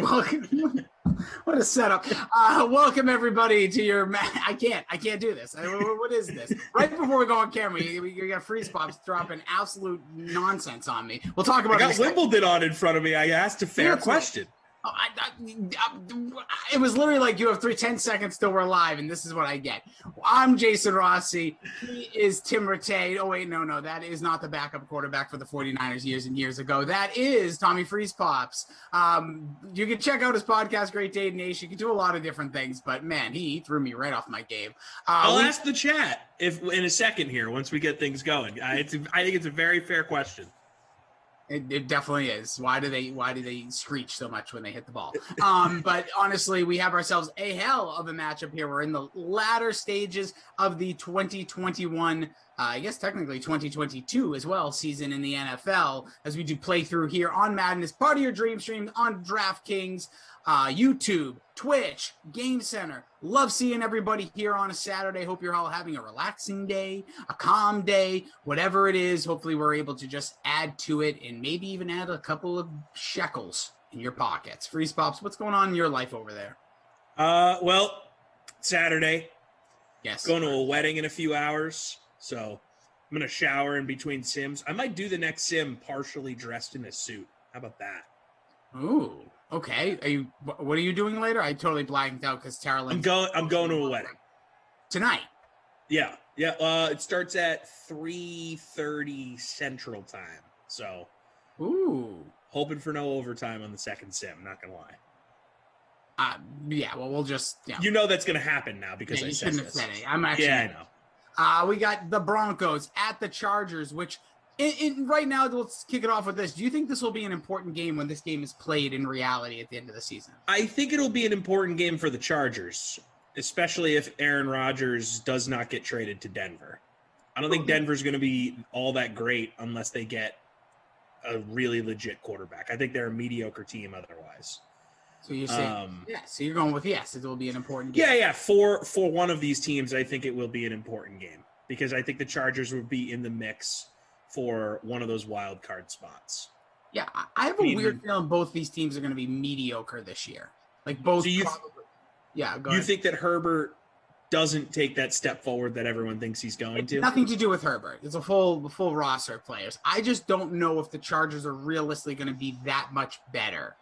welcome. What a setup. Welcome everybody to your I can't do this. What is this? Right before we go on camera, you got Freeze Pops dropping absolute nonsense on me. We'll talk about I got Wimbledon on in front of me. I asked a fair question. It was literally like you have 10 seconds till we're live, and this is what I get. I'm Jason Rossi. He is Tim Rattay. Oh, wait, no. That is not the backup quarterback for the 49ers years and years ago. That is Tommy Freeze Pops. You can check out his podcast, Great Day Nation. You can do a lot of different things, but, man, he threw me right off my game. I'll ask the chat in a second here once we get things going. I think it's a very fair question. It definitely is. Why do they screech so much when they hit the ball? But honestly, we have ourselves a hell of a matchup here. We're in the latter stages of the 2021, I guess technically 2022 as well, season in the NFL, as we do playthrough here on Madden as part of your dream stream on DraftKings, YouTube, Twitch, Game Center. Love seeing everybody here on a Saturday. Hope you're all having a relaxing day, a calm day, whatever it is. Hopefully we're able to just add to it and maybe even add a couple of shekels in your pockets. Freeze Pops, what's going on in your life over there? Well, Saturday. Yes. Going to a wedding in a few hours. So I'm going to shower in between sims. I might do the next sim partially dressed in a suit. How about that? Ooh. Okay. What are you doing later? I totally blanked out because Tara Lynn. I'm going to a wedding tonight. Yeah. It starts at 3:30 Central Time. So, hoping for no overtime on the second sim. Not gonna lie. Yeah. Well, we'll just. Yeah. You know that's gonna happen now because I said this. I'm actually. Yeah, I know. We got the Broncos at the Chargers, which. Right now, let's kick it off with this. Do you think this will be an important game when this game is played in reality at the end of the season? I think it'll be an important game for the Chargers, especially if Aaron Rodgers does not get traded to Denver. I don't think Denver's going to be all that great unless they get a really legit quarterback. I think they're a mediocre team otherwise. So you're saying, so you're going with yes, it will be an important game. Yeah. For one of these teams, I think it will be an important game because I think the Chargers will be in the mix for one of those wild card spots. Yeah, I have a weird feeling both these teams are going to be mediocre this year. Like both. So you go think that Herbert doesn't take that step forward that everyone thinks he's going to? Nothing to do with Herbert. It's a full roster of players. I just don't know if the Chargers are realistically going to be that much better.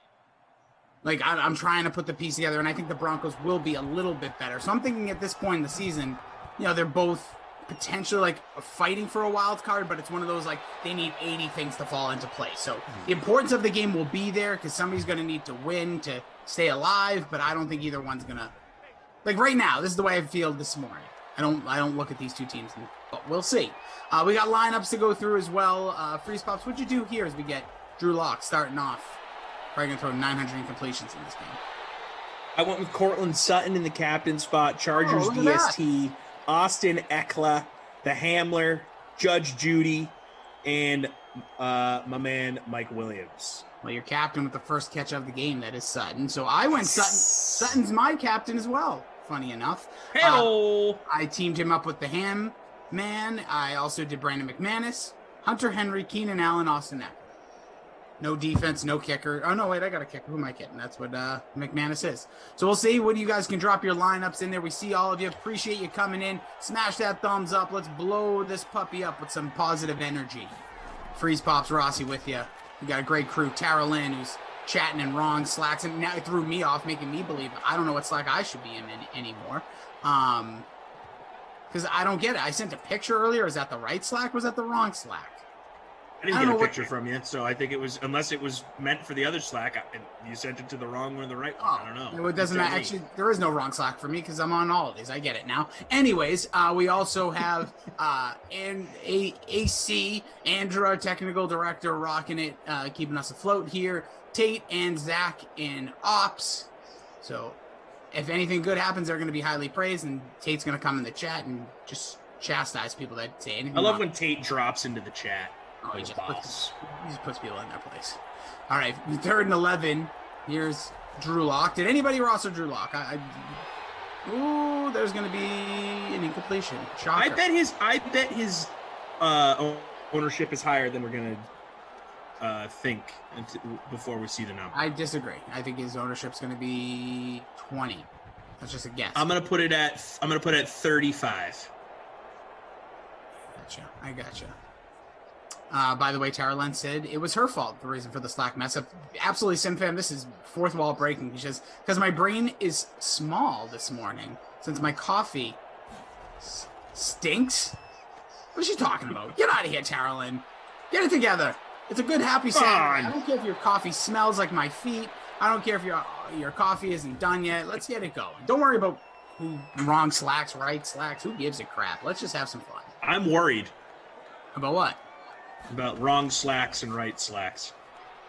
Like I'm trying to put the piece together, and I think the Broncos will be a little bit better. So I'm thinking at this point in the season, they're both potentially like fighting for a wild card, but it's one of those like they need 80 things to fall into place. So the importance of the game will be there because somebody's going to need to win to stay alive, but I don't think either one's going to like right now. This is the way I feel this morning. I don't look at these two teams, but we'll see. We got lineups to go through as well. Freeze Pops, what'd you do here as we get Drew Lock starting off? Probably going to throw 900 incompletions in this game. I went with Cortland Sutton in the captain spot, Chargers DST. Austin Eckler, the Hamler, Judge Judy, and my man Mike Williams. Well, your captain with the first catch of the game, that is Sutton. So I went Sutton. Sutton's my captain as well, funny enough. Hello. I teamed him up with the Ham Man. I also did Brandon McManus, Hunter Henry, Keenan Allen, Austin Eckler. No defense, no kicker. Oh, no, wait, I got a kicker. Who am I kidding? That's what McManus is. So we'll see what you guys can drop your lineups in there. We see all of you. Appreciate you coming in. Smash that thumbs up. Let's blow this puppy up with some positive energy. Freeze Pops Rossi with you. We got a great crew. Tara Lynn, who's chatting in wrong Slacks, and now it threw me off, making me believe I don't know what Slack I should be in anymore. Because I don't get it. I sent a picture earlier. Is that the right Slack or was that the wrong Slack? I didn't get a picture from you, so I think it was, unless it was meant for the other Slack, you sent it to the wrong one or the right one. I don't know. It doesn't matter. Actually, there is no wrong Slack for me because I'm on all of these. I get it now. Anyways, we also have AC, Andrew, our technical director, rocking it, keeping us afloat here. Tate and Zach in ops. So if anything good happens, they're going to be highly praised, and Tate's going to come in the chat and just chastise people that say anything. I love when Tate drops into the chat. Oh, he just puts people in their place. All right, 3rd and 11. Here's Drew Lock. Did anybody roster Drew Lock? There's going to be an incompletion. Shocker. I bet his ownership is higher than we're going to think before we see the number. I disagree. I think his ownership's going to be 20. That's just a guess. I'm gonna put it at 35. I gotcha. By the way, Tara Len said it was her fault, the reason for the Slack mess up. Absolutely, SimFam, this is fourth wall breaking because my brain is small this morning since my coffee stinks. What's she talking about? Get out of here, Tara Len. Get it together. It's a good, happy Saturday. I don't care if your coffee smells like my feet. I don't care if your coffee isn't done yet. Let's get it going. Don't worry about who wrong slacks, right slacks. Who gives a crap? Let's just have some fun. I'm worried. About what? About wrong slacks and right slacks.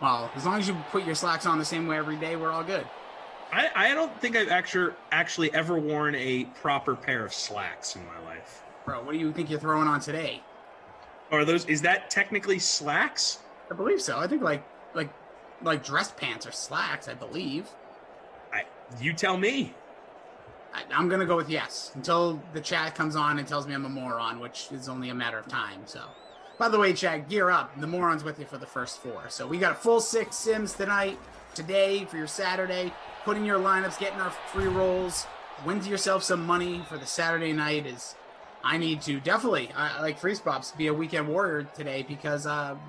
Well, as long as you put your slacks on the same way every day, we're all good. I don't think I've actually ever worn a proper pair of slacks in my life. Bro, what do you think you're throwing on today? Is that technically slacks? I believe so. I think like dress pants or slacks, I believe. You tell me. I'm going to go with yes until the chat comes on and tells me I'm a moron, which is only a matter of time. So, by the way, chat, gear up. The moron's with you for the first 4. So we got a full 6 sims today for your Saturday. Put in your lineups, getting our free rolls. Win yourself some money for the Saturday night. I need to definitely, like Freeze Pops, be a weekend warrior today because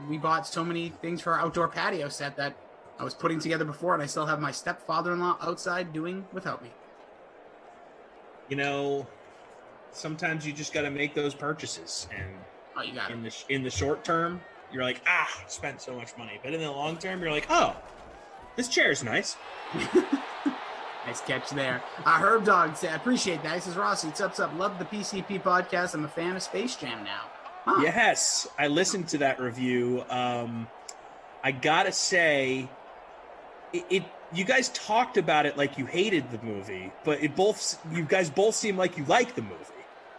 we bought so many things for our outdoor patio set that I was putting together before, and I still have my stepfather-in-law outside doing without me. You know, sometimes you just got to make those purchases, and you got in the short term, you're like, spent so much money, but in the long term, you're like, oh, this chair is nice. Nice catch there. Herb Dog said, appreciate that. He says, Rossi, what's up? Love the PCP podcast. I'm a fan of Space Jam now. Huh. Yes, I listened to that review. I gotta say, you guys talked about it like you hated the movie, but you guys both seem like you like the movie.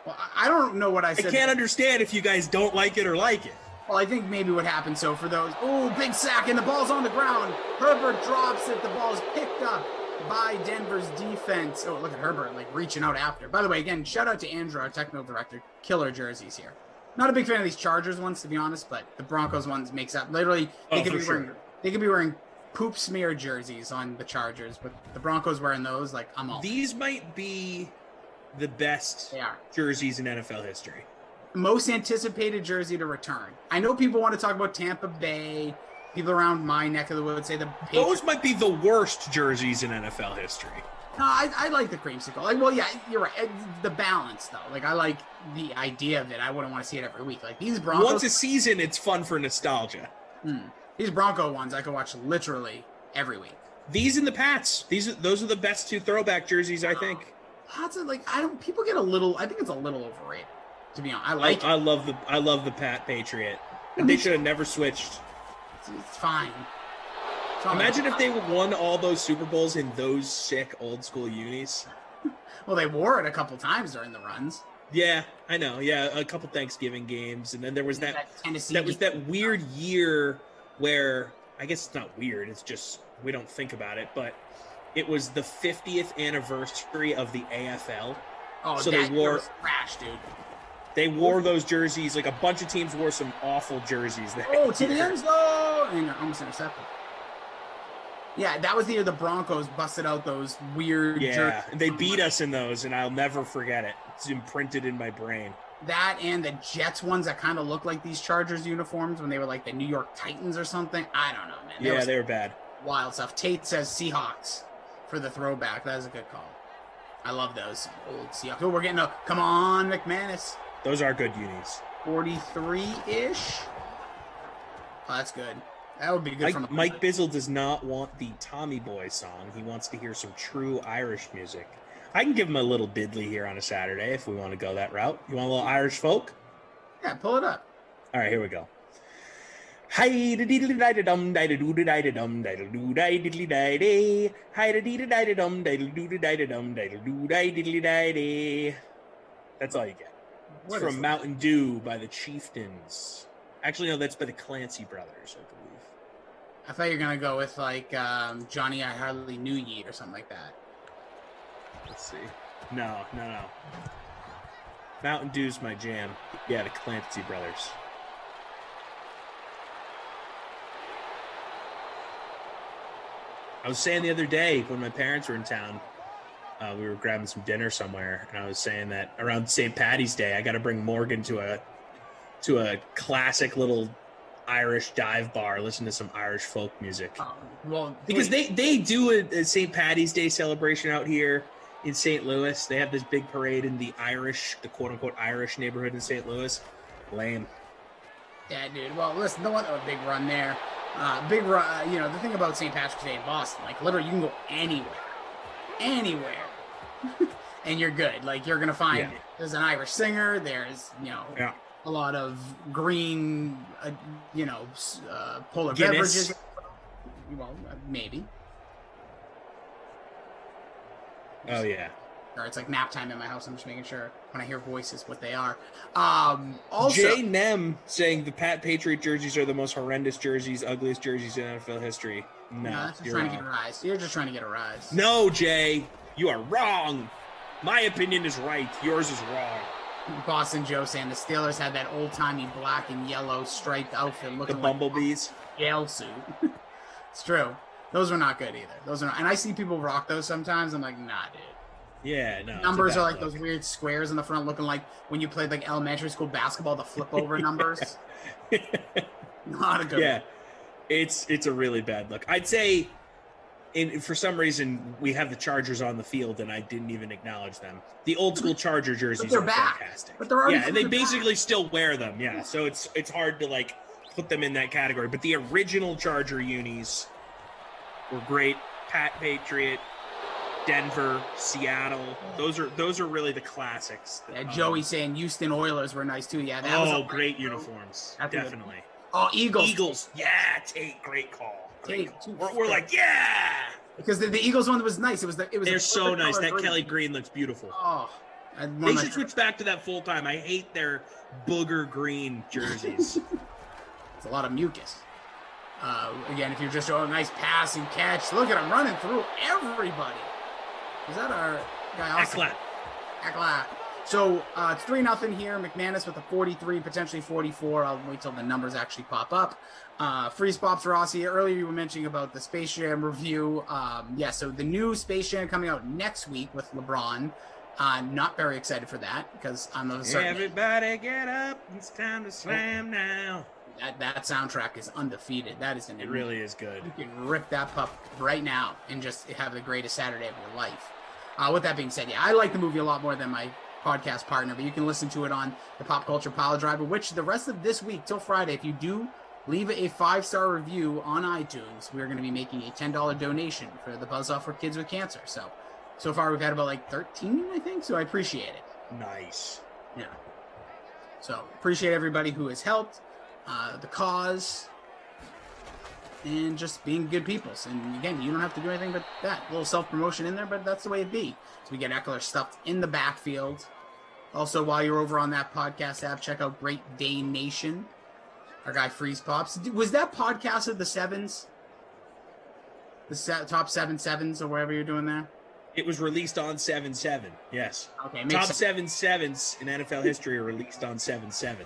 Well, I don't know what I said. I can't understand if you guys don't like it or like it. Well, I think maybe what happened, so for those, big sack, and the ball's on the ground. Herbert drops it. The ball's picked up by Denver's defense. Oh, look at Herbert, reaching out after. By the way, again, shout out to Andrew, our technical director. Killer jerseys here. Not a big fan of these Chargers ones, to be honest, but the Broncos ones makes up. Literally, they could be wearing poop smear jerseys on the Chargers, but the Broncos wearing those, I'm all. These might be the best jerseys in NFL history. Most anticipated jersey to return. I know people want to talk about Tampa Bay. People around my neck of the woods say the Patriots. Those might be the worst jerseys in NFL history. No, I like the creamsicle. Well, yeah, you're right. The balance, though. I like the idea of it. I wouldn't want to see it every week. These Broncos. Once a season, it's fun for nostalgia. These Bronco ones, I could watch literally every week. These and the Pats. Those are the best 2 throwback jerseys, I think. Pats are people get a little. I think it's a little overrated. To be honest, I love the Pat Patriot. And they should have never switched. It's fine. Imagine if they won all those Super Bowls in those sick old school unis. Well, they wore it a couple times during the runs. Yeah, I know. Yeah, a couple Thanksgiving games, and then there was that Tennessee. That was that weird year where I guess it's not weird. It's just we don't think about it, but it was the 50th anniversary of the AFL. Oh, so they wore trash, dude. They wore those jerseys. A bunch of teams wore some awful jerseys. To the end zone! And almost intercepted. Yeah, that was the year the Broncos busted out those weird jerseys. Yeah, they beat us in those, and I'll never forget it. It's imprinted in my brain. That and the Jets ones that kind of look like these Chargers uniforms when they were the New York Titans or something. I don't know, man. They were bad. Wild stuff. Tate says Seahawks for the throwback. That is a good call. I love those old Seahawks. Oh, we're getting a... Come on, McManus. Those are good unis. 43-ish. Oh, that's good. That would be good from Mike Bizzle does not want the Tommy Boy song. He wants to hear some true Irish music. I can give him a little Bidley here on a Saturday if we want to go that route. You want a little Irish folk? Yeah, pull it up. All right, here we go. Hi da diddly da dum da doo da da dum da doo da diddly da day. Hi da dee da dum da doo da dum da doo da diddly da day. That's all you get. It's from Mountain Dew by the Chieftains. Actually, no, that's by the Clancy brothers, I believe. I thought you were gonna go with Johnny I Hardly Knew Ye or something like that. Let's see. No. Mountain Dew's my jam. Yeah, the Clancy brothers. I was saying the other day when my parents were in town, we were grabbing some dinner somewhere, and I was saying that around St. Patty's Day, I got to bring Morgan to a classic little Irish dive bar, listen to some Irish folk music. Because they do a St. Patty's Day celebration out here in St. Louis. They have this big parade in the quote-unquote Irish neighborhood in St. Louis. Lame. Yeah, dude. Well, listen, the one big run there. Big run, the thing about St. Patrick's Day in Boston, like, literally, you can go anywhere, and you're good. Like, you're going to find there's an Irish singer, there's, a lot of green, polar Guinness. beverages. Well, maybe. Oh, yeah. Or it's like nap time in my house. I'm just making sure when I hear voices what they are. Also, Jay Nem saying the Pat Patriot jerseys are the most horrendous jerseys, ugliest jerseys in NFL history. No, that's just trying to get a rise. You're just trying to get a rise. No, Jay, you are wrong. My opinion is right. Yours is wrong. Boston Joe saying the Steelers had that old-timey black and yellow striped outfit looking the bumblebees. Like jail suit. It's true. Those are not good either. Those are not, and I see people rock those sometimes. I'm like, nah, dude. Yeah, no. Numbers are like those weird squares in the front looking like when you played like elementary school basketball, the flip over numbers. Not a good one. It's a really bad look. I'd say for some reason we have the Chargers on the field and I didn't even acknowledge them. The old school Charger jerseys are fantastic. But they're already and they basically still wear them. Yeah, so it's hard to like put them in that category. But the original Charger unis were great. Pat Patriot, Denver, Seattle. Those are really the classics. Yeah, Joey saying Houston Oilers were nice too. Yeah, that was great uniforms. Definitely. Oh, Eagles. Eagles. Yeah, Tate, great call. Tate, we're like, yeah. Because the Eagles one was nice. They're so nice. That Kelly green looks beautiful. Oh, they should switch back to that full time. I hate their booger green jerseys. It's a lot of mucus. Again, if you're just a nice pass and catch, look at him running through everybody. Is that our guy? Acklat. So it's 3-0 here. McManus with a 43, potentially 44. I'll wait till the numbers actually pop up. Freeze Pops Rossi. Earlier you were mentioning about the Space Jam review. So the new Space Jam coming out next week with LeBron. Not very excited for that because I'm a certain. Everybody get up! It's time to slam now. That soundtrack is undefeated. That is it really is good. You can rip that pup right now and just have the greatest Saturday of your life. With that being said, I like the movie a lot more than my podcast partner, but you can listen to it on the Pop Culture Pile Driver, which the rest of this week till Friday, if you do leave a 5-star review on iTunes, we're going to be making a $10 donation for the Buzz Off for Kids with Cancer. So far we've had about like 13, I think, so I appreciate it. Nice. Yeah. So appreciate everybody who has helped. The cause, and just being good peoples. And again, you don't have to do anything but that. A little self-promotion in there, but that's the way it be. So we get Eckler stuffed in the backfield. Also, while you're over on that podcast app, check out Great Day Nation. Our guy Freeze Pops. Was that podcast of the sevens? The top 7 sevens or whatever you're doing there? It was released on 7/7, yes. Okay, top 7 sevens in NFL history are released on 7/7.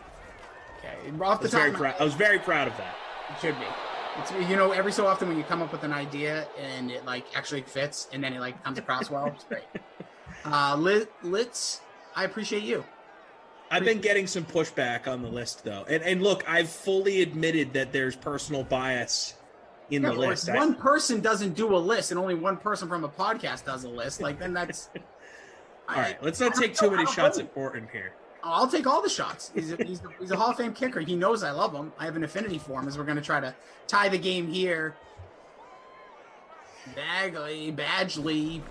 Okay, off the top I was very proud of that. It should be. It's, every so often when you come up with an idea and it like actually fits and then it like comes across well, it's great. Litz, I appreciate you. I've been getting some pushback on the list though. And look, I've fully admitted that there's personal bias in the list. If one person doesn't do a list and only one person from a podcast does a list, like then that's all right, let's not take too many shots at Orton here. I'll take all the shots. He's a Hall of Fame kicker. He knows I love him. I have an affinity for him as we're going to try to tie the game here. Badgley,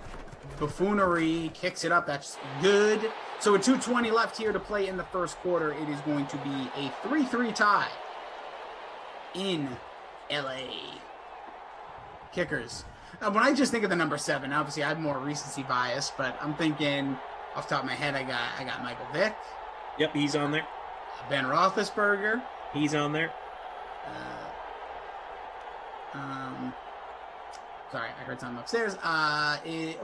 buffoonery, kicks it up. That's good. So with 2:20 left here to play in the first quarter, it is going to be a 3-3 tie in LA. Kickers. When I just think of the number 7, obviously I have more recency bias, but I'm thinking off the top of my head, I got Michael Vick. Yep, he's on there. Ben Roethlisberger. He's on there. Sorry, I heard something upstairs.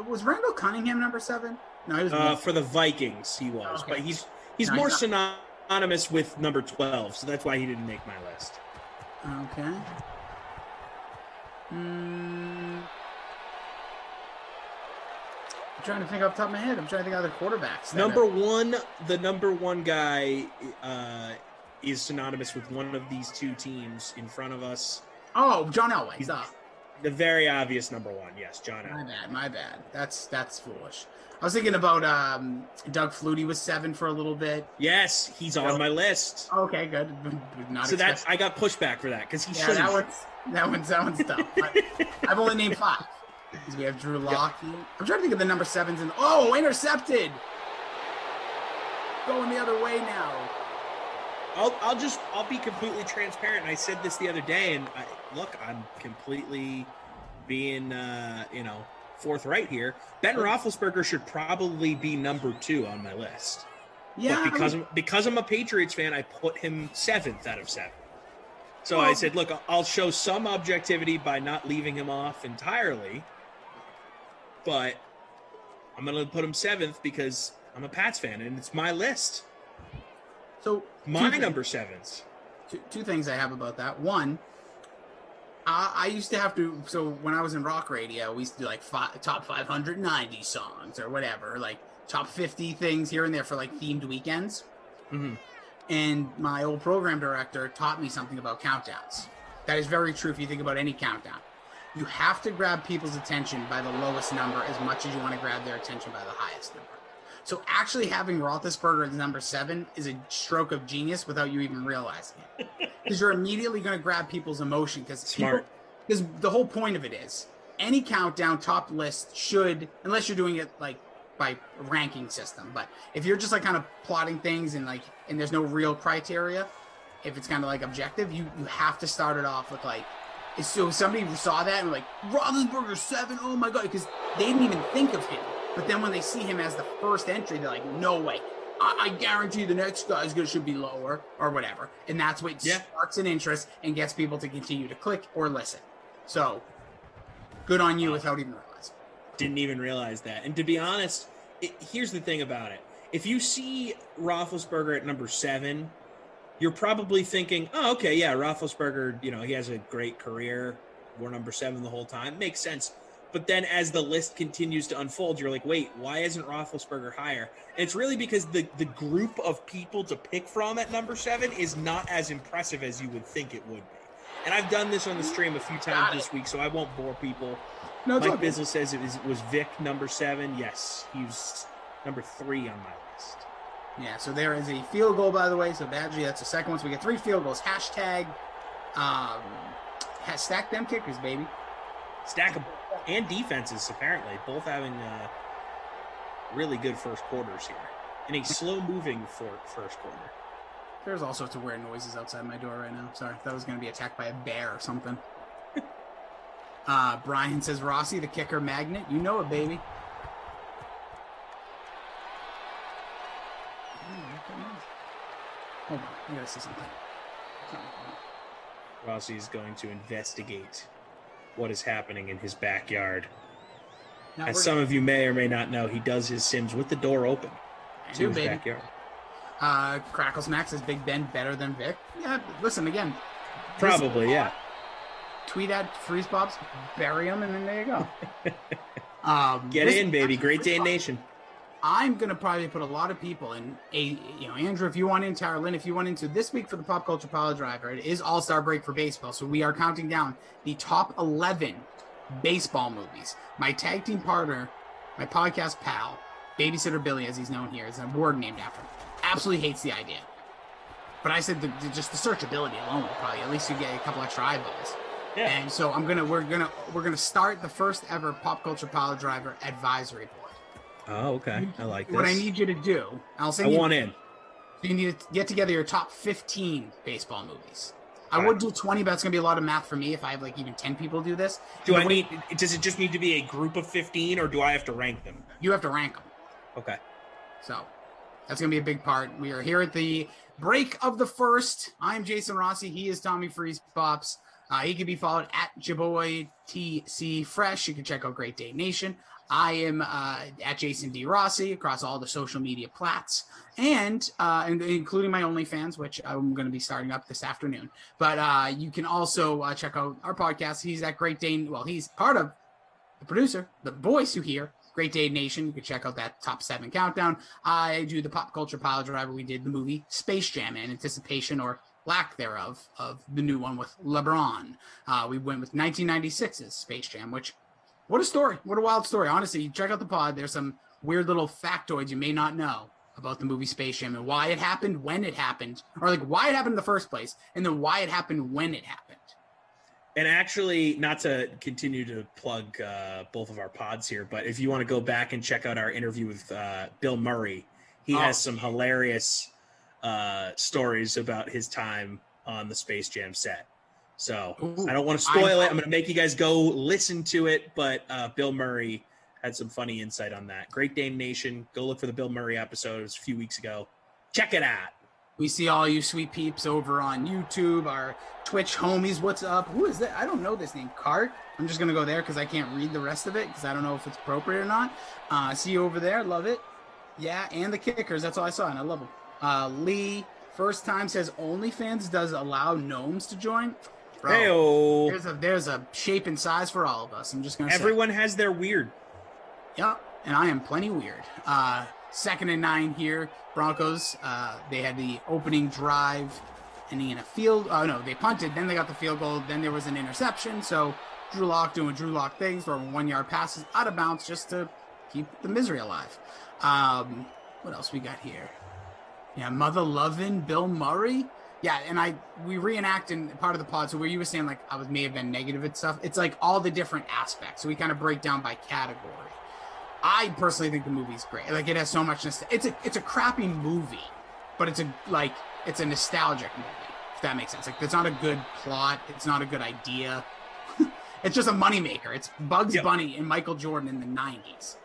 Was Randall Cunningham number 7? No, he was for the Vikings. He was, okay. But he's more synonymous with number 12, so that's why he didn't make my list. Okay. trying to think off the top of my head. I'm trying to think of other quarterbacks. The number one guy is synonymous with one of these two teams in front of us. Oh, John Elway. Stop. The very obvious number one. Yes, John Elway. My bad. That's foolish. I was thinking about Doug Flutie was 7 for a little bit. Yes, he's on my list. Okay, good. I got pushback for that because he should. That one's tough. I've only named 5. Because we have Drew Lock. Yep. I'm trying to think of the number 7s. Intercepted. Going the other way now. I'll be completely transparent. I said this the other day, and I'm completely being forthright here. Ben Roethlisberger should probably be number 2 on my list. Yeah, but because I'm a Patriots fan, I put him 7th out of 7. So I said, look, I'll show some objectivity by not leaving him off entirely, but I'm going to put him 7th because I'm a Pats fan, and it's my list. So my number 7s. Two things I have about that. One, I used to have to. So when I was in rock radio, we used to do like top 590 songs or whatever, like top 50 things here and there for like themed weekends. Mm-hmm. And my old program director taught me something about countdowns. That is very true if you think about any countdown. You have to grab people's attention by the lowest number as much as you want to grab their attention by the highest number. So actually having Roethlisberger as number 7 is a stroke of genius without you even realizing it. Because you're immediately going to grab people's emotion. Because the whole point of it is, any countdown top list should, unless you're doing it like by ranking system, but if you're just like kind of plotting things and there's no real criteria, if it's kind of like objective, you have to start it off with like, so somebody saw that and like, Roethlisberger 7, oh my God, because they didn't even think of him. But then when they see him as the first entry, they're like, no way. I guarantee the next guy should be lower or whatever. And that's what sparks an interest and gets people to continue to click or listen. So good on you without even realizing. Didn't even realize that. And to be honest, here's the thing about it. If you see Roethlisberger at number 7, you're probably thinking, oh, okay, yeah, Roethlisberger, he has a great career. We're number 7 the whole time. Makes sense. But then as the list continues to unfold, you're like, wait, why isn't Roethlisberger higher? And it's really because the group of people to pick from at number 7 is not as impressive as you would think it would be. And I've done this on the stream a few times this week, so I won't bore people. No, Mike Bizzle says it was Vic number 7. Yes, he was number 3 on my list. Yeah, so there is a field goal, by the way. So Badgie, that's the second one. So we get 3 field goals. Hashtag stack them kickers, baby. Stack them. And defenses, apparently, both having really good first quarters here. In a slow-moving first quarter. There's all sorts of weird noises outside my door right now. Sorry, I thought I was going to be attacked by a bear or something. Brian says, Rossi, the kicker magnet. You know it, baby. Hold on, I got to see something. Rossi's going to investigate what is happening in his backyard. Now, as some of you may or may not know, he does his Sims with the door open to his backyard. Crackle Snack says Big Ben better than Vic. Yeah, listen, again. Probably, yeah. Tweet at Freeze Pops, bury them, and then there you go. Get in, baby. Great Day Nation. I'm going to probably put a lot of people in Andrew, if you want in, Tara Lynn, if you want into this week for the Pop Culture Pile Driver, it is All-Star break for baseball. So we are counting down the top 11 baseball movies. My tag team partner, my podcast pal, Babysitter Billy, as he's known here, is a word named after him. Absolutely hates the idea. But I said just the searchability alone will probably, at least you get a couple extra eyeballs. Yeah. And so we're gonna start the first ever Pop Culture Pile Driver advisory board. Oh, okay. I like this. What I need you to do, I want in. You need to get together your top 15 baseball movies. I would do 20, but it's going to be a lot of math for me if I have even 10 people do this. Does it just need to be a group of 15, or do I have to rank them? You have to rank them. Okay. So that's going to be a big part. We are here at the break of the first. I'm Jason Rossi. He is Tommy Freeze Pops. He can be followed at Jaboy TC Fresh. You can check out Great Day Nation. I am at Jason D. Rossi across all the social media plats, and including my OnlyFans, which I'm going to be starting up this afternoon. But you can also check out our podcast. He's at Great Day. Well, he's part of the producer, the voice you hear, Great Day Nation. You can check out that top 7 countdown. I do the pop culture pile driver. We did the movie Space Jam in anticipation or lack thereof of the new one with LeBron. We went with 1996's Space Jam, which, what a story. What a wild story. Honestly, check out the pod. There's some weird little factoids you may not know about the movie Space Jam and why it happened, when it happened, or like why it happened in the first place, and then why it happened when it happened. And actually, not to continue to plug both of our pods here, but if you want to go back and check out our interview with Bill Murray, he has some hilarious stories about his time on the Space Jam set. So I don't want to spoil it. I'm going to make you guys go listen to it, but Bill Murray had some funny insight on that. Great Dane Nation, go look for the Bill Murray episode. It was a few weeks ago. Check it out. We see all you sweet peeps over on YouTube, our Twitch homies. What's up? Who is that? I don't know this name. Cart. I'm just going to go there because I can't read the rest of it because I don't know if it's appropriate or not. See you over there. Love it. Yeah, and the kickers. That's all I saw, and I love them. Lee, first time, says OnlyFans does allow gnomes to join. Bro, there's a shape and size for all of us. I'm just going to say. Everyone has their weird. Yep, and I am plenty weird. 2nd and 9 here. Broncos, they had the opening drive ending in a field. Oh, no, they punted. Then they got the field goal. Then there was an interception. So Drew Lock doing Drew Lock things, throwing 1-yard passes out of bounds just to keep the misery alive. What else we got here? Yeah, mother loving Bill Murray. Yeah, and we reenact in part of the pod. So where you were saying like I may have been negative and stuff, it's like all the different aspects. So we kind of break down by category. I personally think the movie's great. Like it has so much. It's a crappy movie, but it's a nostalgic movie. If that makes sense. Like it's not a good plot. It's not a good idea. It's just a moneymaker. It's Bugs Bunny and Michael Jordan in the 90s.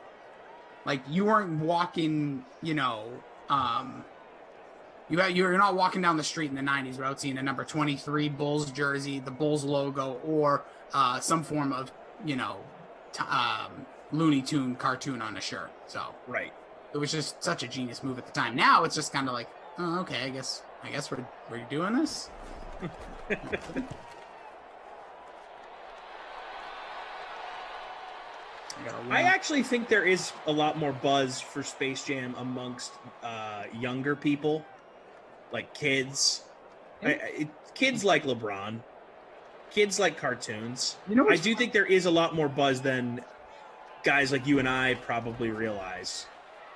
Like you weren't walking, you're not walking down the street in the 90s without seeing a number 23 Bulls jersey, the Bulls logo, or some form of, Looney Tune cartoon on a shirt. So right, it was just such a genius move at the time. Now it's just kind of like, oh, okay, I guess we're doing this. I actually think there is a lot more buzz for Space Jam amongst younger people, like kids. Kids like LeBron. Kids like cartoons. I do think there is a lot more buzz than guys like you and I probably realize,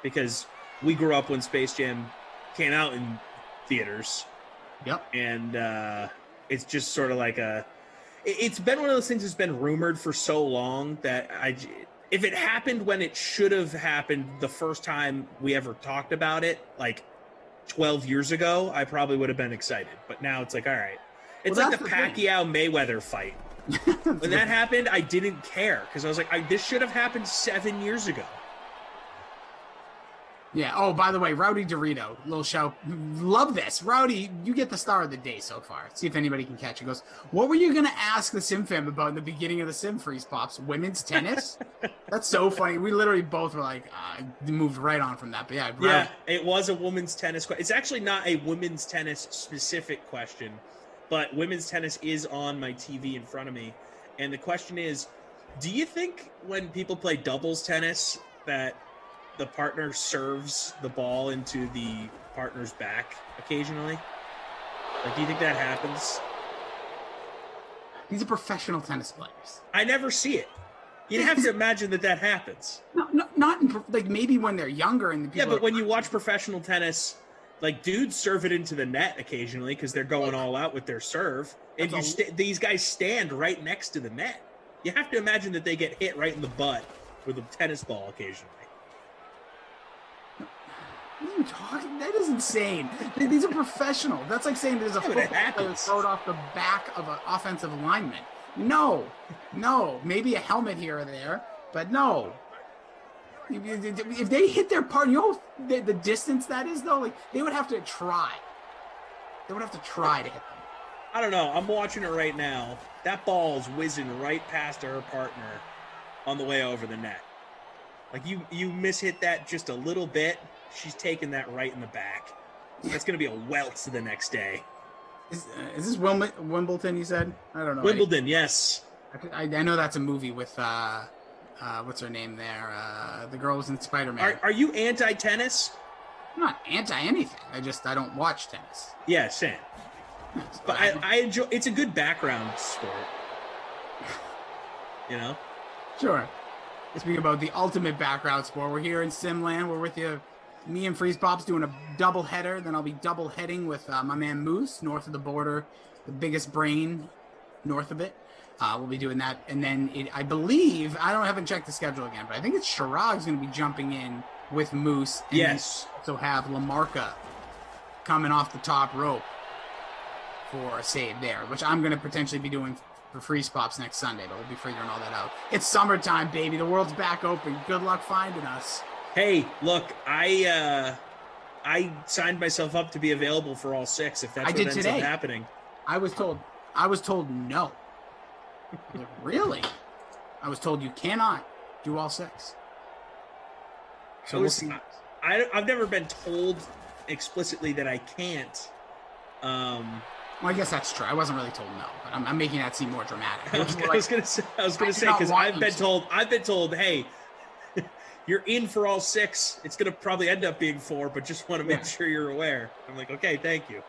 because we grew up when Space Jam came out in theaters. Yep. And it's just sort of like it's been one of those things that's been rumored for so long that if it happened when it should have happened the first time we ever talked about it, like 12 years ago, I probably would have been excited. But now it's like, all right. It's like the Pacquiao-Mayweather fight. When that happened, I didn't care because I was like, this should have happened 7 years ago. Yeah. Oh, by the way, Rowdy Dorito, little shout. Love this. Rowdy, you get the star of the day so far. See if anybody can catch it. Goes, what were you going to ask the Sim Fam about in the beginning of the Sim Freeze Pops? Women's tennis? That's so funny. We literally both were like, moved right on from that. But yeah. Rowdy. Yeah, it was a women's tennis question. It's actually not a women's tennis specific question, but women's tennis is on my TV in front of me. And the question is, do you think when people play doubles tennis that the partner serves the ball into the partner's back occasionally? Like, do you think that happens? These are professional tennis players. I never see it. You'd have to imagine that happens. No, not in, like maybe when they're younger and the people. Yeah, but when you watch professional tennis, like dudes serve it into the net occasionally because they're going all out with their serve, and these guys stand right next to the net. You have to imagine that they get hit right in the butt with a tennis ball occasionally. What are you talking? That is insane. These are professional. That's like saying there's a football player thrown off the back of an offensive lineman. No. Maybe a helmet here or there, but no. If they hit their part, the distance that is, though, like they would have to try. They would have to try to hit them. I don't know. I'm watching it right now. That ball's whizzing right past her partner on the way over the net. Like you mishit that just a little bit, she's taking that right in the back. That's going to be a welt the next day. Is this Wimbledon, you said? I don't know. Wimbledon, yes. I know that's a movie with what's her name there? The girl was in Spider-Man. Are you anti-tennis? I'm not anti anything. I don't watch tennis. Yeah, same. But I enjoy. It's a good background sport. You know. Sure. Speaking about the ultimate background sport, we're here in Simland. We're with you. Me and Freeze Pop's doing a double header. Then I'll be double heading with my man Moose north of the border, the biggest brain north of it. We'll be doing that. And then I believe, haven't checked the schedule again, but I think it's Chirag's going to be jumping in with Moose. And yes. also have Lamarca coming off the top rope for a save there, which I'm going to potentially be doing for Freeze Pops next Sunday, but we'll be figuring all that out. It's summertime, baby. The world's back open. Good luck finding us. Hey, look, I signed myself up to be available for all 6 if that's what ends up happening. I was told no. Like, really? I was told you cannot do all 6. So we'll see. I've never been told explicitly that I can't. Well, I guess that's true. I wasn't really told no, but I'm making that seem more dramatic. I was gonna say because I've been told, hey, you're in for all 6. It's gonna probably end up being 4, but just want to make sure you're aware. I'm like, okay, thank you.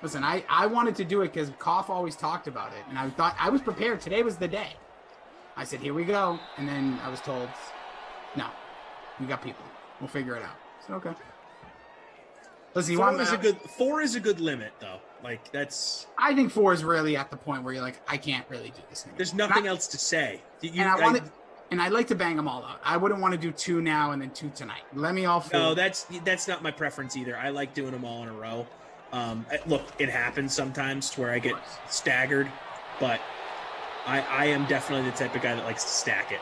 Listen, I wanted to do it because Koff always talked about it, and I thought I was prepared. Today was the day. I said, here we go, and then I was told, no, we got people. We'll figure it out. So okay. Listen, 4 is a good limit, though. Like that's. I think 4 is really at the point where you're like, I can't really do this anymore. There's nothing else to say. And I'd like to bang them all out. I wouldn't want to do 2 now and then 2 tonight. Let me all 4. No, that's not my preference either. I like doing them all in a row. Look, it happens sometimes where I get staggered, but I am definitely the type of guy that likes to stack it.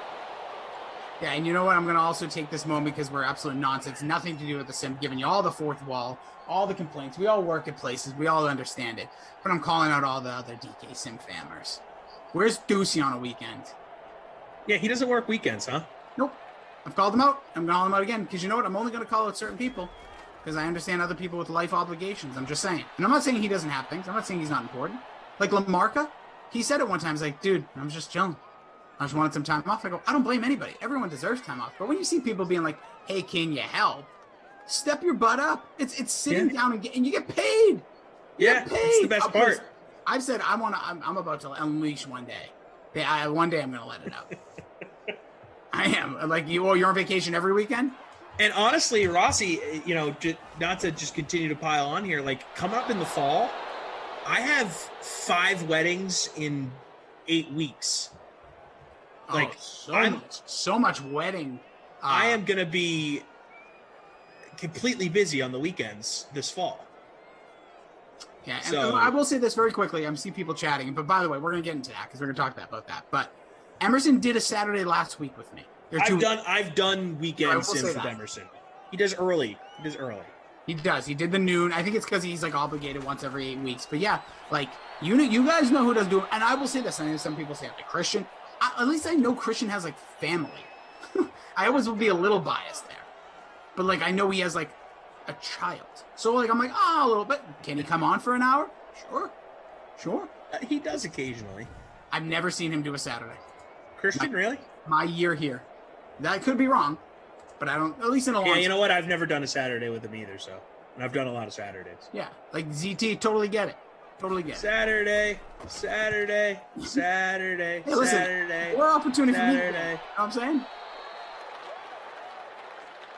Yeah, and you know what? I'm going to also take this moment because we're absolute nonsense. Nothing to do with the sim, giving you all the fourth wall, all the complaints. We all work at places. We all understand it. But I'm calling out all the other DK sim famers. Where's Ducey on a weekend? Yeah, he doesn't work weekends, huh? Nope. I've called him out. I'm calling him out again because you know what? I'm only going to call out certain people because I understand other people with life obligations. I'm just saying. And I'm not saying he doesn't have things. I'm not saying he's not important. Like Lamarca, he said it one time. He's like, dude, I'm just chilling. I just wanted some time off. I go, I don't blame anybody. Everyone deserves time off. But when you see people being like, hey, can you help? Step your butt up. It's sitting down and you get paid. It's the best part. I've said I'm about to unleash one day. One day I'm going to let it out. I am. Like, you're on vacation every weekend? And honestly, Rossi, not to just continue to pile on here, like, coming up in the fall, I have 5 weddings in 8 weeks. Like, so much wedding. I am going to be completely busy on the weekends this fall. Yeah, and I will say this very quickly. I see people chatting, but by the way, we're going to get into that because we're going to talk about that. But Emerson did a Saturday last week with me. I've done weekend sims with Emerson. He does early. He does. He did the noon. I think it's because he's like obligated once every 8 weeks. But yeah, like you guys know who does do it. And I will say this. I know some people say like Christian. At least I know Christian has like family. I always will be a little biased there, but like I know he has like a child. So like I'm like a little bit. Can he come on for an hour? Sure. He does occasionally. I've never seen him do a Saturday. Christian, really? My year here. That could be wrong, but I don't. At least in a long. Yeah, you know what? I've never done a Saturday with him either. So, and I've done a lot of Saturdays. Yeah, like ZT, totally get it. Saturday. Hey, listen, Saturday. More opportunity for me. You know Saturday. what I'm saying?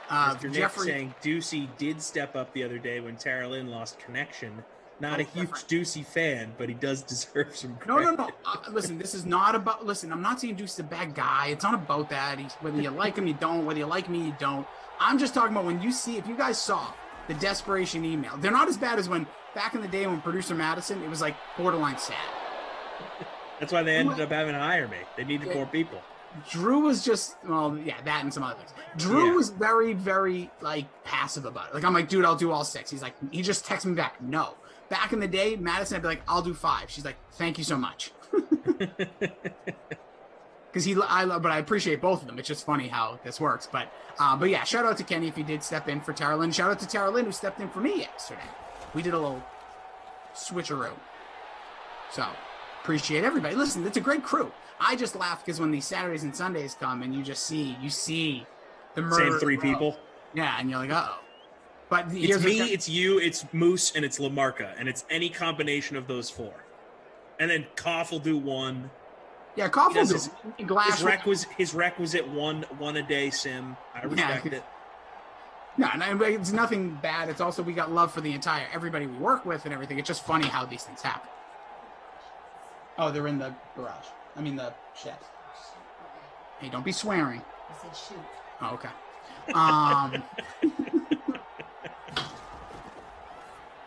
Mr. Jeffrey saying Ducey did step up the other day when Tara Lynn lost connection. Not a huge Ducey fan, but he does deserve some credit. No. Listen, this is not about. Listen, I'm not saying Ducey's a bad guy. It's not about that. Whether you like him, you don't. Whether you like me, you don't. I'm just talking about when you see. If you guys saw the desperation email, they're not as bad as when back in the day when producer Madison, it was like borderline sad. That's why they ended up having to hire me. They needed more people. Drew was just, that and some other things. Drew was very, very, like, passive about it. Like, I'm like, dude, I'll do all 6. He's like, he just texts me back, no. Back in the day, Madison would be like, I'll do 5. She's like, thank you so much. Because but I appreciate both of them. It's just funny how this works. But yeah, shout out to Kenny if he did step in for Tara Lynn. Shout out to Tara Lynn who stepped in for me yesterday. We did a little switcheroo. So, appreciate everybody. Listen, it's a great crew. I just laugh because when these Saturdays and Sundays come and you see the murder. Same 3 people. Yeah, and you're like, uh-oh. But it's me, it's you, it's Moose, and it's Lamarca, and it's any combination of those 4. And then Koff will do 1. Yeah, Koff will do his requisite one a day sim. I respect it. No, it's nothing bad. It's also we got love for the everybody we work with and everything. It's just funny how these things happen. Oh, they're in the garage. I mean the shed. Hey, don't be swearing. I said shoot. Oh, okay.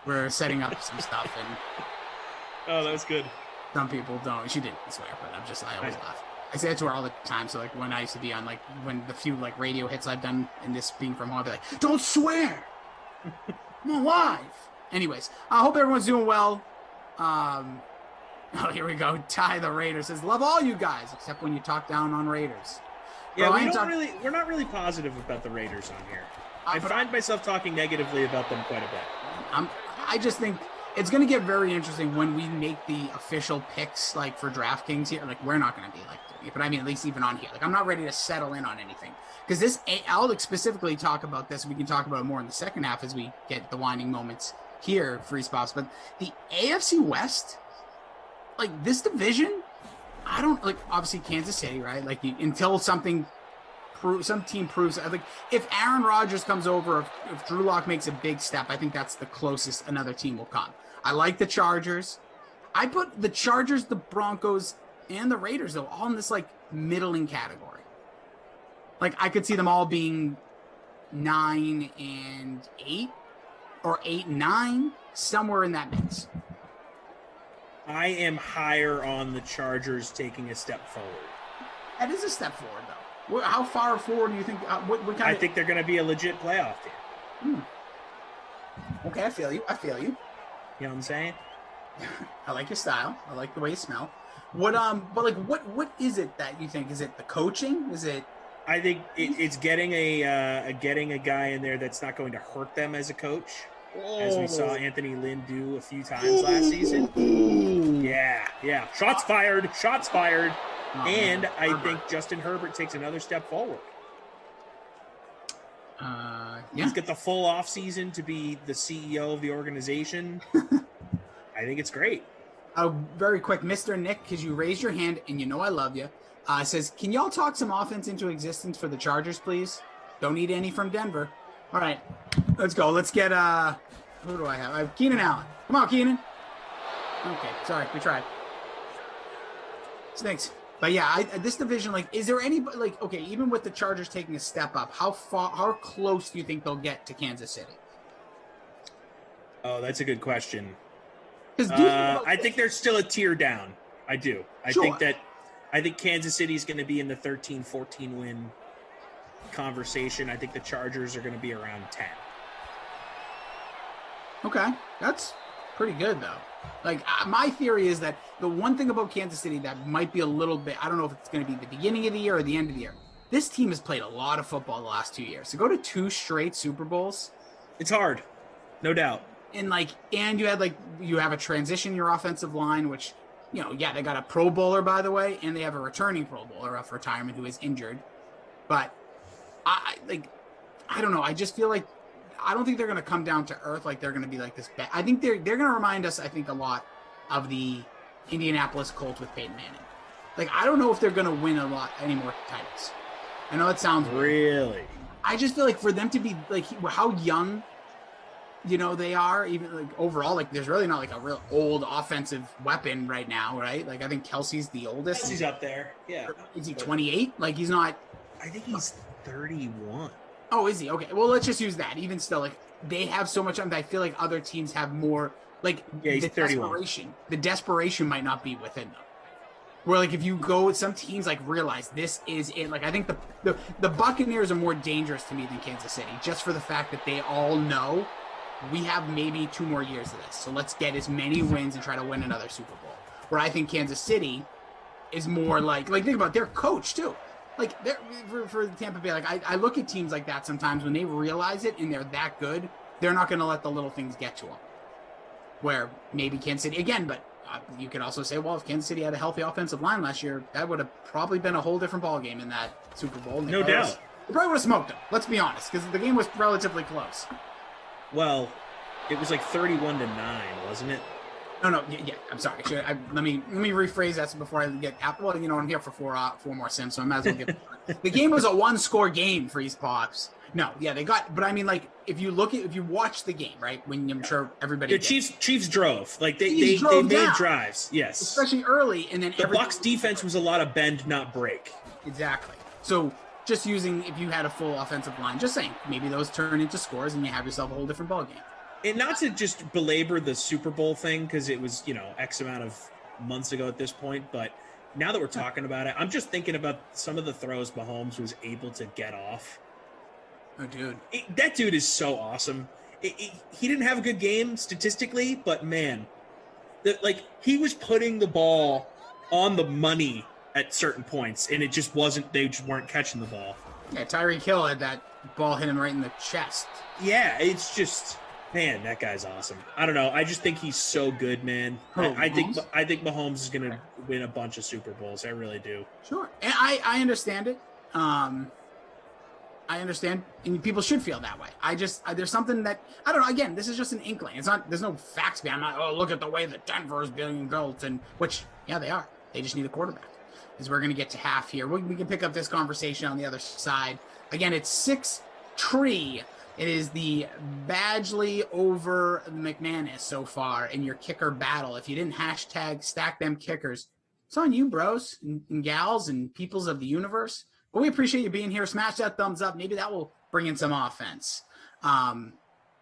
We're setting up some stuff, and oh, that was good. Some people don't. She didn't swear, but I always laugh. I say it to her all the time. So like when I used to be on when the few radio hits I've done in this being from home, I'd be like, "Don't swear, I'm alive." Anyways, I hope everyone's doing well. Oh, here we go. Ty the Raider says, "Love all you guys except when you talk down on Raiders." Yeah, we're not really positive about the Raiders on here. I find myself talking negatively about them quite a bit. I just think it's going to get very interesting when we make the official picks, for DraftKings here. We're not going to be doing it, but I mean, at least even on here. I'm not ready to settle in on anything. Because I'll specifically talk about this. We can talk about it more in the second half as we get the winding moments here, free spots. But the AFC West, this division, I don't, obviously Kansas City, right? Until some team proves, if Aaron Rodgers comes over, if Drew Lock makes a big step, I think that's the closest another team will come. I like the Chargers. I put the Chargers, the Broncos, and the Raiders, though, all in this, middling category. I could see them all being 9 and 8, or 8 and 9, somewhere in that mix. I am higher on the Chargers taking a step forward. That is a step forward, though. How far forward do you think? I think they're going to be a legit playoff team. Okay, I feel you. You know what I'm saying? I like your style. I like the way you smell. What is it that you think? Is it the coaching? Is it? I think it's getting a guy in there that's not going to hurt them as a coach, as we saw Anthony Lynn do a few times last season. Yeah. Shots fired. And I think Justin Herbert takes another step forward. He's got the full off season to be the CEO of the organization. I think it's great. Very quick, Mr. Nick, because you raised your hand and you know I love you, says, can y'all talk some offense into existence for the Chargers, please? Don't need any from Denver. All right, let's go. Let's get, who do I have? I have Keenan Allen. Come on, Keenan. Okay, sorry, we tried. Thanks. But yeah, this division, is there any, okay, even with the Chargers taking a step up, how close do you think they'll get to Kansas City? Oh, that's a good question. I think they're still a tier down. I do. I think Kansas City is going to be in the 13-14 win conversation. I think the Chargers are going to be around 10. Okay, that's pretty good, though. My theory is that the one thing about Kansas City that might be a little bit, I don't know if it's going to be the beginning of the year or the end of the year. This team has played a lot of football the last 2 years. To go to 2 straight Super Bowls, it's hard, no doubt. And you had you have a transition in your offensive line, which, they got a Pro Bowler, by the way, and they have a returning Pro Bowler off retirement who is injured. But I don't know. I just feel I don't think they're going to come down to earth they're going to be this bad. I think they're going to remind us, a lot of the Indianapolis Colts with Peyton Manning. I don't know if they're going to win a lot any more titles. I know it sounds really weird. I just feel for them to be how young, they are, even overall, there's really not a real old offensive weapon right now, right? I think Kelsey's the oldest. Kelsey's up there. Yeah. Is he 28? He's not. I think he's 31. Oh, is he? Okay. Well, let's just use that. Even still, they have so much. I feel other teams have more. He's 31. The desperation might not be within them. Where if you go with some teams, realize this is it. I think the Buccaneers are more dangerous to me than Kansas City, just for the fact that they all know we have maybe 2 more years of this. So let's get as many wins and try to win another Super Bowl. Where I think Kansas City is more think about their coach too. For Tampa Bay, I look at teams like that sometimes when they realize it and they're that good, they're not going to let the little things get to them. Where maybe Kansas City, again, but you could also say, well, if Kansas City had a healthy offensive line last year, that would have probably been a whole different ballgame in that Super Bowl. No doubt. They probably would have smoked them, let's be honest, because the game was relatively close. Well, it was like 31-9, wasn't it? No, yeah, I'm sorry. Let me rephrase that before I get. Well, I'm here for four more sims, so I might as well get. The game was a one-score game for Freeze Pops. No, yeah, they got. But I mean, like, if you watch the game, right? When I'm sure everybody. The Chiefs drove. Like they made down, drives. Yes, especially early, and then the Bucs defense was a lot of bend, not break. Exactly. So just using if you had a full offensive line, just saying maybe those turn into scores, and you have yourself a whole different ballgame. And not to just belabor the Super Bowl thing, because it was, X amount of months ago at this point, but now that we're talking about it, I'm just thinking about some of the throws Mahomes was able to get off. Oh, dude. That dude is so awesome. He didn't have a good game statistically, but man, he was putting the ball on the money at certain points, and it just wasn't, they just weren't catching the ball. Yeah, Tyreek Hill had that ball hit him right in the chest. Yeah, it's just... Man, that guy's awesome. I don't know. I just think he's so good, man. I think Mahomes is going to win a bunch of Super Bowls. I really do. Sure. And I understand it. I understand. And people should feel that way. There's something that, I don't know. Again, this is just an inkling. There's no facts behind it. Look at the way that Denver is being built. And which, yeah, they are. They just need a quarterback. As we're going to get to half here. We can pick up this conversation on the other side. Again, it's 6-3. It is the Badgley over McManus so far in your kicker battle. If you didn't hashtag stack them kickers, it's on you, bros and gals and peoples of the universe. But we appreciate you being here. Smash that thumbs up. Maybe that will bring in some offense.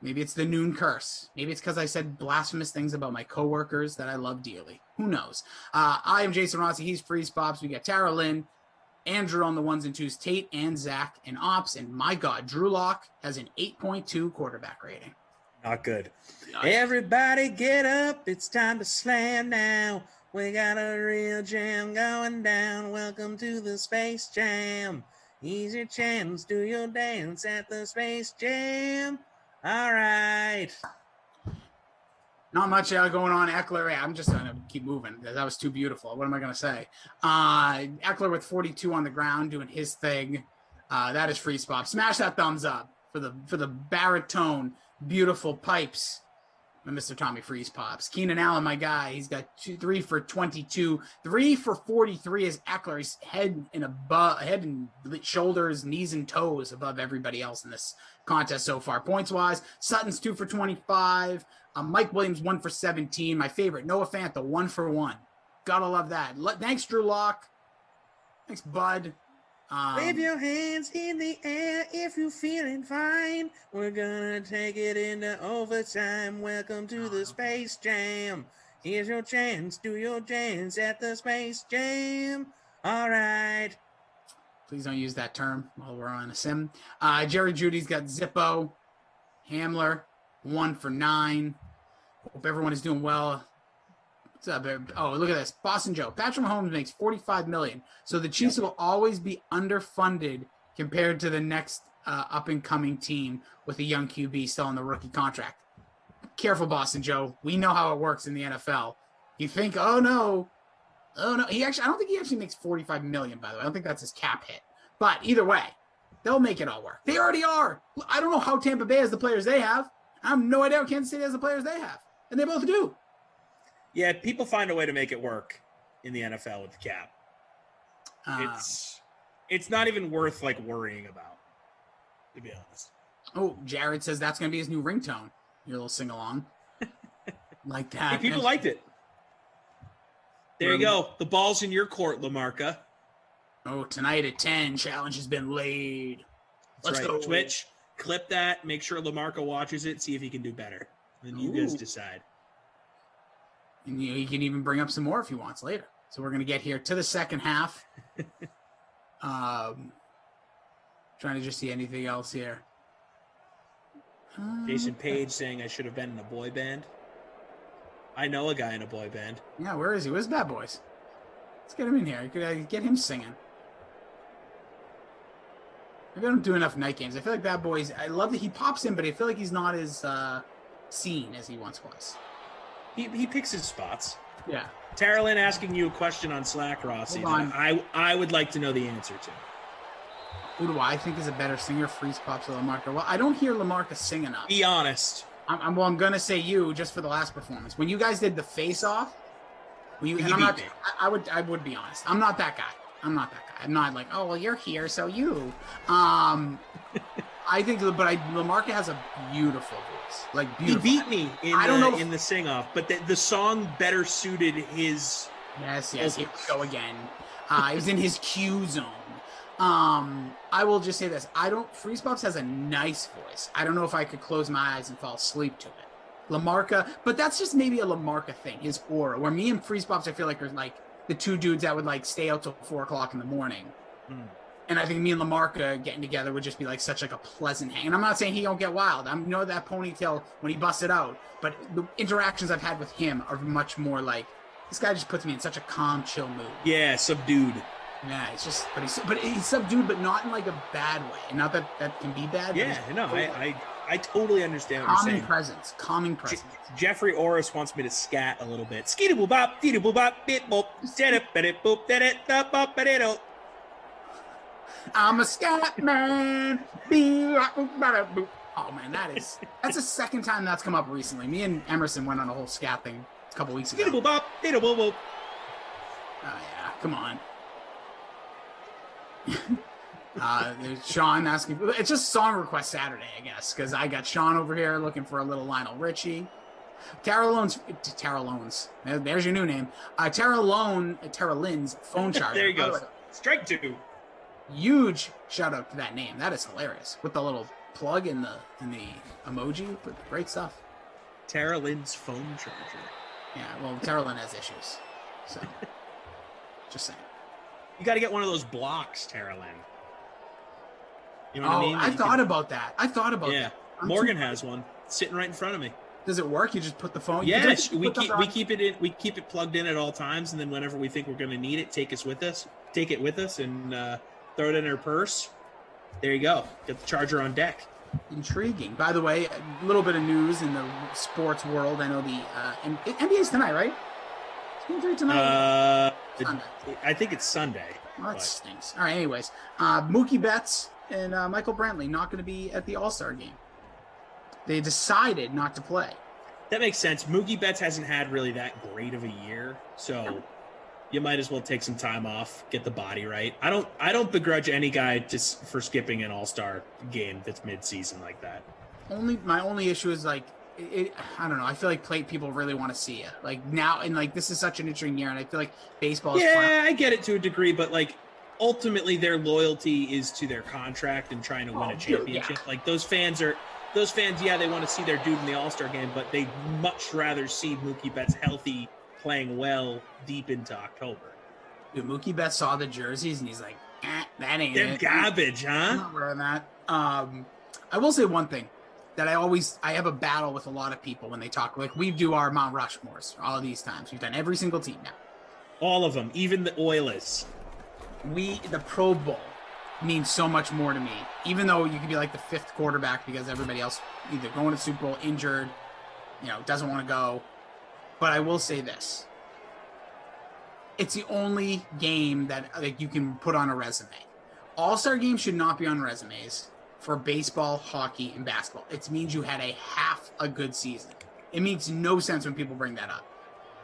Maybe it's the noon curse. Maybe it's because I said blasphemous things about my coworkers that I love dearly. Who knows? I am Jason Rossi. He's Freeze Pops. We got Tara Lynn, Andrew on the ones and twos, Tate and Zach and Ops, and my God, Drew Lock has an 8.2 quarterback rating. Not good. Everybody get up. It's time to slam now. We got a real jam going down. Welcome to the Space Jam. Here's your chance. Do your dance at the Space Jam. All right. Not much going on. Eckler, I'm just going to keep moving. That was too beautiful. What am I going to say? Eckler with 42 on the ground doing his thing. That is Freeze Pop. Smash that thumbs up for the baritone, beautiful pipes of Mr. Tommy Freeze Pops. Keenan Allen, my guy, he's got 3 for 22. 3 for 43 is Eckler. He's head and shoulders, knees and toes above everybody else in this contest so far. Points-wise, Sutton's 2 for 25. Mike Williams, 1 for 17. My favorite, Noah Fant, 1 for 1. Gotta love that. Thanks, Drew Lock. Thanks, Bud. Wave your hands in the air if you're feeling fine. We're gonna take it into overtime. Welcome to the Space Jam. Here's your chance. Do your dance at the Space Jam. All right. Please don't use that term while we're on a sim. Jerry Judy's got Zippo. Hamler, 1 for 9. Hope everyone is doing well. What's up, babe? Oh, look at this. Boston Joe. Patrick Mahomes makes $45 million. So the Chiefs will always be underfunded compared to the next up-and-coming team with a young QB still on the rookie contract. Careful, Boston Joe. We know how it works in the NFL. You think, oh no. I don't think he actually makes $45 million, by the way. I don't think that's his cap hit. But either way, they'll make it all work. They already are. I don't know how Tampa Bay has the players they have. I have no idea how Kansas City has the players they have. And they both do. Yeah, people find a way to make it work in the NFL with the cap. It's not even worth worrying about, to be honest. Oh, Jared says that's going to be his new ringtone. Your little sing-along. Like that. Hey, people liked it. There you go. The ball's in your court, Lamarca. Oh, tonight at 10, challenge has been laid. Let's go. Twitch, clip that. Make sure Lamarca watches it. See if he can do better. Then you guys decide. And he can even bring up some more if he wants later. So we're going to get here to the second half. Trying to just see anything else here. Jason Page saying I should have been in a boy band. I know a guy in a boy band. Yeah, where is he? Where's Bad Boys? Let's get him in here. Could get him singing. Maybe I don't do enough night games. I feel like Bad Boys, I love that he pops in, but I feel like he's not as seen as he once was. He picks his spots. Yeah. Tarylin asking you a question on Slack, Rossi, that I would like to know the answer to. Who do I think is a better singer, Freeze Pops or Lamarca? Well, I don't hear Lamarca sing enough. Be honest. I'm going to say you just for the last performance. When you guys did the face-off, I would be honest. I'm not that guy. I'm not like, oh, well, you're here, so you. I think, Lamarca has a beautiful voice. Like, beautiful. He beat me in the sing-off, but the song better suited his... Yes, here we go again. He was in his Q zone. I will just say this. Freeze Pops has a nice voice. I don't know if I could close my eyes and fall asleep to it. Lamarca, but that's just maybe a Lamarca thing, his aura. Where me and Freeze Pops, I feel like, are like the two dudes that would like stay out till 4 o'clock in the morning. And I think me and Lamarca getting together would just be like such like a pleasant hang. And I'm not saying he don't get wild. I know that ponytail when he busted out, but the interactions I've had with him are much more like, this guy just puts me in such a calm, chill mood. Yeah, subdued. Yeah, it's just, but he's subdued, but not in like a bad way. Not that can be bad. Yeah, no, I totally understand what you're saying. Calming presence. Jeffrey Orris wants me to scat a little bit. Skeety boop bop, deety boop bop, bit boop, deady boop, boop, deady da bop, deady. I'm a scat man. Oh man, that's the second time that's come up recently. Me and Emerson went on a whole scat thing a couple weeks ago. Skeety boop bop, deety boop boop. Oh yeah, come on. There's Sean asking. It's just song request Saturday, I guess, because I got Sean over here looking for a little Lionel Richie. Tara Lone's. There's your new name. Tara Lynn's phone charger. There you go. Strike 2. Huge shout out to that name. That is hilarious. With the little plug in the emoji. Great stuff. Tara Lynn's phone charger. Yeah, well, Tara Lynn has issues. So, just saying. You got to get one of those blocks, Tara Lynn. You know what I mean? I thought about that. Yeah, Morgan has one sitting right in front of me. Does it work? You just put the phone. Yeah, we keep it plugged in at all times, and then whenever we think we're going to need it, take it with us, and throw it in our purse. There you go. Get the charger on deck. Intriguing. By the way, a little bit of news in the sports world. I know the NBA's tonight, right? It's Game 3 tonight. Sunday. I think it's Sunday. Well, that stinks. All right. Anyways, Mookie Betts and Michael Brantley not going to be at the All-Star game. They decided not to play. That makes sense. Mookie Betts hasn't had really that great of a year, so you might as well take some time off, get the body right. I don't begrudge any guy for skipping an All-Star game that's mid-season like that. My only issue is like I don't know. I feel like people really want to see you. Like now, and like this is such an interesting year, and I feel like baseball. I get it to a degree, but like ultimately their loyalty is to their contract and trying to win a championship. Yeah. Like those fans, yeah, they want to see their dude in the All-Star game, but they'd much rather see Mookie Betts healthy, playing well deep into October. Dude, Mookie Betts saw the jerseys and he's like, that ain't They're it. garbage, huh? I'm not wearing that. I will say one thing that I have a battle with a lot of people when they talk. Like we do our Mount Rushmores all of these times. We've done every single team now. All of them, even the Oilers. The Pro Bowl means so much more to me, even though you could be like the 5th quarterback because everybody else either going to the Super Bowl injured, doesn't want to go. But I will say this. It's the only game that like, you can put on a resume. All-Star games should not be on resumes for baseball, hockey, and basketball. It means you had half a good season. It makes no sense when people bring that up.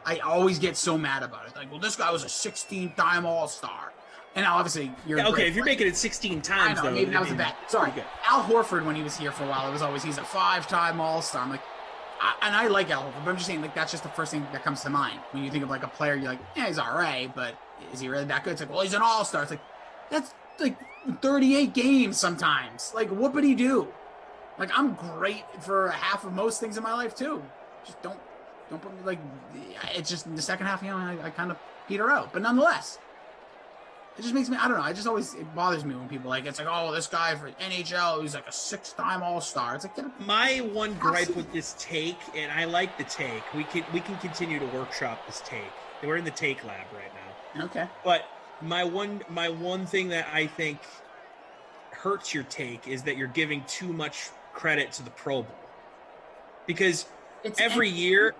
I always get so mad about it. Like, well, this guy was a 16-time All-Star. And obviously, if you're making it 16 times, I know, maybe that was a bad. Sorry, Al Horford when he was here for a while, it was always he's a 5-time All-Star. I'm like, and I like Al Horford, but I'm just saying like that's just the first thing that comes to mind when you think of like a player. You're like, yeah, he's all right, but is he really that good? It's like, well, he's an All-Star. It's like that's like 38 games sometimes. Like, what would he do? Like, I'm great for half of most things in my life too. Just don't put me like. It's just in the second half, I kind of peter out, but nonetheless. It just makes me, I don't know, it bothers me when people like, it's like, oh, this guy for NHL, he's like a 6-time All-Star. It's like, my one gripe with this take, and I like the take, we can continue to workshop this take. We're in the take lab right now. Okay. But my one thing that I think hurts your take is that you're giving too much credit to the Pro Bowl. Because every year,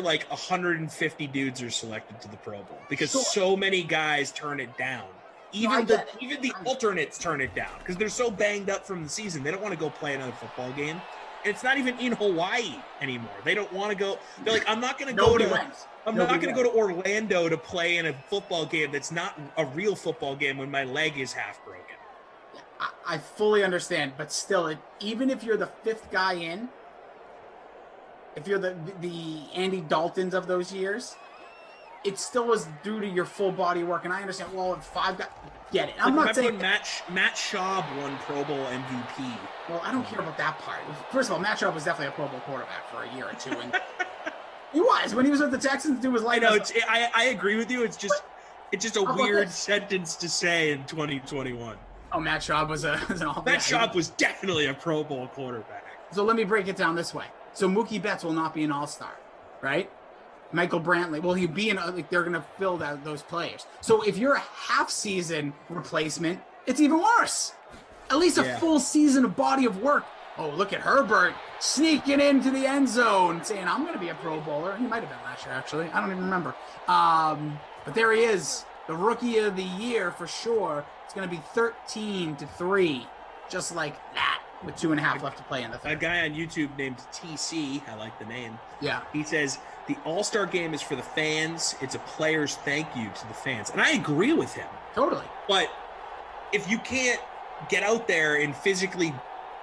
like 150 dudes are selected to the Pro Bowl because so many guys turn it down. Even the alternates turn it down because they're so banged up from the season. They don't want to go play another football game. And it's not even in Hawaii anymore. They don't want to go. They're like, I'm not going to go to Orlando to play in a football game that's not a real football game when my leg is half broken. I fully understand, but still, even if you're the fifth guy in, if you're the Andy Daltons of those years, it still was due to your full body work. And I understand, well, if five guys, get it. I'm not saying Matt Schaub won Pro Bowl MVP. Well, I don't care about that part. First of all, Matt Schaub was definitely a Pro Bowl quarterback for a year or two. And he was. When he was with the Texans, dude was like... I know, I agree with you. It's just a weird sentence to say in 2021. Oh, Matt Schaub was an all... Matt Schaub was definitely a Pro Bowl quarterback. So let me break it down this way. So Mookie Betts will not be an all-star, right? Michael Brantley, will he be they're going to fill those players. So if you're a half-season replacement, it's even worse. At least a full season of body of work. Oh, look at Herbert sneaking into the end zone, saying, I'm going to be a Pro Bowler. He might have been last year, actually. I don't even remember. But there he is, the Rookie of the Year for sure. It's going to be 13-3, just like that, with 2.5 left to play in the third. A guy on YouTube named TC, I like the name. Yeah. He says, the All-Star Game is for the fans. It's a player's thank you to the fans. And I agree with him. Totally. But if you can't get out there and physically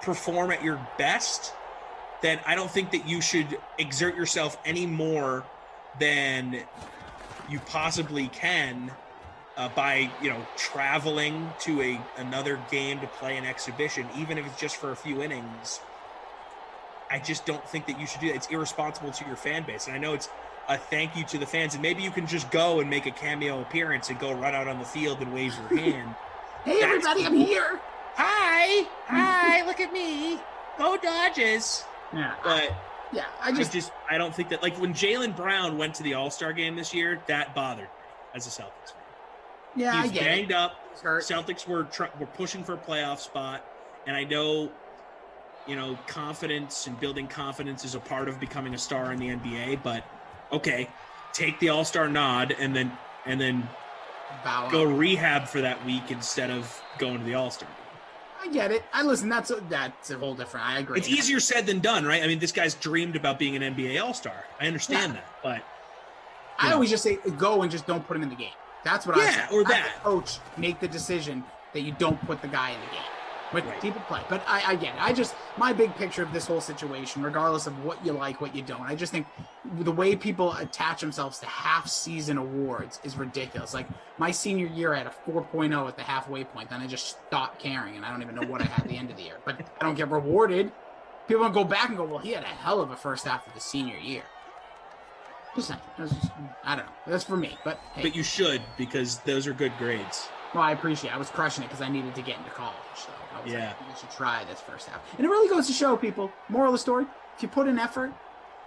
perform at your best, then I don't think that you should exert yourself any more than you possibly can by traveling to another game to play an exhibition, even if it's just for a few innings. I just don't think that you should do that. It's irresponsible to your fan base. And I know it's a thank you to the fans, and maybe you can just go and make a cameo appearance and go run out on the field and wave your hand. Hey, everybody, I'm here. Hi, look at me. Go Dodgers. Yeah. But I don't think that, like, when Jaylen Brown went to the All-Star game this year, that bothered me as a Celtics fan. Yeah, He's banged up. Hurt. Celtics were pushing for a playoff spot, and I know, confidence and building confidence is a part of becoming a star in the NBA. But okay, take the All-Star nod and then go rehab for that week instead of going to the All-Star game. I get it. That's a whole different. I agree. It's easier said than done, right? I mean, this guy's dreamed about being an NBA All-Star. I understand that, but I always just say go and just don't put him in the game. That's what I say. Or that. As a coach, make the decision that you don't put the guy in the game. But people play. But I get it. My big picture of this whole situation, regardless of what you like, what you don't, I just think the way people attach themselves to half-season awards is ridiculous. Like, my senior year, I had a 4.0 at the halfway point. Then I just stopped caring, and I don't even know what I had at the end of the year. But I don't get rewarded. People don't go back and go, well, he had a hell of a first half of the senior year. I don't know. That's for me. But hey. But you should, because those are good grades. Well, I appreciate it. I was crushing it because I needed to get into college. So I was like, you should try this first half. And it really goes to show, people, moral of the story, if you put in effort,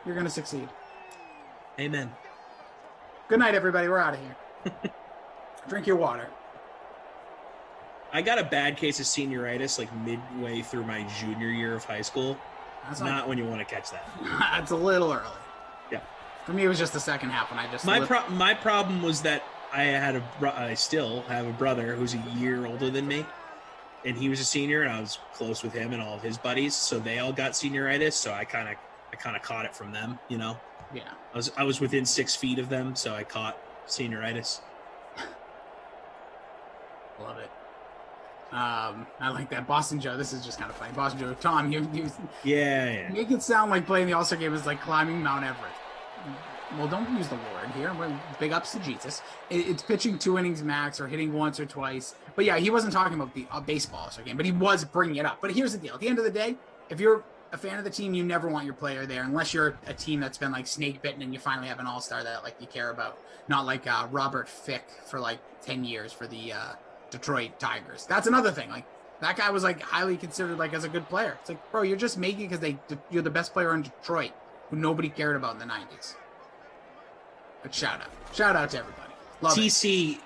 you're going to succeed. Amen. Good night, everybody. We're out of here. Drink your water. I got a bad case of senioritis like midway through my junior year of high school. That's not when you want to catch that. It's a little early. Yeah. For me, it was just the second half when I just... My problem was that I still have a brother who's a year older than me, and he was a senior, and I was close with him and all of his buddies, so they all got senioritis, so I kind of caught it from them, Yeah. I was within 6 feet of them, so I caught senioritis. Love it. I like that. Boston Joe, this is just kind of funny. Boston Joe, Tom, you make it sound like playing the All-Star game is like climbing Mount Everest. Well, don't use the word here. Big ups to Jesus. It's pitching 2 innings max or hitting once or twice. But yeah, he wasn't talking about the baseball All-Star game, but he was bringing it up. But here's the deal. At the end of the day, if you're a fan of the team, you never want your player there unless you're a team that's been like snake bitten and you finally have an All-Star that like you care about. Not like Robert Fick for like 10 years for the Detroit Tigers. That's another thing. Like that guy was like highly considered like as a good player. It's like, bro, you're just making it because you're the best player in Detroit who nobody cared about in the 90s. But shout out to everybody. Love TC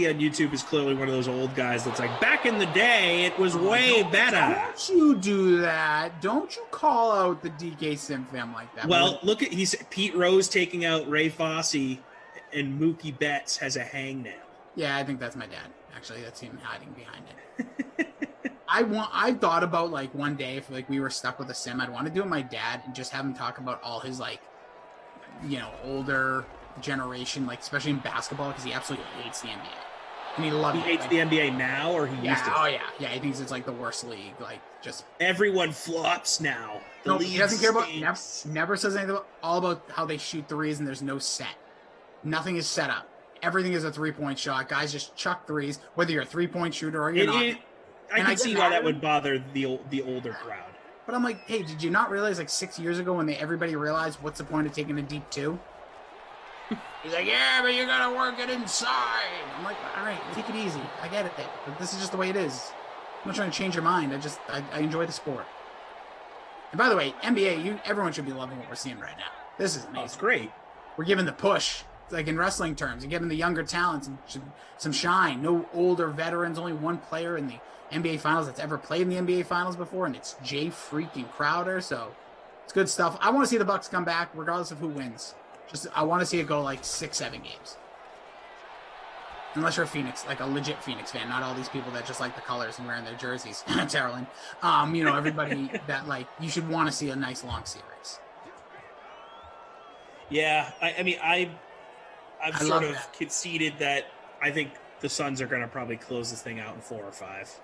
on YouTube is clearly one of those old guys that's like, back in the day, it was way better. Don't you do that. Don't you call out the DK Sim fam like that. Well, look at Pete Rose taking out Ray Fosse, and Mookie Betts has a hangnail. Yeah, I think that's my dad. Actually, that's him hiding behind it. I thought about like one day if like we were stuck with a sim, I'd want to do it with my dad and just have him talk about all his like, you know, older generation, like especially in basketball, because he absolutely hates the NBA. And he loves it. He hates the NBA now, or he used to? Oh yeah, yeah. He thinks it's like the worst league. Like just everyone flops now. No, he doesn't care about. Never says anything all about how they shoot threes and there's no set. Nothing is set up. Everything is a 3-point shot. Guys just chuck threes, whether you're a 3-point shooter or you're not. I can see why that would bother the older crowd. But I'm like, hey, did you not realize like 6 years ago when everybody realized what's the point of taking a deep two? He's like, yeah, but you gotta work it inside. I'm like, all right, take it easy. I get it. But this is just the way it is. I'm not trying to change your mind. I enjoy the sport. And by the way, NBA, everyone should be loving what we're seeing right now. This is amazing. Oh, it's great. We're giving the push. It's like in wrestling terms, you're giving the younger talents some shine. No older veterans, only one player in the NBA Finals that's ever played in the NBA Finals before, and it's Jay freaking Crowder. So it's good stuff. I want to see the Bucks come back, regardless of who wins. I want to see it go like 6-7 games. Unless you're a Phoenix, like a legit Phoenix fan, not all these people that just like the colors and wearing their jerseys. Carolyn, you know, everybody that like you should want to see a nice long series. Yeah, I've sort of conceded that I think the Suns are going to probably close this thing out in 4 or 5.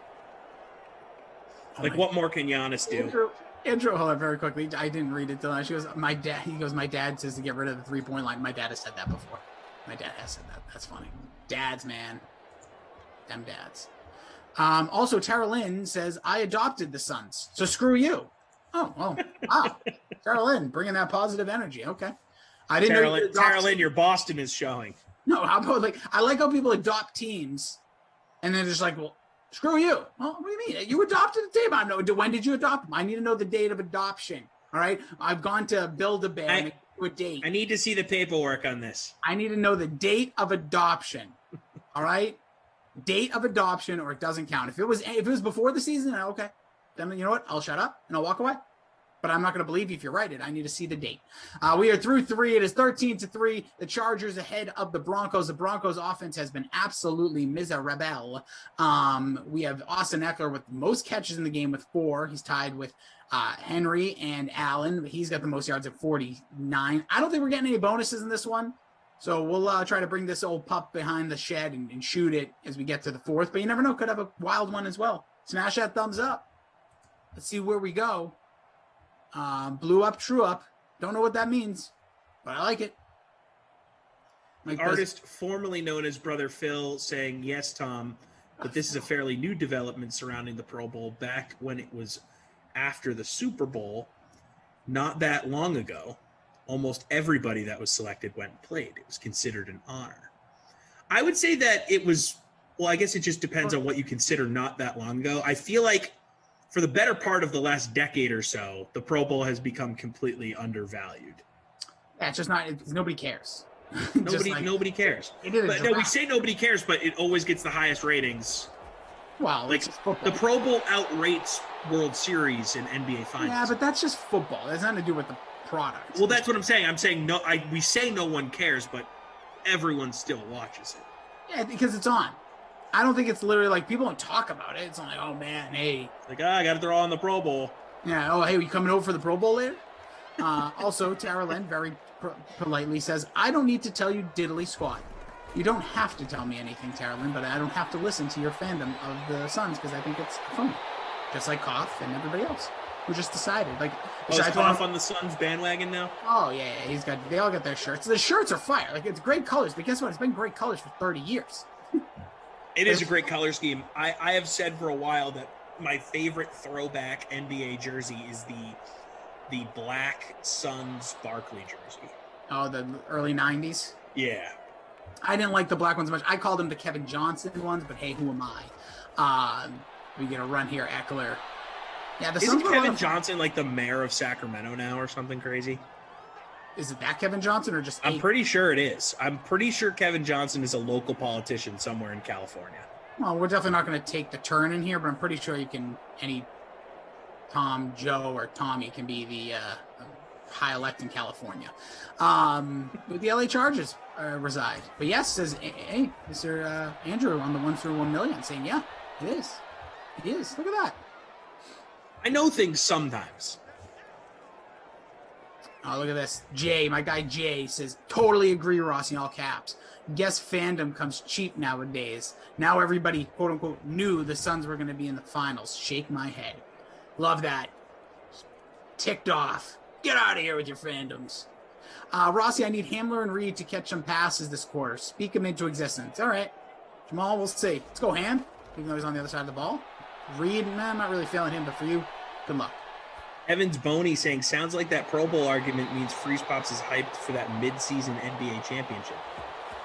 Like, what more can Giannis do? Andrew, hold on very quickly. I didn't read it till now. He goes, my dad says to get rid of the 3-point line. My dad has said that before. My dad has said that. That's funny. Dads, man. Them dads. Also, Tara Lynn says, I adopted the Suns, so screw you. Oh, well, wow. Tara Lynn, bringing that positive energy. Okay. I didn't know Tara Lynn, your Boston is showing. No, how about like, I like how people adopt teams and then just like, well, screw you. Well, what do you mean? You adopted a team. I know. When did you adopt them? I need to know the date of adoption. All right. I've gone to Build-A-Bear and do a date. I need to see the paperwork on this. I need to know the date of adoption. All right. Date of adoption, or it doesn't count. If it was before the season, okay. Then you know what? I'll shut up and I'll walk away. But I'm not going to believe you if you're right. I need to see the date. We are through 3. It is 13-3. The Chargers ahead of the Broncos. The Broncos offense has been absolutely miserable. We have Austin Eckler with most catches in the game with 4. He's tied with Henry and Allen. He's got the most yards at 49. I don't think we're getting any bonuses in this one. So we'll try to bring this old pup behind the shed and shoot it as we get to the 4th. But you never know. Could have a wild one as well. Smash that thumbs up. Let's see where we go. Blew up, true up. Don't know what that means, but I like it. The artist formerly known as Brother Phil saying, yes, Tom, but this is a fairly new development surrounding the Pro Bowl back when it was after the Super Bowl. Not that long ago, almost everybody that was selected went and played. It was considered an honor. I would say that it was, well, I guess it just depends on what you consider not that long ago. I feel like for the better part of the last decade or so, the Pro Bowl has become completely undervalued. Yeah, it's just not. Nobody cares. Nobody cares. But no, we say nobody cares, but it always gets the highest ratings. Well, like the Pro Bowl outrates World Series and NBA Finals. Yeah, but that's just football. It has nothing to do with the product. Well, that's what I'm saying. I'm saying no. We say no one cares, but everyone still watches it. Yeah, because it's on. I don't think it's literally like people don't talk about it. It's only, oh man, hey. Like, I got to throw on the Pro Bowl. Yeah. Oh, hey, we coming over for the Pro Bowl later? Also, Tara Lynn very politely says, I don't need to tell you diddly squat. You don't have to tell me anything, Tara Lynn, but I don't have to listen to your fandom of the Suns because I think it's funny. Just like Koff and everybody else who just decided. Like, is Koff on the Suns bandwagon now? Oh, yeah. They all got their shirts. The shirts are fire. Like, it's great colors, but guess what? It's been great colors for 30 years. It is a great color scheme. I have said for a while that my favorite throwback NBA jersey is the black Suns Barkley jersey. Oh, the early 90s? Yeah. I didn't like the black ones much. I called them the Kevin Johnson ones, but hey, who am I? We get a run here, Eckler. Yeah, Isn't Kevin Johnson like the mayor of Sacramento now or something crazy? Is it that Kevin Johnson or just? I'm pretty sure it is. I'm pretty sure Kevin Johnson is a local politician somewhere in California. Well, we're definitely not going to take the turn in here, but I'm pretty sure you can. Any Tom, Joe, or Tommy can be the high elect in California. With the LA Chargers reside. But yes, says hey, Mr. Andrew on the 1 through 1 million, saying yeah, it is. It is. Look at that. I know things sometimes. Oh, look at this. Jay, my guy Jay, says, totally agree, Ross, in all caps. Guess fandom comes cheap nowadays. Now everybody, quote unquote, knew the Suns were going to be in the finals. Shake my head. Love that. Ticked off. Get out of here with your fandoms. Rossi, I need Hamler and Reed to catch some passes this quarter. Speak them into existence. All right. Jamal, we'll see. Let's go, Ham. Even though he's on the other side of the ball. Reed, I'm not really feeling him, but for you, good luck. Evans Boney saying, sounds like that Pro Bowl argument means Freeze Pops is hyped for that mid-season NBA championship.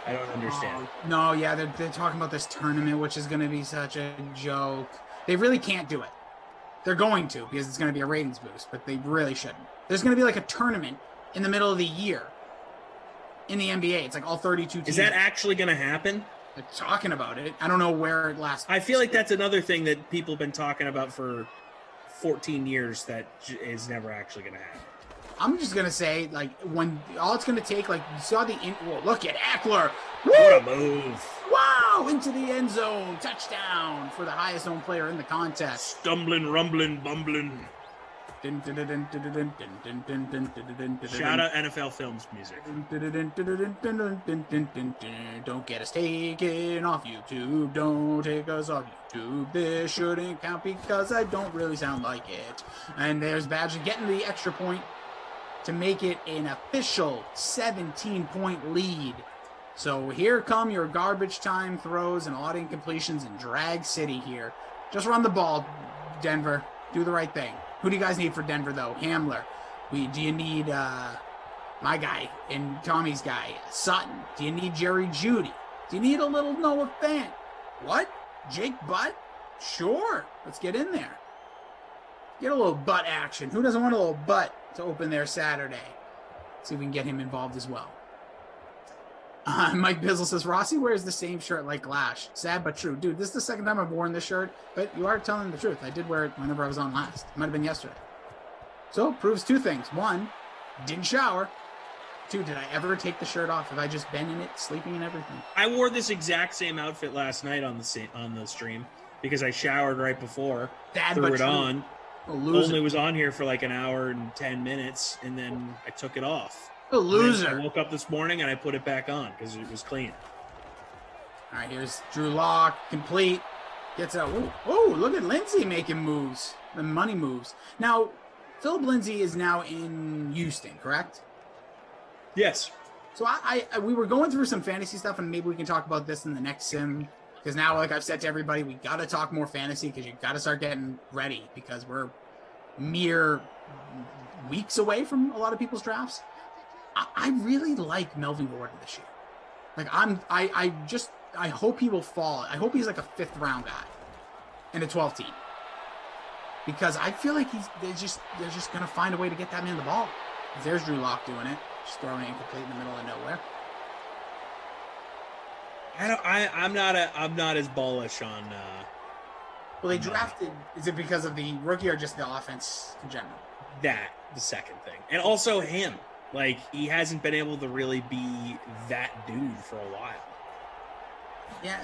I don't understand. No, yeah, they're talking about this tournament, which is going to be such a joke. They really can't do it. They're going to, because it's going to be a ratings boost, but they really shouldn't. There's going to be like a tournament in the middle of the year in the NBA. It's like all 32 teams. Is that actually going to happen? They're talking about it. I don't know where it lasts. I feel like that's another thing that people have been talking about for 14 years that is never actually going to happen. I'm just going to say, like, when all it's going to take, like, you saw well, look at Eckler. What a move. Wow, into the end zone. Touchdown for the highest owned player in the contest. Stumbling, rumbling, bumbling. Shout out NFL Films music. Don't get us taken off YouTube. Don't take us off YouTube. This shouldn't count because I don't really sound like it. And there's Badger getting the extra point to make it an official 17-point lead. So here come your garbage time throws and a lot of incompletions in Drag City here. Just run the ball, Denver. Do the right thing. Who do you guys need for Denver, though? Hamler. Do you need my guy and Tommy's guy, Sutton? Do you need Jerry Jeudy? Do you need a little Noah Fant? What? Jake Butt? Sure. Let's get in there. Get a little butt action. Who doesn't want a little butt to open their Saturday? See if we can get him involved as well. Mike Bizzle says, Rossi wears the same shirt like Glash. Sad but true. Dude, this is the second time I've worn this shirt, but you are telling the truth. I did wear it whenever I was on last. It might have been yesterday. So, proves two things. One, didn't shower. Two, did I ever take the shirt off? Have I just been in it, sleeping and everything? I wore this exact same outfit last night on the stream because I showered right before. Threw it on. Only was on here for like an hour and 10 minutes, and then I took it off. A loser. I woke up this morning and I put it back on because it was clean. All right, here's Drew Lock, complete. Gets out. Oh, look at Lindsey making moves. The money moves. Now, Philip Lindsay is now in Houston, correct? Yes. So we were going through some fantasy stuff, and maybe we can talk about this in the next sim. Because now, like I've said to everybody, we got to talk more fantasy because you got to start getting ready because we're mere weeks away from a lot of people's drafts. I really like Melvin Gordon this year. Like I hope he will fall. I hope he's like a 5th round guy in a 12 team. Because I feel like they're just gonna find a way to get that man the ball. There's Drew Lock doing it, just throwing it incomplete in the middle of nowhere. I'm not as bullish on. Well, they drafted. Is it because of the rookie or just the offense in general? That the second thing, and also him. Like, he hasn't been able to really be that dude for a while. Yeah,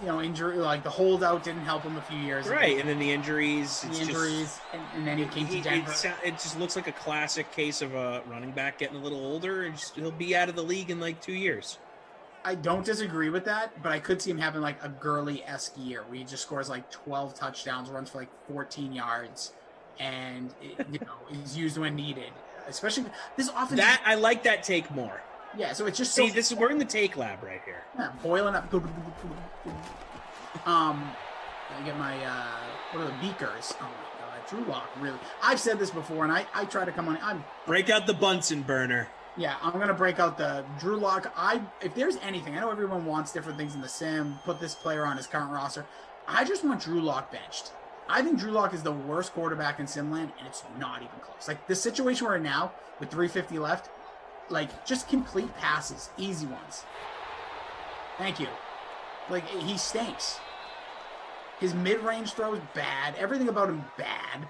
well, injury, like the holdout didn't help him a few years ago. Right, and then the injuries. And then he came to Denver. It just looks like a classic case of a running back getting a little older, and he'll be out of the league in like 2 years. I don't disagree with that, but I could see him having like a Gurley-esque year where he just scores like 12 touchdowns, runs for like 14 yards, and is used when needed. Especially this offense. I like that take more. Yeah, so it's just we're in the take lab right here. Yeah, boiling up. I get my what are the beakers? Oh my god, Drew Lock, really. I've said this before, and I try to come on. Break out the Bunsen burner. Yeah, I'm gonna break out the Drew Lock. If there's anything, I know everyone wants different things in the sim. Put this player on his current roster. I just want Drew Lock benched. I think Drew Lock is the worst quarterback in Simland, and it's not even close. Like, the situation we're in now, with 3:50 left, like, just complete passes, easy ones. Thank you. Like, he stinks. His mid-range throw is bad. Everything about him bad.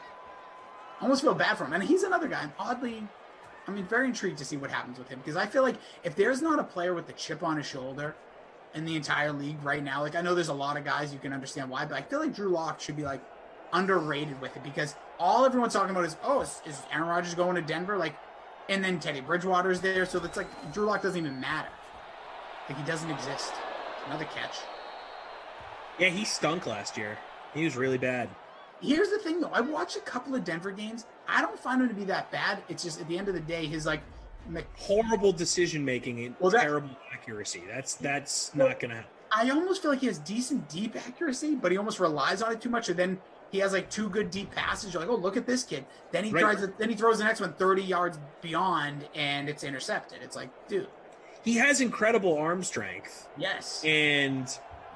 I almost feel bad for him. And he's another guy. I'm very intrigued to see what happens with him. Because I feel like if there's not a player with the chip on his shoulder in the entire league right now, like, I know there's a lot of guys, you can understand why, but I feel like Drew Lock should be, like, underrated with it. Because all everyone's talking about is, is Aaron Rodgers going to Denver? Like, and then Teddy Bridgewater's there. So it's like Drew Lock doesn't even matter. Like, he doesn't exist. Another catch. Yeah, he stunk last year. He was really bad. Here's the thing, though. I watched a couple of Denver games. I don't find him to be that bad. It's just, at the end of the day, his, like... horrible decision-making and terrible accuracy. That's not going to happen. I almost feel like he has decent deep accuracy, but he almost relies on it too much, and then he has, like, 2 good deep passes. You're like, oh, look at this kid. Then he throws the next one 30 yards beyond, and it's intercepted. It's like, dude. He has incredible arm strength. Yes. And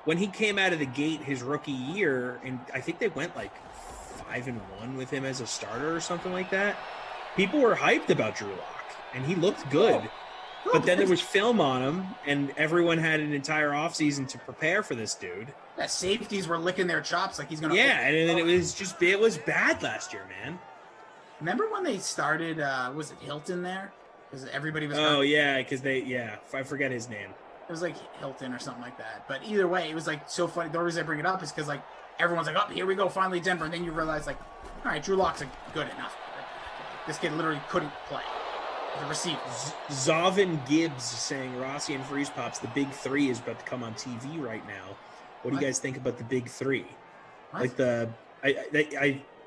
when he came out of the gate his rookie year, and I think they went like 5-1 with him as a starter or something like that, people were hyped about Drew Lock, and he looked good. But then there was film on him, and everyone had an entire offseason to prepare for this dude. Yeah, safeties were licking their chops like he's going to... Yeah, and then it was bad last year, man. Remember when they started, was it Hilton there? Because everybody was... Oh, yeah, because I forget his name. It was like Hilton or something like that. But either way, it was like so funny. The reason I bring it up is because like everyone's like, oh, here we go, finally Denver. And then you realize like, all right, Drew Lock's good enough. This kid literally couldn't play. The receiver. Zavin Gibbs saying Rossi and Freeze Pops, the big 3 is about to come on TV right now. What do you guys think about the big 3? What? Like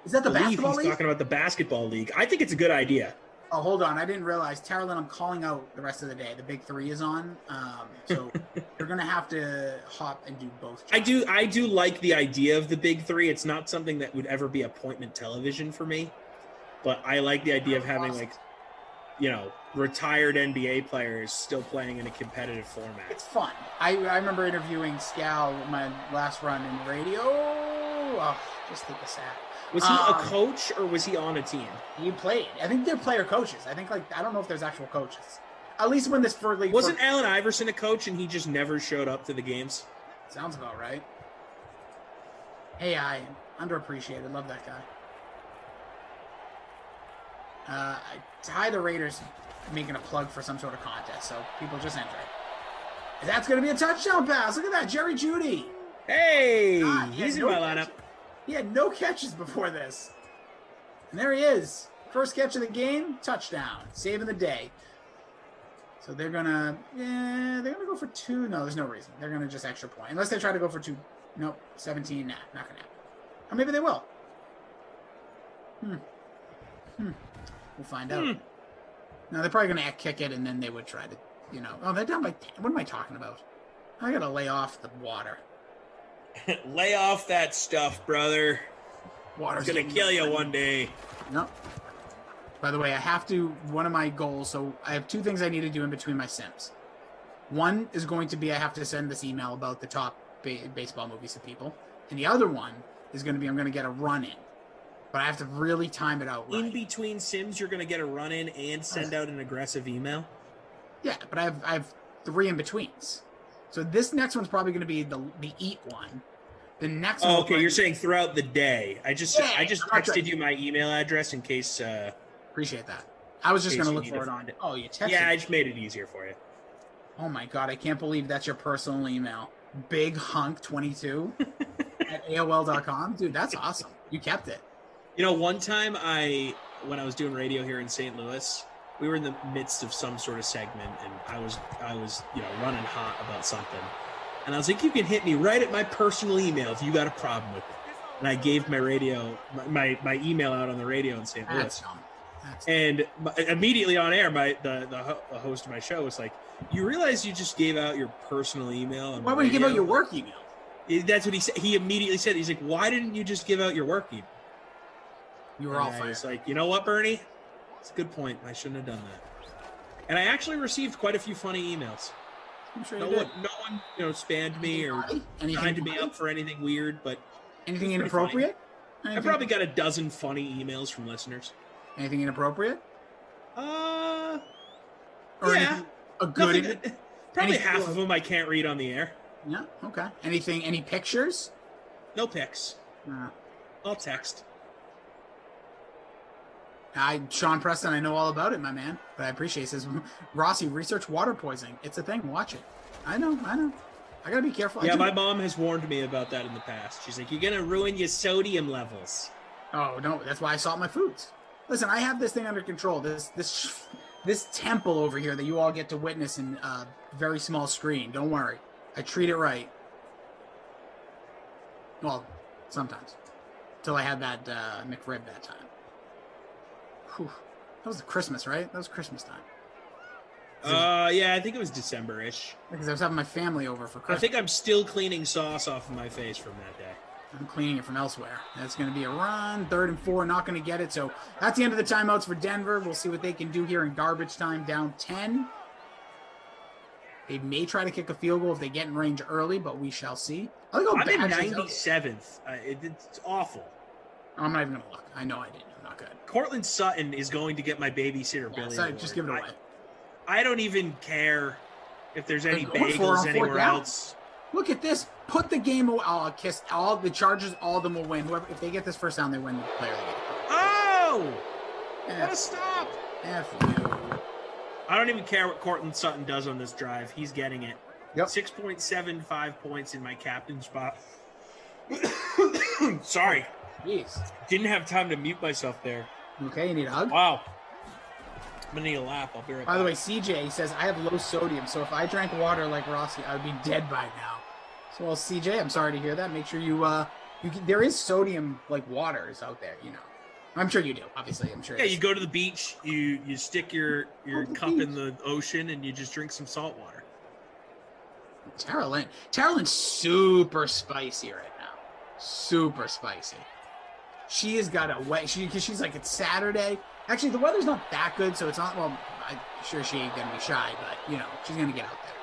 is that the basketball league? He's talking about the basketball league. I think it's a good idea. Oh, hold on. I didn't realize. Carolyn, I'm calling out the rest of the day. The big 3 is on. So you're going to have to hop and do both jobs. I do like the idea of the big 3. It's not something that would ever be appointment television for me. But I like the idea of having, like, retired NBA players still playing in a competitive format. It's fun. I remember interviewing Scal my last run in radio. Oh, just think of that. Was he a coach or was he on a team? He played. I think they're player coaches. I don't know if there's actual coaches. At least when this first league... Wasn't Allen Iverson a coach and he just never showed up to the games? Sounds about right. AI, underappreciated. Love that guy. Ty the Raiders making a plug for some sort of contest, so people just enter it. That's going to be a touchdown pass. Look at that, Jerry Jeudy. Hey, he's in my lineup. He had no catches before this. And there he is. First catch of the game, touchdown. Saving the day. So they're going to go for 2. No, there's no reason. They're going to just extra point. Unless they try to go for 2. Nope, 17. Nah, not going to happen. Or maybe they will. We'll find out. No, they're probably going to kick it, and then they would try to, Oh, they're down by 10. What am I talking about? I got to lay off the water. Lay off that stuff, brother. Water's going to kill you one day. No. By the way, one of my goals, so I have 2 things I need to do in between my Sims. One is going to be I have to send this email about the top baseball movies to people. And the other one is going to be I'm going to get a run in. But I have to really time it out right. In between Sims, you're going to get a run in and send out an aggressive email? Yeah, but I have 3 in betweens. So this next one's probably going to be the eat one. The next one. Oh, okay. You're saying throughout the day. I just texted you my email address in case. Appreciate that. I was just going to look for it on. Oh, you texted. Yeah, I just made it easier for you. Oh my god, I can't believe that's your personal email. BigHunk22 at AOL.com. Dude, that's awesome. You kept it. One time when I was doing radio here in St. Louis, we were in the midst of some sort of segment, and I was running hot about something. And I was like, you can hit me right at my personal email if you got a problem with it. And I gave my my email out on the radio in St. Louis. And immediately on air, the host of my show was like, you realize you just gave out your personal email? Why would you give out your work email? That's what he said. He immediately said, he's like, why didn't you just give out your work email? You were all fired. It's like, you know what, Bernie? It's a good point. I shouldn't have done that. And I actually received quite a few funny emails. I'm sure no one spammed me or signed me up for anything weird, but anything inappropriate? I probably got a dozen funny emails from listeners. Anything inappropriate? Or Yeah. anything, a good... Probably half of them I can't read on the air. Yeah, okay. Anything, any pictures? No pics. All text. Sean Preston, I know all about it, my man. But I appreciate it. He says, Rossi, research water poisoning. It's a thing. Watch it. I know. I gotta be careful. Yeah, my mom has warned me about that in the past. She's like, you're gonna ruin your sodium levels. Oh, no. That's why I salt my foods. Listen, I have this thing under control. This temple over here that you all get to witness in a very small screen. Don't worry. I treat it right. Well, sometimes. Until I had that McRib that time. Whew. That was Christmas, right? That was Christmas time. Yeah, I think it was December-ish. Because I was having my family over for Christmas. I think I'm still cleaning sauce off of my face from that day. I'm cleaning it from elsewhere. That's going to be a run. 3rd and 4, not going to get it. So that's the end of the timeouts for Denver. We'll see what they can do here in garbage time, down 10. They may try to kick a field goal if they get in range early, but we shall see. I'm in 97th. It's awful. I'm not even going to look. I know I didn't. I'm not good. Cortland Sutton is going to get my babysitter Billy. So just give it away. I don't even care if there's any bagels anywhere else. Look at this. Put the game away. Oh, kiss all the Chargers. All of them will win. Whoever, if they get this first down, they win the player. Oh! What a stop! F you. I don't even care what Cortland Sutton does on this drive. He's getting it. Yep. 6.75 points in my captain spot. Sorry. Jeez. Didn't have time to mute myself there. Okay, you need a hug? Wow. I'm going to need a lap. I'll be right back. By the way, CJ says, I have low sodium, so if I drank water like Rossi, I would be dead by now. So, well, CJ, I'm sorry to hear that. Make sure there is sodium, like, waters out there, you know. I'm sure you do, obviously. I'm sure. Yeah, you go to the beach, you stick your cup in the ocean, and you just drink some salt water. Tara Lynn's super spicy right now. Super spicy. She has got a wet. Because she's like, it's Saturday. Actually, the weather's not that good, so it's not. Well, I'm sure she ain't gonna be shy, but you know, she's gonna get out there.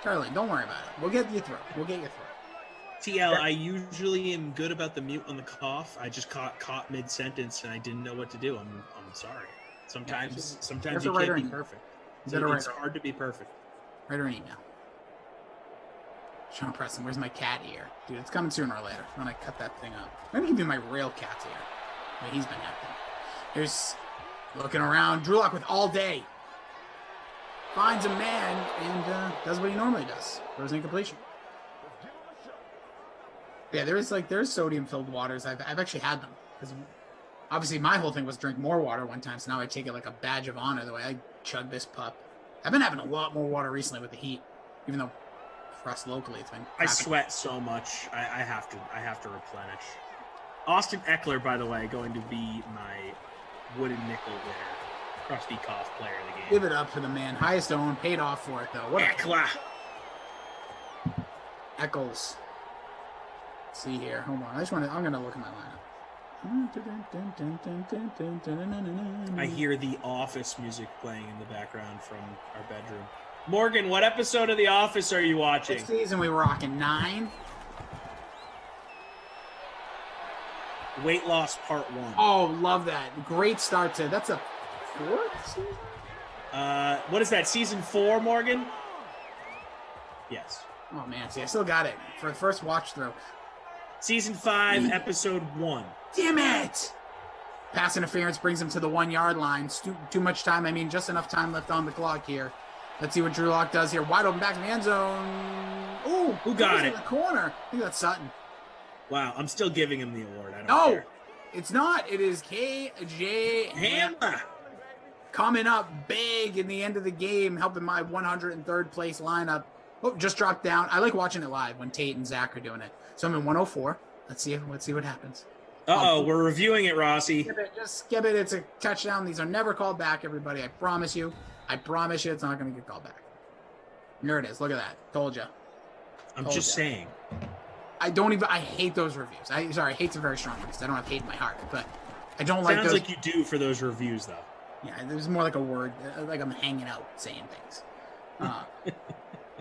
Tara Lynn, don't worry about it. We'll get you through. TL, I usually am good about the mute on the cough. I just caught mid sentence and I didn't know what to do. I'm sorry. Sometimes you can't be perfect. It's hard to be perfect. Write her an email. Sean Preston, where's my cat ear? Dude, it's coming sooner or later. I'm gonna cut that thing up. I'm gonna give you my real cat's ear. Wait, he's been acting. Here's looking around. Drew Lock with all day. Finds a man and does what he normally does. Throws an incompletion. Yeah, there's sodium-filled waters. I've actually had them. Because obviously my whole thing was drink more water one time, so now I take it like a badge of honor the way I chug this pup. I've been having a lot more water recently with the heat, even though for us locally it's been crappy. I sweat so much. I have to replenish. Austin Eckler, by the way, going to be my wooden nickel winner. Crusty cough player of the game. Give it up for the man. Highest own, paid off for it though. What Eckler. Eccles. Let's see here. Hold on. I'm gonna look at my lineup. I hear the Office music playing in the background from our bedroom. Morgan, what episode of The Office are you watching? This season we were rocking 9. Weight Loss Part 1. Oh, love that. Great start to that's a 4th season? What is that, season 4, Morgan? Yes. Oh man, see, I still got it for the first watch through. Season 5, episode 1. Damn it! Pass interference brings him to the 1-yard line. Too much time. I mean, just enough time left on the clock here. Let's see what Drew Lock does here. Wide open back to the end zone. Ooh, who got it? In the corner. I think that's Sutton. Wow, I'm still giving him the award. I don't care. It's not. It is KJ Hamler. Coming up big in the end of the game, helping my 103rd place lineup. Oh, just dropped down. I like watching it live when Tate and Zach are doing it. So I'm in 104. Let's see what happens. We're reviewing it, Rossi. Just skip it. It's a touchdown. These are never called back, everybody. I promise you. It's not going to get called back. There it is. Look at that. Told you. I'm just saying. I hate those reviews. Hate's a very strong word because I don't have hate in my heart, but I don't like those. Sounds like you do for those reviews, though. Yeah, there's more like a word, like I'm hanging out saying things.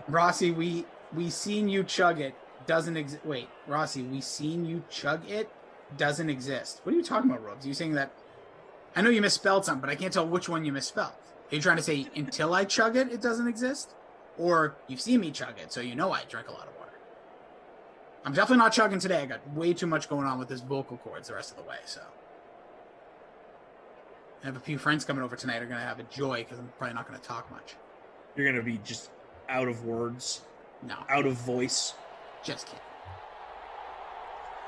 Rossi, we seen you chug it. Doesn't exist. Wait, Rossi, we seen you chug it. Doesn't exist. What are you talking about, Robes? You saying that? I know you misspelled something, but I can't tell which one you misspelled. Are you trying to say until I chug it, it doesn't exist? Or you've seen me chug it, so you know I drink a lot of water. I'm definitely not chugging today. I got way too much going on with this vocal cords the rest of the way, so. I have a few friends coming over tonight who are going to have a joy because I'm probably not going to talk much. You're going to be just out of words. No. Out of voice. Just kidding.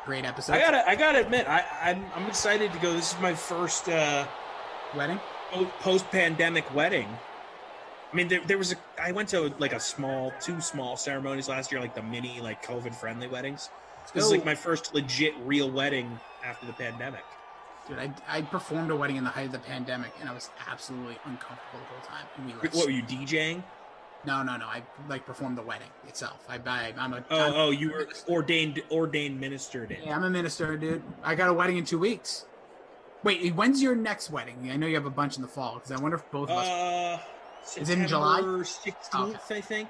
Great episode. I gotta admit, I'm excited to go. This is my first wedding? Post-pandemic wedding. I mean, there was I went to like two small ceremonies last year, like the mini, like COVID-friendly weddings. This is like my first legit real wedding after the pandemic. Dude, I performed a wedding in the height of the pandemic, and I was absolutely uncomfortable the whole time. And what were you, DJing? No. I performed the wedding itself. You were ordained minister. Yeah, I'm a minister, dude. I got a wedding in 2 weeks. Wait, when's your next wedding? I know you have a bunch in the fall, because I wonder if both of us. Is it in July? 16th, I think.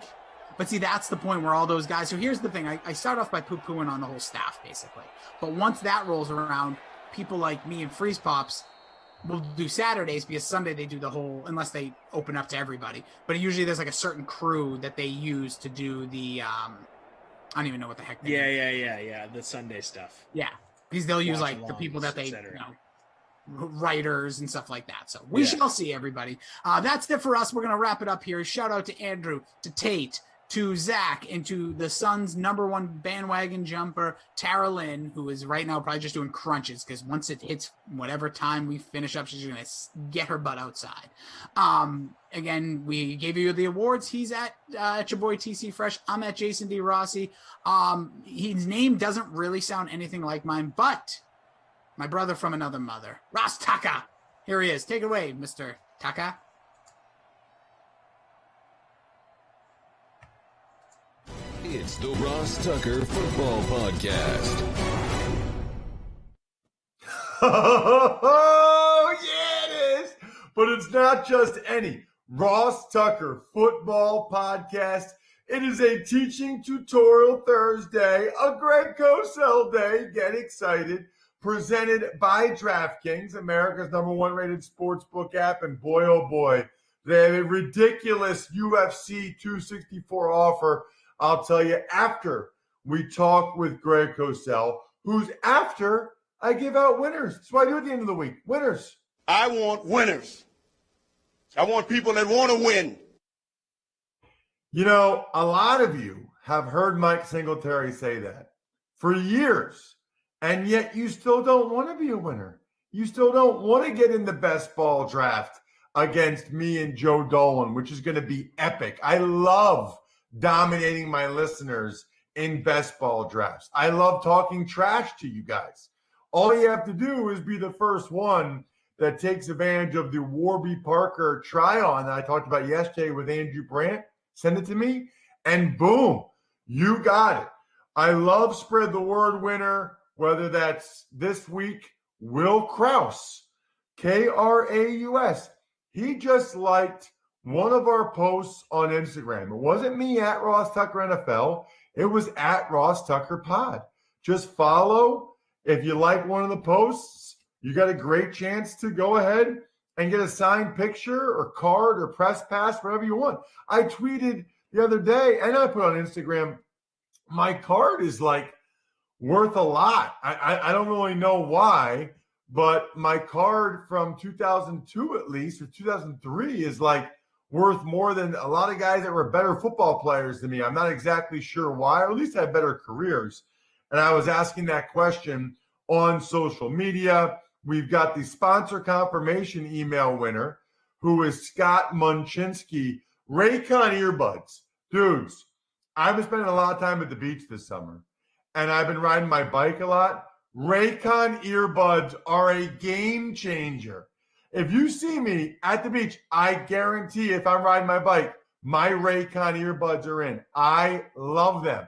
But see, that's the point where all those guys. So here's the thing: I start off by poo-pooing on the whole staff, basically. But once that rolls around, people like me and Freeze Pops will do Saturdays because Sunday they do the whole, unless they open up to everybody. But usually there's like a certain crew that they use to do the, I don't even know what the heck. Yeah. The Sunday stuff. Yeah, because they'll use like the people that they, writers and stuff like that. So we shall see, everybody. That's it for us. We're going to wrap it up here. Shout out to Andrew, to Tate, to Zach, and to the Suns' #1 bandwagon jumper, Tara Lynn, who is right now probably just doing crunches because once it hits whatever time we finish up, she's going to get her butt outside. Again, we gave you the awards. He's at your boy TC Fresh. I'm at Jason D. Rossi. His name doesn't really sound anything like mine, but my brother from another mother, Ross Taka. Here he is. Take it away, Mr. Taka. It's the Ross Tucker Football Podcast. Oh, yeah, it is. But it's not just any Ross Tucker Football Podcast. It is a teaching tutorial Thursday, a Greg Cosell day. Get excited. Presented by DraftKings, America's #1 rated sportsbook app. And boy, oh boy, they have a ridiculous UFC 264 offer. I'll tell you after we talk with Greg Cosell, who's after I give out winners. That's what I do at the end of the week. Winners. I want winners. I want people that want to win. You know, a lot of you have heard Mike Singletary say that for years, and yet you still don't want to be a winner. You still don't want to get in the best ball draft against me and Joe Dolan, which is going to be epic. I love dominating my listeners in best ball drafts. I love talking trash to you guys. All you have to do is be the first one that takes advantage of the Warby Parker try-on that I talked about yesterday with Andrew Brandt. Send it to me, and boom, you got it. I love spread the word winner, whether that's this week, Will Kraus, Kraus. He just liked one of our posts on Instagram. It wasn't me at Ross Tucker NFL. It was at Ross Tucker Pod. Just follow. If you like one of the posts, you got a great chance to go ahead and get a signed picture or card or press pass, whatever you want. I tweeted the other day, and I put on Instagram, my card is like worth a lot. I don't really know why, but my card from 2002 at least, or 2003 is like worth more than a lot of guys that were better football players than me. I'm not exactly sure why, or at least had better careers. And I was asking that question on social media. We've got the sponsor confirmation email winner, who is Scott Munchinsky. Raycon earbuds. Dudes, I've been spending a lot of time at the beach this summer, and I've been riding my bike a lot. Raycon earbuds are a game changer. If you see me at the beach, I guarantee if I'm riding my bike, my Raycon earbuds are in. I love them.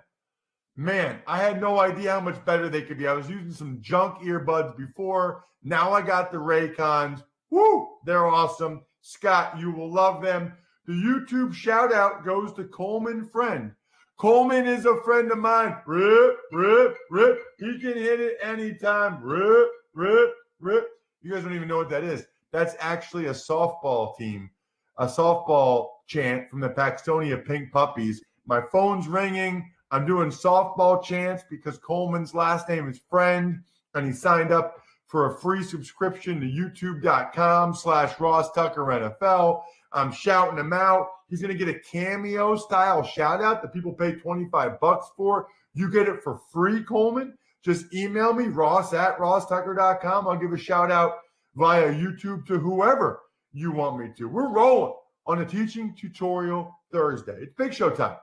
Man, I had no idea how much better they could be. I was using some junk earbuds before. Now I got the Raycons. Woo, they're awesome. Scott, you will love them. The YouTube shout out goes to Coleman Friend. Coleman is a friend of mine. Rip, rip, rip. He can hit it anytime. Rip, rip, rip. You guys don't even know what that is. That's actually a softball team a softball chant from the Paxtonia Pink Puppies. My phone's ringing. I'm doing softball chants because Coleman's last name is Friend, and he signed up for a free subscription to youtube.com/RossTuckerNFL. I'm shouting him out. He's going to get a cameo-style shout-out that people pay $25 for. You get it for free, Coleman. Just email me, ross@rosstucker.com. I'll give a shout-out via YouTube to whoever you want me to. We're rolling on a Teaching Tutorial Thursday. It's Big Show time.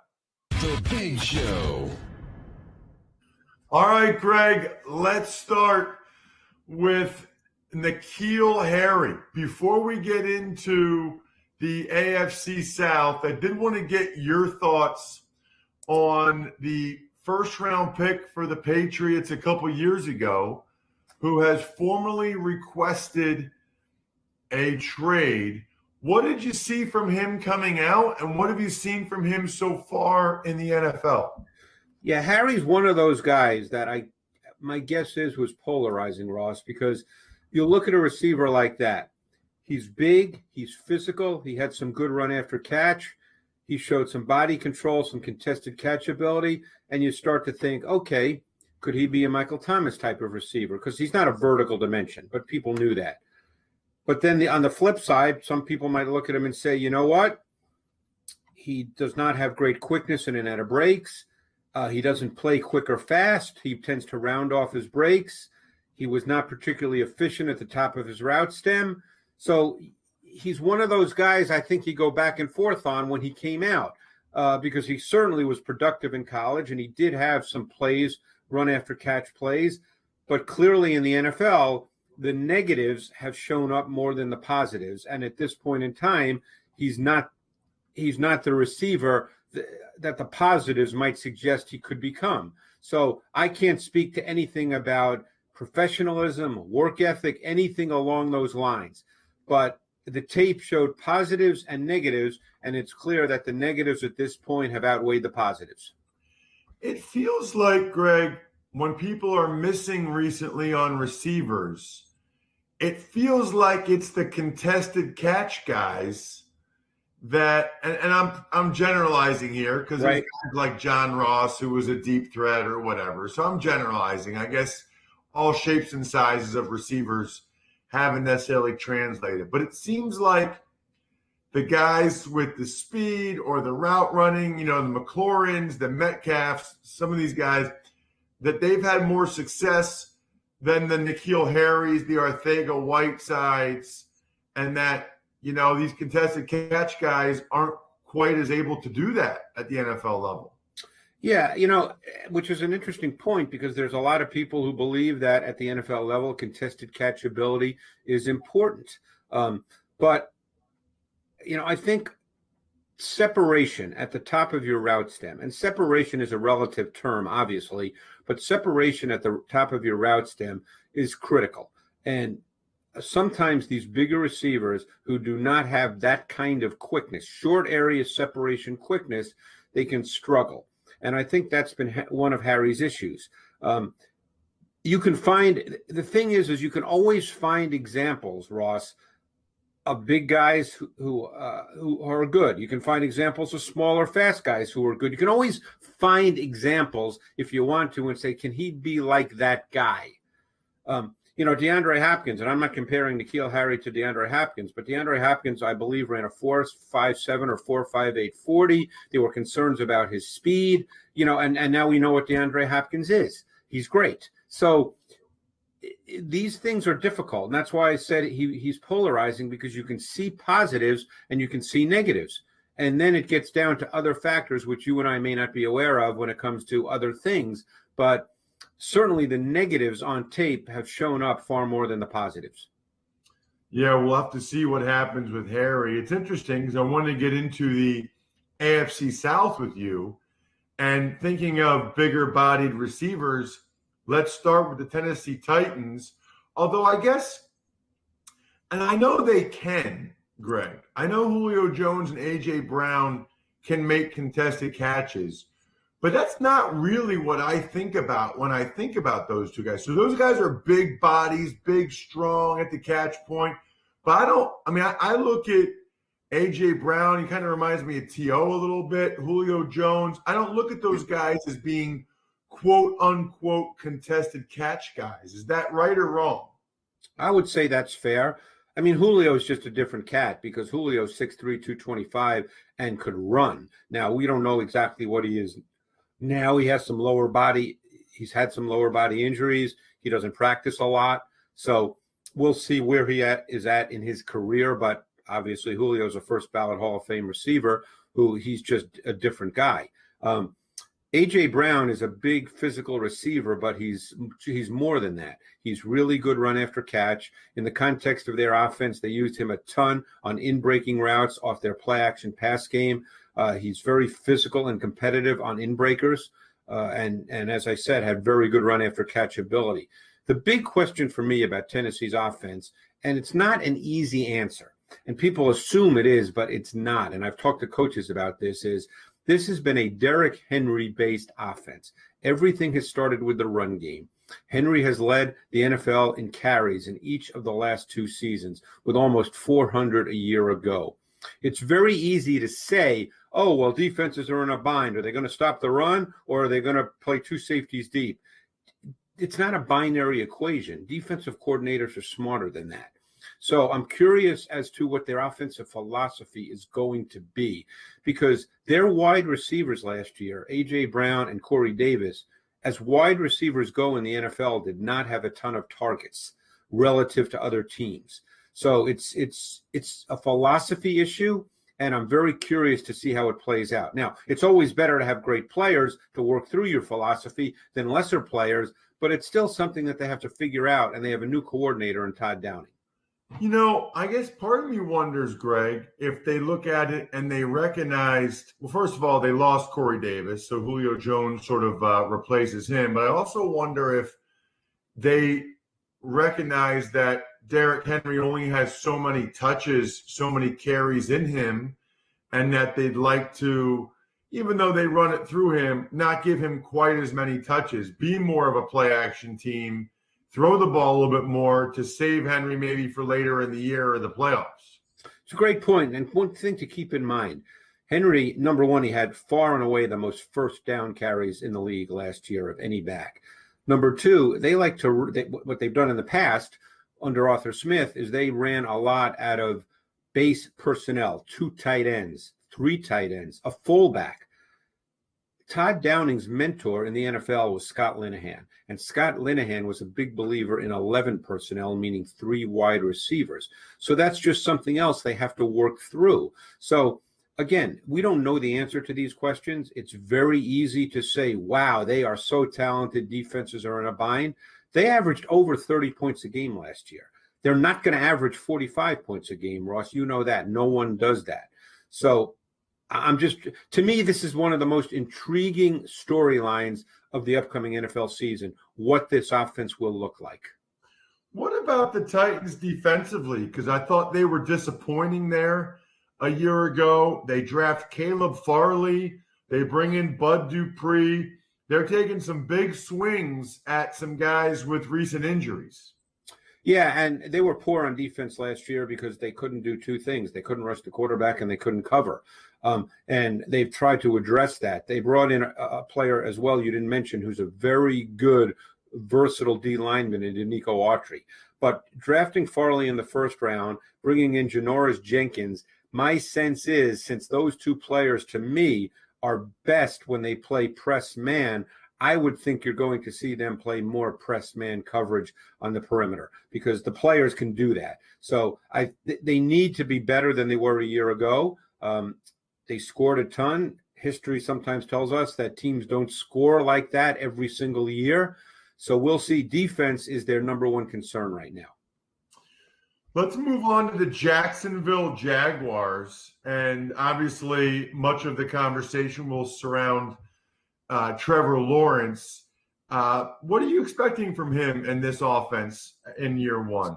The Big Show. All right, Greg, let's start with N'Keal Harry. Before we get into the AFC South, I did want to get your thoughts on the first-round pick for the Patriots a couple years ago, who has formally requested a trade. What did you see from him coming out, and what have you seen from him so far in the NFL? Yeah, Harry's one of those guys that my guess was polarizing, Ross, because you look at a receiver like that. He's big, he's physical, he had some good run after catch, he showed some body control, some contested catch ability, and you start to think, okay, could he be a Michael Thomas type of receiver? Because he's not a vertical dimension, but people knew that. But then on the flip side, some people might look at him and say, you know what? He does not have great quickness in and out of breaks. He doesn't play quick or fast. He tends to round off his breaks. He was not particularly efficient at the top of his route stem. So he's one of those guys I think you go back and forth on when he came out because he certainly was productive in college, and he did have some plays, run after catch plays. But clearly in the NFL, the negatives have shown up more than the positives. And at this point in time, he's not the receiver that the positives might suggest he could become. So I can't speak to anything about professionalism, work ethic, anything along those lines. But the tape showed positives and negatives, and it's clear that the negatives at this point have outweighed the positives. It feels like, Greg, when people are missing recently on receivers, it feels like it's the contested catch guys that, and I'm generalizing here because right. There's guys like John Ross, who was a deep threat or whatever. So I'm generalizing. I guess all shapes and sizes of receivers haven't necessarily translated. But it seems like the guys with the speed or the route running, the McLaurins, the Metcalfs, some of these guys, that they've had more success than the N'Keal Harrys, the Arcega-Whitesides, and that, these contested catch guys aren't quite as able to do that at the NFL level. Yeah, which is an interesting point because there's a lot of people who believe that at the NFL level, contested catch ability is important. But I think separation at the top of your route stem, and separation is a relative term, obviously, but separation at the top of your route stem is critical. And sometimes these bigger receivers who do not have that kind of quickness, short area separation quickness, they can struggle. And I think that's been one of Harry's issues. You can find, the thing is you can always find examples, Ross, of big guys who are good. You can find examples of smaller, fast guys who are good. You can always find examples if you want to and say, can he be like that guy? DeAndre Hopkins, and I'm not comparing N'Keal Harry to DeAndre Hopkins, but DeAndre Hopkins, I believe, ran a 4.57 or 4.58 40. There were concerns about his speed, and now we know what DeAndre Hopkins is. He's great. So these things are difficult, and that's why I said he's polarizing, because you can see positives and you can see negatives. And then it gets down to other factors, which you and I may not be aware of when it comes to other things. But certainly the negatives on tape have shown up far more than the positives. Yeah, we'll have to see what happens with Harry. It's interesting because I want to get into the AFC South with you. And thinking of bigger-bodied receivers, let's start with the Tennessee Titans. Although I guess, and I know they can, Greg. I know Julio Jones and A.J. Brown can make contested catches. But that's not really what I think about when I think about those two guys. So those guys are big bodies, big, strong at the catch point. But I look at A.J. Brown, he kind of reminds me of T.O. a little bit. Julio Jones. I don't look at those guys as being quote-unquote contested catch guys. Is that right or wrong? I would say that's fair. I mean, Julio is just a different cat because Julio's 6'3", 225 and could run. Now, we don't know exactly what he is now. He has some lower body. He's had some lower body injuries. He doesn't practice a lot. So we'll see where he is at in his career. But obviously, Julio's a first ballot Hall of Fame receiver who he's just a different guy. A.J. Brown is a big physical receiver, but he's more than that. He's really good run after catch. In the context of their offense, they used him a ton on in-breaking routes off their play-action pass game. He's very physical and competitive on in-breakers, and as I said, had very good run after catch ability. The big question for me about Tennessee's offense, and it's not an easy answer, and people assume it is, but it's not, and I've talked to coaches about this, is this has been a Derrick Henry-based offense. Everything has started with the run game. Henry has led the NFL in carries in each of the last 2 seasons with almost 400 a year ago. It's very easy to say, oh, well, defenses are in a bind. Are they going to stop the run or are they going to play 2 safeties deep? It's not a binary equation. Defensive coordinators are smarter than that. So I'm curious as to what their offensive philosophy is going to be because their wide receivers last year, A.J. Brown and Corey Davis, as wide receivers go in the NFL, did not have a ton of targets relative to other teams. So it's a philosophy issue, and I'm very curious to see how it plays out. Now, it's always better to have great players to work through your philosophy than lesser players, but it's still something that they have to figure out, and they have a new coordinator in Todd Downing. You know, I guess part of me wonders, Greg, if they look at it and they recognized, well, first of all, they lost Corey Davis, so Julio Jones sort of replaces him. But I also wonder if they recognize that Derrick Henry only has so many touches, so many carries in him, and that they'd like to, even though they run it through him, not give him quite as many touches, be more of a play-action team, throw the ball a little bit more to save Henry maybe for later in the year or the playoffs. It's a great point. And one thing to keep in mind, Henry, number one, he had far and away the most first down carries in the league last year of any back. Number two, what they've done in the past under Arthur Smith is they ran a lot out of base personnel, 2 tight ends, 3 tight ends, a fullback. Todd Downing's mentor in the NFL was Scott Linehan, and Scott Linehan was a big believer in 11 personnel, meaning 3 wide receivers. So that's just something else they have to work through. So again, we don't know the answer to these questions. It's very easy to say, wow, they are so talented, defenses are in a bind. They averaged over 30 points a game last year. They're not going to average 45 points a game, Ross. You know that. No one does that. So to me, this is one of the most intriguing storylines of the upcoming NFL season, what this offense will look like. What about the Titans defensively? Because I thought they were disappointing there a year ago. They draft Caleb Farley. They bring in Bud Dupree. They're taking some big swings at some guys with recent injuries. Yeah, and they were poor on defense last year because they couldn't do 2 things. They couldn't rush the quarterback and they couldn't cover. And they've tried to address that. They brought in a player as well you didn't mention who's a very good, versatile D lineman in Nico Autry. But drafting Farley in the first round, bringing in Janoris Jenkins, my sense is since those 2 players to me are best when they play press man, I would think you're going to see them play more press man coverage on the perimeter because the players can do that. So they need to be better than they were a year ago. They scored a ton. History sometimes tells us that teams don't score like that every single year. So we'll see. Defense is their number one concern right now. Let's move on to the Jacksonville Jaguars. And obviously, much of the conversation will surround Trevor Lawrence. What are you expecting from him in this offense in year 1?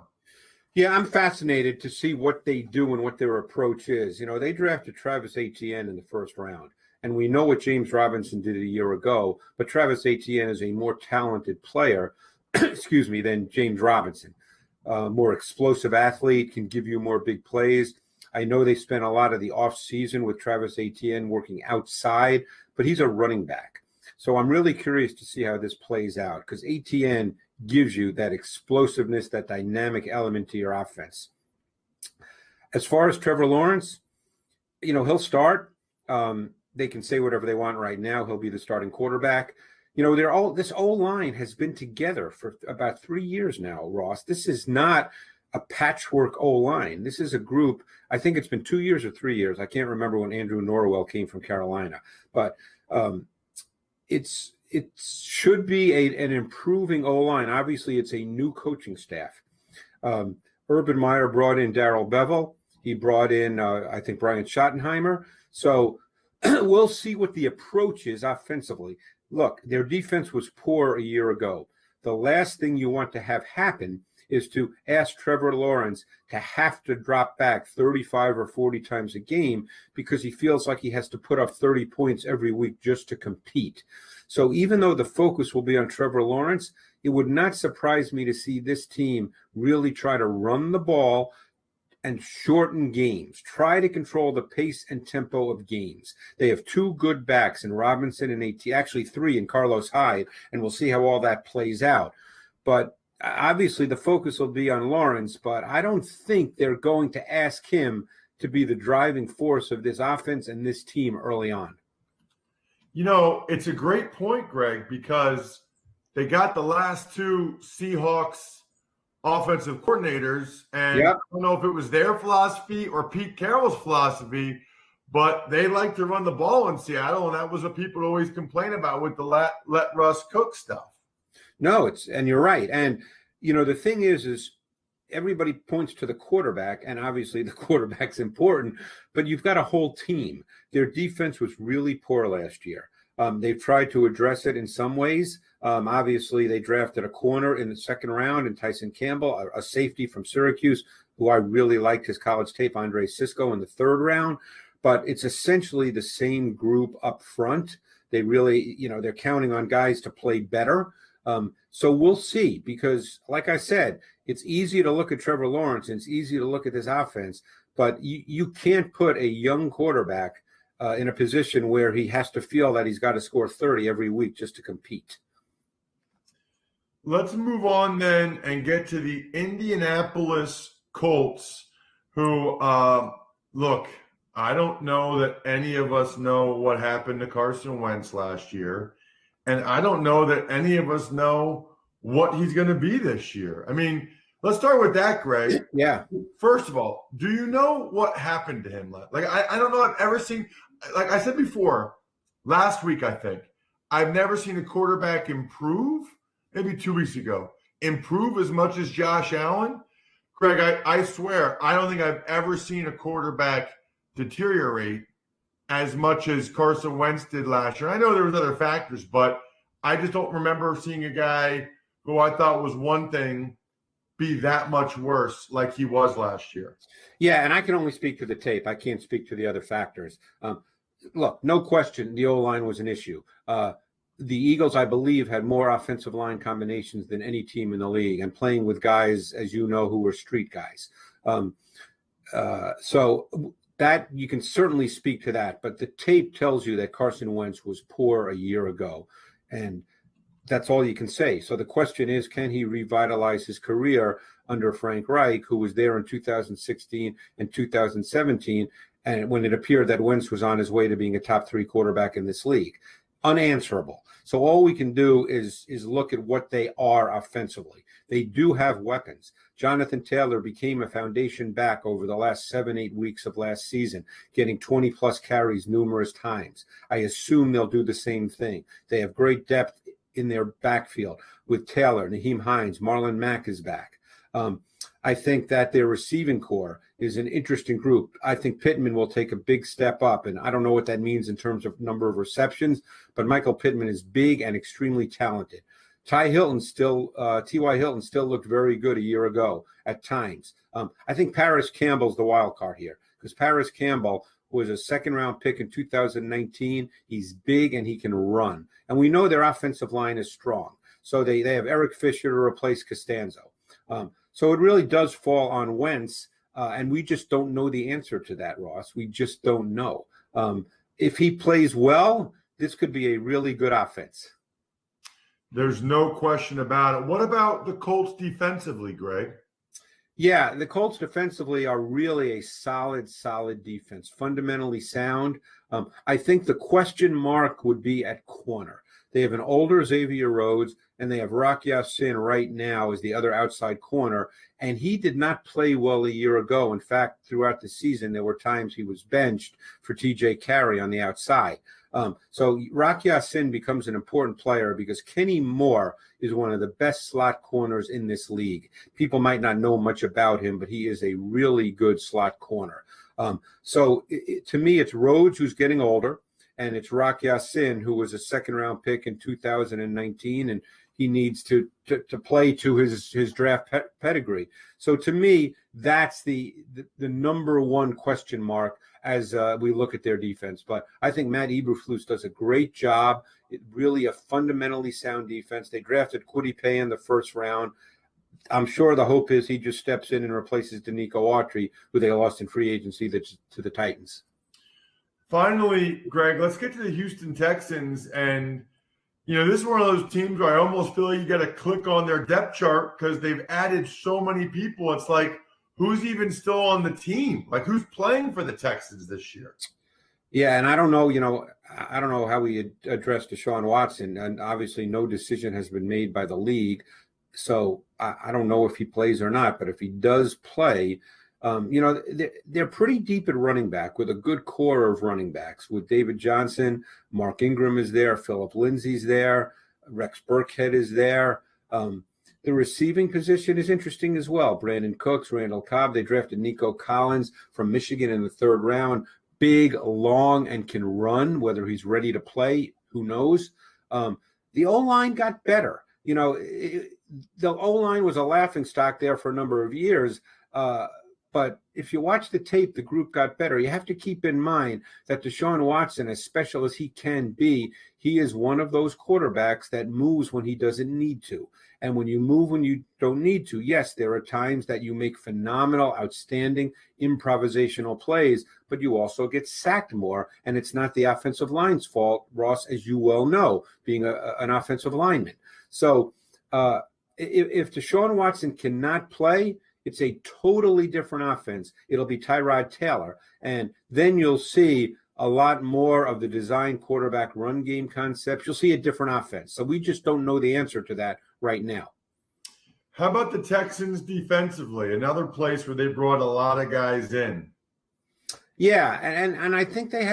Yeah, I'm fascinated to see what they do and what their approach is. You know, they drafted Travis Etienne in the first round, and we know what James Robinson did a year ago, but Travis Etienne is a more talented player, than James Robinson. More explosive athlete, can give you more big plays. I know they spent a lot of the offseason with Travis Etienne working outside, but he's a running back. So I'm really curious to see how this plays out because Etienne gives you that explosiveness, that dynamic element to your offense. As far as Trevor Lawrence, he'll start. They can say whatever they want right now. He'll be the starting quarterback. This O-line has been together for about 3 years now, Ross. This is not a patchwork O-line. This is a group. I think it's been 2 years or 3 years. I can't remember when Andrew Norwell came from Carolina, but it should be an improving O-line. Obviously, it's a new coaching staff. Urban Meyer brought in Darrell Bevell. He brought in, I think, Brian Schottenheimer. So we'll see what the approach is offensively. Look, their defense was poor a year ago. The last thing you want to have happen is to ask Trevor Lawrence to have to drop back 35 or 40 times a game because he feels like he has to put up 30 points every week just to compete. So even though the focus will be on Trevor Lawrence, it would not surprise me to see this team really try to run the ball and shorten games. Try to control the pace and tempo of games. They have 2 good backs in Robinson and actually 3 in Carlos Hyde, and we'll see how all that plays out. But obviously the focus will be on Lawrence, but I don't think they're going to ask him to be the driving force of this offense and this team early on. It's a great point, Greg, because they got the last 2 Seahawks offensive coordinators, and I don't know if it was their philosophy or Pete Carroll's philosophy, but they like to run the ball in Seattle, and that was what people always complain about with the let Russ cook stuff. No, and you're right. And, the thing is everybody points to the quarterback, and obviously the quarterback's important, but you've got a whole team. Their defense was really poor last year. They've tried to address it in some ways. Obviously, they drafted a corner in the second round in Tyson Campbell, a safety from Syracuse, who I really liked his college tape, Andre Sisco, in the third round. But it's essentially the same group up front. They really, they're counting on guys to play better. So we'll see, because like I said, it's easy to look at Trevor Lawrence and it's easy to look at this offense, but you can't put a young quarterback in a position where he has to feel that he's got to score 30 every week just to compete. Let's move on then and get to the Indianapolis Colts, who, look, I don't know that any of us know what happened to Carson Wentz last year, and I don't know that any of us know what he's going to be this year. I mean, let's start with that, Greg. Yeah. First of all, do you know what happened to him? Like, I don't know I've ever seen – like I said before, last week, I think, I've never seen a quarterback improve, maybe 2 weeks ago, improve as much as Josh Allen. Greg, I swear, I don't think I've ever seen a quarterback deteriorate as much as Carson Wentz did last year. I know there was other factors, but I just don't remember seeing a guy who I thought was one thing be that much worse like he was last year. Yeah, and I can only speak to the tape. I can't speak to the other factors. Look, no question, the O-line was an issue. The Eagles, I believe, had more offensive line combinations than any team in the league, and playing with guys, as you know, who were street guys. So that you can certainly speak to that. But the tape tells you that Carson Wentz was poor a year ago, and that's all you can say. So the question is, can he revitalize his career under Frank Reich, who was there in 2016 and 2017, and when it appeared that Wentz was on his way to being a top 3 quarterback in this league? Unanswerable. So all we can do is look at what they are offensively. They do have weapons. Jonathan Taylor became a foundation back over the last 7-8 weeks of last season, getting 20-plus carries numerous times. I assume they'll do the same thing. They have great depth in their backfield with Taylor, Naheem Hines, Marlon Mack is back. I think that their receiving core is an interesting group. I think Pittman will take a big step up, and I don't know what that means in terms of number of receptions, but Michael Pittman is big and extremely talented. T.Y. Hilton still looked very good a year ago at times. I think Paris Campbell's the wild card here, because Paris Campbell was a second-round pick in 2019. He's big and he can run. And we know their offensive line is strong. So they have Eric Fisher to replace Costanzo. So it really does fall on Wentz And we just don't know the answer to that, Ross. We just don't know. If he plays well, this could be a really good offense. There's no question about it. What about the Colts defensively, Greg? Yeah, the Colts defensively are really a solid defense, fundamentally sound. I think the question mark would be at corner. They have an older Xavier Rhodes, and they have Rock Ya-Sin right now as the other outside corner, and he did not play well a year ago. In fact, throughout the season, there were times he was benched for TJ Carey on the outside. So Rock Ya-Sin becomes an important player because Kenny Moore is one of the best slot corners in this league. People might not know much about him, but he is a really good slot corner. To me, it's Rhodes who's getting older, and it's Rock Ya-Sin, who was a second-round pick in 2019, and he needs to play to his draft pedigree. So to me, that's the number one question mark as we look at their defense. But I think Matt Eberflus does a great job. Really a fundamentally sound defense. They drafted Kwity Paye in the first round. I'm sure the hope is he just steps in and replaces Danico Autry, who they lost in free agency to the Titans. Finally, Greg, let's get to the Houston Texans. And, this is one of those teams where I almost feel like you got to click on their depth chart because they've added so many people. It's like, who's even still on the team? Like, who's playing for the Texans this year? Yeah, and I don't know, I don't know how we address Deshaun Watson. And obviously no decision has been made by the league. So I don't know if he plays or not. But if he does play, they're pretty deep at running back with a good core of running backs with David Johnson. Mark Ingram is there. Phillip Lindsay's there. Rex Burkhead is there. The receiving position is interesting as well. Brandon Cooks, Randall Cobb. They drafted Nico Collins from Michigan in the third round. Big, long, and can run. Whether he's ready to play, who knows? The O-line got better. The O-line was a laughingstock there for a number of years. But if you watch the tape, the group got better. You have to keep in mind that Deshaun Watson, as special as he can be, he is one of those quarterbacks that moves when he doesn't need to. And when you move when you don't need to, yes, there are times that you make phenomenal, outstanding improvisational plays, but you also get sacked more. And it's not the offensive line's fault, Ross, as you well know, being an offensive lineman. So if Deshaun Watson cannot play, it's a totally different offense. It'll be Tyrod Taylor. And then you'll see a lot more of the design quarterback run game concepts. You'll see a different offense. So we just don't know the answer to that right now. How about the Texans defensively? Another place where they brought a lot of guys in. Yeah, and I think they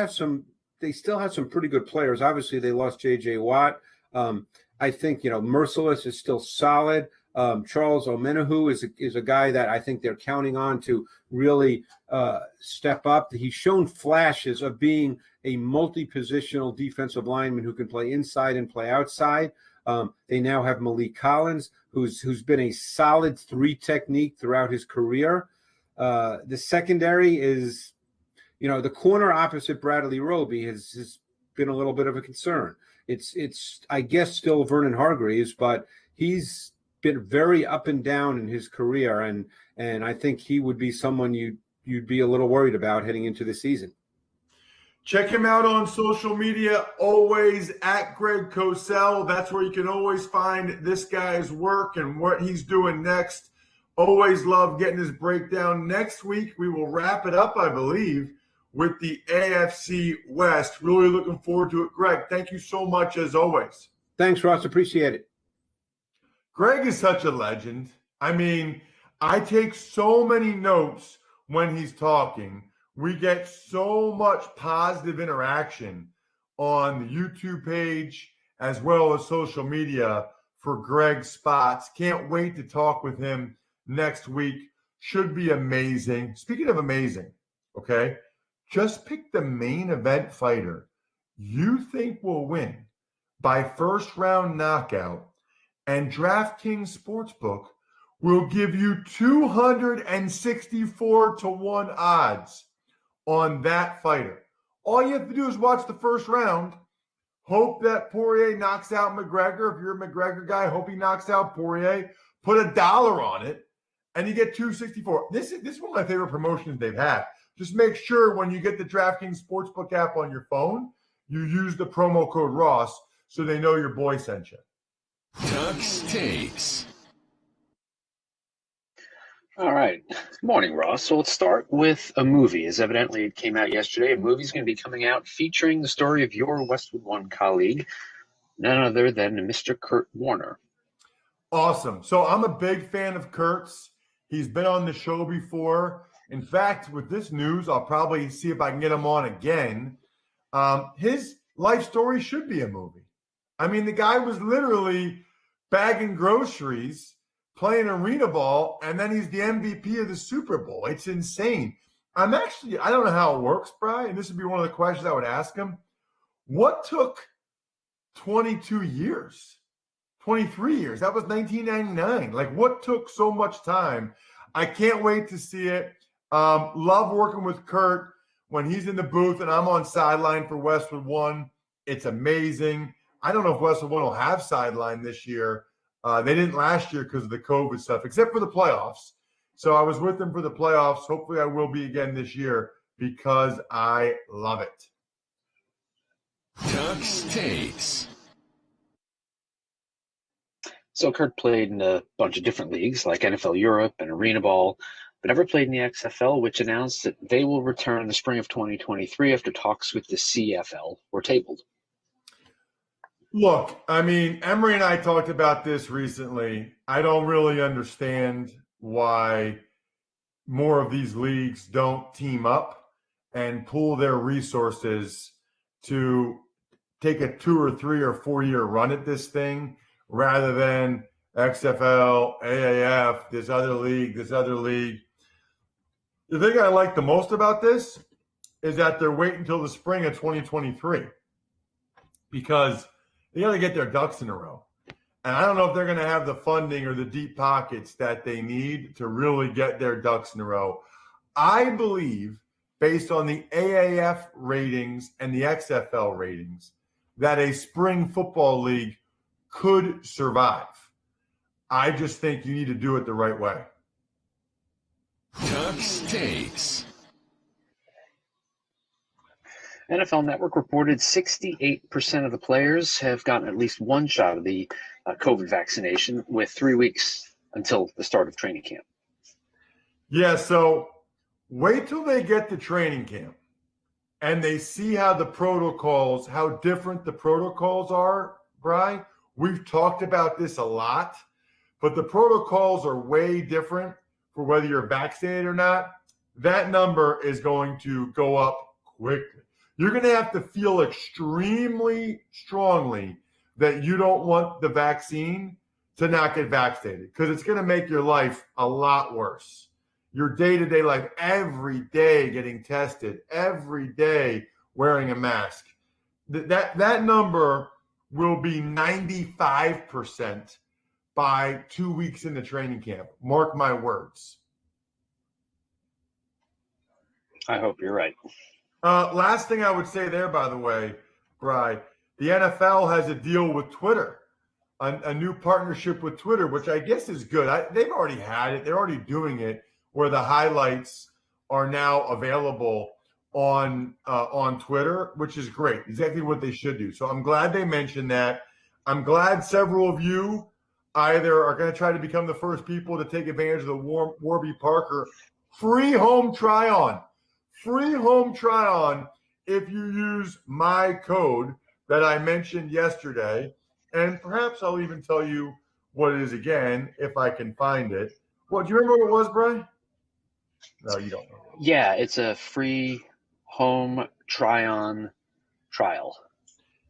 still have some pretty good players. Obviously, they lost J.J. Watt. I think, Merciless is still solid. Charles Omenihu is a guy that I think they're counting on to really step up. He's shown flashes of being a multi-positional defensive lineman who can play inside and play outside. They now have Malik Collins, who's been a solid 3 technique throughout his career. The secondary is, the corner opposite Bradley Roby has been a little bit of a concern. It's I guess still Vernon Hargreaves, but he's been very up and down in his career, and I think he would be someone you'd be a little worried about heading into the season. Check him out on social media, always at Greg Cosell. That's where you can always find this guy's work and what he's doing next. Always love getting his breakdown. Next week, we will wrap it up, I believe, with the AFC West. Really looking forward to it. Greg, thank you so much as always. Thanks, Ross. Appreciate it. Greg is such a legend. I mean, I take so many notes when he's talking. We get so much positive interaction on the YouTube page as well as social media for Greg's spots. Can't wait to talk with him next week. Should be amazing. Speaking of amazing, okay, just pick the main event fighter you think will win by first round knockout, and DraftKings Sportsbook will give you 264 to 1 odds on that fighter. All you have to do is watch the first round. Hope that Poirier knocks out McGregor. If you're a McGregor guy, hope he knocks out Poirier. Put $1 on it and you get $264. This is one of my favorite promotions they've had. Just make sure when you get the DraftKings Sportsbook app on your phone, you use the promo code Ross so they know your boy sent you. Tux Takes. All right. Good morning, Ross. So let's start with a movie, as evidently it came out yesterday. A movie's going to be coming out featuring the story of your Westwood One colleague, none other than Mr. Kurt Warner. Awesome. So I'm a big fan of Kurt's. He's been on the show before. In fact, with this news, I'll probably see if I can get him on again. His life story should be a movie. I mean, the guy was literally bagging groceries, playing arena ball, and then he's the MVP of the Super Bowl. It's insane. I don't know how it works, Brian, and this would be one of the questions I would ask him. What took 22 years? 23 years. That was 1999. Like, what took so much time? I can't wait to see it. Love working with Kurt when he's in the booth and I'm on sideline for Westwood One. It's amazing. I don't know if Westwood One will have sideline this year. They didn't last year because of the COVID stuff, except for the playoffs. So I was with them for the playoffs. Hopefully I will be again this year because I love it. Tux Takes. So Kurt played in a bunch of different leagues like NFL Europe and Arena Ball, but never played in the XFL, which announced that they will return in the spring of 2023 after talks with the CFL were tabled. Look, I mean, Emery and I talked about this recently. I don't really understand why more of these leagues don't team up and pool their resources to take a 2 or 3 or 4 year run at this thing rather than XFL, AAF, this other league. The thing I like the most about this is that they're waiting until the spring of 2023 because they got to get their ducks in a row. And I don't know if they're going to have the funding or the deep pockets that they need to really get their ducks in a row. I believe, based on the AAF ratings and the XFL ratings, that a spring football league could survive. I just think you need to do it the right way. Tux Takes. NFL Network reported 68% of the players have gotten at least one shot of the COVID vaccination with 3 weeks until the start of training camp. Yeah, so wait till they get to training camp and they see how different the protocols are, Bri. We've talked about this a lot, but the protocols are way different for whether you're vaccinated or not. That number is going to go up quickly. You're going to have to feel extremely strongly that you don't want the vaccine to not get vaccinated because it's going to make your life a lot worse. Your day-to-day life, every day getting tested, every day wearing a mask. That number will be 95% by 2 weeks into training camp. Mark my words. I hope you're right. Last thing I would say there, by the way, Bri, the NFL has a deal with Twitter, a new partnership with Twitter, which I guess is good. They've already had it. They're already doing it where the highlights are now available on Twitter, which is great. Exactly what they should do. So I'm glad they mentioned that. I'm glad several of you either are going to try to become the first people to take advantage of the Warby Parker free home try-on. Free home try-on if you use my code that I mentioned yesterday. And perhaps I'll even tell you what it is again if I can find it. Well, do you remember what it was, Brian? No, you don't know. Yeah, it's a free home try-on trial.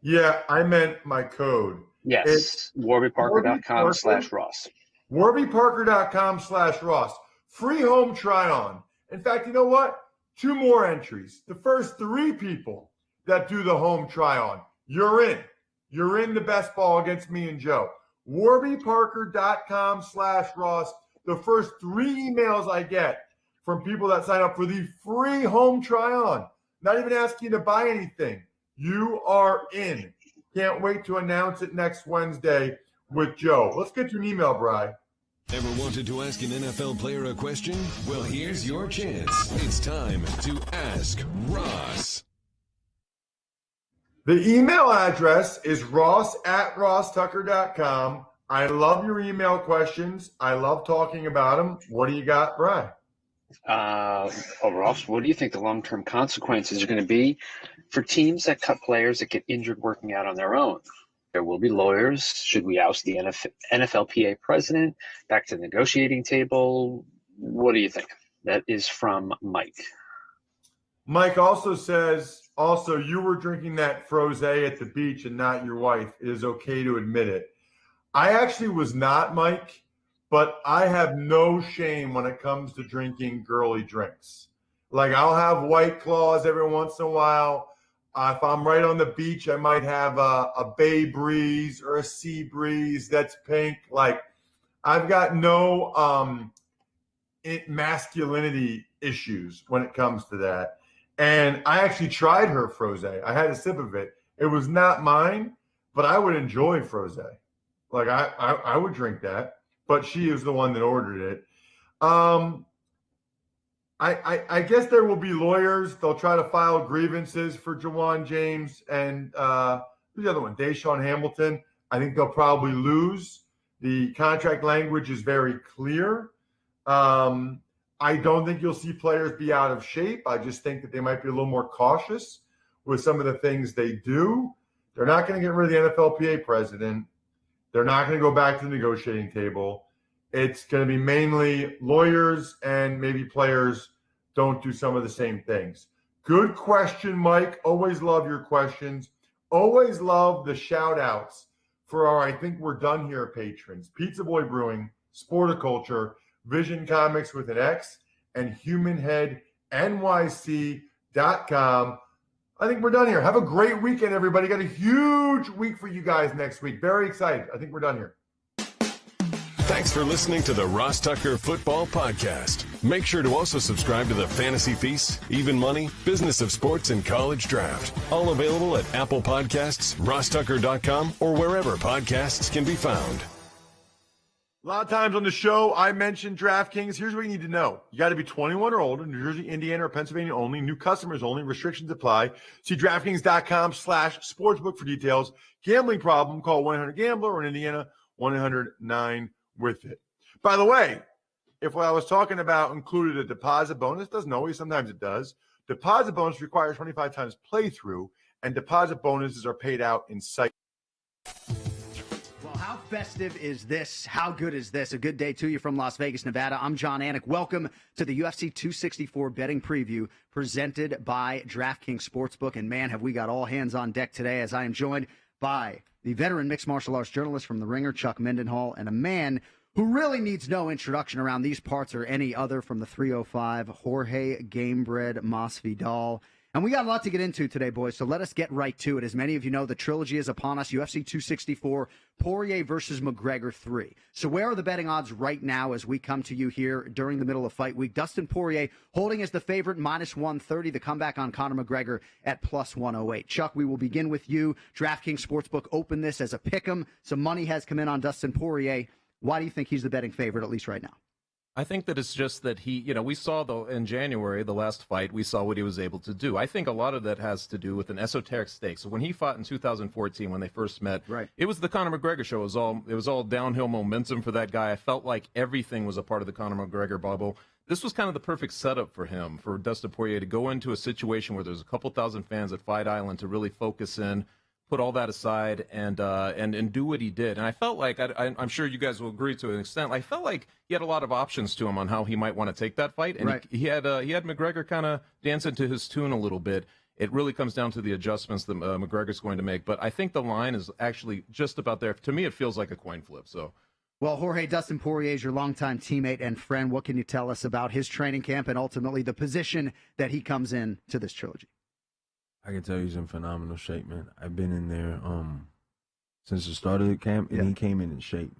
Yeah, I meant my code. Yes, it's warbyparker.com/Ross. warbyparker.com/Ross. Free home try-on. In fact, you know what? 2 more entries. The first 3 people that do the home try-on, you're in. You're in the best ball against me and Joe. warbyparker.com/Ross. The first 3 emails I get from people that sign up for the free home try-on, not even asking you to buy anything. You are in. Can't wait to announce it next Wednesday with Joe. Let's get to an email, Bri. Ever wanted to ask an NFL player a question? Well, here's your chance. It's time to Ask Ross. The email address is ross@rosstucker.com. I love your email questions. I love talking about them. What do you got, Brian? Ross, what do you think the long-term consequences are going to be for teams that cut players that get injured working out on their own? There will be lawyers. Should we oust the NFLPA president? Back to the negotiating table? What do you think? That is from Mike. Mike also says, you were drinking that frosé at the beach and not your wife. It is okay to admit it. I actually was not, Mike, but I have no shame when it comes to drinking girly drinks. Like, I'll have White Claws every once in a while. If I'm right on the beach, I might have a Bay Breeze or a Sea Breeze that's pink. Like, I've got no masculinity issues when it comes to that. And I actually tried her frosé. I had a sip of it. It was not mine, but I would enjoy frosé. Like, I would drink that. But she is the one that ordered it. I guess there will be lawyers. They'll try to file grievances for Jawan James and who's the other one? Deshaun Hamilton. I think they'll probably lose. The contract language is very clear. I don't think you'll see players be out of shape. I just think that they might be a little more cautious with some of the things they do. They're not going to get rid of the NFLPA president. They're not going to go back to the negotiating table. It's going to be mainly lawyers and maybe players don't do some of the same things. Good question, Mike. Always love your questions. Always love the shout-outs for our I Think We're Done Here patrons. Pizza Boy Brewing, Sporticulture, Vision Comics with an X, and HumanHeadNYC.com. I think we're done here. Have a great weekend, everybody. Got a huge week for you guys next week. Very excited. I think we're done here. Thanks for listening to the Ross Tucker Football Podcast. Make sure to also subscribe to the Fantasy Feast, Even Money, Business of Sports, and College Draft. All available at Apple Podcasts, rosstucker.com, or wherever podcasts can be found. A lot of times on the show, I mentioned DraftKings. Here's what you need to know. You got to be 21 or older, New Jersey, Indiana, or Pennsylvania only. New customers only. Restrictions apply. See DraftKings.com/sportsbook for details. Gambling problem, call 1-800-GAMBLER, or in Indiana, 1-800-9-WITH-IT. By the way, if what I was talking about included a deposit bonus, doesn't always, sometimes it does. Deposit bonus requires 25 times playthrough, and deposit bonuses are paid out in sight. How festive is this? How good is this? A good day to you from Las Vegas, Nevada. I'm John Anik. Welcome to the UFC 264 betting preview presented by DraftKings Sportsbook. And man, have we got all hands on deck today as I am joined by the veteran mixed martial arts journalist from The Ringer, Chuck Mindenhall, and a man who really needs no introduction around these parts or any other from the 305, Jorge Gamebred Masvidal. And we got a lot to get into today, boys, so let us get right to it. As many of you know, the trilogy is upon us, UFC 264, Poirier versus McGregor 3. So where are the betting odds right now as we come to you here during the middle of fight week? Dustin Poirier holding as the favorite, -130. The comeback on Conor McGregor at +108. Chuck, we will begin with you. DraftKings Sportsbook opened this as a pick'em. Some money has come in on Dustin Poirier. Why do you think he's the betting favorite, at least right now? I think that it's just that he, we saw in January, the last fight, we saw what he was able to do. I think a lot of that has to do with an esoteric stake. So when he fought in 2014, when they first met, right, it was the Conor McGregor show. It was all downhill momentum for that guy. I felt like everything was a part of the Conor McGregor bubble. This was kind of the perfect setup for him, for Dustin Poirier to go into a situation where there's a couple thousand fans at Fight Island to really focus in, put all that aside, and do what he did. And I felt like, I'm sure you guys will agree to an extent, I felt like he had a lot of options to him on how he might want to take that fight. And right, he had McGregor kind of dancing to his tune a little bit. It really comes down to the adjustments that McGregor's going to make. But I think the line is actually just about there. To me, it feels like a coin flip. So, well, Jorge, Dustin Poirier is your longtime teammate and friend. What can you tell us about his training camp and ultimately the position that he comes in to this trilogy? I can tell he's in phenomenal shape, man. I've been in there since the start of the camp, and he came in shape,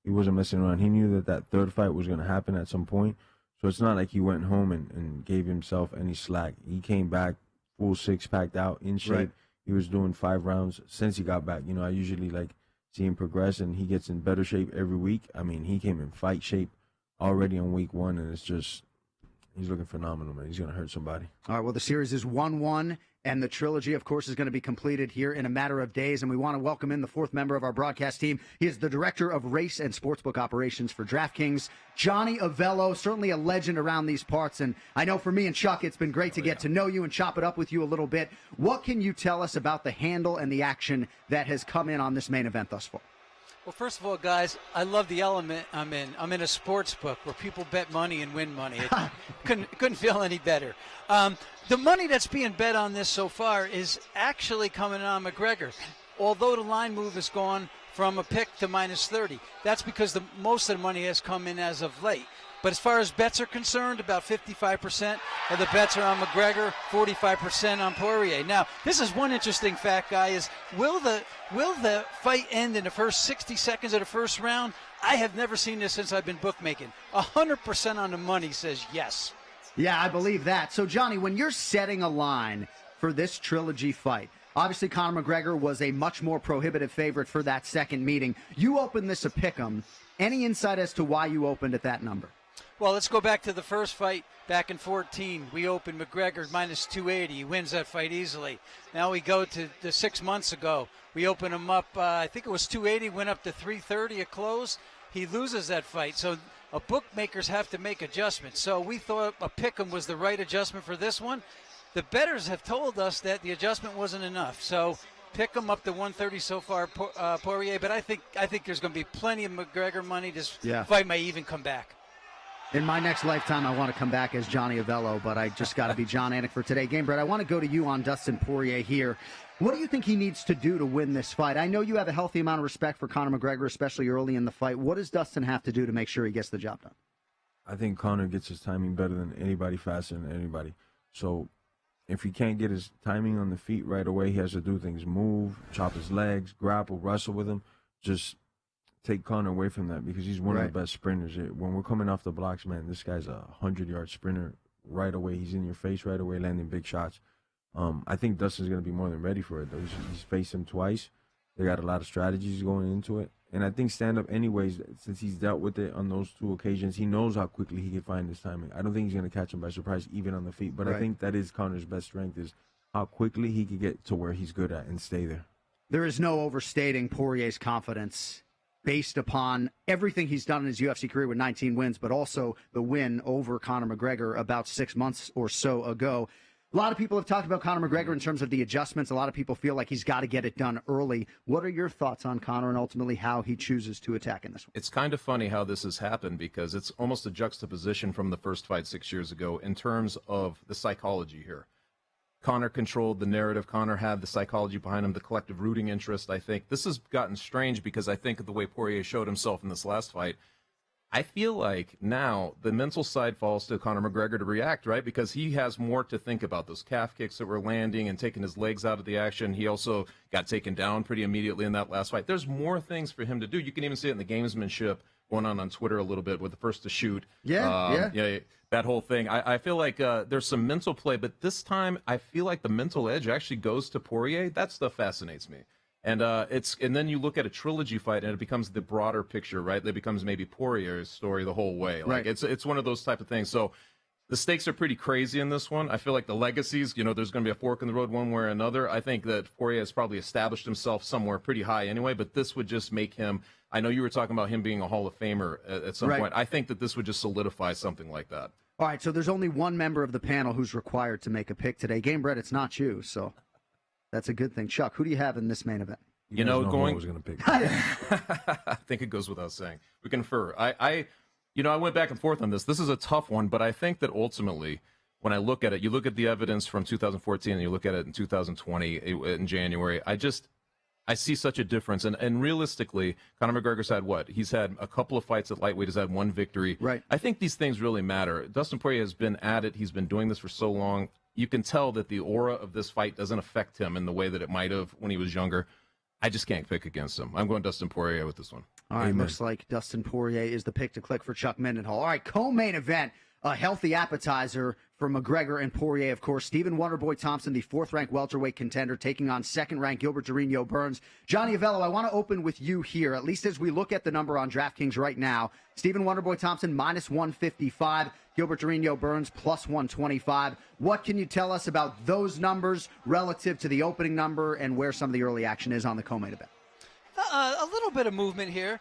He wasn't messing around. He knew that third fight was going to happen at some point, so it's not like he went home and gave himself any slack. He came back full six-packed out, in shape. Right. He was doing 5 rounds since he got back. I usually see him progress, and he gets in better shape every week. I mean, he came in fight shape already on week 1, and it's just he's looking phenomenal, man. He's going to hurt somebody. All right, well, the series is 1-1, and the trilogy, of course, is going to be completed here in a matter of days, and we want to welcome in the 4th member of our broadcast team. He is the Director of Race and Sportsbook Operations for DraftKings, Johnny Avello, certainly a legend around these parts, and I know for me and Chuck, it's been great to get to know you and chop it up with you a little bit. What can you tell us about the handle and the action that has come in on this main event thus far? Well, first of all, guys, I love the element I'm in. I'm in a sports book where people bet money and win money. Couldn't feel any better. The money that's being bet on this so far is actually coming on McGregor. Although the line move has gone from a pick to -30, that's because most of the money has come in as of late. But as far as bets are concerned, about 55% of the bets are on McGregor, 45% on Poirier. Now, this is one interesting fact, guy, is will the fight end in the first 60 seconds of the first round? I have never seen this since I've been bookmaking. 100% on the money says yes. Yeah, I believe that. So, Johnny, when you're setting a line for this trilogy fight, obviously Conor McGregor was a much more prohibitive favorite for that second meeting. You opened this a pick'em. Any insight as to why you opened at that number? Well, let's go back to the first fight back in 2014. We opened McGregor -280. He wins that fight easily. Now we go to the 6 months ago. We open him up, I think it was 280, went up to 330 at close. He loses that fight. So bookmakers have to make adjustments. So we thought a pick'em was the right adjustment for this one. The bettors have told us that the adjustment wasn't enough. So pick him up to 130 so far, Poirier. But I think there's going to be plenty of McGregor money. This fight may even come back. In my next lifetime, I want to come back as Johnny Avello, but I just got to be John Anik for today. Game Bread, I want to go to you on Dustin Poirier here. What do you think he needs to do to win this fight? I know you have a healthy amount of respect for Conor McGregor, especially early in the fight. What does Dustin have to do to make sure he gets the job done? I think Conor gets his timing better than anybody, faster than anybody. So if he can't get his timing on the feet right away, he has to do things, move, chop his legs, grapple, wrestle with him. Just take Conor away from that because he's one of the best sprinters. When we're coming off the blocks, man, this guy's a 100-yard sprinter right away. He's in your face right away, landing big shots. I think Dustin's going to be more than ready for it, though. He's faced him twice. They got a lot of strategies going into it. And I think stand-up anyways, since he's dealt with it on those 2 occasions, he knows how quickly he can find his timing. I don't think he's going to catch him by surprise, even on the feet. But I think that is Conor's best strength, is how quickly he can get to where he's good at and stay there. There is no overstating Poirier's confidence based upon everything he's done in his UFC career with 19 wins, but also the win over Conor McGregor about 6 months or so ago. A lot of people have talked about Conor McGregor in terms of the adjustments. A lot of people feel like he's got to get it done early. What are your thoughts on Conor and ultimately how he chooses to attack in this one? It's kind of funny how this has happened because it's almost a juxtaposition from the first fight 6 years ago in terms of the psychology here. Conor controlled the narrative. Conor had the psychology behind him, the collective rooting interest, I think. This has gotten strange because I think of the way Poirier showed himself in this last fight. I feel like now the mental side falls to Conor McGregor to react, right? Because he has more to think about. Those calf kicks that were landing and taking his legs out of the action. He also got taken down pretty immediately in that last fight. There's more things for him to do. You can even see it in the gamesmanship going on Twitter a little bit with the first to shoot. Yeah, that whole thing. I feel like there's some mental play, but this time I feel like the mental edge actually goes to Poirier. That stuff fascinates me. And and then you look at a trilogy fight and it becomes the broader picture, right? It becomes maybe Poirier's story the whole way. Like it's one of those type of things. So the stakes are pretty crazy in this one. I feel like the legacies, there's going to be a fork in the road one way or another. I think that Poirier has probably established himself somewhere pretty high anyway, but this would just make him, I know you were talking about him being a Hall of Famer at some point. I think that this would just solidify something like that. All right, so there's only one member of the panel who's required to make a pick today. Game Bread, it's not you, so that's a good thing. Chuck, who do you have in this main event? Going. I was going to pick. I think it goes without saying. We confer. I went back and forth on this. This is a tough one, but I think that ultimately, when I look at it, you look at the evidence from 2014 and you look at it in 2020 in January. I see such a difference. And realistically, Conor McGregor's had what? He's had a couple of fights at lightweight. He's had one victory. Right. I think these things really matter. Dustin Poirier has been at it. He's been doing this for so long. You can tell that the aura of this fight doesn't affect him in the way that it might have when he was younger. I just can't pick against him. I'm going Dustin Poirier with this one. All right, looks like Dustin Poirier is the pick to click for Chuck Mendenhall. All right, co-main event. a healthy appetizer for McGregor and Poirier, of course. Stephen Wonderboy Thompson, the 4th-ranked welterweight contender, taking on 2nd-ranked Gilbert Durinho Burns. Johnny Avello, I want to open with you here, at least as we look at the number on DraftKings right now. Stephen Wonderboy Thompson, -155. Gilbert Durinho Burns, +125. What can you tell us about those numbers relative to the opening number and where some of the early action is on the co-main event? A little bit of movement here.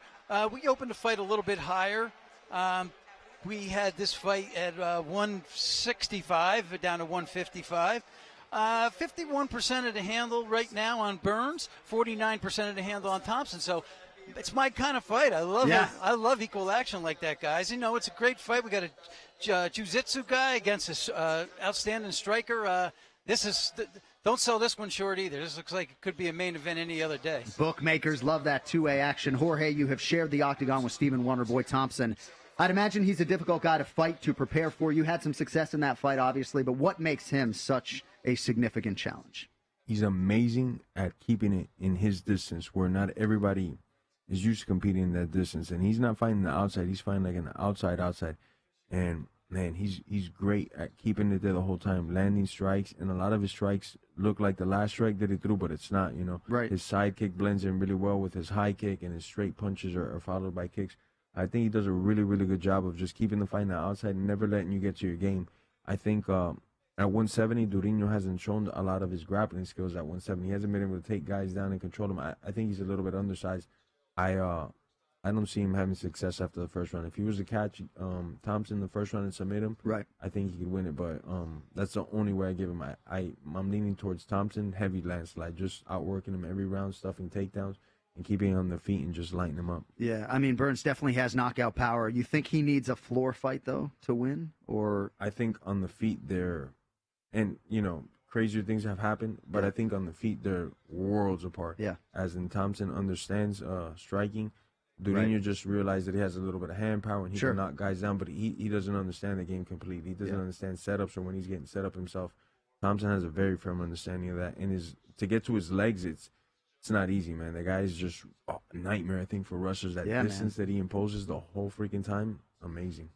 We opened the fight a little bit higher. We had this fight at 165 down to 155. 51% of the handle right now on Burns, 49% of the handle on Thompson. So it's my kind of fight. I love it. I love equal action like that, guys. You know, it's a great fight. We got a jiu-jitsu guy against an outstanding striker. Don't sell this one short either. This looks like it could be a main event any other day. Bookmakers love that two-way action. Jorge, you have shared the octagon with Stephen Wonderboy Thompson. I'd imagine he's a difficult guy to fight, to prepare for. You had some success in that fight, obviously, but what makes him such a significant challenge? He's amazing at keeping it in his distance, where not everybody is used to competing in that distance. And he's not fighting the outside. He's fighting like an outside. And, man, he's great at keeping it there the whole time, landing strikes. And a lot of his strikes look like the last strike that he threw, but it's not, you know. Right. His side kick blends in really well with his high kick, and his straight punches are followed by kicks. I think he does a really, really good job of just keeping the fight on the outside and never letting you get to your game. I think at 170, Durinho hasn't shown a lot of his grappling skills at 170. He hasn't been able to take guys down and control them. I think he's a little bit undersized. I don't see him having success after the first round. If he was to catch Thompson in the first round and submit him, right, I think he could win it. But that's the only way I give him. I'm leaning towards Thompson, heavy landslide, just outworking him every round, stuffing takedowns, and keeping him on their feet and just lighting him up. Yeah, I mean, Burns definitely has knockout power. You think he needs a floor fight, though, to win? Or I think on the feet they're, and, you know, crazier things have happened, but I think on the feet they're worlds apart. Yeah. As in Thompson understands striking. Durinho Right. just realized that he has a little bit of hand power and he Sure. can knock guys down, but he doesn't understand the game completely. He doesn't understand setups or when he's getting set up himself. Thompson has a very firm understanding of that. And to get to his legs, it's not easy, man. The guy is just a nightmare, I think, for rushers. That distance that he imposes the whole freaking time, amazing.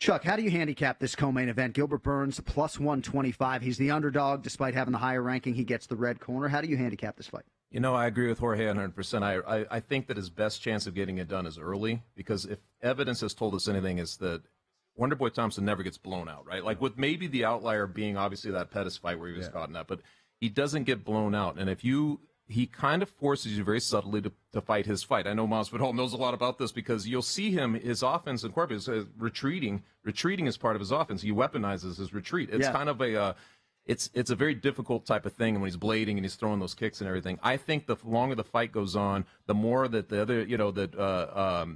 Chuck, how do you handicap this co-main event? Gilbert Burns, +125. He's the underdog. Despite having the higher ranking, he gets the red corner. How do you handicap this fight? You know, I agree with Jorge 100%. I think that his best chance of getting it done is early, because if evidence has told us anything, is that Wonderboy Thompson never gets blown out, right? Like, with maybe the outlier being obviously that Pettis fight where he was caught in that, but he doesn't get blown out. And he kind of forces you very subtly to fight his fight. I know Masvidal knows a lot about this, because you'll see him, his offense in Corpus retreating is part of his offense. He weaponizes his retreat. It's kind of it's a very difficult type of thing when he's blading and he's throwing those kicks and everything. I think the longer the fight goes on, the more that the other,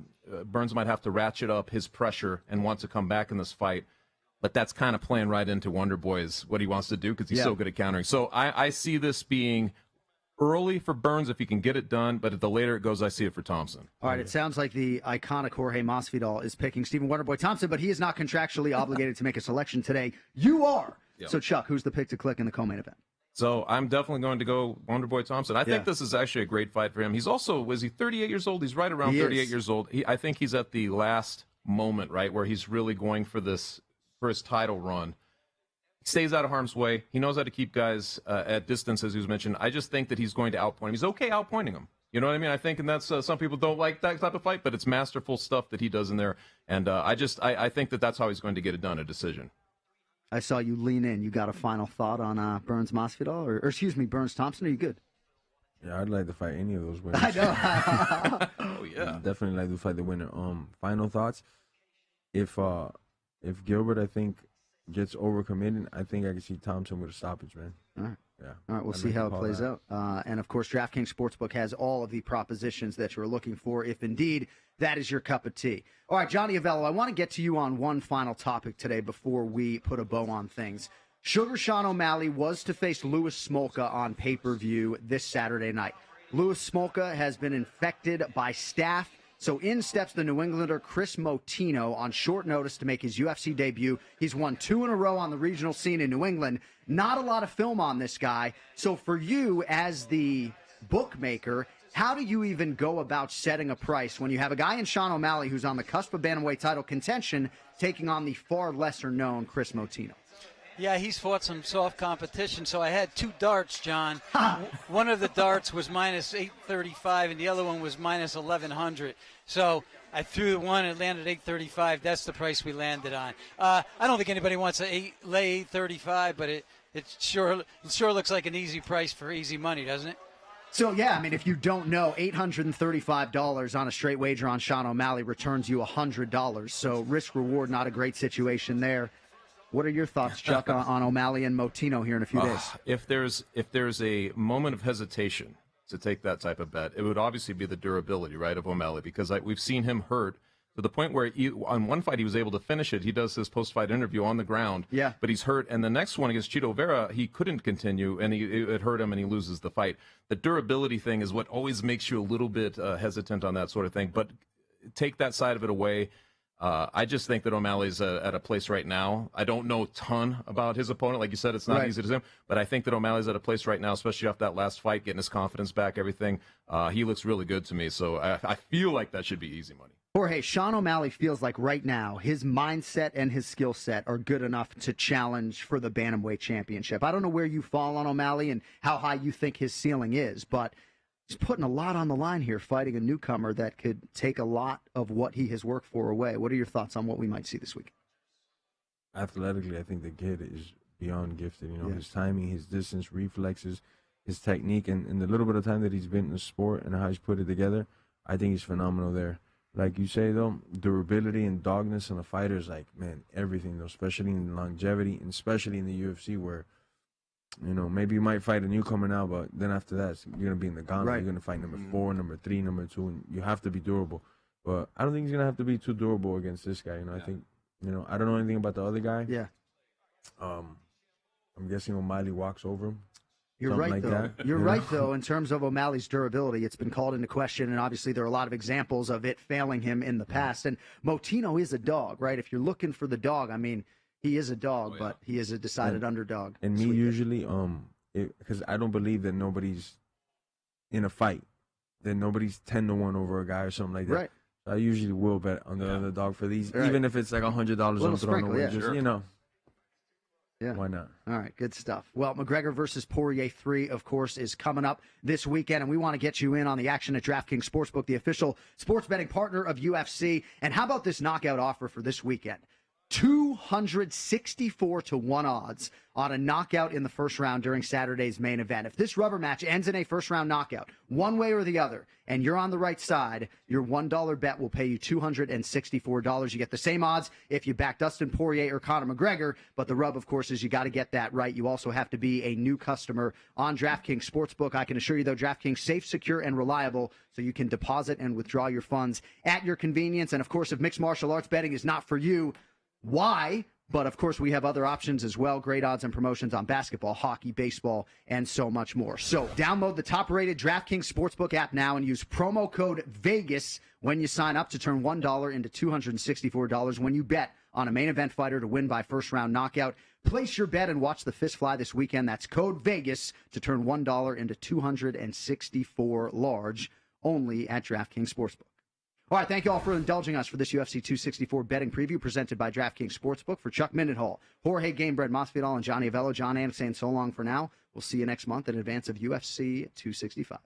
Burns might have to ratchet up his pressure and want to come back in this fight. But that's kind of playing right into Wonderboy's what he wants to do, because he's so good at countering. So I see this being early for Burns if he can get it done, but the later it goes, I see it for Thompson. All right, it sounds like the iconic Jorge Masvidal is picking Stephen Wonderboy Thompson, but he is not contractually obligated to make a selection today. You are. Yep. So, Chuck, who's the pick to click in the co-main event? So I'm definitely going to go Wonderboy Thompson. I think this is actually a great fight for him. He's also, was he 38 years old? He's right around 38 years old. I think he's at the last moment, right, where he's really going for his title run. He stays out of harm's way. He knows how to keep guys at distance, as he was mentioned. I just think that he's going to outpoint him. He's okay outpointing him. You know what I mean? I think, and that's some people don't like that type of fight, but it's masterful stuff that he does in there. And I think that that's how he's going to get it done, a decision. I saw you lean in. You got a final thought on Burns Masvidal, or excuse me, Burns Thompson? Are you good? Yeah, I'd like to fight any of those winners. I know. Oh yeah, I'd definitely like to fight the winner. Final thoughts. If Gilbert, I think, gets overcommitted, I think I can see Thompson with a stoppage, man. All right. Yeah. All right, we'll see how it plays out. And, of course, DraftKings Sportsbook has all of the propositions that you're looking for, if indeed that is your cup of tea. All right, Johnny Avello, I want to get to you on one final topic today before we put a bow on things. Sugar Sean O'Malley was to face Louis Smolka on pay-per-view this Saturday night. Louis Smolka has been infected by staph, so in steps the New Englander Chris Motino on short notice to make his UFC debut. He's won 2 in a row on the regional scene in New England. Not a lot of film on this guy. So for you, as the bookmaker, how do you even go about setting a price when you have a guy in Sean O'Malley who's on the cusp of bantamweight title contention taking on the far lesser-known Chris Motino? Yeah, he's fought some soft competition, so I had 2 darts, John. One of the darts was minus 835, and the other one was minus 1100. So I threw the one, it landed 835. That's the price we landed on. I don't think anybody wants to lay 835, but it sure looks like an easy price for easy money, doesn't it? So, yeah, I mean, if you don't know, $835 on a straight wager on Sean O'Malley returns you $100. So risk-reward, not a great situation there. What are your thoughts, Chuck, on O'Malley and Motino here in a few days? If there's a moment of hesitation to take that type of bet, it would obviously be the durability, right, of O'Malley, because we've seen him hurt to the point where on one fight he was able to finish it. He does his post-fight interview on the ground, but he's hurt. And the next one against Chito Vera, he couldn't continue, and it hurt him, and he loses the fight. The durability thing is what always makes you a little bit hesitant on that sort of thing. But take that side of it away. I just think that O'Malley's at a place right now. I don't know a ton about his opponent. Like you said, it's not easy to him. But I think that O'Malley's at a place right now, especially off that last fight, getting his confidence back, everything. He looks really good to me. So I feel like that should be easy money. Jorge, Sean O'Malley feels like right now his mindset and his skill set are good enough to challenge for the Bantamweight Championship. I don't know where you fall on O'Malley and how high you think his ceiling is, but he's putting a lot on the line here, fighting a newcomer that could take a lot of what he has worked for away. What are your thoughts on what we might see this week? Athletically, I think the kid is beyond gifted. You know, his timing, his distance, reflexes, his technique, and the little bit of time that he's been in the sport and how he's put it together, I think he's phenomenal there. Like you say, though, durability and dogness on a fighter is like, man, everything, though, especially in longevity and especially in the UFC where, you know, maybe you might fight a newcomer now, but then after that, you're going to be in the gauntlet. You're going to fight number 4, number 3, number 2, and you have to be durable. But I don't think he's going to have to be too durable against this guy. You know, I think, you know, I don't know anything about the other guy. I'm guessing O'Malley walks over him. You're right, though. You're right, though, in terms of O'Malley's durability. It's been called into question, and obviously there are a lot of examples of it failing him in the past. And Motino is a dog, right? If you're looking for the dog, I mean, he is a dog, but he is a decided underdog. And me usually, because I don't believe that nobody's in a fight, that nobody's 10-1 over a guy or something like that. Right. So I usually will bet on the underdog for these, even if it's like $100 I'm throwing away. Just, you know. Yeah. Why not? All right, good stuff. Well, McGregor versus Poirier 3, of course, is coming up this weekend, and we want to get you in on the action at DraftKings Sportsbook, the official sports betting partner of UFC. And how about this knockout offer for this weekend? 264 to 1 odds on a knockout in the first round during Saturday's main event. If this rubber match ends in a first round knockout, one way or the other, and you're on the right side, your $1 bet will pay you $264. You get the same odds if you back Dustin Poirier or Conor McGregor, but the rub, of course, is you got to get that right. You also have to be a new customer on DraftKings Sportsbook. I can assure you, though, DraftKings safe, secure, and reliable, so you can deposit and withdraw your funds at your convenience. And, of course, if mixed martial arts betting is not for you, why? But, of course, we have other options as well. Great odds and promotions on basketball, hockey, baseball, and so much more. So download the top-rated DraftKings Sportsbook app now and use promo code VEGAS when you sign up to turn $1 into $264 when you bet on a main event fighter to win by first-round knockout. Place your bet and watch the fist fly this weekend. That's code VEGAS to turn $1 into $264 large only at DraftKings Sportsbook. All right, thank you all for indulging us for this UFC 264 betting preview presented by DraftKings Sportsbook. For Chuck Mindenhall, Jorge Gamebred Masvidal, and Johnny Avello, John Anik saying so long for now. We'll see you next month in advance of UFC 265.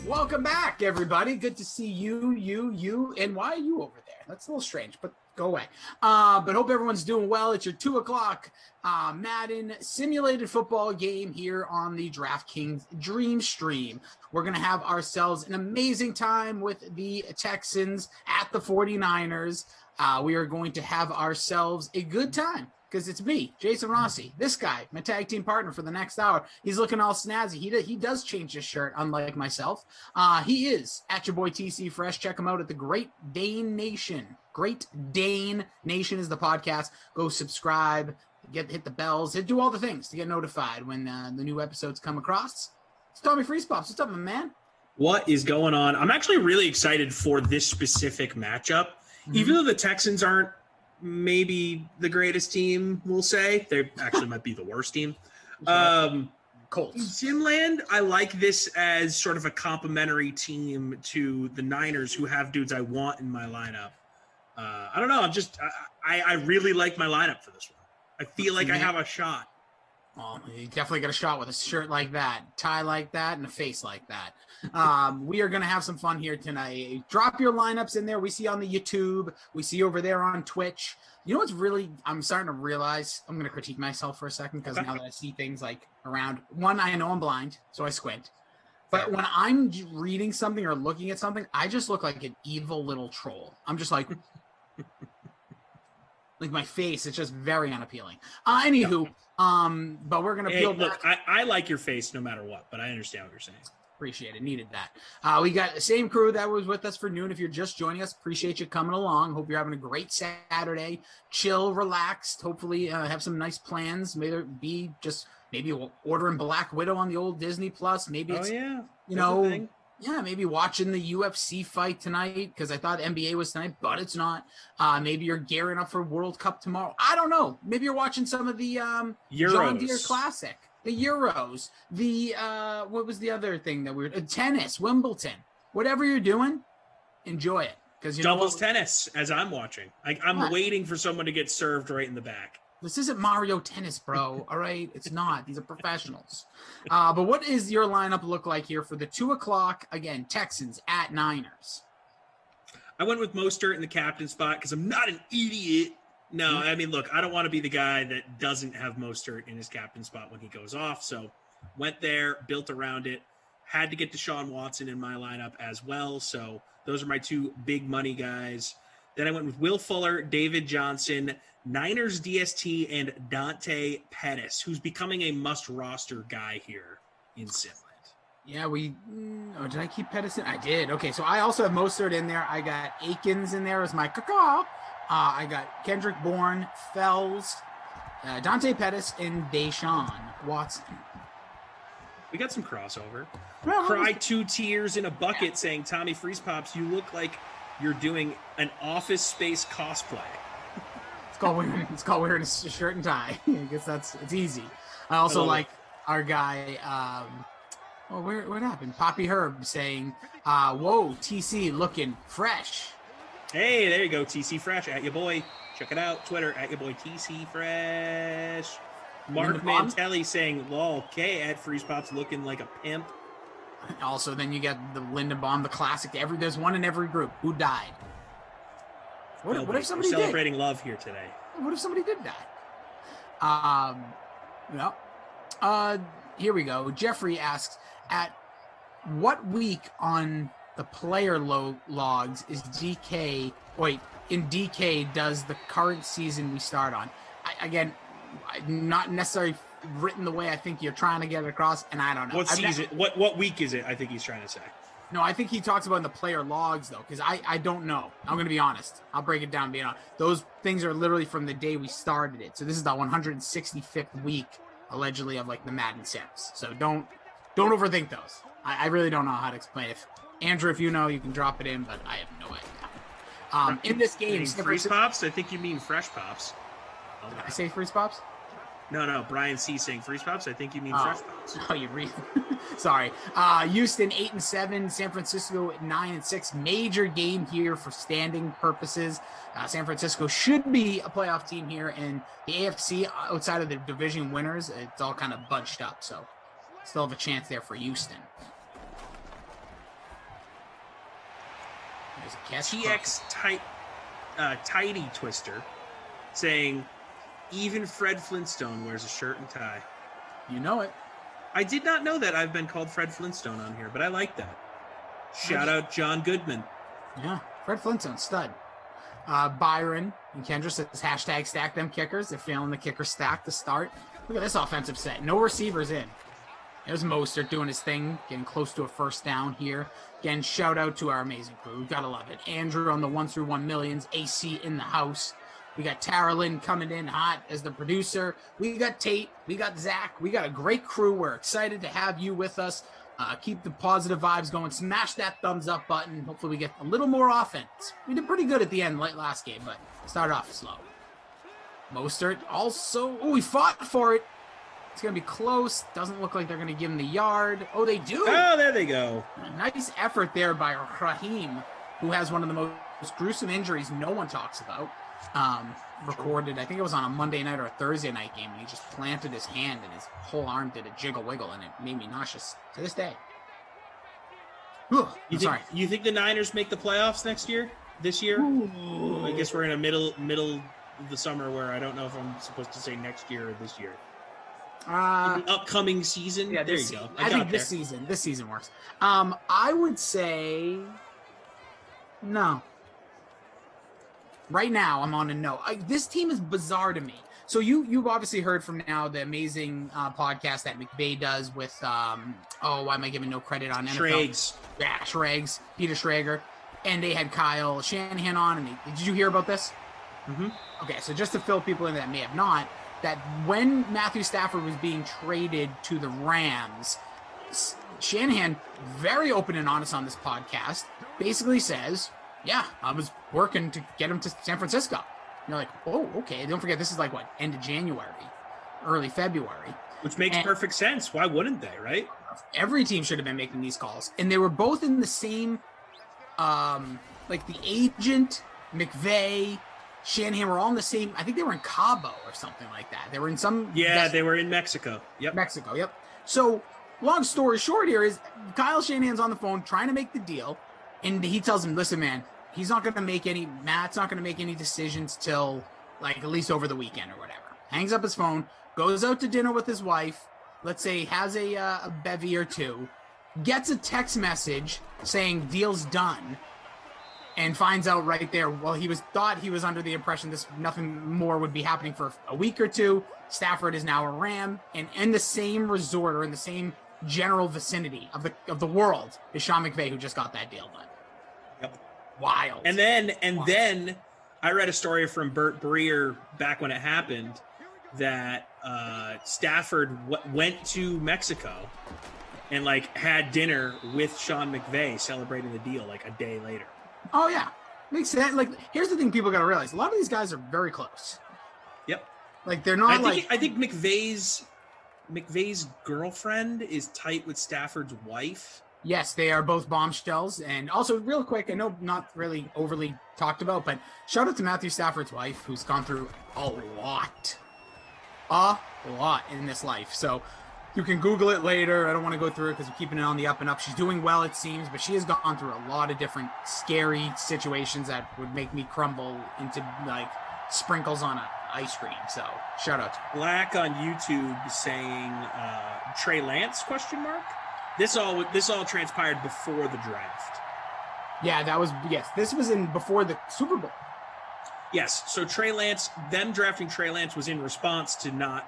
Welcome back, everybody. Good to see you, and why are you over there? That's a little strange, but go away. But hope everyone's doing well. It's your 2 o'clock Madden simulated football game here on the DraftKings Dream Stream. We're going to have ourselves an amazing time with the Texans at the 49ers. We are going to have ourselves a good time because it's me, Jason Rossi, this guy, my tag team partner for the next hour. He's looking all snazzy. He does change his shirt, unlike myself. He is at your boy TC Fresh. Check him out at the Great Dane Nation. Great Dane Nation is the podcast. Go subscribe, hit the bells, do all the things to get notified when the new episodes come across. It's Tommy Freeze Pops. What's up, my man? What is going on? I'm actually really excited for this specific matchup. Even though the Texans aren't maybe the greatest team, we'll say. They actually might be the worst team. Colts. Simland, I like this as sort of a complimentary team to the Niners, who have dudes I want in my lineup. I don't know. I really like my lineup for this one. I feel like I have a shot. Oh, you definitely got a shot with a shirt like that, tie like that, and a face like that. We are going to have some fun here tonight. Drop your lineups in there. We see on the YouTube. We see over there on Twitch. You know what's really – I'm starting to realize – I'm going to critique myself for a second because now that I see things like around – one, I know I'm blind, so I squint. But when I'm reading something or looking at something, I just look like an evil little troll. I'm just like – like my face, it's just very unappealing. Anywho, but we're gonna peel back. Look, I like your face no matter what, but I understand what you're saying. Appreciate it. Needed that. We got the same crew that was with us for noon. If you're just joining us, appreciate you coming along. Hope you're having a great Saturday. Chill, relaxed. Hopefully, have some nice plans. Maybe ordering Black Widow on the old Disney Plus. Maybe it's maybe watching the UFC fight tonight because I thought NBA was tonight, but it's not. Maybe you're gearing up for World Cup tomorrow. I don't know. Maybe you're watching some of the John Deere Classic, the Euros, the what was the other thing that we were tennis, Wimbledon. Whatever you're doing, enjoy it because doubles tennis as I'm watching. I'm waiting for someone to get served right in the back. This isn't Mario Tennis, bro. All right? It's not. These are professionals. But what is your lineup look like here for the 2 o'clock, again, Texans at Niners? I went with Mostert in the captain spot because I'm not an idiot. No, I mean, look, I don't want to be the guy that doesn't have Mostert in his captain spot when he goes off. So went there, built around it. Had to get Deshaun Watson in my lineup as well. So those are my 2 big money guys. Then I went with Will Fuller, David Johnson, Niners DST, and Dante Pettis, who's becoming a must-roster guy here in Simland. Yeah, did I keep Pettis in? I did. Okay, so I also have Mostert in there. I got Akins in there as my caca. I got Kendrick Bourne, Fells, Dante Pettis, and Deshaun Watson. We got some crossover. Cry 2 tears in a bucket saying, Tommy Freeze Pops, you look like you're doing an Office Space cosplay. It's called wearing a shirt and tie. I guess it's easy. I also like our guy. What happened? Poppy Herb saying, "Whoa, TC looking fresh." Hey, there you go, TC Fresh at your boy. Check it out, Twitter at your boy TC Fresh. Mark Mantelli saying, "Lol, K at Freeze Pops looking like a pimp." Also, then you get the Lindenbaum, the classic. There's one in every group. Who died? What if somebody celebrating love here today? What if somebody did die? Here we go. Jeffrey asks, at what week on the player logs is DK? Wait, in DK does the current season we start on? Not necessarily written the way I think you're trying to get it across, and I don't know. What season? What week is it? I think he's trying to say. No, I think he talks about in the player logs, though, because I don't know. I'm going to be honest. I'll break it down. Being honest, those things are literally from the day we started it. So this is the 165th week, allegedly, of like the Madden Sims. So don't overthink those. I really don't know how to explain it. Andrew, if you know, you can drop it in, but I have no idea. In this game, Freeze Pops. I think you mean Fresh Pops. Did I say Freeze Pops? No. Brian C saying Freeze Pops. I think you mean Fresh Pops. Oh, you read. Sorry. Houston 8-7, San Francisco 9-6. Major game here for standing purposes. San Francisco should be a playoff team here, and the AFC outside of the division winners, it's all kind of bunched up. So still have a chance there for Houston. There's a catch. TX Tidy Twister saying, even Fred Flintstone wears a shirt and tie. You know it. I did not know that I've been called Fred Flintstone on here, but I like that. Shout out John Goodman. Yeah, Fred Flintstone, stud. Byron and Kendra says, hashtag stack them kickers. They're feeling the kicker stack to start. Look at this offensive set. No receivers in. There's Mostert doing his thing, getting close to a first down here. Again, shout out to our amazing crew. We've got to love it. Andrew on the 1 through 1 millions. AC in the house. We got Tara Lynn coming in hot as the producer. We got Tate. We got Zach. We got a great crew. We're excited to have you with us. Keep the positive vibes going. Smash that thumbs up button. Hopefully we get a little more offense. We did pretty good at the end last game, but started off slow. Mostert also, he fought for it. It's going to be close. Doesn't look like they're going to give him the yard. Oh, they do. Oh, there they go. Nice effort there by Raheem, who has one of the most gruesome injuries no one talks about. Recorded, I think it was on a Monday night or a Thursday night game, and he just planted his hand and his whole arm did a jiggle wiggle, and it made me nauseous to this day. Whew, you think the Niners make the playoffs this year? Ooh. I guess we're in a middle of the summer where I don't know if I'm supposed to say next year or this year. In the upcoming season? Yeah, there you go. I think this season works. I would say no. Right now, I'm on a no. This team is bizarre to me. So you've obviously heard from now the amazing podcast that McVay does with why am I giving no credit on NFL? Schrags. Yeah, Schrags, Peter Schrager, and they had Kyle Shanahan on. And did you hear about this? Mm-hmm. Okay, so just to fill people in that may have not, that when Matthew Stafford was being traded to the Rams, Shanahan, very open and honest on this podcast, basically says, yeah, I was working to get him to San Francisco. And you're like, oh, okay. Don't forget, this is like, what, end of January, early February. Which makes perfect sense. Why wouldn't they, right? Every team should have been making these calls. And they were both in the same, like the agent, McVay, Shanahan were all in the same, I think they were in Cabo or something like that. They were in some... Yeah, they were in Mexico. Yep. Mexico, yep. So, long story short here is Kyle Shanahan's on the phone trying to make the deal, and he tells him, listen, man, Matt's not going to make any decisions till, like, at least over the weekend or whatever. Hangs up his phone, goes out to dinner with his wife, let's say has a bevy or two, gets a text message saying deal's done, and finds out right there, well, thought he was under the impression nothing more would be happening for a week or two. Stafford is now a Ram, and in the same resort or in the same general vicinity of the world is Sean McVay, who just got that deal done. Yep. Wild. And then I read a story from Burt Breer back when it happened that Stafford went to Mexico and like had dinner with Sean McVay celebrating the deal like a day later. Oh yeah, makes sense. Like, here's the thing: people got to realize a lot of these guys are very close. Yep. Like they're not I think McVay's girlfriend is tight with Stafford's wife. Yes, they are both bombshells. And also, real quick, I know not really overly talked about, but shout out to Matthew Stafford's wife, who's gone through a lot in this life. So you can Google it later. I don't want to go through it because we're keeping it on the up and up. She's doing well, it seems, but she has gone through a lot of different scary situations that would make me crumble into like sprinkles on a ice cream. So shout out to her. Black on YouTube saying Trey Lance ? This all transpired before the draft. Yeah, this was before the Super Bowl. Yes, so them drafting Trey Lance was in response to not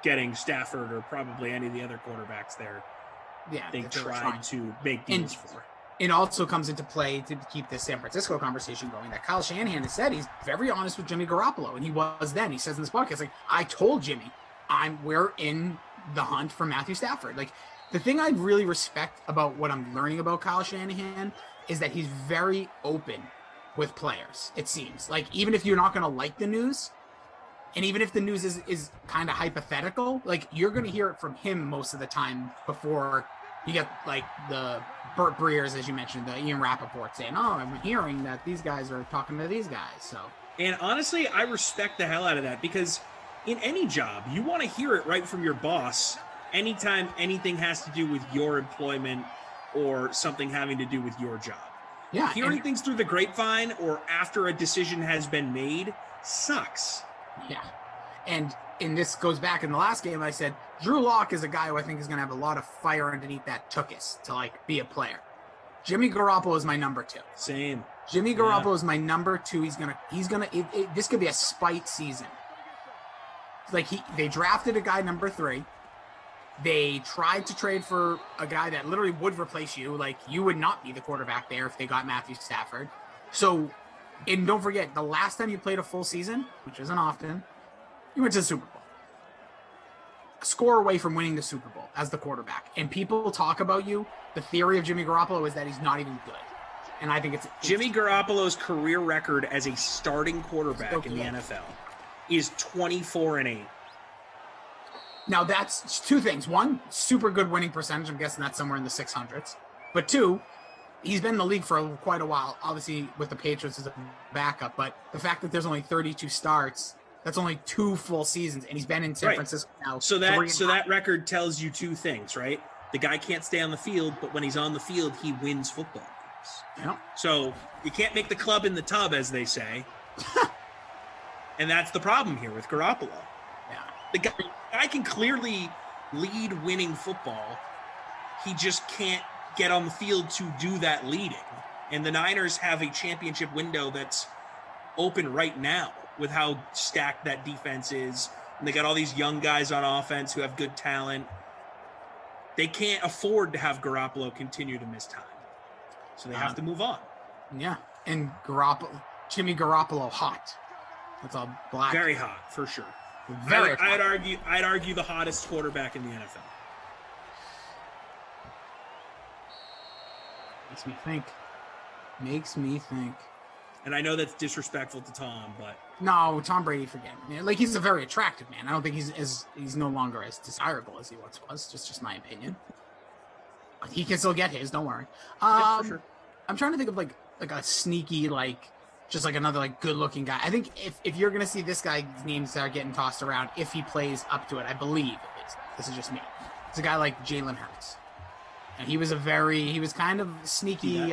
getting Stafford or probably any of the other quarterbacks there. Yeah, they tried to make deals for. It also comes into play to keep this San Francisco conversation going that Kyle Shanahan has said he's very honest with Jimmy Garoppolo, and he was then. He says in this podcast, like, I told Jimmy, we're in the hunt for Matthew Stafford. Like, the thing I really respect about what I'm learning about Kyle Shanahan is that he's very open with players, it seems. Like, even if you're not going to like the news, and even if the news is kind of hypothetical, like, you're going to hear it from him most of the time before you get, like, the Burt Breers, as you mentioned, the Ian Rappaport saying, oh, I'm hearing that these guys are talking to these guys. So, and honestly, I respect the hell out of that, because in any job, you want to hear it right from your boss anytime anything has to do with your employment or something having to do with your job. Yeah, Hearing things through the grapevine or after a decision has been made sucks. Yeah. And this goes back in the last game, I said, Drew Lock is a guy who I think is going to have a lot of fire underneath that tuchus to, like, be a player. Jimmy Garoppolo is my number 2. Same. Jimmy Garoppolo is my number 2. This could be a spite season. Like, they drafted a guy number 3. They tried to trade for a guy that literally would replace you. Like, you would not be the quarterback there if they got Matthew Stafford. So, and don't forget, the last time you played a full season, which isn't often, you went to the Super Bowl. A score away from winning the Super Bowl as the quarterback. And people talk about you. The theory of Jimmy Garoppolo is that he's not even good. And I think it's Jimmy Garoppolo's career record as a starting quarterback in the NFL is 24-8. Now, that's 2 things. 1, super good winning percentage. I'm guessing that's somewhere in the 600s. But 2, he's been in the league for quite a while, obviously with the Patriots as a backup. But the fact that there's only 32 starts, that's only 2 full seasons, and he's been in San Francisco now. So that record tells you 2 things, right? The guy can't stay on the field, but when he's on the field, he wins football games. Yep. So you can't make the club in the tub, as they say. And that's the problem here with Garoppolo. Yeah. The guy can clearly lead winning football. He just can't get on the field to do that leading. And the Niners have a championship window that's open right now with how stacked that defense is. And they got all these young guys on offense who have good talent. They can't afford to have Garoppolo continue to miss time. So they have to move on. Yeah. And Jimmy Garoppolo hot. That's all black. Very hot, for sure. Very I'd argue the hottest quarterback in the NFL. Makes me think. And I know that's disrespectful to Tom, but no, Tom Brady, forget him. Like, he's a very attractive man. I don't think he's no longer as desirable as he once was. Just my opinion. But he can still get his. Don't worry. Yeah, for sure. I'm trying to think of like a sneaky just like another good looking guy. I think if you're gonna see this guy's name start getting tossed around, if he plays up to it, I believe at least. This is just me. It's a guy like Jalen Hurts, and he was kind of sneaky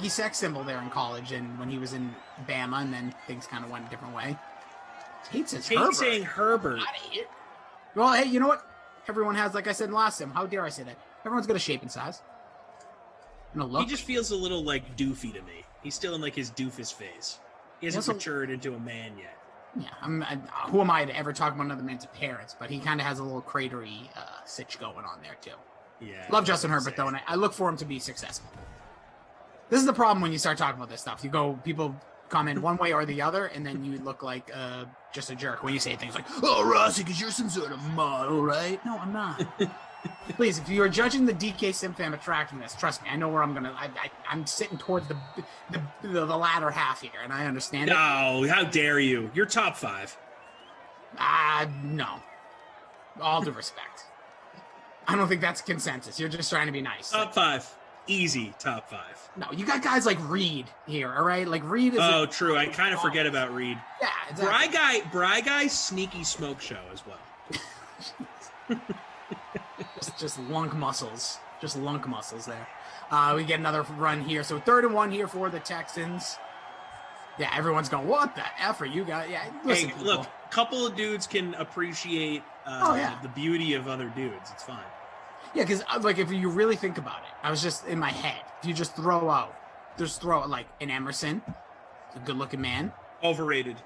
sex symbol there in college, and when he was in Bama, and then things kind of went a different way. Tate says Herbert. Saying Herbert. Well, hey, you know what? Everyone has, like I said last time. How dare I say that? Everyone's got a shape and size. And a look. He just feels a little doofy to me. He's still in his doofus phase. He hasn't matured into a man yet. Yeah, who am I to ever talk about another man's appearance? But he kind of has a little cratery sitch going on there too. Yeah. Love Justin Herbert though, and I look for him to be successful. This is the problem when you start talking about this stuff. People comment one way or the other, and then you look like just a jerk when you say things like, "Oh, Rossi, because you're some sort of model, right?" No, I'm not. Please, if you are judging the DK Simfam attractiveness, trust me, I know where I'm sitting towards the latter half here, and I understand it. No, how dare you? You're top 5. No. All due respect. I don't think that's consensus. You're just trying to be nice. Top 5. Easy top 5. No, you got guys like Reed here, all right? Like Reed is... Oh, true. I kind of forget about Reed. Yeah, exactly. Bry Guy, sneaky smoke show as well. just lunk muscles. Just lunk muscles there. We get another run here. So 3rd and 1 here for the Texans. Yeah, everyone's going, what the F are you guys? Yeah, listen, hey, look, a couple of dudes can appreciate the beauty of other dudes. It's fine. Yeah, because if you really think about it, I was just in my head. If you just throw out an Emerson, a good-looking man. Overrated.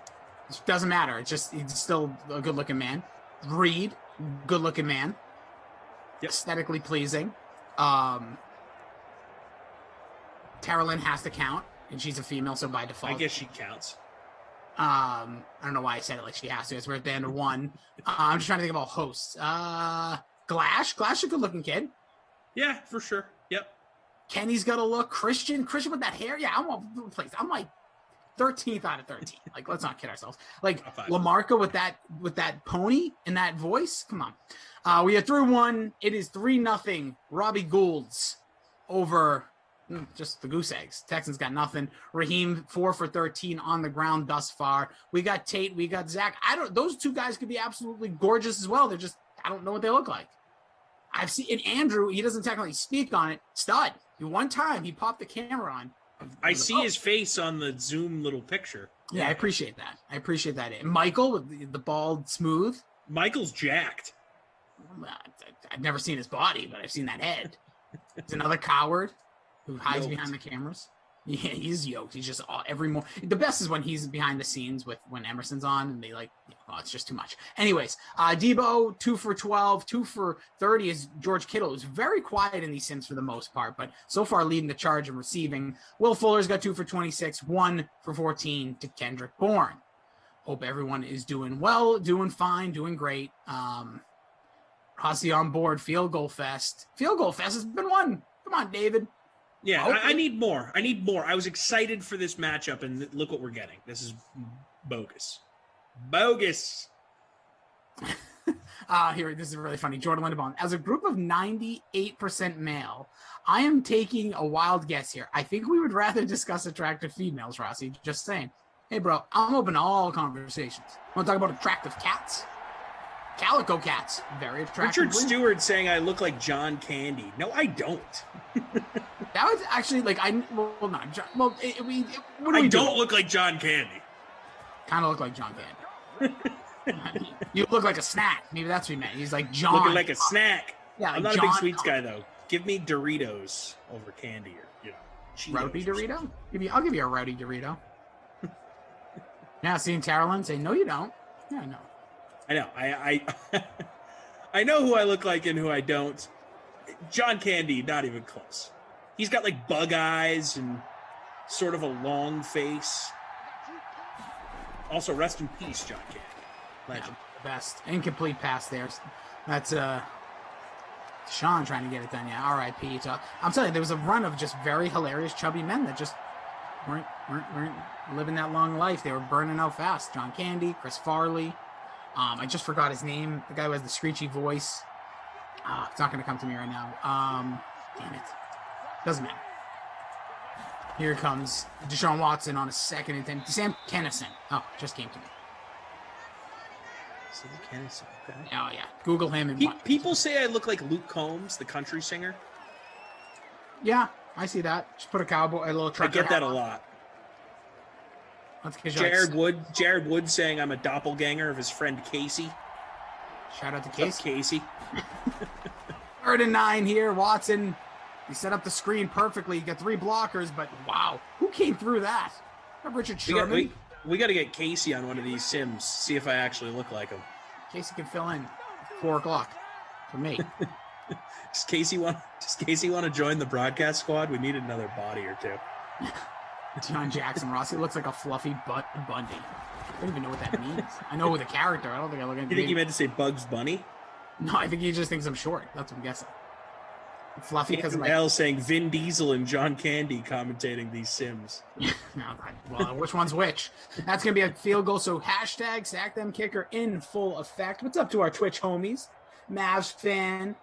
It doesn't matter. He's still a good-looking man. Reed, good-looking man. Yep. Aesthetically pleasing. Carolyn has to count, and she's a female, so by default. I guess she counts. I don't know why I said it like she has to. It's we're at the end of 1. I'm just trying to think about hosts. Glash, a good-looking kid. Yeah, for sure. Yep. Kenny's got a look. Christian with that hair. Yeah, I'm 13th out of 13. Let's not kid ourselves. Lamarca with that pony and that voice. Come on. We are through 1. It is 3-0. Robbie Gould's over just the goose eggs. Texans got nothing. Raheem 4 for 13 on the ground thus far. We got Tate. We got Zach. Those 2 guys could be absolutely gorgeous as well. I don't know what they look like. I've seen, and Andrew, he doesn't technically speak on it. Stud. One time he popped the camera on. I see his face on the Zoom little picture. Yeah, I appreciate that. And Michael with the bald smooth. Michael's jacked. I've never seen his body, but I've seen that head. He's another coward who hides behind the cameras. Yeah, he's yoked. He's just the best is when he's behind the scenes when Emerson's on and they it's just too much. Anyways, Debo 2 for 12, 2 for 30 is George Kittle, who's very quiet in these sims for the most part, but so far leading the charge in receiving. Will Fuller's got 2 for 26, 1 for 14 to Kendrick Bourne. Hope everyone is doing well, doing fine, doing great. Rossi on board. Field goal fest. Field goal fest has been won. Come on, David. Yeah, okay. I need more. I was excited for this matchup, and look what we're getting. This is bogus. Bogus. Here, this is really funny. Jordan Lindebaum. As a group of 98% male, I am taking a wild guess here. I think we would rather discuss attractive females, Rossi. Just saying. Hey, bro, I'm open to all conversations. Want to talk about attractive cats? Calico cats. Very attractive. Richard Stewart saying I look like John Candy. No, I don't. That was actually I don't look like John Candy. Kind of look like John Candy. You look like a snack. Maybe that's what he meant. He's like John. Looking like a snack. Yeah, I'm not a big sweets guy though. Give me Doritos over candy or Cheetos. Rowdy Dorito? I'll give you a rowdy Dorito. Now seeing Carolyn say, no, you don't. Yeah, no. I know. I know who I look like and who I don't. John Candy, not even close. He's got bug eyes and sort of a long face. Also, rest in peace, John Candy. Legend. Yeah, the best. Incomplete pass there. That's Sean trying to get it done. Yeah, R.I.P. So, I'm telling you, there was a run of just very hilarious chubby men that just weren't living that long life. They were burning out fast. John Candy, Chris Farley. I just forgot his name. The guy who has the screechy voice. It's not going to come to me right now. Damn it. Doesn't matter. Here comes Deshaun Watson on a 2nd and 10. Sam Kennison. Oh, just came to me. Sam Kennison. Okay. Oh, yeah. Google him. And people say I look like Luke Combs, the country singer. Yeah, I see that. Just put a little trucker. I get that a lot. Jared Wood saying I'm a doppelganger of his friend Casey. Shout out to Casey. What's up, Casey. 3rd and 9 here. Watson. He set up the screen perfectly. He got 3 blockers, but wow, who came through that? Richard Sherman. We got to get Casey on one of these sims. See if I actually look like him. Casey can fill in. 4 o'clock for me. Does Casey want to join the broadcast squad? We need another body or two. John Jackson Ross. He looks like a fluffy Bundy. I don't even know what that means. I know the character. I don't think I look at. You think he meant to say Bugs Bunny? No, I think he just thinks I'm short. That's what I'm guessing. Fluffy because of L saying Vin Diesel and John Candy commentating these sims. Well, which one's which? That's gonna be a field goal. So hashtag sack them kicker in full effect. What's up to our Twitch homies? Mavs fan,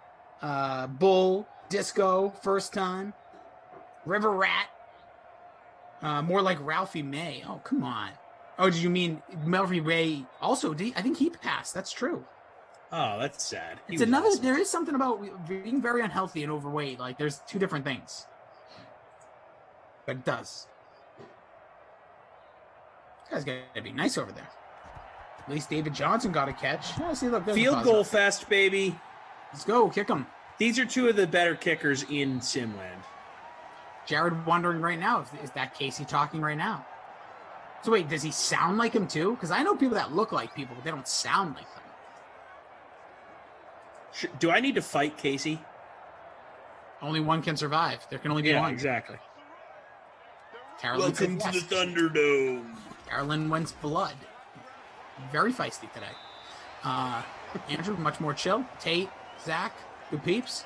Bull, Disco, first time, River Rat. More like Ralphie May. Oh, come on. Oh, did you mean Melvin Ray also? I think he passed. That's true. Oh, that's sad. It's another. Awesome. There is something about being very unhealthy and overweight. There's 2 different things. But it does. This guy's gotta be nice over there. At least David Johnson got a catch. Oh, see, look, field goal fest, baby. Let's go. Kick them. These are 2 of the better kickers in Simland. Jared wondering right now, is that Casey talking right now? So wait, does he sound like him too? Because I know people that look like people, but they don't sound like them. Do I need to fight Casey? Only one can survive. There can only be one. Yeah, exactly. Carolyn Welcome to the Thunderdome. Carolyn wants blood. Very feisty today. Andrew, much more chill. Tate, Zach, good peeps.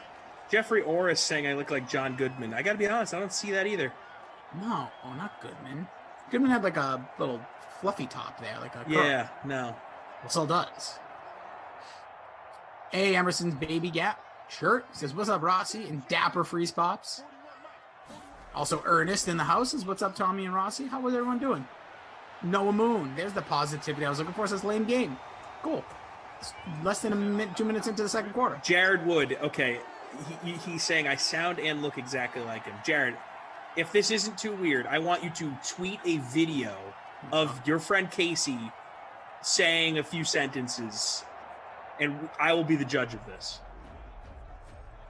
Jeffrey Orris saying I look like John Goodman. I got to be honest, I don't see that either. No, not Goodman. Goodman had a little fluffy top there, Yeah, no. Well, so does. A. Emerson's baby gap shirt says, "What's up, Rossi?" and Dapper Freeze Pops. Also, Ernest in the house says, "What's up, Tommy and Rossi? How was everyone doing?" Noah Moon, there's the positivity I was looking for. Says, "Lame game." Cool. It's less than 2 minutes into the second quarter. Jared Wood, okay. he's saying I sound and look exactly like him. Jared, if this isn't too weird, I want you to tweet a video of your friend Casey saying a few sentences, and I will be the judge of this.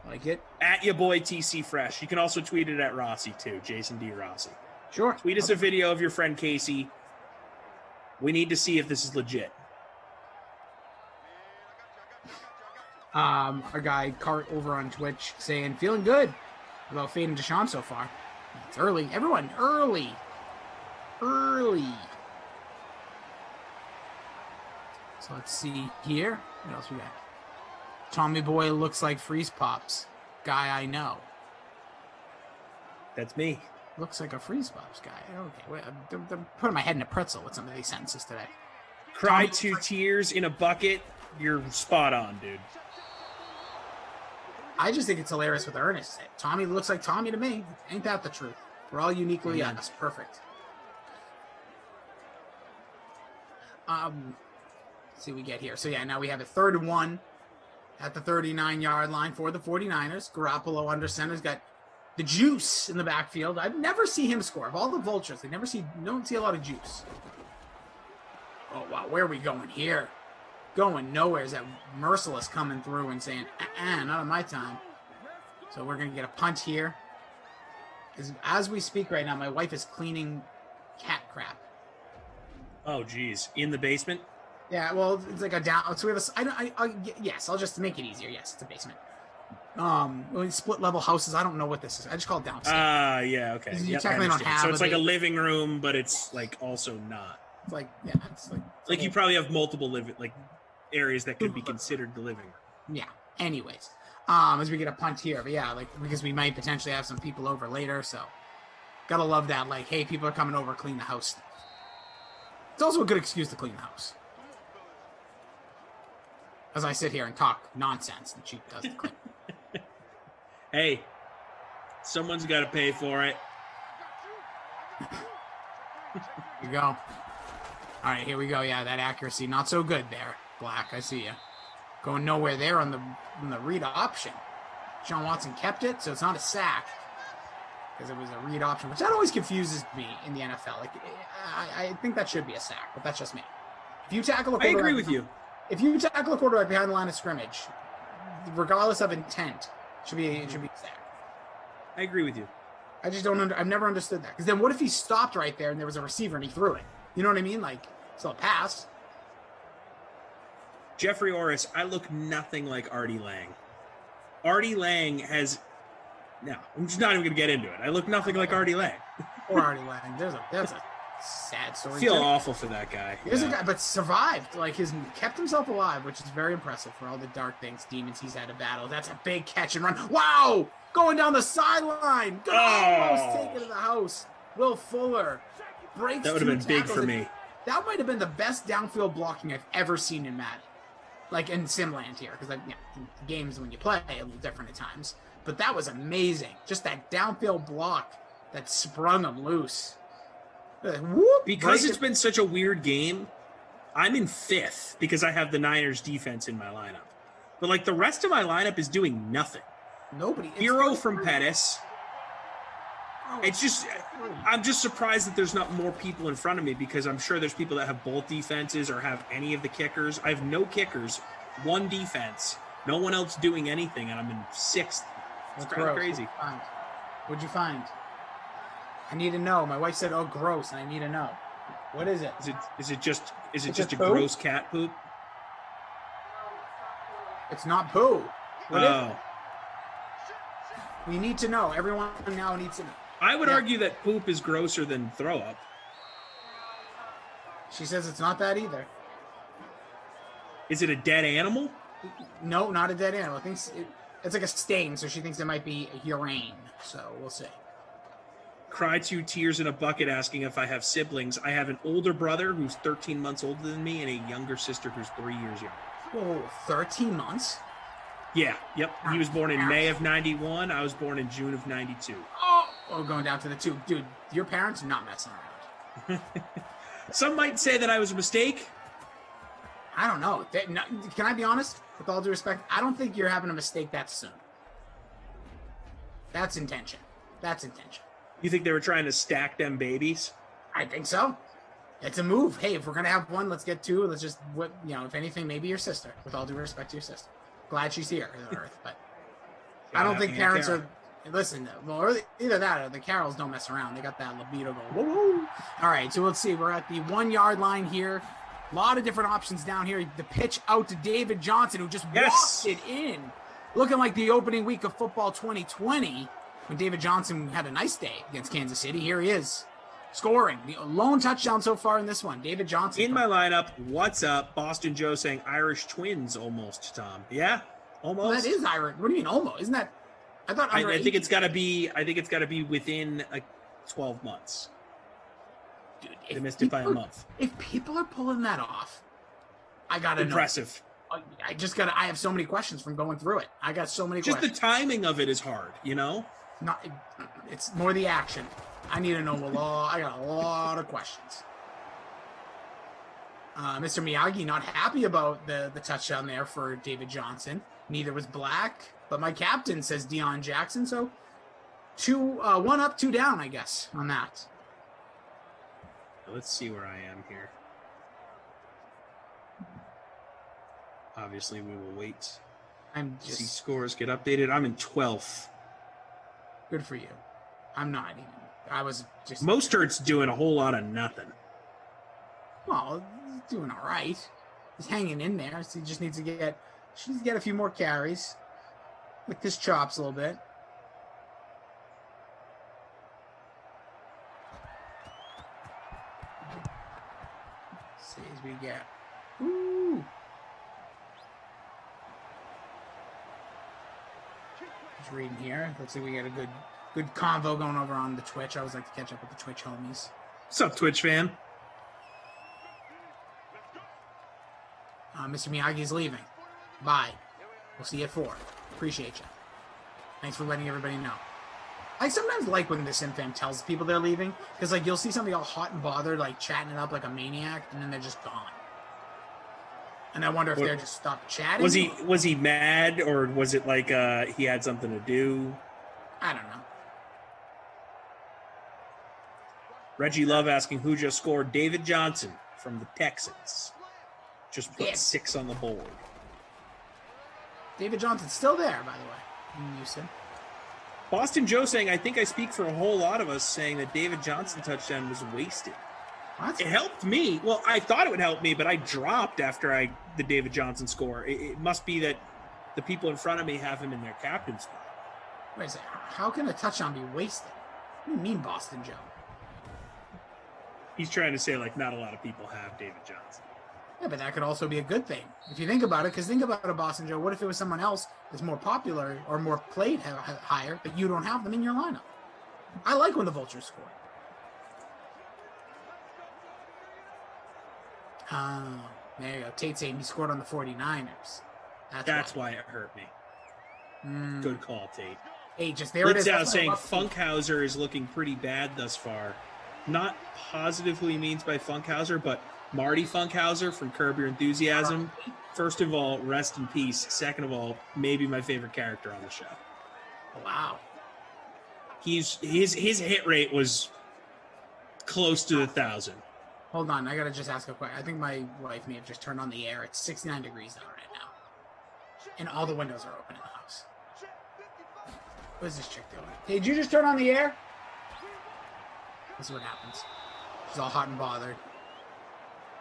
Like it? At your boy TC Fresh. You can also tweet it at Rossi too, Jason D. Rossi. Sure. Tweet us a video of your friend Casey. We need to see if this is legit. Our guy Cart over on Twitch saying feeling good about fading Deshaun so far. It's early. Everyone, early. So let's see here. What else we got? Tommy Boy looks like Freeze Pops. Guy I know. That's me. Looks like a Freeze Pops guy. Okay, wait, I'm putting my head in a pretzel with some of these sentences today. Cry 2 tears in a bucket. You're spot on, dude. I just think it's hilarious with Ernest. Tommy looks like Tommy to me. Ain't that the truth? We're all uniquely us. Perfect. Let's see what we get here. So, yeah, now we have a 3rd and 1 at the 39-yard line for the 49ers. Garoppolo under center's got the juice in the backfield. I've never seen him score. Of all the vultures, don't see a lot of juice. Oh, wow. Where are we going here? Going nowhere. Is that Merciless coming through and saying, not on my time. So we're going to get a punt here. As we speak right now, my wife is cleaning cat crap. Oh, geez. In the basement? Yeah, well, it's like a down. So we have yes, I'll just make it easier. Yes, it's a basement. Split level houses. I don't know what this is. I just call it downstairs. Yeah, okay. You technically don't have. So it's like a living room, but it's like also not. It's like, yeah, it's like you probably have multiple areas that could be considered the living room. Yeah. Anyways, as we get a punt here, but yeah, because we might potentially have some people over later, so gotta love that. Like, hey, people are coming over, clean the house. It's also a good excuse to clean the house. As I sit here and talk nonsense, the Chief does the clean. Hey, someone's got to pay for it. Here we go. All right, here we go. Yeah, that accuracy, not so good there. Black, I see you. Going nowhere there on the read option. Sean Watson kept it, so it's not a sack because it was a read option, which that always confuses me in the NFL. Like, I think that should be a sack, but that's just me. If you tackle a quarterback, I agree with you. If you tackle a quarterback behind the line of scrimmage, regardless of intent, should be a sack. I agree with you. I just don't. I've never understood that. Because then, what if he stopped right there and there was a receiver and he threw it? You know what I mean? Like, still a pass. Jeffrey Orris, I look nothing like Artie Lang. Artie Lang has. No, I'm just not even going to get into it. I look nothing like Artie Lang. Or Artie Lang. That's a sad story. I feel awful for that guy. Here's a guy, but survived. Like, kept himself alive, which is very impressive for all the dark things, demons he's had to battle. That's a big catch and run. Wow! Going down the sideline. Almost taken to the house. Will Fuller breaks. That would have been big for me. That might have been the best downfield blocking I've ever seen in Madden. Like in Simland here, because games when you play a little different at times. But that was amazing. Just that downfield block that sprung him loose. Whoop, because it's been such a weird game, I'm in 5th because I have the Niners defense in my lineup. But like the rest of my lineup is doing nothing. Nobody. Hero from Pettis. It's just, I'm just surprised that there's not more people in front of me because I'm sure there's people that have both defenses or have any of the kickers. I have no kickers, 1 defense, no one else doing anything, and I'm in 6th. It's kind of crazy. What'd you find? I need to know. My wife said, "Oh, gross," and I need to know. What is it? Is it just a gross cat poop? It's not poo. What is it? We need to know. Everyone now needs to know. I would argue that poop is grosser than throw up. She says it's not that either. Is it a dead animal? No, not a dead animal. I think it's like a stain, so she thinks it might be urine. So we'll see. Cry 2 tears in a bucket asking if I have siblings. I have an older brother who's 13 months older than me and a younger sister who's 3 years younger. Whoa, 13 months? Yeah, yep. He was born in May of 91. I was born in June of 92. Oh, going down to the 2. Dude, your parents are not messing around. Some might say that I was a mistake. I don't know. Can I be honest? With all due respect, I don't think you're having a mistake that soon. That's intention. That's intention. You think they were trying to stack them babies? I think so. It's a move. Hey, if we're going to have one, let's get two. Let's just, if anything, maybe your sister, with all due respect to your sister. Glad she's here on Earth, but I don't think parents are, listen, well, either that or the Carrolls don't mess around. They got that libido going. Whoa, whoa. All right, so let's see. We're at the 1 yard line here. A lot of different options down here. The pitch out to David Johnson, who just walked it in. Looking like the opening week of football 2020 when David Johnson had a nice day against Kansas City. Here he is. Scoring the lone touchdown so far in this one. David Johnson. In my lineup, what's up? Boston Joe saying Irish twins almost, Tom. Yeah, almost. Well, that is Irish. What do you mean almost? Isn't that? I thought I think it's got to be. I think it's got to be within 12 months. Dude, they missed it by a month. If people are pulling that off, I gotta impressive. Know. I have so many questions from going through it. I got so many questions. Just the timing of it is hard, It's more the action. I need to know I got a lot of questions. Mr. Miyagi not happy about the touchdown there for David Johnson. Neither was Black, but my captain says Deion Jackson. So 1 up, 2 down, I guess, on that. Let's see where I am here. Obviously, we will wait. See scores get updated. I'm in 12th. Good for you. I'm not even. I was just. Mostert's doing a whole lot of nothing. Well, he's doing all right. He's hanging in there. So he just needs to get a few more carries. Lick his chops a little bit. Let's see as we get. Ooh. Just reading here. Looks like we get a good convo going over on the Twitch. I always like to catch up with the Twitch homies. What's up, Twitch fan? Mr. Miyagi's leaving. Bye. We'll see you at 4. Appreciate you. Thanks for letting everybody know. I sometimes like when the SimFam tells people they're leaving, because you'll see somebody all hot and bothered, chatting it up like a maniac, and then they're just gone. And I wonder if they're just stopped chatting. Was he mad, or was it he had something to do? I don't know. Reggie Love asking who just scored. David Johnson from the Texans. Just put 6 on the board. David Johnson's still there, by the way, in Houston. Boston Joe saying, I think I speak for a whole lot of us, saying that David Johnson touchdown was wasted. What? It helped me. Well, I thought it would help me, but I dropped after the David Johnson score. It must be that the people in front of me have him in their captain spot. Wait a second. How can a touchdown be wasted? What do you mean, Boston Joe? He's trying to say, not a lot of people have David Johnson. Yeah, but that could also be a good thing. If you think about it, because think about it, Boston Joe, what if it was someone else that's more popular or more played higher, but you don't have them in your lineup? I like when the Vultures score. Oh, there you go. Tate saying he scored on the 49ers. That's why it hurt me. Good call, Tate. Hey, just there it is. Litzau saying Funkhauser is looking pretty bad thus far. Not positive who he means by Funkhauser, but Marty Funkhauser from Curb Your Enthusiasm. First of all, rest in peace. Second of all, maybe my favorite character on the show. Wow. His hit rate was close to 1,000. Hold on, I gotta just ask a question. I think my wife may have just turned on the air. It's 69 degrees out right now, and all the windows are open in the house. What is this chick doing? Hey, did you just turn on the air? This is what happens. She's all hot and bothered.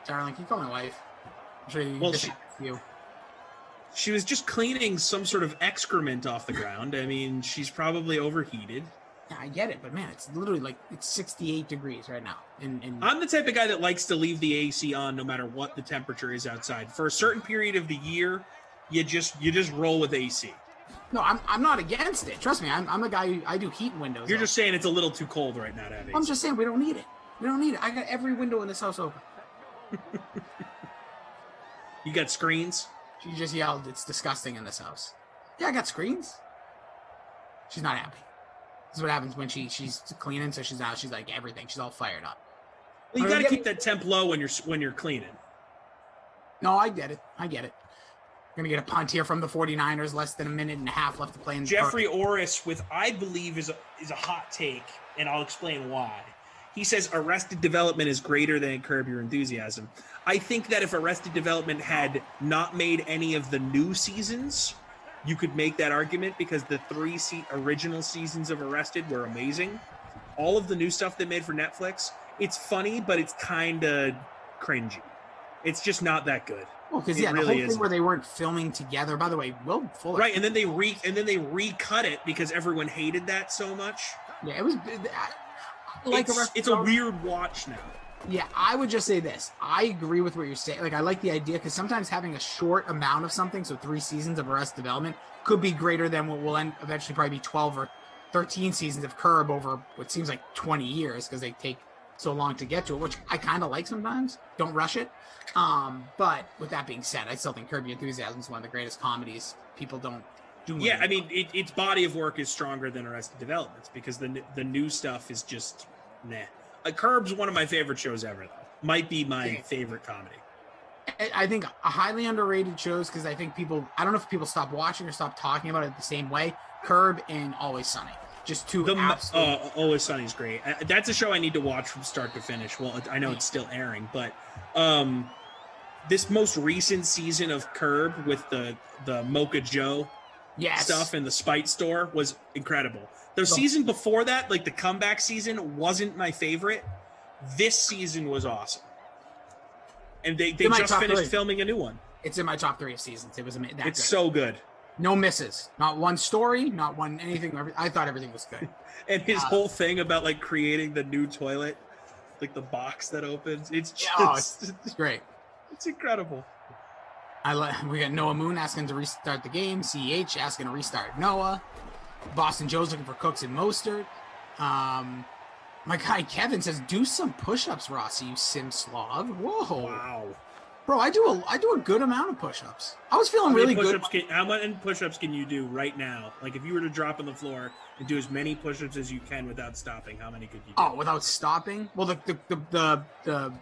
Darling, can you call my wife? I'm sure you. She was just cleaning some sort of excrement off the ground. I mean, she's probably overheated. Yeah, I get it, but man, it's literally it's 68 degrees right now. I'm the type of guy that likes to leave the AC on no matter what the temperature is outside. For a certain period of the year, you just roll with AC. No, I'm not against it. Trust me, I'm a guy who I do heat windows. You're just saying it's a little too cold right now to have AC. I'm just saying we don't need it. We don't need it. I got every window in this house open. You got screens? She just yelled, "It's disgusting in this house." Yeah, I got screens. She's not happy. This is what happens when she's cleaning, so she's out. She's like everything. She's all fired up. Well, you got to keep that temp low when you're cleaning. No, I get it. Going to get a punt here from the 49ers, less than a minute and a half left to play in the Jeffrey Orris with, I believe, is a hot take, and I'll explain why. He says Arrested Development is greater than Curb Your Enthusiasm. I think that if Arrested Development had not made any of the new seasons, you could make that argument because the 3 original seasons of Arrested were amazing. All of the new stuff they made for Netflix, it's funny, but it's kind of cringy. It's just not that good. Well, because the whole thing where they weren't filming together. By the way, Will Fuller. Right, and then they recut it because everyone hated that so much. Yeah, it was like it's a weird watch now. Yeah, I would just say this. I agree with what you're saying. Like, I like the idea because sometimes having a short amount of something, so 3 seasons of Arrested Development, could be greater than what will eventually probably be 12 or 13 seasons of Curb over what seems like 20 years because they take so long to get to it, which I kind of like sometimes. Don't rush it. But with that being said, I still think Curb Your Enthusiasm is one of the greatest comedies. People don't do. Yeah, I mean, its body of work is stronger than Arrested Development because the new stuff is just nah. Curb's one of my favorite shows ever, though. Might be my favorite comedy. I think a highly underrated shows because I think I don't know if people stop watching or stop talking about it the same way. Curb and Always Sunny. Just two Always Sunny's great. That's a show I need to watch from start to finish. Well, I know it's still airing, but this most recent season of Curb with the Mocha Joe stuff in the Spite store was incredible. The season before that, like the comeback season, wasn't my favorite. This season was awesome. And they just finished filming a new one. It's in my top 3 of seasons. It was It's so good. No misses. Not one story, not one anything. I thought everything was good. And his whole thing about like creating the new toilet, like the box that opens. It's just it's great. It's incredible. We got Noah Moon asking to restart the game. CEH asking to restart Noah. Boston Joe's looking for Cooks and Mostert. My guy Kevin says, do some push-ups, Rossi, you sim slog. Whoa. Wow. Bro, I do a good amount of push-ups. I was feeling really good. How many push-ups can you do right now? Like if you were to drop on the floor and do as many push-ups as you can without stopping, how many could you do? Oh, without stopping? Well, the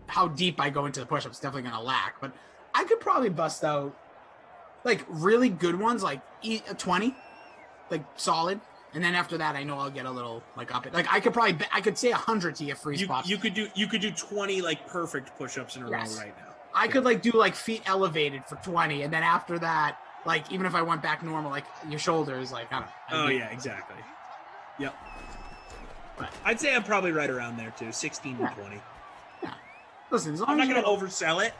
how deep I go into the push-ups is definitely going to lack, but I could probably bust out like really good ones, like 20, like solid. And then after that, I know I'll get a little like up it. Like I could say 100 to get free spots. You could do 20 like perfect push-ups in a row right now. I could like do like feet elevated for 20, and then after that, like even if I went back normal, like your shoulders, like I don't. Yeah, exactly. Yep. But I'd say I'm probably right around there too, 16 to 20. Yeah. Listen, as long I'm as not going to oversell it.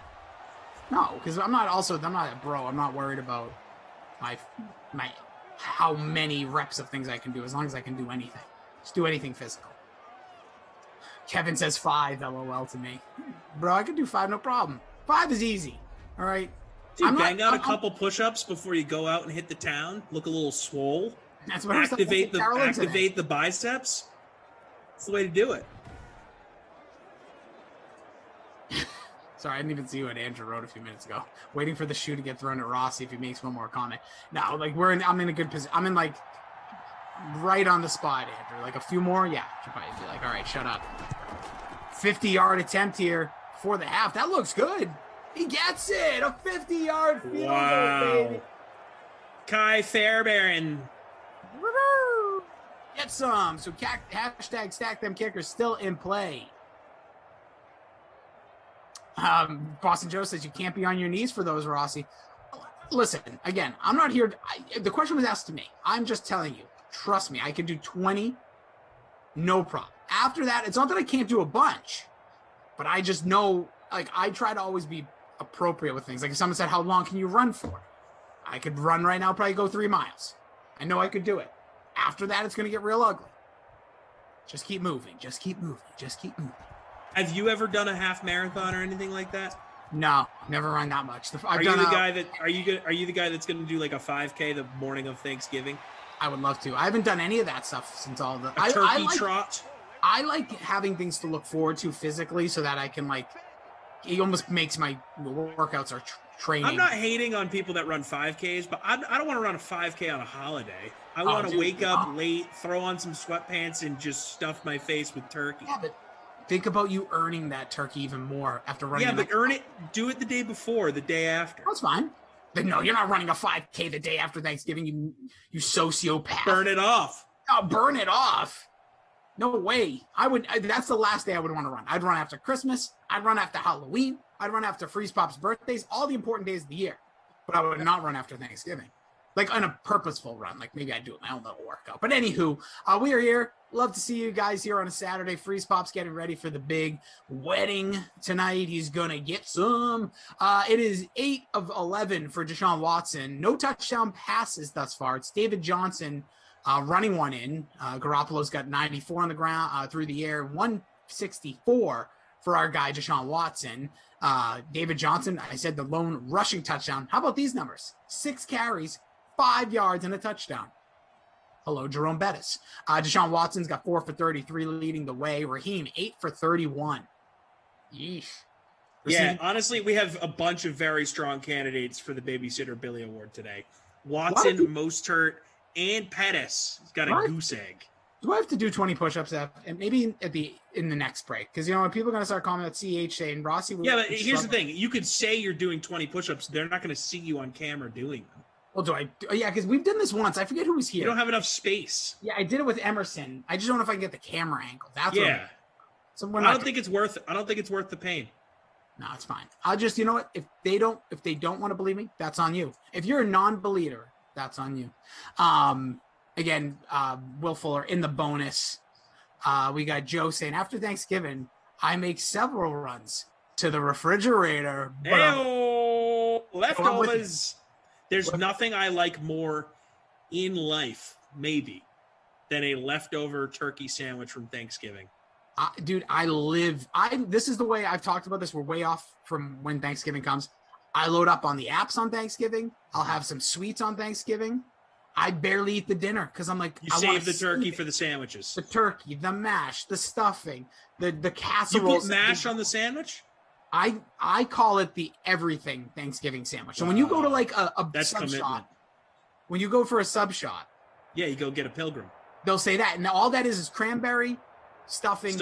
No, because I'm not a bro. I'm not worried about my how many reps of things I can do, as long as I can do anything. Just do anything physical. Kevin says 5, LOL to me. Bro, I could do 5, no problem. 5 is easy. All right. Dude, bang out a couple push-ups before you go out and hit the town. Look a little swole. That's what activate the biceps. That's the way to do it. Sorry, I didn't even see what Andrew wrote a few minutes ago. Waiting for the shoe to get thrown at Rossi if he makes one more comment. No, like I'm in a good position. I'm in like right on the spot, Andrew. Like a few more, yeah. Should probably be like, all right, shut up. 50-yard attempt here for the half. That looks good. He gets it. A 50-yard field goal, baby. Kai Fairbairn. Get some. So hashtag stack them kickers still in play. Boston Joe says you can't be on your knees for those, Rossi. Listen, again, I'm not here. The question was asked to me. I'm just telling you. Trust me, I can do 20, no problem. After that, it's not that I can't do a bunch, but I just know, like, I try to always be appropriate with things. Like if someone said, how long can you run for? I could run right now, probably go 3 miles. I know I could do it. After that, it's going to get real ugly. Just keep moving. Just keep moving. Just keep moving. Have you ever done a half marathon or anything like that? No, never run that much. Are you the guy that's going to do like a 5K the morning of Thanksgiving? I would love to. I haven't done any of that stuff since all the turkey trot. I like having things to look forward to physically, so that I can like. It almost makes my workouts or training. I'm not hating on people that run 5Ks, but I don't want to run a 5K on a holiday. I want to wake up late, throw on some sweatpants, and just stuff my face with turkey. Yeah, but think about you earning that turkey even more after running. Yeah, but earn it. Do it the day before, the day after. That's fine. No, you're not running a 5K the day after Thanksgiving, you sociopath. Burn it off. Oh, burn it off. No way. That's the last day I would want to run. I'd run after Christmas. I'd run after Halloween. I'd run after Freeze Pop's birthdays, all the important days of the year. But I would not run after Thanksgiving. Like on a purposeful run. Like maybe I'd do my own little workout. But anywho, we are here. Love to see you guys here on a Saturday. Freeze Pop's getting ready for the big wedding tonight. He's going to get some. It is 8 of 11 for Deshaun Watson. No touchdown passes thus far. It's David Johnson running one in. Garoppolo's got 94 on the ground through the air. 164 for our guy, Deshaun Watson. David Johnson, I said the lone rushing touchdown. How about these numbers? 6 carries, 5 yards, and a touchdown. Hello, Jerome Bettis. Deshaun Watson's got 4 for 33 leading the way. Raheem, 8 for 31. Yeesh. Yeah, honestly, we have a bunch of very strong candidates for the Babysitter Billy Award today. Watson, Mostert, and Pettis has got a goose egg. Do I have to do 20 push-ups and maybe in the next break? Because, when people are going to start calling me out CH saying, Rossi... Yeah, but here's the thing. You could say you're doing 20 push-ups. They're not going to see you on camera doing them. Well, yeah, because we've done this once. I forget who was here. You don't have enough space. Yeah, I did it with Emerson. I just don't know if I can get the camera angle. That's So I don't think it's worth the pain. No, it's fine. I'll just, you know what? If they don't want to believe me, that's on you. If you're a non-believer, that's on you. Again, Will Fuller in the bonus. We got Joe saying, after Thanksgiving, I make several runs to the refrigerator. Leftovers. There's nothing I like more in life, maybe, than a leftover turkey sandwich from Thanksgiving. Dude, this is the way I've talked about this. We're way off from when Thanksgiving comes. I load up on the apps on Thanksgiving. I'll have some sweets on Thanksgiving. I barely eat the dinner because I'm like, you save the turkey for the sandwiches. The turkey, the mash, the stuffing, the casserole. You put mash on the sandwich? I call it the everything Thanksgiving sandwich. So when you go to like a sub shop, when you go for a sub shop, yeah, you go get a Pilgrim. They'll say that, and all that is cranberry, stuffing,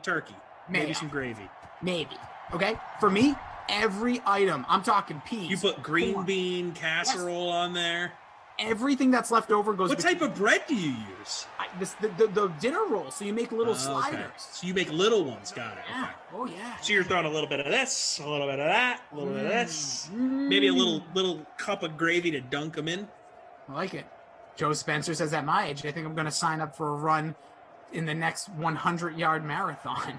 turkey, maybe some gravy, maybe. Okay, for me, every item. I'm talking peas. You put green bean casserole on there. Everything that's left over goes. What type of bread do you use? The dinner roll. So you make little sliders. Okay. So you make little ones. Got it. Yeah. Okay. Oh yeah. So you're throwing a little bit of this, a little bit of that, a little bit of this, maybe a little cup of gravy to dunk them in. I like it. Joe Spencer says, at my age, I think I'm going to sign up for a run in the next 100-yard marathon.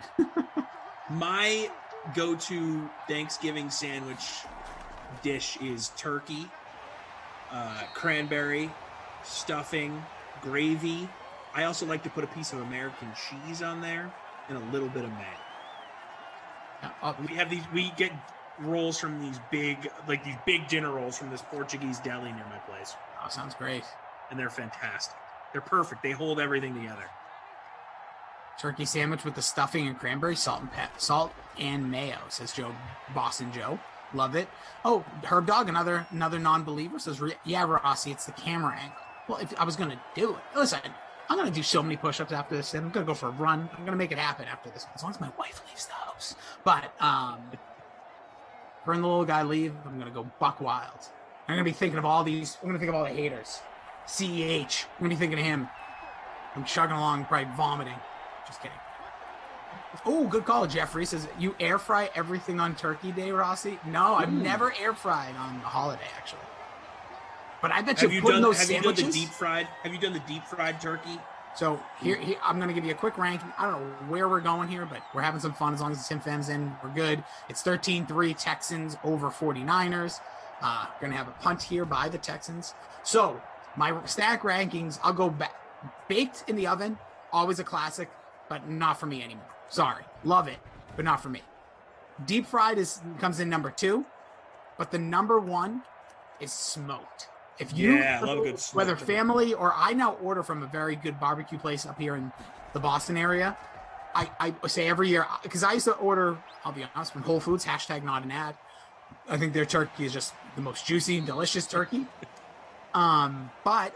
My go-to Thanksgiving sandwich dish is turkey, cranberry, stuffing, gravy. I also like to put a piece of American cheese on there and a little bit of mayo. We get rolls from these big dinner rolls from this Portuguese deli near my place. Oh, sounds great. And they're fantastic. They're perfect. They hold everything together. Turkey sandwich with the stuffing and cranberry, salt and mayo, says Boston Joe. Love it. Oh, Herb Dog, another non-believer, says, yeah, Rossi, it's the camera angle. Well, if I was going to do it, listen, I'm going to do so many push-ups after this, and I'm going to go for a run. I'm going to make it happen after this, as long as my wife leaves the house. But when the little guy leave, I'm going to go buck wild. I'm going to be thinking of all these. I'm going to think of all the haters. CEH. I'm going to be thinking of him. I'm chugging along, probably vomiting. Just kidding. Oh, good call. Jeffrey says, you air fry everything on Turkey Day, Rossi? No, I've never air fried on the holiday, actually. But I bet you putting those sandwiches. Have you done the deep fried turkey? So here I'm going to give you a quick ranking. I don't know where we're going here, but we're having some fun as long as the Tim Fem's in. We're good. It's 13-3 Texans over 49ers. Going to have a punt here by the Texans. So my stack rankings, I'll go back. Baked in the oven, always a classic, but not for me anymore. Sorry. Love it, but not for me. Deep fried comes in number 2, but the number 1 is smoked. If you love a good smoked. Whether family or I now order from a very good barbecue place up here in the Boston area. I say every year, because I used to order, I'll be honest, from Whole Foods, # not an ad. I think their turkey is just the most juicy and delicious turkey. But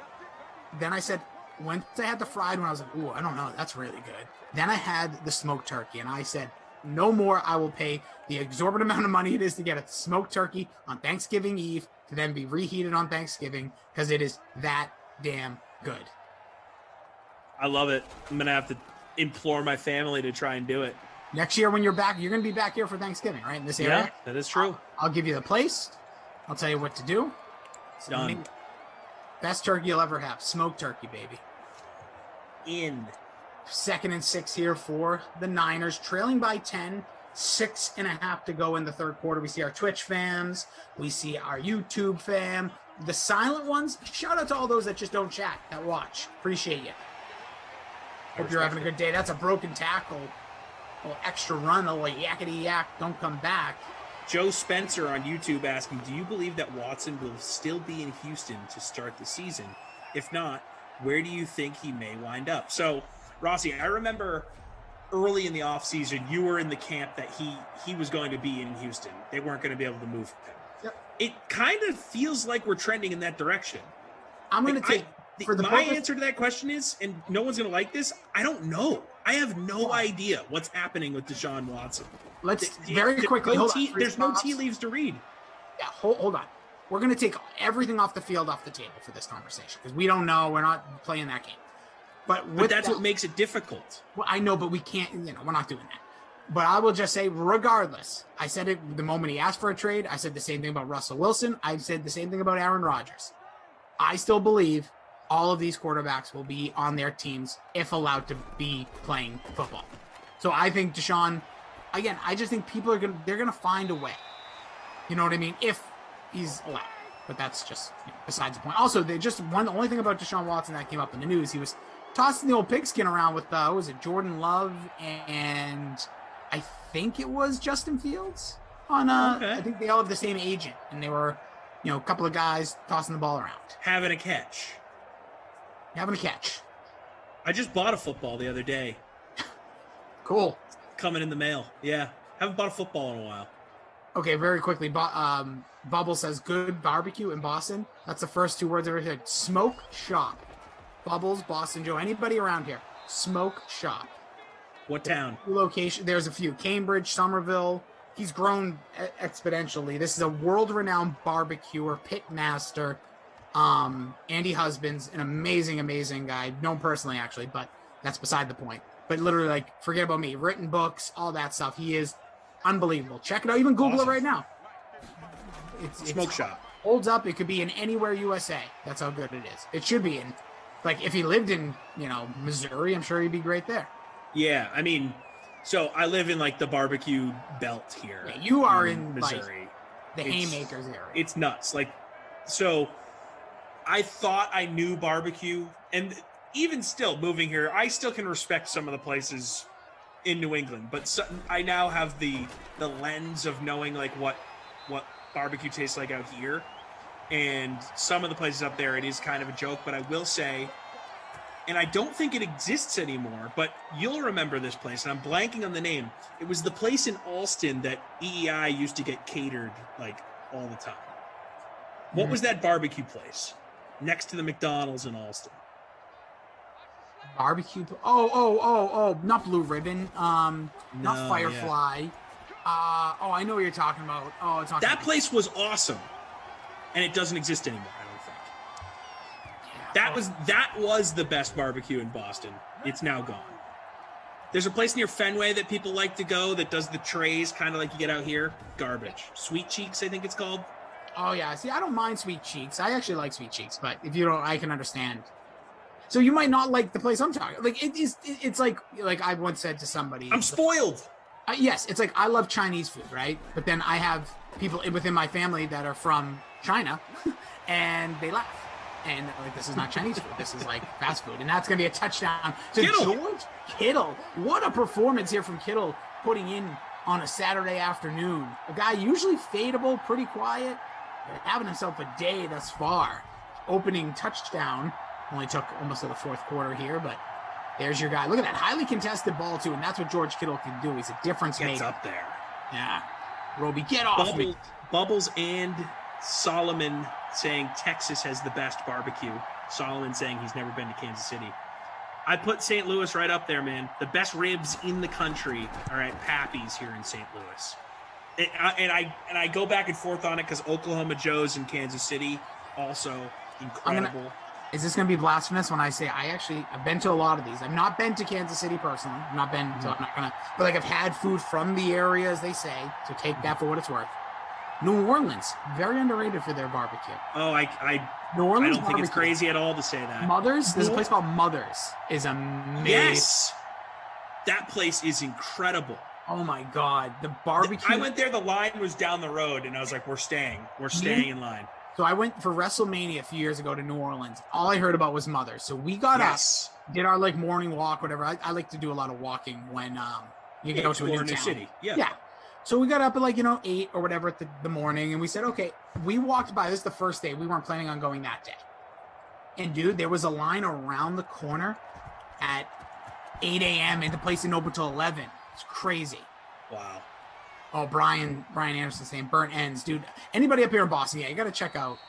then I said, once I had the fried one, I was like, ooh, I don't know, that's really good. Then I had the smoked turkey, and I said, no more. I will pay the exorbitant amount of money it is to get a smoked turkey on Thanksgiving Eve to then be reheated on Thanksgiving because it is that damn good. I love it. I'm going to have to implore my family to try and do it. Next year when you're back, you're going to be back here for Thanksgiving, right? In this area? Yeah, that is true. I'll give you the place. I'll tell you what to do. Done. Best turkey you'll ever have. Smoked turkey, baby. In. 2nd and 6 here for the Niners, trailing by 10, 6.5 to go in the third quarter. We see our Twitch fams. We see our YouTube fam. The silent ones, shout out to all those that just don't chat, that watch. Appreciate you. Hope you're having a good day. That's a broken tackle. A little extra run, a little yakety yak. Don't come back. Joe Spencer on YouTube asking, do you believe that Watson will still be in Houston to start the season? If not, where do you think he may wind up? So, Rossi, I remember early in the offseason, you were in the camp that he was going to be in Houston. They weren't going to be able to move him. Yep. It kind of feels like we're trending in that direction. I'm going to take... My answer to that question is, and no one's going to like this, I don't know. I have no idea what's happening with Deshaun Watson. Let's very quickly... There's no tea leaves to read. Yeah, hold on. We're going to take everything off the field off the table for this conversation because we don't know. We're not playing that game. But that's what makes it difficult. Well, I know, but we can't, we're not doing that. But I will just say, regardless, I said it the moment he asked for a trade. I said the same thing about Russell Wilson. I said the same thing about Aaron Rodgers. I still believe all of these quarterbacks will be on their teams if allowed to be playing football. So I think Deshaun, again, I just think people they're going to find a way. You know what I mean? If he's allowed. But that's just besides the point. Also, the only thing about Deshaun Watson that came up in the news, he was tossing the old pigskin around with, Jordan Love and I think it was Justin Fields on, I think they all have the same agent and they were, a couple of guys tossing the ball around. Having a catch. I just bought a football the other day. Cool. Coming in the mail. Yeah. Haven't bought a football in a while. Okay, very quickly. Bubble says good barbecue in Boston. That's the first 2 words I've ever said. Smoke shop. Bubbles, Boston Joe, anybody around here. Smoke shop. What town? Location. There's a few. Cambridge, Somerville. He's grown exponentially. This is a world-renowned barbecuer, pit master. Andy Husband's an amazing, amazing guy. Known personally, actually, but that's beside the point. But literally, forget about me. Written books, all that stuff. He is unbelievable. Check it out. Even Google it right now. It's Smoke shop. Holds up. It could be in anywhere USA. That's how good it is. It should be in. If he lived in, Missouri, I'm sure he'd be great there. Yeah, I mean, so I live in the barbecue belt here. Yeah, you are in Missouri. The Haymakers area. It's nuts. So I thought I knew barbecue, and even still moving here, I still can respect some of the places in New England, but I now have the lens of knowing what barbecue tastes like out here. And some of the places up there, it is kind of a joke, but I will say, and I don't think it exists anymore, but you'll remember this place, and I'm blanking on the name. It was the place in Alston that EEI used to get catered all the time. What was that barbecue place next to the McDonald's in Alston? Barbecue? Oh, not Blue Ribbon. Not Firefly. Yeah. I know what you're talking about. Oh, it's not that place was awesome. And it doesn't exist anymore, I don't think. That was the best barbecue in Boston. It's now gone. There's a place near Fenway that people like to go that does the trays, kind of like you get out here. Garbage. Sweet Cheeks, I think it's called. Oh, yeah. See, I don't mind Sweet Cheeks. I actually like Sweet Cheeks, but if you don't, I can understand. So you might not like the place I'm talking. It's like I once said to somebody. I'm spoiled. Yes, it's I love Chinese food, right? But then I have people within my family that are from China, and they laugh. And this is not Chinese food. This is fast food. And that's going to be a touchdown to George Kittle. What a performance here from Kittle putting in on a Saturday afternoon. A guy usually fadeable, pretty quiet, but having himself a day thus far. Opening touchdown. Only took almost to the fourth quarter here, but there's your guy. Look at that highly contested ball, too, and that's what George Kittle can do. He's a difference maker. Gets up there. Yeah. Roby, get off me. Bubbles and Solomon saying Texas has the best barbecue. Solomon saying he's never been to Kansas City. I put St. Louis right up there, man. The best ribs in the country are at Pappy's here in St. Louis. And I go back and forth on it because Oklahoma Joe's in Kansas City also incredible. Is this going to be blasphemous when I say I've been to a lot of these? I've not been to Kansas City personally. I've not been, so I'm not going to. But like I've had food from the area, as they say. So take that for what it's worth. New Orleans, very underrated for their barbecue. Oh, New Orleans I don't think it's crazy at all to say that. Mother's, there's a place called Mother's, is amazing. Yes, that place is incredible. Oh my God, the barbecue! I went there. The line was down the road, and I was like, "We're staying in line." So I went for WrestleMania a few years ago to New Orleans. All I heard about was Mother's. So we got up, did our like morning walk, whatever. I like to do a lot of walking when you go to a new town. City. Yeah. So we got up at 8 or whatever at the morning, and we said, okay, we walked by. This is the first day. We weren't planning on going that day. And dude, there was a line around the corner at 8 a.m. and the place didn't open till 11. It's crazy. Wow. Oh, Brian Anderson saying burnt ends, dude. Anybody up here in Boston, yeah, you gotta check out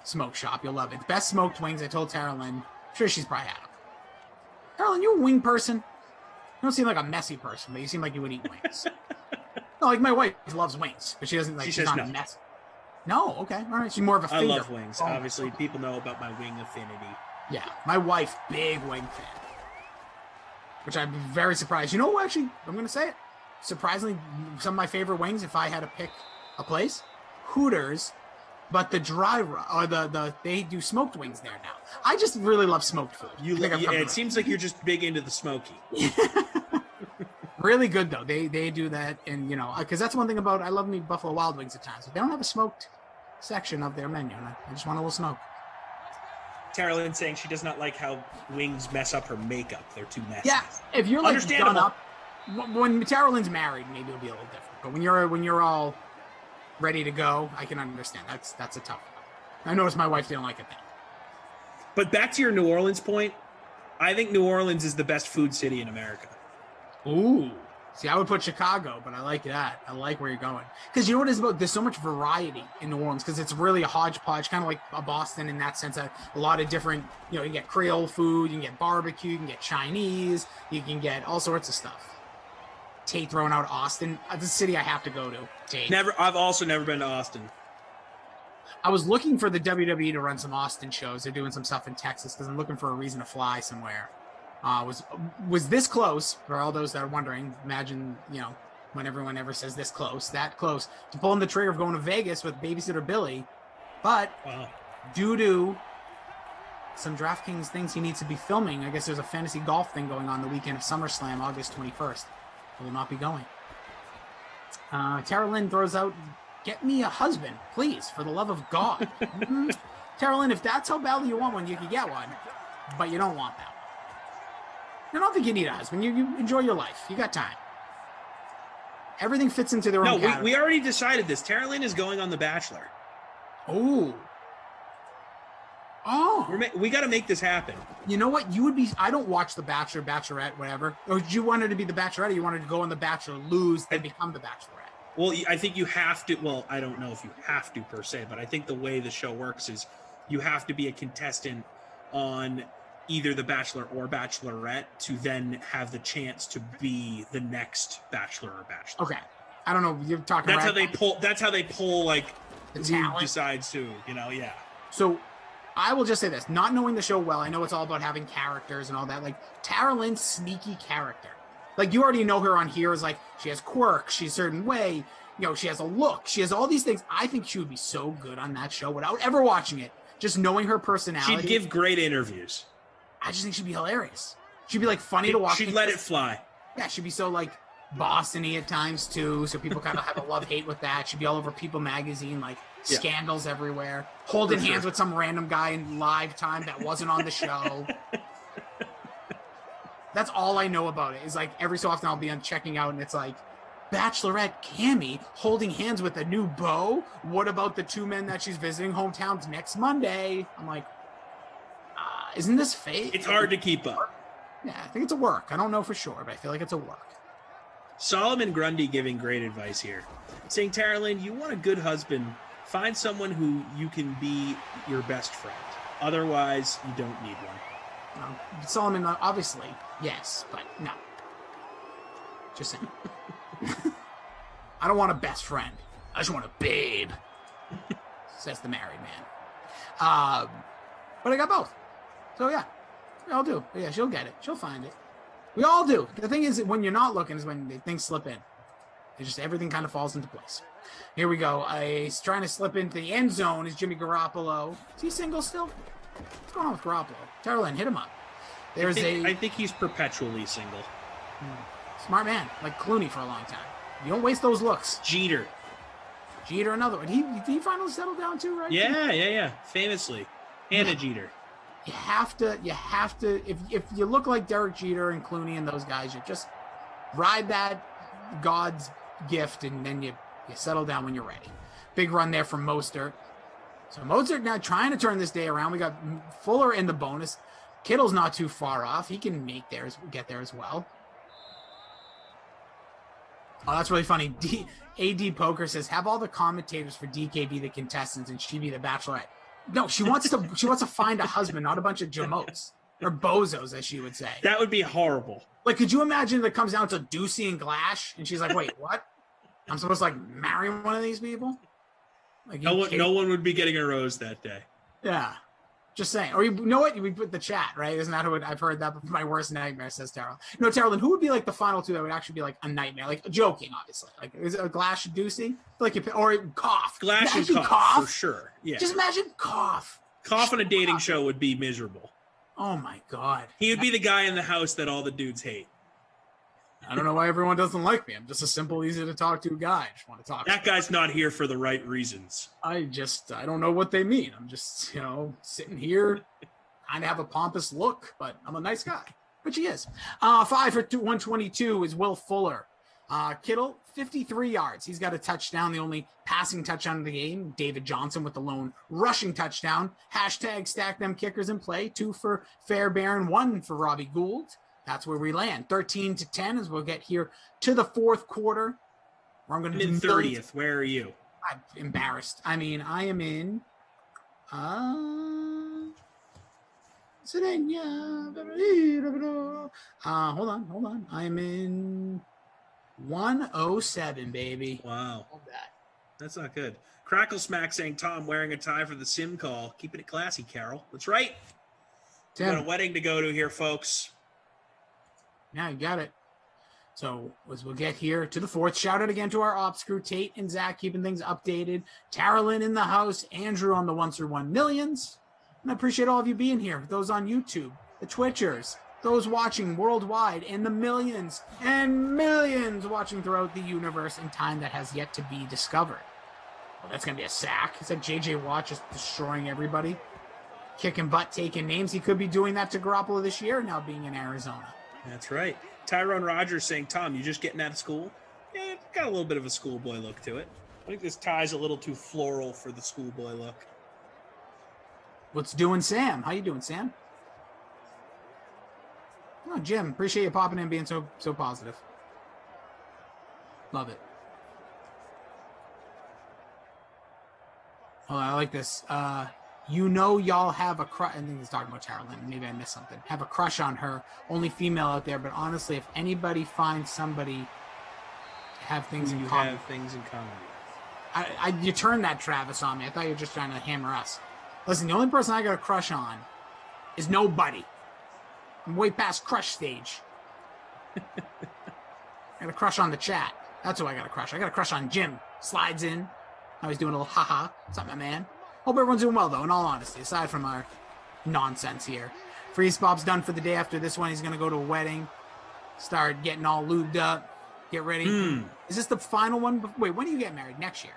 Smoke Shop. You'll love it. Best smoked wings. I told Tara Lynn. I'm sure she's probably had them. Tara Lynn, you a wing person? You don't seem like a messy person, but you seem like you would eat wings. No, like my wife loves wings, but she doesn't like. She's not a mess. No, okay, all right. She's more of a finger. I love wings. Obviously, people know about my wing affinity. Yeah, my wife, big wing fan. Which I'm very surprised. You know what? Actually, I'm going to say it. Surprisingly, some of my favorite wings, if I had to pick a place, Hooters, but the they do smoked wings there now. I just really love smoked food. It seems like you're just big into the smoky. Really good though. They do that, and because that's one thing about I love me Buffalo Wild Wings at times. They don't have a smoked section of their menu, and I just want a little smoke. Tara Lynn saying she does not like how wings mess up her makeup. They're too messy. Yeah, if you're like done up, when Tara Lynn's married, maybe it'll be a little different. But when you're all ready to go, I can understand. That's a tough one. I noticed my wife didn't like it then. But back to your New Orleans point, I think New Orleans is the best food city in America. Ooh. See, I would put Chicago, but I like that. I like where you're going. Because you know what it's about? There's so much variety in New Orleans because it's really a hodgepodge, kind of like a Boston in that sense. A lot of different, you can get Creole food, you can get barbecue, you can get Chinese, you can get all sorts of stuff. Tate throwing out Austin. It's a city I have to go to. Tate. I've also never been to Austin. I was looking for the WWE to run some Austin shows. They're doing some stuff in Texas because I'm looking for a reason to fly somewhere. Was this close, for all those that are wondering, imagine, when everyone ever says this close, that close, to pulling the trigger of going to Vegas with Babysitter Billy. But due to some DraftKings things he needs to be filming, I guess there's a fantasy golf thing going on the weekend of SummerSlam, August 21st. He will not be going. Tara Lynn throws out, get me a husband, please, for the love of God. Tara Lynn, if that's how badly you want one, you can get one, but you don't want that. I don't think you need a husband. You enjoy your life. You got time. Everything fits into their own category. We already decided this. Tara Lynn is going on The Bachelor. Oh. We got to make this happen. You know what? I don't watch The Bachelor, Bachelorette, whatever. Or did you want her to be the Bachelorette, or you wanted to go on The Bachelor, lose, then become the Bachelorette? Well, I think you have to. Well, I don't know if you have to per se, but I think the way the show works is you have to be a contestant on either The Bachelor or Bachelorette to then have the chance to be the next Bachelor or Bachelor. Okay. I don't know. You're talking That's how they pull. That's how they pull, like, the who talent decides who, yeah. So I will just say this, not knowing the show well, I know it's all about having characters and all that. Like, Tara Lynn's sneaky character. Like, you already know her on here as, like, she has quirks, she's a certain way, she has a look, she has all these things. I think she would be so good on that show without ever watching it, just knowing her personality. She'd give great interviews. I just think she'd be hilarious. She'd be, like, funny to watch. She'd let it fly. Yeah, she'd be so, like, Boston-y at times, too, so people kind of have a love-hate with that. She'd be all over People magazine, like, scandals everywhere, holding hands with some random guy in live time that wasn't on the show. That's all I know about it, is, like, every so often I'll be checking out, and it's like, Bachelorette Cammie holding hands with a new beau? What about the two men that she's visiting hometowns next Monday? I'm like, isn't this fake? It's hard to keep up. Yeah, I think it's a work. I don't know for sure, but I feel like it's a work. Solomon Grundy giving great advice here. Saying, Tara Lynn, you want a good husband, find someone who you can be your best friend. Otherwise, you don't need one. Solomon, obviously, yes, but no. Just saying. I don't want a best friend. I just want a babe. Says the married man. But I got both. So yeah, we all do. But yeah, she'll get it. She'll find it. We all do. The thing is, when you're not looking is when things slip in. It's just everything kind of falls into place. Here we go. He's trying to slip into the end zone. Is Jimmy Garoppolo? Is he single still? What's going on with Garoppolo? Terrellin, hit him up. I think he's perpetually single. Smart man, like Clooney for a long time. You don't waste those looks. Jeter, another one. Did he finally settle down too, right? Yeah. Famously, Hannah Jeter. You have to. If you look like Derek Jeter and Clooney and those guys, you just ride that God's gift, and then you settle down when you're ready. Big run there from Mostert. So Mostert now trying to turn this day around. We got Fuller in the bonus. Kittle's not too far off. He can get there as well. Oh, that's really funny. AD Poker says, have all the commentators for DK be the contestants and she be the bachelorette. No, she wants to find a husband, not a bunch of jamotes or bozos, as she would say. That would be horrible. Like, could you imagine that it comes down to Ducey and Glash and she's like, wait, what? I'm supposed to marry one of these people? Like, no one would be getting a rose that day. Yeah. Just saying. Or you know what? We put the chat, right? Isn't that what I've heard that my worst nightmare, says Terrell. No, Terrell, who would be like the final two that would actually be like a nightmare? Like joking, obviously. Like is it a Glash and Ducey? Or cough. Glash and cough for sure. Yeah. Just imagine cough. Cough on a dating show would be miserable. Oh my God. He would be the guy in the house that all the dudes hate. I don't know why everyone doesn't like me. I'm just a simple, easy to talk to guy. I just want to talk. That guy's not here for the right reasons. I don't know what they mean. I'm just, sitting here, kind of have a pompous look, but I'm a nice guy, which he is. 5 for 122 is Will Fuller. Kittle, 53 yards. He's got a touchdown, the only passing touchdown of the game. David Johnson with the lone rushing touchdown. Hashtag stack them kickers in play. 2 for Fairbairn, 1 for Robbie Gould. That's where we land. 13-10 as we'll get here to the fourth quarter. Where I'm going to do 30th. Where are you? I'm embarrassed. I mean, I am in. Hold on. I am in 107, baby. Wow. That's not good. Crackle Smack saying, Tom wearing a tie for the sim call. Keeping it classy, Carol. That's right. We've got a wedding to go to here, folks. Yeah, you got it. So as we'll get here to the fourth, shout out again to our ops crew, Tate and Zach, keeping things updated. Tarolyn in the house, Andrew on the Once or One Millions. And I appreciate all of you being here. Those on YouTube, the Twitchers, those watching worldwide, and the millions and millions watching throughout the universe in time that has yet to be discovered. Well, that's going to be a sack. Is that JJ Watt just destroying everybody? Kicking butt, taking names. He could be doing that to Garoppolo this year, now being in Arizona. That's right. Tyrone Rogers saying, Tom, you just getting out of school? Yeah, it's got a little bit of a schoolboy look to it. I think this tie's a little too floral for the schoolboy look. What's doing, Sam? How you doing, Sam? Oh, Jim, appreciate you popping in and being so positive. Love it. Oh, I like this. Y'all have a crush. I think he's talking about Tarolyn. Maybe I missed something. Have a crush on her. Only female out there. But honestly, if anybody finds somebody to have things in common. Have things in common. You turned that, Travis, on me. I thought you were just trying to hammer us. Listen, the only person I got a crush on is nobody. I'm way past crush stage. I got a crush on the chat. That's who I got a crush. I got a crush on Jim. Slides in. Now he's doing a little haha. What's up, my man? Hope everyone's doing well, though, in all honesty, aside from our nonsense here. Freeze Bob's done for the day. After this one, he's going to go to a wedding, start getting all lubed up, get ready. Is this the final one? Wait, when do you get married? Next year?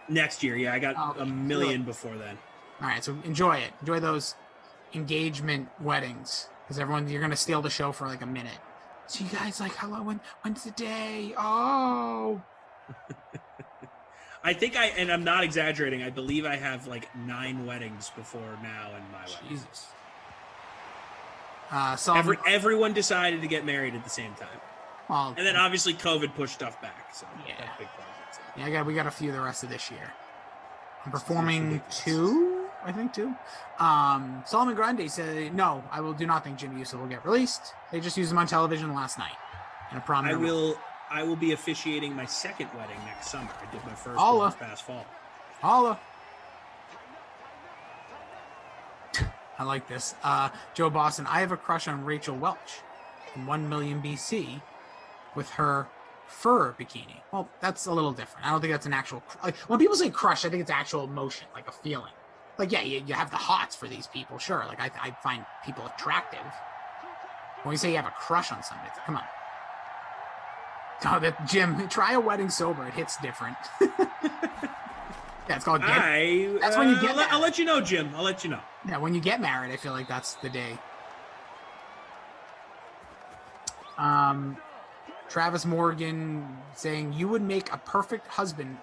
Next year, yeah. I got a million before then. All right, so enjoy it. Enjoy those engagement weddings, because you're going to steal the show for like a minute. So you guys like, hello, when's the day? Oh. I think and I'm not exaggerating, I believe I have like 9 weddings before now in my life. Jesus. Everyone decided to get married at the same time. Well, and then obviously COVID pushed stuff back. So yeah. That's a big problem. Yeah, we got a few the rest of this year. I'm performing 2 I think, too. Solomon Grande said, no, do not think Jimmy Uso will get released. They just used him on television last night in a prominent role. I will be officiating my second wedding next summer. I did my first one this past fall. Holla. I like this. Joe Boston, I have a crush on Rachel Welch from 1 Million BC with her fur bikini. Well, that's a little different. I don't think that's an actual... Like, when people say crush, I think it's actual emotion, like a feeling. Like, yeah, you have the hots for these people, sure. Like, I find people attractive. When you say you have a crush on somebody, come on. Oh, Jim, try a wedding sober. It hits different. Yeah, it's called that's when you get married. I'll let you know, Jim. I'll let you know. Yeah, when you get married, I feel like that's the day. Travis Morgan saying, you would make a perfect husband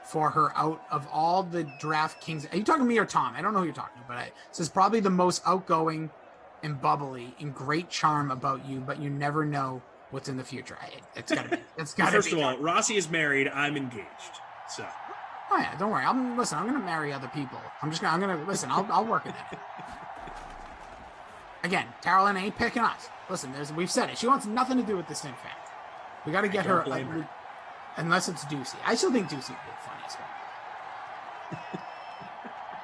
for her out of all the DraftKings. Are you talking to me or Tom? I don't know who you're talking to, but it says probably the most outgoing and bubbly and great charm about you, but you never know what's in the future. It's gotta be. It's gotta First be. of all, Rossi is married. I'm engaged. So. Oh yeah, don't worry. I'm gonna marry other people. I'm gonna listen. I'll work at it. Again, Carolyn ain't picking us. Listen, we've said it. She wants nothing to do with this thing, fan. We got to get her, unless it's Ducey. I still think Ducey would be funny as well.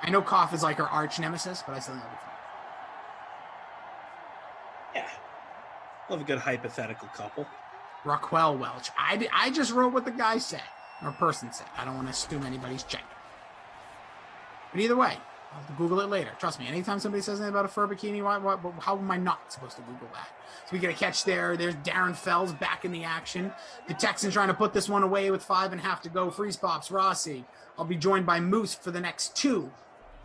I know Koff is like her arch nemesis, but I still think it'll be funny. Yeah, love a good hypothetical couple. Raquel Welch. I just wrote what the guy said. Or person said. I don't want to assume anybody's check. But either way, I'll have to Google it later. Trust me, anytime somebody says anything about a fur bikini, how am I not supposed to Google that? So we get a catch there. There's Darren Fells back in the action. The Texans trying to put this one away with 5.5 to go. Freeze pops, Rossi. I'll be joined by Moose for the next 2.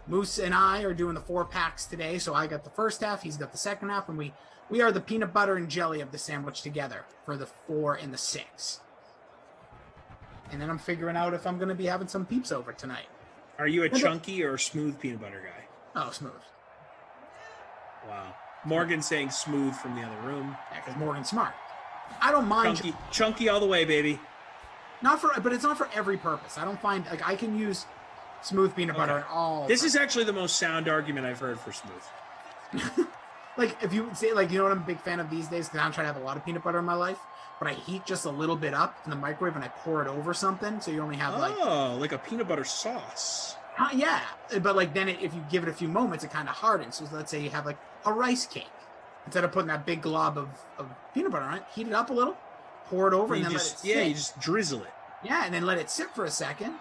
Moose and I are doing the 4 packs today. So I got the first half, he's got the second half, and we are the peanut butter and jelly of the sandwich together for the 4 and the 6. And then I'm figuring out if I'm going to be having some peeps over tonight. Are you a chunky or smooth peanut butter guy? Oh, smooth. Wow. Morgan's saying smooth from the other room. Yeah, because Morgan's smart. I don't mind. Chunky all the way, baby. But it's not for every purpose. I don't find, like, I can use smooth peanut butter in all. This is actually the most sound argument I've heard for smooth. Like, if you say, like, you know what I'm a big fan of these days? Because I'm trying to have a lot of peanut butter in my life. But I heat just a little bit up in the microwave and I pour it over something. So you only have like a peanut butter sauce. Yeah. But like then if you give it a few moments, it kind of hardens. So let's say you have like a rice cake. Instead of putting that big glob of peanut butter on it, heat it up a little, pour it over, and then let it sit. Yeah, you just drizzle it. Yeah, and then let it sit for a second.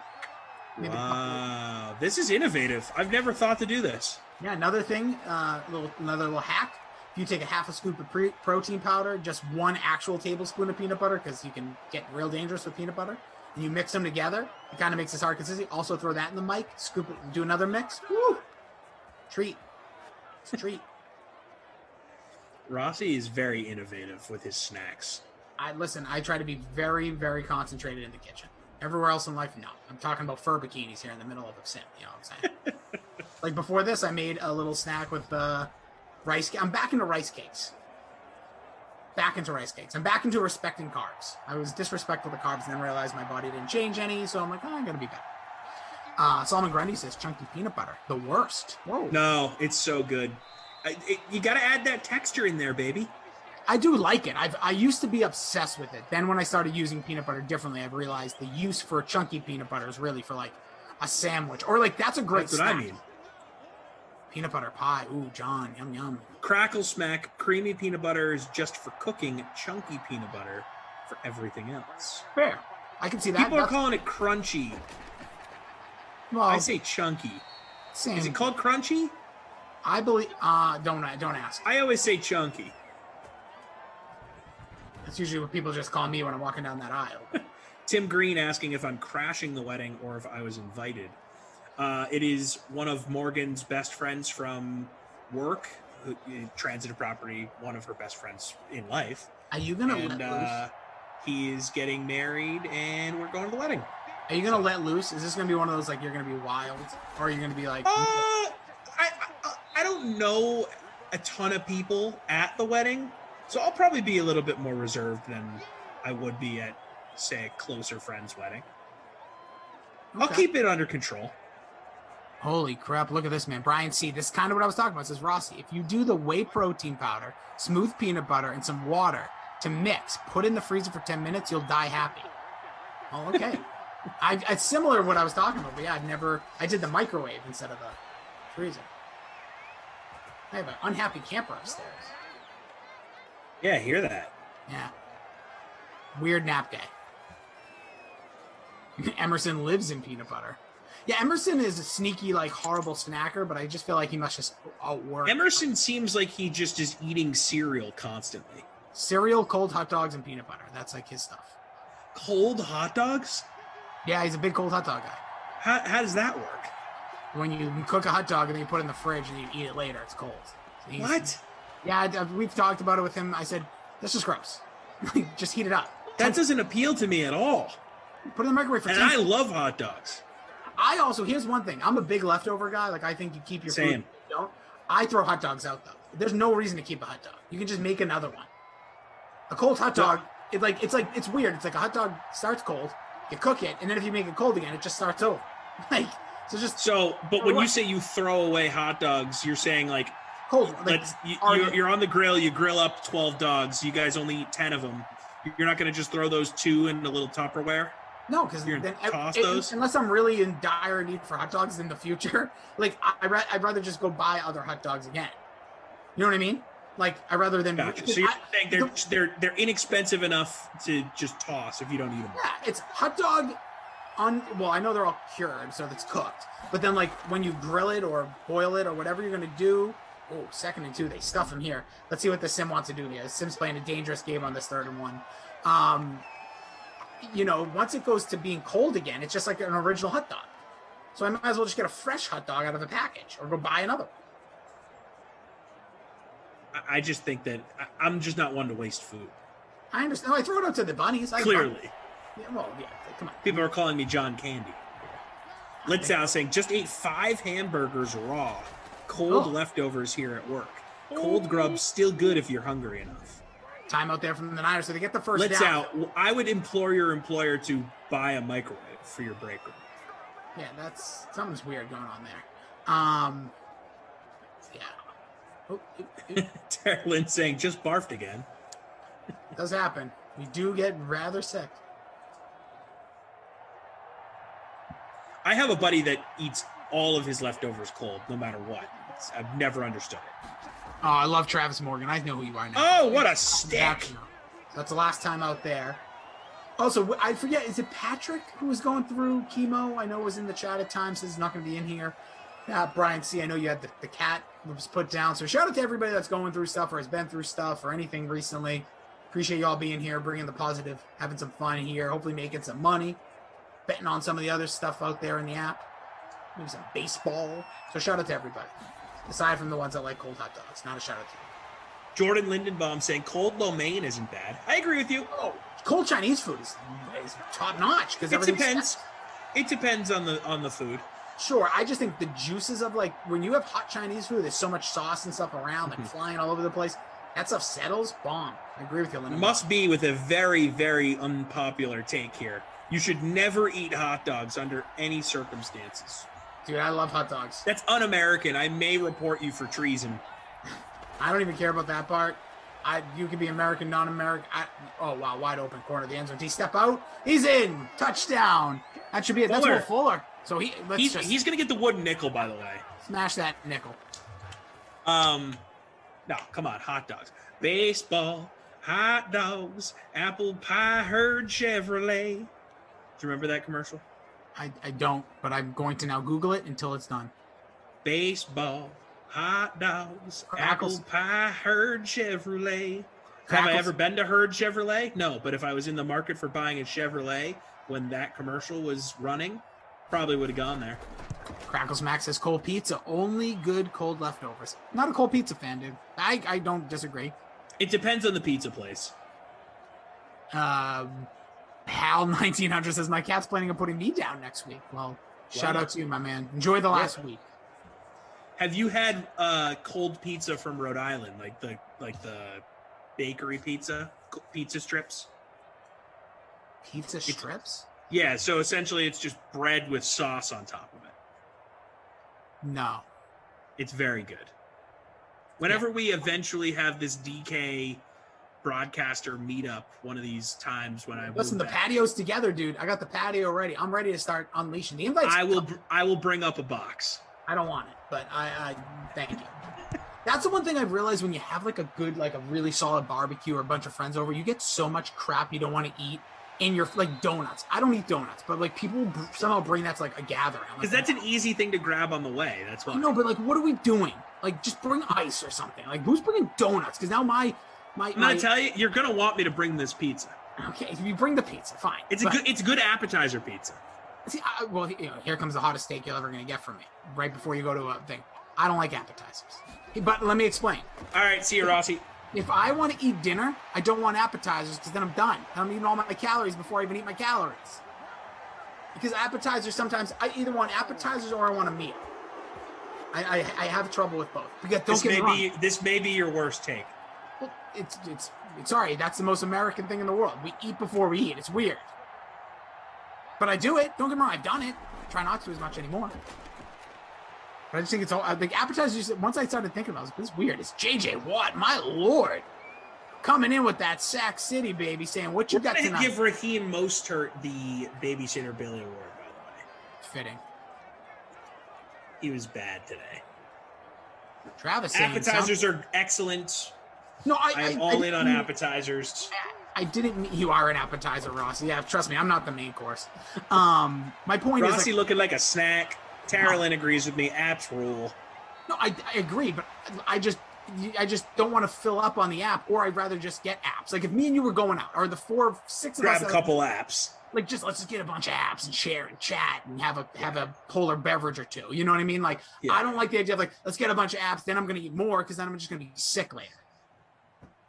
Wow. This is innovative. I've never thought to do this. Yeah, another thing, another little hack. You take a half a scoop of protein powder, just 1 actual tablespoon of peanut butter, because you can get real dangerous with peanut butter, and you mix them together. It kind of makes this hard consistency. Also throw that in the mic, scoop it, do another mix. Woo! Treat. It's a treat. Rossi is very innovative with his snacks. I try to be very, very concentrated in the kitchen. Everywhere else in life, no. I'm talking about fur bikinis here in the middle of a sim. You know what I'm saying? Like before this, I made a little snack with rice. I'm back into rice cakes. I'm back into respecting carbs. I was disrespectful to carbs and then realized my body didn't change any, so I'm like, I gotta be better. Solomon Grundy says chunky peanut butter. The worst. Whoa. No, it's so good. You gotta add that texture in there, baby. I do like it. I used to be obsessed with it. Then when I started using peanut butter differently, I've realized the use for chunky peanut butter is really for like a sandwich. Or like that's a great snack. What I mean. Peanut butter pie. Ooh, John. Yum, yum. Crackle smack. Creamy peanut butter is just for cooking. Chunky peanut butter for everything else. Fair. I can see that. People are calling it crunchy. Well, I say chunky. Same. Is it called crunchy? I believe. Don't ask. I always say chunky. That's usually what people just call me when I'm walking down that aisle. Tim Green asking if I'm crashing the wedding or if I was invited. It is one of Morgan's best friends from work, transitive property, one of her best friends in life. Are you going to let loose? He is getting married, and we're going to the wedding. Are you going to let loose? Is this going to be one of those, like, you're going to be wild? Or are you going to be like... I don't know a ton of people at the wedding, so I'll probably be a little bit more reserved than I would be at, say, a closer friend's wedding. Okay. I'll keep it under control. Holy crap, look at this, man. Brian C., this is kind of what I was talking about. It says, Rossi, if you do the whey protein powder, smooth peanut butter, and some water to mix, put in the freezer for 10 minutes, you'll die happy. Oh, okay. It's similar to what I was talking about, but yeah, I did the microwave instead of the freezer. I have an unhappy camper upstairs. Yeah, I hear that. Yeah. Weird nap day. Emerson lives in peanut butter. Yeah, Emerson is a sneaky, like, horrible snacker, but I just feel like he must just outwork. Emerson seems like he just is eating cereal constantly. Cereal, cold hot dogs, and peanut butter. That's like his stuff. Cold hot dogs? Yeah, he's a big cold hot dog guy. How does that work? When you cook a hot dog and then you put it in the fridge and you eat it later, it's cold. So What? Yeah, we've talked about it with him. I said, this is gross. Just heat it up. That doesn't appeal to me at all. Put it in the microwave for 10 And I seconds. love hot dogs. I also, here's one thing. I'm a big leftover guy. Like, I think you keep your food. Same. You don't. I throw hot dogs out, though. There's no reason to keep a hot dog. You can just make another one. A cold hot dog, it's weird. It's like a hot dog starts cold, you cook it, and then if you make it cold again, it just starts over. But when you say you throw away hot dogs, you're saying like cold. Like, you're on the grill, you grill up 12 dogs, you guys only eat 10 of them. You're not going to just throw those 2 in a little Tupperware? No, because then toss those? Unless I'm really in dire need for hot dogs in the future, like I'd rather just go buy other hot dogs again. You know what I mean? Like I'd rather than. Gotcha. So you're saying they're inexpensive enough to just toss if you don't eat them. Yeah, it's hot dog. Well, I know they're all cured, so it's cooked. But then, like when you grill it or boil it or whatever you're gonna do. Oh, 2nd and 2, they stuff him here. Let's see what the Sim wants to do here. The Sim's playing a dangerous game on this 3rd and 1. Once it goes to being cold again, it's just like an original hot dog. So I might as well just get a fresh hot dog out of the package or go buy another one. I just think that I'm just not one to waste food. I understand. I throw it out to the bunnies. Clearly. Yeah, come on. People are calling me John Candy. Litzau saying, just ate 5 hamburgers raw. Cold leftovers here at work. Cold grub's still good if you're hungry enough. Time out there from the Niners, so they get the first down. down. I would implore your employer to buy a microwave for your break room. Yeah, that's something's weird going on there. Yeah. Tara Lynn saying, just barfed again. It does happen. We do get rather sick. I have a buddy that eats all of his leftovers cold, no matter what. I've never understood it. Oh, I love Travis Morgan. I know who you are now. Oh, what a stick. That's the last time out there. Also, I forget, is it Patrick who was going through chemo? I know it was in the chat at times, so it's not going to be in here. Brian C., I know you had the cat was put down. So shout out to everybody that's going through stuff or has been through stuff or anything recently. Appreciate y'all being here, bringing the positive, having some fun here, hopefully making some money, betting on some of the other stuff out there in the app. Maybe some baseball. So shout out to everybody. Aside from the ones that like cold hot dogs. Not a shout out to you. Jordan Lindenbaum saying cold lo mein isn't bad. I agree with you. Oh, cold Chinese food is top notch because it depends. It depends on the food. Sure, I just think the juices of like when you have hot Chinese food, there's so much sauce and stuff around, like flying all over the place. That stuff settles. Bomb. I agree with you, Lindenbaum. Must be with a very, very unpopular take here. You should never eat hot dogs under any circumstances. Dude, I love hot dogs. That's un-American. I may report you for treason. I don't even care about that part. You can be American, non-American. Oh, wow, wide open corner of the end zone. Did he step out? He's in. Touchdown. That should be it. That's Will Fuller. So he's going to get the wooden nickel, by the way. Smash that nickel. No, come on, hot dogs. Baseball, hot dogs, apple pie, herd Chevrolet. Do you remember that commercial? I don't, but I'm going to now Google it until it's done. Baseball, hot dogs, Crackles. apple pie, herd Chevrolet. Have I ever been to Herd Chevrolet? No, but if I was in the market for buying a Chevrolet when that commercial was running, probably would have gone there. Crackles Max says cold pizza, only good cold leftovers. Not a cold pizza fan, dude. I don't disagree. It depends on the pizza place. Hal 1900 says my cat's planning on putting me down next week. Well, shout out to you, my man. Enjoy the last week. Have you had cold pizza from Rhode Island, like the bakery pizza strips? Pizza strips? Yeah, so essentially it's just bread with sauce on top of it. No. It's very good. Whenever we eventually have this DK broadcaster meetup one of these times when I listen, the patio's together, dude. I got the patio ready. I'm ready to start unleashing the invites. I will bring up a box. I don't want it, but I thank you. That's the one thing I've realized when you have like a really solid barbecue or a bunch of friends over, you get so much crap you don't want to eat in your like donuts. I don't eat donuts, but like people somehow bring that to like a gathering. Because that's an easy thing to grab on the way. That's why. I know, but like, what are we doing? Like, just bring ice or something. Like, who's bringing donuts? Because now I'm gonna tell you, you're gonna want me to bring this pizza. Okay, if you bring the pizza, fine. It's good appetizer pizza. See, here comes the hottest steak you're ever gonna get from me. Right before you go to a thing, I don't like appetizers. But let me explain. All right, see you, Rossi. If I want to eat dinner, I don't want appetizers because then I'm done. I'm eating all my calories before I even eat my calories. Because appetizers, sometimes I either want appetizers or I want a meal. I have trouble with both. Because this may be your worst take. Well, it's sorry. That's the most American thing in the world. We eat before we eat. It's weird. But I do it. Don't get me wrong. I've done it. I try not to as much anymore. But I just think it's all like appetizers. Once I started thinking about it, I was like, this is weird. It's JJ Watt, my lord, coming in with that Sac City baby, saying, "What you got tonight?" Give Raheem Mostert the Babysitter Billy Award, by the way. Fitting. He was bad today. Travis, appetizers are excellent. No, I'm all in on appetizers. I didn't mean you are an appetizer, Ross. Yeah, trust me, I'm not the main course. My point is, Rossi looking like a snack. Taryn agrees with me. Apps rule. No, I agree, but I just don't want to fill up on the app, or I'd rather just get apps. Like if me and you were going out, or the 6 of us, grab a couple apps. Like let's just get a bunch of apps and share and chat and have a polar beverage or two. You know what I mean? Like I don't like the idea of like let's get a bunch of apps, then I'm gonna eat more because then I'm just gonna be sick later.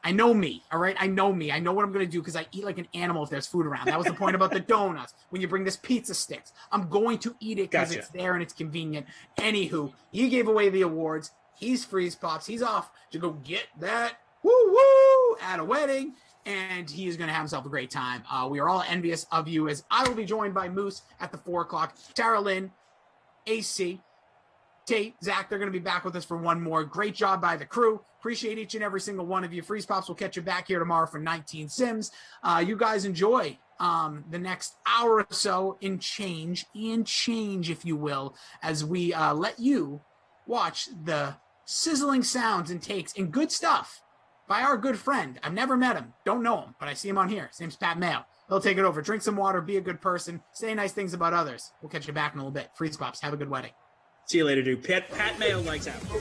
I know me, all right? I know me. I know what I'm going to do because I eat like an animal if there's food around. That was the point about the donuts. When you bring this pizza sticks, I'm going to eat it because it's there and it's convenient. Anywho, he gave away the awards. He's Freeze Pops. He's off to go get that woo-woo at a wedding, and he is going to have himself a great time. We are all envious of you as I will be joined by Moose at the 4 o'clock. Tara Lynn, AC, Tate, Zach, they're going to be back with us for one more. Great job by the crew. Appreciate each and every single one of you. Freeze Pops will catch you back here tomorrow for 19 Sims. You guys enjoy the next hour or so in change, if you will, as we let you watch the sizzling sounds and takes and good stuff by our good friend. I've never met him. Don't know him, but I see him on here. His name's Pat Mayo. He'll take it over. Drink some water. Be a good person. Say nice things about others. We'll catch you back in a little bit. Freeze Pops. Have a good wedding. See you later, dude. Pat Mayo likes apple.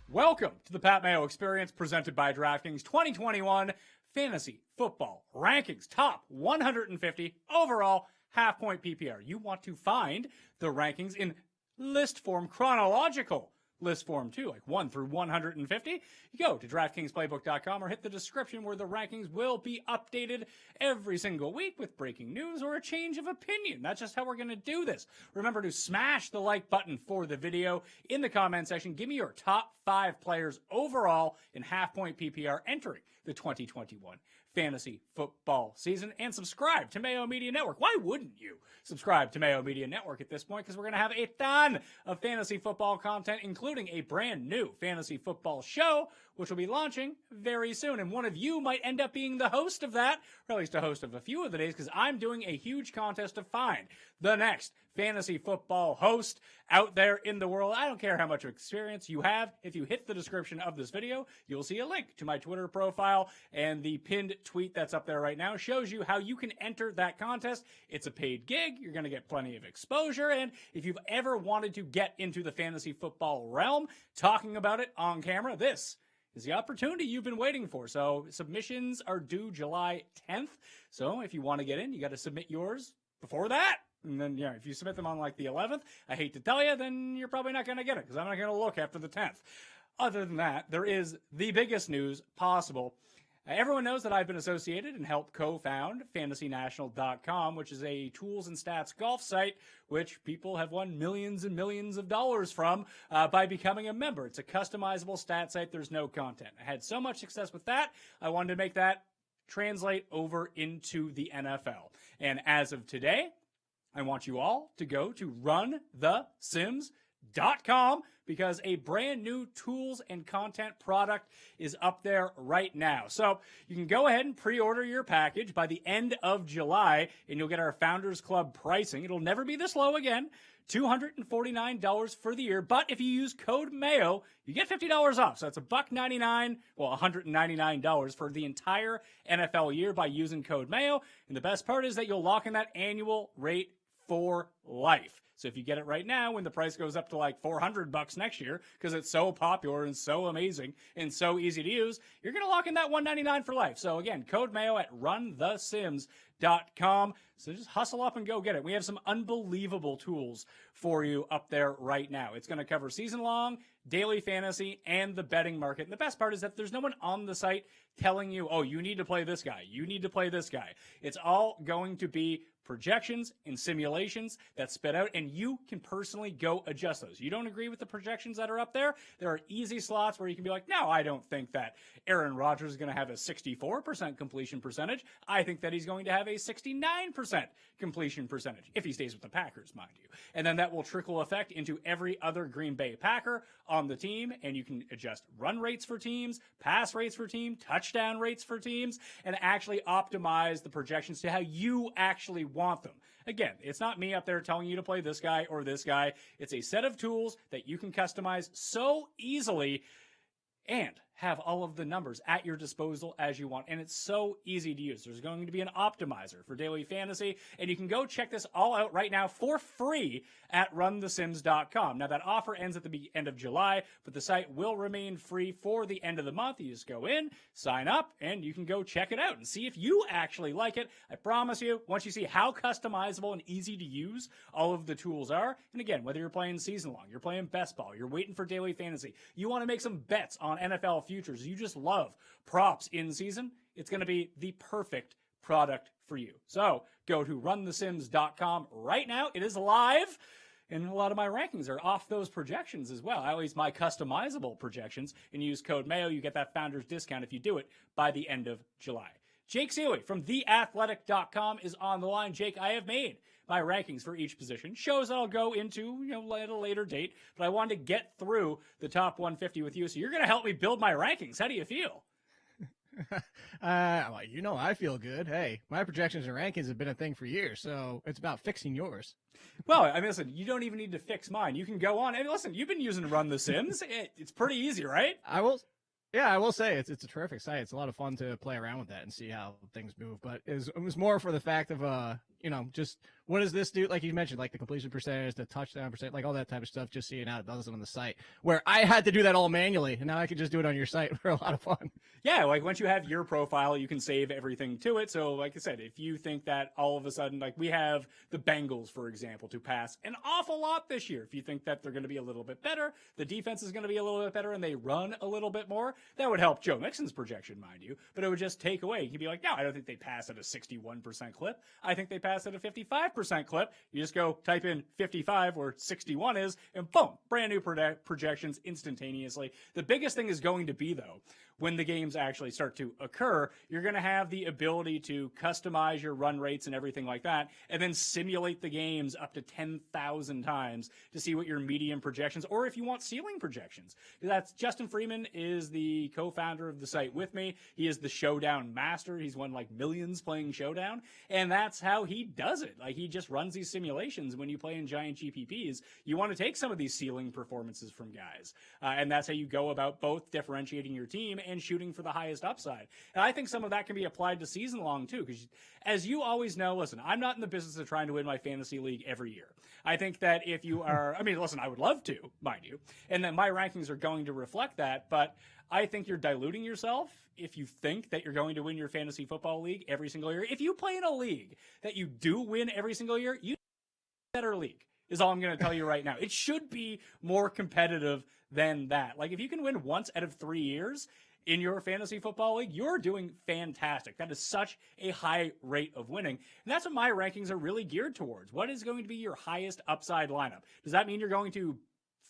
Welcome to the Pat Mayo Experience presented by DraftKings 2021 Fantasy Football Rankings. Top 150 overall half-point PPR. You want to find the rankings in list form, chronological list form too, like 1 through 150. You go to DraftKingsPlaybook.com or hit the description where the rankings will be updated every single week with breaking news or a change of opinion. That's just how we're going to do this. Remember to smash the like button for the video. In the comment section, give me your top 5 players overall in half-point PPR entering the 2021 fantasy football season, and subscribe to Mayo Media Network. Why wouldn't you subscribe to Mayo Media Network at this point? Because we're going to have a ton of fantasy football content, including a brand new fantasy football show, which will be launching very soon. And one of you might end up being the host of that, or at least a host of a few of the days, because I'm doing a huge contest to find the next fantasy football host out there in the world. I don't care how much experience you have. If you hit the description of this video, you'll see a link to my Twitter profile, and the pinned tweet that's up there right now shows you how you can enter that contest. It's a paid gig. You're going to get plenty of exposure, and if you've ever wanted to get into the fantasy football realm, talking about it on camera, this is the opportunity you've been waiting for. So submissions are due July 10th. So if you want to get in, you got to submit yours before that. And then, if you submit them on like the 11th, I hate to tell you, then you're probably not going to get it because I'm not going to look after the 10th. Other than that, there is the biggest news possible Everyone knows that I've been associated and helped co-found FantasyNational.com, which is a tools and stats golf site, which people have won millions and millions of dollars from by becoming a member. It's a customizable stat site. There's no content. I had so much success with that, I wanted to make that translate over into the NFL. And as of today, I want you all to go to runthesims.com because a brand new tools and content product is up there right now. So you can go ahead and pre-order your package by the end of July, and you'll get our Founders Club pricing. It'll never be this low again. $249 for the year, but if you use code MAYO, you get $50 off. So that's $199, well, $199 for the entire NFL year by using code MAYO. And the best part is that you'll lock in that annual rate for life. So if you get it right now, when the price goes up to like $400 next year, because it's so popular and so amazing and so easy to use, you're going to lock in that $199 for life. So again, code MAYO at runthesims.com. So just hustle up and go get it. We have some unbelievable tools for you up there right now. It's going to cover season long, daily fantasy, and the betting market. And the best part is that there's no one on the site telling you, oh, you need to play this guy. You need to play this guy. It's all going to be projections and simulations that spit out, and you can personally go adjust those. You don't agree with the projections that are up there? There are easy slots where you can be like, no, I don't think that Aaron Rodgers is going to have a 64% completion percentage. I think that he's going to have a 69% completion percentage, if he stays with the Packers, mind you. And then that will trickle effect into every other Green Bay Packer on the team, and you can adjust run rates for teams, pass rates for teams, touchdown rates for teams, and actually optimize the projections to how you actually want them. Again, it's not me up there telling you to play this guy or this guy. It's a set of tools that you can customize so easily and have all of the numbers at your disposal as you want. And it's so easy to use. There's going to be an optimizer for daily fantasy, and you can go check this all out right now for free at runthesims.com. Now, that offer ends at the end of July, but the site will remain free for the end of the month. You just go in, sign up, and you can go check it out and see if you actually like it. I promise you, once you see how customizable and easy to use all of the tools are, and again, whether you're playing season long, you're playing best ball, you're waiting for daily fantasy, you want to make some bets on NFL futures, you just love props in season, it's going to be the perfect product for you. So go to runthesims.com right now. It is live, and a lot of my rankings are off those projections as well. I always my customizable projections, and use code MAYO. You get that founder's discount if you do it by the end of July. Jake Seeley from theathletic.com is on the line. Jake, I have made my rankings for each position. Shows I'll go into, at a later date, but I wanted to get through the top 150 with you, so you're going to help me build my rankings. How do you feel? I feel good. Hey, my projections and rankings have been a thing for years, so it's about fixing yours. Well, I mean, listen, you don't even need to fix mine. You can go on and listen. You've been using Run the Sims. It's pretty easy, right? I will say it's a terrific site. It's a lot of fun to play around with that and see how things move. But it was more for the fact of just what does this do? Like you mentioned, like the completion percentage, the touchdown percent, like all that type of stuff. Just seeing how it does it on the site, where I had to do that all manually, and now I can just do it on your site for a lot of fun. Yeah, like once you have your profile, you can save everything to it. So, like I said, if you think that all of a sudden, like we have the Bengals, for example, to pass an awful lot this year. If you think that they're going to be a little bit better, the defense is going to be a little bit better, and they run a little bit more, that would help Joe Mixon's projection, mind you. But it would just take away. You could be like, no, I don't think they pass at a 61% clip. I think they pass at a 55% clip. You just go type in 55 where 61 is, and boom, brand new projections instantaneously. The biggest thing is going to be, though, when the games actually start to occur, you're going to have the ability to customize your run rates and everything like that, and then simulate the games up to 10,000 times to see what your median projections, or if you want ceiling projections. That's Justin Freeman is the co-founder of the site with me. He is the Showdown master. He's won like millions playing Showdown, and that's how he does it. Like he just runs these simulations. When you play in giant GPPs, you want to take some of these ceiling performances from guys, and that's how you go about both differentiating your team and shooting for the highest upside. And I think some of that can be applied to season long too, because as you always know, listen, I'm not in the business of trying to win my fantasy league every year. I think that if you are, listen, I would love to, mind you, and that my rankings are going to reflect that, but I think you're diluting yourself if you think that you're going to win your fantasy football league every single year. If you play in a league that you do win every single year, you better league is all I'm going to tell you right now. It should be more competitive than that. Like if you can win once out of 3 years, in your fantasy football league, you're doing fantastic. That is such a high rate of winning. And that's what my rankings are really geared towards. What is going to be your highest upside lineup? Does that mean you're going to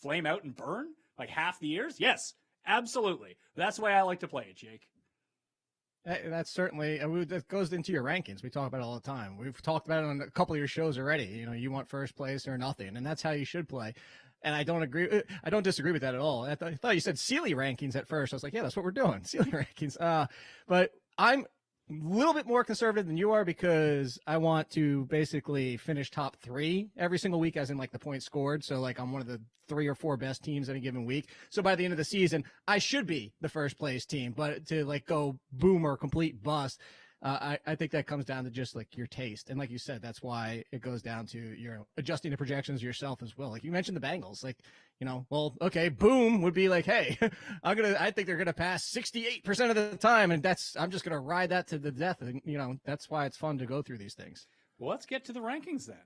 flame out and burn like half the years? Yes, absolutely. That's the way I like to play it, Jake. That's certainly that goes into your rankings. We talk about it all the time. We've talked about it on a couple of your shows already. You want first place or nothing, and that's how you should play. And I don't disagree with that at all. I thought you said Sealy rankings at first. I was like, yeah, that's what we're doing, Sealy rankings. But I'm a little bit more conservative than you are because I want to basically finish top 3 every single week, as in like the points scored. So like I'm one of the 3 or 4 best teams any given week. So by the end of the season, I should be the first place team. But to like go boom or complete bust, I think that comes down to just like your taste. And like you said, that's why it goes down to your adjusting the projections yourself as well. Like you mentioned the Bengals, like, well, okay, boom would be like, hey, I think they're going to pass 68% of the time. And I'm just going to ride that to the death. And, that's why it's fun to go through these things. Well, let's get to the rankings then.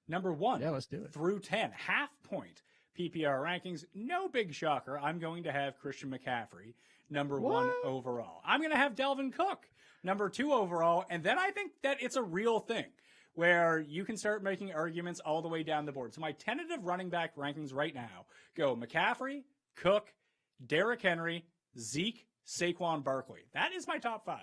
Number 1. Yeah, let's do it. Through 10, half point PPR rankings. No big shocker. I'm going to have Christian McCaffrey, number 1 overall. I'm going to have Delvin Cook, number 2 overall. And then I think that it's a real thing where you can start making arguments all the way down the board. So my tentative running back rankings right now go McCaffrey, Cook, Derrick Henry, Zeke, Saquon Barkley. That is my top 5.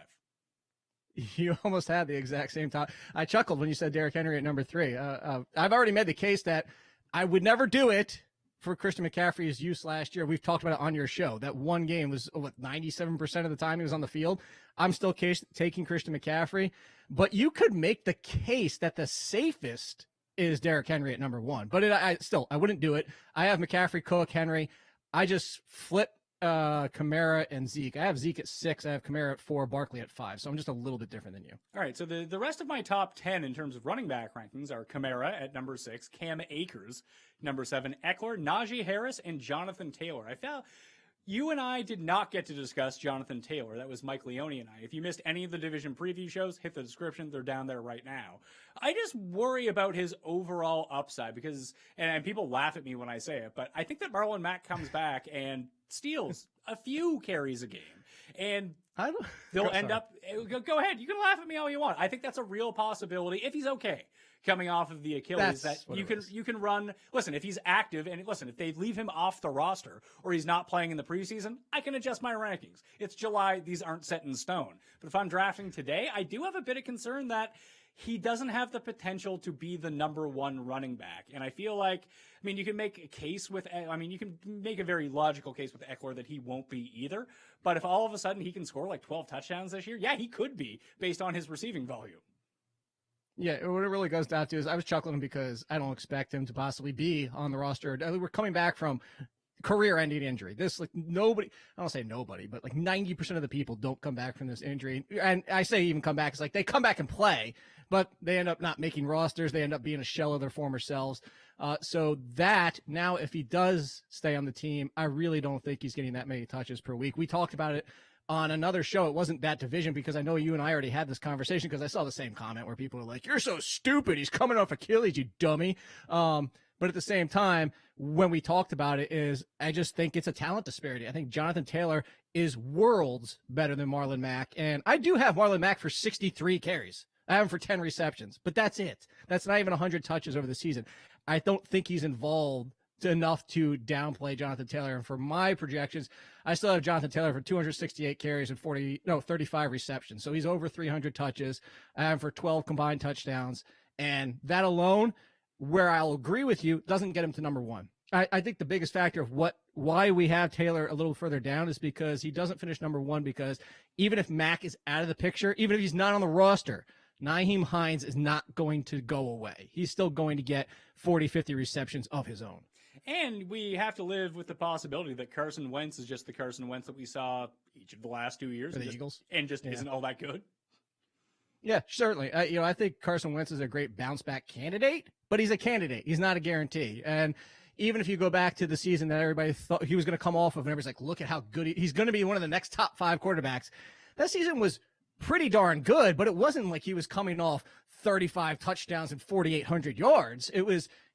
You almost had the exact same top. I chuckled when you said Derrick Henry at number 3. I've already made the case that I would never do it for Christian McCaffrey's use last year. We've talked about it on your show. That one game was 97% of the time he was on the field. I'm still taking Christian McCaffrey, but you could make the case that the safest is Derrick Henry at number 1. But I wouldn't do it. I have McCaffrey, Cook, Henry. I just flip Kamara and Zeke. I have Zeke at 6. I have Kamara at 4, Barkley at 5. So I'm just a little bit different than you. All right. So the rest of my top 10 in terms of running back rankings are Kamara at number 6, Cam Akers, number 7, Eckler, Najee Harris, and Jonathan Taylor. I felt you and I did not get to discuss Jonathan Taylor. That was Mike Leone and I. If you missed any of the division preview shows, hit the description. They're down there right now. I just worry about his overall upside because, and people laugh at me when I say it, but I think that Marlon Mack comes back and steals a few carries a game. And they'll end up, go ahead, you can laugh at me all you want. I think that's a real possibility if he's okay coming off of the Achilles. You can run. Listen, if he's active and if they leave him off the roster or he's not playing in the preseason, I can adjust my rankings. It's July. These aren't set in stone. But if I'm drafting today, I do have a bit of concern that he doesn't have the potential to be the number 1 running back. And I feel like, you can make a case with, you can make a very logical case with Eckler that he won't be either. But if all of a sudden he can score like 12 touchdowns this year, yeah, he could be based on his receiving volume. Yeah, what it really goes down to is I was chuckling because I don't expect him to possibly be on the roster. We're coming back from career-ending injury. This, nobody, I don't say nobody, but 90% of the people don't come back from this injury. And I say even come back, it's they come back and play, but they end up not making rosters. They end up being a shell of their former selves. So that, now if he does stay on the team, I really don't think he's getting that many touches per week. We talked about it on another show. It wasn't that division because I know you and I already had this conversation because I saw the same comment where people were like, you're so stupid. He's coming off Achilles, you dummy. But at the same time, when we talked about it, I just think it's a talent disparity. I think Jonathan Taylor is worlds better than Marlon Mack. And I do have Marlon Mack for 63 carries. I have him for 10 receptions, but that's it. That's not even 100 touches over the season. I don't think he's involved enough to downplay Jonathan Taylor. And for my projections, I still have Jonathan Taylor for 268 carries and 35 receptions. So he's over 300 touches. I have him for 12 combined touchdowns. And that alone, where I'll agree with you, doesn't get him to number 1. I think the biggest factor of why we have Taylor a little further down is because he doesn't finish number 1 because even if Mack is out of the picture, even if he's not on the roster, Nyheim Hines is not going to go away. He's still going to get 40, 50 receptions of his own. And we have to live with the possibility that Carson Wentz is just the Carson Wentz that we saw each of the last 2 years. For the Eagles. And just isn't all that good. Yeah, certainly. I think Carson Wentz is a great bounce-back candidate, but he's a candidate. He's not a guarantee. And even if you go back to the season that everybody thought he was going to come off of, and everybody's like, look at how good he's going to be one of the next top 5 quarterbacks. That season was pretty darn good, but it wasn't like he was coming off 35 touchdowns and 4,800 yards.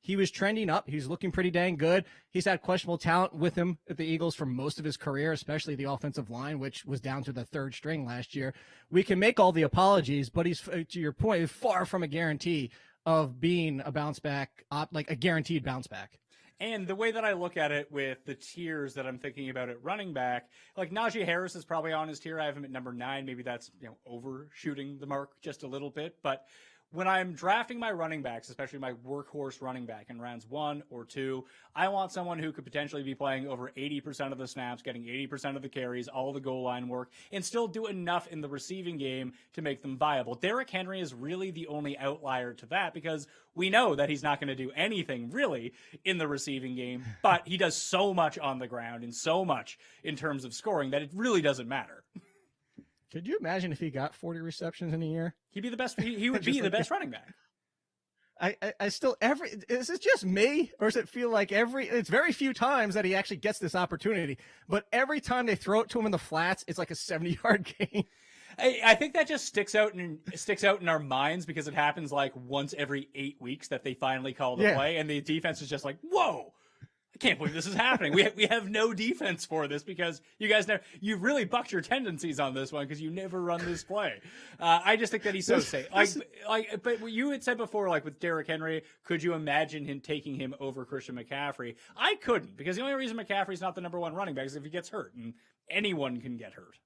He was trending up. He's looking pretty dang good. He's had questionable talent with him at the Eagles for most of his career, especially the offensive line, which was down to the third string last year. We can make all the apologies, but he's, to your point, is far from a guarantee of being a bounce back, like a guaranteed bounce back. And the way that I look at it with the tiers that I'm thinking about at running back, like Najee Harris is probably on his tier. I have him at number 9. Maybe that's, overshooting the mark just a little bit. But when I'm drafting my running backs, especially my workhorse running back in rounds 1 or 2, I want someone who could potentially be playing over 80% of the snaps, getting 80% of the carries, all the goal line work, and still do enough in the receiving game to make them viable. Derrick Henry is really the only outlier to that because we know that he's not going to do anything really in the receiving game, but he does so much on the ground and so much in terms of scoring that it really doesn't matter. Could you imagine if he got 40 receptions in a year? He'd be the best. He would be the best running back. I still, is it just me, or does it feel like it's very few times that he actually gets this opportunity, but every time they throw it to him in the flats, it's like a 70-yard gain. I think that just sticks out in our minds because it happens like once every 8 weeks that they finally call the play, and the defense is just like, whoa. I can't believe this is happening. We have no defense for this because you guys you really bucked your tendencies on this one because you never run this play. I just think that he's so safe. But what you had said before, like with Derrick Henry, could you imagine him taking him over Christian McCaffrey? I couldn't, because the only reason McCaffrey's not the number 1 running back is if he gets hurt, and anyone can get hurt.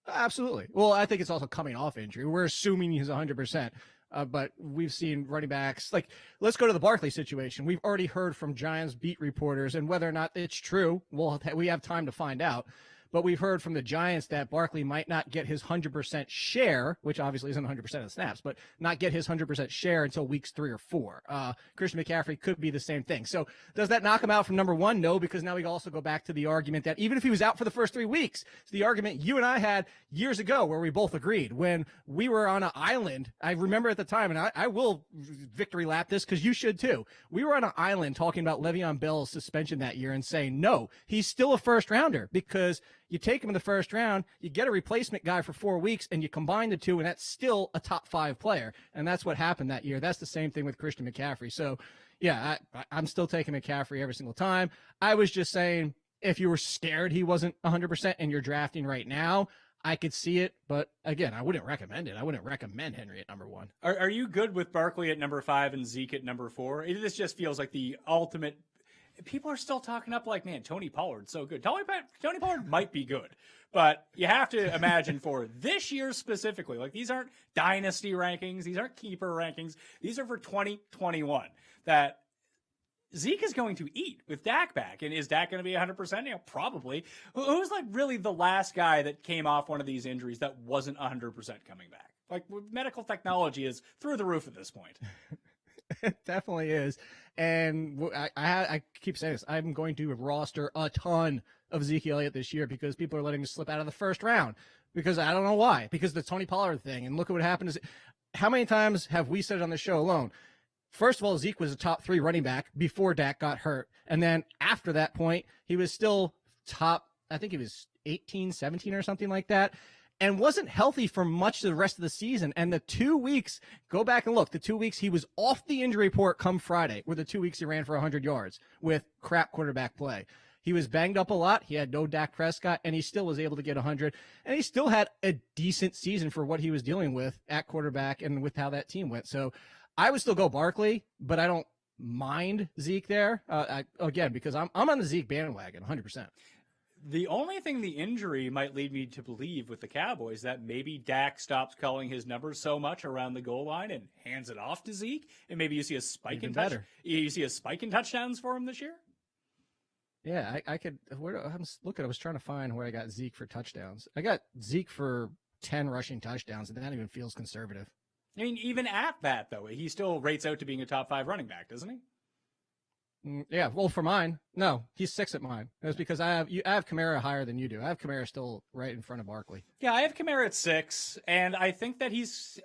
Absolutely. Well, I think it's also coming off injury. We're assuming he's 100%. But we've seen running backs like, let's go to the Barkley situation. We've already heard from Giants beat reporters, and whether or not it's true, we have time to find out. But we've heard from the Giants that Barkley might not get his 100% share, which obviously isn't 100% of the snaps, but not get his 100% share until weeks 3 or 4. Christian McCaffrey could be the same thing. So does that knock him out from number 1? No, because now we also go back to the argument that even if he was out for the first 3 weeks, it's the argument you and I had years ago where we both agreed when we were on an island. I remember at the time, and I will victory lap this because you should too. We were on an island talking about Le'Veon Bell's suspension that year and saying, no, he's still a first rounder because you take him in the first round, you get a replacement guy for 4 weeks, and you combine the two, and that's still a top 5 player. And that's what happened that year. That's the same thing with Christian McCaffrey. So, yeah, I'm still taking McCaffrey every single time. I was just saying, if you were scared he wasn't 100% and you're drafting right now, I could see it. But, again, I wouldn't recommend it. I wouldn't recommend Henry at number 1. Are you good with Barkley at number 5 and Zeke at number 4? This just feels like the ultimate. People are still talking up like, man, Tony Pollard's so good. Tony Pollard might be good, but you have to imagine for this year specifically, like these aren't dynasty rankings. These aren't keeper rankings. These are for 2021 that Zeke is going to eat with Dak back. And is Dak going to be 100%? Yeah, probably. Who's like really the last guy that came off one of these injuries that wasn't 100% coming back? Like medical technology is through the roof at this point. It definitely is. And I keep saying this. I'm going to roster a ton of Zeke Elliott this year because people are letting him slip out of the first round. Because I don't know why. Because the Tony Pollard thing. And look at what happened. How many times have we said it on the show alone? First of all, Zeke was a top 3 running back before Dak got hurt. And then after that point, he was still top, I think he was 18, 17 or something like that. And wasn't healthy for much of the rest of the season. And the 2 weeks, go back and look, the 2 weeks he was off the injury report come Friday, were the 2 weeks he ran for 100 yards with crap quarterback play. He was banged up a lot. He had no Dak Prescott, and he still was able to get 100. And he still had a decent season for what he was dealing with at quarterback and with how that team went. So I would still go Barkley, but I don't mind Zeke there, again, because I'm on the Zeke bandwagon 100%. The only thing the injury might lead me to believe with the Cowboys that maybe Dak stops calling his numbers so much around the goal line and hands it off to Zeke, and maybe you see a spike in touchdowns for him this year. Yeah, I could. I'm looking. I was trying to find where I got Zeke for touchdowns. I got Zeke for 10 rushing touchdowns, and that even feels conservative. I mean, even at that though, he still rates out to being a top 5 running back, doesn't he? Yeah, well, for mine, no, he's 6 at mine. That's because I have Kamara higher than you do. I have Kamara still right in front of Barkley. Yeah, I have Kamara at 6, and I think that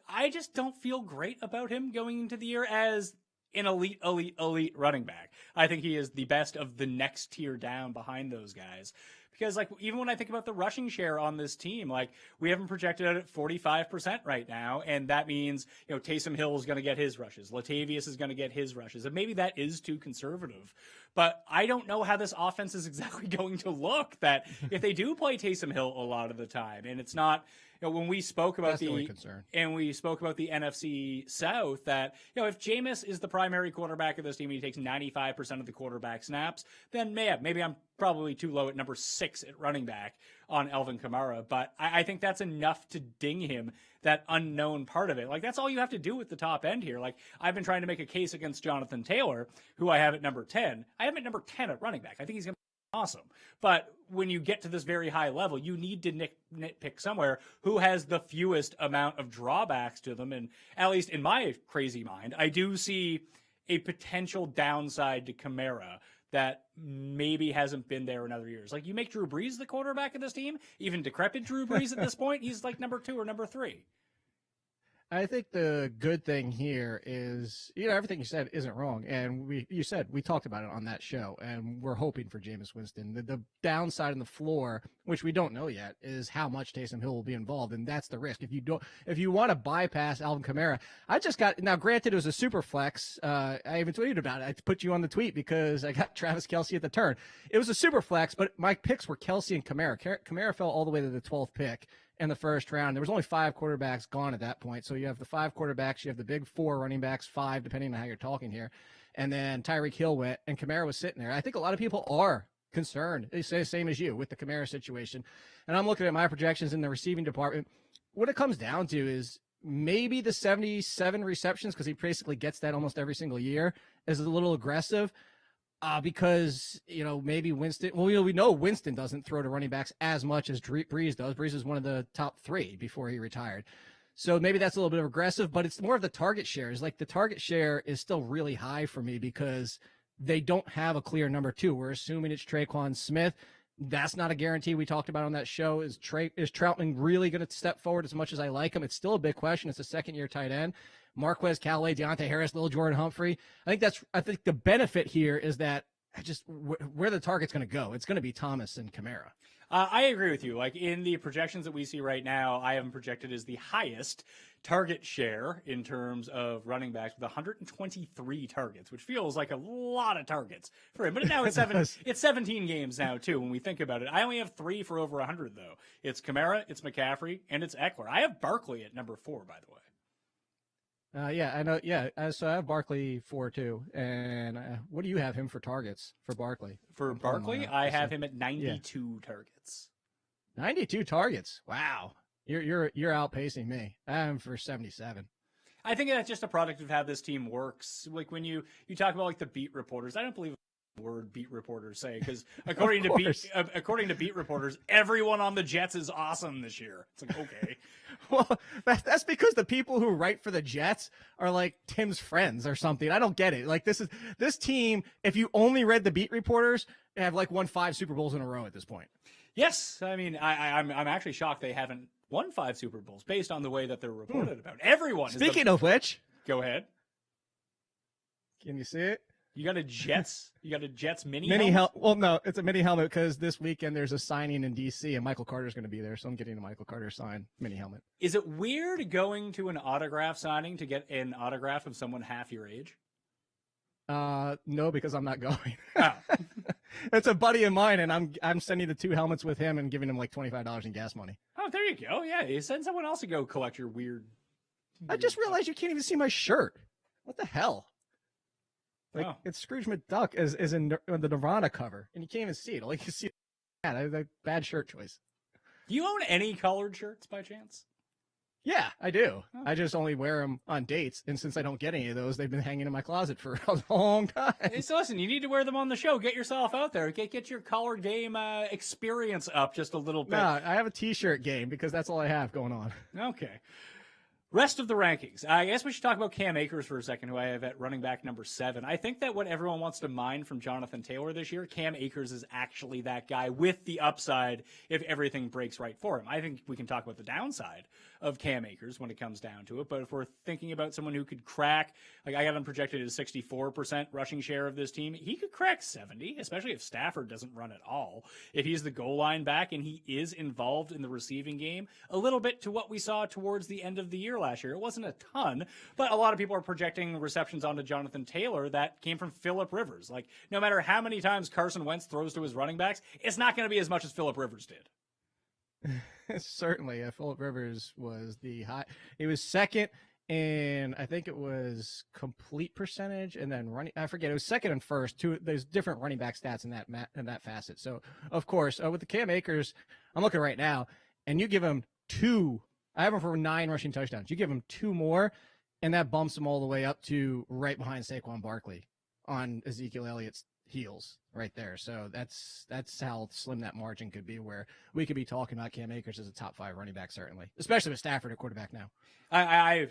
I just don't feel great about him going into the year as an elite running back. I think he is the best of the next tier down behind those guys Because like even when I think about the rushing share on this team, like we have them projected at 45% right now, and that means Taysom Hill is going to get his rushes, Latavius is going to get his rushes, and maybe that is too conservative. But I don't know how this offense is exactly going to look. That if they do play Taysom Hill a lot of the time, and it's not. When we spoke about the NFC South, that if Jameis is the primary quarterback of this team, and he takes 95% of the quarterback snaps, then maybe I'm probably too low at number 6 at running back on Alvin Kamara. But I think that's enough to ding him, that unknown part of it. Like that's all you have to do with the top end here. Like I've been trying to make a case against Jonathan Taylor, who I have at number 10. I have him at number 10 at running back. I think he's going to awesome. But when you get to this very high level, you need to nitpick somewhere who has the fewest amount of drawbacks to them. And at least in my crazy mind, I do see a potential downside to Kamara that maybe hasn't been there in other years. Like you make Drew Brees the quarterback of this team, even decrepit Drew Brees at this point, he's like number 2 or number 3. I think the good thing here is, everything you said isn't wrong. And we talked about it on that show, and we're hoping for Jameis Winston. The downside on the floor, which we don't know yet, is how much Taysom Hill will be involved. And that's the risk. If you want to bypass Alvin Kamara, now granted it was a super flex. I even tweeted about it. I put you on the tweet because I got Travis Kelce at the turn. It was a super flex, but my picks were Kelce and Kamara. Kamara fell all the way to the 12th pick in the first round. There was only 5 quarterbacks gone at that point. So you have the 5 quarterbacks, you have the big 4 running backs, 5, depending on how you're talking here. And then Tyreek Hill went, and Kamara was sitting there. I think a lot of people are concerned. They say the same as you with the Kamara situation. And I'm looking at my projections in the receiving department. What it comes down to is maybe the 77 receptions, because he basically gets that almost every single year, is a little aggressive. Because, maybe Winston, we know Winston doesn't throw to running backs as much as Brees does. Brees is one of the top 3 before he retired. So maybe that's a little bit aggressive, but it's more of the target shares. Like the target share is still really high for me because they don't have a clear number 2. We're assuming it's Traquan Smith. That's not a guarantee. We talked about on that show. Is Troutman really going to step forward as much as I like him? It's still a big question. It's a second-year tight end. Marquez Callaway, Deontay Harris, Lil Jordan Humphrey. I think the benefit here is that where the target's going to go. It's going to be Thomas and Kamara. I agree with you. Like in the projections that we see right now, I have them projected as the highest target share in terms of running backs with 123 targets, which feels like a lot of targets for him. But now it's 17 games now too. When we think about it, I only have 3 for over 100 though. It's Kamara, it's McCaffrey, and it's Eckler. I have Barkley at number 4, by the way. Yeah, I know. Yeah, so I have Barkley 4 too. And what do you have him for targets for Barkley? For Barkley, I have him at 92 targets. 92 targets. Wow, you're outpacing me. I have him for 77. I think that's just a product of how this team works. Like when you talk about like the beat reporters, I don't believe word beat reporters say, because according to beat reporters, everyone on the Jets is awesome this year. It's like, okay. Well, that's because the people who write for the Jets are like Tim's friends or something. I don't get it. Like this team, if you only read the beat reporters, they have like won 5 Super Bowls in a row at this point. Yes, I mean I'm actually shocked they haven't won 5 Super Bowls based on the way that they're reported about. Everyone. Speaking of which, go ahead. Can you see it? You got a Jets mini helmet? Well, no, it's a mini helmet because this weekend there's a signing in DC and Michael Carter's going to be there, so I'm getting a Michael Carter signed mini helmet. Is it weird going to an autograph signing to get an autograph of someone half your age? No, because I'm not going. Oh. It's a buddy of mine, and I'm sending the 2 helmets with him and giving him like $25 in gas money. Oh, there you go. Yeah, you send someone else to go collect your weird. I just realized you can't even see my shirt. What the hell? Like it's Scrooge McDuck is in the Nirvana cover, and you can't even see it. All you can see that. Bad shirt choice. Do you own any colored shirts by chance? Yeah, I do. Oh. I just only wear them on dates, and since I don't get any of those, they've been hanging in my closet for a long time. So listen, you need to wear them on the show. Get yourself out there. Get your colored game experience up just a little bit. No, I have a T-shirt game because that's all I have going on. Okay. Rest of the rankings. I guess we should talk about Cam Akers for a second, who I have at running back number 7. I think that what everyone wants to mine from Jonathan Taylor this year, Cam Akers is actually that guy with the upside if everything breaks right for him. I think we can talk about the downside of Cam Akers when it comes down to it, but if we're thinking about someone who could crack, like I got him projected as 64% rushing share of this team, he could crack 70, especially if Stafford doesn't run at all. If he's the goal line back and he is involved in the receiving game, a little bit to what we saw towards the end of the year last year. It wasn't a ton, but a lot of people are projecting receptions onto Jonathan Taylor that came from Phillip Rivers. Like, no matter how many times Carson Wentz throws to his running backs, it's not going to be as much as Phillip Rivers did. Certainly, Phillip Rivers was he was second in, I think it was complete percentage, and then running, I forget, it was second and first. There's different running back stats in that facet. So, of course, with the Cam Akers, I'm looking right now, and you give him 2. I have him for 9 rushing touchdowns. You give him 2 more, and that bumps him all the way up to right behind Saquon Barkley on Ezekiel Elliott's heels right there. So that's how slim that margin could be, where we could be talking about Cam Akers as a top 5 running back, certainly, especially with Stafford at quarterback now. I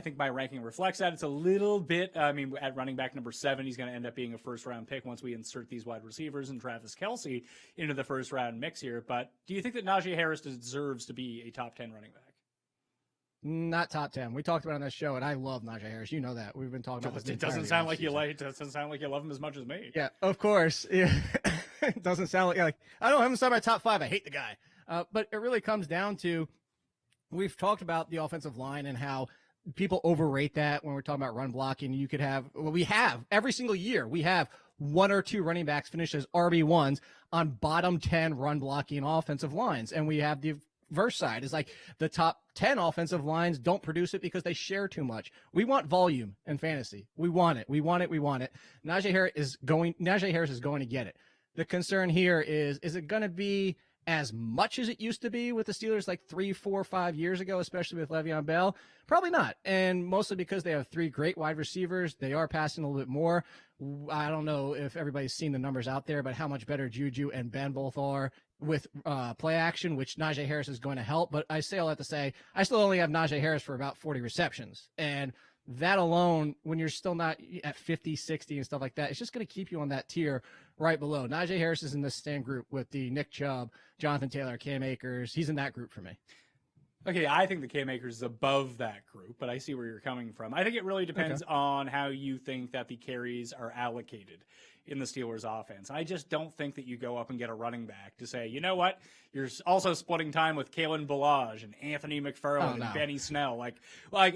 think my ranking reflects that. It's a little bit, at running back number 7, he's going to end up being a first-round pick once we insert these wide receivers and Travis Kelce into the first-round mix here. But do you think that Najee Harris deserves to be a top 10 running back? Not top 10. We talked about it on this show, and I love Najee Harris. You know that. We've been talking about this. It doesn't sound like you love him as much as me. Yeah, of course. Yeah. It doesn't sound like I don't have him inside my top 5. I hate the guy. But it really comes down to, we've talked about the offensive line and how people overrate that when we're talking about run blocking. You could have, we have every single year, we have 1 or 2 running backs finish as RB1s on bottom 10 run blocking offensive lines. And we have the verse side is like the top 10 offensive lines don't produce it because they share too much. We want volume in fantasy. We want it. Najee Harris is going to get it. The concern here is it going to be as much as it used to be with the Steelers like 3, 4, 5 years ago, especially with Le'Veon Bell? Probably not. And mostly because they have 3 great wide receivers. They are passing a little bit more. I don't know if everybody's seen the numbers out there, but how much better Juju and Ben both are with play action, which Najee Harris is going to help. But I say all that to say, I still only have Najee Harris for about 40 receptions. And that alone, when you're still not at 50, 60 and stuff like that, it's just going to keep you on that tier right below. Najee Harris is in the same group with the Nick Chubb, Jonathan Taylor, Cam Akers. He's in that group for me. Okay, I think the Cam Akers is above that group, but I see where you're coming from. I think it really depends on how you think that the carries are allocated in the Steelers offense. I just don't think that you go up and get a running back to say, you know what, you're also splitting time with Kalen Ballage and Anthony McFarland and Benny Snell. Like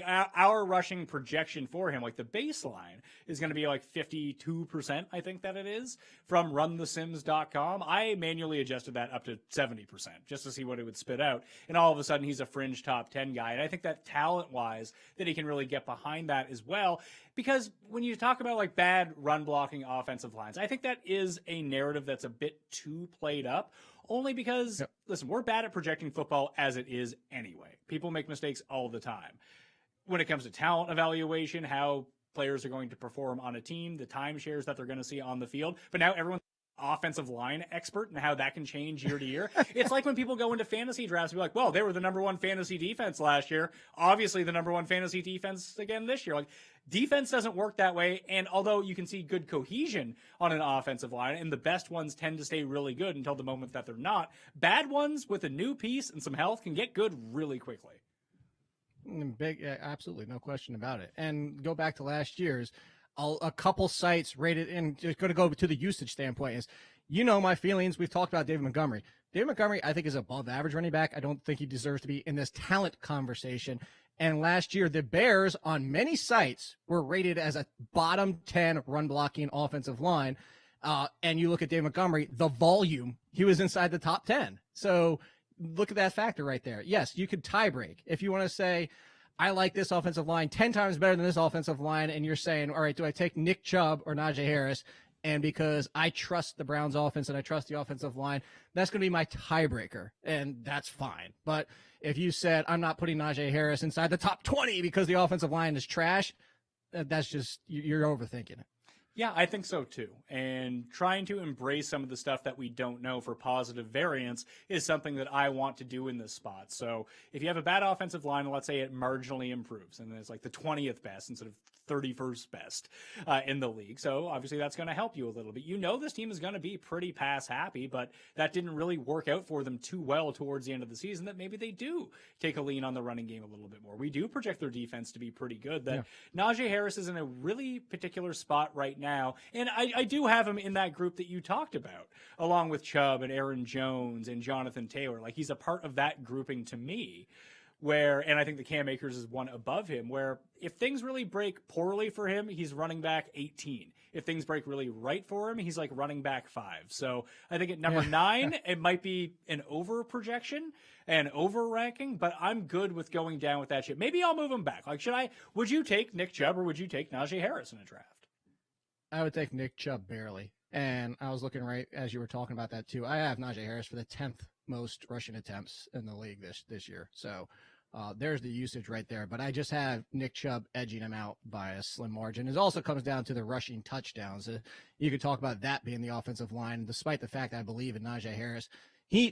our rushing projection for him, like the baseline is going to be like 52%, I think that it is, from runthesims.com. I manually adjusted that up to 70% just to see what it would spit out. And all of a sudden he's a fringe top 10 guy. And I think that talent-wise that he can really get behind that as well. Because when you talk about like bad run blocking offensive lines, I think that is a narrative that's a bit too played up, only because, listen, we're bad at projecting football as it is anyway. People make mistakes all the time. When it comes to talent evaluation, how players are going to perform on a team, the timeshares that they're going to see on the field, but now everyone's offensive line expert and how that can change year to year. It's like when people go into fantasy drafts and be like, well, they were the number 1 fantasy defense last year, obviously the number 1 fantasy defense again this year. Like, defense doesn't work that way. And although you can see good cohesion on an offensive line, and the best ones tend to stay really good until the moment that they're not, bad ones with a new piece and some health can get good really quickly. Absolutely, no question about it. And go back to last year's, a couple sites rated, and just going to go to the usage standpoint is, my feelings. We've talked about David Montgomery. David Montgomery, I think, is above average running back. I don't think he deserves to be in this talent conversation. And last year, the Bears on many sites were rated as a bottom 10 run blocking offensive line. And you look at David Montgomery, the volume, he was inside the top 10. So look at that factor right there. Yes, you could tie break. If you want to say, I like this offensive line 10 times better than this offensive line, and you're saying, all right, do I take Nick Chubb or Najee Harris? And because I trust the Browns offense and I trust the offensive line, that's going to be my tiebreaker, and that's fine. But if you said, I'm not putting Najee Harris inside the top 20 because the offensive line is trash, that's just, you're overthinking it. Yeah, I think so too. And trying to embrace some of the stuff that we don't know for positive variance is something that I want to do in this spot. So if you have a bad offensive line, let's say it marginally improves and it's like the 20th best instead of 31st best in the league. So obviously that's going to help you a little bit. You know this team is going to be pretty pass happy, but that didn't really work out for them too well towards the end of the season, that maybe they do take a lean on the running game a little bit more. We do project their defense to be pretty good. That Najee Harris is in a really particular spot right now, and I do have him in that group that you talked about, along with Chubb and Aaron Jones and Jonathan Taylor. Like, he's a part of that grouping to me. And I think the Cam Akers is one above him, where if things really break poorly for him, he's running back 18. If things break really right for him, he's like running back 5. So I think at number 9, it might be an over projection and over ranking, but I'm good with going down with that shit. Maybe I'll move him back. Like, would you take Nick Chubb or would you take Najee Harris in a draft? I would take Nick Chubb barely. And I was looking right as you were talking about that too. I have Najee Harris for the 10th most rushing attempts in the league this year. So there's the usage right there. But I just have Nick Chubb edging him out by a slim margin. It also comes down to the rushing touchdowns. You could talk about that being the offensive line, despite the fact I believe in Najee Harris.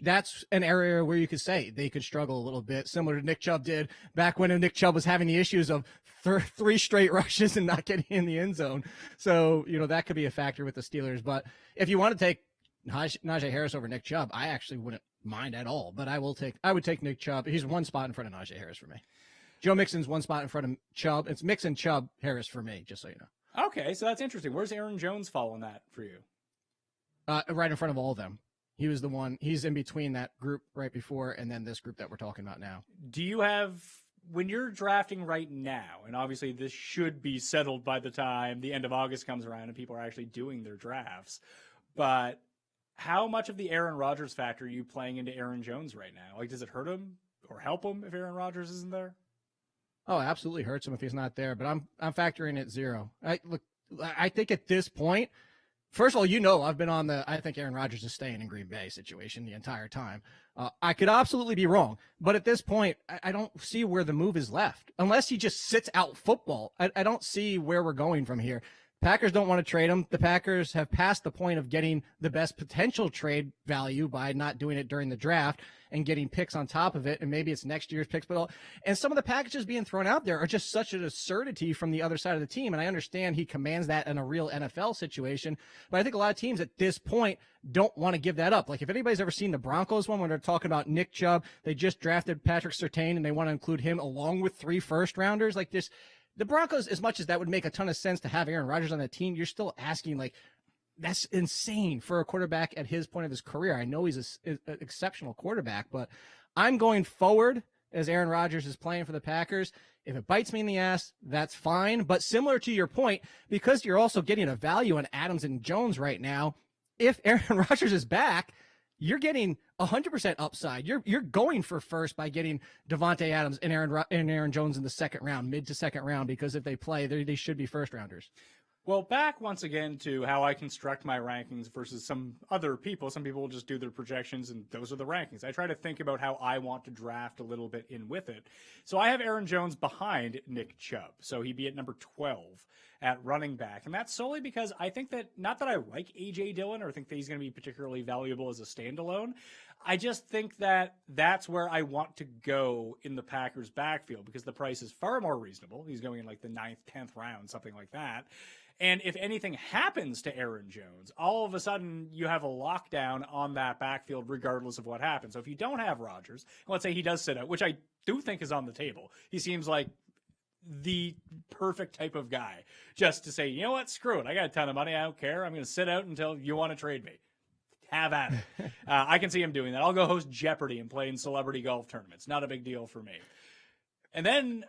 That's an area where you could say they could struggle a little bit, similar to Nick Chubb did back when Nick Chubb was having the issues of 3 straight rushes and not getting in the end zone. So, that could be a factor with the Steelers. But if you want to take Najee Harris over Nick Chubb, I actually wouldn't mind at all. But I would take Nick Chubb. He's one spot in front of Najee Harris for me. Joe Mixon's one spot in front of Chubb. It's Mixon, Chubb, Harris for me, just so you know. Okay, so that's interesting. Where's Aaron Jones fall in that for you? Right in front of all of them. He was the one. He's in between that group right before and then this group that we're talking about now. Do you have, when you're drafting right now, and obviously this should be settled by the time the end of August comes around and people are actually doing their drafts, but how much of the Aaron Rodgers factor are you playing into Aaron Jones right now? Like, does it hurt him or help him if Aaron Rodgers isn't there? Oh, it absolutely hurts him if he's not there, but I'm factoring at 0. I think at this point, first of all, I've been on I think Aaron Rodgers is staying in Green Bay situation the entire time. I could absolutely be wrong, but at this point, I don't see where the move is left. Unless he just sits out football, I don't see where we're going from here. Packers don't want to trade him. The Packers have passed the point of getting the best potential trade value by not doing it during the draft and getting picks on top of it. And maybe it's next year's picks, and some of the packages being thrown out there are just such an absurdity from the other side of the team. And I understand he commands that in a real NFL situation, but I think a lot of teams at this point don't want to give that up. Like, if anybody's ever seen the Broncos one when they're talking about Nick Chubb, they just drafted Patrick Surtain and they want to include him along with 3 first-rounders like this. The Broncos, as much as that would make a ton of sense to have Aaron Rodgers on that team, you're still asking, like, that's insane for a quarterback at his point of his career. I know he's an exceptional quarterback, but I'm going forward as Aaron Rodgers is playing for the Packers. If it bites me in the ass, that's fine. But similar to your point, because you're also getting a value on Adams and Jones right now, if Aaron Rodgers is back, you're getting 100% upside. You're going for first by getting Devontae Adams and Aaron Jones in the second round, mid to second round, because if they play, they should be first rounders. Well, back once again to how I construct my rankings versus some other people. Some people will just do their projections, and those are the rankings. I try to think about how I want to draft a little bit in with it. So I have Aaron Jones behind Nick Chubb. So he'd be at number 12 at running back. And that's solely because I think that, not that I like A.J. Dillon or think that he's going to be particularly valuable as a standalone. I just think that that's where I want to go in the Packers backfield because the price is far more reasonable. He's going in like the 9th, 10th round, something like that. And if anything happens to Aaron Jones, all of a sudden you have a lockdown on that backfield regardless of what happens. So if you don't have Rodgers, let's say he does sit out, which I do think is on the table. He seems like the perfect type of guy just to say, you know what, screw it. I got a ton of money. I don't care. I'm going to sit out until you want to trade me. Have at it. I can see him doing that. I'll go host Jeopardy and play in celebrity golf tournaments. Not a big deal for me. And then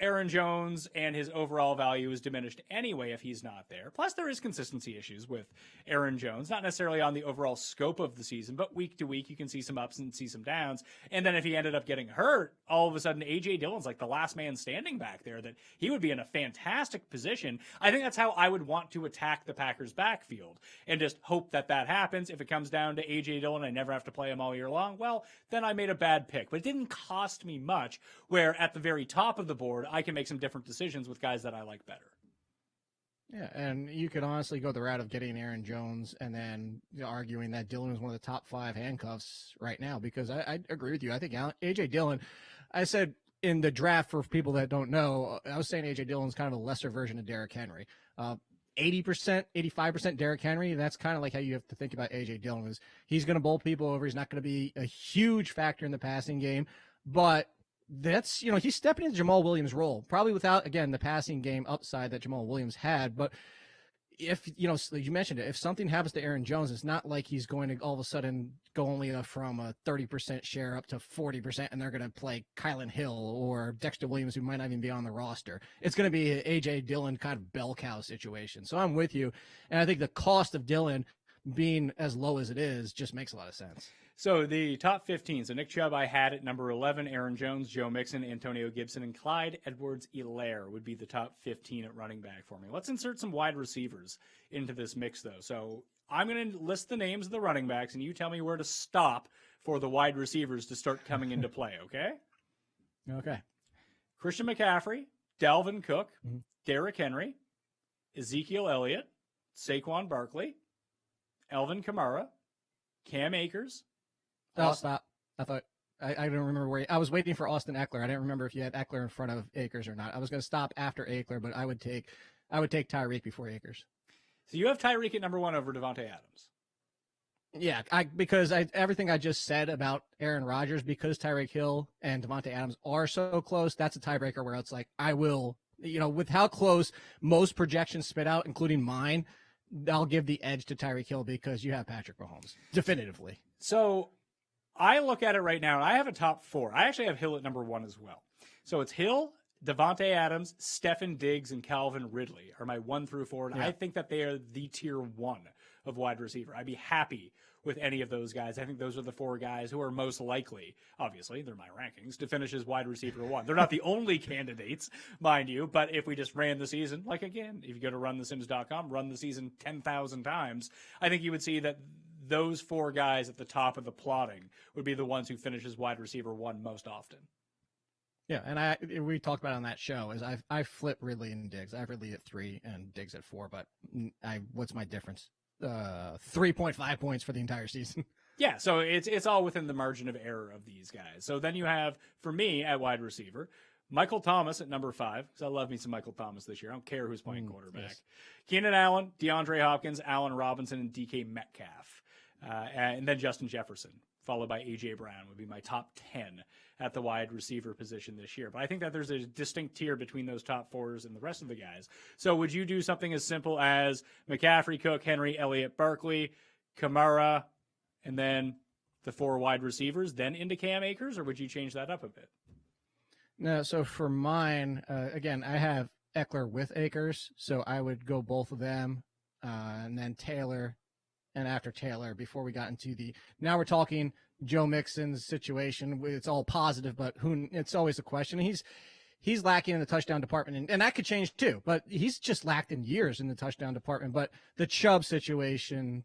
Aaron Jones and his overall value is diminished anyway if he's not there. Plus, there is consistency issues with Aaron Jones, not necessarily on the overall scope of the season, but week to week, you can see some ups and see some downs. And then if he ended up getting hurt, all of a sudden, A.J. Dillon's like the last man standing back there, that he would be in a fantastic position. I think that's how I would want to attack the Packers backfield and just hope that that happens. If it comes down to A.J. Dillon, I never have to play him all year long. Well, then I made a bad pick, but it didn't cost me much, where at the very top of the board, I can make some different decisions with guys that I like better. Yeah, and you could honestly go the route of getting Aaron Jones and then arguing that Dillon is one of the top 5 handcuffs right now, because I agree with you. I think A.J. Dillon, I said in the draft, for people that don't know, I was saying A.J. Dillon's kind of a lesser version of Derrick Henry. 80%, 85% Derrick Henry, that's kind of like how you have to think about A.J. Dillon. Is he's going to bowl people over. He's not going to be a huge factor in the passing game, but that's, he's stepping into Jamal Williams' role, probably without, again, the passing game upside that Jamal Williams had. But if, like you mentioned it, if something happens to Aaron Jones, it's not like he's going to all of a sudden go only from a 30% share up to 40%, and they're going to play Kylan Hill or Dexter Williams, who might not even be on the roster. It's going to be an A.J. Dillon kind of bell cow situation. So I'm with you. And I think the cost of Dillon being as low as it is just makes a lot of sense. So the top 15. So Nick Chubb I had at number 11. Aaron Jones, Joe Mixon, Antonio Gibson, and Clyde Edwards-Helaire would be the top 15 at running back for me. Let's insert some wide receivers into this mix, though. So I'm going to list the names of the running backs, and you tell me where to stop for the wide receivers to start coming into play, okay? Okay. Christian McCaffrey, Dalvin Cook, Derrick Henry, Ezekiel Elliott, Saquon Barkley, Alvin Kamara, Cam Akers. Oh, stop. I don't remember where I was waiting for Austin Eckler. I didn't remember if you had Eckler in front of Akers or not. I was going to stop after Eckler, but I would take Tyreek before Akers. So you have Tyreek at number 1 over Devontae Adams. Yeah, because everything I just said about Aaron Rodgers, because Tyreek Hill and Devontae Adams are so close, that's a tiebreaker where it's like, I will, with how close most projections spit out, including mine, I'll give the edge to Tyreek Hill because you have Patrick Mahomes, definitively. So I look at it right now, and I have a top 4. I actually have Hill at number 1 as well. So it's Hill, Devontae Adams, Stefon Diggs, and Calvin Ridley are my 1 through 4. And I think that they are the tier 1 of wide receiver. I'd be happy with any of those guys. I think those are the 4 guys who are most likely, obviously, they're my rankings, to finish as wide receiver 1. They're not the only candidates, mind you, but if we just ran the season, like again, if you go to runthesims.com, run the season 10,000 times, I think you would see that those 4 guys at the top of the plotting would be the ones who finish as wide receiver 1 most often. Yeah, and we talked about it on that show, is I flip Ridley and Diggs. I have Ridley at 3 and Diggs at 4, but what's my difference? 3.5 points for the entire season. Yeah, so it's all within the margin of error of these guys. So then you have, for me, at wide receiver, Michael Thomas at number 5, because I love me some Michael Thomas this year. I don't care who's playing quarterback. Yes. Keenan Allen, DeAndre Hopkins, Allen Robinson, and DK Metcalf. And then Justin Jefferson, followed by A.J. Brown, would be my top 10 at the wide receiver position this year. But I think that there's a distinct tier between those top 4s and the rest of the guys. So would you do something as simple as McCaffrey, Cook, Henry, Elliott, Barkley, Kamara, and then the 4 wide receivers, then into Cam Akers, or would you change that up a bit? No, so for mine, again, I have Eckler with Akers, so I would go both of them, and then Taylor, and after Taylor, before we got into now we're talking Joe Mixon's situation. It's all positive, but it's always a question. He's lacking in the touchdown department, and that could change too, but he's just lacked in years in the touchdown department. But the Chubb situation,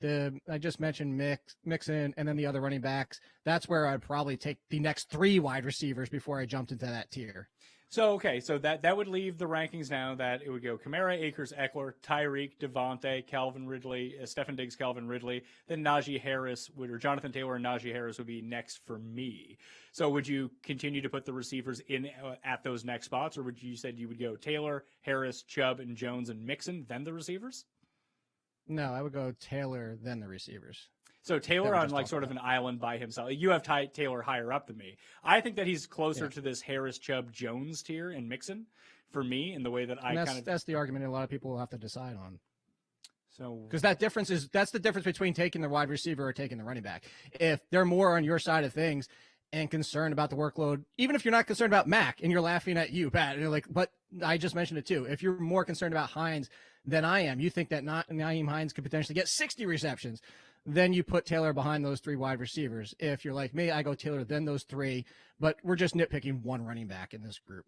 I just mentioned Mixon, and then the other running backs, that's where I'd probably take the next 3 wide receivers before I jumped into that tier. So, okay, so that would leave the rankings now that it would go Kamara, Akers, Eckler, Tyreek, Devontae, Calvin Ridley, Stefon Diggs, Calvin Ridley, then Najee Harris or Jonathan Taylor and Najee Harris would be next for me. So would you continue to put the receivers in at those next spots, or would you said you would go Taylor, Harris, Chubb, and Jones and Mixon, then the receivers? No, I would go Taylor, then the receivers. So Taylor on like sort of an island by himself. You have Taylor higher up than me. I think that he's closer to this Harris, Chubb, Jones tier and Mixon for me in the way that that's the argument a lot of people will have to decide on. So because that's the difference between taking the wide receiver or taking the running back. If they're more on your side of things and concerned about the workload, even if you're not concerned about Mac and you're laughing at you, Pat, and you're like, but I just mentioned it too. If you're more concerned about Hines than I am, you think that Nyheim Hines could potentially get 60 receptions. Then you put Taylor behind those 3 wide receivers. If you're like me, I go Taylor, then those 3. But we're just nitpicking one running back in this group.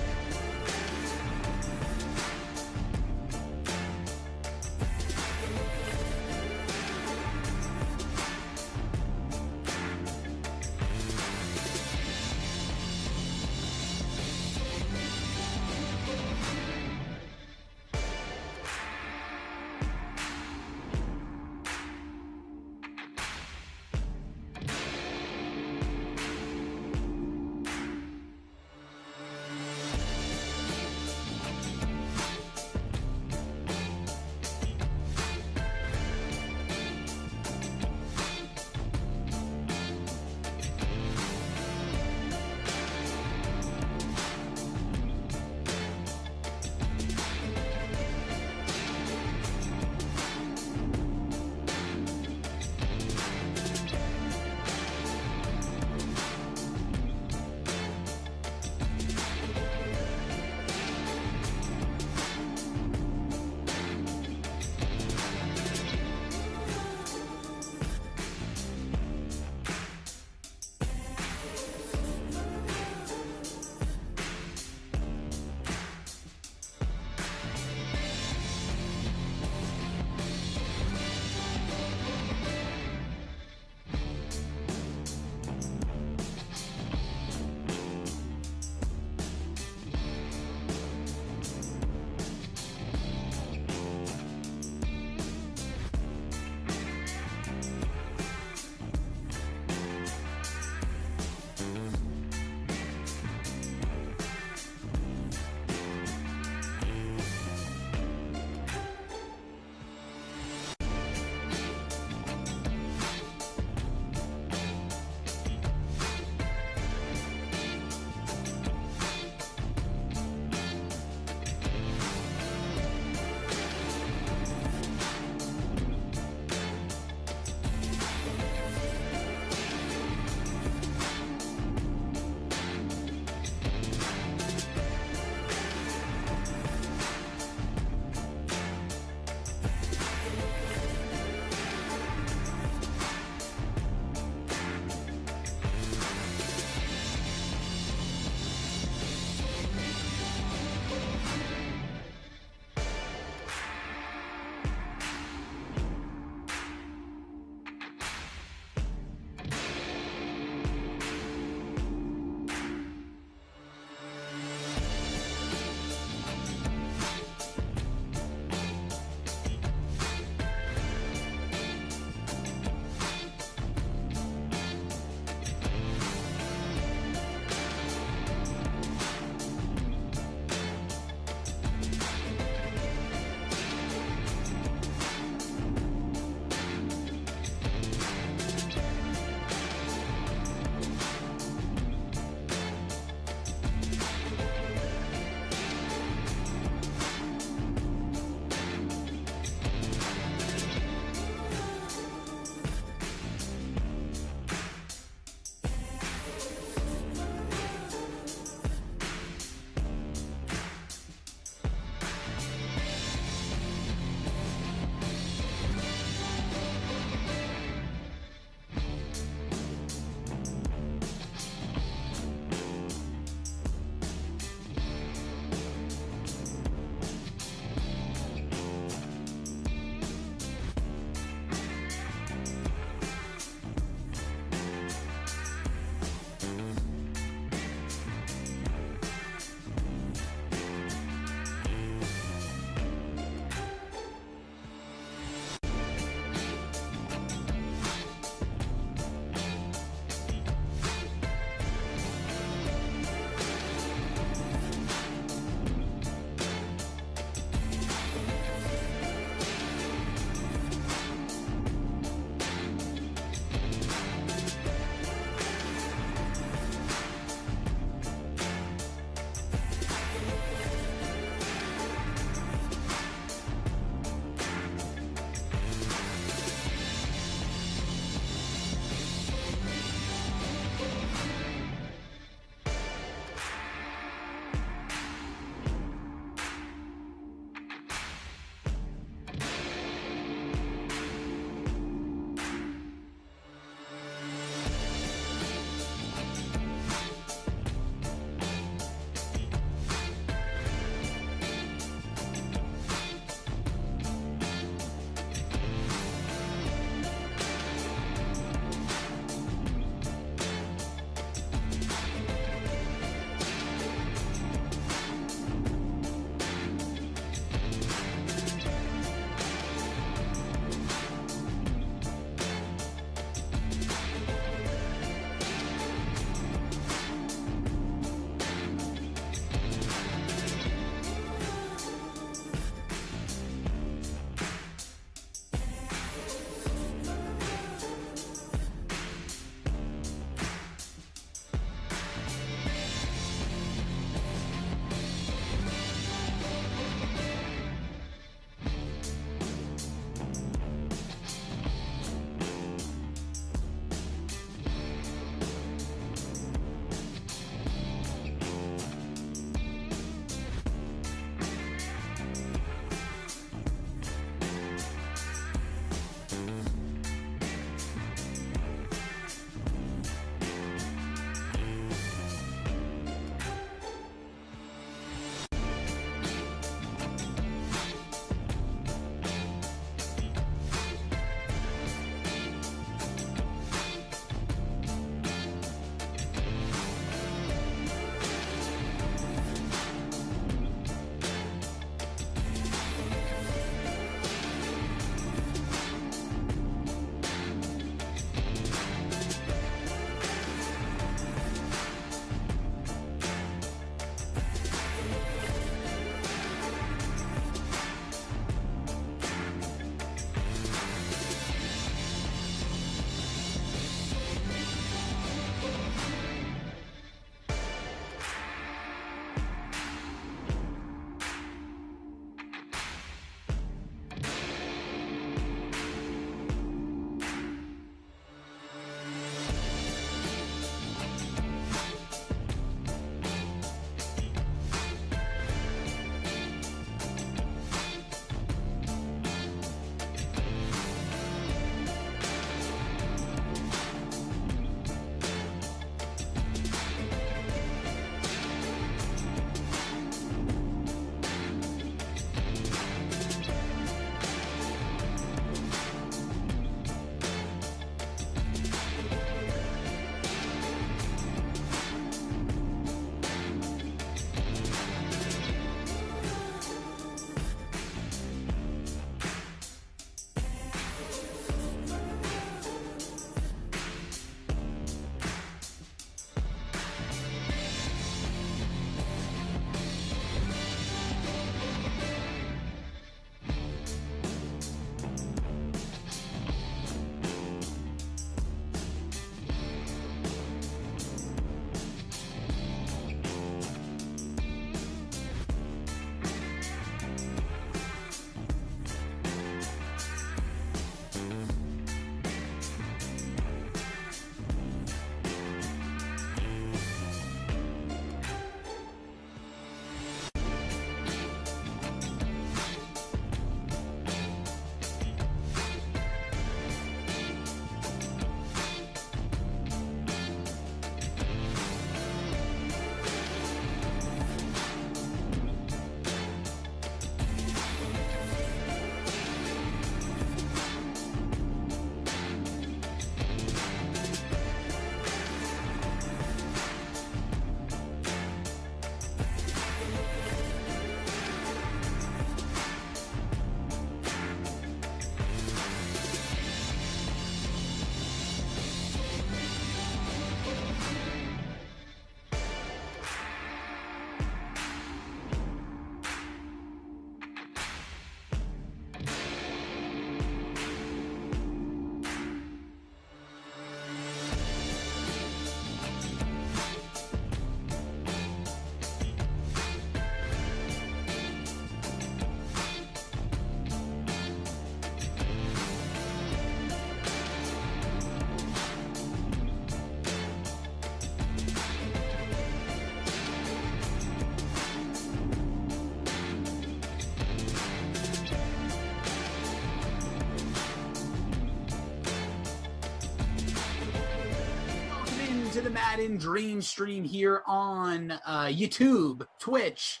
the Madden Dream Stream here on YouTube, Twitch,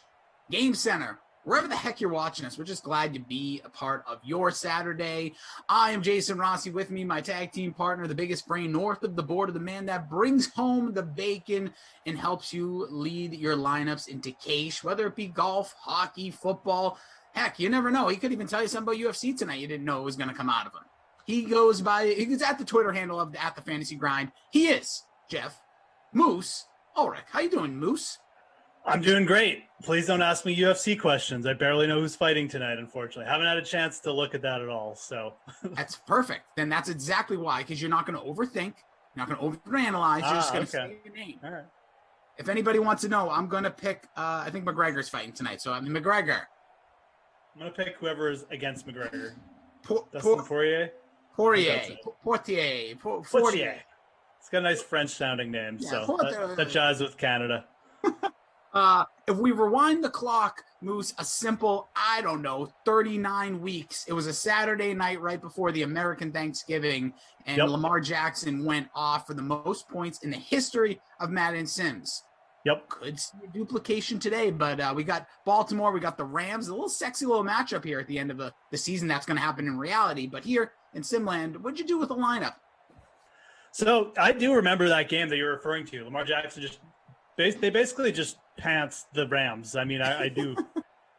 Game Center, wherever the heck you're watching us. We're just glad to be a part of your Saturday. I am Jason Rossi. With me, my tag team partner, the biggest brain north of the border, the man that brings home the bacon and helps you lead your lineups into cash, whether it be golf, hockey, football. Heck, you never know. He could even tell you something about UFC tonight you didn't know was going to come out of him. He's at the Twitter handle of at the Fantasy Grind. He is Geoff Moose Ulrich. How you doing, Moose? I'm doing great. Please don't ask me UFC questions. I barely know who's fighting tonight, unfortunately. Haven't had a chance to look at that at all. So that's perfect. Then that's exactly why, because you're not going to overthink. You're not going to overanalyze. You're just going to say your name. All right. If anybody wants to know, I'm going to pick, I think McGregor's fighting tonight. So I'm McGregor. I'm going to pick whoever is against McGregor. Dustin Poirier? Portier. It's got a nice French-sounding name, so that jives with Canada. If we rewind the clock, Moose, a simple, 39 weeks. It was a Saturday night right before the American Thanksgiving, and Lamar Jackson went off for the most points in the history of Madden Sims. Yep. Could see a duplication today, but we got Baltimore, we got the Rams, a little sexy little matchup here at the end of the season that's going to happen in reality. But here in Simland, what'd you do with the lineup? So I do remember that game that you're referring to. Lamar Jackson they basically just pants the Rams. I mean, I do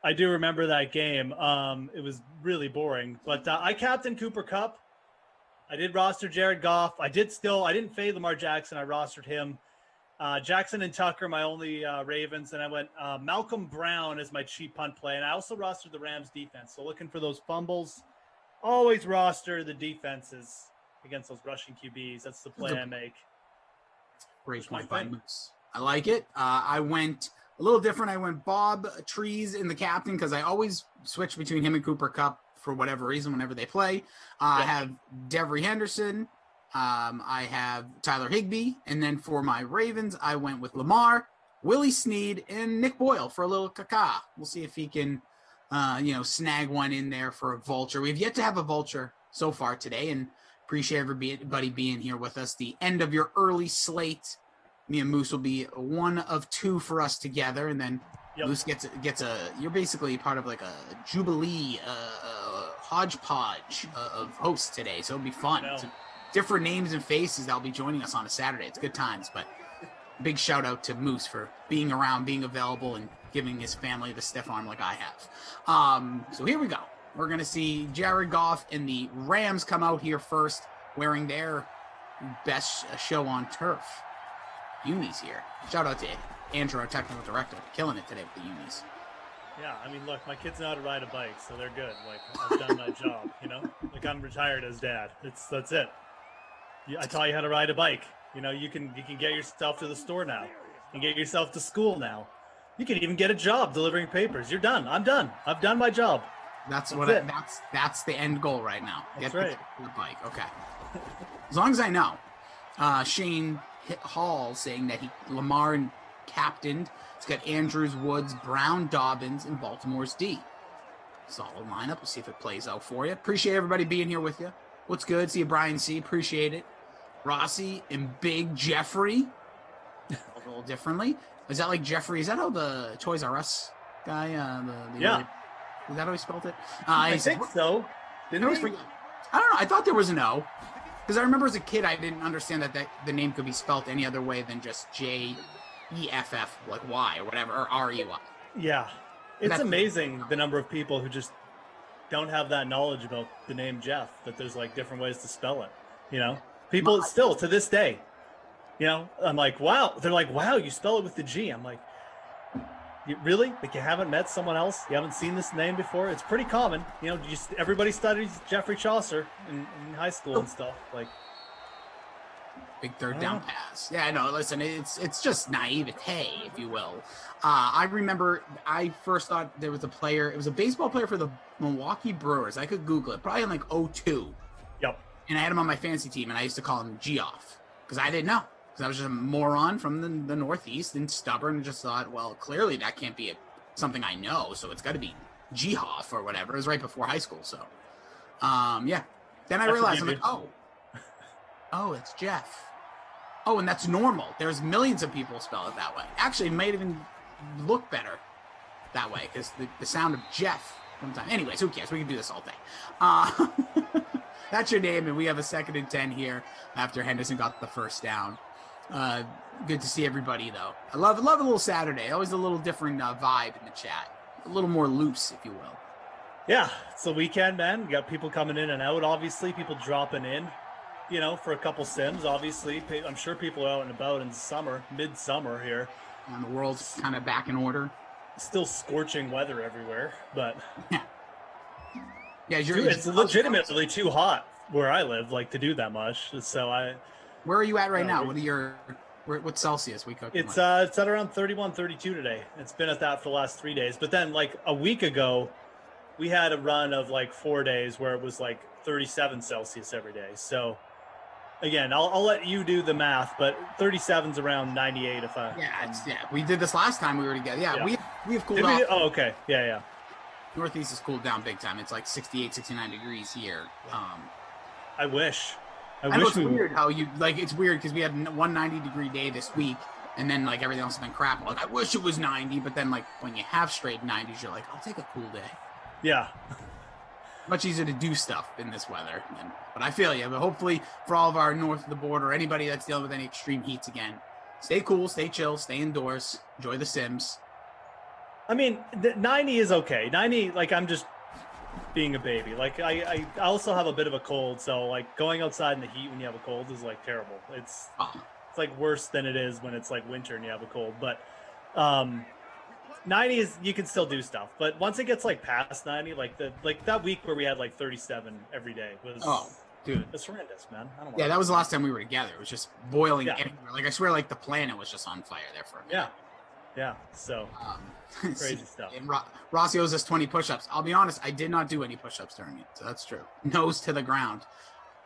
I do remember that game. It was really boring, but I captained Cooper Kupp. I did roster Jared Goff. I didn't fade Lamar Jackson. I rostered him. Jackson and Tucker, my only Ravens, and I went Malcolm Brown as my cheap punt play, and I also rostered the Rams defense. So looking for those fumbles, always roster the defenses against those rushing QBs. That's the play I make. Great point. I like it. I went a little different. I went Bob Trees in the captain because I always switch between him and Cooper Kupp for whatever reason whenever they play. I have Devery Henderson. I have Tyler Higbee. And then for my Ravens, I went with Lamar, Willie Snead, and Nick Boyle for a little caca. We'll see if he can, snag one in there for a vulture. We've yet to have a vulture so far today, and appreciate everybody being here with us. The end of your early slate. Me and Moose will be one of two for us together, and then Moose gets you're basically part of like a jubilee, hodgepodge of hosts today, so it'll be fun. Different names and faces that'll be joining us on a Saturday. It's good times, but big shout out to Moose for being around, being available, and giving his family the stiff arm like I have. So here we go. We're going to see Jared Goff and the Rams come out here first, wearing their best show on turf unis here. Shout out to Andrew, our technical director, killing it today with the unis. Yeah, I mean, look, my kids know how to ride a bike, so they're good. Like, I've done my job, Like, I'm retired as dad. That's it. I taught you how to ride a bike. You can get yourself to the store now. You can get yourself to school now. You can even get a job delivering papers. You're done. I'm done. I've done my job. That's the end goal right now. That's right. The bike. Okay. As long as I know. Shane Hall saying that Lamar captained. It's got Andrews, Woods, Brown, Dobbins, and Baltimore's D. Solid lineup. We'll see if it plays out for you. Appreciate everybody being here with you. What's good? See you, Brian C. Appreciate it. Rossi and Big Jeffrey. A little differently. Is that like Jeffrey? Is that how the Toys R Us guy? Yeah. Is that how he spelled it? I think so. I don't know. I thought there was an O. Because I remember as a kid, I didn't understand that the name could be spelled any other way than just J-E-F-F, like Y or whatever, or R-E-Y. Yeah. It's amazing the number of people who just don't have that knowledge about the name Jeff, that there's like different ways to spell it, People still, to this day, I'm like, wow. They're like, wow, you spell it with the G. I'm like, really? Like you haven't met someone else? You haven't seen this name before? It's pretty common. Everybody studies Geoffrey Chaucer in high school and stuff. Like big third down pass. Yeah, I know. Listen, it's just naivete, if you will. I remember I first thought there was a player. It was a baseball player for the Milwaukee Brewers. I could Google it. Probably in like 2002. Yep. And I had him on my fantasy team, and I used to call him Geoff because I didn't know. Because I was just a moron from the Northeast and stubborn and just thought, well, clearly that can't be something I know, so it's got to be Geoff or whatever. It was right before high school, so. Yeah. Then I realized, I'm like, oh, it's Jeff. Oh, and that's normal. There's millions of people spell it that way. Actually, it might even look better that way because the sound of Jeff sometimes. Anyways, who cares? We can do this all day. That's your name, and we have a 2nd and 10 here after Henderson got the first down. Good to see everybody, though. I love a little Saturday. Always a little different vibe in the chat. A little more loose, if you will. Yeah, it's the weekend, man. We got people coming in and out, obviously. People dropping in, for a couple sims, obviously. I'm sure people are out and about in summer, midsummer here. And the world's kind of back in order. Still scorching weather everywhere, but... Yeah, it's legitimately too hot where I live, to do that much. So Where are you at right now? What's Celsius we cooking? It's at around 31, 32 today. It's been at that for the last 3 days. But then a week ago, we had a run of 4 days where it was 37 Celsius every day. So again, I'll let you do the math, but 37's around 98 if I. Yeah, we did this last time we were together. Yeah. we have cooled off. Oh, okay. Yeah. Northeast has cooled down big time. It's 68, 69 degrees here. I wish. I know it's weird how it's weird because we had 190-degree day this week, and then everything else has been crap. I wish it was 90, but then when you have straight 90s, you're I'll take a cool day. Yeah. Much easier to do stuff in this weather. But I feel you. But hopefully for all of our north of the border, anybody that's dealing with any extreme heats again, stay cool, stay chill, stay indoors, enjoy the Sims. I mean, 90 is okay. 90, I'm just being a baby. I also have a bit of a cold, so going outside in the heat when you have a cold is terrible. It's worse than it is when it's winter and you have a cold. But 90 is, you can still do stuff. But once it gets past 90, that week where we had 37 every day was dude, it's horrendous, man. I don't that was the last time we were together. It was just boiling everywhere. I swear the planet was just on fire there for a minute. Yeah, so crazy stuff. Rossi owes us 20 push-ups. I'll be honest, I did not do any push-ups during it, so that's true. Nose to the ground.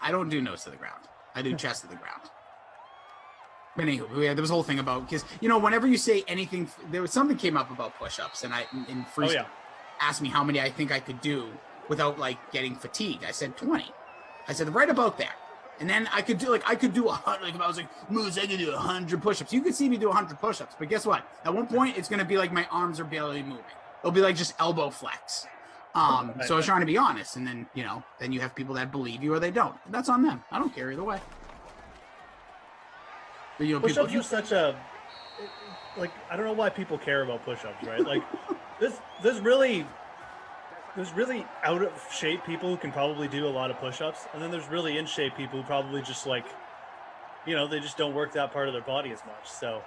I don't do nose to the ground. I do chest to the ground. But anywho, there was a whole thing about, because, whenever you say anything, there was something came up about push-ups, and asked me how many I think I could do without, getting fatigued. I said 20. I said right about there. And then I could do 100, if I was Moose, I could do 100 push-ups. You could see me do 100 push-ups, but guess what? At one point, it's going to be my arms are barely moving. It'll be just elbow flex. So I was trying to be honest, and then, then you have people that believe you or they don't. That's on them. I don't care either way. But, push-ups are such a, I don't know why people care about push-ups, right? There's really out of shape people who can probably do a lot of push-ups, and then there's really in shape people who probably just they just don't work that part of their body as much. So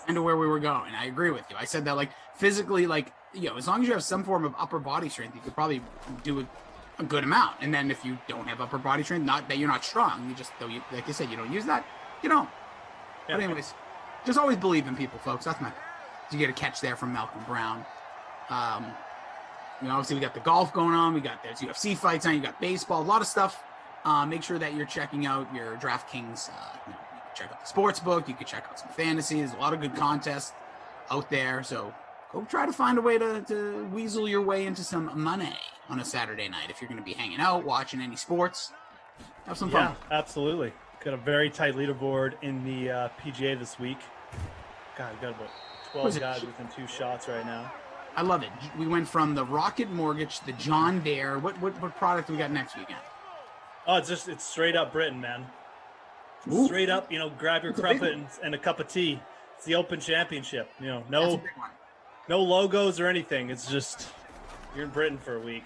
and to where we were going, I agree with you. I said that physically, as long as you have some form of upper body strength, you could probably do a good amount. And then if you don't have upper body strength, not that you're not strong, you just like you said, you don't use that, you don't. Yeah. But anyways, just always believe in people, folks. That's you get a catch there from Malcolm Brown. Obviously we got the golf going on. There's UFC fights on. You got baseball, a lot of stuff. Make sure that you're checking out your DraftKings. You can check out the sports book. You can check out some fantasy. There's a lot of good contests out there. So go try to find a way to weasel your way into some money on a Saturday night. If you're going to be hanging out, watching any sports, have some fun. Yeah, absolutely. Got a very tight leaderboard in the PGA this week. God, we got about 12 guys within 2 shots right now. I love it. We went from the Rocket Mortgage, the John Deere. What product do we got next weekend? Oh, it's straight up Britain, man. Straight up, grab your crumpet and a cup of tea. It's the Open Championship. No logos or anything. It's just you're in Britain for a week.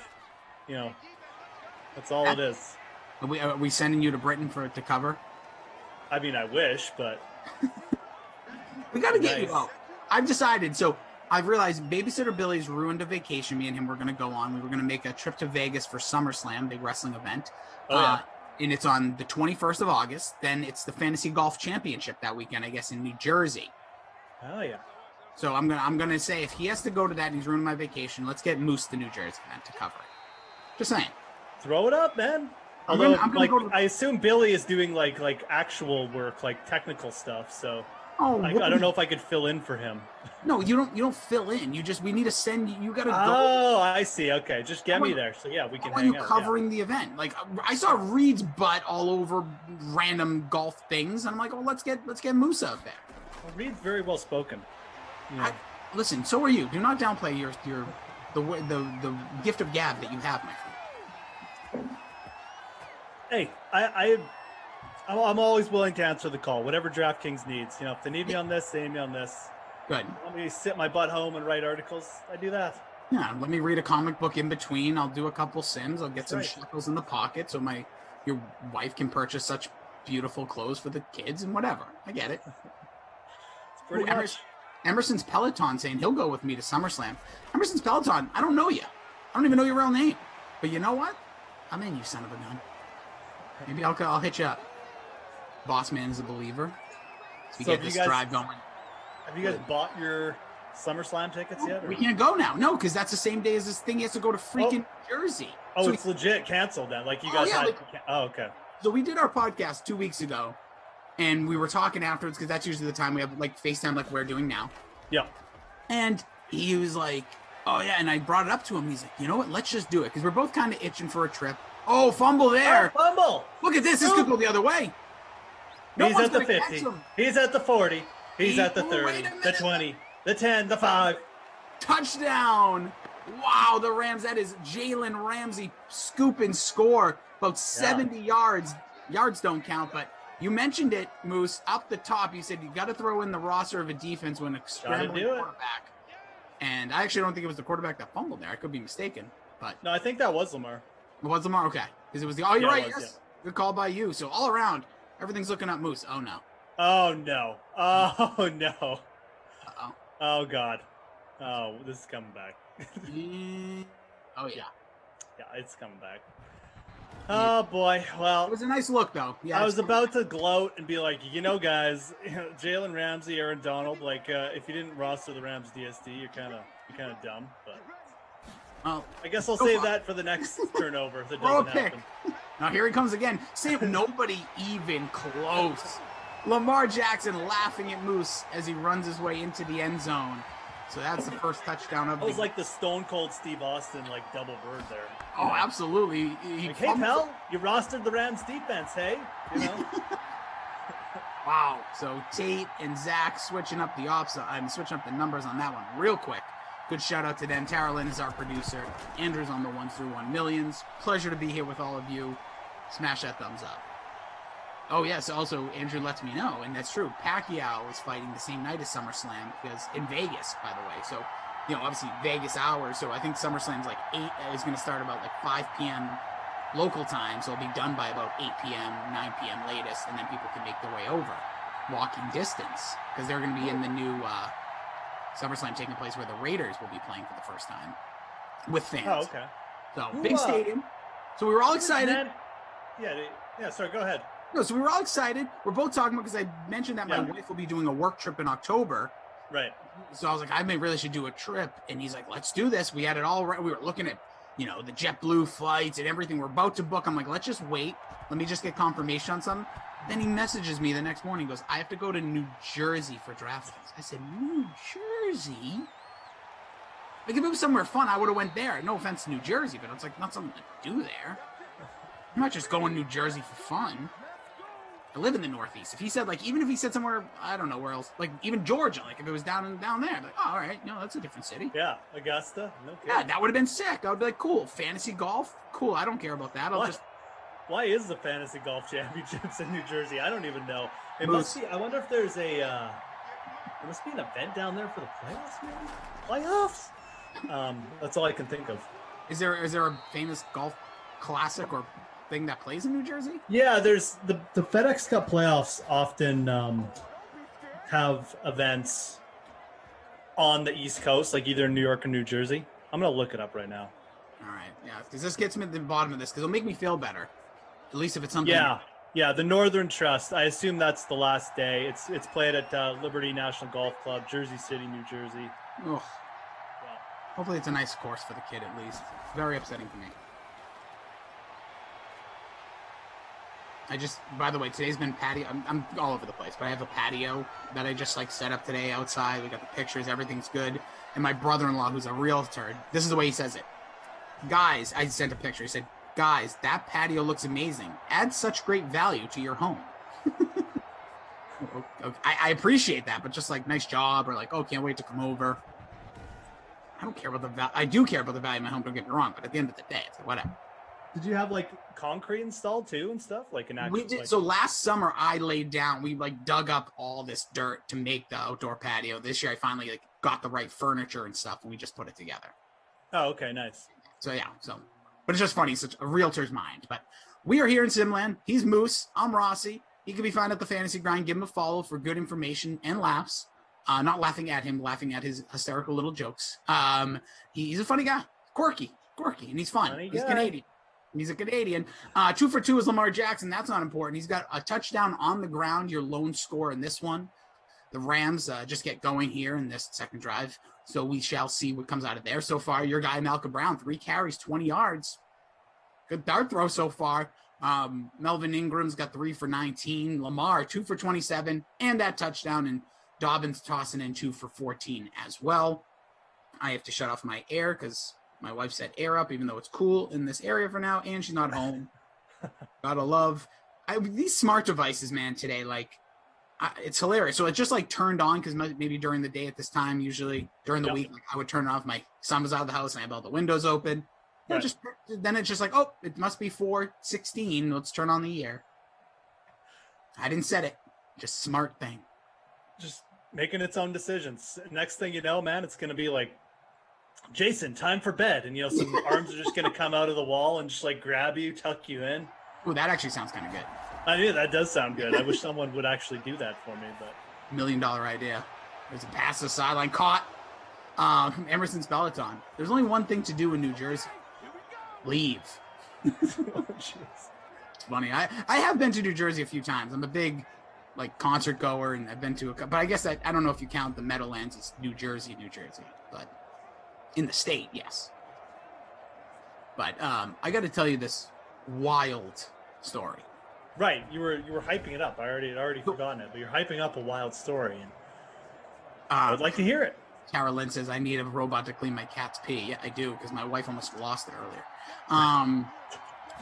That's all it is. Are we sending you to Britain to cover? I mean, I wish, but we got to get you out. I've decided. So I've realized Babysitter Billy's ruined a vacation me and him were going to go on. We were going to make a trip to Vegas for SummerSlam, big wrestling event. And it's on the 21st of August. Then it's the Fantasy Golf Championship that weekend, I guess, in New Jersey. Oh, yeah. So I'm gonna say if he has to go to that and he's ruining my vacation, let's get Moose the New Jersey event to cover. Just saying. Throw it up, man. Although, I assume Billy is doing like actual work, like technical stuff. So. Oh, I don't know if I could fill in for him. No, you don't fill in. We need to send you. Got to go. Oh, I see. Okay, just get me there. So yeah, we can hang out. Covering the event. Like I saw Reed's butt all over random golf things, and I'm like, oh, let's get Moose out there. Well, Reed's very well spoken. Yeah. Listen, so are you. Do not downplay the gift of gab that you have, my friend. Hey, I'm always willing to answer the call, whatever DraftKings needs. You know, if they need me on this, they need me on this. Good. Let me sit my butt home and write articles. I do that. Yeah, let me read a comic book in between. I'll do a couple sins. I'll get some shekels in the pocket so your wife can purchase such beautiful clothes for the kids and whatever. I get it. It's pretty much. Emerson's Peloton saying he'll go with me to SummerSlam. Emerson's Peloton, I don't know you. I don't even know your real name. But you know what? I'm in, you son of a gun. Maybe I'll hit you up. Boss man is a believer. So we get this drive going. Have you guys bought your SummerSlam tickets yet? We can't go now. No, because that's the same day as this thing. He has to go to freaking Jersey. Oh, so it's legit canceled then. Like you guys had. Okay. So we did our podcast 2 weeks ago, and we were talking afterwards because that's usually the time we have like FaceTime like we're doing now. Yeah. And he was like, "Oh yeah," and I brought it up to him. He's like, "You know what? Let's just do it because we're both kind of itching for a trip." Oh, fumble there! Oh, fumble! Look at this. This could go the other way. He's at the 50. He's at the 40. He's at the 30. The 20. The 10. The 5. Touchdown! Wow, the Rams. That is Jalen Ramsey scoop and score. About 70 yards. Yards don't count, but you mentioned it, Moose. Up the top, you said you got to throw in the roster of a defense when a scrambling quarterback. And I actually don't think it was the quarterback that fumbled there. I could be mistaken, but no, I think that was Lamar. It was Lamar. Okay, because it was the. Oh, you're right. Yes, good call by you. So all around, everything's looking up, Moose. Oh no. Oh no. Oh no. Uh-oh. Oh God. Oh, this is coming back. Oh yeah. Yeah, it's coming back. Oh boy. Well, it was a nice look though. Yeah. I was about to gloat and be like, you know, guys, Jalen Ramsey, Aaron Donald. Like, if you didn't roster the Rams DSD, you're kind of dumb. But I guess I'll save that for the next turnover if it doesn't happen. Now here he comes again. Save nobody even close. Lamar Jackson laughing at Moose as he runs his way into the end zone. So that's the first touchdown of the game. It was like the Stone Cold Steve Austin, like double bird there. Oh, absolutely. Like, hey, pal, you rostered the Rams defense, hey? You know? Wow. So Tate and Zach switching up switching up the numbers on that one real quick. Good shout out to them. Tara Lynn is our producer. Andrew's on the 1 through 1 millions. Pleasure to be here with all of you. Smash that thumbs up. Oh, yes. Also, Andrew lets me know, and that's true. Pacquiao is fighting the same night as SummerSlam because in Vegas, by the way. So, you know, obviously Vegas hours. So I think SummerSlam's like 8 is going to start about like 5 p.m. local time. So it'll be done by about 8 p.m., 9 p.m. latest, and then people can make their way over walking distance because they're going to be in the new SummerSlam taking place where the Raiders will be playing for the first time with fans. Oh, okay. So big stadium. So we were all excited. Yeah. Sorry, go ahead. No, so we were all excited. We're both talking about because I mentioned that my wife will be doing a work trip in October. Right. So I was like, I really should do a trip. And he's like, let's do this. We had it all right. We were looking at, you know, the JetBlue flights and everything. We're about to book. I'm like, let's just wait. Let me just get confirmation on something. Then he messages me the next morning. He goes, I have to go to New Jersey for DraftKings. I said, New Jersey? Like, if it was somewhere fun, I would have went there. No offense to New Jersey, but it's like not something to do there. I'm not just going to New Jersey for fun. I live in the Northeast. If he said, like, even if he said somewhere, I don't know where else, like even Georgia, like if it was down there, like, oh, all right, no, that's a different city. Yeah, Augusta. No kidding. Yeah, that would have been sick. I would be like, cool, fantasy golf, cool. I don't care about that. Why is the fantasy golf championships in New Jersey? I don't even know. It must be. I wonder if there's there must be an event down there for the playoffs, maybe? Playoffs? That's all I can think of. Is there a famous golf classic or thing that plays in New Jersey? Yeah, there's the FedEx Cup playoffs often have events on the East Coast, like either in New York or New Jersey. I'm gonna look it up right now. All right, yeah, because this gets me to the bottom of this, because it'll make me feel better. At least if it's something. Yeah, the Northern Trust. I assume that's the last day. It's played at Liberty National Golf Club, Jersey City, New Jersey. Oh. Yeah. Hopefully, it's a nice course for the kid at least. Very upsetting for me. By the way, today's been patio. I'm all over the place, but I have a patio that I just like set up today outside. We got the pictures, everything's good. And my brother-in-law, who's a realtor, this is the way he says it. Guys, I sent a picture. He said, guys, that patio looks amazing. Adds such great value to your home. I appreciate that, but just like, nice job, or like, oh, can't wait to come over. I don't care about the value. I do care about the value of my home, don't get me wrong, but at the end of the day, it's like, whatever. Did you have like concrete installed too and stuff? Like an actual, we did. So last summer I laid down, we like dug up all this dirt to make the outdoor patio. This year I finally like got the right furniture and stuff, and we just put it together. Oh, okay, nice. So yeah, but it's just funny, such a realtor's mind. But we are here in Simland. He's Moose. I'm Rossi. He can be found at the Fantasy Grind. Give him a follow for good information and laughs. Not laughing at him, laughing at his hysterical little jokes. He's a funny guy, quirky, and he's fun. He's Canadian. He's a Canadian. 2 for 2 is Lamar Jackson. That's not important. He's got a touchdown on the ground, your lone score in this one. The Rams just get going here in this second drive. So we shall see what comes out of there. So far, your guy, Malcolm Brown, 3 carries, 20 yards. Good dart throw so far. Melvin Ingram's got 3 for 19. Lamar, 2 for 27, and that touchdown. And Dobbins tossing in 2 for 14 as well. I have to shut off my air because my wife set air up, even though it's cool in this area for now, and she's not home. Gotta love these smart devices, man, today. Like, it's hilarious. So it just like turned on because maybe during the day at this time, usually during the week, like, I would turn it off. My son was out of the house and I have all the windows open. Right. Then it's just like, oh, it must be 4:16. Let's turn on the air. I didn't set it. Just smart thing. Just making its own decisions. Next thing you know, man, it's going to be like, Jason, time for bed. And, some arms are just going to come out of the wall and just like grab you, tuck you in. Oh, that actually sounds kind of good. I knew that does sound good. I wish someone would actually do that for me, but $1 million idea. There's a pass to the sideline caught. Emerson Speleton. There's only one thing to do in New Jersey. Leave. It's funny. I have been to New Jersey a few times. I'm a big like concert goer, and I've been to but I guess I don't know if you count the Meadowlands as New Jersey, but in the state, yes. But I got to tell you this wild story. Right, you were hyping it up. I already forgotten it, but you're hyping up a wild story, and I would like to hear it. Carolyn says I need a robot to clean my cat's pee. Yeah, I do, because my wife almost lost it earlier.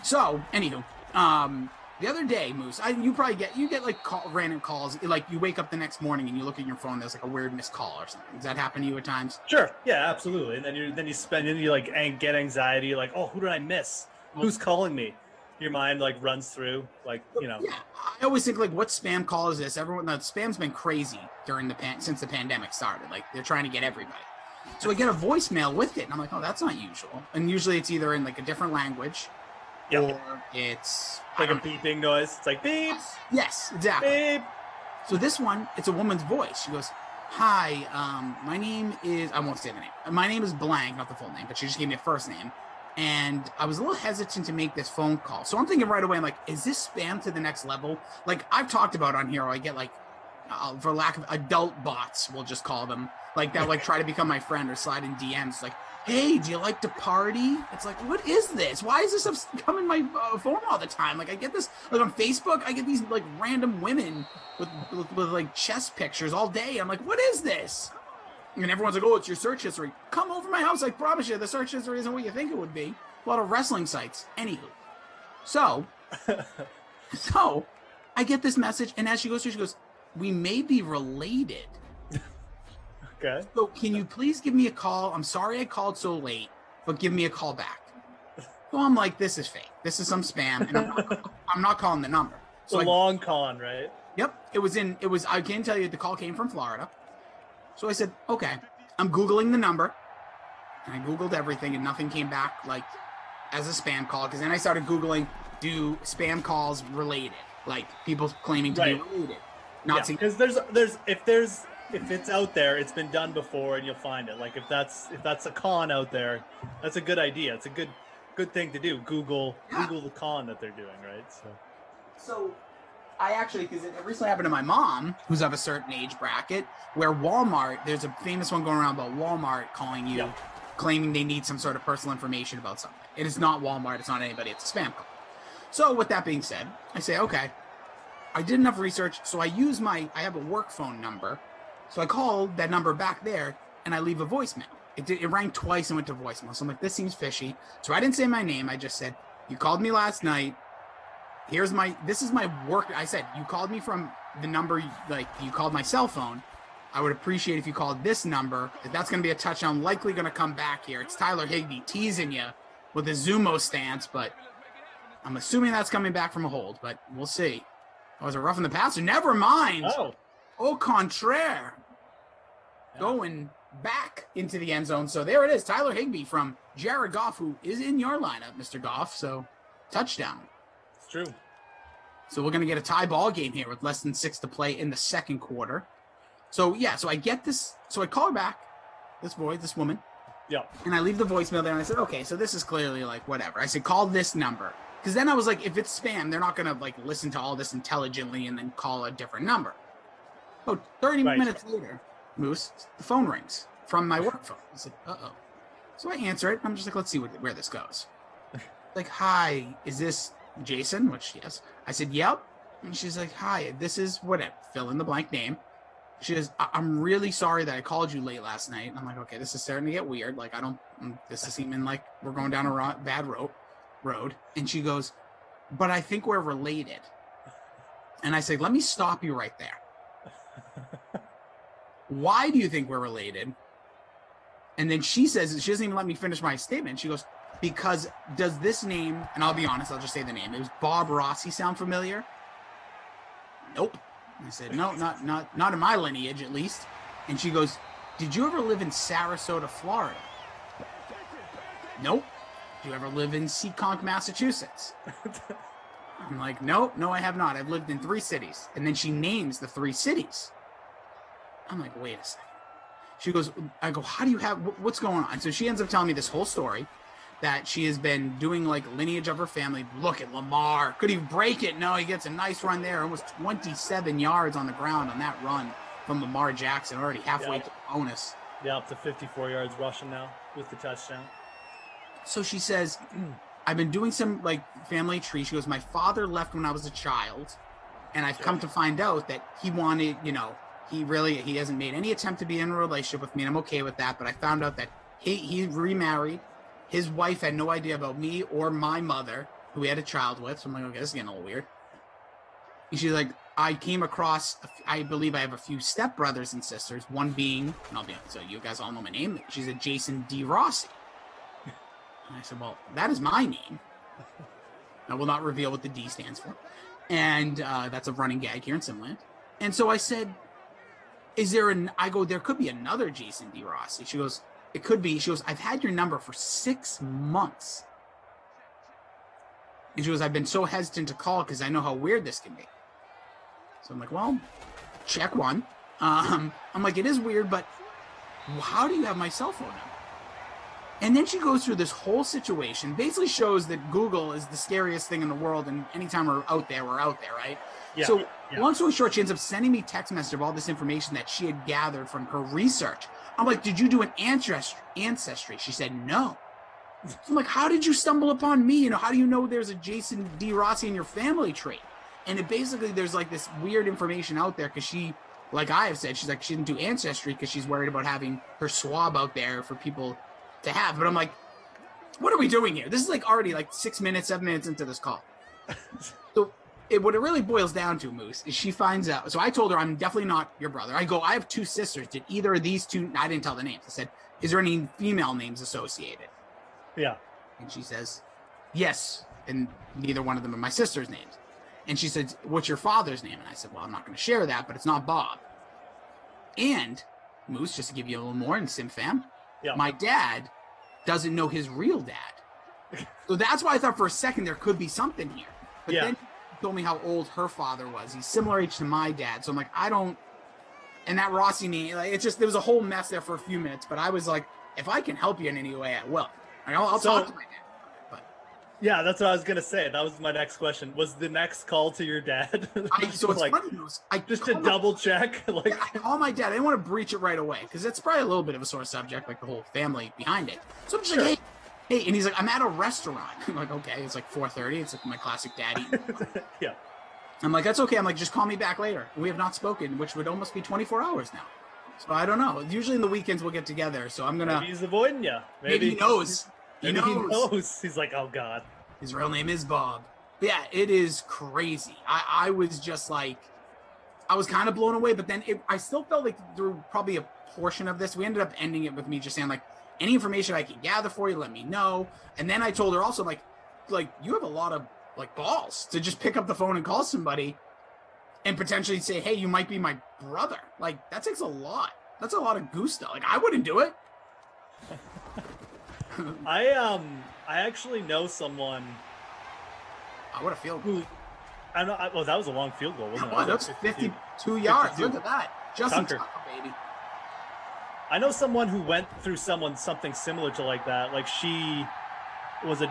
So anywho, the other day, Moose, you get like random calls. Like you wake up the next morning and you look at your phone. There's like a weird missed call or something. Does that happen to you at times? Sure. Yeah, absolutely. And then you like get anxiety. Like, oh, who did I miss? Who's calling me? Your mind like runs through like. Yeah, I always think like, what spam call is this? Spam's been crazy since the pandemic started. Like they're trying to get everybody. So I get a voicemail with it, and I'm like, oh, that's not usual. And usually it's either in like a different language. Yep. Or it's like a beeping noise. It's like beep. Yes, exactly. Beep. So this one, it's a woman's voice. She goes, hi, my name is, I won't say the name. My name is blank, not the full name, but she just gave me a first name. And I was a little hesitant to make this phone call. So I'm thinking right away, I'm like, is this spam to the next level? Like I've talked about on here, I get like, for lack of adult bots, we'll just call them, like that, like try to become my friend or slide in DMs. Like, hey, do you like to party? It's like, what is this? Why is this stuff coming my phone all the time? Like I get this, like on Facebook, I get these like random women with like chest pictures all day. I'm like, what is this? And everyone's like, oh, it's your search history. Come over my house. I promise you, the search history isn't what you think it would be. A lot of wrestling sites. Anywho. So I get this message, and as she goes through, she goes, we may be related. Okay. So can you please give me a call? I'm sorry I called so late, but give me a call back. So I'm like, this is fake. This is some spam, and I'm not calling the number. So it's a long con, right? Yep. I can tell you the call came from Florida. So I said, okay, I'm Googling the number. And I Googled everything, and nothing came back like as a spam call. Because then I started Googling, do spam calls related? Like people claiming to be related. Because if it's out there, it's been done before, and you'll find it. Like if that's a con out there, that's a good idea. It's a good thing to do. Google the con that they're doing, right? So I actually, because it recently happened to my mom, who's of a certain age bracket, where Walmart, there's a famous one going around about Walmart calling you, claiming they need some sort of personal information about something. It is not Walmart. It's not anybody. It's a spam call. So with that being said, I say, okay, I did enough research. So I have a work phone number. So I called that number back there and I leave a voicemail. It rang twice and went to voicemail. So I'm like, this seems fishy. So I didn't say my name. I just said, you called me last night. This is my work. I said, you called me from the number, like you called my cell phone. I would appreciate if you called this number. If that's going to be a touchdown, likely going to come back here. It's Tyler Higbee teasing you with a Zumo stance, but I'm assuming that's coming back from a hold, but we'll see. Oh, was it roughing the passer? Never mind. Au contraire. Going back into the end zone. So there it is. Tyler Higbee from Jared Goff, who is in your lineup, Mr. Goff. So touchdown. It's true. So we're going to get a tie ball game here with less than 6 to play in the second quarter. So, yeah, so I get this. So I call her back, this woman. Yeah. And I leave the voicemail there, and I said, okay, so this is clearly like whatever. I said, call this number. Because then I was like, if it's spam, they're not going to like listen to all this intelligently and then call a different number. Oh, 30 minutes later, Moose, the phone rings from my work phone. I said, uh-oh. So I answer it. I'm just like, let's see where this goes. Like, hi, is this Jason? Which, yes. I said, yep. And she's like, hi, this is whatever. Fill in the blank name. She goes, I'm really sorry that I called you late last night. And I'm like, okay, this is starting to get weird. Like, this is seeming like we're going down a bad road. And she goes, but I think we're related. And I say, let me stop you right there. Why do you think we're related? And then she says, she doesn't even let me finish my statement. She goes, because does this name, and I'll be honest, I'll just say the name. It was Bob Rossi. Sound familiar? Nope. I said, no, not in my lineage, at least. And she goes, did you ever live in Sarasota, Florida? Nope. Did you ever live in Seekonk, Massachusetts? I'm like, no, I have not. I've lived in 3 cities. And then she names the 3 cities. I'm like, wait a second. She goes, I go, how do you have, what's going on? So she ends up telling me this whole story that she has been doing like lineage of her family. Look at Lamar. Could he break it? No, he gets a nice run there. Almost 27 yards on the ground on that run from Lamar Jackson, already halfway to the bonus. Yeah, up to 54 yards rushing now with the touchdown. So she says, I've been doing some like family tree. She goes, my father left when I was a child. And I've come to find out that he wanted, he hasn't made any attempt to be in a relationship with me. And I'm okay with that. But I found out that he remarried. His wife had no idea about me or my mother, who he had a child with. So I'm like, okay, this is getting a little weird. And she's like, I came across, I believe I have a few stepbrothers and sisters, one being, and I'll be honest, so you guys all know my name. She's a Jason D. Rossi. And I said, well, that is my name. I will not reveal what the D stands for. And that's a running gag here in Simland. And so I said, there could be another Jason D. Rossi. She goes, it could be. She goes, I've had your number for 6 months. And she goes, I've been so hesitant to call because I know how weird this can be. So I'm like, well, check one. I'm like, it is weird, but how do you have my cell phone number? And then she goes through this whole situation, basically shows that Google is the scariest thing in the world. And anytime we're out there, right? Yeah, so long story short, she ends up sending me text message of all this information that she had gathered from her research. I'm like, did you do an ancestry? She said, no. So I'm like, how did you stumble upon me? How do you know there's a Jason D. Rossi in your family tree? And there's like this weird information out there because she, like I have said, she's like, she didn't do ancestry because she's worried about having her swab out there for people to have. But I'm like, what are we doing here? This is like already like 7 minutes into this call. So what it really boils down to, Moose, is she finds out. So I told her, I'm definitely not your brother. I go, I have 2 sisters. Did either of these 2, I didn't tell the names. I said, is there any female names associated? Yeah. And she says, yes. And neither one of them are my sister's names. And she said, what's your father's name? And I said, well, I'm not going to share that, but it's not Bob. And Moose, just to give you a little more in SimFam, my dad doesn't know his real dad. So that's why I thought for a second there could be something here. But then she told me how old her father was. He's similar age to my dad. So I'm like, and that Rossi name, like, there was a whole mess there for a few minutes. But I was like, if I can help you in any way, I will. I'll talk to my dad. Yeah, that's what I was gonna say. That was my next question. Was the next call to your dad? So it's like, funny, just to double check. I call my dad. I didn't want to breach it right away because it's probably a little bit of a sore subject, like the whole family behind it. So I'm just like, hey, hey, and he's like, I'm at a restaurant. I'm like, okay. It's like 4:30. It's like my classic daddy. Yeah. I'm like, that's okay. I'm like, just call me back later. We have not spoken, which would almost be 24 hours now. So I don't know. Usually in the weekends we'll get together. So I'm going to. Maybe he's avoiding you. Maybe he knows. He knows. He's like, oh, God. His real name is Bob. But yeah, it is crazy. I was just like, I was kind of blown away. But then I still felt like through probably a portion of this, we ended up ending it with me just saying, like, any information I can gather for you, let me know. And then I told her also, like you have a lot of like balls to just pick up the phone and call somebody and potentially say, hey, you might be my brother. Like, that takes a lot. That's a lot of gusto. Like, I wouldn't do it. I actually know someone. What a field goal. Well, that was a long field goal, wasn't it? Oh, that was 52 yards. 52. Look at that. Justin Tucker, baby. I know someone who went through something similar to like that. Like, she was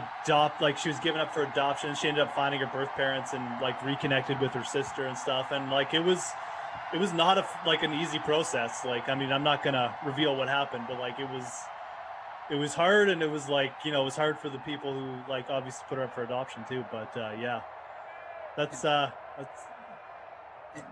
she was given up for adoption. She ended up finding her birth parents and like reconnected with her sister and stuff. And like, it was not an easy process. Like, I mean, I'm not gonna reveal what happened, but like, it was hard, and it was like, you know, it was hard for the people who like obviously put her up for adoption too. But yeah, that's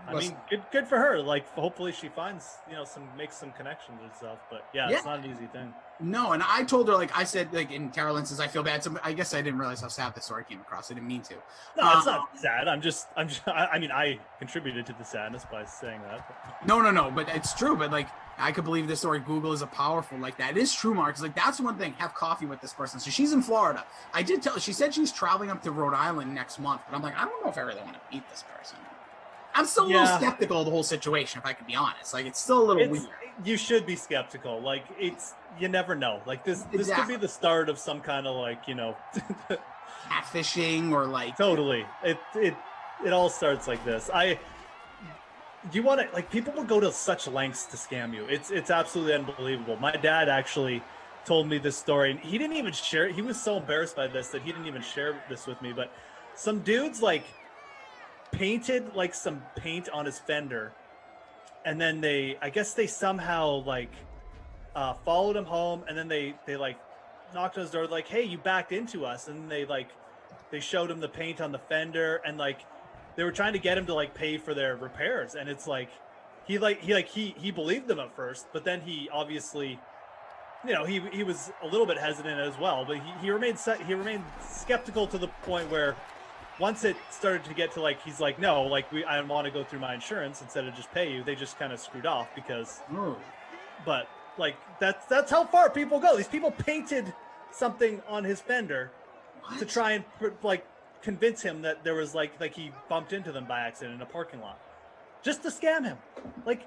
I mean, good for her. Like, hopefully she finds, you know, makes some connections and stuff. But yeah, it's not an easy thing. No, and I told her, like I said, like, in Carolyn says, I feel bad. I guess I didn't realize how sad the story came across. I didn't mean to. No, it's not sad. I mean, I contributed to the sadness by saying that. No, but it's true. But like, I could believe this story. Google is a powerful like that. It is true, Mark. It's like, that's one thing. Have coffee with this person. So she's in Florida. I did tell. She said she's traveling up to Rhode Island next month. But I'm like, I don't know if I really want to meet this person. I'm still a little skeptical of the whole situation, if I can be honest. Like, it's still a little weird. You should be skeptical. Like, you never know. Like, this could be the start of some kind of, like, you know, catfishing or like. Totally. It all starts like this. You want to, like, people will go to such lengths to scam you. It's absolutely unbelievable. My dad actually told me this story, and he didn't even share it. He was so embarrassed by this that he didn't even share this with me. But some dudes, like, painted like some paint on his fender, and then I guess they somehow like followed him home, and then they like knocked on his door like, hey, you backed into us, and they showed him the paint on the fender, and like they were trying to get him to like pay for their repairs. And it's like he believed them at first, but then he obviously, you know, he was a little bit hesitant as well, but he remained skeptical to the point where once it started to get to like, he's like, no, like I want to go through my insurance instead of just pay you. They just kind of screwed off because, but like that's how far people go. These people painted something on his fender to try and like convince him that there was like he bumped into them by accident in a parking lot, just to scam him. Like,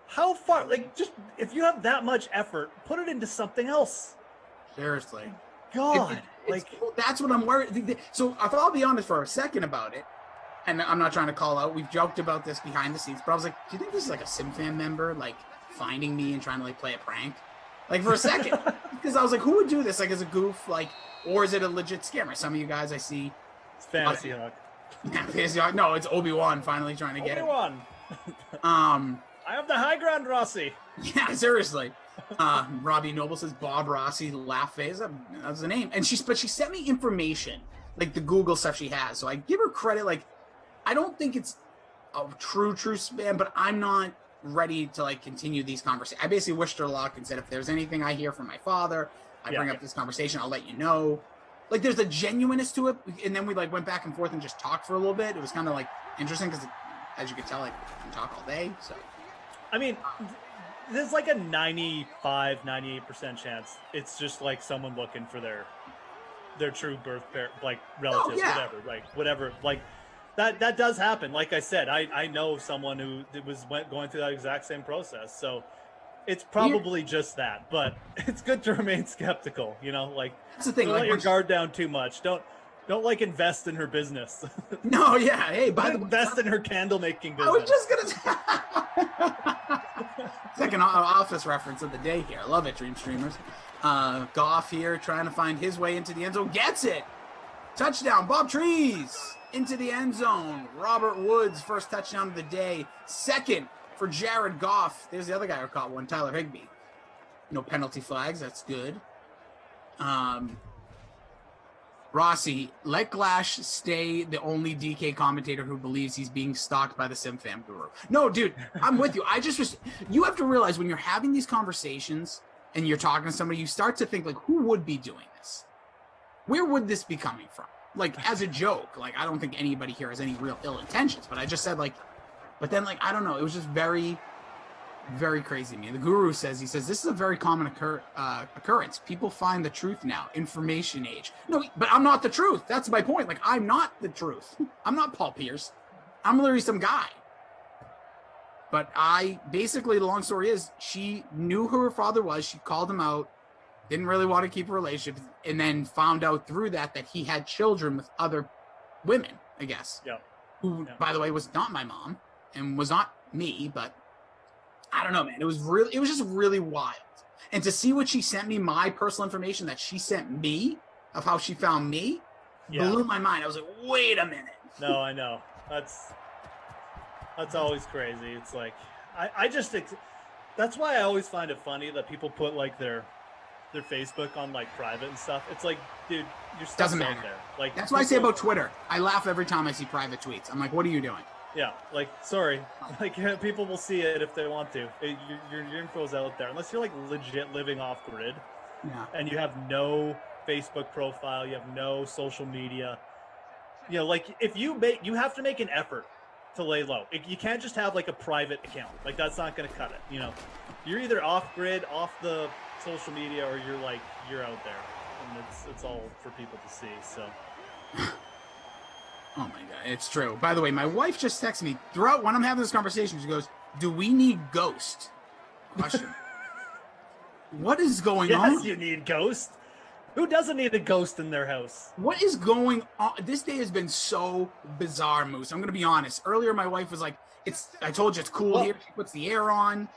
how far? Like, just if you have that much effort, put it into something else. Seriously. God. That's what I'm worried. So I'll be honest for a second about it, and I'm not trying to call out. We've joked about this behind the scenes, but I was like, do you think this is like a SimFam member like finding me and trying to like play a prank? Like, for a second, because I was like, who would do this like as a goof, like, or is it a legit scammer? Some of you guys I see. It's Fantasy Hawk. Yeah, Fantasy Hawk. No, it's Obi-Wan finally trying to get it. Obi-Wan. I have the high ground, Rossi. Yeah, seriously. Robbie Noble says Bob Rossi, laugh face. That's the name. And she sent me information, like the Google stuff she has. So I give her credit. Like, I don't think it's a true spam, but I'm not ready to like continue these conversations. I basically wished her luck and said, if there's anything I hear from my father, I bring up this conversation, I'll let you know. Like, there's a genuineness to it. And then we like went back and forth and just talked for a little bit. It was kind of like interesting because, as you can tell, like, we can talk all day. So, I mean, there's like a 98% chance it's just like someone looking for their true birth parent, like relatives, whatever. Like that does happen. Like I said, I know someone who was going through that exact same process. So it's probably just that, but it's good to remain skeptical. You know, like, that's the thing. Don't like, let your guard down too much. Don't like invest in her business. No, yeah. Hey, by the way, invest in her candle making business. I was just gonna. Second Office reference of the day here. I love it, Dream Streamers. Goff here trying to find his way into the end zone. Gets it. Touchdown, Bob Trees into the end zone. Robert Woods, first touchdown of the day. Second for Jared Goff. There's the other guy who caught one, Tyler Higbee. No penalty flags. That's good. Rossi, let Glash stay the only DK commentator who believes he's being stalked by the SimFam guru. No, dude, I'm with you. You have to realize when you're having these conversations and you're talking to somebody, you start to think, like, who would be doing this? Where would this be coming from? Like, as a joke, like, I don't think anybody here has any real ill intentions, but I just said, like, but then, like, I don't know. It was just very, very crazy to me. The guru says, this is a very common occurrence. People find the truth now. Information age. No, but I'm not the truth. That's my point. Like, I'm not the truth. I'm not Paul Pierce. I'm literally some guy. But basically, the long story is, she knew who her father was. She called him out. Didn't really want to keep a relationship. And then found out through that he had children with other women, I guess. Yeah. Who, by the way, was not my mom and was not me, but I don't know, man. It was just really wild. And to see what she sent me, my personal information that she sent me of how she found me, blew my mind. I was like, wait a minute. No, I know. That's always crazy. It's like, that's why I always find it funny that people put like their Facebook on like private and stuff. It's like, dude, your stuff's Doesn't out matter. there. Like, that's what I say about Twitter. I laugh every time I see private tweets. I'm like, what are you doing? Yeah, like, sorry. Like, people will see it if they want to. Your info's out there. Unless you're, like, legit living off grid. Yeah. And you have no Facebook profile. You have no social media. You know, like, if you have to make an effort to lay low. You can't just have, like, a private account. Like, that's not going to cut it, you know. You're either off grid, off the social media, or you're out there. And it's all for people to see, so... Oh my God, it's true. By the way, my wife just texted me throughout when I'm having this conversation. She goes, "Do we need Ghost?" Question. What is going on? Yes, you need Ghost. Who doesn't need a ghost in their house? What is going on? This day has been so bizarre, Moose. I'm going to be honest. Earlier, my wife was like, I told you it's cool here. She puts the air on.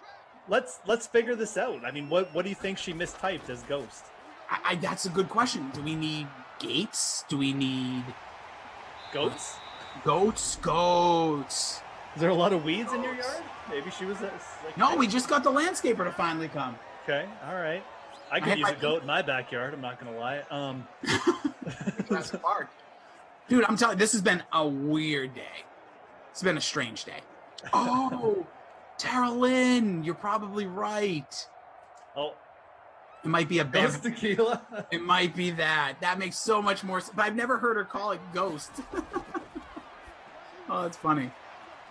Let's figure this out. I mean, what do you think she mistyped as Ghost? That's a good question. Do we need gates? Do we need... Goats? Goats. Is there a lot of weeds in your yard? Maybe she was... No, we just got the landscaper to finally come. Okay, all right. I could use a goat in my backyard, I'm not going to lie. Jurassic Park. Dude, I'm telling you, this has been a weird day. It's been a strange day. Oh, Tara Lynn, you're probably right. Oh. It might be a Ghost tequila. It might be that. That makes so much more sense. But I've never heard her call it Ghost. Oh, that's funny.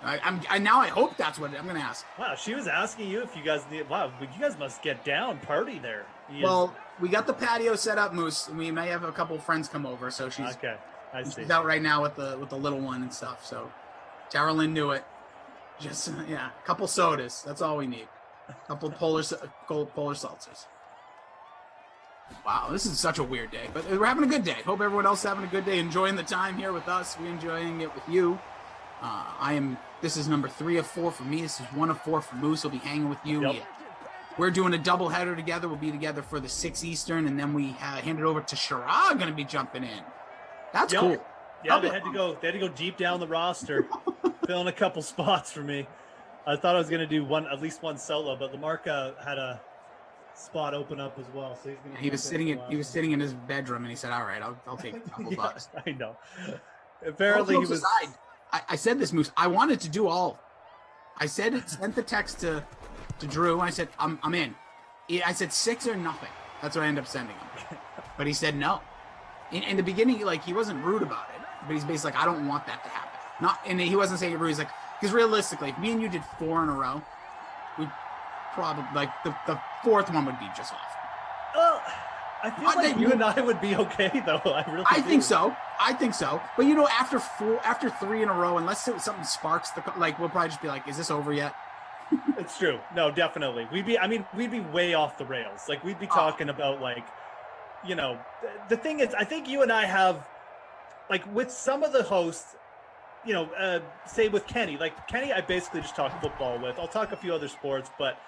Now I hope that's what I'm going to ask. Wow, she was asking you if you guys need... Wow, you guys must get down, party there. Well, we got the patio set up, Moose. We may have a couple friends come over, so she's... Okay, I see. She's out right now with the little one and stuff, so... Tara Lynn knew it. Just, a couple sodas. That's all we need. A couple polar seltzers. Wow, this is such a weird day, but we're having a good day. Hope everyone else is having a good day, enjoying the time here with us. We're enjoying it with you. This is number 3 of 4 for me. This is 1 of 4 for Moose. He'll be hanging with you. Yep. We're doing a double header together. We'll be together for the 6 Eastern, and then we hand it over to Shara, going to be jumping in. That's cool. Yeah, they had to go deep down the roster, fill in a couple spots for me. I thought I was going to do at least one solo, but Lamarca had a spot open up as well, so he's going to... He was sitting in his bedroom, and he said, "All right, I'll take a couple bucks." I know. Apparently, he was... Aside, I said this, Moose. I wanted to do all. I sent the text to Drew. I said, I'm in. I said 6 or nothing. That's what I ended up sending him. But he said no. In the beginning, he wasn't rude about it, but he's basically like, I don't want that to happen. And he wasn't saying it rude. He's like, because realistically, if me and you did 4 in a row, we'd probably the 4th one would be just awful. Well, I feel like you and I would be okay, though. I think so. But after 3 in a row, unless something sparks we'll probably just be like, is this over yet? It's true. No, definitely. We'd be way off the rails. We'd be talking about the thing is, I think you and I have, with some of the hosts, say with Kenny, Kenny, I basically just talk football with. I'll talk a few other sports, but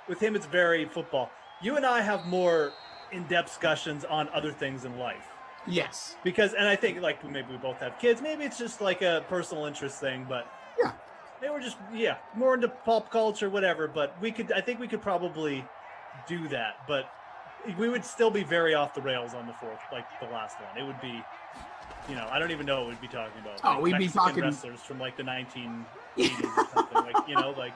with him, it's very football. You and I have more in-depth discussions on other things in life. Yes. And I think maybe we both have kids. Maybe it's just a personal interest thing, but yeah, maybe we're just more into pop culture, whatever. But I think we could probably do that. But we would still be very off the rails on the fourth, like the last one. It would be, I don't even know what we'd be talking about. Oh, we'd be talking wrestlers from like the 1980s or something.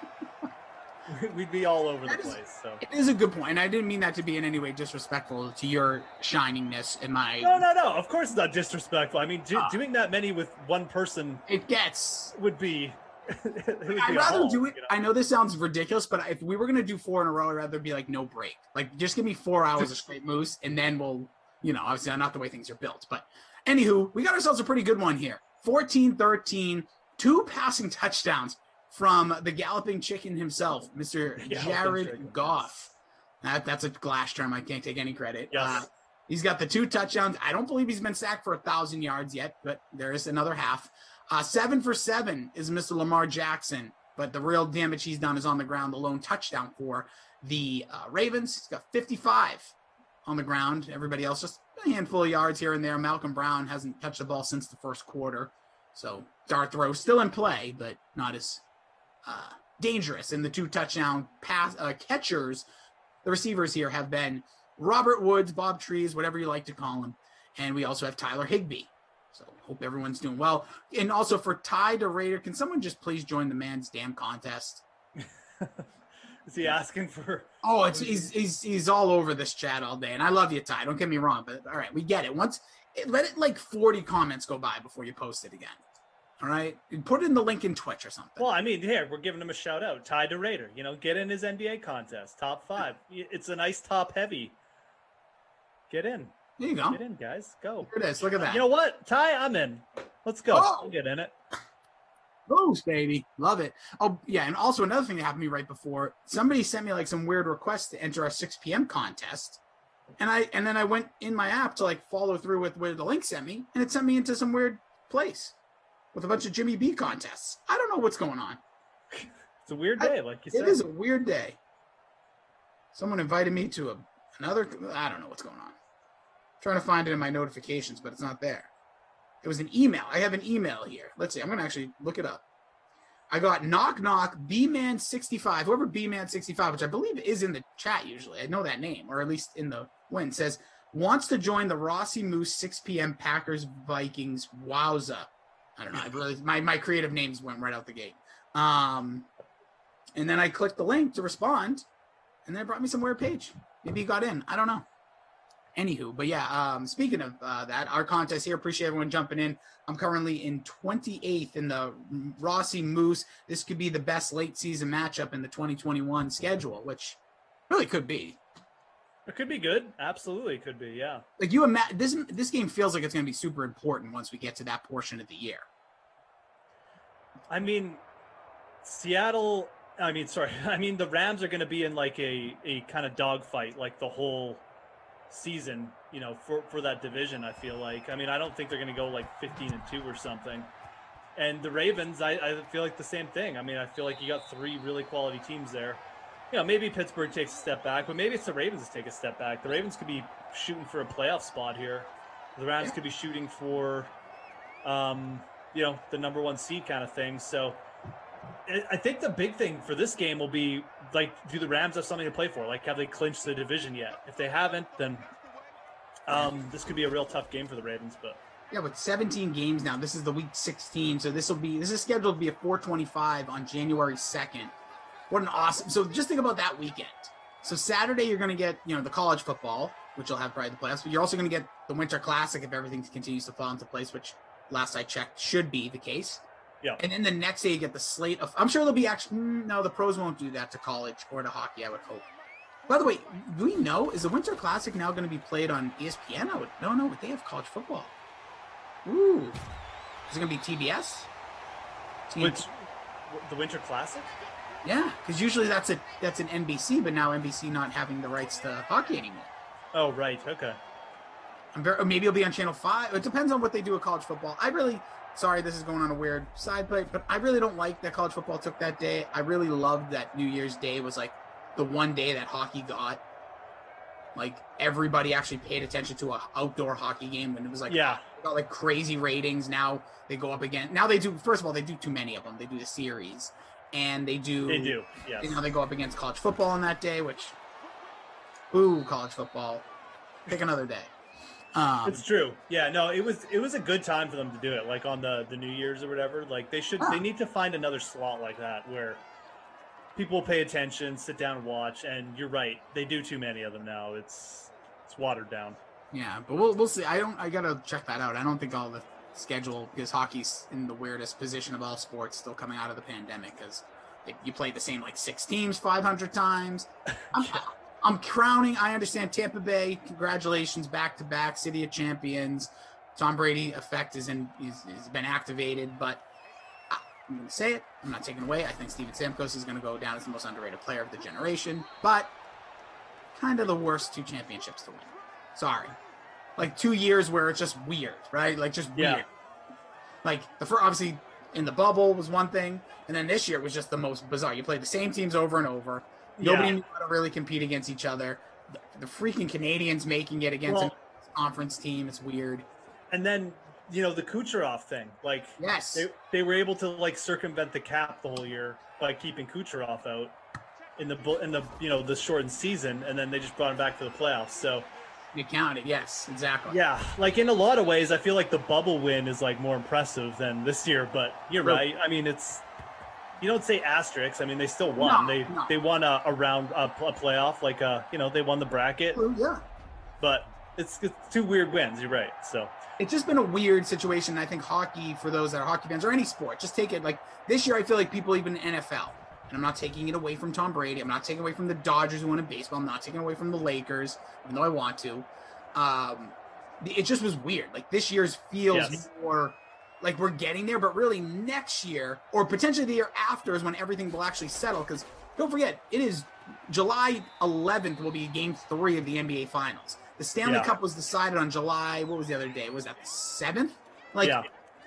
We'd be all over the place. So it is a good point, and I didn't mean that to be in any way disrespectful to your shiningness and my. No. Of course, it's not disrespectful. I mean, doing that many with one person, would be. I'd rather do it. I know this sounds ridiculous, but if we were gonna do 4 in a row, I'd rather be like no break. Like just give me 4 hours of straight moose, and then we'll, obviously not the way things are built. But anywho, we got ourselves a pretty good one here. 14-13, 2 passing touchdowns from the galloping chicken himself, Mr. Jared Goff. That's a glass term. I can't take any credit. Yes. He's got the 2 touchdowns. I don't believe he's been sacked for 1,000 yards yet, but there is another half. 7 for 7 is Mr. Lamar Jackson, but the real damage he's done is on the ground. The lone touchdown for the Ravens. He's got 55 on the ground. Everybody else just a handful of yards here and there. Malcolm Brown hasn't touched the ball since the first quarter. So dart throw still in play, but not as dangerous. And the 2 touchdown pass catchers, the receivers here have been Robert Woods, Bob Trees, whatever you like to call him. And we also have Tyler Higbee. So hope everyone's doing well. And also for Ty to Raider, can someone just please join the man's damn contest? Is he asking for? Oh, he's all over this chat all day, and I love you, Ty. Don't get me wrong, but all right, we get it. Let it like 40 comments go by before you post it again. All right, put in the link in Twitch or something. Well, I mean, here we're giving him a shout out. Ty to Raider, get in his NBA contest, top 5. It's a nice top heavy. Get in. There you go. Get in, guys. Go. Here it is. Look at that. You know what, Ty? I'm in. Let's go. Oh! I'll get in it. Boost, baby. Love it. Oh, yeah. And also another thing that happened to me right before, somebody sent me like some weird request to enter our 6 p.m. contest. And then I went in my app to like follow through with where the link sent me, and it sent me into some weird place with a bunch of Jimmy B contests. I don't know what's going on. It's a weird day, like you said. It is a weird day. Someone invited me to another, I don't know what's going on. Trying to find it in my notifications, but it's not there. It was an email. I have an email here. Let's see. I'm going to actually look it up. I got knock bman65, whoever bman65, which I believe is in the chat usually. I know that name, or at least in the win, says, wants to join the Rossi Moose 6 p.m. Packers Vikings Wowza. I don't know. I really, my creative names went right out the gate. And then I clicked the link to respond, and then it brought me some weird page. Maybe he got in. I don't know. Anywho, but yeah, speaking of that, our contest here, appreciate everyone jumping in. I'm currently in 28th in the Rossi Moose. This could be the best late season matchup in the 2021 schedule, which really could be. It could be good. Absolutely could be, yeah. Like you imagine, this game feels like it's going to be super important once we get to that portion of the year. I mean, the Rams are going to be in like a kind of dogfight like the whole season, for that division. I feel like, I don't think they're going to go like 15-2 or something. And the Ravens, I feel like the same thing. I feel like you got 3 really quality teams there. Maybe Pittsburgh takes a step back, but maybe it's the Ravens that take a step back. The Ravens could be shooting for a playoff spot here. The Rams could be shooting for, the number 1 seed kind of thing. So I think the big thing for this game will be, like, do the Rams have something to play for? Like, have they clinched the division yet? If they haven't, then this could be a real tough game for the Ravens. But yeah, with 17 games now, this is the week 16. So this is scheduled to be a 4:25 on January 2nd. What an awesome! So just think about that weekend. So Saturday you're going to get the college football, which will have probably the playoffs, but you're also going to get the Winter Classic if everything continues to fall into place, which last I checked should be the case. Yeah. And then the next day you get the slate of, I'm sure there'll be no, the pros won't do that to college or to hockey, I would hope. By the way, do we know, is the Winter Classic now going to be played on ESPN? No, but they have college football. Ooh. Is it going to be TBS? The Winter Classic? Yeah, because usually that's an NBC, but now NBC not having the rights to hockey anymore. Oh, right. Okay. Maybe it'll be on Channel 5. It depends on what they do with college football. Sorry, this is going on a weird side plate, but I really don't like that college football took that day. I really loved that New Year's Day was like the one day that hockey got. Like everybody actually paid attention to an outdoor hockey game when it was like, yeah, got like crazy ratings. Now they go up again. Now they do, first of all, they do too many of them. They do the series and they do, yes. They go up against college football on that day, which Ooh, college football. Pick another day. It's true. Yeah, no, it was a good time for them to do it, like on the New Year's or whatever. Like they need to find another slot like that where people pay attention, sit down and watch. And you're right, they do too many of them now. It's watered down. Yeah, but we'll see. I gotta check that out. I don't think all the schedule, because hockey's in the weirdest position of all sports, still coming out of the pandemic, because you play the same like 6 teams 500 times. I'm crowning. I understand Tampa Bay. Congratulations, back-to-back City of Champions. Tom Brady effect has been activated, but I'm going to say it. I'm not taking away. I think Steven Stamkos is going to go down as the most underrated player of the generation, but kind of the worst 2 championships to win. Sorry. Like 2 years where it's just weird, right? Like just weird. Like the first, obviously in the bubble was one thing, and then this year was just the most bizarre. You played the same teams over and over. Nobody knew how to really compete against each other. The freaking Canadians making it against a conference team. It's weird. And then, the Kucherov thing. Like, yes, they were able to like circumvent the cap the whole year by keeping Kucherov out in the shortened season, and then they just brought him back to the playoffs. So you counted, yes, exactly. Yeah, like in a lot of ways, I feel like the bubble win is like more impressive than this year. But you're right. I mean, it's. You don't say asterisks. I mean, they still won. They won a playoff, like they won the bracket. Yeah. But it's 2 weird wins. You're right. So it's just been a weird situation. I think hockey, for those that are hockey fans or any sport, just take it like this year. I feel like people even in NFL, and I'm not taking it away from Tom Brady. I'm not taking away from the Dodgers who won in baseball. I'm not taking away from the Lakers, even though I want to. It just was weird. Like this year's feels more. Like we're getting there, but really next year or potentially the year after is when everything will actually settle. Because don't forget, it is July 11th will be Game 3 of the NBA Finals. The Stanley Cup was decided on July. What was the other day? Was that the 7th? Like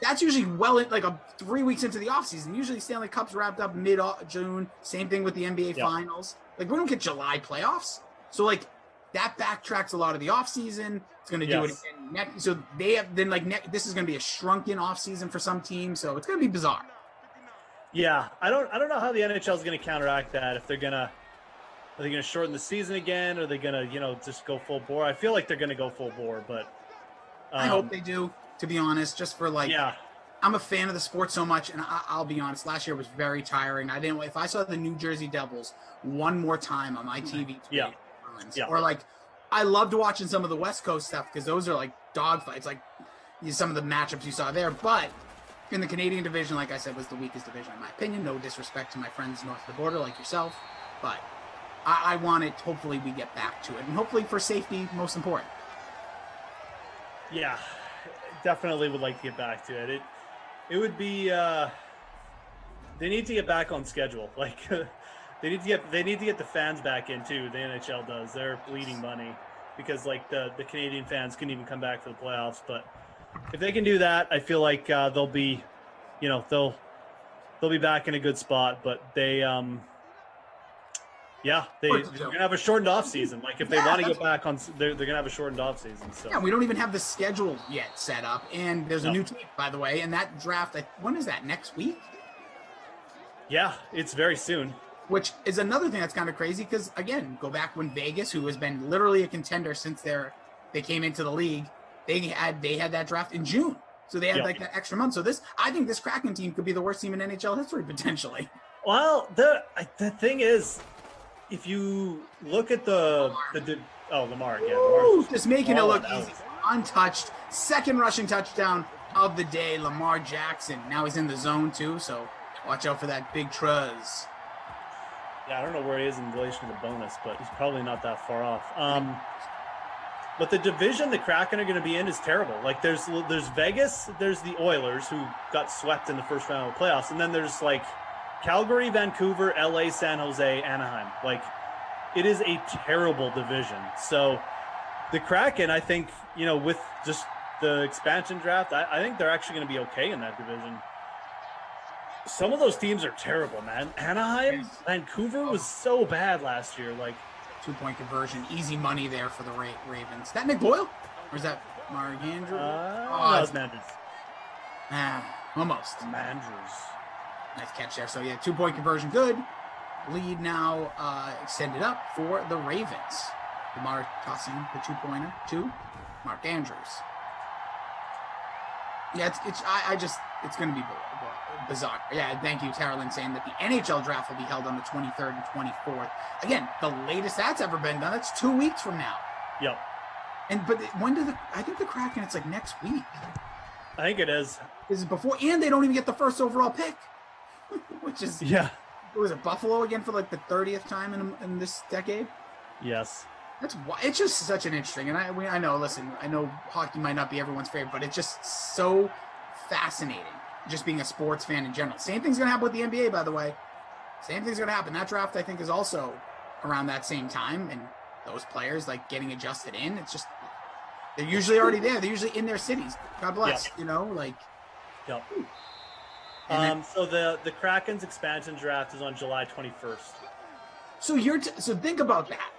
that's usually like 3 weeks into the offseason. Usually Stanley Cup's wrapped up mid-June. Same thing with the NBA Finals. Like we don't get July playoffs, so like that backtracks a lot of the offseason. It's going to do it again next. So they have then this is going to be a shrunken offseason for some teams. So it's going to be bizarre. Yeah, I don't know how the NHL is going to counteract that. If are they going to shorten the season again, or are they going to just go full bore? I feel like they're going to go full bore, but I hope they do. To be honest, just for I'm a fan of the sport so much, and I'll be honest. Last year was very tiring. If I saw the New Jersey Devils one more time on my TV, or I loved watching some of the West Coast stuff because those are like dogfights, like some of the matchups you saw there. But in the Canadian division, like I said, was the weakest division in my opinion. No disrespect to my friends north of the border like yourself, but I want it. Hopefully we get back to it, and hopefully for safety, most important. Yeah, definitely would like to get back to it. It would be they need to get back on schedule. Like they need to get the fans back in too. The NHL does. They're bleeding money because like the Canadian fans couldn't even come back for the playoffs. But if they can do that, I feel like they'll be back in a good spot. But they're gonna have a shortened off season. Like if they want to get back on, they're gonna have a shortened off season. So we don't even have the schedule yet set up, and there's a new team, by the way, and that draft. When is that? Next week? Yeah, it's very soon. Which is another thing that's kind of crazy because again, go back when Vegas, who has been literally a contender since they came into the league, they had that draft in June. So they had like that extra month. So I think this Kraken team could be the worst team in NHL history potentially. Well, the thing is, if you look at Lamar, just making it look easy, untouched, second rushing touchdown of the day, Lamar Jackson. Now he's in the zone too, so watch out for that big truz. Yeah, I don't know where he is in relation to the bonus, but he's probably not that far off. But the division the Kraken are going to be in is terrible. Like there's Vegas, there's the Oilers who got swept in the first round of the playoffs, and then there's like Calgary, Vancouver, LA, San Jose, Anaheim. Like it is a terrible division. So the Kraken, I think, with just the expansion draft, I think they're actually going to be okay in that division. Some of those teams are terrible, man. Anaheim, Vancouver was so bad last year. Like 2-point conversion, easy money there for the Ravens. That Nick Boyle? Or is that Mark Andrews? That was Mandrews. Almost. Mandrews. Nice catch there. So, 2-point conversion, good. Lead now extended up for the Ravens. Lamar tossing the 2-pointer to Mark Andrews. Yeah, it's going to be bizarre. Yeah, thank you, Taryn, saying that the NHL draft will be held on the 23rd and 24th. Again, the latest that's ever been done. It's 2 weeks from now. Yep. But when I think the Kraken, it's like next week. I think it is. This is before, and they don't even get the first overall pick, which is Was it Buffalo again for like the 30th time in this decade? Yes. It's just such an interesting, and I know. Listen, I know hockey might not be everyone's favorite, but it's just so fascinating. Just being a sports fan in general. Same thing's gonna happen with the NBA, by the way. Same thing's gonna happen. That draft, I think, is also around that same time, and those players like getting adjusted in. It's just they're usually already there. They're usually in their cities. God bless. Yep. You know, like. Yep. So the Kraken's expansion draft is on July 21st. So think about that.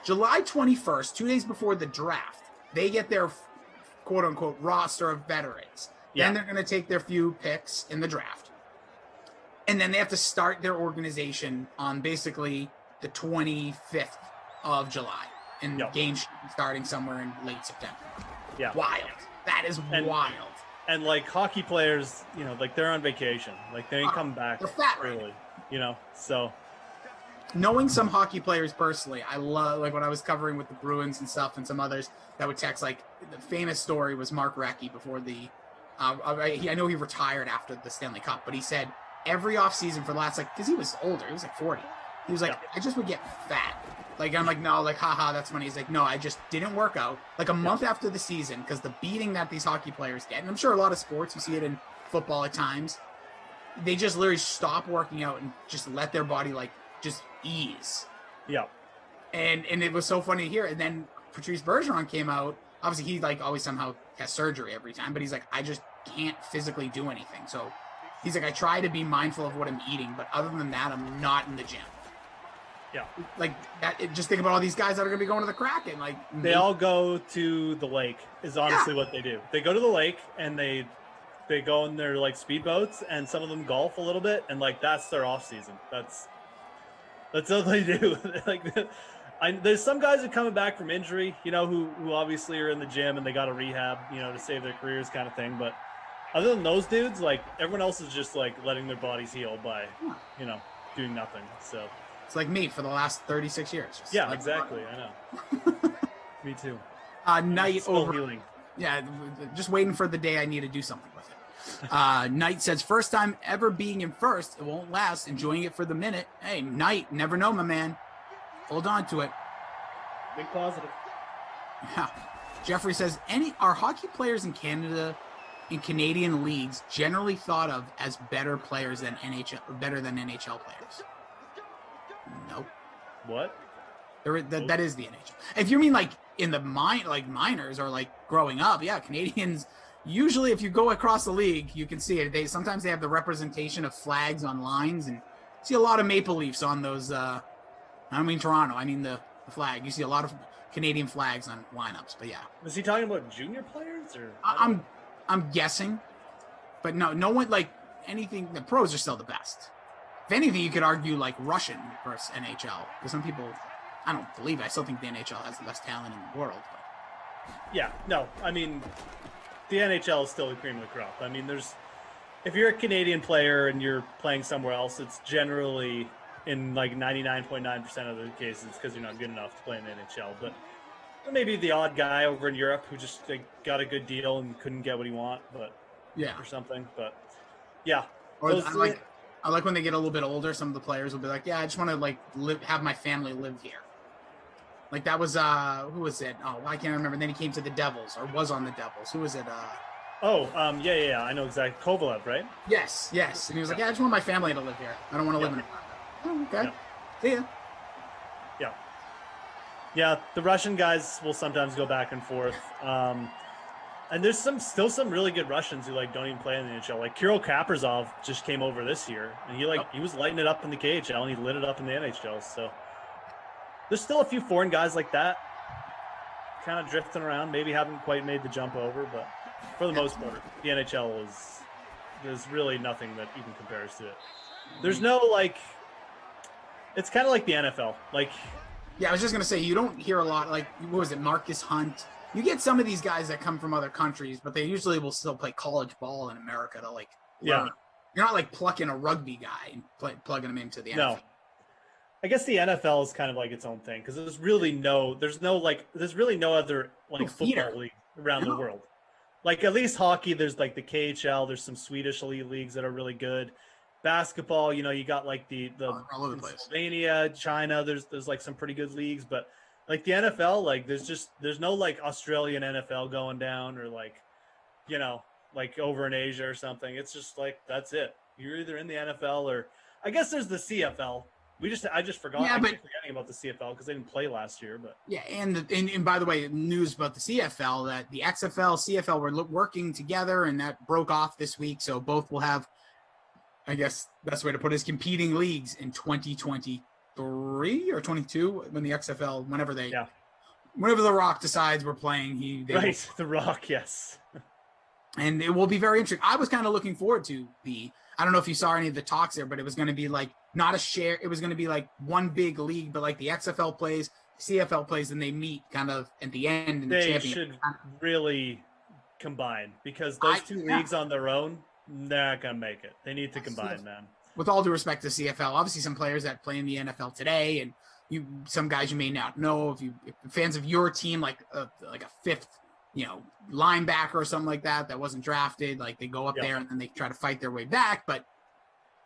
July 21st, 2 days before the draft, they get their quote unquote roster of veterans. Then they're going to take their few picks in the draft. And then they have to start their organization on basically the 25th of July. And games starting somewhere in late September. Yeah. Wild. That is wild. And like hockey players, you know, like they're on vacation. Like they ain't come back. They're fat really, you know, so. Knowing some hockey players personally, I love, like when I was covering with the Bruins and stuff and some others that would text, like the famous story was Mark Recchi before the, I know he retired after the Stanley Cup, but he said every offseason for the last, like, because he was older, he was like 40. He was like, I just would get fat. Like, I'm like, no, like, haha, that's funny. He's like, no, I just didn't work out. Like a month after the season, because the beating that these hockey players get, and I'm sure a lot of sports, you see it in football at times, they just literally stop working out and just let their body, like, just ease. Yeah. And it was so funny to hear. And then Patrice Bergeron came out. Obviously, he like always somehow has surgery every time, but he's like, I just can't physically do anything. So he's like, I try to be mindful of what I'm eating, but other than that, I'm not in the gym. Yeah. Like that. Just think about all these guys that are going to be going to the Kraken. Like they all go to the lake is honestly what they do. They go to the lake and they go in their like speedboats, and some of them golf a little bit, and like that's their off season. That's what they do. Like, there's some guys that are coming back from injury, you know, who obviously are in the gym and they got to rehab, you know, to save their careers, kind of thing. But other than those dudes, like everyone else is just like letting their bodies heal by, you know, doing nothing. So it's like me for the last 36 years. Yeah, like exactly. I know. Me too. Night still over. Healing. Yeah, just waiting for the day I need to do something with it. Knight says, first time ever being in first. It won't last. Enjoying it for the minute. Hey, Knight, never know, my man. Hold on to it. Big positive. Yeah. Jeffrey says, are hockey players in Canada, in Canadian leagues, generally thought of as better than NHL players? Nope. What? That is the NHL. If you mean like in the minors or like growing up, yeah, Canadians. Usually, if you go across the league, you can see it. Sometimes they have the representation of flags on lines, and see a lot of Maple Leafs on those. I don't mean Toronto. I mean the flag. You see a lot of Canadian flags on lineups. But yeah, was he talking about junior players or? I'm guessing, but no one like anything. The pros are still the best. If anything, you could argue like Russian versus NHL, because some people, I don't believe it. I still think the NHL has the best talent in the world. But. Yeah, no, I mean. The NHL is still the cream of the crop. I mean, if you're a Canadian player and you're playing somewhere else, it's generally in like 99.9% of the cases because you're not good enough to play in the NHL. But maybe the odd guy over in Europe who just got a good deal and couldn't get what he want, or something. But yeah, or I like when they get a little bit older. Some of the players will be like, "Yeah, I just want to like have my family live here." Like that was who was it? Oh, I can't remember. And then he came to the Devils or was on the Devils. Who was it? Yeah. I know exactly. Kovalev, right? Yes. And he was like, "Yeah, I just want my family to live here. I don't want to live in." Oh, okay. See ya. Yeah. Yeah, the Russian guys will sometimes go back and forth. And there's still some really good Russians who like don't even play in the NHL. Like Kirill Kaprizov just came over this year, and he was lighting it up in the KHL and he lit it up in the NHL. So. There's still a few foreign guys like that kind of drifting around, maybe haven't quite made the jump over, but for the most part, the NHL there's really nothing that even compares to it. There's no, like, it's kind of like the NFL. Like, Yeah, I was just going to say, you don't hear a lot, like, what was it, Marcus Hunt? You get some of these guys that come from other countries, but they usually will still play college ball in America to, like, learn. You're not, like, plucking a rugby guy and plugging him into the NFL. No. I guess the NFL is kind of like its own thing because there's really no other like football league around the world. Like at least hockey, there's like the KHL. There's some Swedish elite leagues that are really good. Basketball, you got like the all over the place. Slovenia, China. There's like some pretty good leagues, but like the NFL, like there's no like Australian NFL going down or like like over in Asia or something. It's just like that's it. You're either in the NFL or I guess there's the CFL. I just forgot. Yeah, I keep forgetting about the CFL because they didn't play last year. But yeah, and by the way, news about the CFL that the XFL, CFL were working together, and that broke off this week. So both will have, I guess, best way to put it is competing leagues in 2023 or 22 when the XFL, whenever The Rock decides we're playing, The Rock, yes. And it will be very interesting. I was kind of looking forward to I don't know if you saw any of the talks there, but it was going to be like not a share. It was going to be like one big league, but like the XFL plays, CFL plays, and they meet kind of at the end. And they should really combine because those two leagues on their own, they're not going to make it. They need to combine, man. With all due respect to CFL, obviously some players that play in the NFL today, and some guys you may not know if fans of your team, like a fifth, linebacker or something like that wasn't drafted, like they go up there and then they try to fight their way back. But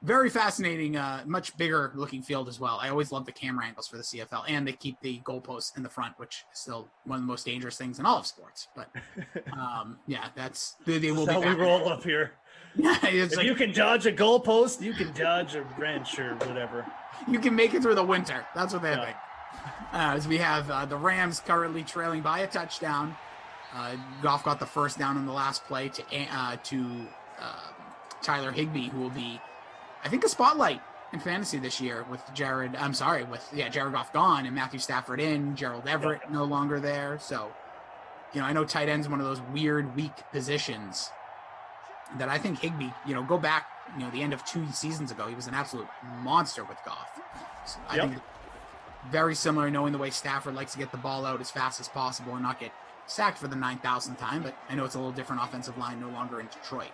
very fascinating, much bigger looking field as well. I always love the camera angles for the CFL, and they keep the goalposts in the front, which is still one of the most dangerous things in all of sports. But they will be how we roll up here. Yeah, if you can dodge a goalpost, you can dodge a wrench or whatever. You can make it through the winter. That's what they think. As we have the Rams currently trailing by a touchdown. Goff got the first down in the last play to Tyler Higbee, who will be, I think, a spotlight in fantasy this year with Jared Goff gone and Matthew Stafford in, Gerald Everett no longer there. So, I know tight end's one of those weird, weak positions that I think Higbee, go back, the end of 2 seasons ago, he was an absolute monster with Goff. So I think very similar, knowing the way Stafford likes to get the ball out as fast as possible and not get sacked for the 9,000th time, but I know it's a little different offensive line no longer in Detroit.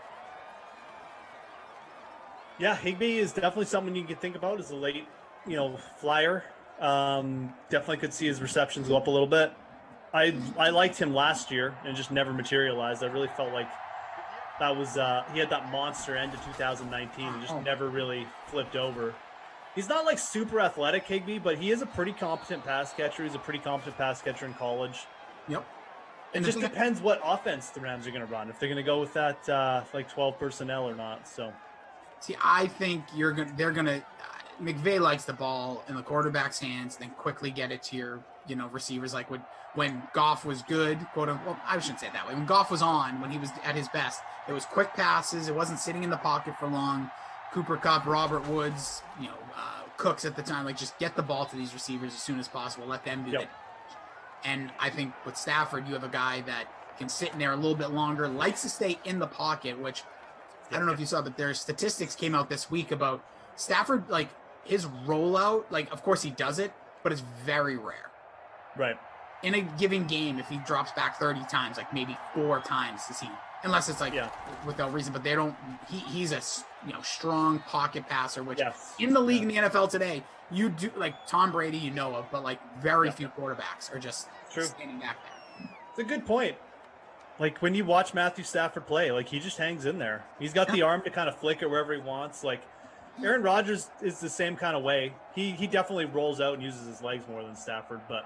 Yeah, Higbee is definitely someone you can think about as a late, flyer. Definitely could see his receptions go up a little bit. I liked him last year and just never materialized. I really felt like that was he had that monster end to 2019 and just never really flipped over. He's not like super athletic, Higbee, but he is a pretty competent pass catcher. He's a pretty competent pass catcher in college. Yep. It just depends what offense the Rams are going to run. If they're going to go with that 12 personnel or not. So, see, I think they're going to. McVay likes the ball in the quarterback's hands, then quickly get it to your receivers. Like when Goff was good, quote unquote. Well, I shouldn't say it that way. When Goff was on, when he was at his best, it was quick passes. It wasn't sitting in the pocket for long. Cooper Kupp, Robert Woods, Cooks at the time, like just get the ball to these receivers as soon as possible. Let them do it. And I think with Stafford, you have a guy that can sit in there a little bit longer, likes to stay in the pocket, which I don't know if you saw, but their statistics came out this week about Stafford, like his rollout, like of course he does it, but it's very rare. Right. In a given game, if he drops back 30 times, like maybe 4 times does he, unless it's like without reason, but they don't, he's a strong pocket passer, which in the league in the NFL today, you do, like Tom Brady, of, but like very few quarterbacks are just standing back there. It's a good point. Like when you watch Matthew Stafford play, like he just hangs in there. He's got the arm to kind of flick it wherever he wants. Like Aaron Rodgers is the same kind of way. He definitely rolls out and uses his legs more than Stafford, but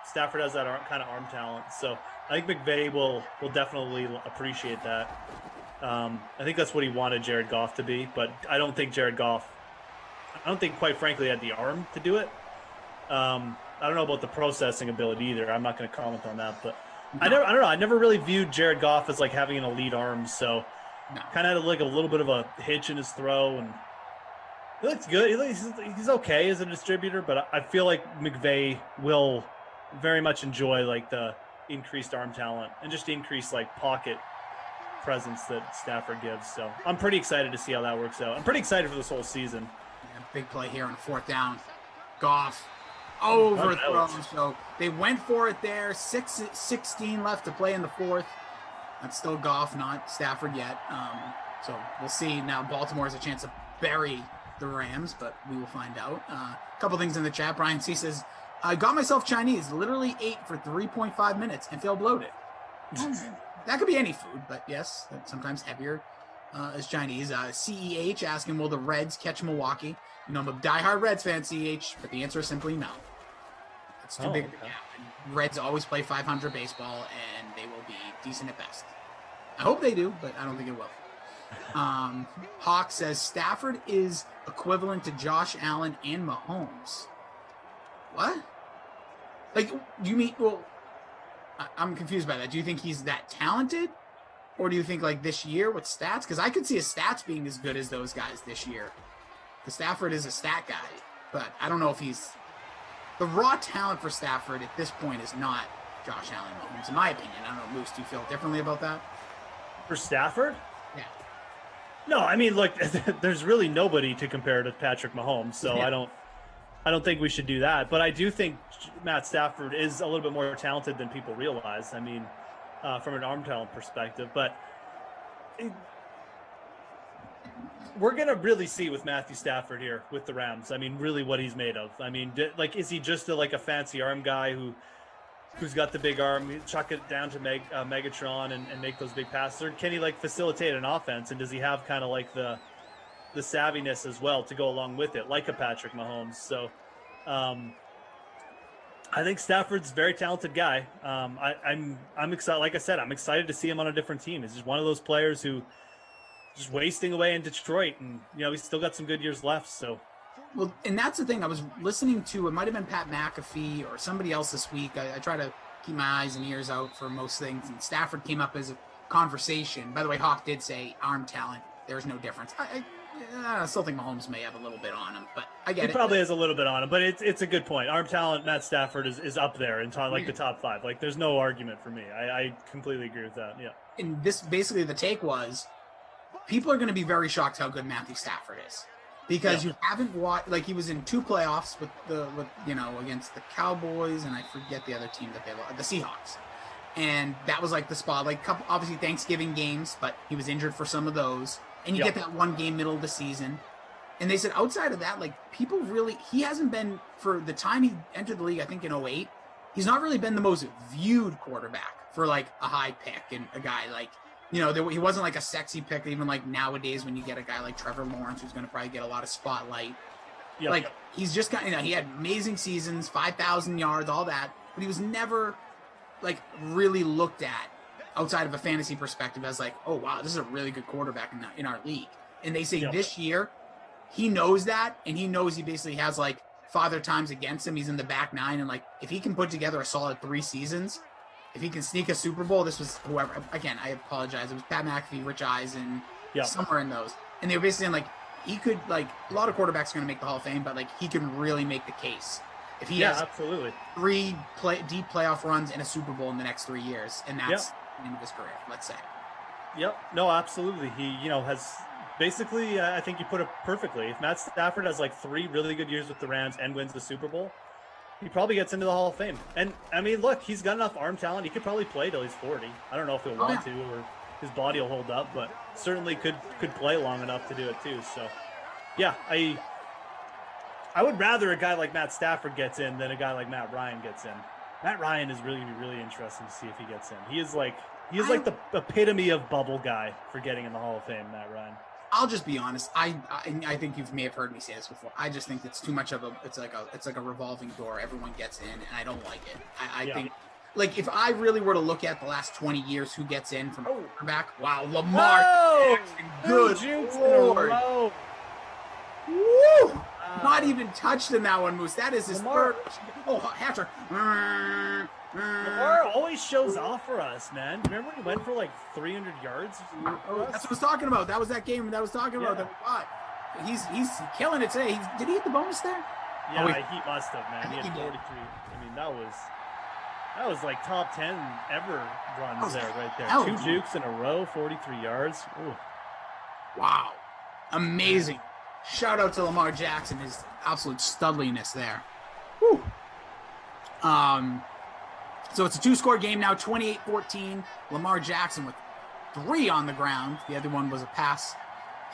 Stafford has that kind of arm talent. So I think McVay will definitely appreciate that. I think that's what he wanted Jared Goff to be, but I don't think quite frankly, he had the arm to do it. I don't know about the processing ability either. I'm not going to comment on that, but I don't know. I never really viewed Jared Goff as like having an elite arm, so kind of had like a little bit of a hitch in his throw, and he looks good. He's okay as a distributor, but I feel like McVay will very much enjoy like the increased arm talent and just increased like pocket presence that Stafford gives. So I'm pretty excited to see how that works out. I'm pretty excited for this whole season. Big play here on 4th down. Goff overthrown. So they went for it there. 6:16 left to play in the fourth. That's still Goff, not Stafford yet. So we'll see. Now Baltimore has a chance to bury the Rams, but we will find out. A couple things in the chat. Brian C says, I got myself Chinese, literally ate for 3.5 minutes and felt bloated. That could be any food, but yes, sometimes heavier is Chinese. CEH asking, will the Reds catch Milwaukee? You know, I'm a diehard Reds fan, CEH, but the answer is simply no. It's too big of a gap. Reds always play 500 baseball, and they will be decent at best. I hope they do, but I don't think it will. Hawk says Stafford is equivalent to Josh Allen and Mahomes. What? Like, do you mean, well, I'm confused by that. Do you think he's that talented? Or do you think, like, this year with stats? Because I could see his stats being as good as those guys this year. Because Stafford is a stat guy. But I don't know if he's... The raw talent for Stafford at this point is not Josh Allen and Mahomes, in my opinion. I don't know, Moose, do you feel differently about that? For Stafford? Yeah. No, I mean, look, there's really nobody to compare to Patrick Mahomes, so yeah. I don't think we should do that. But I do think Matt Stafford is a little bit more talented than people realize. I mean, from an arm talent perspective. But we're going to really see with Matthew Stafford here with the Rams. I mean, really what he's made of. I mean, like, is he just a fancy arm guy who's got the big arm, chuck it down to Megatron and make those big passes? Or can he, like, facilitate an offense? And does he have kind of like the savviness as well to go along with it, like a Patrick Mahomes? So I think Stafford's a very talented guy. I'm excited. Like I said, I'm excited to see him on a different team. He's just one of those players who just wasting away in Detroit, and he's still got some good years left. So, well, and that's the thing. I was listening to, it might have been Pat McAfee or somebody else this week. I try to keep my eyes and ears out for most things, and Stafford came up as a conversation. By the way, Hawk did say arm talent. There's no difference. I still think Mahomes may have a little bit on him, but I get it. He probably has a little bit on him, but it's a good point. Arm talent, Matt Stafford is up there in the top five. Like, there's no argument for me. I completely agree with that. Yeah. And this basically the take was, people are going to be very shocked how good Matthew Stafford is, because you haven't watched. Like, he was in 2 playoffs with against the Cowboys, and I forget the other team that they lost, the Seahawks, and that was like the spot. Like, obviously Thanksgiving games, but he was injured for some of those. And you get that one game middle of the season. And they said outside of that, like, people really, he hasn't been, for the time he entered the league, I think in 2008, he's not really been the most viewed quarterback for, like, a high pick and a guy like, he wasn't like a sexy pick, even like nowadays when you get a guy like Trevor Lawrence, who's going to probably get a lot of spotlight. Yep. Like, he's just kind of, he had amazing seasons, 5,000 yards, all that, but he was never, like, really looked at outside of a fantasy perspective as like, oh, wow, this is a really good quarterback in our league. And they say this year, he knows that, and he knows he basically has, like, father times against him. He's in the back 9, and, like, if he can put together a solid 3 seasons, if he can sneak a Super Bowl, this was whoever, again, I apologize, it was Pat McAfee, Rich Eisen, somewhere in those. And they were basically saying, like, he could, like, a lot of quarterbacks are going to make the Hall of Fame, but, like, he can really make the case. If he has absolutely 3 deep playoff runs and a Super Bowl in the next 3 years, and that's the end of his career, let's say. Yep. No, absolutely. He, has basically, I think you put it perfectly. If Matt Stafford has like 3 really good years with the Rams and wins the Super Bowl, he probably gets into the Hall of Fame. And I mean, look, he's got enough arm talent. He could probably play till he's 40. I don't know if he'll want to, or his body will hold up, but certainly could play long enough to do it too. So, yeah, I would rather a guy like Matt Stafford gets in than a guy like Matt Ryan gets in. Matt Ryan is really interesting to see if he gets in. He is like the epitome of bubble guy for getting in the Hall of Fame, Matt Ryan. I'll just be honest. I think you may have heard me say this before. I just think it's too much of it's like a revolving door. Everyone gets in, and I don't like it. I think, like, if I really were to look at the last 20 years who gets in from quarterback, wow, Lamar Jackson, good Lord. Woo! Not even touched in that one, Moose. That is his third. Oh, hat-trick. Lamar always shows off for us, man. Remember when he went for like 300 yards? That's what I was talking about. That was that game that I was talking about that we bought. He's killing it today. Did he hit the bonus there? Yeah, he must have, man. He had 43. I mean, that was like top 10 ever runs there, right there. 2 jukes in a row, 43 yards. Ooh. Wow. Amazing. Shout out to Lamar Jackson, his absolute studliness there. Whew. So it's a 2-score game now, 28-14. Lamar Jackson with 3 on the ground. The other one was a pass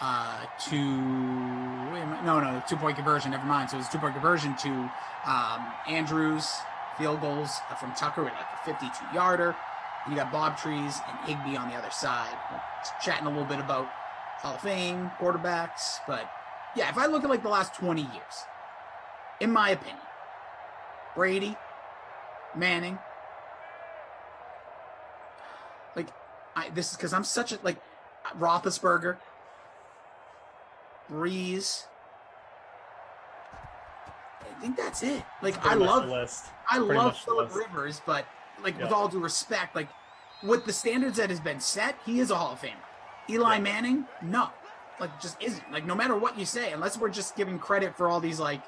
to 2-point conversion. Never mind. So it was a 2-point conversion to Andrews. Field goals from Tucker with like a 52-yarder. You got Bob Trees and Higbee on the other side. We're chatting a little bit about Hall of Fame quarterbacks, but yeah, if I look at like the last 20 years, in my opinion, Brady, Manning, like this is because I'm such a like Roethlisberger, Breeze. I think that's it. Like I love Phillip Rivers, but like with all due respect, like with the standards that has been set, he is a Hall of Famer. Eli Manning, no, like just isn't. Like no matter what you say, unless we're just giving credit for all these like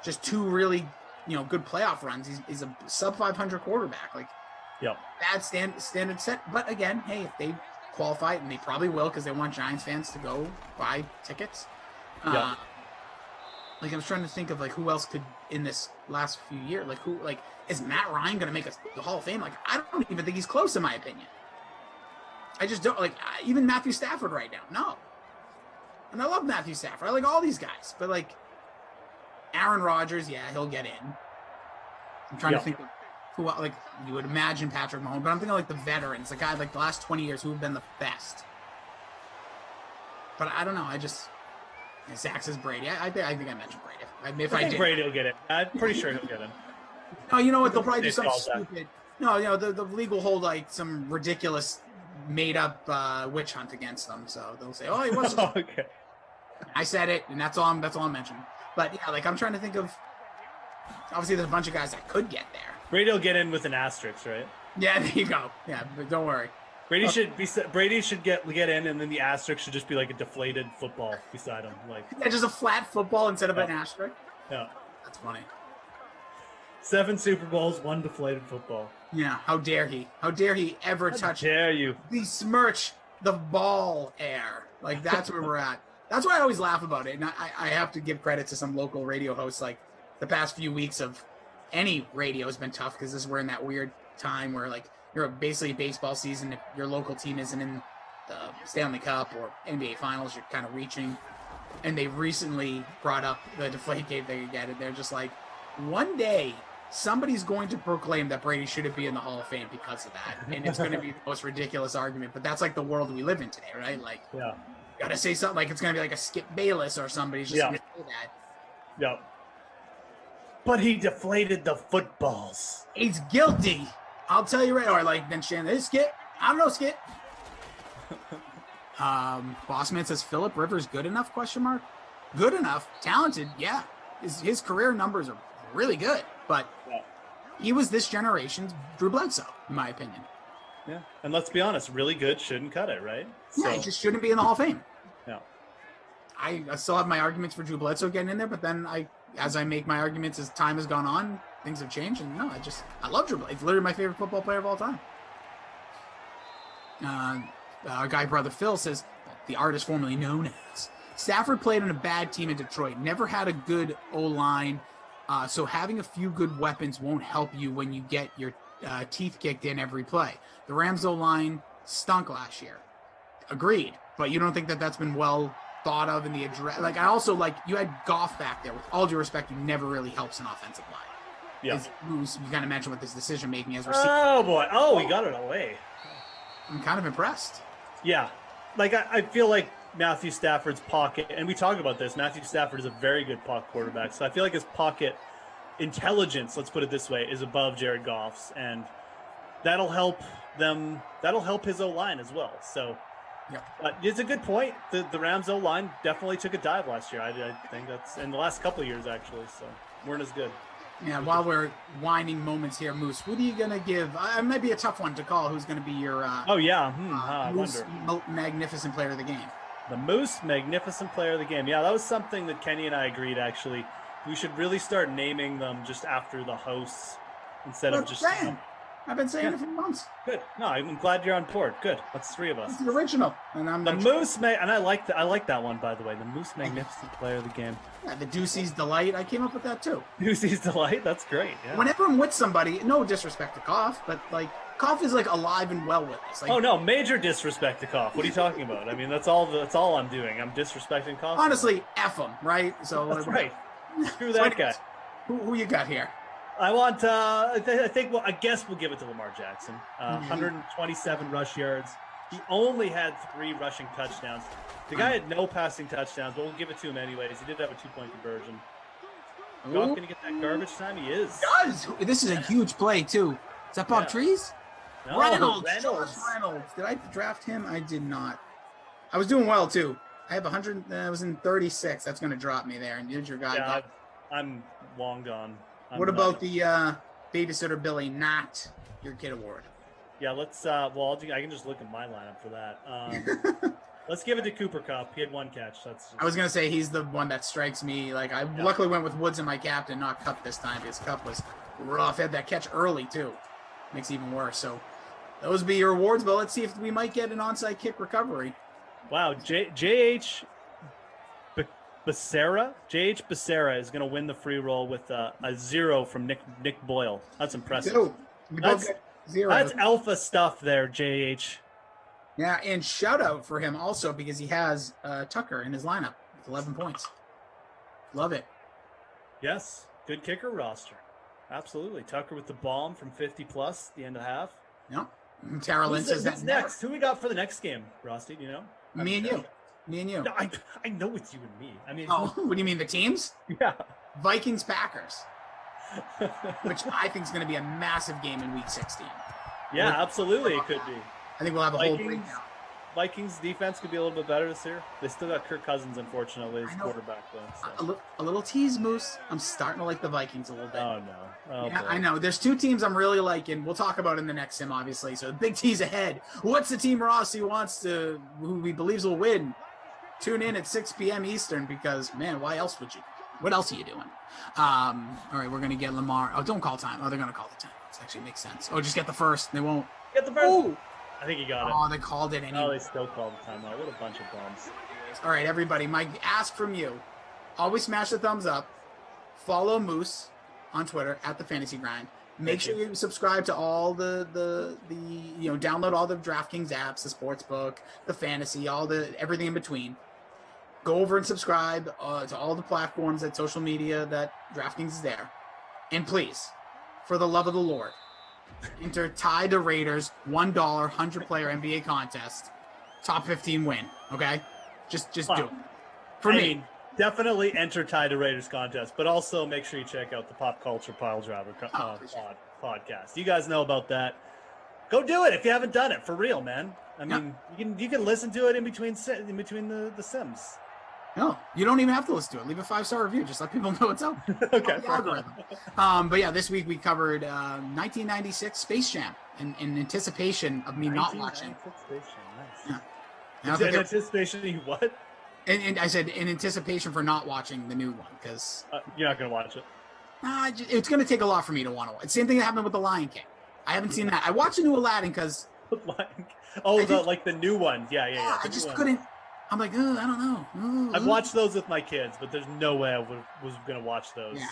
just 2 really good playoff runs, he's a sub 500 quarterback. Like bad standard set. But again, hey, if they qualify, and they probably will because they want Giants fans to go buy tickets. Like I was trying to think of like who else could in this last few years. Like who like is Matt Ryan going to make the Hall of Fame? Like I don't even think he's close in my opinion. I just don't like even Matthew Stafford right now. No, and I love Matthew Stafford. I like all these guys, but like Aaron Rodgers, yeah, he'll get in. I'm trying to think of who like you would imagine Patrick Mahomes, but I'm thinking like the veterans, the guy like the last 20 years who have been the best. But I don't know. Zach says Brady. I think I mentioned Brady. I think Brady will get it. I'm pretty sure he'll get it. No, you know what? They'll probably do something stupid. No, the league will hold like some ridiculous, made-up witch hunt against them. So they'll say, "Oh, he was." Okay. I said it, and that's all I'm mentioning. But yeah, like I'm trying to think of. Obviously, there's a bunch of guys that could get there. Brady will get in with an asterisk, right? Yeah, there you go. Yeah, but don't worry. Brady should get in, and then the asterisk should just be like a deflated football beside him, like just a flat football instead of an asterisk. Yeah, that's funny. 7 Super Bowls, 1 deflated football. Yeah, how dare he? How dare he ever touch? Dare you? Besmirch the ball air. Like that's where we're at. That's why I always laugh about it, and I have to give credit to some local radio hosts. Like the past few weeks of any radio has been tough because we're in that weird time where like. You're basically baseball season. If your local team isn't in the Stanley Cup or NBA Finals, you're kind of reaching. And they recently brought up the Deflategate they could get it. They're just like, one day somebody's going to proclaim that Brady shouldn't be in the Hall of Fame because of that, and it's going to be the most ridiculous argument. But that's like the world we live in today, right? Like, gotta say something like it's going to be like a Skip Bayless or somebody's just going to say that. Yeah. But he deflated the footballs. He's guilty. I'll tell you right, or like then Shannon, hey, Skip. I don't know, Skip. Bossman says Phillip Rivers good enough? ? Good enough, talented, yeah. His career numbers are really good, but he was this generation's Drew Bledsoe, in my opinion. Yeah, and let's be honest, really good shouldn't cut it, right? Yeah, he just shouldn't be in the Hall of Fame. Yeah. I still have my arguments for Drew Bledsoe getting in there, but then as I make my arguments as time has gone on, things have changed, and I love Drew Bledsoe. It's literally my favorite football player of all time. Our guy brother Phil says the artist formerly known as Stafford played on a bad team in Detroit, never had a good O-line, so having a few good weapons won't help you when you get your teeth kicked in every play. The Rams O-line stunk last year. Agreed, but you don't think that that's been well thought of in the address? Like I also like you had Goff back there. With all due respect, he never really helps an offensive line. Yeah, you kind of mentioned with this decision making as we're seeing. Oh boy! Oh, he got it away. I'm kind of impressed. Yeah, like I feel like Matthew Stafford's pocket, and we talk about this. Matthew Stafford is a very good pocket quarterback, so I feel like his pocket intelligence, let's put it this way, is above Jared Goff's, and that'll help them. That'll help his O-line as well. So, it's a good point. The Rams O-line definitely took a dive last year. I think that's in the last couple of years actually. So weren't as good. Yeah, while we're winding moments here, Moose, what are you going to give? It might be a tough one to call. Who's going to be your Moose magnificent player of the game? The Moose magnificent player of the game. Yeah, that was something that Kenny and I agreed, actually. We should really start naming them just after the hosts instead of just I've been saying it for months. Good. No, I'm glad you're on board. Good. That's three of us. It's the original. And the Moose, and I like that one, by the way. The Moose Magnificent Player of the Game. Yeah, the Ducey's Delight. I came up with that too. Ducey's Delight. That's great. Yeah. Whenever I'm with somebody, no disrespect to Koff, but like Koff is like alive and well with us. Like, oh no, major disrespect to Koff. What are you talking about? I mean, that's all I'm doing. I'm disrespecting Koff. Honestly, F him, right? So that's right. Screw that guy. Who you got here? I want. I think. Well, I guess we'll give it to Lamar Jackson. 127 rush yards. He only had 3 rushing touchdowns. The guy had no passing touchdowns, but we'll give it to him anyways. He did have a 2-point conversion. Goff going to get that garbage time? He is. He does. This is a huge play too. Is that Bob Trees? No, Reynolds. Did I draft him? I did not. I was doing well too. I have 100. I was in 36. That's going to drop me there. And here's your guy. Yeah, I'm long gone. What about the babysitter Billy? Not your kid award. Yeah, let's. Well, I can just look at my lineup for that. Let's give it to Cooper Kupp. He had 1 catch. I was gonna say he's the one that strikes me. Like I luckily went with Woods in my captain, not Kupp this time because Kupp was rough. Had that catch early too. Makes it even worse. So those be your awards. But let's see if we might get an onside kick recovery. Wow, J.H. Becerra is going to win the free roll with a 0 from Nick Boyle. That's impressive. Dude, we both got 0. That's alpha stuff there, J.H. Yeah, and shout out for him also because he has Tucker in his lineup with 11 points. Love it. Yes, good kicker roster. Absolutely. Tucker with the bomb from 50 plus at the end of half. Yep. Tara Lynn says that's next. Who we got for the next game, Rusty? Do you know? Me and you. No, I know it's you and me. I mean, what do you mean the teams? Yeah. Vikings Packers, which I think is going to be a massive game in Week 16. Yeah, absolutely, it could be. I think we'll have a whole breakdown. Vikings defense could be a little bit better this year. They still got Kirk Cousins, unfortunately, as quarterback though. So. A little tease, Moose. I'm starting to like the Vikings a little bit. Oh no! Yeah, I know. There's 2 teams I'm really liking. We'll talk about in the next sim, obviously. So big tease ahead. What's the team Ross who he believes will win? Tune in at 6 p.m. Eastern because man, why else would you? What else are you doing? All right, we're gonna get Lamar. Oh, don't call time. Oh, they're gonna call the time. This actually makes sense. Oh, just get the first. They won't. Get the first. Oh. I think he got it. Oh, they called it anyway. Oh, they still called the timeout. What a bunch of bums. All right, everybody, my ask from you, always smash the thumbs up. Follow Moose on Twitter at the Fantasy Grind. Make sure you subscribe to all the download all the DraftKings apps, the sportsbook, the fantasy, everything in between. Go over and subscribe to all the platforms at social media that DraftKings is there. And please, for the love of the Lord, enter Tie the Raiders $1 100-player NBA contest. Top 15 win. Okay, just do it. For me, definitely enter Tie the Raiders contest, but also make sure you check out the Pop Culture Pile Driver podcast. You guys know about that. Go do it if you haven't done it for real, man. I mean, you can listen to it in between the Sims. No, you don't even have to listen to it. Leave a 5-star review. Just let people know what's up. Okay. Algorithm. But yeah, this week we covered 1996 Space Jam in anticipation of me not watching. Space Jam, nice. Yeah. In anticipation of what? And I said in anticipation for not watching the new one because you're not going to watch it. It's going to take a lot for me to want to watch. Same thing that happened with The Lion King. I haven't seen that. I watched the new Aladdin because. The new one. Yeah. I just couldn't. I'm like, I don't know. I've watched those with my kids, but there's no way I was going to watch those. Yeah.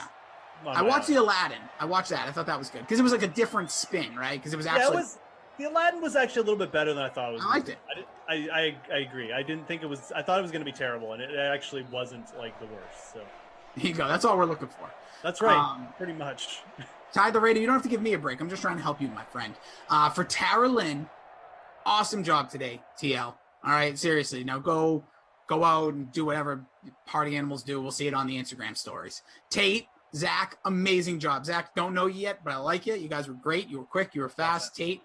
I watched the Aladdin. I watched that. I thought that was good because it was like a different spin, right? Because it was actually. The Aladdin was actually a little bit better than I thought it was. I liked it. I agree. I didn't think it was. I thought it was going to be terrible, and it actually wasn't like the worst. So. There you go. That's all we're looking for. That's right. Pretty much. Ty the Radio, you don't have to give me a break. I'm just trying to help you, my friend. For Tara Lynn, awesome job today, TL. All right, seriously. Now go out and do whatever party animals do. We'll see it on the Instagram stories. Tate, Zach, amazing job. Zach, don't know you yet, but I like you. You guys were great. You were quick. You were fast. Tate,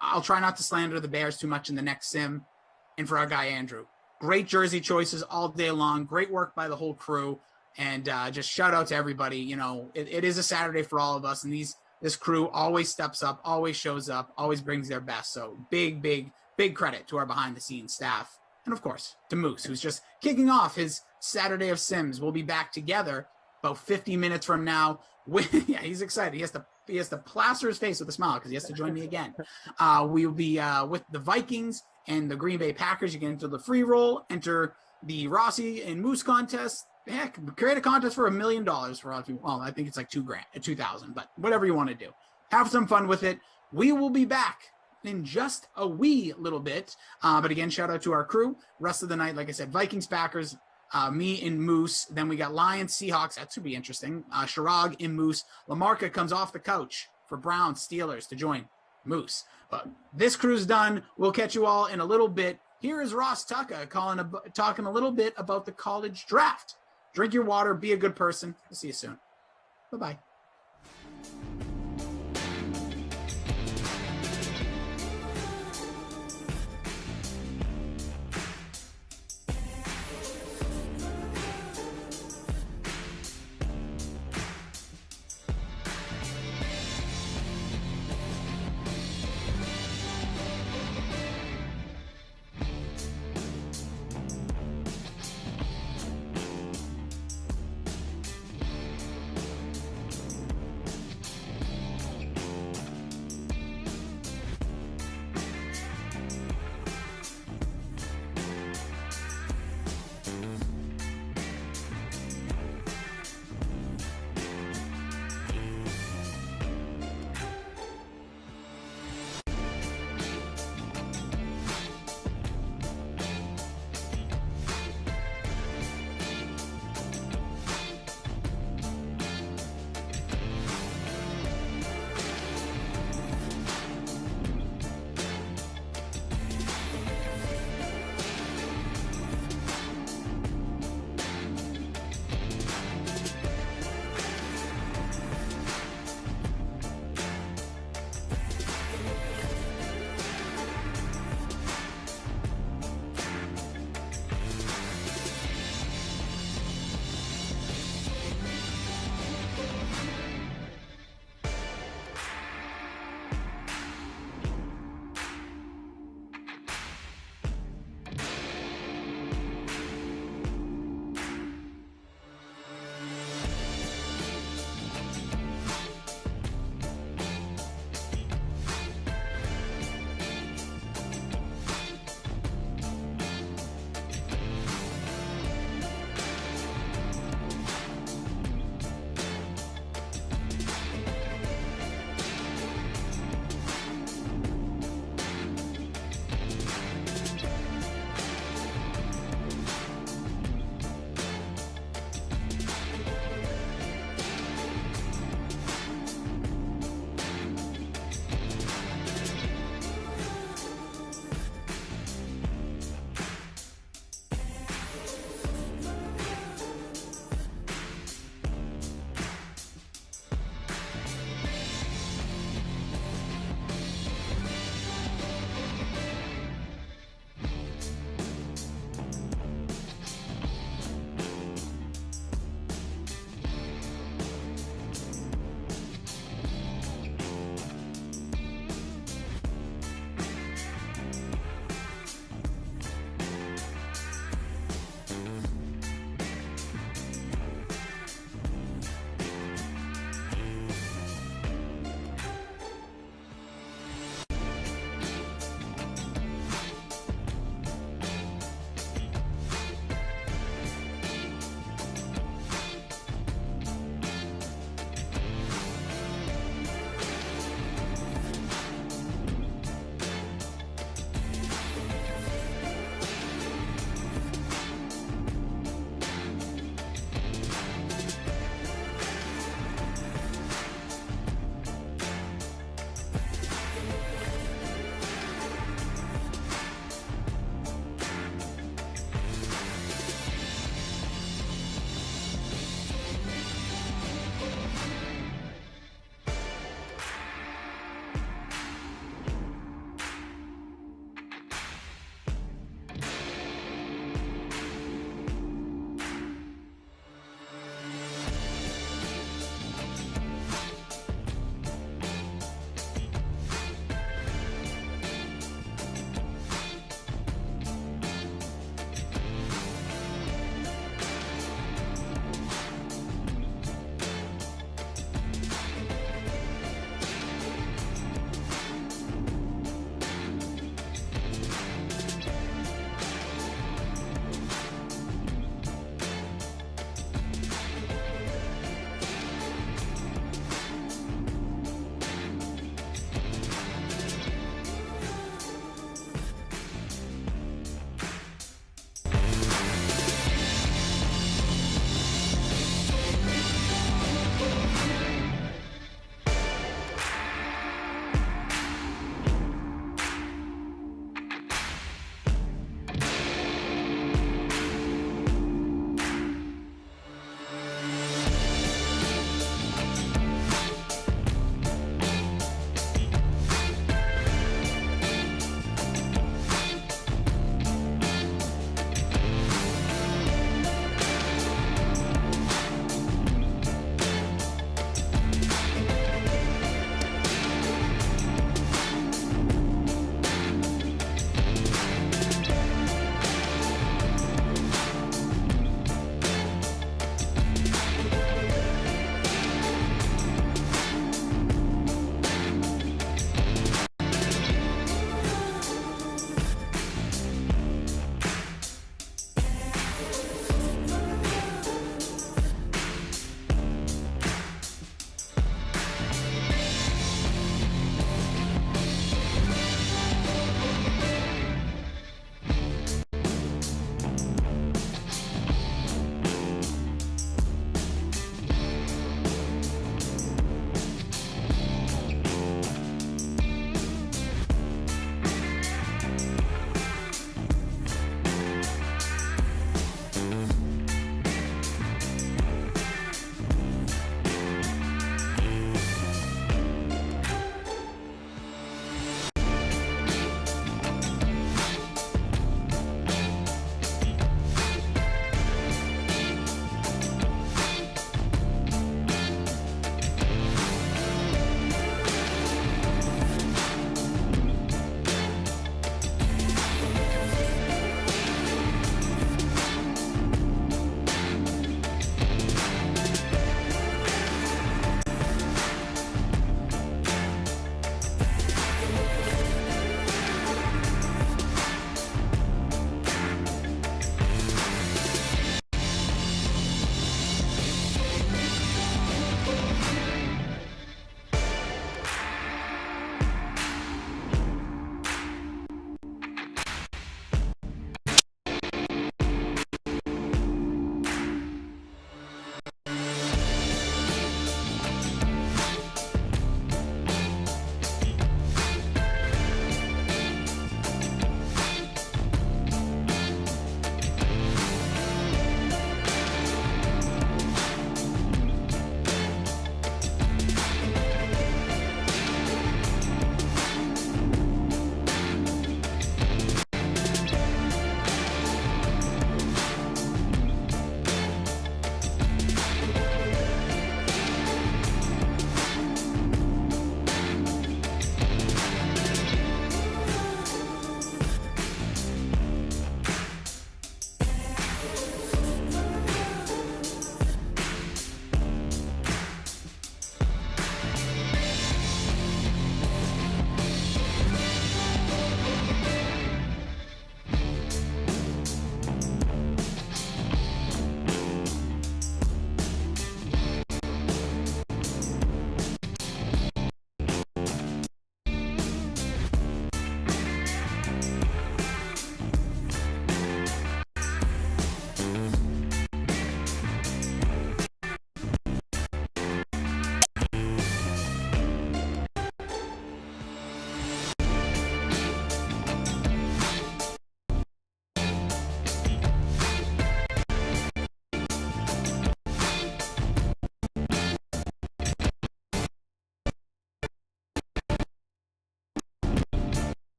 I'll try not to slander the Bears too much in the next sim. And for our guy, Andrew, great jersey choices all day long. Great work by the whole crew. And just shout out to everybody. You know, it is a Saturday for all of us. And this crew always steps up, always shows up, always brings their best. So big credit to our behind-the-scenes staff. And, of course, to Moose, who's just kicking off his Saturday of Sims. We'll be back together about 50 minutes from now. Yeah, he's excited. He has to plaster his face with a smile because he has to join me again. We will be with the Vikings and the Green Bay Packers. You can enter the free roll, enter the Rossi and Moose contest. Heck, create a contest for $1 million for all of you. Well, I think it's like $2,000, but whatever you want to do. Have some fun with it. We will be back in just a wee little bit. But again, shout out to our crew. Rest of the night, like I said, Vikings, Packers, me and Moose. Then we got Lions, Seahawks. That should be interesting. Sharag and Moose. Lamarca comes off the couch for Browns, Steelers to join Moose. But this crew's done. We'll catch you all in a little bit. Here is Ross Tucker talking a little bit about the college draft. Drink your water. Be a good person. We'll see you soon. Bye-bye.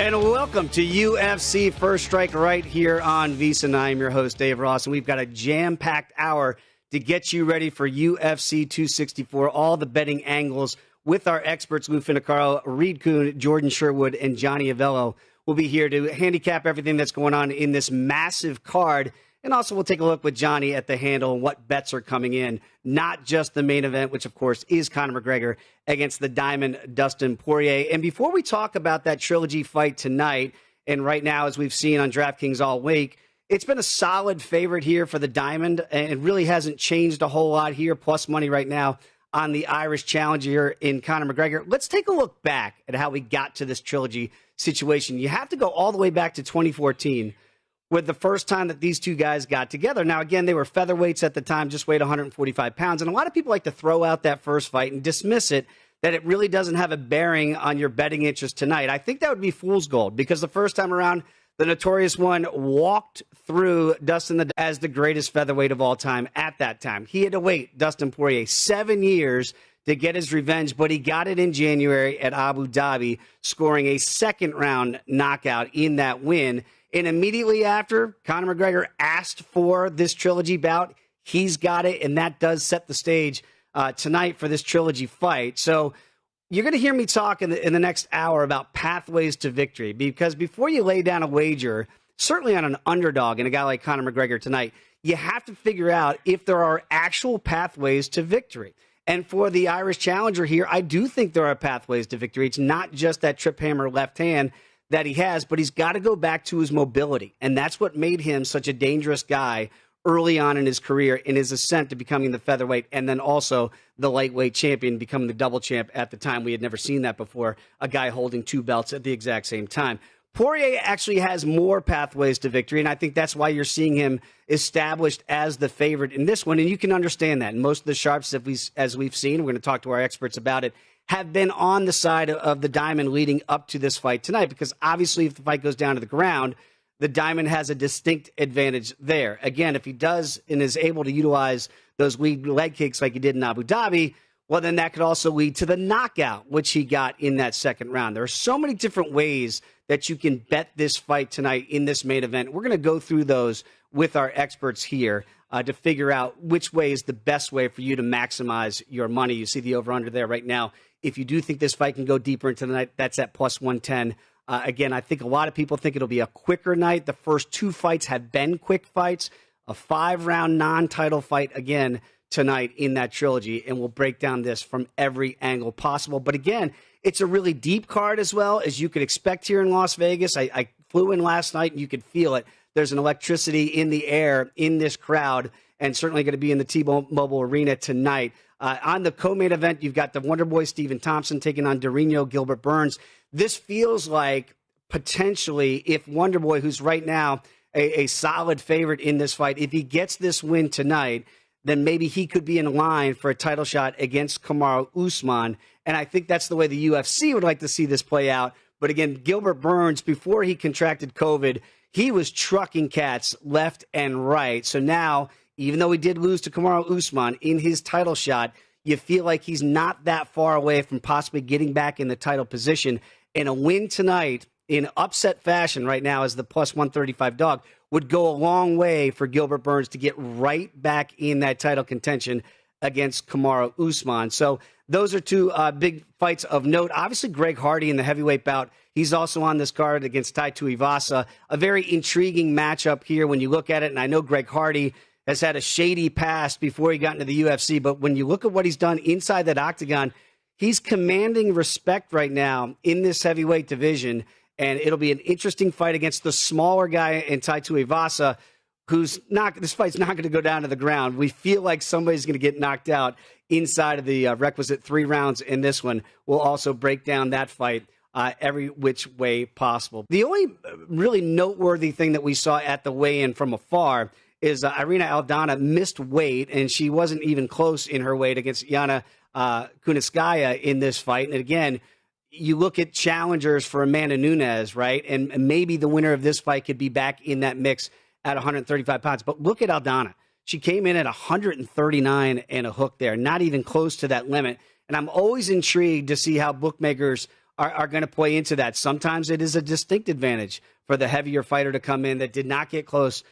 And welcome to UFC First Strike right here on VSiN. I'm your host, Dave Ross, and we've got a jam-packed hour to get you ready for UFC 264, all the betting angles with our experts, Lou Finicaro, Reed Kuhn, Jordan Sherwood, and Johnny Avello. We'll be here to handicap everything that's going on in this massive card. And also we'll take a look with Johnny at the handle and what bets are coming in, not just the main event, which, of course, is Conor McGregor against the Diamond Dustin Poirier. And before we talk about that trilogy fight tonight, and right now, as we've seen on DraftKings all week, it's been a solid favorite here for the Diamond, and it really hasn't changed a whole lot here, plus money right now on the Irish challenger in Conor McGregor. Let's take a look back at how we got to this trilogy situation. You have to go all the way back to 2014 with the first time that these two guys got together. Now, again, they were featherweights at the time, just weighed 145 pounds. And a lot of people like to throw out that first fight and dismiss it, that it really doesn't have a bearing on your betting interest tonight. I think that would be fool's gold, because the first time around, the Notorious One walked through Dustin as the greatest featherweight of all time at that time. He had to wait, Dustin Poirier, 7 years to get his revenge, but he got it in January at Abu Dhabi, scoring a second-round knockout in that win. And immediately after, Conor McGregor asked for this trilogy bout. He's got it, and that does set the stage tonight for this trilogy fight. So you're going to hear me talk in the next hour about pathways to victory, because before you lay down a wager, certainly on an underdog and a guy like Conor McGregor tonight, you have to figure out if there are actual pathways to victory. And for the Irish challenger here, I do think there are pathways to victory. It's not just that trip hammer left hand that he has, but he's got to go back to his mobility. And that's what made him such a dangerous guy early on in his career, in his ascent to becoming the featherweight and then also the lightweight champion, becoming the double champ at the time. We had never seen that before, a guy holding two belts at the exact same time. Poirier actually has more pathways to victory, and I think that's why you're seeing him established as the favorite in this one. And you can understand that. And most of the sharps, as we've seen, we're going to talk to our experts about it, have been on the side of the Diamond leading up to this fight tonight, because obviously if the fight goes down to the ground, the Diamond has a distinct advantage there. Again, if he does and is able to utilize those lead leg kicks like he did in Abu Dhabi, well, then that could also lead to the knockout, which he got in that second round. There are so many different ways that you can bet this fight tonight in this main event. We're going to go through those with our experts here to figure out which way is the best way for you to maximize your money. You see the over-under there right now. If you do think this fight can go deeper into the night, that's at plus 110. Again, I think a lot of people think it'll be a quicker night. The first two fights have been quick fights. A 5-round non-title fight again tonight in that trilogy, and we'll break down this from every angle possible. But again, it's a really deep card as well, as you could expect here in Las Vegas. I flew in last night, and you could feel it. There's an electricity in the air in this crowd, and certainly going to be in the T-Mobile Arena tonight. On the co-main event, you've got the Wonder Boy Stephen Thompson taking on Dorino Gilbert Burns. This feels like potentially, if Wonder Boy, who's right now a solid favorite in this fight, if he gets this win tonight, then maybe he could be in line for a title shot against Kamaru Usman. And I think that's the way the UFC would like to see this play out. But again, Gilbert Burns, before he contracted COVID, he was trucking cats left and right. So now, even though he did lose to Kamaru Usman in his title shot, you feel like he's not that far away from possibly getting back in the title position. And a win tonight in upset fashion right now as the plus 135 dog would go a long way for Gilbert Burns to get right back in that title contention against Kamaru Usman. So those are two big fights of note. Obviously, Greg Hardy in the heavyweight bout, he's also on this card against Tai Tuivasa. A very intriguing matchup here when you look at it. And I know Greg Hardy has had a shady past before he got into the UFC, but when you look at what he's done inside that octagon, he's commanding respect right now in this heavyweight division. And it'll be an interesting fight against the smaller guy in Tai Tuivasa, this fight's not going to go down to the ground. We feel like somebody's going to get knocked out inside of the requisite 3 rounds in this one. We'll also break down that fight every which way possible. The only really noteworthy thing that we saw at the weigh-in from afar is Irina Aldana missed weight, and she wasn't even close in her weight against Yana Kunitskaya in this fight. And again, you look at challengers for Amanda Nunes, right? And maybe the winner of this fight could be back in that mix at 135 pounds. But look at Aldana. She came in at 139 and a hook there, not even close to that limit. And I'm always intrigued to see how bookmakers are going to play into that. Sometimes it is a distinct advantage for the heavier fighter to come in that did not get close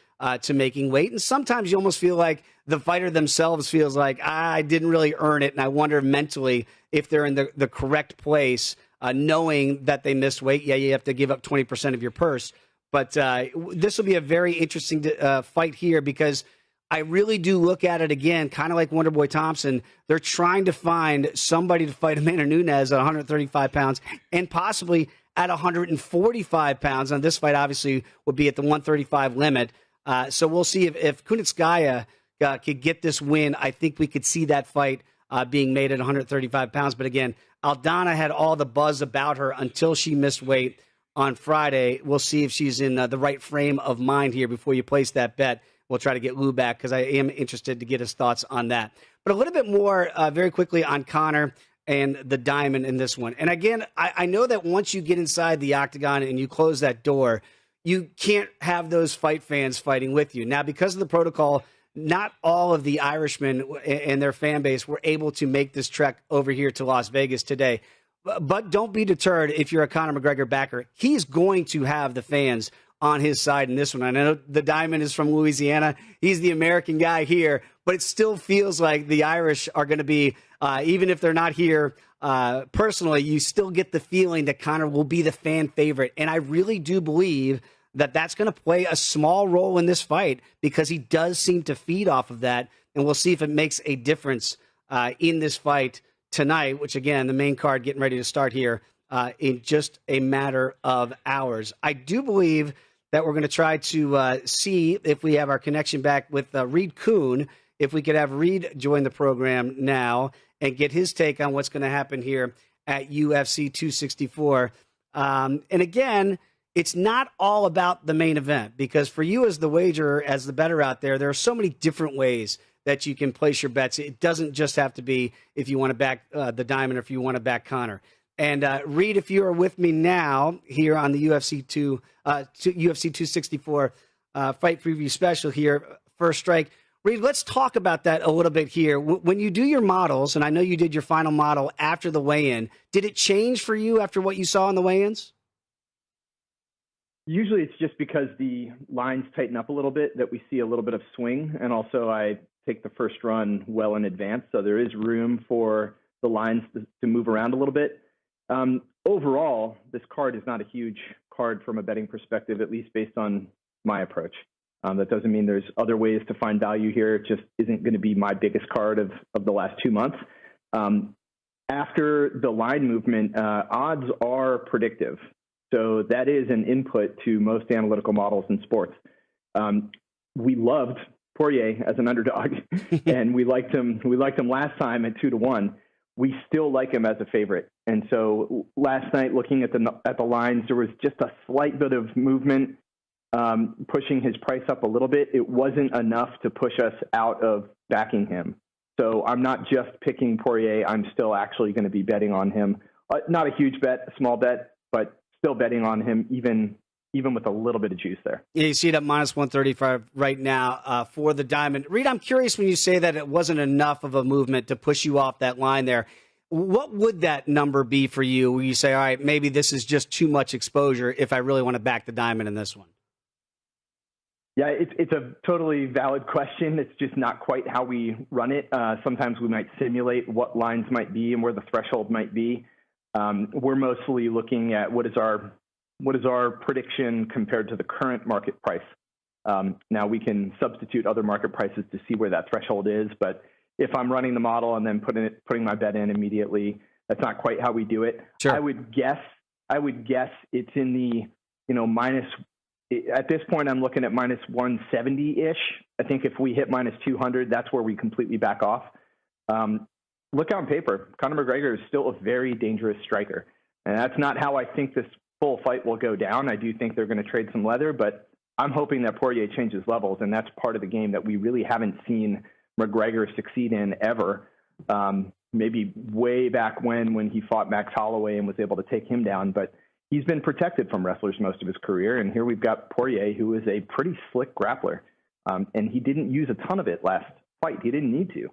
to making weight. And sometimes you almost feel like the fighter themselves feels like, I didn't really earn it. And I wonder mentally if they're in the correct place, knowing that they missed weight. Yeah, you have to give up 20% of your purse. But this will be a very interesting fight here because I really do look at it again, kind of like Wonderboy Thompson. They're trying to find somebody to fight Amanda Nunes at 135 pounds and possibly at 145 pounds. And this fight obviously would be at the 135 limit. So we'll see if Kunitskaya could get this win. I think we could see that fight being made at 135 pounds. But again, Aldana had all the buzz about her until she missed weight on Friday. We'll see if she's in the right frame of mind here before you place that bet. We'll try to get Lou back because I am interested to get his thoughts on that. But a little bit more very quickly on Conor and the diamond in this one. And again, I know that once you get inside the octagon and you close that door, you can't have those fight fans fighting with you. Now, because of the protocol, not all of the Irishmen and their fan base were able to make this trek over here to Las Vegas today. But don't be deterred if you're a Conor McGregor backer. He's going to have the fans on his side in this one. I know the Diamond is from Louisiana. He's the American guy here, but it still feels like the Irish are going to be, even if they're not here personally, you still get the feeling that Conor will be the fan favorite. And I really do believe that that's going to play a small role in this fight because he does seem to feed off of that. And we'll see if it makes a difference in this fight tonight, which, again, the main card getting ready to start here in just a matter of hours. I do believe that we're going to try to see if we have our connection back with Reed Kuhn, if we could have Reed join the program now and get his take on what's going to happen here at UFC 264. And again, it's not all about the main event because for you as the wagerer, as the bettor out there, there are so many different ways that you can place your bets. It doesn't just have to be if you want to back the Diamond or if you want to back Conor. And Reed, if you are with me now here on the UFC 264 fight preview special here, First Strike. Reed, let's talk about that a little bit here. When you do your models, and I know you did your final model after the weigh-in, did it change for you after what you saw in the weigh-ins? Usually it's just because the lines tighten up a little bit that we see a little bit of swing. And also I take the first run well in advance. So there is room for the lines to move around a little bit. Overall, this card is not a huge card from a betting perspective, at least based on my approach. That doesn't mean there's other ways to find value here. It just isn't going to be my biggest card of the last 2 months. After the line movement, odds are predictive. So that is an input to most analytical models in sports. We loved Poirier as an underdog, and we liked him last time at 2-1. We still like him as a favorite. And so last night, looking at the lines, there was just a slight bit of movement pushing his price up a little bit. It wasn't enough to push us out of backing him. So I'm not just picking Poirier. I'm still actually going to be betting on him. Not a huge bet, a small bet, but still betting on him even with a little bit of juice there. Yeah, you see it at minus 135 right now for the Diamond. Reed, I'm curious when you say that it wasn't enough of a movement to push you off that line there. What would that number be for you where you say, all right, maybe this is just too much exposure if I really want to back the Diamond in this one? Yeah, it's a totally valid question. It's just not quite how we run it. Sometimes we might simulate what lines might be and where the threshold might be. We're mostly looking at what is our prediction compared to the current market price. Now we can substitute other market prices to see where that threshold is, but if I'm running the model and then putting my bet in immediately, that's not quite how we do it. Sure. I would guess it's in the minus. At this point, I'm looking at minus 170-ish. I think if we hit minus 200, that's where we completely back off. Look on paper, Conor McGregor is still a very dangerous striker. And that's not how I think this full fight will go down. I do think they're going to trade some leather, but I'm hoping that Poirier changes levels, and that's part of the game that we really haven't seen McGregor succeed in ever. Maybe way back when he fought Max Holloway and was able to take him down, but he's been protected from wrestlers most of his career, and here we've got Poirier, who is a pretty slick grappler, and he didn't use a ton of it last fight. He didn't need to.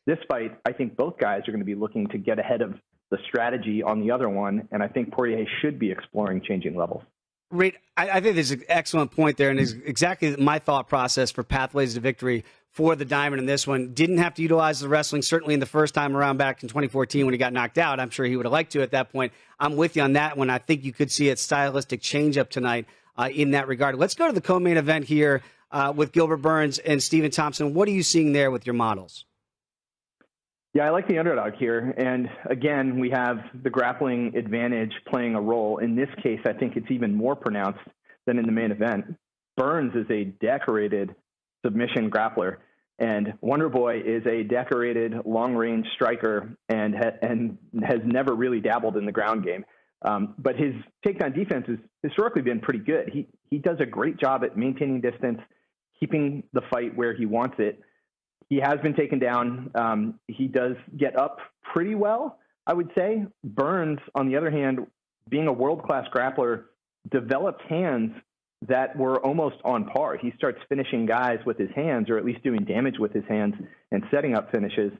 This fight, I think both guys are going to be looking to get ahead of the strategy on the other one. And I think Poirier should be exploring changing levels. Reed, I think there's an excellent point there, and is exactly my thought process for pathways to victory for the Diamond in this one. Didn't have to utilize the wrestling, certainly in the first time around back in 2014 when he got knocked out. I'm sure he would have liked to at that point. I'm with you on that one. I think you could see a stylistic change-up tonight in that regard. Let's go to the co-main event here with Gilbert Burns and Stephen Thompson. What are you seeing there with your models? Yeah, I like the underdog here. And again, we have the grappling advantage playing a role. In this case, I think it's even more pronounced than in the main event. Burns is a decorated submission grappler, and Wonderboy is a decorated long-range striker and has never really dabbled in the ground game. But his takedown defense has historically been pretty good. He does a great job at maintaining distance, keeping the fight where he wants it. He has been taken down. He does get up pretty well, I would say. Burns, on the other hand, being a world-class grappler, developed hands that were almost on par. He starts finishing guys with his hands, or at least doing damage with his hands and setting up finishes.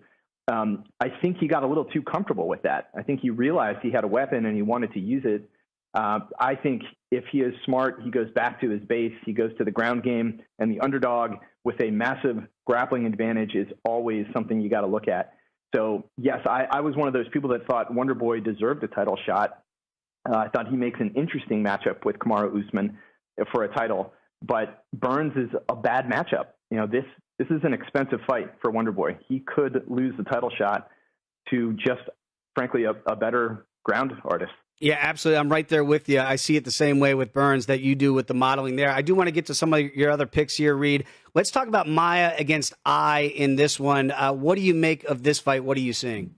I think he got a little too comfortable with that. I think he realized he had a weapon and he wanted to use it. I think if he is smart, he goes back to his base. He goes to the ground game, and the underdog with a massive grappling advantage is always something you got to look at. So, yes, I was one of those people that thought Wonderboy deserved a title shot. I thought he makes an interesting matchup with Kamaru Usman for a title, but Burns is a bad matchup. You know, this is an expensive fight for Wonderboy. He could lose the title shot to just, frankly, a better ground artist. Yeah, absolutely. I'm right there with you. I see it the same way with Burns that you do with the modeling there. I do want to get to some of your other picks here, Reed. Let's talk about Maia against I in this one. What do you make of this fight? What are you seeing?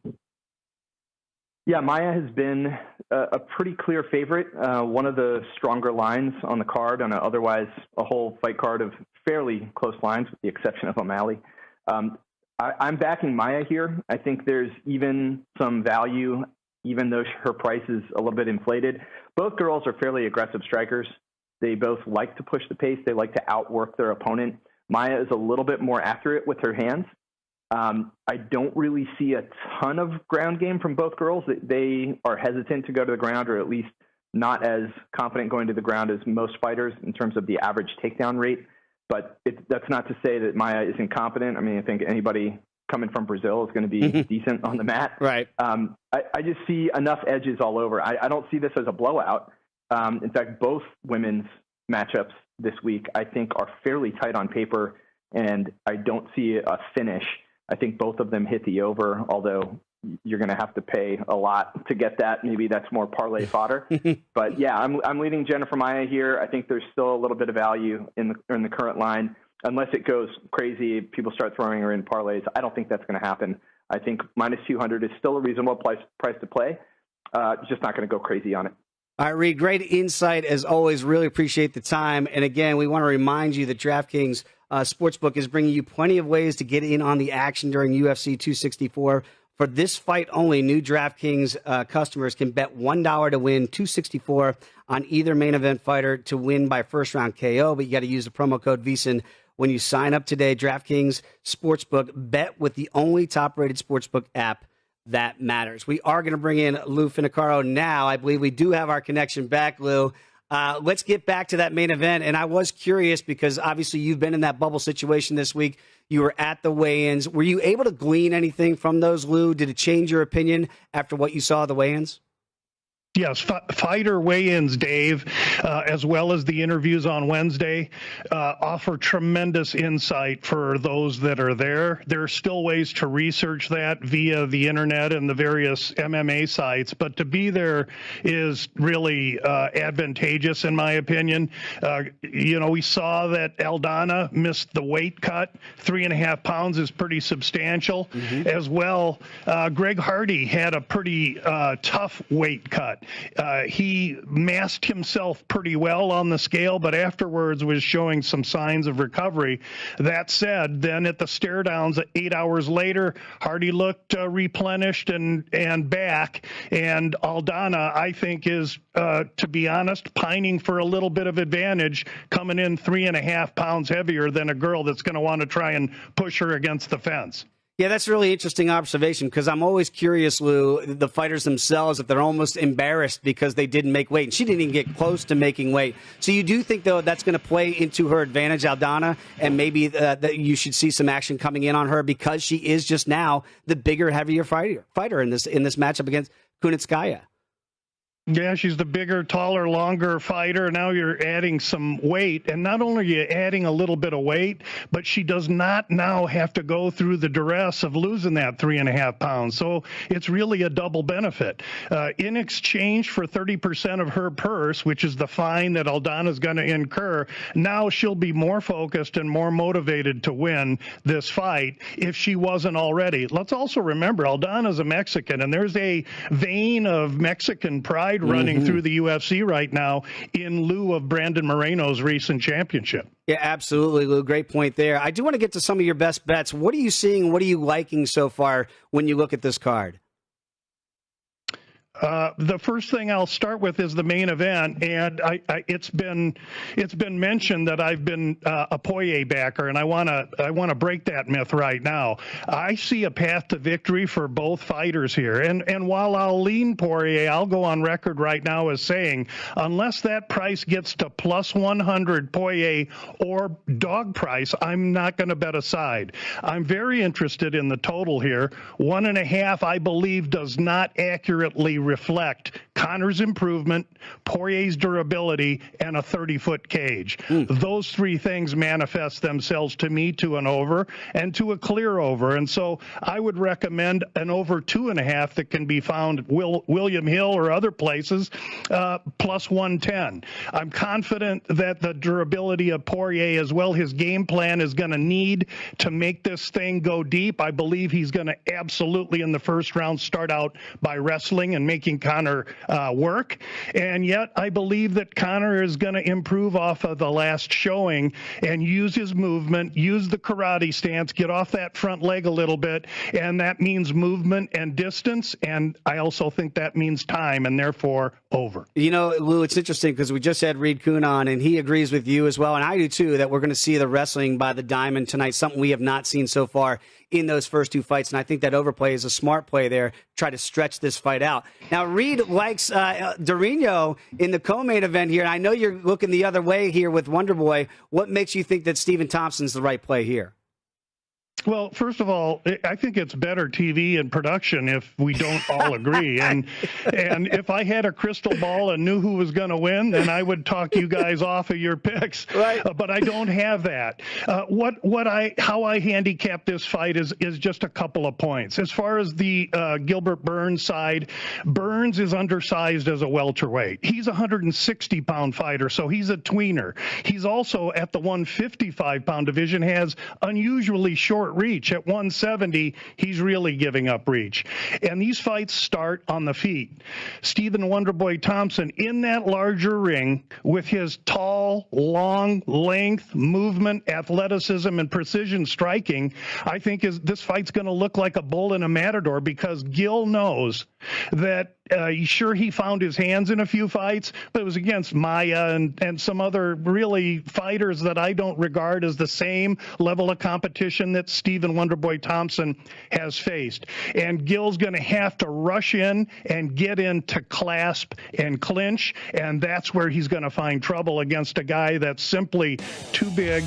Yeah, Maia has been a pretty clear favorite, one of the stronger lines on the card, on otherwise a whole fight card of fairly close lines, with the exception of O'Malley. I'm backing Maia here. I think there's even some value, even though her price is a little bit inflated. Both girls are fairly aggressive strikers. They both like to push the pace. They like to outwork their opponent. Maia is a little bit more accurate with her hands. I don't really see a ton of ground game from both girls. They are hesitant to go to the ground, or at least not as confident going to the ground as most fighters in terms of the average takedown rate. But that's not to say that Maia is incompetent. I mean, I think anybody coming from Brazil is going to be decent on the mat. Right. I just see enough edges all over. I don't see this as a blowout. In fact, both women's matchups this week, I think, are fairly tight on paper, and I don't see a finish. I think both of them hit the over, although you're going to have to pay a lot to get that. Maybe that's more parlay fodder. But yeah, I'm leading Jennifer Maia here. I think there's still a little bit of value in the current line. Unless it goes crazy, people start throwing her in parlays. I don't think that's going to happen. I think minus 200 is still a reasonable price to play. Just not going to go crazy on it. All right, Reed, great insight as always. Really appreciate the time. And again, we want to remind you that DraftKings Sportsbook is bringing you plenty of ways to get in on the action during UFC 264. For this fight only, new DraftKings customers can bet $1 to win $264 on either main event fighter to win by first round KO. But you got to use the promo code VSiN when you sign up today. DraftKings Sportsbook, bet with the only top-rated sportsbook app that matters. We are going to bring in Lou Finicaro now. I believe we do have our connection back, Lou. Let's get back to that main event. And I was curious because obviously you've been in that bubble situation this week. You were at the weigh-ins. Were you able to glean anything from those, Lou? Did it change your opinion after what you saw at the weigh-ins? Yes, fighter weigh-ins, Dave, as well as the interviews on Wednesday, offer tremendous insight for those that are there. There are still ways to research that via the internet and the various MMA sites, but to be there is really advantageous, in my opinion. We saw that Aldana missed the weight cut. 3.5 pounds is pretty substantial. As well. Greg Hardy had a pretty tough weight cut. He masked himself pretty well on the scale, but afterwards was showing some signs of recovery. That said, then at the stare downs 8 hours later, Hardy looked replenished and back. And Aldana, I think, is, to be honest, pining for a little bit of advantage, coming in 3.5 pounds heavier than a girl that's going to want to try and push her against the fence. Yeah, that's a really interesting observation because I'm always curious, Lou, the fighters themselves, if they're almost embarrassed because they didn't make weight. And she didn't even get close to making weight. So you do think, though, that's going to play into her advantage, Aldana, and maybe that you should see some action coming in on her because she is just now the bigger, heavier fighter in this matchup against Kunitskaya. Yeah, she's the bigger, taller, longer fighter. Now you're adding some weight. And not only are you adding a little bit of weight, but she does not now have to go through the duress of losing that 3.5 pounds. So it's really a double benefit. In exchange for 30% of her purse, which is the fine that Aldana's going to incur, now she'll be more focused and more motivated to win this fight if she wasn't already. Let's also remember, Aldana's a Mexican, and there's a vein of Mexican pride running through the UFC right now in lieu of Brandon Moreno's recent championship. Yeah, absolutely, Lou. Great point there. I do want to get to some of your best bets. What are you seeing? What are you liking so far when you look at this card? The first thing I'll start with is the main event, and it's been mentioned that I've been a Poirier backer, and I want to break that myth right now. I see a path to victory for both fighters here, and while I'll lean Poirier, I'll go on record right now as saying unless that price gets to plus 100 Poirier or dog price, I'm not going to bet a side. I'm very interested in the total here. 1.5, I believe, does not accurately reflect Connor's improvement, Poirier's durability, and a 30-foot cage. Those three things manifest themselves to me to an over and to a clear over. And so I would recommend an over 2.5 that can be found William Hill or other places, plus 110. I'm confident that the durability of Poirier as well, his game plan is going to need to make this thing go deep. I believe he's going to absolutely in the first round start out by wrestling and making Connor work. And yet I believe that Connor is going to improve off of the last showing and use his movement, use the karate stance, get off that front leg a little bit. And that means movement and distance. And I also think that means time and therefore over. You know, Lou, it's interesting because we just had Reed Kuhn on and he agrees with you as well. And I do too, that we're going to see the wrestling by the diamond tonight, something we have not seen so far in those first two fights. And I think that overplay is a smart play there, try to stretch this fight out. Now, Reed likes Dorino in the co-main event here. And I know you're looking the other way here with Wonderboy. What makes you think that Stephen Thompson's the right play here? Well, first of all, I think it's better TV and production if we don't all agree. And if I had a crystal ball and knew who was going to win, then I would talk you guys off of your picks. Right. But I don't have that. How I handicap this fight is just a couple of points. As far as the Gilbert Burns side, Burns is undersized as a welterweight. He's a 160-pound fighter, so he's a tweener. He's also at the 155-pound division, has unusually short reach. At 170, he's really giving up reach. And these fights start on the feet. Stephen Wonderboy Thompson in that larger ring with his tall, long, length, movement, athleticism, and precision striking, I think this fight's going to look like a bull in a matador because Gil knows that sure, he found his hands in a few fights, but it was against Maya and some other really fighters that I don't regard as the same level of competition that Stephen Wonderboy Thompson has faced. And Gil's going to have to rush in and get in to clasp and clinch, and that's where he's going to find trouble against a guy that's simply too big,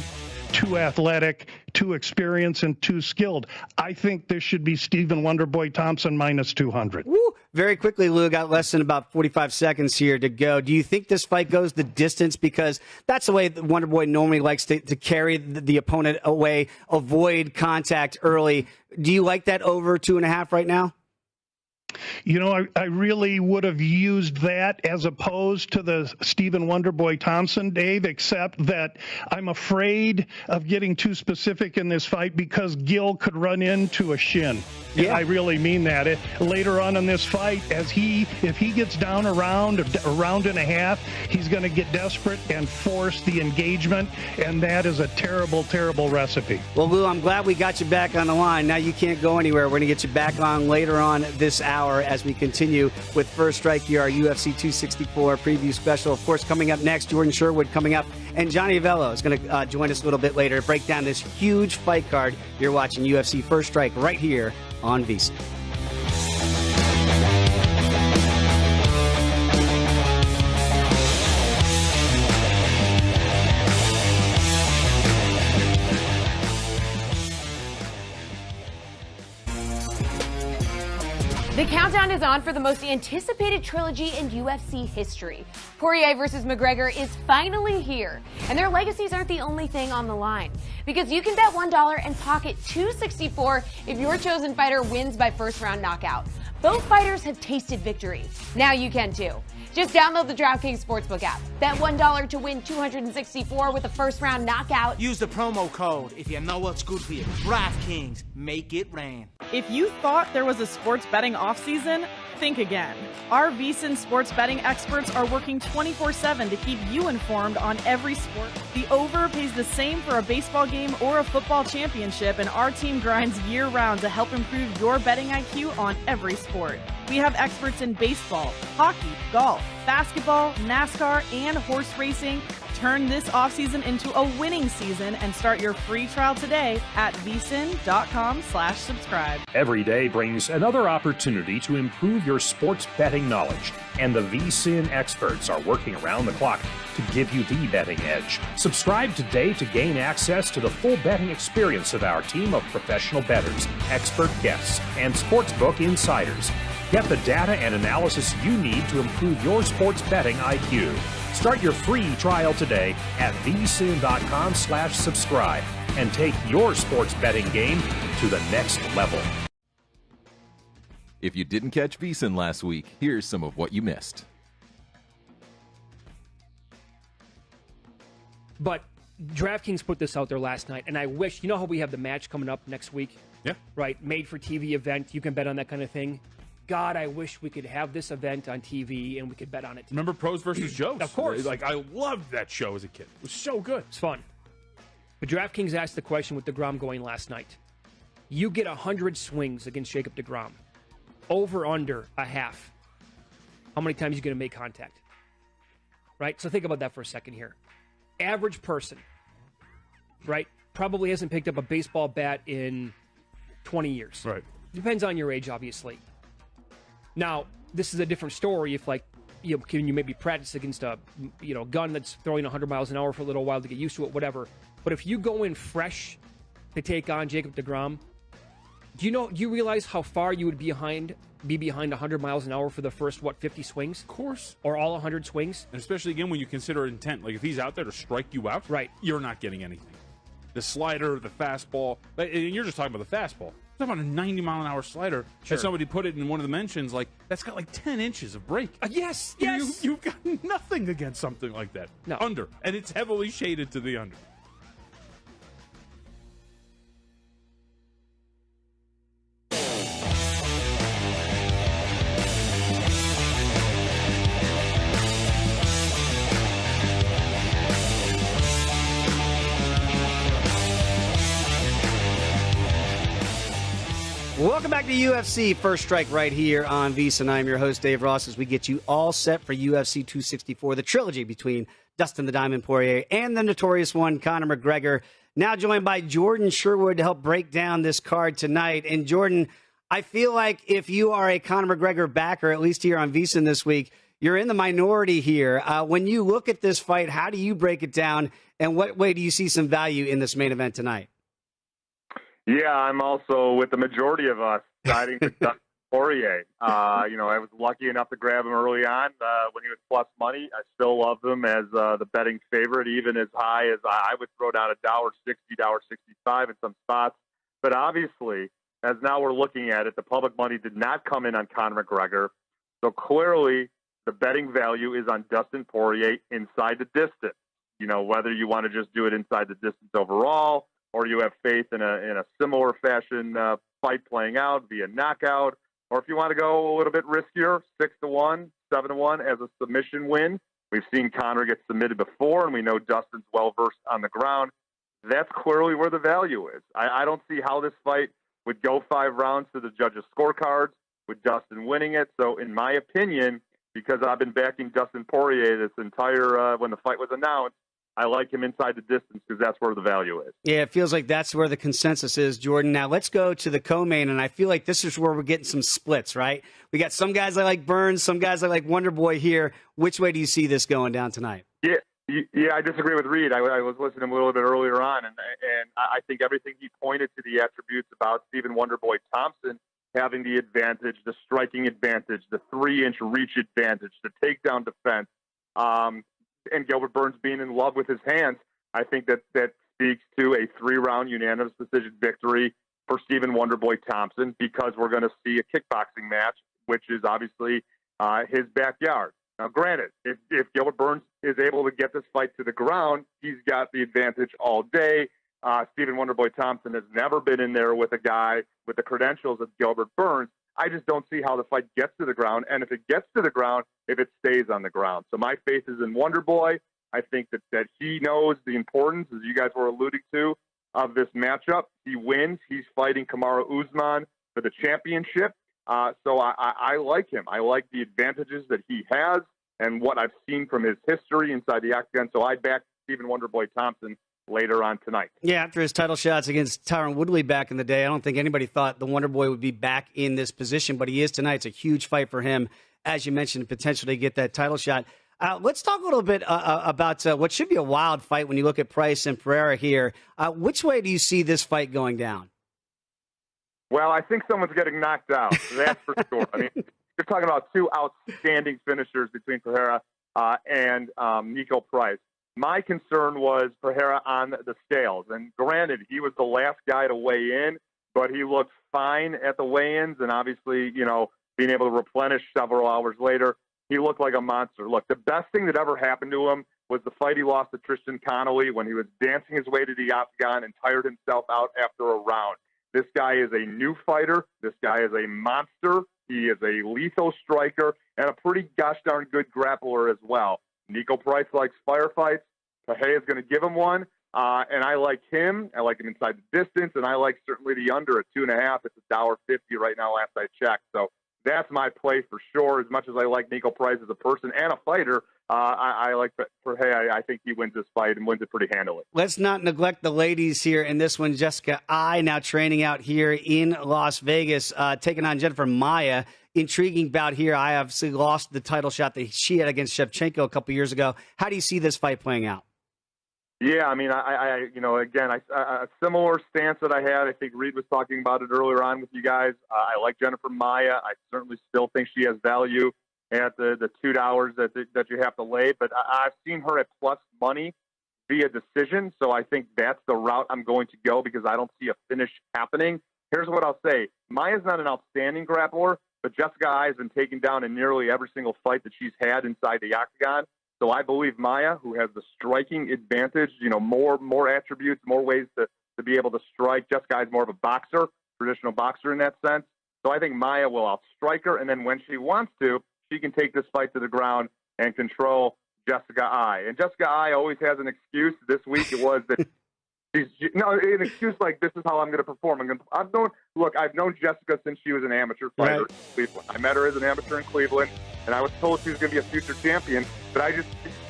too athletic, too experienced, and too skilled. I think this should be Stephen Wonderboy Thompson minus 200. Woo. Very quickly, Lou, got less than about 45 seconds here to go. Do you think this fight goes the distance? Because that's the way that Wonderboy normally likes to carry the opponent away, avoid contact early. Do you like that over 2.5 right now? You know, I really would have used that as opposed to the Stephen Wonderboy Thompson, Dave, except that I'm afraid of getting too specific in this fight because Gil could run into a shin. Yeah. I really mean that. Later on in this fight, if he gets down a round and a half, he's going to get desperate and force the engagement, and that is a terrible, terrible recipe. Well, Lou, I'm glad we got you back on the line. Now you can't go anywhere. We're going to get you back on later on this hour. hour as we continue with First Strike here, our UFC 264 preview special. Of course, coming up next, Jordan Sherwood coming up, and Johnny Avello is going to join us a little bit later to break down this huge fight card. You're watching UFC First Strike right here on VSiN. The countdown is on for the most anticipated trilogy in UFC history. Poirier versus McGregor is finally here, and their legacies aren't the only thing on the line. Because you can bet $1 and pocket $2.64 if your chosen fighter wins by first-round knockout. Both fighters have tasted victory. Now you can too. Just download the DraftKings Sportsbook app. Bet $1 to win $264 with a first-round knockout. Use the promo code if you know what's good for you. DraftKings, make it rain. If you thought there was a sports betting offseason, think again. Our VSiN sports betting experts are working 24/7 to keep you informed on every sport. The over pays the same for a baseball game or a football championship, and our team grinds year-round to help improve your betting IQ on every sport. We have experts in baseball, hockey, golf, basketball, NASCAR, and horse racing. Turn this offseason into a winning season and start your free trial today at vsin.com/subscribe. Every day brings another opportunity to improve your sports betting knowledge, and the VSiN experts are working around the clock to give you the betting edge. Subscribe today to gain access to the full betting experience of our team of professional bettors, expert guests, and sportsbook insiders. Get the data and analysis you need to improve your sports betting IQ. Start your free trial today at vsin.com/subscribe and take your sports betting game to the next level. If you didn't catch VSiN last week, here's some of what you missed. But DraftKings put this out there last night, and I wish, you know how we have the match coming up next week? Yeah. Right, made for TV event, you can bet on that kind of thing. God, I wish we could have this event on TV and we could bet on it. Remember Pros versus Joes? Of course. Like, I loved that show as a kid. It was so good. It's fun. But DraftKings asked the question with DeGrom going last night. You get 100 swings against Jacob DeGrom. Over, under, a half. How many times are you going to make contact? Right? So think about that for a second here. Average person, right, probably hasn't picked up a baseball bat in 20 years. Right. Depends on your age, obviously. Now, this is a different story if, like, can you maybe practice against a, gun that's throwing 100 miles an hour for a little while to get used to it, whatever. But if you go in fresh to take on Jacob DeGrom, do you realize how far you would be behind 100 miles an hour for the first, 50 swings? Of course. Or all 100 swings? And especially, again, when you consider intent. Like, if he's out there to strike you out, right, you're not getting anything. The slider, the fastball, and you're just talking about the fastball. Talking about a 90-mile-an-hour slider. Sure. And somebody put it in one of the mentions, like, that's got like 10 inches of break. Yes. You've got nothing against something like that. No. Under. And it's heavily shaded to the under. Welcome back to UFC First Strike right here on VSiN. I'm your host, Dave Ross, as we get you all set for UFC 264, the trilogy between Dustin the Diamond Poirier and the notorious one, Conor McGregor. Now joined by Jordan Sherwood to help break down this card tonight. And Jordan, I feel like if you are a Conor McGregor backer, at least here on VSiN this week, you're in the minority here. When you look at this fight, how do you break it down, and what way do you see some value in this main event tonight? Yeah, I'm also with the majority of us siding for Dustin Poirier. I was lucky enough to grab him early on when he was plus money. I still love him as the betting favorite, even as high as I would throw down $1.60, $1.65 in some spots. But obviously, as now we're looking at it, the public money did not come in on Conor McGregor. So clearly, the betting value is on Dustin Poirier inside the distance. Whether you want to just do it inside the distance overall, or you have faith in a similar fashion fight playing out via knockout, or if you want to go a little bit riskier, 6-1, 7-1 as a submission win. We've seen Conor get submitted before, and we know Dustin's well-versed on the ground. That's clearly where the value is. I don't see how this fight would go 5 rounds to the judges' scorecards. with Dustin winning it. So in my opinion, because I've been backing Dustin Poirier this entire when the fight was announced, I like him inside the distance because that's where the value is. Yeah, it feels like that's where the consensus is, Jordan. Now let's go to the co-main, and I feel like this is where we're getting some splits, right? We got some guys that like Burns, some guys that like Wonder Boy here. Which way do you see this going down tonight? Yeah, I disagree with Reed. I was listening a little bit earlier on, and I think everything he pointed to the attributes about Stephen Wonderboy Thompson having the advantage, the striking advantage, the 3-inch reach advantage, the takedown defense, and Gilbert Burns being in love with his hands, I think that speaks to a 3-round unanimous decision victory for Stephen Wonderboy Thompson, because we're going to see a kickboxing match, which is obviously his backyard. Now, granted, if Gilbert Burns is able to get this fight to the ground, he's got the advantage all day. Stephen Wonderboy Thompson has never been in there with a guy with the credentials of Gilbert Burns. I just don't see how the fight gets to the ground, and if it gets to the ground, if it stays on the ground. So my faith is in Wonderboy. I think that he knows the importance, as you guys were alluding to, of this matchup. He wins. He's fighting Kamaru Usman for the championship. So I like him. I like the advantages that he has and what I've seen from his history inside the octagon. So I back Stephen Wonderboy Thompson later on tonight. Yeah, after his title shots against Tyron Woodley back in the day, I don't think anybody thought the Wonder Boy would be back in this position, but he is tonight. It's a huge fight for him, as you mentioned, potentially get that title shot. Let's talk a little bit about what should be a wild fight when you look at Price and Pereira here. Which way do you see this fight going down? Well, I think someone's getting knocked out. That's for sure. I mean, you're talking about two outstanding finishers between Pereira and Nico Price. My concern was Pereira on the scales. And granted, he was the last guy to weigh in, but he looked fine at the weigh-ins. And obviously, being able to replenish several hours later, he looked like a monster. Look, the best thing that ever happened to him was the fight he lost to Tristan Connolly when he was dancing his way to the octagon and tired himself out after a round. This guy is a new fighter. This guy is a monster. He is a lethal striker and a pretty gosh darn good grappler as well. Nico Price likes firefights. Pereira is going to give him one. And I like him. I like him inside the distance. And I like certainly the under at 2.5. It's $1.50 right now, last I checked. So that's my play for sure. As much as I like Nico Price as a person and a fighter, I like Pereira. I think he wins this fight and wins it pretty handily. Let's not neglect the ladies here in this one. Jessica Ai now training out here in Las Vegas, taking on Jennifer Maia. Intriguing bout here. I obviously lost the title shot that she had against Shevchenko a couple years ago. How do you see this fight playing out? Yeah, I mean, a similar stance that I had. I think Reed was talking about it earlier on with you guys. I like Jennifer Maia. I certainly still think she has value at the $2 that you have to lay. But I've seen her at plus money via decision, so I think that's the route I'm going to go because I don't see a finish happening. Here's what I'll say. Maia's not an outstanding grappler, but Jessica Ai has been taken down in nearly every single fight that she's had inside the octagon. So I believe Maia, who has the striking advantage, more attributes, more ways to be able to strike. Jessica Ai is more of a boxer, traditional boxer in that sense. So I think Maia will outstrike her, and then when she wants to, she can take this fight to the ground and control Jessica Ai. And Jessica Ai always has an excuse. This week it was that an excuse like, this is how I'm going to perform. I've known Jessica since she was an amateur fighter in Cleveland. I met her as an amateur in Cleveland, and I was told she was going to be a future champion. But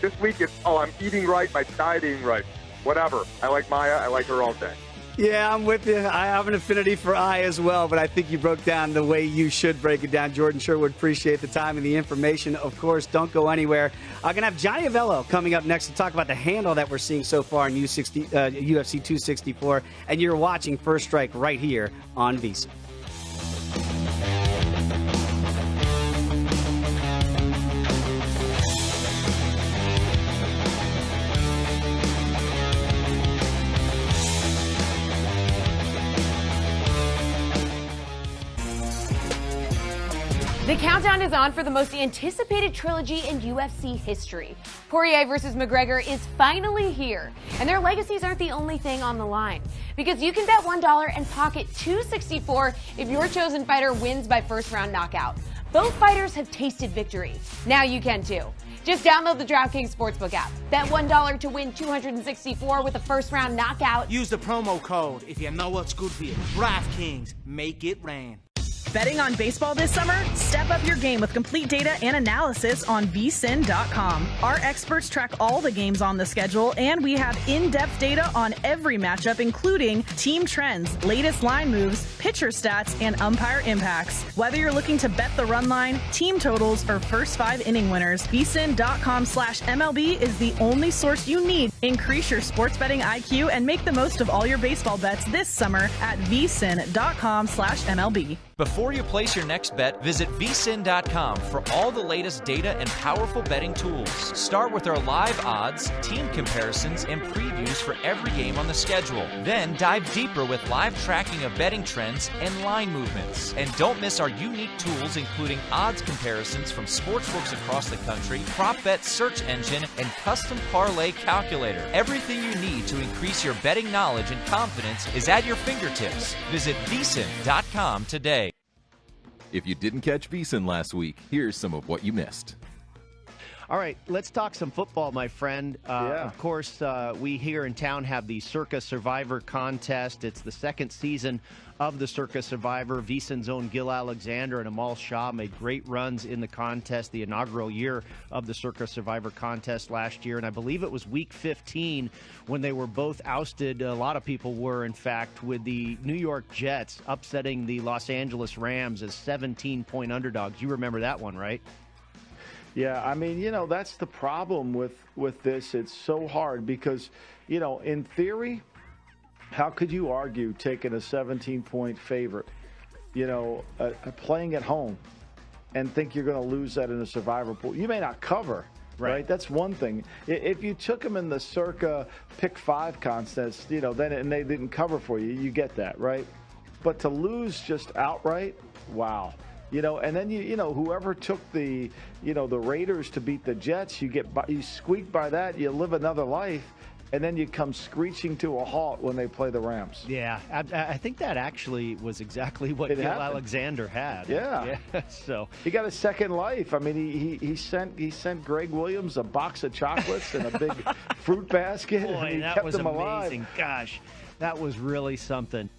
this week it's, I'm eating right, my dieting right. Whatever. I like Maia. I like her all day. Yeah, I'm with you. I have an affinity for Ai as well, but I think you broke down the way you should break it down. Jordan Sherwood, appreciate the time and the information. Of course, don't go anywhere. I'm going to have Johnny Avello coming up next to talk about the handle that we're seeing so far in UFC 264. And you're watching First Strike right here on VSiN. The countdown is on for the most anticipated trilogy in UFC history. Poirier versus McGregor is finally here, and their legacies aren't the only thing on the line. Because you can bet $1 and pocket $2.64 if your chosen fighter wins by first-round knockout. Both fighters have tasted victory. Now you can too. Just download the DraftKings Sportsbook app. Bet $1 to win $264 with a first-round knockout. Use the promo code if you know what's good for you. DraftKings, make it rain. Betting on baseball this summer? Step up your game with complete data and analysis on vsin.com. Our experts track all the games on the schedule, and we have in-depth data on every matchup, including team trends, latest line moves, pitcher stats, and umpire impacts. Whether you're looking to bet the run line, team totals, or first 5 inning winners, vsin.com/MLB is the only source you need. Increase your sports betting IQ and make the most of all your baseball bets this summer at vsin.com/MLB. Before you place your next bet, visit vsin.com for all the latest data and powerful betting tools. Start with our live odds, team comparisons, and previews for every game on the schedule. Then dive deeper with live tracking of betting trends and line movements. And don't miss our unique tools, including odds comparisons from sportsbooks across the country, prop bet search engine, and custom parlay calculator. Everything you need to increase your betting knowledge and confidence is at your fingertips. Visit vsin.com today. If you didn't catch VSiN last week, here's some of what you missed. All right, let's talk some football, my friend. Of course, we here in town have the Circa Survivor contest. It's the second season of the Circa Survivor. VSiN's own Gil Alexander and Amal Shah made great runs in the contest, the inaugural year of the Circa Survivor contest last year. And I believe it was week 15 when they were both ousted. A lot of people were, in fact, with the New York Jets upsetting the Los Angeles Rams as 17-point underdogs. You remember that one, right? Yeah, I mean, that's the problem with this. It's so hard because, in theory, how could you argue taking a 17-point favorite, playing at home and think you're going to lose that in a survivor pool? You may not cover, right? That's one thing. If you took them in the Circa Pick 5 contest, then and they didn't cover for you, you get that, right? But to lose just outright, wow. And then whoever took the Raiders to beat the Jets, you squeak by that, you live another life, and then you come screeching to a halt when they play the Rams. Yeah, I think that actually was exactly what Gil Alexander had. Yeah. So he got a second life. I mean, he sent Greg Williams a box of chocolates and a big fruit basket. Boy, and he that kept was him amazing. Alive. Gosh, that was really something.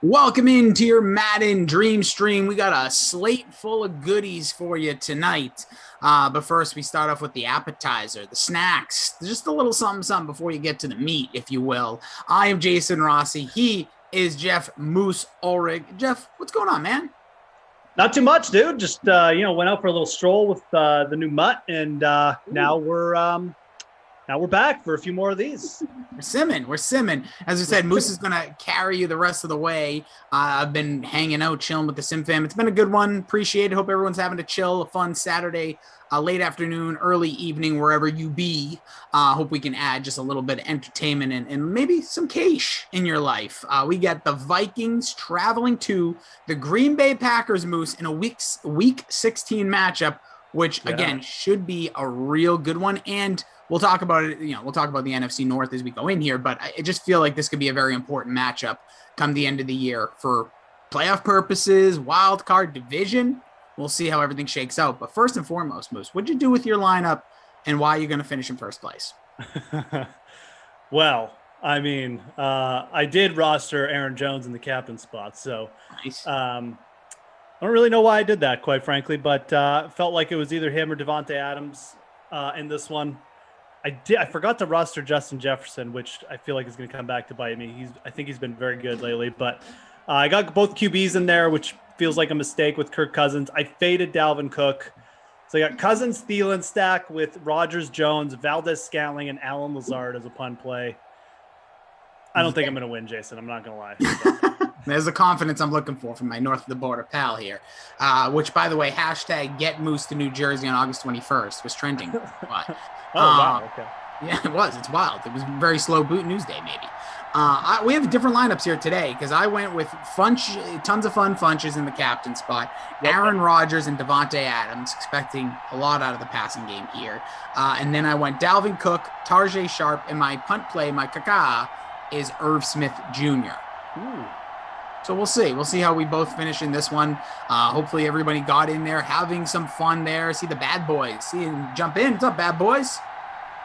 Welcome into your Madden Dream Stream. We got a slate full of goodies for you tonight. But first, we start off with the appetizer, the snacks, just a little something before you get to the meat, if you will. I am Jason Rossi. He is Geoff Moose Ulrich. Geoff, what's going on, man? Not too much, dude. Just went out for a little stroll with the new mutt, and now we're back for a few more of these. We're simming. As I said, Moose is gonna carry you the rest of the way. I've been hanging out, chilling with the Sim fam. It's been a good one. Appreciate it. Hope everyone's having a chill, a fun Saturday, late afternoon, early evening, wherever you be. Hope we can add just a little bit of entertainment and maybe some cash in your life. We got the Vikings traveling to the Green Bay Packers, Moose, in a week 16 matchup, which again should be a real good one. And we'll talk about it. We'll talk about the NFC North as we go in here, but I just feel like this could be a very important matchup come the end of the year for playoff purposes, wild card, division. We'll see how everything shakes out. But first and foremost, Moose, what'd you do with your lineup and why you're going to finish in first place? Well, I mean, I did roster Aaron Jones in the captain spot. So nice. I don't really know why I did that, quite frankly, but felt like it was either him or Devontae Adams in this one. I forgot to roster Justin Jefferson, which I feel like is going to come back to bite me. I think he's been very good lately, but I got both QBs in there, which feels like a mistake with Kirk Cousins. I faded Dalvin Cook. So I got Cousins, Thielen stack with Rodgers, Jones, Valdez-Scantling, and Allen Lazard as a punt play. I don't think I'm going to win, Jason. I'm not going to lie. There's the confidence I'm looking for from my north of the border pal here, which, by the way, hashtag get Moose to New Jersey on August 21st was trending. But, wow. Okay. Yeah, it was. It's wild. It was very slow boot news day, maybe. We have different lineups here today because I went with tons of fun Funches in the captain spot. Aaron Rodgers and Devontae Adams, expecting a lot out of the passing game here. And then I went Dalvin Cook, Tarjay Sharp, and my punt play, my caca, is Irv Smith Jr. Ooh. So we'll see. We'll see how we both finish in this one. Hopefully everybody got in there, having some fun there. See the bad boys. See them jump in. What's up, bad boys?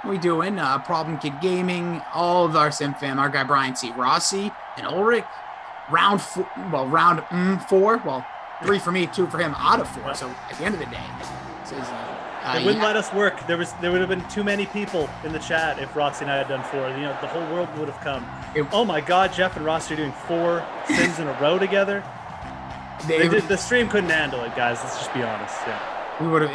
What we doing? Problem Kid Gaming, all of our Sim fam, our guy Brian C. Rossi and Ulrich. Round 4. Well, 3 for me, 2 for him out of 4. So at the end of the day, they wouldn't let us work. There would have been too many people in the chat if Rossi and I had done 4. The whole world would have come. Oh my God, Geoff and Rossi are doing 4 Sims in a row together. The stream couldn't handle it, guys. Let's just be honest. Yeah.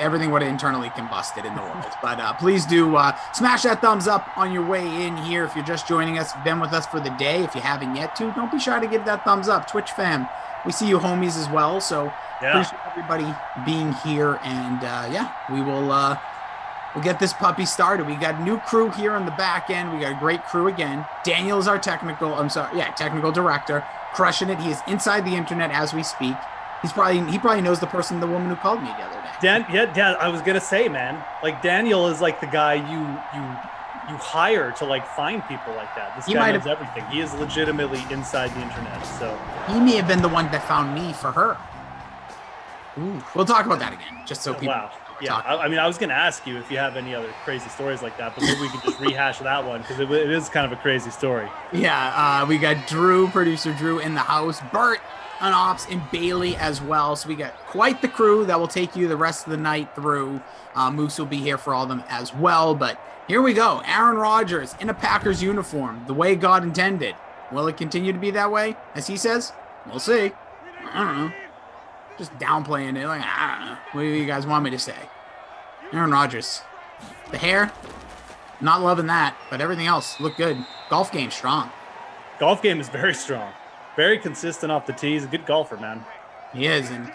Everything would have internally combusted in the world. But please do smash that thumbs up on your way in here. If you're just joining us, been with us for the day. If you haven't yet to, don't be shy to give that thumbs up. Twitch fam, we see you homies as well. So appreciate everybody being here. And we'll get this puppy started. We got a new crew here on the back end. We got a great crew again. Daniel is our technical director, crushing it. He is inside the internet as we speak. He probably knows the woman who called me the other day. Dan, I was gonna say, man, like Daniel is like the guy you hire to like find people like that. This guy knows everything. He is legitimately inside the internet. So he may have been the one that found me for her. Ooh, we'll talk about that again, just so people. Wow. Yeah, I mean, I was gonna ask you if you have any other crazy stories like that, but maybe we could just rehash that one because it is kind of a crazy story. Yeah, we got producer Drew in the house, Bert on ops, and Bailey as well. So we got quite the crew that will take you the rest of the night through. Moose will be here for all of them as well. But here we go. Aaron Rodgers in a Packers uniform, the way God intended. Will it continue to be that way, as he says? We'll see. I don't know. Just downplaying it. Like, I don't know. What do you guys want me to say? Aaron Rodgers. The hair, not loving that, but everything else looked good. Golf game strong. Golf game is very strong. Very consistent off the tee. He's a good golfer, man. He is. And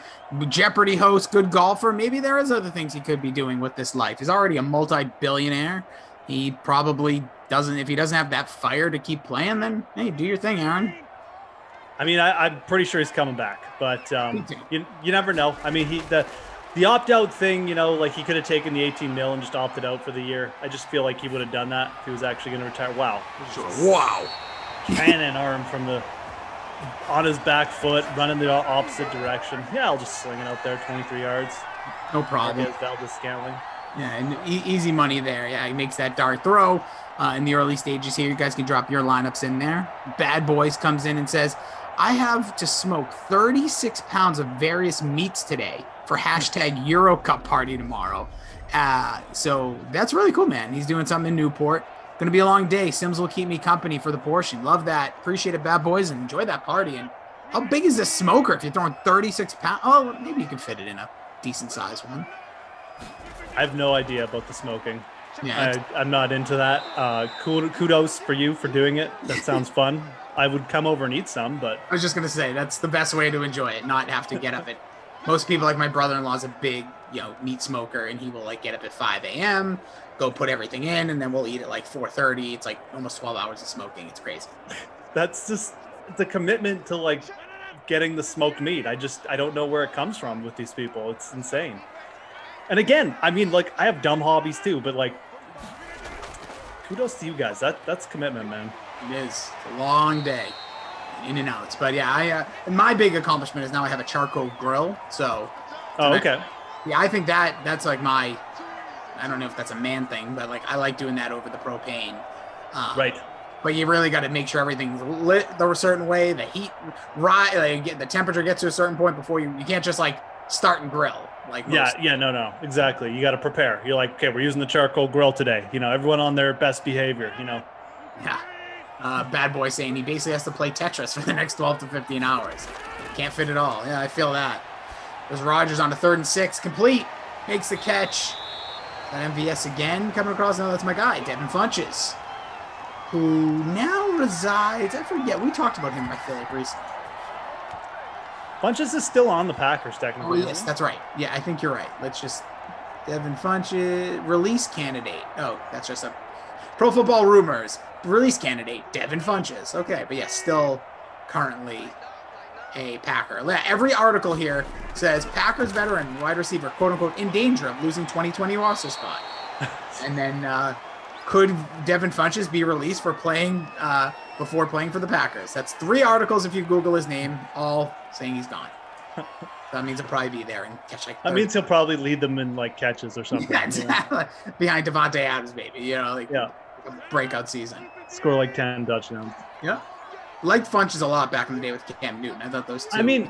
Jeopardy host, good golfer. Maybe there is other things he could be doing with this life. He's already a multi-billionaire. He probably doesn't, if he doesn't have that fire to keep playing, then, hey, do your thing, Aaron. I mean, I'm pretty sure he's coming back, but you never know. I mean, the opt-out thing, like he could have taken the 18 mil and just opted out for the year. I just feel like he would have done that if he was actually going to retire. Wow. Wow. Cannon arm on his back foot, running the opposite direction. Yeah, I'll just sling it out there 23 yards. No problem. Valdez-Scantling. Yeah, and easy money there. Yeah, he makes that dart throw in the early stages here. You guys can drop your lineups in there. Bad Boys comes in and says, I have to smoke 36 pounds of various meats today for hashtag Euro Cup party tomorrow. So that's really cool, man. He's doing something in Newport. Going to be a long day. Sims will keep me company for the portion. Love that. Appreciate it, Bad Boys, and enjoy that party. And how big is this smoker if you're throwing 36 pounds? Oh, maybe you can fit it in a decent size one. I have no idea about the smoking. Yeah, I'm not into that. Kudos for you for doing it. That sounds fun. I would come over and eat some, but I was just gonna say that's the best way to enjoy it, not have to get up at. Most people, like my brother-in-law, is a big, meat smoker, and he will like get up at 5 a.m., go put everything in, and then we'll eat at like 4:30. It's like almost 12 hours of smoking. It's crazy. That's just the commitment to like getting the smoked meat. I don't know where it comes from with these people. It's insane. And again, I mean, like I have dumb hobbies too, but like, kudos to you guys. That's commitment, man. It is. It's a long day, in and outs. But yeah, and my big accomplishment is now I have a charcoal grill. So. Oh, okay. I think that's like I don't know if that's a man thing, but like I like doing that over the propane. Right. But you really got to make sure everything's lit a certain way. The heat, the temperature gets to a certain point before you can't just like start and grill. No, exactly. You got to prepare. You're like, okay, we're using the charcoal grill today. Everyone on their best behavior. Yeah. Bad Boy saying he basically has to play Tetris for the next 12 to 15 hours. Can't fit it all. Yeah, I feel that. There's Rodgers on the 3rd and 6, complete, makes the catch. That MVS again coming across. No, that's my guy, Devin Funches, who now resides. I forget. We talked about him, I feel like, recently. Funches is still on the Packers, technically. Oh, yes, that's right. Yeah, I think you're right. Let's just Devin Funches, release candidate. Oh, that's just a Pro Football Rumors. Release candidate, Devin Funches. Okay, but yeah, still currently a Packer. Every article here says Packers veteran wide receiver, quote unquote, in danger of losing 2020 roster spot. And then could Devin Funches be released for playing before playing for the Packers? That's 3 articles if you Google his name, all saying he's gone. That means he'll probably be there and catch like 30. That means he'll probably lead them in like catches or something. Yeah, exactly. Behind Devontae Adams, maybe. Like a breakout season. Score like 10 touchdowns. Yeah. Liked Funches a lot back in the day with Cam Newton. I thought those two. I mean,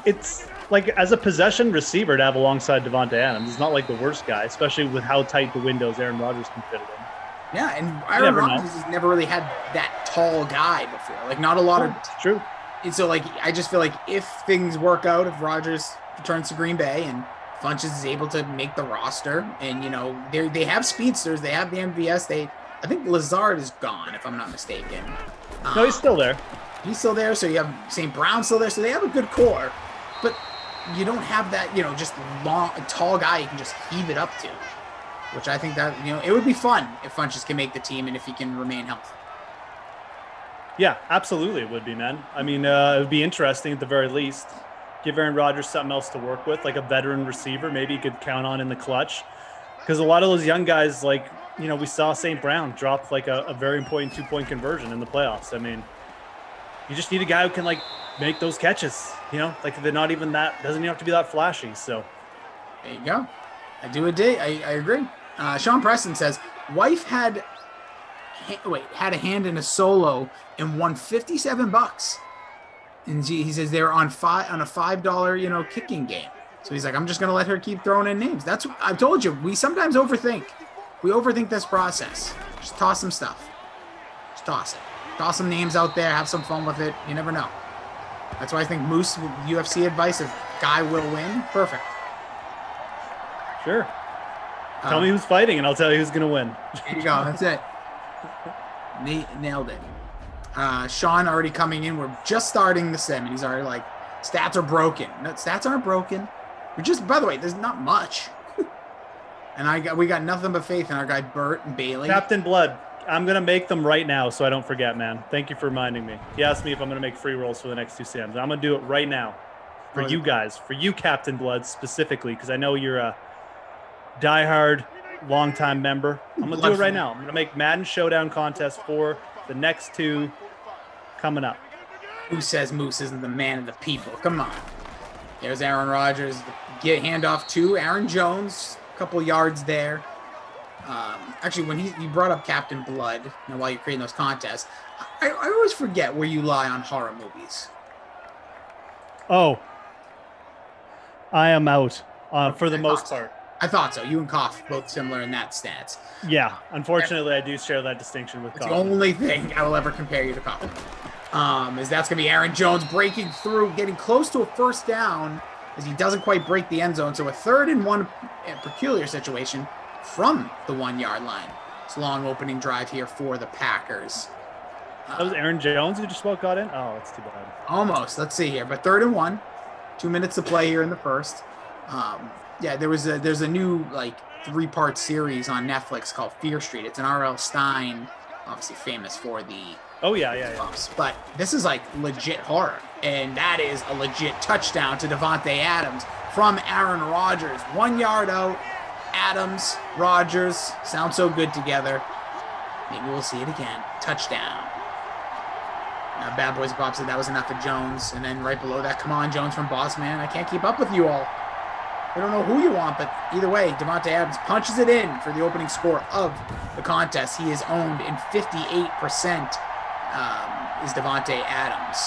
it's like as a possession receiver to have alongside Devontae Adams is not like the worst guy, especially with how tight the windows Aaron Rodgers can fit it in. Yeah, and Aaron Rodgers has never really had that tall guy before. Like, not a lot of. True. And so, like, I just feel like if things work out, if Rodgers returns to Green Bay and Funches is able to make the roster, and they have speedsters, they have the MVS, I think Lazard is gone, if I'm not mistaken. No, he's still there. He's still there, so you have St. Brown still there, so they have a good core, but you don't have that, just tall guy you can just heave it up to, which I think that, it would be fun if Funches can make the team and if he can remain healthy. Yeah, absolutely it would be, man. I mean, it would be interesting at the very least. Give Aaron Rodgers something else to work with, like a veteran receiver maybe you could count on in the clutch. Because a lot of those young guys, like, we saw St. Brown drop like a very important 2-point conversion in the playoffs. I mean, you just need a guy who can like make those catches, like they're not even that, doesn't even have to be that flashy. So there you go. I agree. Sean Preston says, wife had a hand in a solo and won $57. And he says they're on a $5, kicking game. So he's like, I'm just going to let her keep throwing in names. That's what I've told you. We sometimes overthink. We overthink this process. Just toss some stuff. Just toss it. Toss some names out there. Have some fun with it. You never know. That's why I think Moose, UFC advice, if guy will win, perfect. Sure. Tell me who's fighting, and I'll tell you who's going to win. There you go. That's it. Nailed it. Sean already coming in. We're just starting the sim, and he's already like, stats are broken. No, stats aren't broken. We're just, by the way, there's not much. And we got nothing but faith in our guy Bert and Bailey. Captain Blood, I'm going to make them right now so I don't forget, man. Thank you for reminding me. He asked me if I'm going to make free rolls for the next 2 Sims. I'm going to do it right now for you guys, for you, Captain Blood, specifically, because I know you're a diehard, longtime member. I'm going to do it right now. I'm going to make Madden Showdown contest for the next 2 coming up. Who says Moose isn't the man of the people? Come on. There's Aaron Rodgers. Get handoff to Aaron Jones. couple yards there. Actually, when you brought up Captain Blood, while you're creating those contests, I always forget where you lie on horror movies. Oh, I am out for the most part. I thought so. You and Koff both similar in that stance. Yeah, unfortunately, I do share that distinction with Koff. It's the only thing I will ever compare you to Koff. Is that's going to be Aaron Jones breaking through, getting close to a first down as he doesn't quite break the end zone. So a 3rd and 1 peculiar situation from the 1-yard line. It's a long opening drive here for the Packers. That was Aaron Jones who just got in? Oh, that's too bad. Almost. Let's see here. But 3rd and 1. 2 minutes to play here in the first. There's a new 3-part series on Netflix called Fear Street. It's an R.L. Stine, obviously famous for the Buffs, but this is legit horror, and that is a legit touchdown to Davante Adams from Aaron Rodgers. 1 yard out. Adams, Rodgers sound so good together. Maybe we'll see it again. Touchdown. Now, Bad Boys Bob said that was enough of Jones, and then right below that, come on, Jones from Boss Man. I can't keep up with you all. I don't know who you want, but either way, Davante Adams punches it in for the opening score of the contest. He is owned in 58%. Is Davante Adams.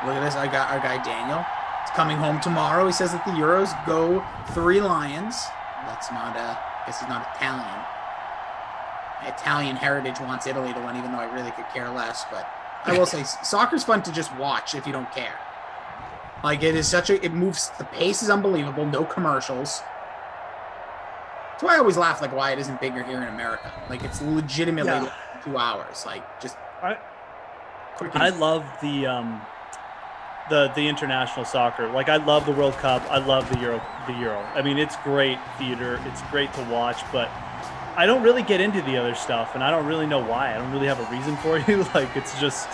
Look at this. I got our guy Daniel. He's coming home tomorrow. He says that the Euros go 3 Lions. That's not. I guess he's not Italian. Italian heritage wants Italy to win, even though I really could care less. But I will say, soccer's fun to just watch if you don't care. It is it moves, the pace is unbelievable, no commercials. That's why I always laugh, why it isn't bigger here in America. It's legitimately 2 hours. I love the international soccer. I love the World Cup. I love the Euro. I mean, it's great theater. It's great to watch, but I don't really get into the other stuff, and I don't really know why. I don't really have a reason for you. It's just,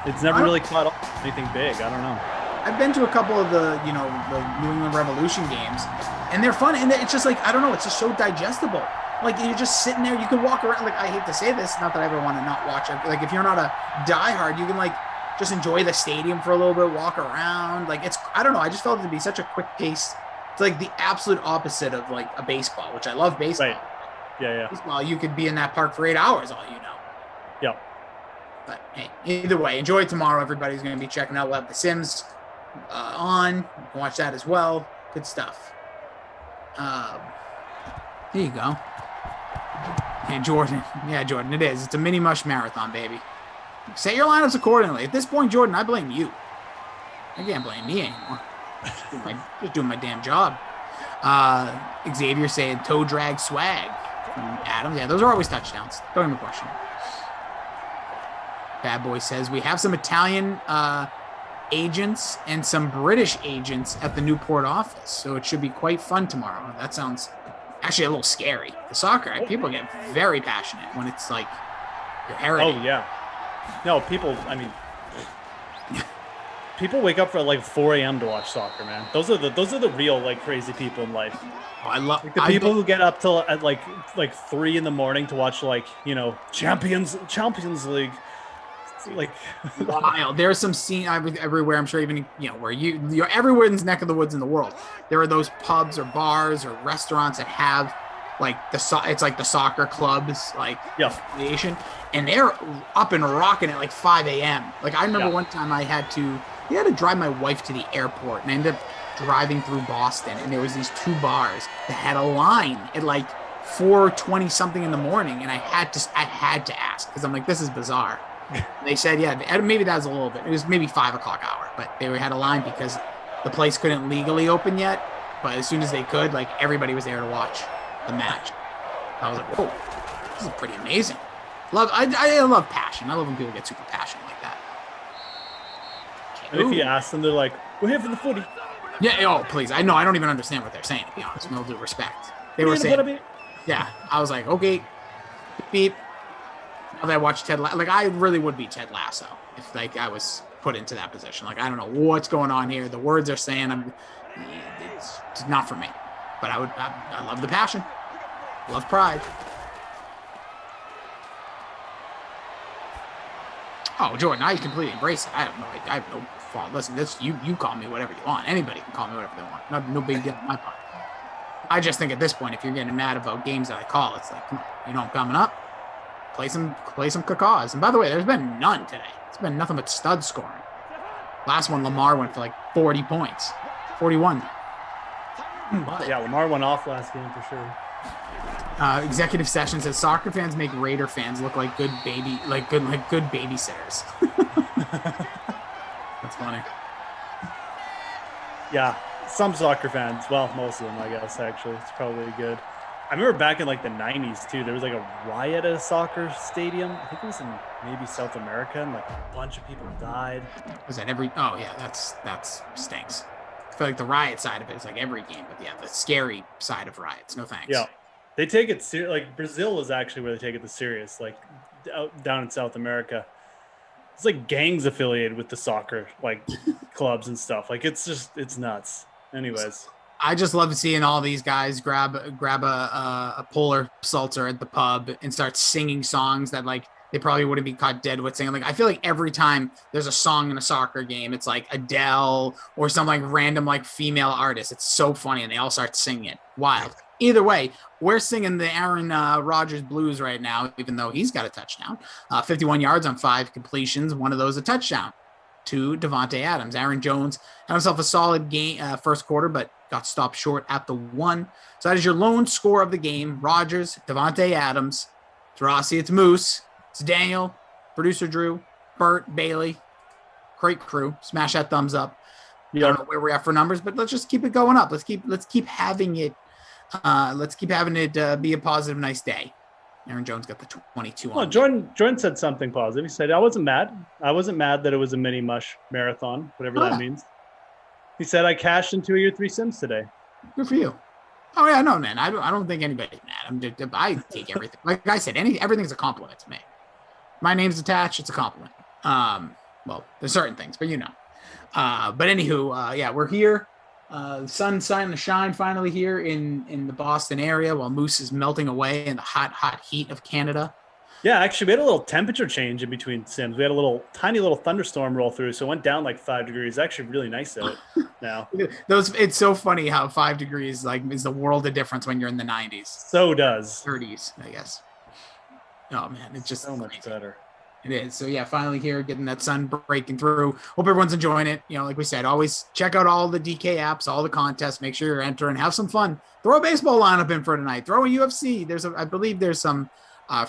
it's never really caught up with anything big. I don't know. I've been to a couple of the New England Revolution games, and they're fun. And it's just I don't know, it's just so digestible. You're just sitting there, you can walk around. I hate to say this, not that I ever want to not watch it. If you're not a diehard, you can just enjoy the stadium for a little bit, walk around. I don't know, I just felt it to be such a quick pace. It's the absolute opposite of a baseball, which I love baseball. Right. Yeah. Baseball, you could be in that park for 8 hours, all you know. Yeah. But hey, either way, enjoy it tomorrow. Everybody's going to be checking out. We'll have The Sims on. You can watch that as well. Good stuff. There you go. And Jordan. Yeah, Jordan, it is. It's a mini mush marathon, baby. Set your lineups accordingly. At this point, Jordan, I blame you. I can't blame me anymore. Just doing my damn job. Xavier saying toe drag swag from Adams. Yeah, those are always touchdowns. Don't even question it. Bad Boy says we have some Italian agents and some British agents at the Newport office, so it should be quite fun tomorrow. That sounds actually a little scary. The soccer, people get very passionate when it's your heritage. Oh yeah. No, people. I mean, people wake up for 4 a.m. to watch soccer, man. Those are the real crazy people in life. Oh, I love the people who get up till at 3 in the morning to watch Champions League. Wild. There's some scene everywhere. I'm sure even where you're everyone's neck of the woods in the world. There are those pubs or bars or restaurants that have it's the soccer clubs affiliation, and they're up and rocking at 5 a.m. I remember one time I had to drive my wife to the airport, and I ended up driving through Boston, and there was these 2 bars that had a line at 4:20 something in the morning, and I had to ask because I'm this is bizarre. They said, maybe that was a little bit. It was maybe 5 o'clock hour, but they had a line because the place couldn't legally open yet. But as soon as they could, everybody was there to watch the match. I was whoa, this is pretty amazing. I love passion. I love when people get super passionate like that. And if you ask them, they're like, "We're here for the footy." Yeah. Oh, please. I know. I don't even understand what they're saying. To be honest, with all due respect, they were saying. Yeah. I was okay. Beep. Now that I watch Ted Lasso, I really would be Ted Lasso if I was put into that position. I don't know what's going on here. The words are saying it's not for me. But I love the passion. Love pride. Oh, Jordan, now you completely embrace it. I have no fault. Listen, you call me whatever you want. Anybody can call me whatever they want. No big deal on my part. I just think at this point, if you're getting mad about games that I call, it's like, come on, you know I'm coming up. Play some cacaws. And by the way, there's been none today. It's been nothing but stud scoring. Last one, Lamar went for like 40 points, 41. Yeah, Lamar went off last game for sure. Executive session says soccer fans make Raider fans look like good babysitters. That's funny. Yeah, some soccer fans. Well, most of them, I guess. Actually, it's probably good. I remember back in like the 90s too. There was like a riot at a soccer stadium. I think it was in maybe South America, and like a bunch of people died. Was that every? Oh yeah, that's stinks. I feel like the riot side of it is like every game, but yeah, the scary side of riots. No thanks. Yeah, they take it serious. Like Brazil is actually where they take it the serious. Like down in South America, it's like gangs affiliated with the soccer like clubs and stuff. Like it's nuts. Anyways. I just love seeing all these guys grab a polar seltzer at the pub and start singing songs that like they probably wouldn't be caught dead with singing. Like I feel like every time there's a song in a soccer game, it's like Adele or some like random like female artist. It's so funny, and they all start singing it. Wild. Either way, we're singing the Aaron Rodgers blues right now, even though he's got a touchdown. 51 yards on 5 completions. One of those a touchdown to Davante Adams. Aaron Jones had himself a solid game first quarter, but got stopped short at the 1. So that is your lone score of the game. Rodgers, Davante Adams. It's Rossi, it's Moose, it's Daniel, producer Drew, Bert, Bailey. Great crew. Smash that thumbs up. I don't know where we're at for numbers, but let's just keep it going up. Let's keep having it. Be a positive, nice day. Aaron Jones got the 22 on. Well, Jordan said something positive. He said, I wasn't mad. I wasn't mad that it was a mini mush marathon, whatever that means. He said, I cashed in 2 of your 3 sims today. Good for you. Oh, yeah, no, man. I don't think anybody's mad. I take everything. Like I said, everything's a compliment to me. My name's attached. It's a compliment. Well, there's certain things, but you know. But anywho, yeah, we're here. The sun's starting to shine finally here in the Boston area while Moose is melting away in the hot heat of Canada. Yeah, actually, we had a little temperature change in between sims. We had a tiny little thunderstorm roll through, so it went down like 5 degrees. Actually, really nice out now. It's so funny how 5 degrees is the world of difference when you're in the 90s. So does 30s, I guess. Oh man, it's just so much better. It is. So yeah, finally here, getting that sun breaking through. Hope everyone's enjoying it. You know, like we said, always check out all the DK apps, all the contests. Make sure you're entering. Have some fun. Throw a baseball lineup in for tonight. Throw a UFC. I believe there's some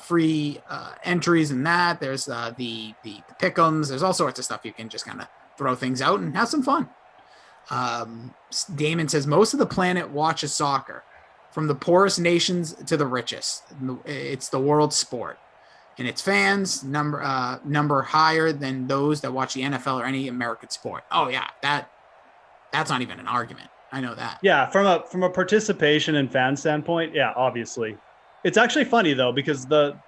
free entries in that. There's the pick'ems. There's all sorts of stuff you can just kind of throw things out and have some fun. Damon says most of the planet watches soccer, from the poorest nations to the richest. It's the world sport. And its fans number higher than those that watch the NFL or any American sport. Oh yeah, that's not even an argument. I know that. Yeah, from a participation and fan standpoint, yeah, obviously. It's actually funny though, because the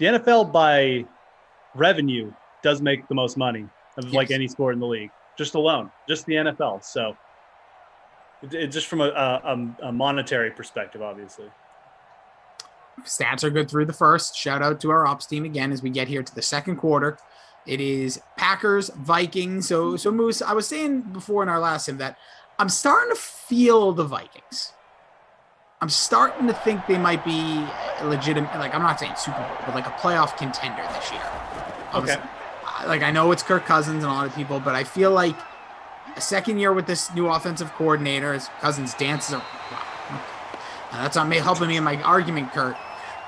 NFL by revenue does make the most money of like any sport in the league, just alone, just the NFL. So it's just from a monetary perspective, obviously. Stats are good through the first. Shout out to our ops team again as we get here to the second quarter. It is Packers, Vikings. So Moose, I was saying before in our last sim that I'm starting to feel the Vikings. I'm starting to think they might be legitimate. Like, I'm not saying Super Bowl, but like a playoff contender this year. Okay. Like, I know it's Kirk Cousins and a lot of people, but I feel like a second year with this new offensive coordinator as Cousins dances around. Wow. That's not helping me in my argument, Kurt.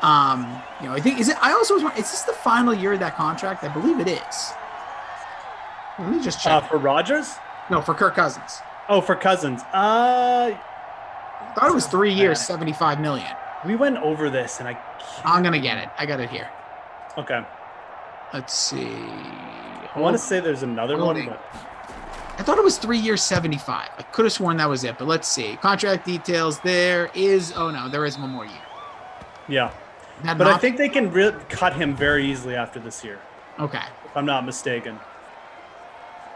You know, I think is this the final year of that contract? I believe it is. Let me just check. For Rodgers? No, for Kirk Cousins. Oh, for Cousins. I thought it was 3 years, $75 million. We went over this, and I'm gonna get it. I got it here. Okay. Let's see. I want to say there's another one, but I thought it was 3 years, 75. I could have sworn that was it, but let's see. Contract details. There is. Oh no, there is one more year. Yeah, but I think they can cut him very easily after this year. Okay. If I'm not mistaken.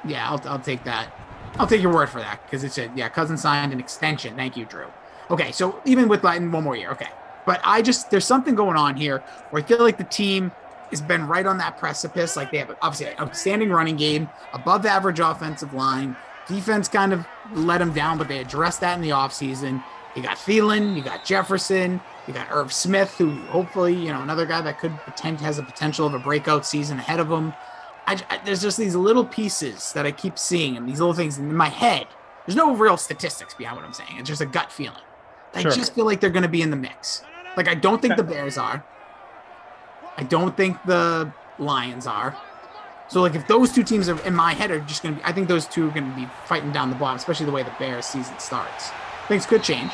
Yeah, I'll take that. I'll take your word for that because it said, yeah, Cousins signed an extension. Thank you, Drew. Okay, so even with one more year, okay. But there's something going on here where I feel like the team has been right on that precipice. Like, they have obviously an outstanding running game, above average offensive line. Defense kind of let them down, but they addressed that in the offseason. You got Thielen, you got Jefferson, you got Irv Smith, who hopefully, another guy that has a potential of a breakout season ahead of him. There's just these little pieces that I keep seeing, and these little things in my head. There's no real statistics behind what I'm saying. It's just a gut feeling. I just feel like they're going to be in the mix. Like, I don't think the Bears are. I don't think the Lions are. So, like, if those two teams are in my head are just going to be, I think those two are going to be fighting down the bottom, especially the way the Bears season starts. Things could change.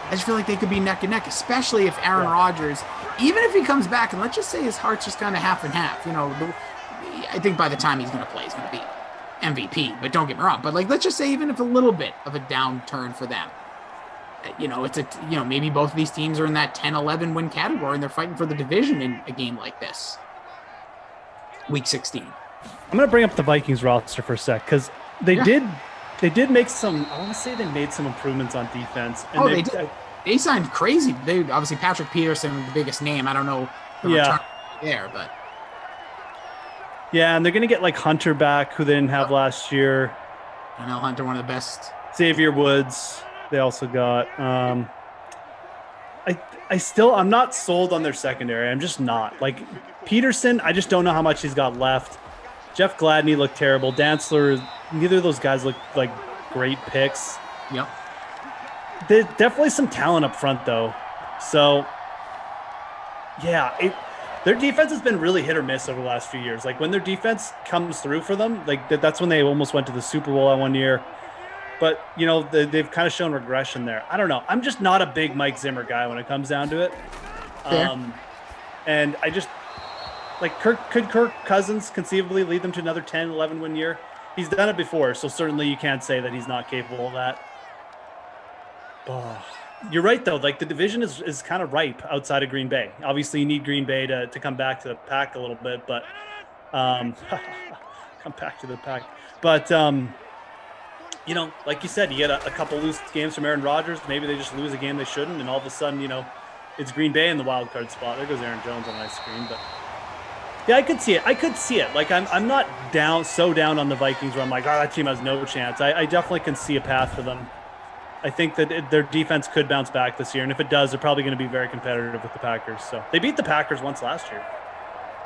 I just feel like they could be neck and neck, especially if Aaron Rodgers, even if he comes back, and let's just say his heart's just kind of half and half. I think by the time he's going to play, he's going to be MVP. But don't get me wrong. But, like, let's just say even if a little bit of a downturn for them, maybe both of these teams are in that 10-11 win category, and they're fighting for the division in a game like this. Week 16. I'm going to bring up the Vikings roster for a sec, because they did make some, I want to say they made some improvements on defense. And they did. They signed crazy. They obviously, Patrick Peterson, the biggest name. I don't know the return there, but. Yeah, and they're going to get like Hunter back, who they didn't have last year. I know Hunter, one of the best. Xavier Woods, they also got. I'm not sold on their secondary. I'm just not. Like, Peterson, I just don't know how much he's got left. Jeff Gladney looked terrible. Dantzler, neither of those guys look like great picks. Yep. There's definitely some talent up front, though. So, yeah, their defense has been really hit or miss over the last few years. Like, when their defense comes through for them, like that's when they almost went to the Super Bowl that one year. But, they've kind of shown regression there. I don't know. I'm just not a big Mike Zimmer guy when it comes down to it. And I just, like, could Kirk Cousins conceivably lead them to another 10, 11 win year? He's done it before, so certainly you can't say that he's not capable of that. You're right, though. Like, the division is kind of ripe outside of Green Bay. Obviously, you need Green Bay to come back to the pack a little bit, but come back to the pack. But, like you said, you get a couple loose games from Aaron Rodgers. Maybe they just lose a game they shouldn't, and all of a sudden, it's Green Bay in the wild card spot. There goes Aaron Jones on my screen, but yeah, I could see it. Like, I'm not so down on the Vikings where I'm like, that team has no chance. I definitely can see a path for them. I think that their defense could bounce back this year, and if it does, they're probably going to be very competitive with the Packers. So they beat the Packers once last year.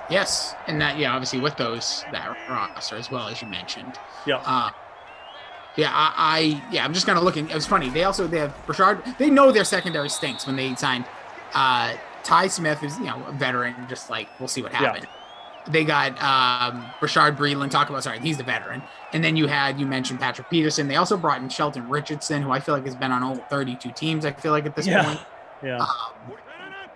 Yes, and that obviously with that roster as well, as you mentioned. Yeah. I'm just kind of looking. It was funny. They have Rashard. They know their secondary stinks when they signed Ty Smith, who's a veteran. Just like, we'll see what happens. Yeah. They got Rashard Breeland. He's the veteran. And then you mentioned Patrick Peterson. They also brought in Shelton Richardson, who I feel like has been on all 32 teams. I feel like at this point. Yeah.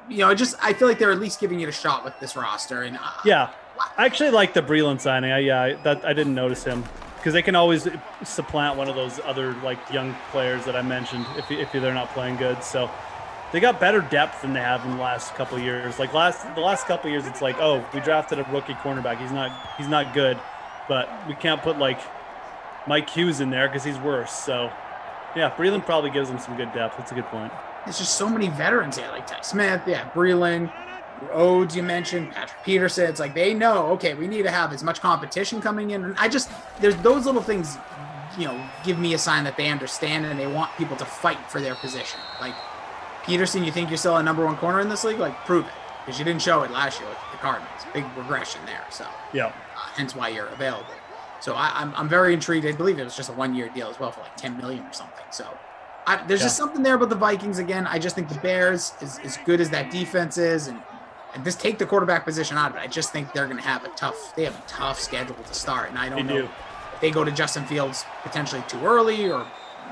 I feel like they're at least giving it a shot with this roster. And I actually like the Breeland signing. I didn't notice him, because they can always supplant one of those other like young players that I mentioned if they're not playing good. So they got better depth than they have in the last couple of years. Like the last couple of years, it's like, oh, we drafted a rookie cornerback. He's not good, but we can't put like Mike Hughes in there because he's worse. So yeah, Breeland probably gives them some good depth. That's a good point. There's just so many veterans here, like Ty Smith, Breeland, Rhodes, you mentioned, Patrick Peterson. It's like they know, okay, we need to have as much competition coming in. And there's those little things, give me a sign that they understand and they want people to fight for their position. Like, Peterson, you think you're still a number one corner in this league? Like, prove it, because you didn't show it last year with the Cardinals. Big regression there. So yeah, hence why you're available. So I'm very intrigued. I believe it was just a 1-year deal as well for like $10 million or something. So there's just something there about the Vikings. Again, I just think the Bears, as good as that defense is, and just take the quarterback position out of it, I just think they're going to have a tough schedule to start. And I don't know if they go to Justin Fields potentially too early, or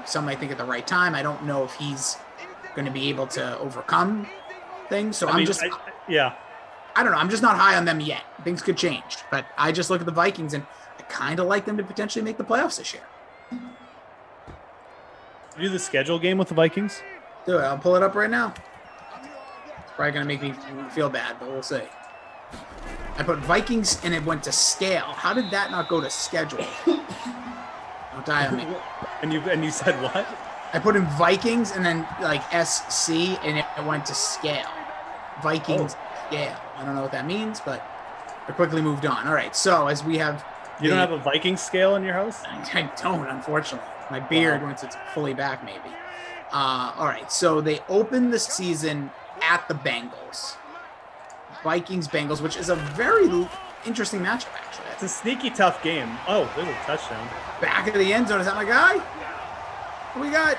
some might think at the right time. I don't know if he's going to be able to overcome things. So I don't know. I'm just not high on them yet. Things could change, but I just look at the Vikings and I kind of like them to potentially make the playoffs this year. Do the schedule game with the Vikings? Do it. I'll pull it up right now. It's probably going to make me feel bad, but we'll see. I put Vikings and it went to scale. How did that not go to schedule? Don't die on me. And you said what? I put in Vikings and then like SC and it went to scale. Vikings scale. I don't know what that means, but I quickly moved on. All right, so as we have... You don't have a Vikings scale in your house? I don't, unfortunately. My beard, once it's fully back, maybe. All right, so they open the season at the Bengals. Vikings-Bengals, which is a very interesting matchup, actually. It's a sneaky tough game. Oh, there's a touchdown. Back of the end zone. Is that my guy? What we got?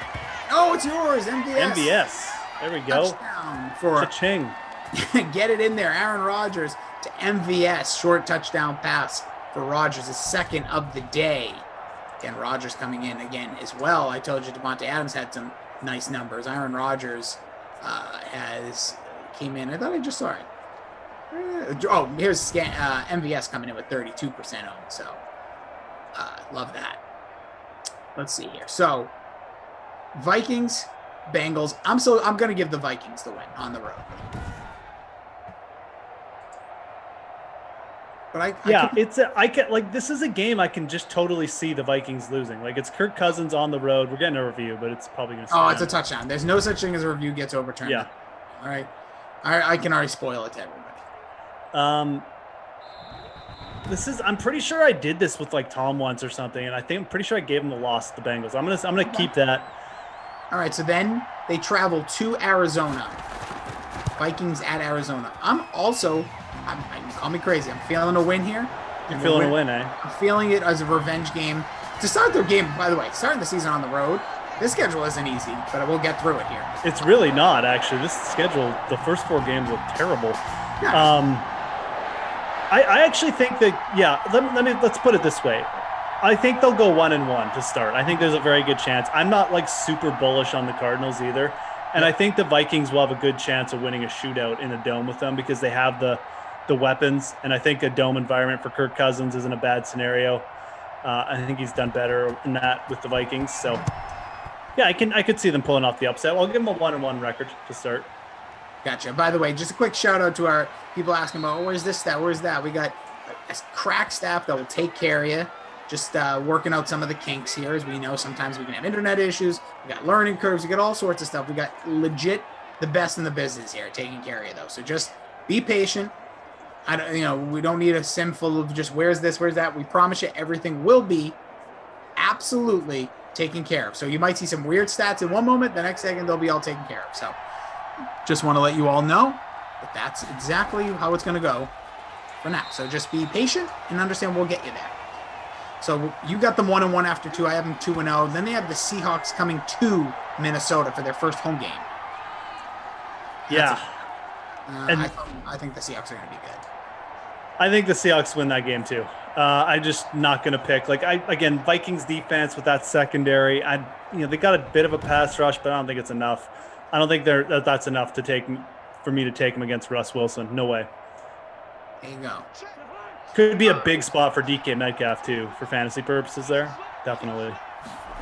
Oh, it's yours, MVS. MVS. There we go. Touchdown for Cha-ching. Get it in there. Aaron Rodgers to MVS. Short touchdown pass for Rodgers, his second of the day. Again, Rodgers coming in again as well. I told you Devontae Adams had some nice numbers. Aaron Rodgers came in. I thought I just saw it. Oh, here's MVS coming in with 32% owned. So love that. Let's see here. So Vikings, Bengals. I'm going to give the Vikings the win on the road. But this is a game I can just totally see the Vikings losing. Like, it's Kirk Cousins on the road. We're getting a review, but it's probably going to. Oh, it's a touchdown. There's no such thing as a review gets overturned. Yeah. All right. I can already spoil it to everybody. I'm pretty sure I did this with like Tom once or something, and I'm pretty sure I gave him the loss to the Bengals. I'm gonna keep that. All right. So then they travel to Arizona. Vikings at Arizona. Call me crazy. I'm feeling a win here. You're feeling a win, eh? I'm feeling it as a revenge game. To start their game, by the way, starting the season on the road, this schedule isn't easy, but we'll get through it here. It's really not, actually. This schedule, the first 4 games look terrible. Yeah. I actually think that, let's put it this way. I think they'll go 1-1 to start. I think there's a very good chance. I'm not like super bullish on the Cardinals either. And I think the Vikings will have a good chance of winning a shootout in a dome with them because they have the weapons, and I think a dome environment for Kirk Cousins isn't a bad scenario. I think he's done better in that with the Vikings. So, yeah, I could see them pulling off the upset. I'll give them a 1-1 record to start. Gotcha. By the way, just a quick shout out to our people asking about, where's this stat? Where's that? We got a crack staff that will take care of you. Just working out some of the kinks here. As we know, sometimes we can have internet issues. We got learning curves. We got all sorts of stuff. We got legit the best in the business here taking care of you, though. So just be patient. We don't need a sim full of just where's this, where's that. We promise you everything will be absolutely taken care of. So you might see some weird stats in one moment, the next second they'll be all taken care of. So just want to let you all know that that's exactly how it's going to go for now. So just be patient and understand we'll get you there. So you got them 1-1 after 2. I have them 2-0. Then they have the Seahawks coming to Minnesota for their first home game. Yeah. I think the Seahawks are going to be good. I think the Seahawks win that game too. I'm just not going to pick. Vikings defense with that secondary. They got a bit of a pass rush, but I don't think it's enough. I don't think that's enough for me to take them against Russ Wilson. No way. There you go. Could be a big spot for DK Metcalf too, for fantasy purposes. There, definitely.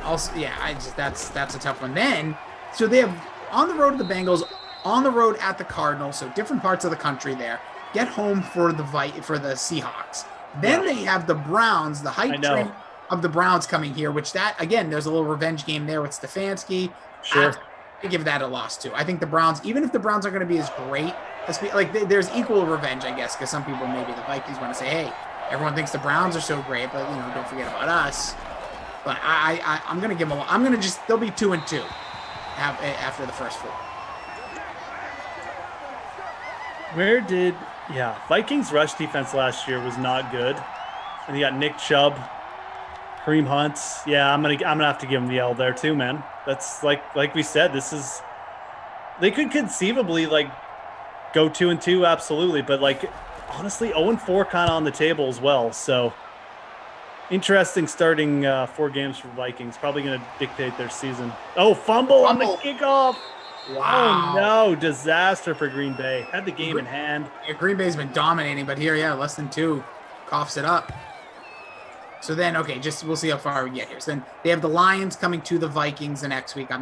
Also, yeah, that's a tough one. Then, so they have on the road to the Bengals, on the road at the Cardinals, so different parts of the country there. Get home for the Seahawks. Then they have the Browns, the hype train of the Browns coming here, which again, there's a little revenge game there with Stefanski. Sure. I give that a loss too. I think the Browns, even if the Browns are going to be as great, there's equal revenge, I guess, because some people, maybe the Vikings want to say, hey, everyone thinks the Browns are so great, but don't forget about us. But I'm going to give them they'll be 2-2 after the first 4. Vikings rush defense last year was not good. And you got Nick Chubb, Kareem Hunt. Yeah, I'm gonna have to give them the L there too, man. That's like we said, they could conceivably go 2-2, absolutely, but honestly, 0-4 kind of on the table as well. So interesting starting 4 games for Vikings. Probably gonna dictate their season. Oh, fumble on the kickoff. Wow. Oh, no. Disaster for Green Bay. Had the game in hand. Yeah, Green Bay's been dominating, but here, less than 2. Coughs it up. So then, we'll see how far we get here. So then they have the Lions coming to the Vikings the next week. I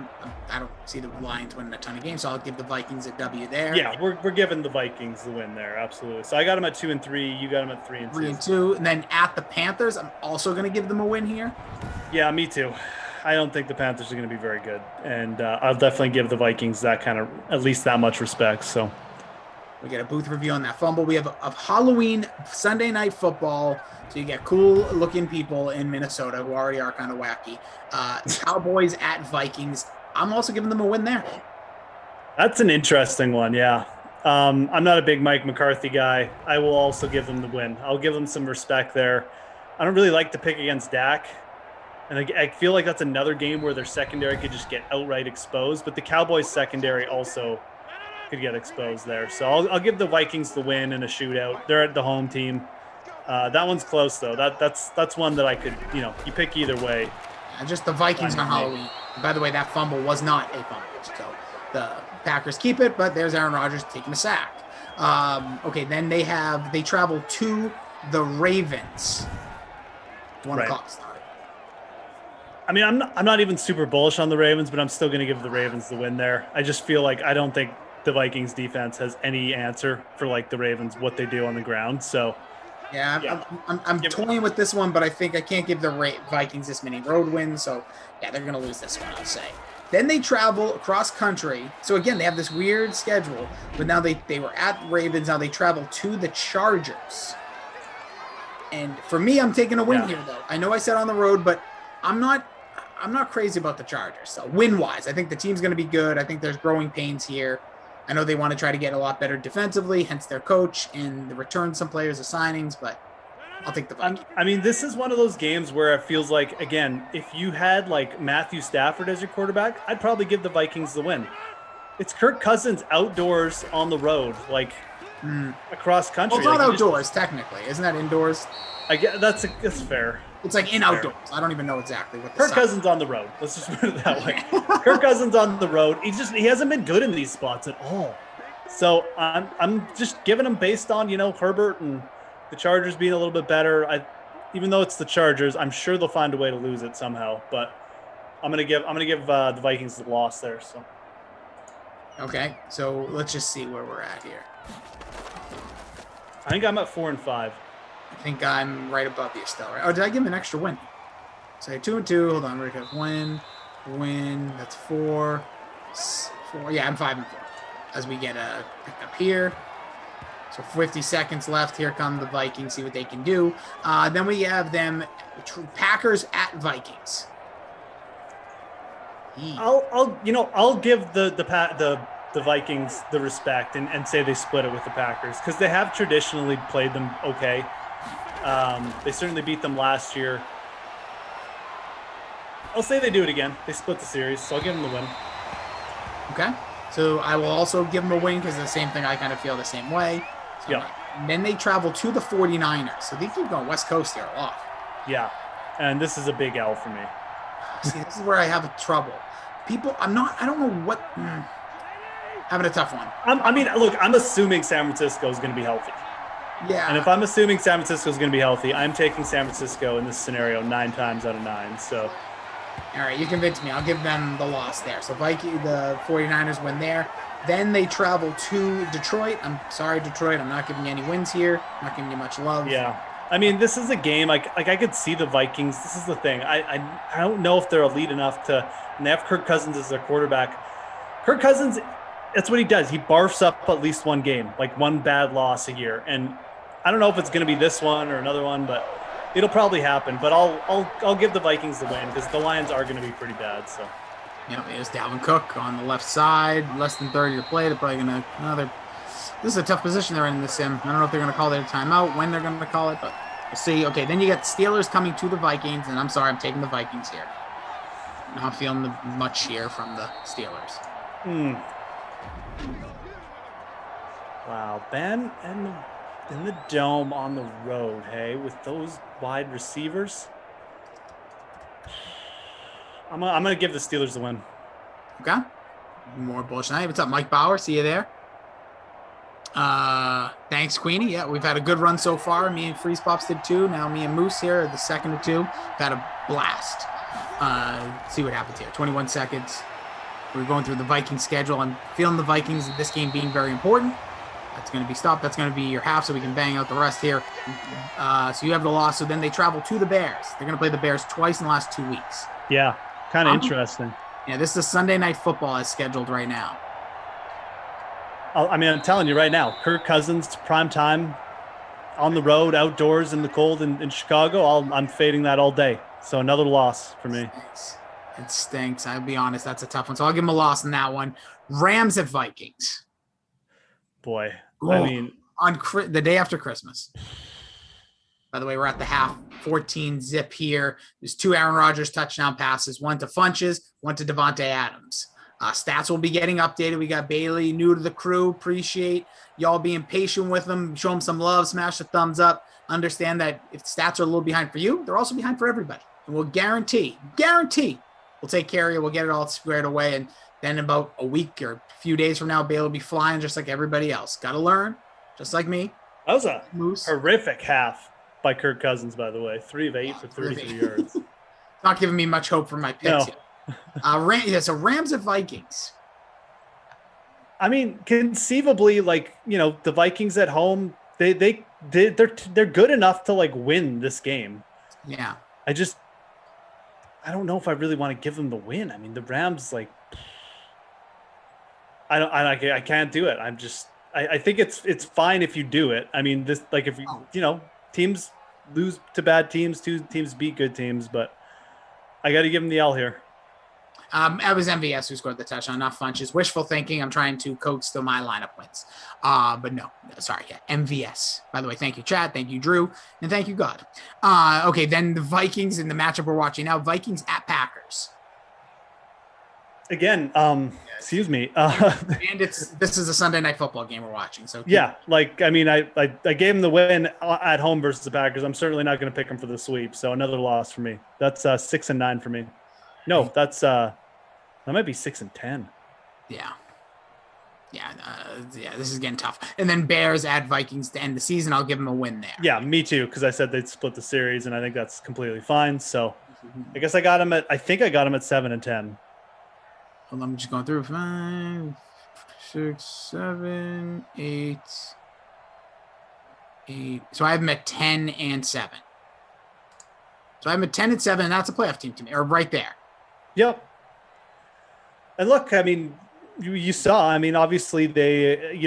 don't see the Lions winning a ton of games, so I'll give the Vikings a W there. Yeah, we're giving the Vikings the win there, absolutely. So I got them at 2-3. You got them at 3-2. 3-2. And then at the Panthers, I'm also going to give them a win here. Yeah, me too. I don't think the Panthers are going to be very good, and I'll definitely give the Vikings that kind of, at least that much respect. So We get a booth review on that fumble. We have a Halloween Sunday night football. So you get cool looking people in Minnesota who already are kind of wacky. Cowboys at Vikings. I'm also giving them a win there. That's an interesting one. Yeah. I'm not a big Mike McCarthy guy. I will also give them the win. I'll give them some respect there. I don't really like to pick against Dak. And I feel like that's another game where their secondary could just get outright exposed. But the Cowboys secondary also could get exposed there. So I'll give the Vikings the win in a shootout. They're at the home team. That one's close, though. That's one that I could, you pick either way. Just the Vikings on Halloween. By the way, that fumble was not a fumble. So the Packers keep it, but there's Aaron Rodgers taking a sack. Okay, then they travel to the Ravens. 1 o'clock start. I mean, I'm not even super bullish on the Ravens, but I'm still going to give the Ravens the win there. I just feel like I don't think the Vikings defense has any answer for like the Ravens, what they do on the ground. So yeah. I'm toying with this one, but I think I can't give the Vikings this many road wins. So yeah, they're going to lose this one, I'll say. Then they travel across country. So again, they have this weird schedule, but now they were at Ravens. Now they travel to the Chargers. And for me, I'm taking a win here, though. I know I said on the road, but I'm not crazy about the Chargers. So win-wise, I think the team's going to be good. I think there's growing pains here. I know they want to try to get a lot better defensively, hence their coach, and return some players of signings, but I'll take the Vikings. I mean, this is one of those games where it feels like, again, if you had like Matthew Stafford as your quarterback, I'd probably give the Vikings the win. It's Kirk Cousins outdoors on the road, like across country. Well, it's not outdoors, technically. Isn't that indoors? I get that's fair. It's like in outdoors. I don't even know exactly what the Kirk Cousins on the road. Let's just put it that way. Kirk Cousins on the road. He hasn't been good in these spots at all. So I'm just giving him based on Herbert and the Chargers being a little bit better. Even though it's the Chargers, I'm sure they'll find a way to lose it somehow. But I'm gonna give the Vikings the loss there. So okay, so let's just see where we're at here. I think I'm at 4-5. I think I'm right above you still, right? Oh, did I give him an extra win? So 2-2. Hold on, we're gonna win. That's 4. Yeah, I'm 5-4. As we get picked up here. So 50 seconds left. Here come the Vikings. See what they can do. Then we have them Packers at Vikings. I'll give the Vikings the respect and say they split it with the Packers because they have traditionally played them okay. They certainly beat them last year. I'll say they do it again. They split the series, so I'll give them the win. Okay. So I will also give them a win because the same thing. I kind of feel the same way. So yeah. And then they travel to the 49ers. So they keep going West Coast here a lot. Yeah. And this is a big L for me. See, this is where I have trouble. I don't know what. Having a tough one. I'm assuming San Francisco is going to be healthy. Yeah. And if I'm assuming San Francisco is going to be healthy, I'm taking San Francisco in this scenario 9 times out of 9. So. All right, you convinced me. I'll give them the loss there. So the 49ers win there. Then they travel to Detroit. I'm sorry, Detroit. I'm not giving you any wins here. I'm not giving you much love. Yeah. I mean, this is a game, I could see the Vikings. This is the thing. I don't know if they're elite enough to – and they have Kirk Cousins as their quarterback. Kirk Cousins, that's what he does. He barfs up at least one game, like one bad loss a year. And I don't know if it's going to be this one or another one, but it'll probably happen. But I'll give the Vikings the win because the Lions are going to be pretty bad. So. Yeah, it's Dalvin Cook on the left side, less than 30 to play. They're probably going to this is a tough position they're in sim. I don't know if they're going to call their timeout, when they're going to call it, but we'll see. Okay, then you get Steelers coming to the Vikings, and I'm sorry, I'm taking the Vikings here. Not feeling much here from the Steelers. Wow, Ben in the dome on the road, hey, with those wide receivers. I'm gonna give the Steelers the win. Okay. More bullish tonight. What's up, Mike Bauer? See you there. Thanks, Queenie. Yeah, we've had a good run so far. Me and Freeze Pops did 2. Now me and Moose here are the second of 2. We've had a blast. See what happens here. 21 seconds. We're going through the Vikings schedule. I'm feeling the Vikings in this game being very important. That's going to be stopped. That's going to be your half, so we can bang out the rest here. So you have the loss. So then they travel to the Bears. They're going to play the Bears twice in the last 2 weeks. Yeah, kind of interesting. Yeah, this is Sunday Night Football as scheduled right now. I'm telling you right now, Kirk Cousins, prime time, on the road, outdoors in the cold in Chicago, I'm fading that all day. So another loss for me. It stinks. I'll be honest, that's a tough one. So I'll give him a loss in that one. Rams at Vikings. Boy, I mean, on the day after Christmas. By the way, we're at the half 14 zip here. There's 2 Aaron Rodgers touchdown passes, 1 to Funches, 1 to Devontae Adams. Stats will be getting updated. We got Bailey, new to the crew. Appreciate y'all being patient with them. Show them some love. Smash the thumbs up. Understand that if stats are a little behind for you, they're also behind for everybody. And we'll guarantee, we'll take care of you. We'll get it all squared away. And then about a week or a few days from now, Bailey will be flying just like everybody else. Got to learn, just like me. That was a horrific half by Kirk Cousins, by the way. 3 of 8 for 33 yards. Not giving me much hope for my picks yet. So Rams at Vikings. I mean, conceivably, the Vikings at home, they're good enough to win this game. Yeah. I don't know if I really want to give them the win. I mean, the Rams, I can't do it. I think it's fine if you do it. I mean, this if teams lose to bad teams, 2 teams beat good teams, but I got to give them the L here. It was MVS who scored the touchdown, not Funches. Wishful thinking. I'm trying to coax to my lineup wins. But no, sorry. Yeah, MVS. By the way, thank you, Chad. Thank you, Drew. And thank you, God. Okay, then the Vikings in the matchup we're watching now. Vikings at Packers. Again, excuse me. And this is a Sunday night football game we're watching. So yeah, I gave them the win at home versus the Packers. I'm certainly not going to pick them for the sweep. So another loss for me. That's 6 and 9 for me. No, that's that might be 6 and 10. Yeah. This is getting tough. And then Bears at Vikings to end the season. I'll give them a win there. Yeah, me too, because I said they'd split the series, and I think that's completely fine. So I guess I got them at 7 and 10. Well, I'm just going through 5, 6, 7, 8. So I have them at 10 and 7. So I have them at 10 and 7, and that's a playoff team to me, or right there. Yep. And look, I mean, you saw, I mean, obviously they,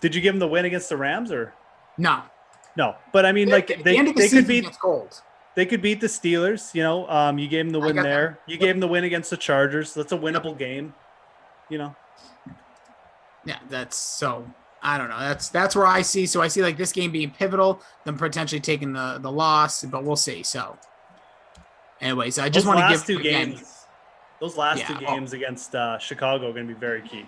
did you give them the win against the Rams or? No. But I mean, they could beat cold. They could beat the Steelers, you gave them the win there. You gave them the win against the Chargers. That's a winnable game, Yeah, that's so, I don't know. That's where I see. So I see this game being pivotal, them potentially taking the loss, but we'll see. So anyways, I just want to give 2 games. Those last 2 games against Chicago are going to be very key.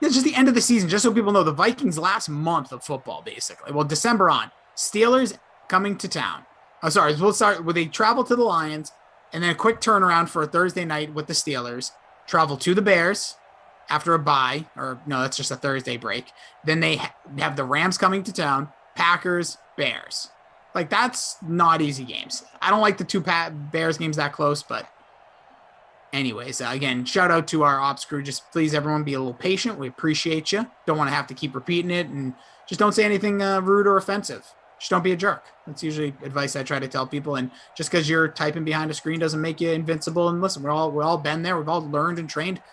It's just the end of the season, just so people know, the Vikings' last month of football, basically. Well, December on. Steelers coming to town. Oh, sorry. We'll start with they travel to the Lions, and then a quick turnaround for a Thursday night with the Steelers. Travel to the Bears after a bye, or no, that's just a Thursday break. Then they have the Rams coming to town, Packers, Bears. That's not easy games. I don't like the 2 Bears games that close, but anyways, again, shout out to our ops crew. Just please, everyone, be a little patient. We appreciate you. Don't want to have to keep repeating it, and just don't say anything rude or offensive. Just don't be a jerk. That's usually advice I try to tell people. And just because you're typing behind a screen doesn't make you invincible. And listen, we're all been there. We've all learned and trained.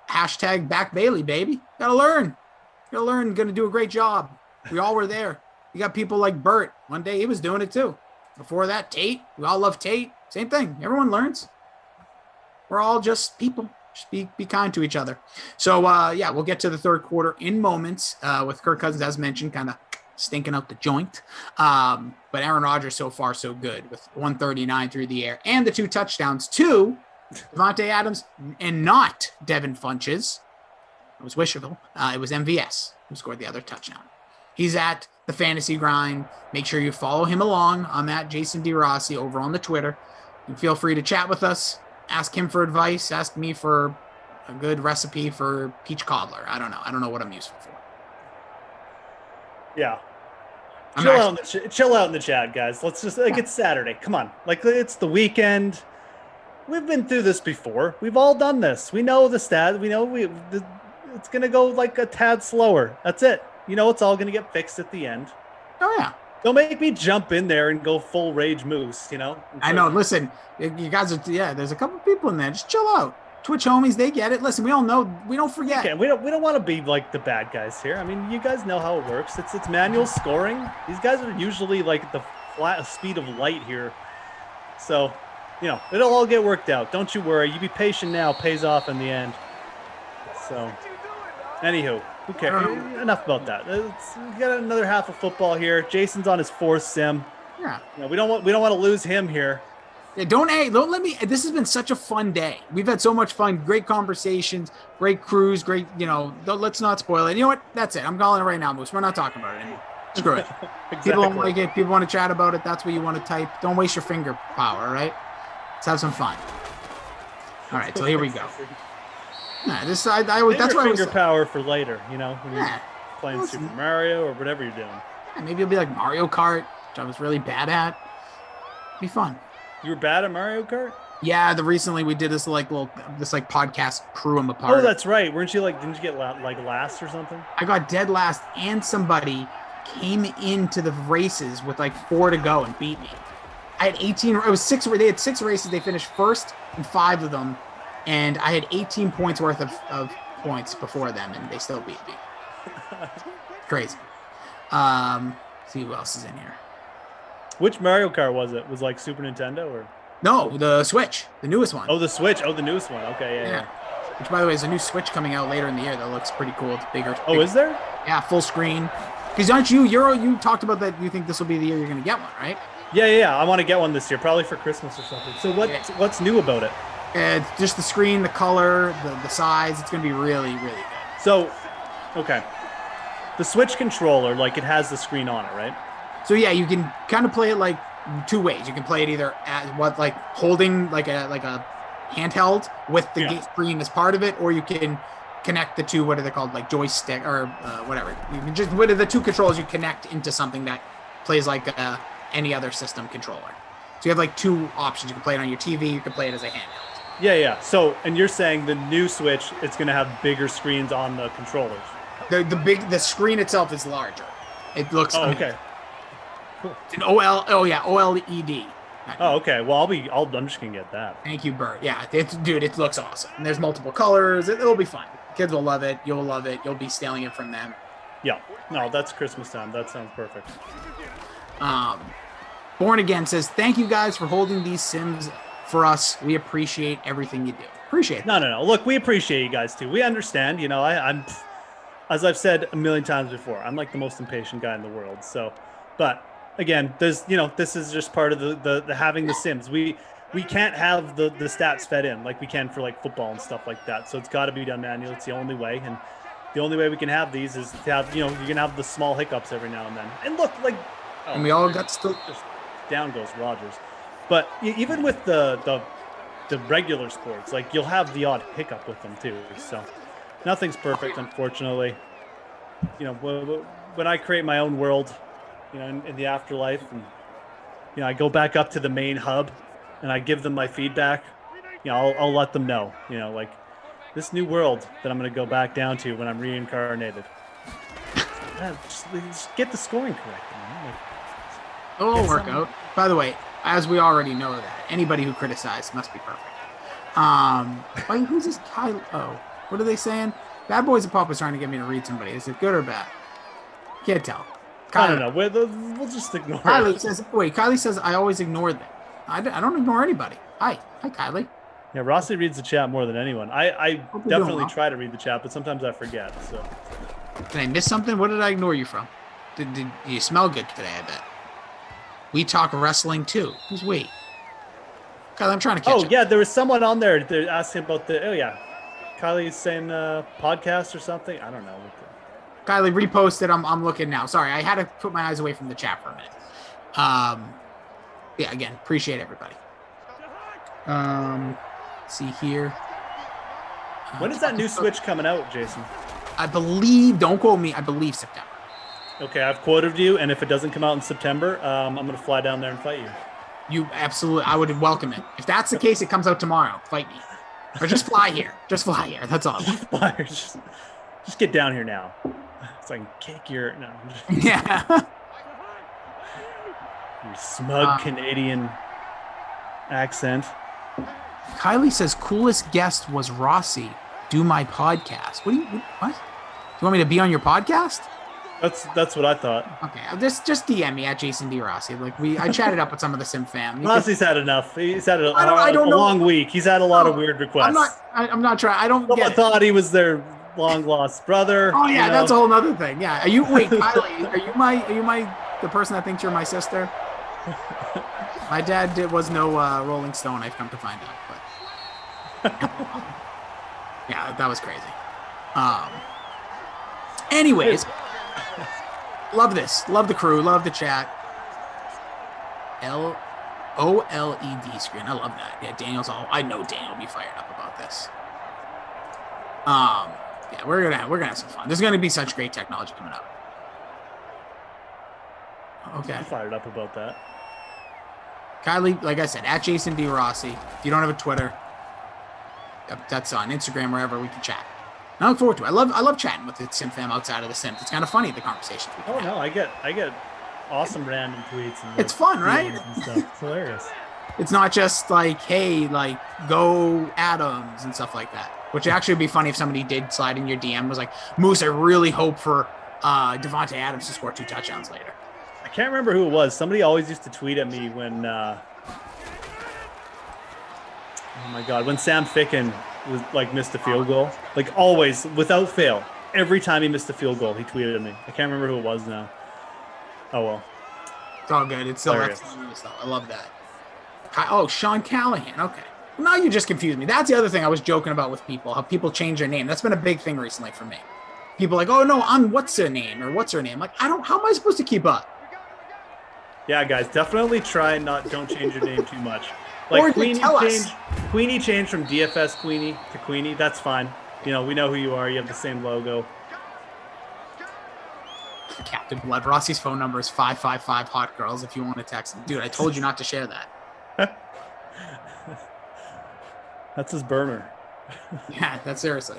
Hashtag back Bailey, baby. Gotta learn. Gonna do a great job. We all were there. You got people like Bert. One day he was doing it too. Before that, Tate. We all love Tate. Same thing. Everyone learns. We're all just people. Just be kind to each other. So, we'll get to the third quarter in moments with Kirk Cousins, as mentioned, kind of stinking out the joint. But Aaron Rodgers so far so good with 139 through the air and the 2 touchdowns to Devontae Adams and not Devin Funches. It was wishful. It was MVS who scored the other touchdown. He's at the Fantasy Grind. Make sure you follow him along. I'm at Jason DeRossi over on the Twitter. And feel free to chat with us. Ask him for advice. Ask me for a good recipe for peach cobbler. I don't know. I don't know what I'm useful for. Yeah. Chill out in the chat, guys. Let's just it's Saturday. Come on. It's the weekend. We've been through this before. We've all done this. We know the stat. We know it's going to go a tad slower. That's it. It's all going to get fixed at the end. Oh, yeah. Don't make me jump in there and go full rage moose, I know. Listen, you guys are, there's a couple people in there. Just chill out. Twitch homies, they get it. Listen, we all know. We don't forget. Okay, we don't want to be like the bad guys here. I mean, you guys know how it works. It's manual scoring. These guys are usually like the flat speed of light here. So, it'll all get worked out. Don't you worry. You be patient now. Pays off in the end. So, anywho, who cares? Enough about that. We got another half of football here. Jason's on his 4th sim. Yeah. We don't want to lose him here. Yeah, don't let me. This has been such a fun day. We've had so much fun. Great conversations, great cruise, great. Let's not spoil it. You know what? That's it. I'm calling it right now, Moose. We're not talking about it anymore. Screw it. Exactly. People don't like it. People want to chat about it. That's what you want to type. Don't waste your finger power, right? Let's have some fun. All right, so here we go. Yeah, that's why finger power for later. When you're playing Super Mario or whatever you're doing. Yeah, maybe it'll be like Mario Kart, which I was really bad at. Be fun. You were bad at Mario Kart? Yeah, recently we did this podcast crew 'em apart. Oh, that's right. Didn't you get last or something? I got dead last, and somebody came into the races with 4 to go and beat me. I had 18. It was 6. They had 6 races. They finished first in 5 of them, and I had 18 points worth of points before them, and they still beat me. Crazy. See who else is in here. Which Mario Kart was it? Was Super Nintendo or? No, the Switch, the newest one. Oh, the Switch. Oh, the newest one. Okay, yeah. Which, by the way, is a new Switch coming out later in the year that looks pretty cool. It's bigger. Oh, is there? Yeah, full screen. Because aren't you talked about that? You think this will be the year you're going to get one, right? Yeah. I want to get one this year, probably for Christmas or something. So what's new about it? It's just the screen, the color, the size. It's going to be really, really good. So, okay. The Switch controller, it has the screen on it, right? So yeah, you can kind of play it 2 ways. You can play it either as holding a handheld with the screen as part of it, or you can connect the two. What are they called? Joystick or whatever. You can just the 2 controls you connect into something that plays like any other system controller. So you have 2 options. You can play it on your TV. You can play it as a handheld. Yeah. So, and you're saying the new Switch, it's going to have bigger screens on the controllers. The screen itself is larger. It looks. Oh, okay. Cool. It's an OLED. Oh, okay. Well, I'm just gonna get that. Thank you, Bert. Yeah, it looks awesome. And there's multiple colors. It'll be fun. Kids will love it. You'll love it. You'll be stealing it from them. Yeah. No, that's Christmas time. That sounds perfect. Born Again says, "Thank you guys for holding these sims for us. We appreciate everything you do." Appreciate it. No. Look, we appreciate you guys too. We understand. I'm, as I've said a million times before, I'm the most impatient guy in the world. So, but. Again, there's this is just part of the having the sims. We can't have the stats fed in like we can for football and stuff like that. So it's got to be done manually. It's the only way, and the only way we can have these is to have you can have the small hiccups every now and then. And look, and we all got still just down goes Rogers. But even with the regular sports, you'll have the odd hiccup with them too. So nothing's perfect, unfortunately. When I create my own world. In the afterlife, and I go back up to the main hub, and I give them my feedback. I'll let them know. This new world that I'm going to go back down to when I'm reincarnated. Just get the scoring correct. It'll work out. By the way, as we already know that anybody who criticized must be perfect. Wait, who's this Kyle? Oh, what are they saying? Bad Boys and Pop was trying to get me to read somebody. Is it good or bad? Can't tell. I don't know. We'll just ignore Kylie it. Kylie says, I always ignore them. I don't ignore anybody. Hi, Kylie. Yeah, Rossi reads the chat more than anyone. I definitely try to read the chat, but sometimes I forget. So, did I miss something? What did I ignore you from? Did you smell good today? I bet. We talk wrestling too. Who's we? Kylie, I'm trying to catch up. Yeah, there was someone on there asking about the. Oh yeah, Kylie's saying podcast or something. I don't know. Kylie, repost it. I'm looking now. Sorry, I had to put my eyes away from the chat for a minute. Yeah, again, appreciate everybody. See here. When is that new Switch coming out, Jason? I believe, don't quote me, I believe September. Okay, I've quoted you, and if it doesn't come out in September, I'm going to fly down there and fight you. You absolutely, I would welcome it. If that's the case, it comes out tomorrow. Fight me. Or just fly here. Just fly here. That's all. Just get down here now. So I can kick your Yeah. Your smug Canadian accent. Kylie says, coolest guest was Rossi. Do my podcast. What? Do you want me to be on your podcast? That's what I thought. Okay, just DM me at Jason D. Rossi. Like I chatted up with some of the Sim fam. Rossi's had enough. He's had a know. long week. He's had a lot of weird requests. I'm not trying. I don't Someone thought he was their long lost brother. Oh yeah, that's a whole other thing. Yeah. Kylie? Are you the person that thinks you're my sister? My dad was no Rolling Stone. I've come to find out, but yeah, that was crazy. Anyways, love this. Love the crew. Love the chat. OLED screen. I love that. Yeah, I know Daniel will be fired up about this. Yeah, we're gonna have some fun. There's gonna be such great technology coming up. Okay. I'm fired up about that. Kylie, like I said, at Jason D. Rossi. If you don't have a Twitter, that's on Instagram, wherever we can chat. I look forward to it. I love chatting with the Sim fam outside of the Sims. It's kind of funny, the conversations we can have. I get awesome random tweets. And it's fun, right? And stuff. It's hilarious. It's not just like, hey, like, go Adams and stuff like that. Which actually would be funny if somebody did slide in your DM, was like, Moose, I really hope for Devontae Adams to score 2 touchdowns later. I can't remember who it was. Somebody always used to tweet at me when, oh my God, when Sam Ficken was missed a field goal, always, without fail. Every time he missed a field goal, he tweeted at me. I can't remember who it was now. Oh well. It's all good. It's still hilarious. I love that. Oh, Sean Callahan. Okay. Now you just confused me. That's the other thing I was joking about with people, how people change their name. That's been a big thing recently for me. People like, oh no, I'm what's her name or what's her name? Like, how am I supposed to keep up? Yeah, guys, definitely don't change your name too much. Or Queenie changed from DFS Queenie to Queenie. That's fine. We know who you are. You have the same logo. Captain Blood. Rossi's phone number is 555 hot girls if you want to text him. Dude, I told you not to share that. That's his burner. Yeah, that's seriously.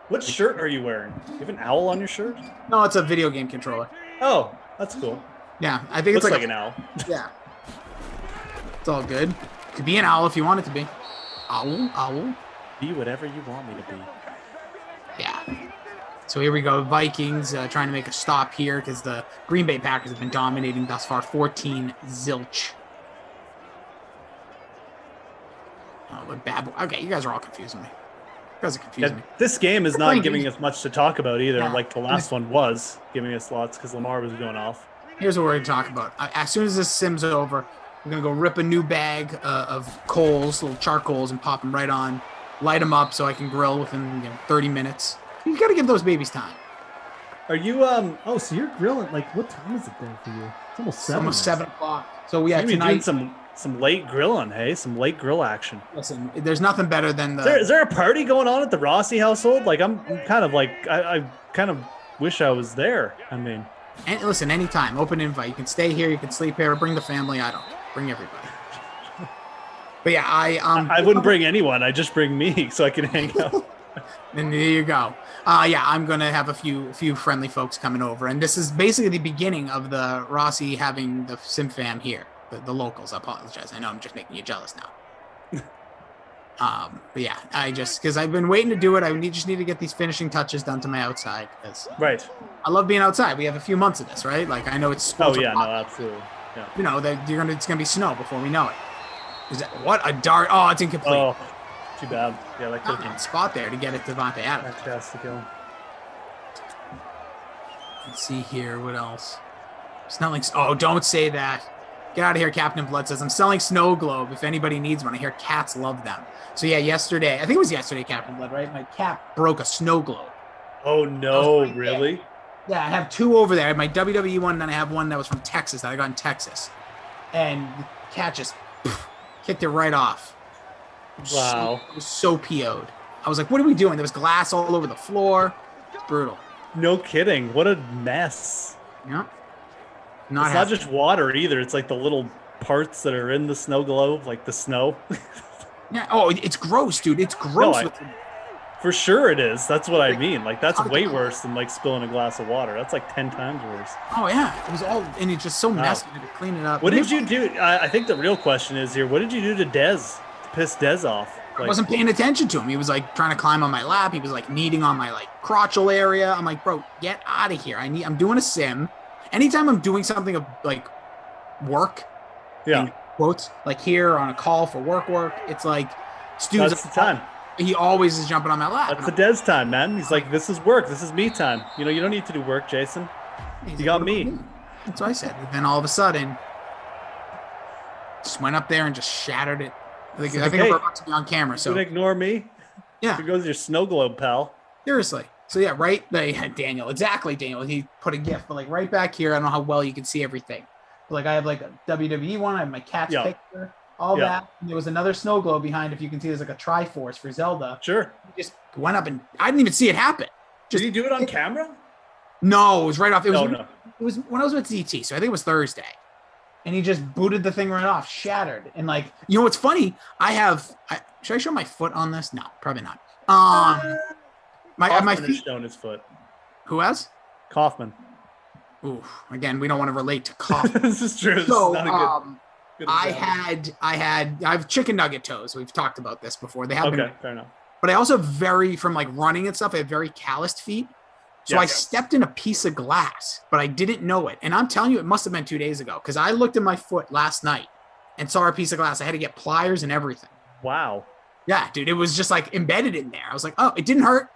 What shirt are you wearing? You have an owl on your shirt? No, it's a video game controller. Oh, that's cool. Yeah, I think Looks it's like an owl. Yeah. It's all good. Could be an owl if you want it to be. Owl. Be whatever you want me to be. Yeah. So here we go. Vikings trying to make a stop here because the Green Bay Packers have been dominating thus far. 14 zilch. Oh, but bad boy. Okay, you guys are all confusing me. You guys are confusing me. This game is not giving us much to talk about either. Yeah. Like the last one was giving us lots because Lamar was going off. Here's what we're going to talk about. As soon as this sim's over, we're going to go rip a new bag of coals, little charcoals, and pop them right on. Light them up so I can grill within 30 minutes. You got to give those babies time. Are you, oh, so you're grilling, what time is it there for you? It's almost 7. It's almost 7 o'clock. So yeah, so tonight. Doing some late grilling, hey? Some late grill action. Listen, there's nothing better than Is there a party going on at the Rossi household? I kind of wish I was there. I mean. And listen, anytime, open invite. You can stay here, you can sleep here, bring the family. I don't bring everybody. But yeah, I wouldn't bring anyone. I just bring me so I can hang out. And there you go. Yeah, I'm gonna have a few friendly folks coming over, and this is basically the beginning of the Rossi having the Sim fam here, the locals. I apologize. I know I'm just making you jealous now. But yeah, because I've been waiting to do it. Just need to get these finishing touches done to my outside. Right. I love being outside. We have a few months of this, right? Like I know it's. Oh yeah, no, absolutely. Yeah. It's gonna be snow before we know it. What a dart! Oh, it's incomplete. Oh, too bad. Yeah, that could have been spot there to get it to Devontae Adams. Fantastic kill. Let's see here. What else? Snelling. Oh, don't say that. Get out of here, Captain Blood says. I'm selling snow globe if anybody needs one. I hear cats love them. So yeah, yesterday, I think it was yesterday, Captain Blood, right? My cat broke a snow globe. Oh no, really? Yeah, I have 2 over there. I have my WWE one, and then I have one that was from Texas that I got in Texas. And the cat just kicked it right off. Wow. It was so PO'd. I was like, what are we doing? There was glass all over the floor. It's brutal. No kidding. What a mess. Yeah. It's not just water either. It's like the little parts that are in the snow globe, like the snow. Yeah. Oh, it's gross, dude. It's gross. No, for sure it is. That's what I mean. That's way worse than spilling a glass of water. That's 10 times worse. Oh yeah. It was all, and it's just so messy. I had to clean it up. What did you do? I think the real question is here, what did you do to Dez to piss Dez off. I wasn't paying attention to him. He was like trying to climb on my lap. He was like kneading on my like crotchal area. I'm like, bro, get out of here. I'm doing a sim. Anytime I'm doing something of like work, quotes, like here on a call for work, it's like Stu's that's the time. He always is jumping on my lap. That's the Dez time, man. He's like, this is work. This is me time. You know, you don't need to do work, Jason. You got me. That's what I said. And then all of a sudden, just went up there and just shattered it. I think we're about to be on camera. So ignore me. Yeah. Here goes your snow globe, pal. Seriously. So yeah, right. Daniel. Exactly, Daniel. He put a GIF, but like right back here, I don't know how well you can see everything. But like I have like a WWE one. I have my cat's picture. All that. And there was another snow globe behind. If you can see, there's like a Triforce for Zelda. Sure. He just went up and I didn't even see it happen. Did he do it on camera? No, it was right off. It was. No. It was when I was with ZT. So I think it was Thursday. And he just booted the thing right off, shattered. And like, you know what's funny? Should I show my foot on this? No, probably not. My feet. Shown his foot. Who has? Kaufman. Ooh, again, we don't want to relate to Kaufman. This is true. So, this is not a good I have chicken nugget toes. We've talked about this before. They have been, fair enough. But I also from like running and stuff, I have very calloused feet. So I stepped in a piece of glass, but I didn't know it. And I'm telling you, it must have been 2 days ago because I looked at my foot last night and saw a piece of glass. I had to get pliers and everything. Wow. Yeah, dude, it was just like embedded in there. I was like, oh, it didn't hurt.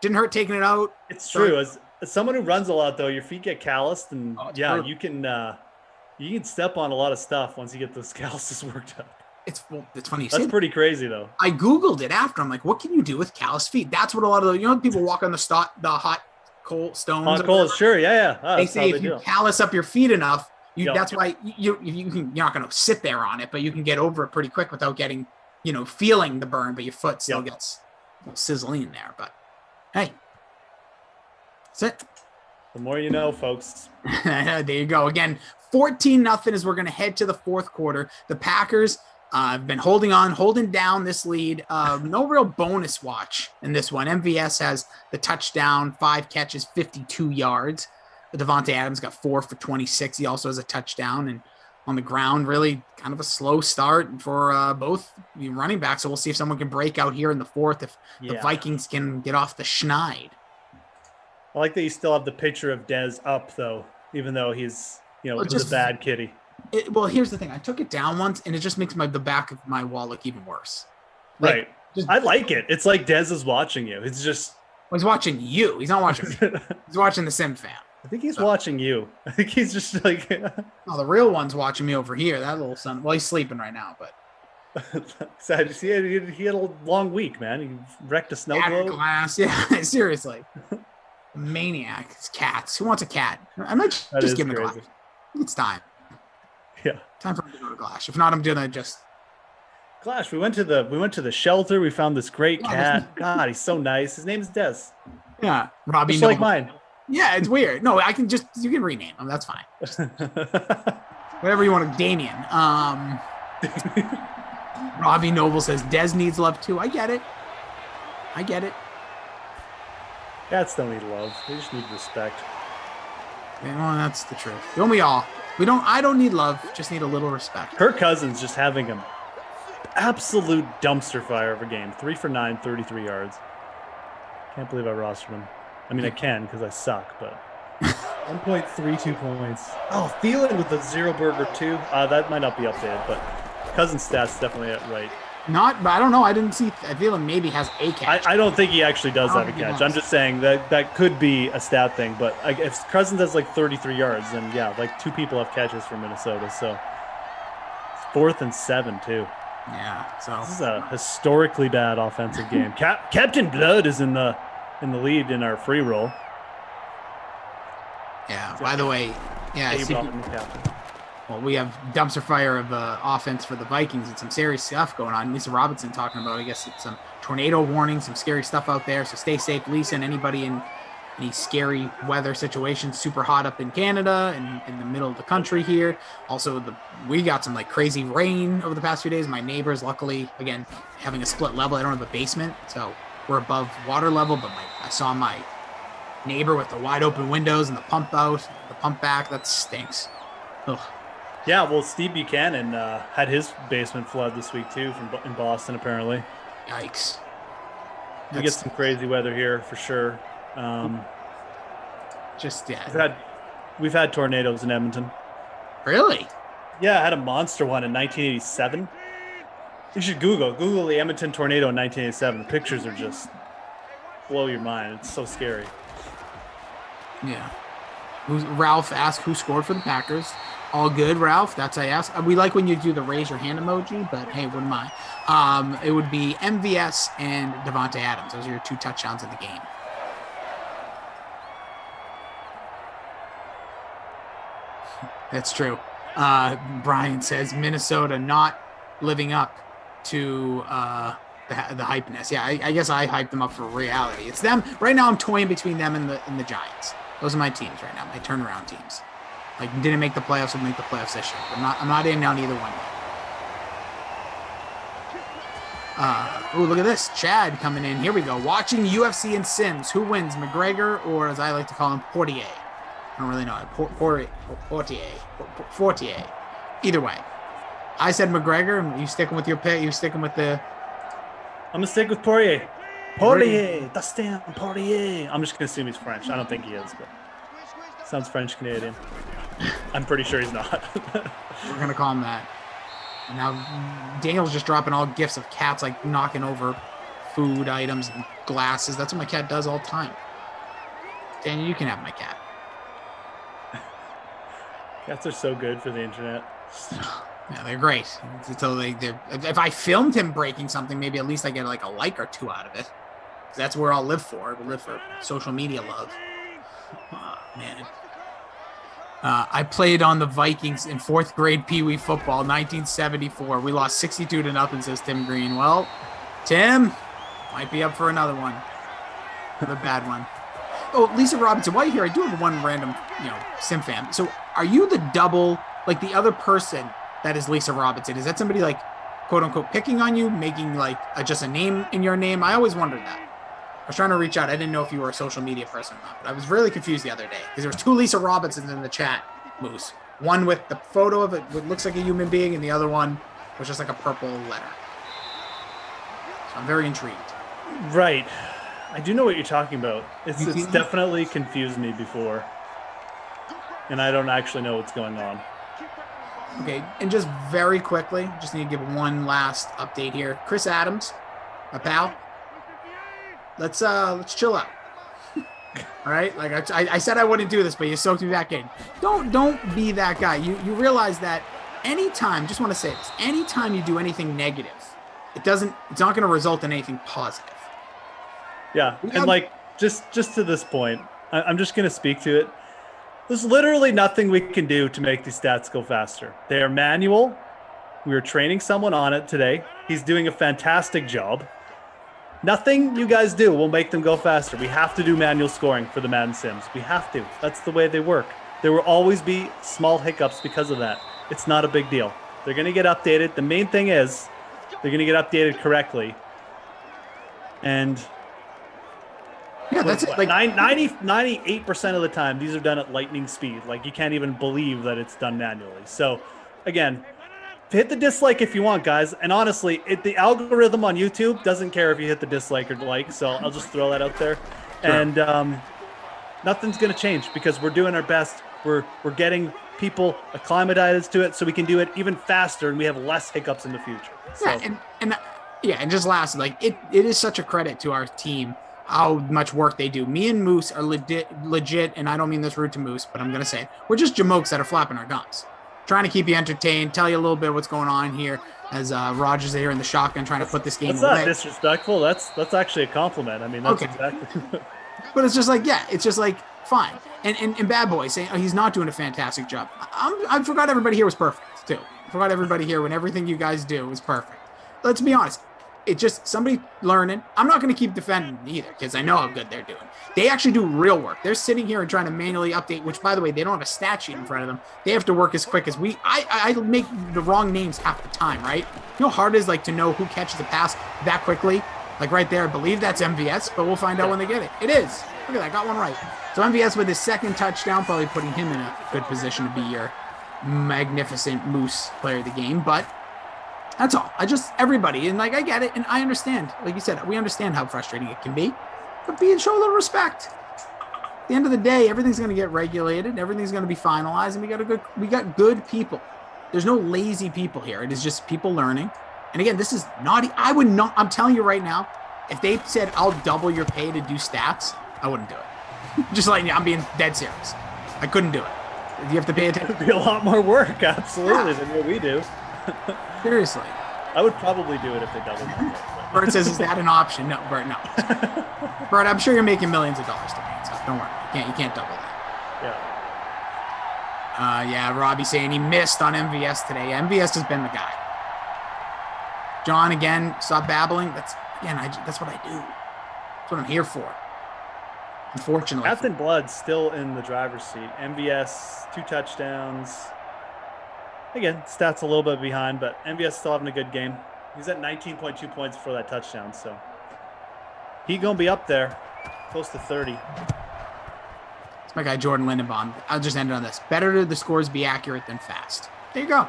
Didn't hurt taking it out. It's true. As someone who runs a lot, though, your feet get calloused, and true. you can step on a lot of stuff once you get those calluses worked up. It's funny. You That's say pretty crazy, though. I Googled it after. I'm like, what can you do with calloused feet? That's what a lot of people walk on the hot coal stones. Hot coals, sure, yeah. Oh, they say if you callus up your feet enough, that's why you're not going to sit there on it, but you can get over it pretty quick without getting, feeling the burn, but your foot still gets sizzling in there. But hey, that's it. The more you know, folks. There you go. Again, 14-0 as we're going to head to the fourth quarter. The Packers have been holding down this lead. No real bonus watch in this one. MVS has the touchdown, 5 catches, 52 yards. Devontae Adams got 4 for 26. He also has a touchdown. And on the ground, really kind of a slow start for both running backs. So we'll see if someone can break out here in the fourth, if the Vikings can get off the schneid. I like that you still have the picture of Dez up, though, even though he's, just a bad kitty. Well, here's the thing. I took it down once, and it just makes the back of my wall look even worse. Right. I like it. It's like Dez is watching you. It's just... Well, he's watching you. He's not watching me. He's watching the Sim fam. I think he's watching you. I think he's just like... No, the real one's watching me over here. That little son. Well, he's sleeping right now, but... Sad. He had a long week, man. He wrecked a snow globe. Glass. Yeah, seriously. Maniac. It's cats. Who wants a cat? I might just give him a glass. It's time. Yeah. Time for him to go to Glash. If not, I'm doing just... Glash, we went to the shelter. We found this great cat. God, he's so nice. His name is Des. Yeah. Robbie just Noble. like mine. Yeah, it's weird. No, you can rename him. That's fine. Whatever you want to, Damien. Robbie Noble says Des needs love too. I get it. Cats don't need love. They just need respect. Yeah, well, that's the truth. Don't we all? I don't need love. Just need a little respect. Her cousin's just having an absolute dumpster fire of a game. 3 for 9, 33 yards. Can't believe I rostered him. I mean, I can because I suck, but 1.32 points. Oh, Thielen with the 0 burger too. That might not be updated, but cousin stats definitely right. But I don't know. I didn't see. I feel like maybe has a catch. I don't think he actually does have a catch. I'm just saying that could be a stat thing. But if Cousins has like 33 yards, then yeah, like 2 people have catches for Minnesota. So it's 4th and 7 too. Yeah. So this is a historically bad offensive game. Captain Blood is in the lead in our free roll. Yeah. By the way, well, we have dumpster fire of offense for the Vikings and some serious stuff going on. Lisa Robinson talking about, I guess, it's some tornado warning, some scary stuff out there. So stay safe, Lisa, and anybody in any scary weather situations. Super hot up in Canada and in the middle of the country here. Also, we got some like crazy rain over the past few days. My neighbors, luckily, again, having a split level. I don't have a basement, so we're above water level. But I saw my neighbor with the wide open windows and the pump out, the pump back. That stinks. Ugh. Yeah, well, Steve Buchanan had his basement flood this week too in Boston, apparently. Yikes! We get some crazy weather here for sure. We've had tornadoes in Edmonton. Really? Yeah, I had a monster one in 1987. You should Google the Edmonton tornado in 1987. The pictures are just blow your mind. It's so scary. Yeah. Ralph asked who scored for the Packers. All good, Ralph. That's I asked. We like when you do the raise your hand emoji, but hey, wouldn't mind. It would be MVS and Devontae Adams. Those are your 2 touchdowns in the game. That's true. Brian says Minnesota not living up to the hypeness. Yeah, I guess I hyped them up for reality. It's them right now. I'm toying between them and the Giants. Those are my teams right now, my turnaround teams. Like didn't make the playoffs, will make the playoffs this year. I'm not in on either one yet. Oh, look at this. Chad coming in. Here we go. Watching UFC and Sims. Who wins, McGregor or, as I like to call him, Portier? I don't really know. Portier. Either way. I said McGregor. You sticking with your pick? You sticking with the... I'm going to stick with Poirier. Poirier. Dustin Poirier. I'm just going to assume he's French. I don't think he is, but sounds French-Canadian. I'm pretty sure he's not. We're going to call him that. And now Daniel's just dropping all gifts of cats, like knocking over food items and glasses. That's what my cat does all the time. Daniel, you can have my cat. Cats are so good for the internet. Yeah, they're great. So if I filmed him breaking something, maybe at least I get like a like or 2 out of it. 'Cause that's where I'll live for. We live for social media love. Oh, man. I played on the Vikings in 4th grade Pee Wee football, 1974. We lost 62-0, says Tim Green. Well, Tim might be up for another one. Another bad one. Oh, Lisa Robinson, while you're here, I do have one random, Sim fan. So are you the double, like the other person that is Lisa Robinson? Is that somebody like, quote unquote, picking on you, making like just a name in your name? I always wondered that. I was trying to reach out. I didn't know if you were a social media person or not, but I was really confused the other day because there was 2 Lisa Robinsons in the chat, Moose. One with the photo of it, what looks like a human being, and the other one was just like a purple letter. So I'm very intrigued. Right. I do know what you're talking about. It's definitely confused me before. And I don't actually know what's going on. Okay, and just very quickly, just need to give one last update here. Chris Adams, my pal. Let's chill out. All right, like I said I wouldn't do this, but you soaked me back in. Don't be that guy. You realize that anytime, just want to say this, anytime you do anything negative, it's not going to result in anything positive. Yeah, and like just to this point, I'm just going to speak to it. There's literally nothing we can do to make these stats go faster. They are manual. We are training someone on it today. He's doing a fantastic job. Nothing you guys do will make them go faster. We have to do manual scoring for the Madden Sims. We have to. That's the way they work. There will always be small hiccups because of that. It's not a big deal. They're going to get updated. The main thing is they're going to get updated correctly. And yeah, that's it. Like 98% of the time, these are done at lightning speed. Like you can't even believe that it's done manually. So again, hit the dislike if you want, guys. And honestly, the algorithm on YouTube doesn't care if you hit the dislike or like. So I'll just throw that out there. Sure. And nothing's going to change because we're doing our best. We're getting people acclimatized to it so we can do it even faster and we have less hiccups in the future. So. Yeah, and just lastly, like it is such a credit to our team how much work they do. Me and Moose are legit, and I don't mean this rude to Moose, but I'm going to say it. We're just jamokes that are flapping our gums. Trying to keep you entertained, tell you a little bit what's going on here as Rogers here in the shotgun trying to put this game away. That's not disrespectful. That's actually a compliment. I mean, that's okay. Exactly. But it's just like, yeah, it's just like, fine. And Bad Boy saying, oh, he's not doing a fantastic job. I forgot everybody here was perfect, too. I forgot everybody here when everything you guys do was perfect. Let's be honest. It's just somebody learning. I'm not going to keep defending either because I know how good they're doing. They actually do real work. They're sitting here and trying to manually update, which, by the way, they don't have a stat sheet in front of them. They have to work as quick as we. I make the wrong names half the time, right? You know how hard it is like to know who catches a pass that quickly? Like right there, I believe that's MVS, but we'll find out when they get it. It is. Look at that. Got one right. So MVS with his second touchdown, probably putting him in a good position to be your magnificent Moose player of the game, but that's all. Everybody, and like, I get it, and I understand. Like you said, we understand how frustrating it can be, but show a little respect. At the end of the day, everything's going to get regulated, everything's going to be finalized, and we got good people. There's no lazy people here. It is just people learning. And again, this is naughty. I would not. I'm telling you right now, if they said I'll double your pay to do stats, I wouldn't do it. Just like I'm being dead serious. I couldn't do it. You have to pay attention. It would be a lot more work, absolutely, than what we do. Seriously. I would probably do it if they doubled my pay. Bert says, is that an option? No, Bert, no. Bert, I'm sure you're making millions of dollars to me. So don't worry. You can't double that. Yeah. Robbie saying he missed on MVS today. MVS has been the guy. John, again, stop babbling. That's what I do. That's what I'm here for. Unfortunately. Captain Blood's still in the driver's seat. MVS, 2 touchdowns. Again, stats a little bit behind, but MVS still having a good game. He's at 19.2 points for that touchdown, so he gonna be up there, close to 30. It's my guy Jordan Lindenbaum. I'll just end it on this. Better the scores be accurate than fast. There you go.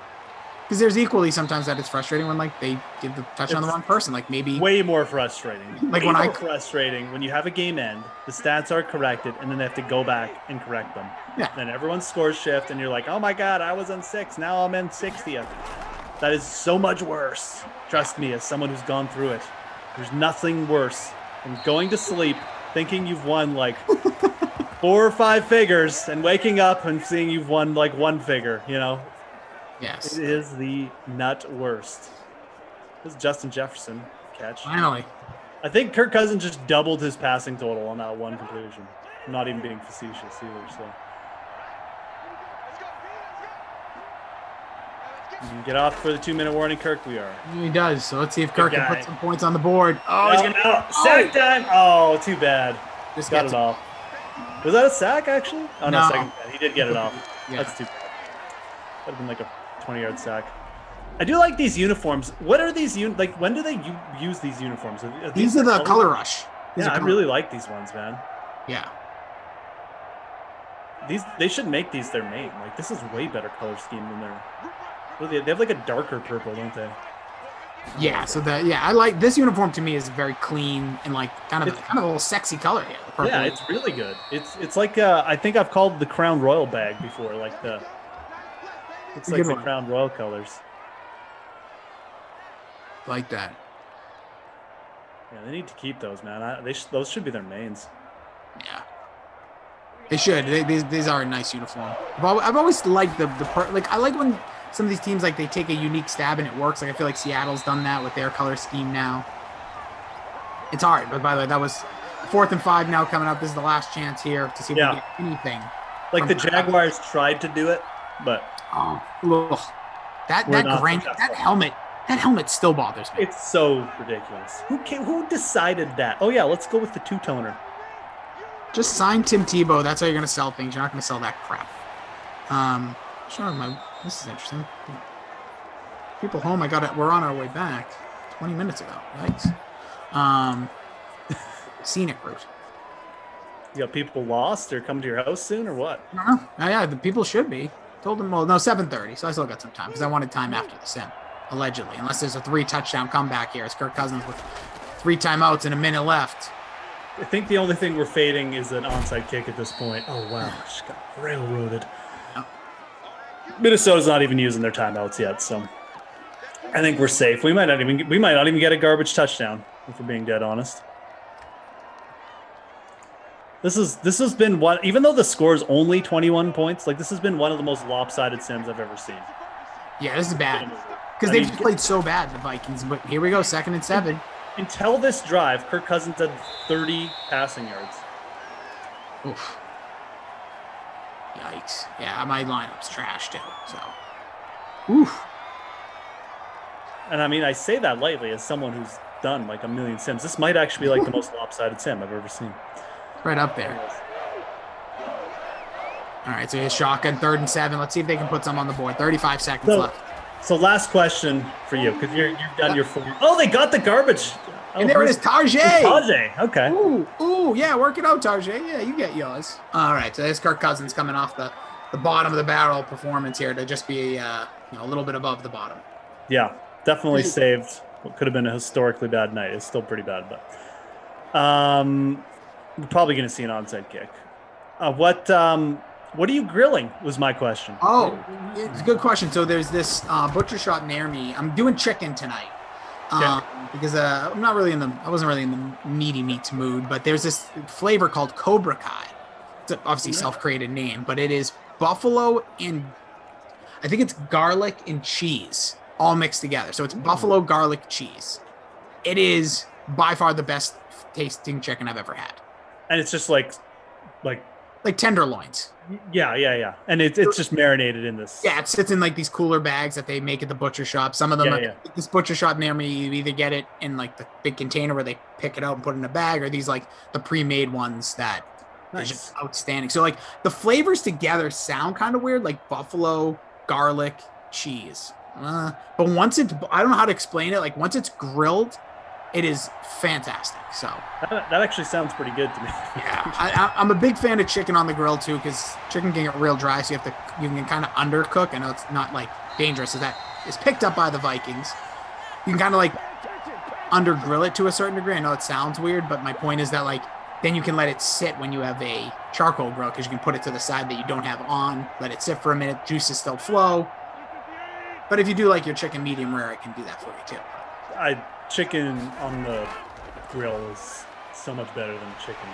Because there's equally sometimes that it's frustrating when like they give the touchdown to the wrong person. Like maybe way more frustrating. Like frustrating when you have a game end, the stats are corrected, and then they have to go back and correct them. Yeah. Then everyone scores shift, and you're like, oh my god, I was in 6, now I'm in 60th. That is so much worse. Trust me, as someone who's gone through it, there's nothing worse than going to sleep thinking you've won like 4 or 5 figures and waking up and seeing you've won like 1 figure, you know? Yes. It is the nut worst. This is Justin Jefferson catch. Finally. I think Kirk Cousins just doubled his passing total on that 1 completion. I'm not even being facetious either, so. You can get off for the 2-minute warning, Kirk. We are. He does. So let's see if Kirk can put some points on the board. Oh, he's gonna sack time. Oh, too bad. Just got it off. Was that a sack actually? Oh no, second bad. He did get it off. Yeah. That's too bad. That'd have been like a 20-yard sack. I do like these uniforms. What are these like? When do they use these uniforms? These are the color rush. Yeah, I really like these ones, man. Yeah. They should make these their main. Like this is way better color scheme than their. They have like a darker purple, don't they? Yeah. So I like this uniform. To me, is very clean and like kind of a little sexy color here. The purple. Yeah, it's really good. It's like I think I've called the Crown Royal bag before. Like the. It's like the Crown Royal colors. Like that. Yeah, they need to keep those, man. Those should be their mains. Yeah. They should. These are a nice uniform. I've always liked like I like when some of these teams like they take a unique stab and it works. Like I feel like Seattle's done that with their color scheme now. It's hard, but by the way, that was 4th and 5 now coming up. This is the last chance here to see if we get anything. Like the Jaguars tried to do it, but that helmet still bothers me. It's so ridiculous. Who decided that? Oh yeah, let's go with the 2-toner. Just sign Tim Tebow. That's how you're gonna sell things. You're not gonna sell that crap. This is interesting. People home. We're on our way back. 20 minutes ago. Yikes. Scenic route. You got people lost or coming to your house soon or what? I don't know. Yeah, the people should be. Told them, 7:30, so I still got some time because I wanted time after the sim, allegedly. Unless there's a 3-touchdown comeback here. It's Kirk Cousins with 3 timeouts and a minute left. I think the only thing we're fading is an onside kick at this point. Oh, wow. Just got railroaded. Oh. Minnesota's not even using their timeouts yet, so I think we're safe. We might not even get a garbage touchdown, if we're being dead honest. This has been one, even though the score is only 21 points, like this has been one of the most lopsided sims I've ever seen. Yeah, this is bad. Because they've played so bad, the Vikings. But here we go, 2nd and 7. Until this drive, Kirk Cousins had 30 passing yards. Oof. Yikes. Yeah, my lineup's trash too, so. Oof. And I mean, I say that lightly as someone who's done like a million sims. This might actually be like the most lopsided sim I've ever seen. Right up there. All right, so here's shotgun, 3rd and 7. Let's see if they can put some on the board. 35 seconds left. So last question for you, because you've done your 4. Oh, they got the garbage. And there it is, Tajay. Tajay, okay. Ooh, yeah, work it out, Tajay. Yeah, you get yours. All right, so there's Kirk Cousins coming off the the bottom of the barrel performance here to just be a little bit above the bottom. Yeah, definitely saved what could have been a historically bad night. It's still pretty bad, but we're probably going to see an onside kick. What are you grilling was my question. Oh, it's a good question. So there's this butcher shop near me. I'm doing chicken tonight because I wasn't really in the meaty meats mood, but there's this flavor called Cobra Kai. It's obviously self-created name, but it is buffalo and I think it's garlic and cheese all mixed together. So it's buffalo garlic cheese. It is by far the best tasting chicken I've ever had. And it's just like tenderloins. Yeah. And it's just marinated in this. Yeah, it sits in like these cooler bags that they make at the butcher shop. Some of them, this butcher shop near me, you either get it in like the big container where they pick it out and put it in a bag, or these like the pre-made ones that are just outstanding. So like the flavors together sound kind of weird, like buffalo, garlic, cheese. But once it's, I don't know how to explain it. Like once it's grilled, it is fantastic. So that actually sounds pretty good to me. Yeah, I'm a big fan of chicken on the grill too, because chicken can get real dry, so you can kind of undercook. I know it's not like dangerous, so that is picked up by the Vikings. You can kind of like under grill it to a certain degree. I know it sounds weird, but my point is that like then you can let it sit when you have a charcoal grill, because you can put it to the side that you don't have on, let it sit for a minute, juices still flow. But if you do like your chicken medium rare, it can do that for you too. Chicken on the grill is so much better than chicken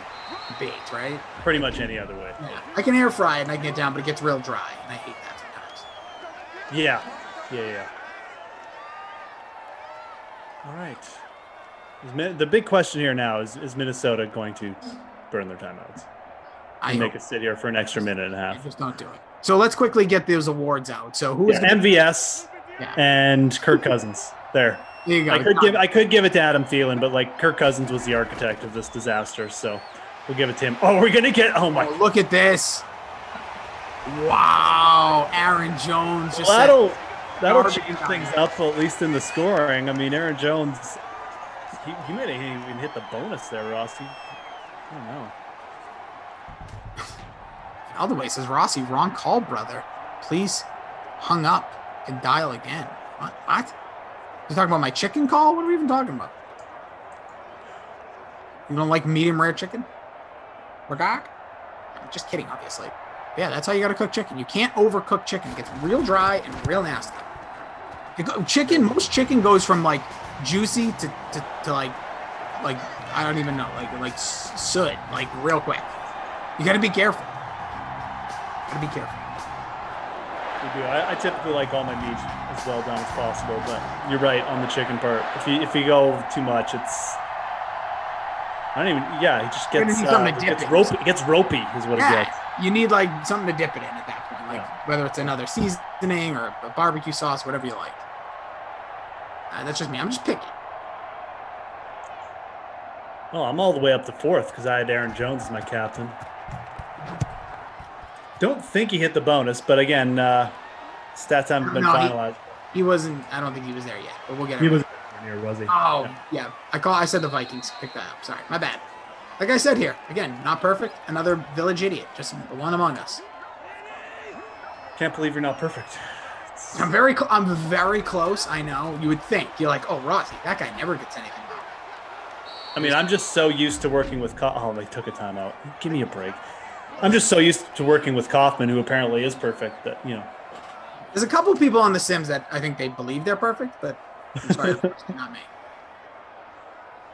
baked, right? Pretty much any other way. Yeah. I can air fry it and I can get down, but it gets real dry, and I hate that sometimes. Yeah. All right. The big question here now is Minnesota going to burn their timeouts? I make us sit here for an extra minute and a half. Just don't do it. So let's quickly get those awards out. So who's MVS and Kirk Cousins? There you go. I could give it to Adam Thielen, but like Kirk Cousins was the architect of this disaster, so we'll give it to him. Oh, we're gonna get. Oh my! Look at this! Wow, Aaron Jones. That'll change things up, at least in the scoring. I mean, Aaron Jones, he might have even hit the bonus there, Rossi. I don't know. Other way says Rossi, wrong call, brother. Please hung up and dial again. What? You talking about my chicken call? What are we even talking about? You don't like medium rare chicken? I'm just kidding, obviously. Yeah, that's how you got to cook chicken. You can't overcook chicken. It gets real dry and real nasty. Most chicken goes from like juicy to like I don't even know, like soot, like real quick. You got to be careful. Be careful. We do. I typically like all my meat as well done as possible, but you're right on the chicken part. If you go too much, it's it just gets ropey. It gets ropey is what it gets. You need like something to dip it in at that point, like whether it's another seasoning or a barbecue sauce, whatever you like. That's just me. I'm just picky. Well, I'm all the way up to 4th because I had Aaron Jones as my captain. Don't think he hit the bonus, but again, stats haven't been finalized. He wasn't. I don't think he was there yet, but we'll get it. He was near, was he? Oh, yeah. I said the Vikings. Pick that up. Sorry, my bad. Like I said here, again, not perfect. Another village idiot, just one among us. Can't believe you're not perfect. I'm very close. I know. You would think you're like, oh, Rossi, that guy never gets anything wrong. I mean, I'm just so used to working with. Oh, they took a timeout. Give me a break. I'm just so used to working with Kaufman, who apparently is perfect, that, There's a couple people on The Sims that I think they believe they're perfect, but I'm sorry, not me.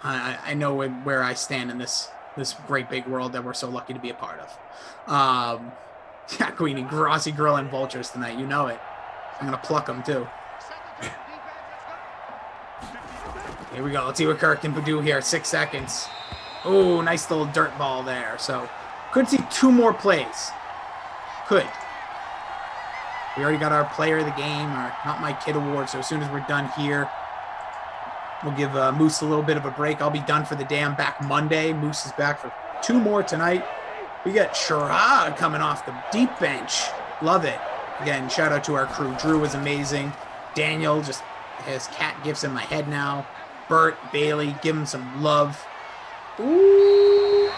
I know where I stand in this great big world that we're so lucky to be a part of. Yeah, Queenie, Rossi grilling vultures tonight. You know it. I'm going to pluck them, too. Here we go. Let's see what Kirk can do here. 6 seconds. Oh, nice little dirt ball there. So... could see 2 more plays. Could. We already got our player of the game, our Not My Kid award. So as soon as we're done here, we'll give Moose a little bit of a break. I'll be done for the day. I'm back Monday. Moose is back for 2 more tonight. We got Sherrod coming off the deep bench. Love it. Again, shout out to our crew. Drew was amazing. Daniel just has cat gifts in my head now. Bert, Bailey, give him some love. Ooh.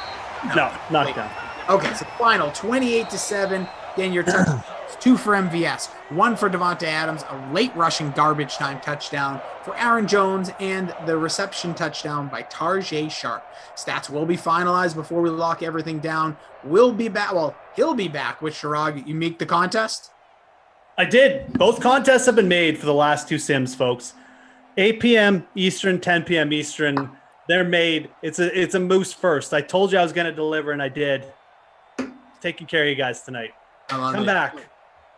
No, knockdown. Okay, so final 28-7. Getting your touchdowns. 2 for MVS, 1 for Devontae Adams, a late rushing garbage time touchdown for Aaron Jones, and the reception touchdown by Tarjay Sharp. Stats will be finalized before we lock everything down. We'll be back. Well, he'll be back with Shirag. You make the contest? I did. Both contests have been made for the last 2 sims, folks. 8 p.m. Eastern, 10 p.m. Eastern. They're made. It's a moose first. I told you I was going to deliver, and I did. Taking care of you guys tonight. Come back.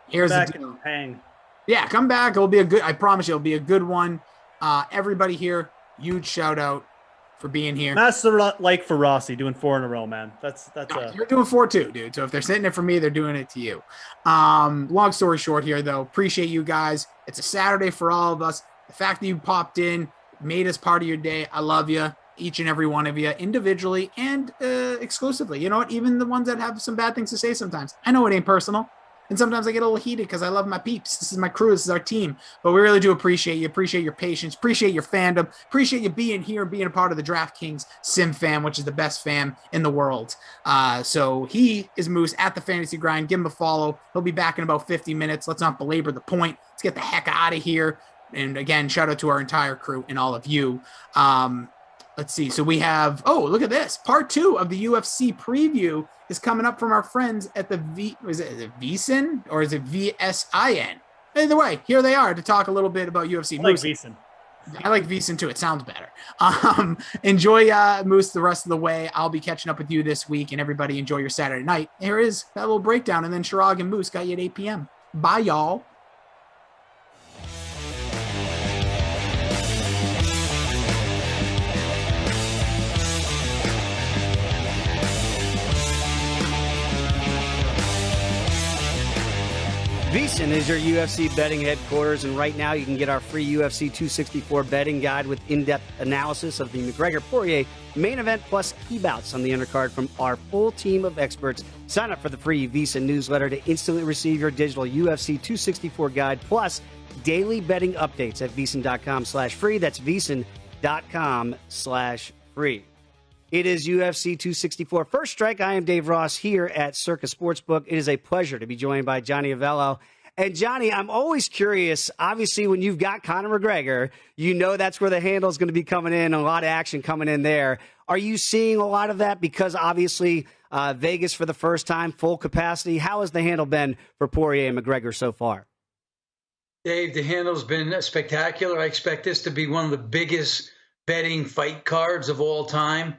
Here's come the back deal. and hang. Yeah, come back. It'll be a good. I promise you, it'll be a good one. Everybody here, huge shout out for being here. That's the like for Rossi doing 4 in a row, man. That's You're doing 4 too, dude. So if they're sitting it for me, they're doing it to you. Long story short here, though, appreciate you guys. It's a Saturday for all of us. The fact that you popped in made us part of your day. I love you, each and every one of you, individually and exclusively. You know what? Even the ones that have some bad things to say sometimes. I know it ain't personal. And sometimes I get a little heated because I love my peeps. This is my crew. This is our team. But we really do appreciate you. Appreciate your patience. Appreciate your fandom. Appreciate you being here and being a part of the DraftKings Sim fam, which is the best fam in the world. So he is Moose at the Fantasy Grind. Give him a follow. He'll be back in about 50 minutes. Let's not belabor the point. Let's get the heck out of here. And again, shout out to our entire crew and all of you. Let's see. So we have, look at this. Part 2 of the UFC preview is coming up from our friends at the is it VSIN or is it VSIN? Either way, here they are to talk a little bit about UFC. I like VSIN. I like VSIN too. It sounds better. Enjoy Moose the rest of the way. I'll be catching up with you this week, and everybody enjoy your Saturday night. Here is that little breakdown, and then Shirag and Moose got you at 8 p.m. Bye, y'all. VSiN is your UFC betting headquarters, and right now you can get our free UFC 264 betting guide with in-depth analysis of the McGregor-Poirier main event plus key bouts on the undercard from our full team of experts. Sign up for the free VSiN newsletter to instantly receive your digital UFC 264 guide plus daily betting updates at VSiN.com/free. That's VSiN.com/free. It is UFC 264 First Strike. I am Dave Ross here at Circa Sportsbook. It is a pleasure to be joined by Johnny Avello. And Johnny, I'm always curious. Obviously, when you've got Conor McGregor, you know that's where the handle is going to be coming in, a lot of action coming in there. Are you seeing a lot of that? Because obviously, Vegas for the first time, full capacity. How has the handle been for Poirier and McGregor so far? Dave, the handle's been spectacular. I expect this to be one of the biggest betting fight cards of all time.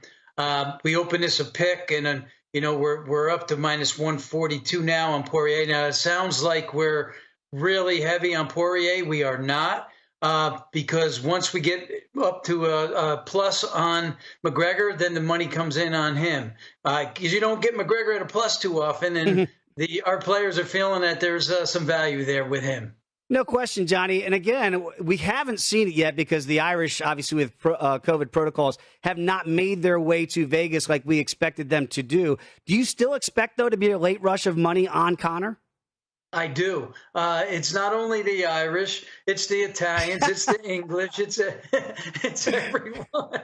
We opened this a pick, and we're up to minus 142 now on Poirier. Now it sounds like we're really heavy on Poirier. We are not, because once we get up to a plus on McGregor, then the money comes in on him. Because you don't get McGregor at a plus too often, and our players are feeling that there's some value there with him. No question, Johnny. And again, we haven't seen it yet because the Irish, obviously with COVID protocols, have not made their way to Vegas like we expected them to do. Do you still expect, though, to be a late rush of money on Conor? I do. It's not only the Irish, it's the Italians, it's the English, it's everyone.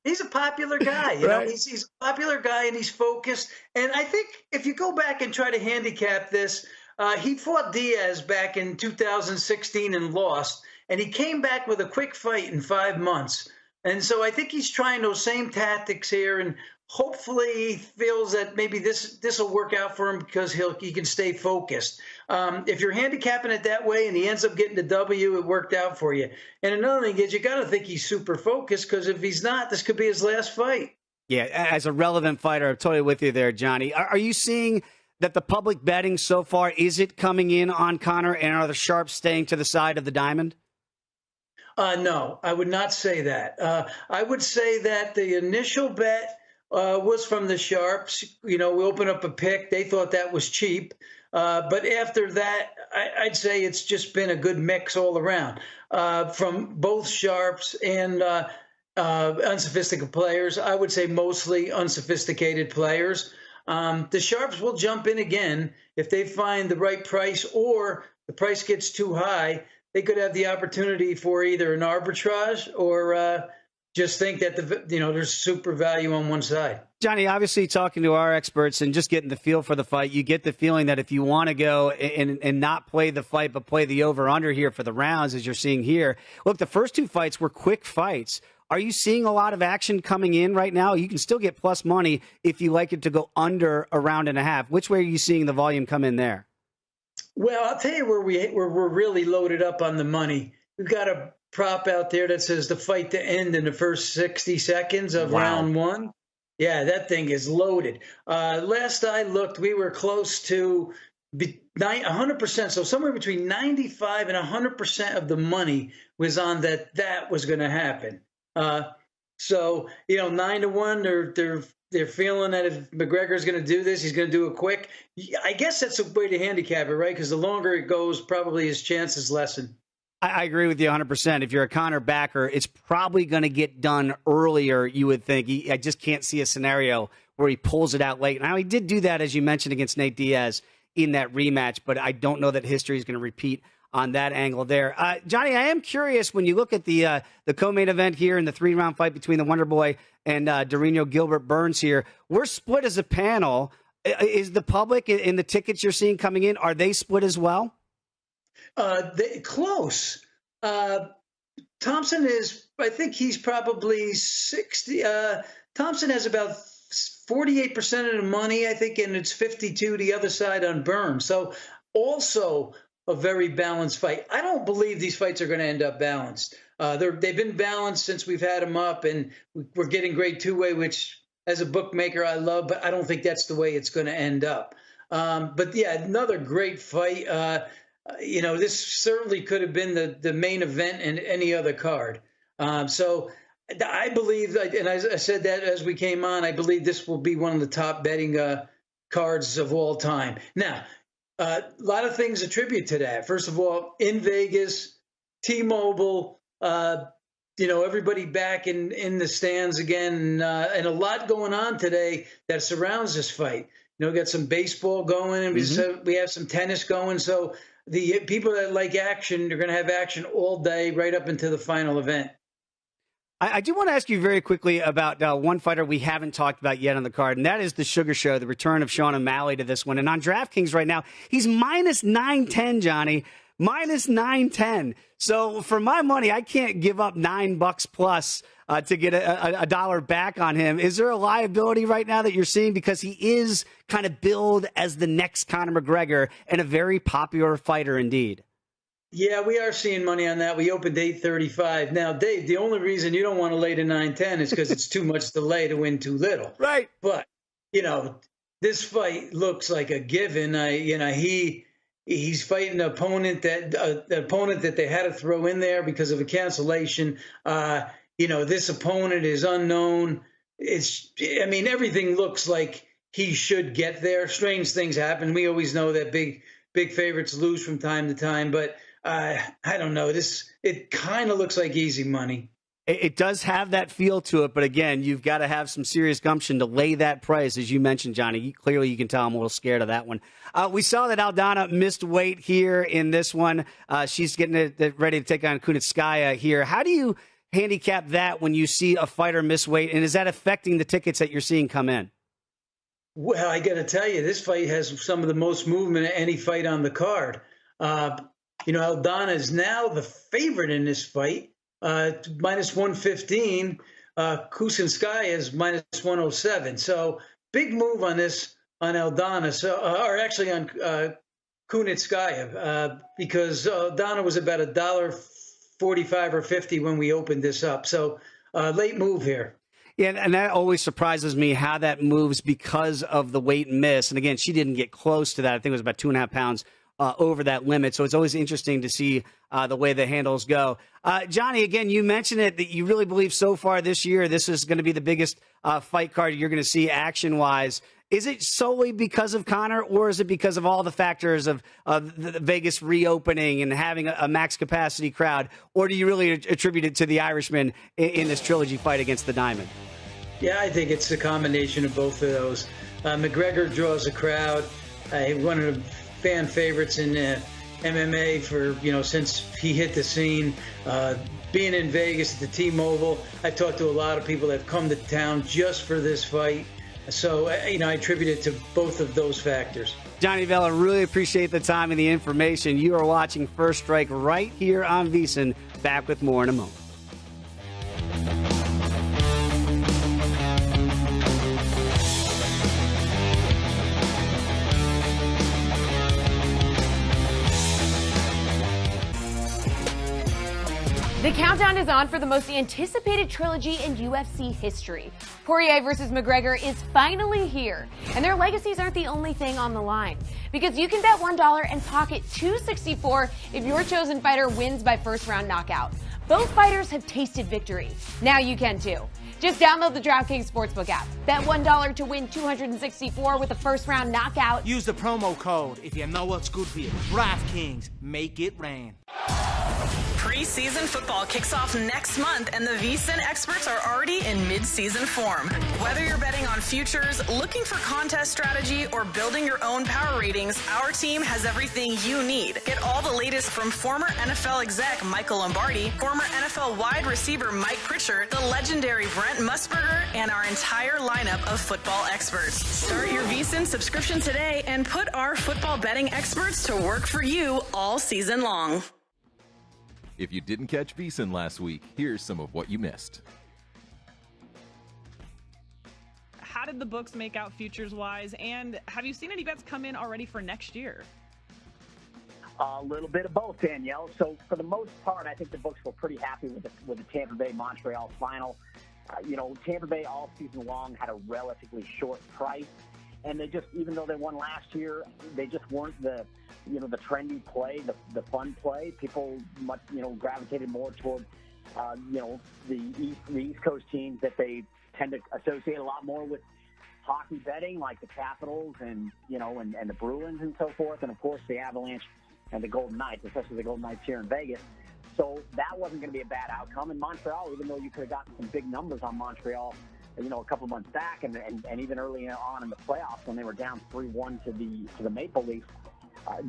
He's a popular guy. You know, he's a popular guy, and he's focused. And I think if you go back and try to handicap this, he fought Diaz back in 2016 and lost, and he came back with a quick fight in 5 months. And so I think he's trying those same tactics here, and hopefully he feels that maybe this will work out for him because he can stay focused. If you're handicapping it that way and he ends up getting the W, it worked out for you. And another thing is you got to think he's super focused, because if he's not, this could be his last fight. Yeah, as a relevant fighter, I'm totally with you there, Johnny. Are you seeing that the public betting so far, is it coming in on Conor, and are the sharps staying to the side of the diamond? No, I would not say that. I would say that the initial bet was from the sharps. We opened up a pick. They thought that was cheap. But after that, I'd say it's just been a good mix all around from both sharps and unsophisticated players. I would say mostly unsophisticated players. The sharps will jump in again if they find the right price, or the price gets too high. They could have the opportunity for either an arbitrage or just think that there's super value on one side. Johnny, obviously talking to our experts and just getting the feel for the fight, you get the feeling that if you want to go and not play the fight but play the over-under here for the rounds, as you're seeing here. Look, the first two fights were quick fights. Are you seeing a lot of action coming in right now? You can still get plus money if you like it to go under a round and a half. Which way are you seeing the volume come in there? Well, I'll tell you where we're really loaded up on the money. We've got a prop out there that says the fight to end in the first 60 seconds of round one. Yeah, that thing is loaded. Last I looked, we were close to 100%. So somewhere between 95 and 100% of the money was on that was going to happen. So 9-1, they're feeling that if McGregor's going to do this, he's going to do it quick. I guess that's a way to handicap it, right? Because the longer it goes, probably his chances lessen. I agree with you 100%. If you're a Conor backer, it's probably going to get done earlier, you would think. I just can't see a scenario where he pulls it out late. Now, he did do that, as you mentioned, against Nate Diaz in that rematch, but I don't know that history is going to repeat on that angle there. Johnny, I am curious, when you look at the co-main event here in the 3-round fight between the Wonder Boy and Dorino Gilbert Burns here, we're split as a panel. Is the public in the tickets you're seeing coming in, are they split as well? Close. Thompson is, I think he's probably 60. Thompson has about 48% of the money, I think, and it's 52 the other side on Burns. So also a very balanced fight. I don't believe these fights are going to end up balanced. They've been balanced since we've had them up, and we're getting great two-way, which as a bookmaker I love, but I don't think that's the way it's going to end up. But yeah, another great fight. This certainly could have been the main event in any other card. So I believe, and I said that as we came on, I believe this will be one of the top betting cards of all time. Now, a lot of things attribute to that. First of all, in Vegas, T-Mobile, everybody back in the stands again, and a lot going on today that surrounds this fight. We got some baseball going, and we have some tennis going. So the people that like action, they're going to have action all day, right up into the final event. I do want to ask you very quickly about one fighter we haven't talked about yet on the card, and that is the Sugar Show, the return of Sean O'Malley to this one. And on DraftKings right now, he's minus 910, Johnny. Minus 910. So for my money, I can't give up $9 plus to get a dollar back on him. Is there a liability right now that you're seeing? Because he is kind of billed as the next Conor McGregor and a very popular fighter indeed. Yeah, we are seeing money on that. We opened 835. Now, Dave, the only reason you don't want to lay to 910 is because it's too much to lay to win too little. Right. But, this fight looks like a given. He's fighting an opponent that they had to throw in there because of a cancellation. This opponent is unknown. Everything looks like he should get there. Strange things happen. We always know that big favorites lose from time to time, but I don't know. It kind of looks like easy money. It does have that feel to it, but again, you've got to have some serious gumption to lay that price, as you mentioned, Johnny. Clearly, you can tell I'm a little scared of that one. We saw that Aldana missed weight here in this one. She's getting ready to take on Kunitskaya here. How do you handicap that when you see a fighter miss weight, and is that affecting the tickets that you're seeing come in? Well, I got to tell you, this fight has some of the most movement of any fight on the card. Aldana is now the favorite in this fight. Minus 115, Kusinskaya is minus 107. So big move on this on Aldana, or actually on Kunitskaya, because Aldana was about $1.45 or 50 when we opened this up. So late move here. Yeah, and that always surprises me how that moves because of the weight miss. And again, she didn't get close to that. I think it was about 2.5 pounds over that limit. So it's always interesting to see the way the handles go. Johnny, again, you mentioned it that you really believe so far this year this is going to be the biggest fight card you're going to see action-wise. Is it solely because of Conor, or is it because of all the factors of the Vegas reopening and having a max-capacity crowd, or do you really attribute it to the Irishman in this trilogy fight against the Diamond? Yeah, I think it's a combination of both of those. McGregor draws a crowd. One of the fan favorites in MMA for, since he hit the scene. Being in Vegas at the T-Mobile, I've talked to a lot of people that have come to town just for this fight. So, I attribute it to both of those factors. Johnny Vella, really appreciate the time and the information. You are watching First Strike right here on VSiN. Back with more in a moment. The countdown is on for the most anticipated trilogy in UFC history. Poirier versus McGregor is finally here, and their legacies aren't the only thing on the line. Because you can bet $1 and pocket $2.64 if your chosen fighter wins by first-round knockout. Both fighters have tasted victory. Now you can too. Just download the DraftKings Sportsbook app. Bet $1 to win $264 with a first-round knockout. Use the promo code if you know what's good for you. DraftKings, make it rain. Preseason football kicks off next month, and the VSiN experts are already in mid-season form. Whether you're betting on futures, looking for contest strategy, or building your own power ratings, our team has everything you need. Get all the latest from former NFL exec Michael Lombardi, former NFL wide receiver Mike Pritchard, the legendary Brent Musburger, and our entire lineup of football experts. Start your VSiN subscription today and put our football betting experts to work for you all season long. If you didn't catch VSiN last week, here's some of what you missed. How did the books make out futures-wise, and have you seen any bets come in already for next year? A little bit of both, Danielle. So for the most part, I think the books were pretty happy with the Tampa Bay Montreal final. Tampa Bay all season long had a relatively short price, and they just, even though they won last year, they just weren't the trendy play, the fun play. People much, gravitated more toward, the East Coast teams that they tend to associate a lot more with hockey betting, like the Capitals and the Bruins and so forth, and of course the Avalanche and the Golden Knights, especially the Golden Knights here in Vegas. So that wasn't going to be a bad outcome. In Montreal, even though you could have gotten some big numbers on Montreal, a couple of months back, and even early on in the playoffs when they were down 3-1 to the Maple Leafs,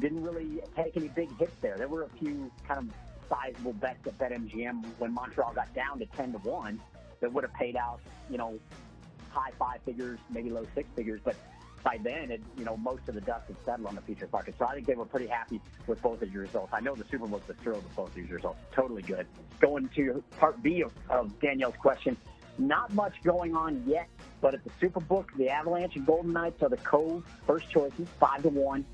didn't really take any big hits there. There were a few kind of sizable bets at BetMGM when Montreal got down to 10-1 that would have paid out, high 5 figures, maybe low 6 figures. But by then, most of the dust had settled on the futures market. So I think they were pretty happy with both of your results. I know the Superbook was thrilled with both of your results. Totally good. Going to part B of Danielle's question, not much going on yet, but at the Superbook, the Avalanche and Golden Knights are the first choices, 5-1.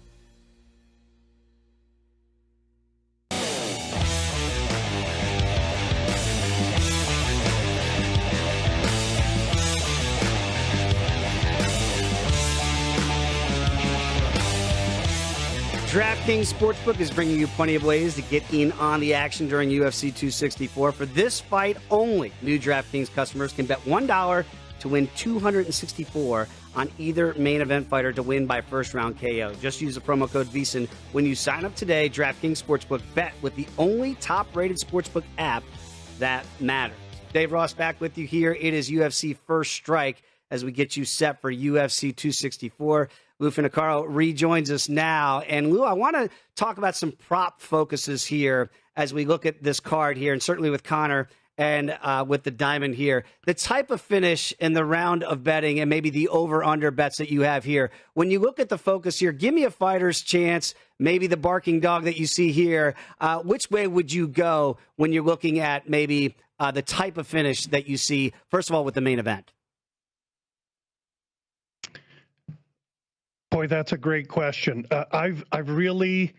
DraftKings Sportsbook is bringing you plenty of ways to get in on the action during UFC 264. For this fight only, new DraftKings customers can bet $1 to win $264 on either main event fighter to win by first-round KO. Just use the promo code VSiN when you sign up today. DraftKings Sportsbook, bet with the only top-rated sportsbook app that matters. Dave Ross back with you here. It is UFC First Strike as we get you set for UFC 264. Lou Finicaro rejoins us now. And Lou, I want to talk about some prop focuses here as we look at this card here, and certainly with Connor and with the diamond here. The type of finish in the round of betting and maybe the over-under bets that you have here. When you look at the focus here, give me a fighter's chance, maybe the barking dog that you see here. Which way would you go when you're looking at maybe the type of finish that you see, first of all, with the main event? Boy, that's a great question. I've really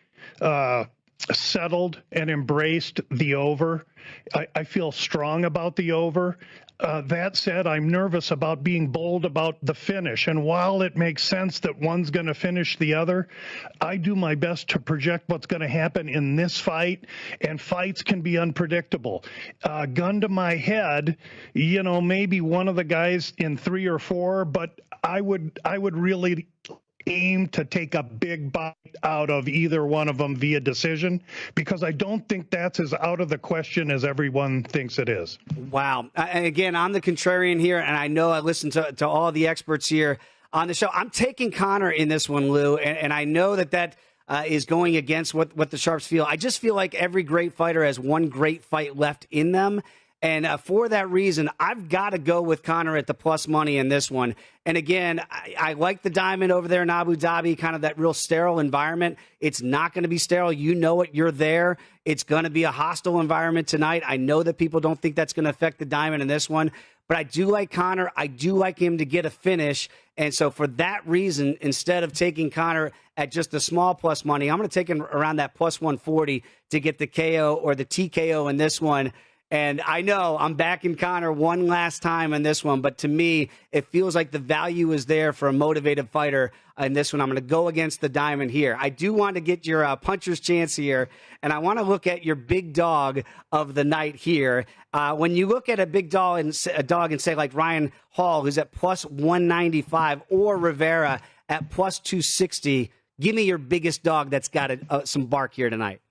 settled and embraced the over. I feel strong about the over. That said, I'm nervous about being bold about the finish. And while it makes sense that one's going to finish the other, I do my best to project what's going to happen in this fight. And fights can be unpredictable. Gun to my head, maybe one of the guys in 3 or 4, but I would really aim to take a big bite out of either one of them via decision, because I don't think that's as out of the question as everyone thinks it is. Wow. And again, I'm the contrarian here, and I know I listen to all the experts here on the show. I'm taking Connor in this one, Lou, and I know that is going against what the Sharps feel. I just feel like every great fighter has one great fight left in them. And for that reason, I've got to go with Conor at the plus money in this one. And again, I like the diamond over there in Abu Dhabi, kind of that real sterile environment. It's not going to be sterile. You know it. You're there. It's going to be a hostile environment tonight. I know that people don't think that's going to affect the diamond in this one. But I do like Conor. I do like him to get a finish. And so for that reason, instead of taking Conor at just a small plus money, I'm going to take him around that plus 140 to get the KO or the TKO in this one. And I know I'm backing Conor one last time in this one, but to me, it feels like the value is there for a motivated fighter in this one. I'm going to go against the diamond here. I do want to get your puncher's chance here, and I want to look at your big dog of the night here. When you look at a big dog and say like Ryan Hall, who's at plus 195, or Rivera at plus 260, give me your biggest dog that's got some bark here tonight.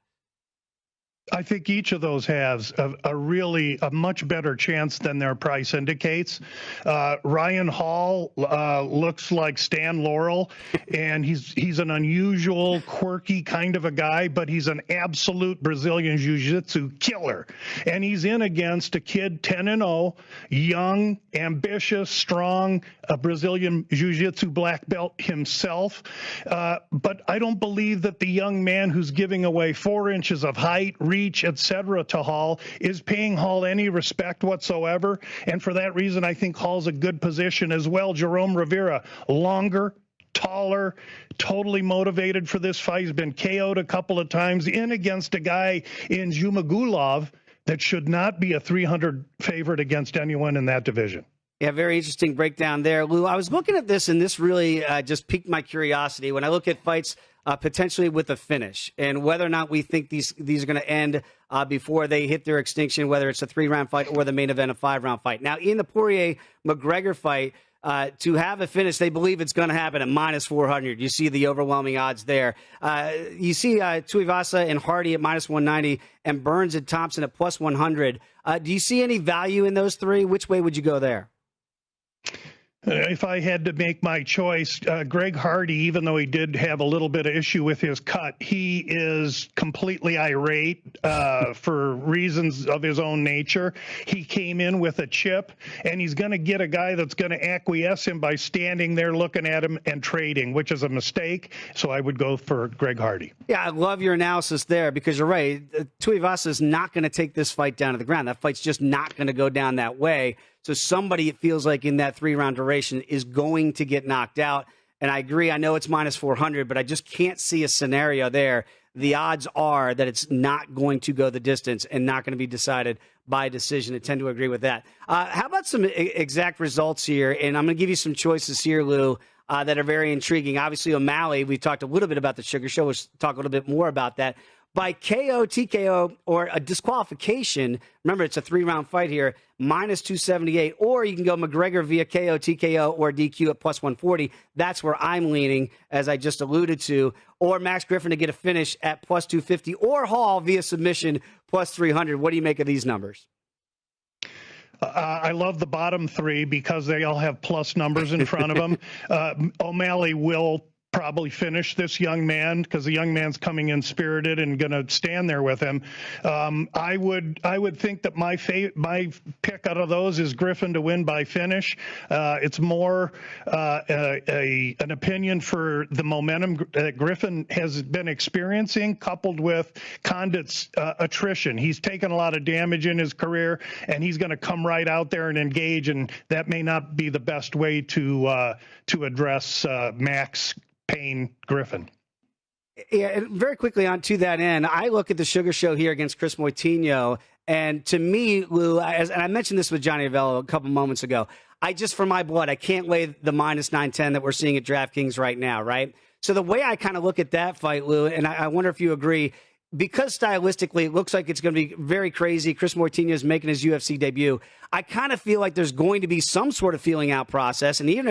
I think each of those has a much better chance than their price indicates. Ryan Hall looks like Stan Laurel, and he's an unusual, quirky kind of a guy, but he's an absolute Brazilian jiu-jitsu killer. And he's in against a kid 10-0, young, ambitious, strong, a Brazilian jiu-jitsu black belt himself. But I don't believe that the young man who's giving away 4 inches of height, reach, etc. to Hall is paying Hall any respect whatsoever. And for that reason, I think Hall's a good position as well. Jerome Rivera, longer, taller, totally motivated for this fight. He's been KO'd a couple of times in against a guy in Zhumagulov that should not be a 300 favorite against anyone in that division. Yeah, very interesting breakdown there, Lou. I was looking at this, and this really just piqued my curiosity when I look at fights potentially with a finish, and whether or not we think these are going to end before they hit their extinction, whether it's a 3-round fight or the main event, a 5-round fight. Now, in the Poirier-McGregor fight, to have a finish, they believe it's going to happen at minus 400. You see the overwhelming odds there. You see Tuivasa and Hardy at minus 190 and Burns and Thompson at plus 100. Do you see any value in those three? Which way would you go there? If I had to make my choice, Greg Hardy, even though he did have a little bit of issue with his cut, he is completely irate for reasons of his own nature. He came in with a chip, and he's going to get a guy that's going to acquiesce him by standing there looking at him and trading, which is a mistake. So I would go for Greg Hardy. Yeah, I love your analysis there because you're right. Tuivasa is not going to take this fight down to the ground. That fight's just not going to go down that way. So somebody, it feels like, in that 3-round duration is going to get knocked out. And I agree. I know it's minus 400, but I just can't see a scenario there. The odds are that it's not going to go the distance and not going to be decided by decision. I tend to agree with that. How about some exact results here? And I'm going to give you some choices here, Lou, that are very intriguing. Obviously, O'Malley, we talked a little bit about the Sugar Show. We'll talk a little bit more about that. By KO, TKO, or a disqualification, remember it's a 3-round fight here, minus 278, or you can go McGregor via KO, TKO, or DQ at plus 140. That's where I'm leaning, as I just alluded to, or Max Griffin to get a finish at plus 250, or Hall via submission plus 300. What do you make of these numbers? I love the bottom three because they all have plus numbers in front of them. O'Malley will probably finish this young man because the young man's coming in spirited and going to stand there with him. I would think that my pick out of those is Griffin to win by finish. It's more an opinion for the momentum that Griffin has been experiencing, coupled with Condit's attrition. He's taken a lot of damage in his career, and he's going to come right out there and engage, and that may not be the best way to address Max Payne Griffin. Yeah, and very quickly on to that end, I look at the Sugar Show here against Chris Moitinho, and to me, Lou, and I mentioned this with Johnny Avello a couple moments ago, for my blood, I can't lay the minus 910 that we're seeing at DraftKings right now, right? So the way I kind of look at that fight, Lou, and I wonder if you agree, because stylistically it looks like it's going to be very crazy. Chris Moitinho is making his UFC debut. I kind of feel like there's going to be some sort of feeling out process. And even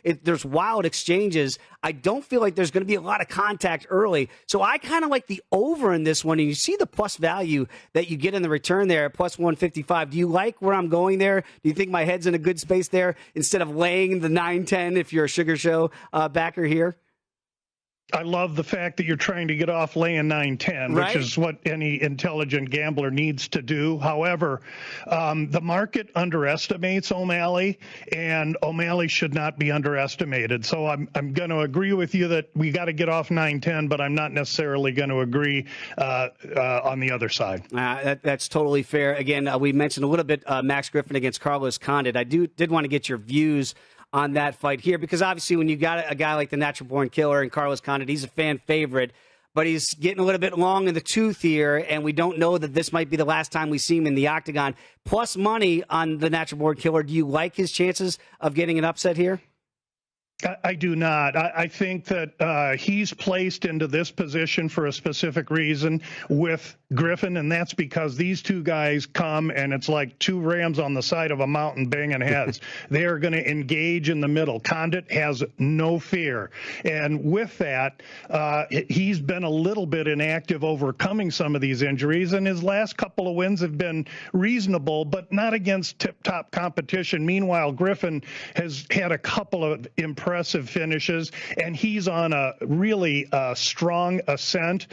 if there's wild exchanges, I don't feel like there's going to be a lot of contact early. So I kind of like the over in this one. And you see the plus value that you get in the return there at plus 155. Do you like where I'm going there? Do you think my head's in a good space there instead of laying the 910 if you're a Sugar Show backer here? I love the fact that you're trying to get off laying 9-10, Right? which is what any intelligent gambler needs to do. However, the market underestimates O'Malley, and O'Malley should not be underestimated. So I'm going to agree with you that we got to get off 9-10, but I'm not necessarily going to agree on the other side. That's totally fair. Again, we mentioned a little bit Max Griffin against Carlos Condit. I did want to get your views on that fight here, because obviously when you got a guy like the Natural Born Killer and Carlos Condit, he's a fan favorite, but he's getting a little bit long in the tooth here, and we don't know that this might be the last time we see him in the octagon. Plus money on the Natural Born Killer. Do you like his chances of getting an upset here? I do not. I think that he's placed into this position for a specific reason with Griffin, and that's because these two guys come, and it's like two rams on the side of a mountain banging heads. They are going to engage in the middle. Condit has no fear. And with that, he's been a little bit inactive overcoming some of these injuries, and his last couple of wins have been reasonable, but not against tip-top competition. Meanwhile, Griffin has had a couple of impressive finishes, and he's on a really strong ascent.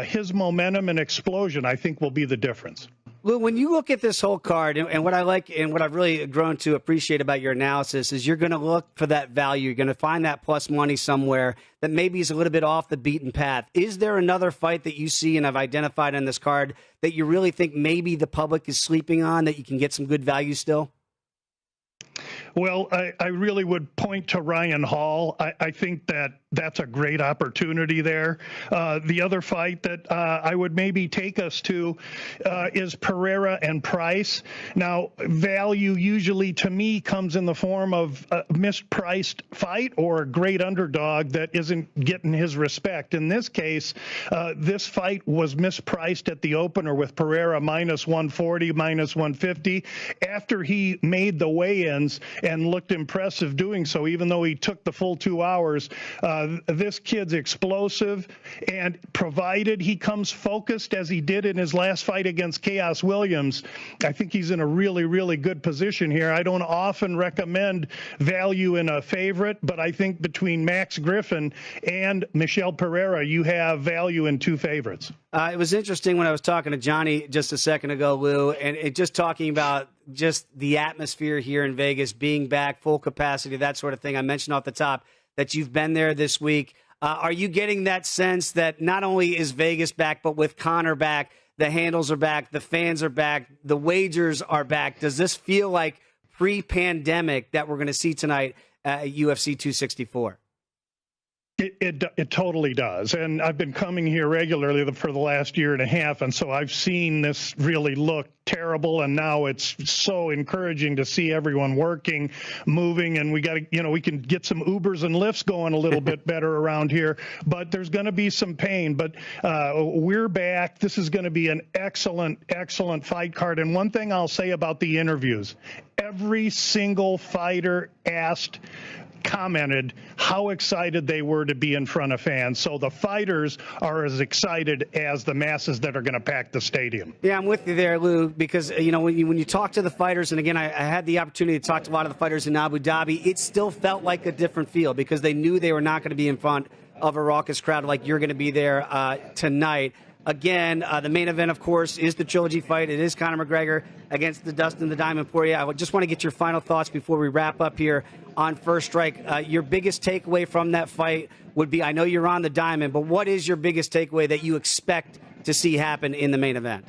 His momentum and explosion, I think, will be the difference. Lou, when you look at this whole card, and what I like and what I've really grown to appreciate about your analysis is you're going to look for that value. You're going to find that plus money somewhere that maybe is a little bit off the beaten path. Is there another fight that you see and have identified on this card that you really think maybe the public is sleeping on, that you can get some good value still? Well, I really would point to Ryan Hall. I think that's a great opportunity there. The other fight that I would maybe take us to is Pereira and Price. Now, value usually to me comes in the form of a mispriced fight or a great underdog that isn't getting his respect. In this case, this fight was mispriced at the opener with Pereira minus 140, minus 150. After he made the weigh-ins and looked impressive doing so, even though he took the full 2 hours. This kid's explosive, and provided he comes focused as he did in his last fight against Chaos Williams, I think he's in a really, really good position here. I don't often recommend value in a favorite, but I think between Max Griffin and Michel Pereira, you have value in two favorites. It was interesting when I was talking to Johnny just a second ago, Lou, and just talking about just the atmosphere here in Vegas, being back, full capacity, that sort of thing. I mentioned off the top that you've been there this week. Are you getting that sense that not only is Vegas back, but with Conor back, the handles are back, the fans are back, the wagers are back? Does this feel like pre-pandemic that we're going to see tonight at UFC 264? It totally does. And I've been coming here regularly for the last year and a half, and so I've seen this really look terrible, and now it's so encouraging to see everyone working, moving, and we got to, we can get some Ubers and Lyfts going a little bit better around here, but there's going to be some pain. But we're back. This is going to be an excellent, excellent fight card. And one thing I'll say about the interviews, every single fighter commented how excited they were to be in front of fans. So the fighters are as excited as the masses that are going to pack the stadium. Yeah, I'm with you there, Lou, because, when you talk to the fighters, and again, I had the opportunity to talk to a lot of the fighters in Abu Dhabi, it still felt like a different feel because they knew they were not going to be in front of a raucous crowd like you're going to be there tonight. Again, the main event, of course, is the trilogy fight. It is Conor McGregor against the Dustin the Diamond Poirier. I just want to get your final thoughts before we wrap up here on First Strike. Your biggest takeaway from that fight would be, I know you're on the Diamond, but what is your biggest takeaway that you expect to see happen in the main event?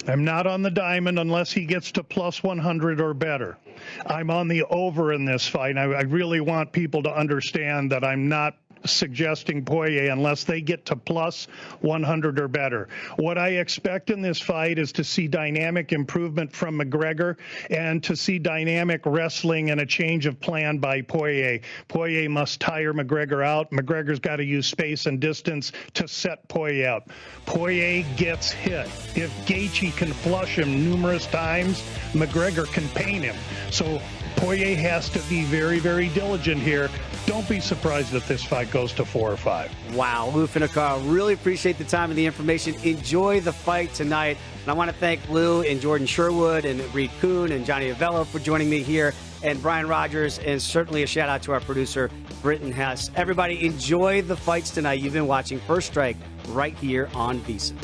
I'm not on the Diamond unless he gets to plus 100 or better. I'm on the over in this fight. I really want people to understand that I'm not suggesting Poirier unless they get to plus 100 or better. What I expect in this fight is to see dynamic improvement from McGregor and to see dynamic wrestling and a change of plan by Poirier. Poirier must tire McGregor out. McGregor's got to use space and distance to set Poirier up. Poirier gets hit. If Gaethje can flush him numerous times, McGregor can pain him. So Poirier has to be very, very diligent here. Don't be surprised if this fight goes to 4 or 5. Wow, Lou Finocchiaro, really appreciate the time and the information. Enjoy the fight tonight. And I want to thank Lou and Jordan Sherwood and Reed Kuhn and Johnny Avello for joining me here and Brian Rogers, and certainly a shout-out to our producer, Britton Hess. Everybody, enjoy the fights tonight. You've been watching First Strike right here on VSiN.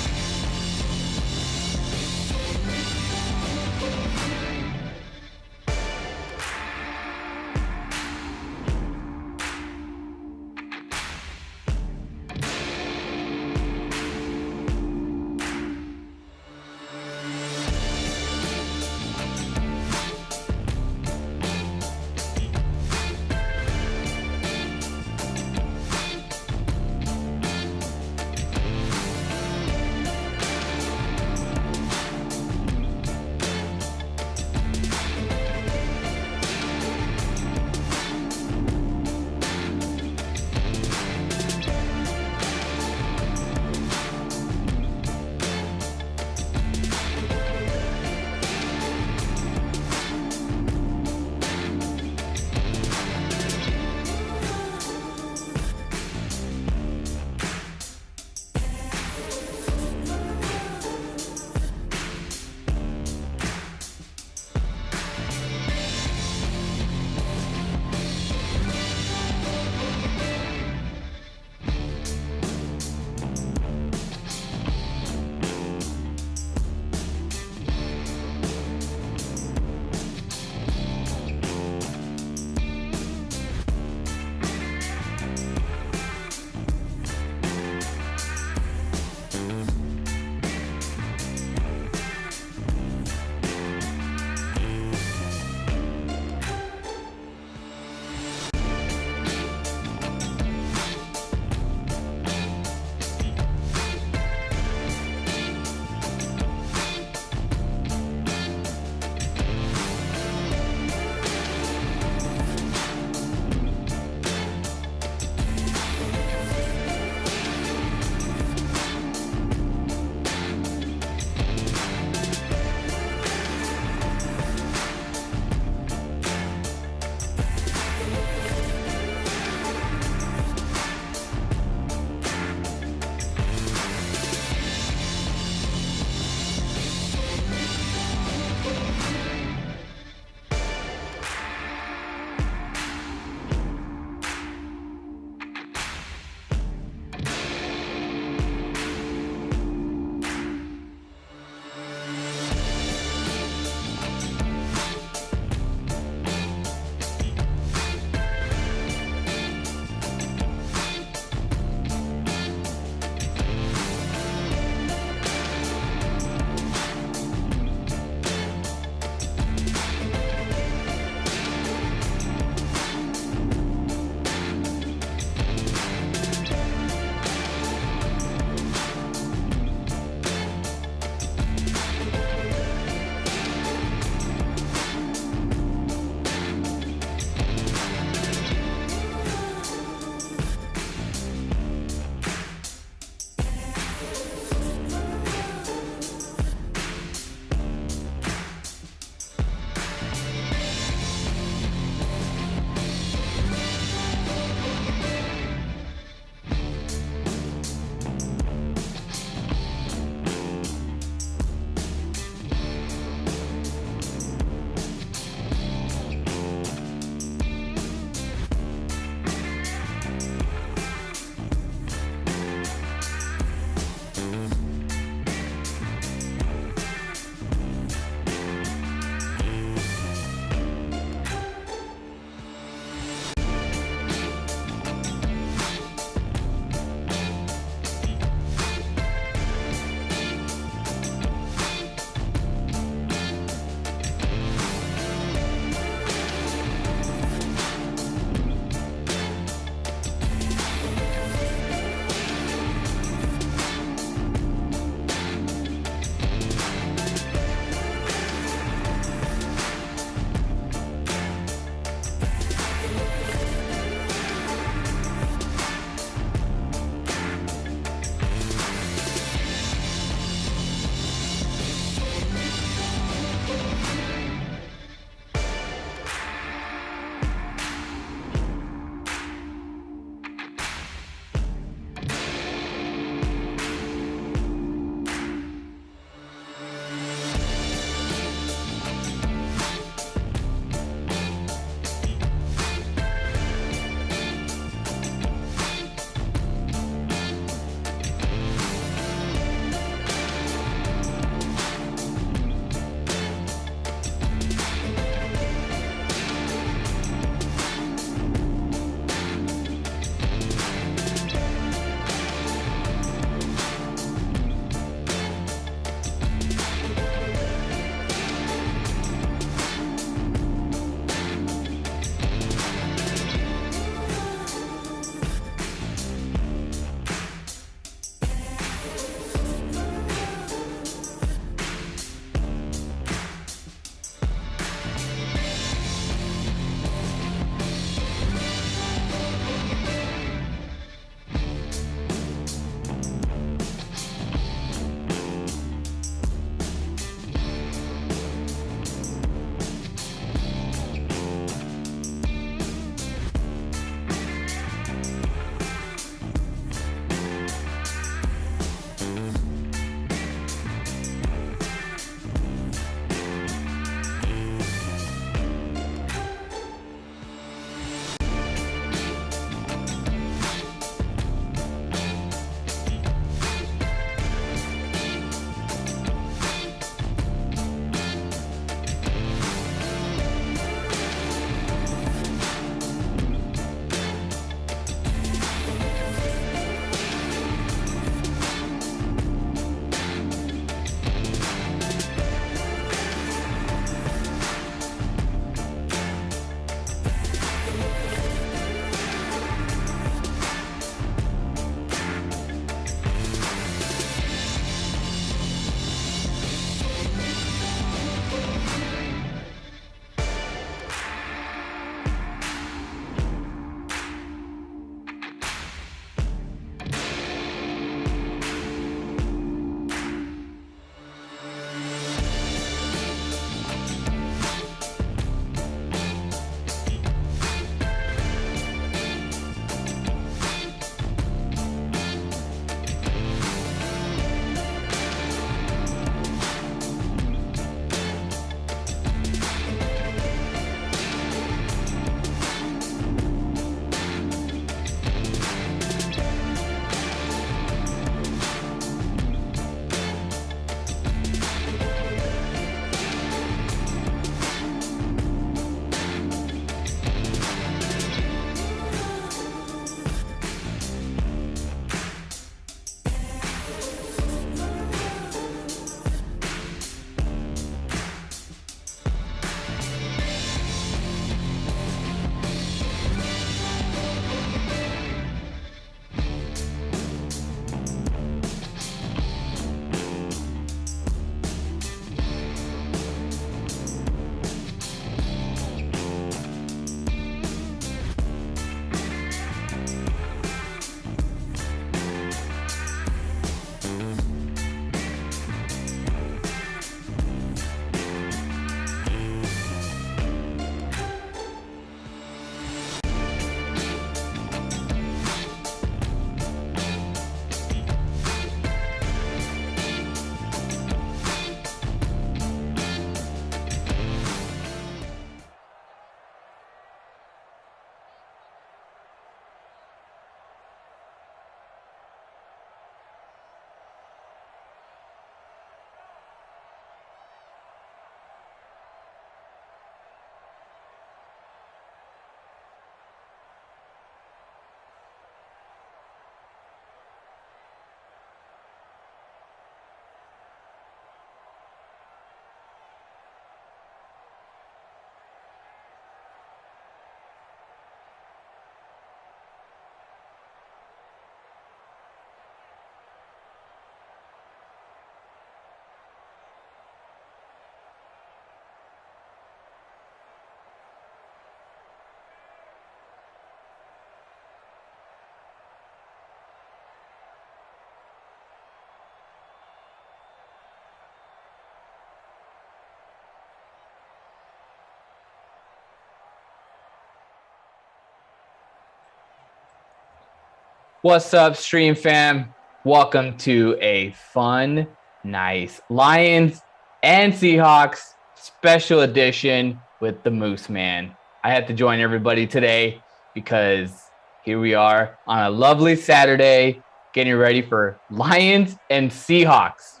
What's up, stream fam? Welcome to a fun, nice Lions and Seahawks special edition with the Moose Man. I had to join everybody today because here we are on a lovely Saturday getting ready for Lions and Seahawks.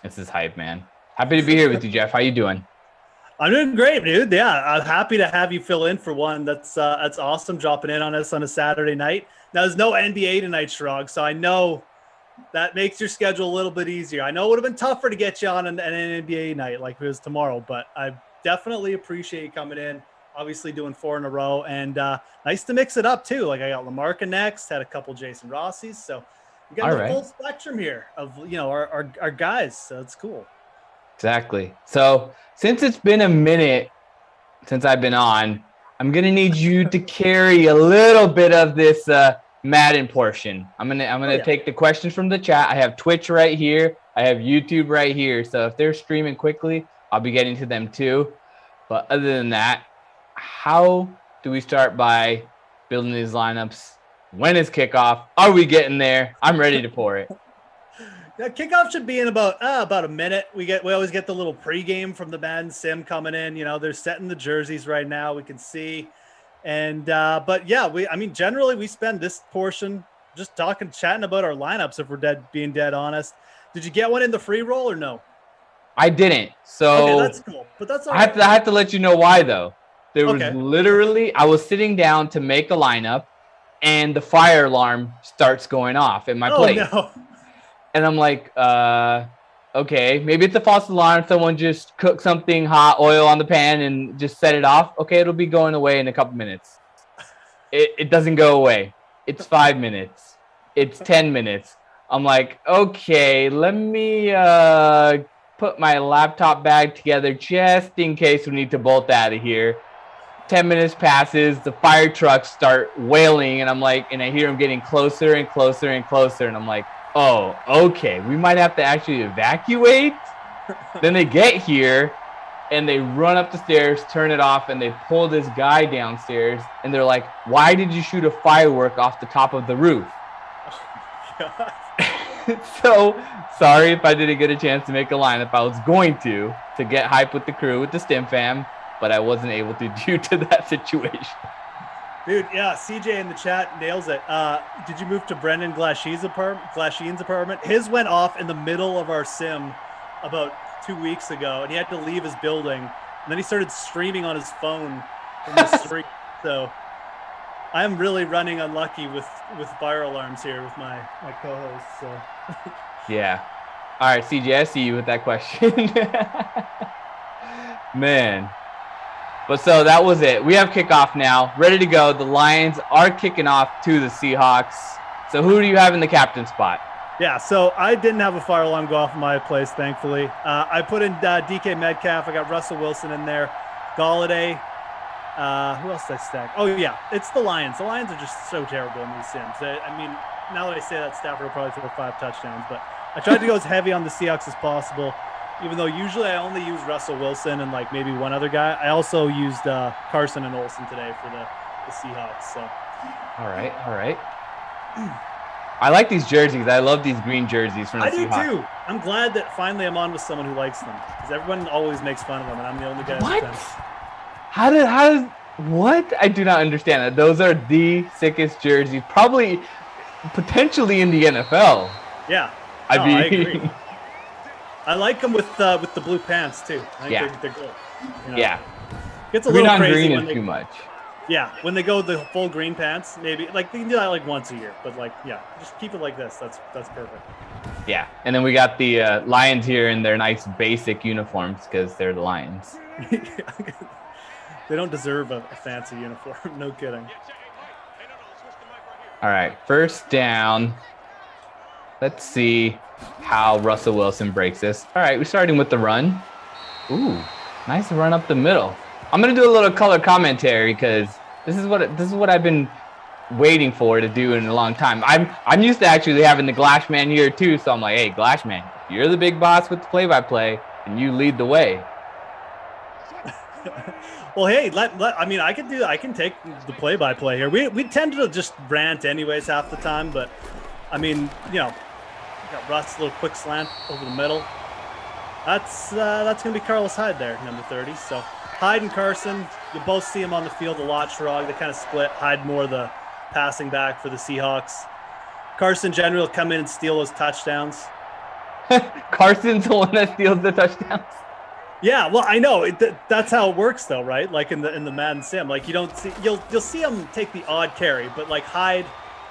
This is hype, man. Happy to be here with you, Jeff. How you doing? I'm doing great, dude. Yeah, I'm happy to have you fill in for one. That's awesome, dropping in on us on a Saturday night. Now, there's no NBA tonight, Shrug, so I know that makes your schedule a little bit easier. I know it would have been tougher to get you on an NBA night like it was tomorrow, but I definitely appreciate you coming in, obviously doing 4 in a row, and nice to mix it up, too. Like, I got Lamarca next, had a couple Jason Rossies, so we got the full spectrum here of, our guys, so it's cool. Exactly. So since it's been a minute since I've been on, I'm going to need you to carry a little bit of this Madden portion. I'm gonna take the questions from the chat. I have Twitch right here. I have YouTube right here. So if they're streaming quickly, I'll be getting to them too. But other than that, how do we start by building these lineups? When is kickoff? Are we getting there? I'm ready to pour it. Yeah, kickoff should be in about a minute. We always get the little pregame from the Madden sim coming in. They're setting the jerseys right now. We can see, and but yeah, generally we spend this portion just chatting about our lineups. If we're being dead honest, did you get one in the free roll or no? I didn't. So okay, that's cool, but that's all right. I have to let you know why though. There was literally I was sitting down to make a lineup, and the fire alarm starts going off in my place. No. And I'm like, okay, maybe it's a false alarm. Someone just cooked something hot, oil on the pan, and just set it off. Okay, it'll be going away in a couple minutes. It doesn't go away. It's 5 minutes. It's 10 minutes. I'm like, okay, let me put my laptop bag together just in case we need to bolt out of here. 10 minutes passes. The fire trucks start wailing, and I'm like, and I hear them getting closer and closer and closer, and I'm like, oh, okay, we might have to actually evacuate. Then they get here, and they run up the stairs, turn it off, and they pull this guy downstairs, and they're like, why did you shoot a firework off the top of the roof? So, sorry if I didn't get a chance to make a lineup. I was going to get hype with the crew, with the Stim Fam, but I wasn't able to due to that situation. Dude, yeah, CJ in the chat nails it. Did you move to Brendan Glasheen's apartment? His went off in the middle of our sim about 2 weeks ago, and he had to leave his building. And then he started streaming on his phone from the street. So I'm really running unlucky with fire alarms here with my co-host. So yeah. All right, CJ, I see you with that question. Man. But so that was it. We have kickoff now, ready to go. The Lions are kicking off to the Seahawks. So who do you have in the captain spot? Yeah, so I didn't have a fire alarm go off in my place, thankfully. I put in DK Metcalf. I got Russell Wilson in there. Galladay. Who else did I stack? Oh, yeah, it's the Lions. The Lions are just so terrible in these sims. I mean, now that I say that, Stafford will probably throw 5 touchdowns. But I tried to go as heavy on the Seahawks as possible. Even though usually I only use Russell Wilson and like maybe one other guy, I also used Carson and Olsen today for the Seahawks. So, all right. I like these jerseys. I love these green jerseys from the Seahawks. I do too. I'm glad that finally I'm on with someone who likes them because everyone always makes fun of them, and I'm the only guy. What? How does what? I do not understand that. Those are the sickest jerseys, probably potentially in the NFL. Yeah. I agree. I like them with the blue pants too. I think they're good. Yeah. Gets a little crazy green when is too much. Yeah, when they go the full green pants, maybe like they can do that like once a year, but like just keep it like this. That's perfect. Yeah, and then we got the Lions here in their nice basic uniforms because they're the Lions. They don't deserve a fancy uniform. No kidding. All right, first down. Let's see how Russell Wilson breaks this. All right, we're starting with the run. Ooh, nice run up the middle. I'm gonna do a little color commentary because this is what I've been waiting for to do in a long time. I'm used to actually having the Glash Man here too, so I'm like, hey, Glash Man, you're the big boss with the play-by-play, and you lead the way. Well, hey, I can take the play-by-play here. We tend to just rant anyways half the time, but I mean, got Russ, a little quick slant over the middle. That's going to be Carlos Hyde there, number 30. So Hyde and Carson, you both see him on the field a lot, Shrog. They kind of split. Hyde more the passing back for the Seahawks. Carson generally will come in and steal those touchdowns. Carson's the one that steals the touchdowns. Yeah, well, I know that's how it works, though, right? Like in the Madden sim, like you'll see him take the odd carry, but like Hyde.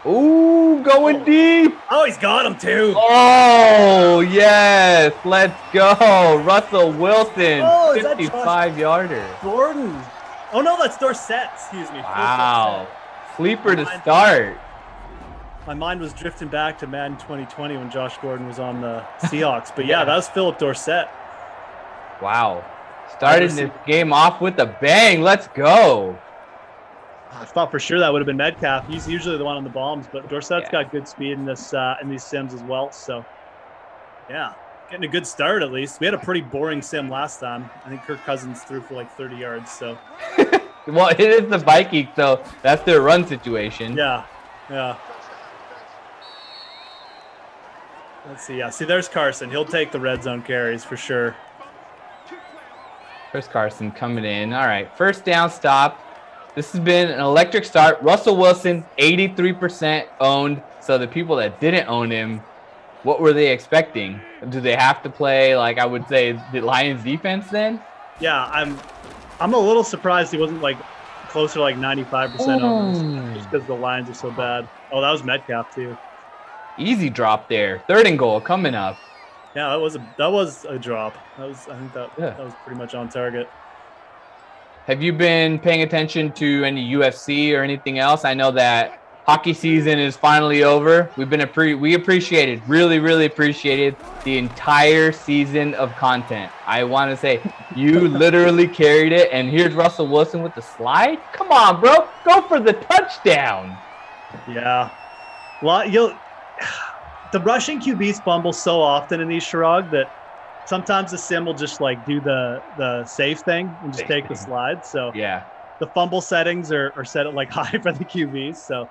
Ooh, going deep. Oh, he's got him too. Oh yes, let's go, Russell Wilson, 55-yarder. Gordon. Oh no, that's Dorsett. Excuse me. Wow, sleeper to start. My mind was drifting back to Madden 2020 when Josh Gordon was on the Seahawks, but yeah, that was Philip Dorsett. Wow. Starting this game off with a bang. Let's go. I thought for sure that would have been Metcalf. He's usually the one on the bombs, but Dorsett's got good speed in these sims as well. So, yeah, getting a good start at least. We had a pretty boring sim last time. I think Kirk Cousins threw for like 30 yards. So, well, it is the Vikings, so that's their run situation. Yeah. Let's see. Yeah, see, there's Carson. He'll take the red zone carries for sure. Chris Carson coming in. All right, first down stop. This has been an electric start. Russell Wilson, 83% owned. So the people that didn't own him, what were they expecting? Do they have to play, like I would say, the Lions defense then? Yeah, I'm a little surprised he wasn't like closer to like 95% owned just because the Lions are so bad. Oh, that was Metcalf too. Easy drop there. 3rd and goal coming up. Yeah, that was a drop. I think that was pretty much on target. Have you been paying attention to any UFC or anything else? I know that hockey season is finally over. We really appreciated the entire season of content. I want to say you literally carried it. And here's Russell Wilson with the slide. Come on, bro, go for the touchdown. Yeah, well, the rushing QBs fumble so often in these, Sharag, that sometimes the sim will just like do the safe thing and just take the slide. So yeah, the fumble settings are set at like high for the QBs. So,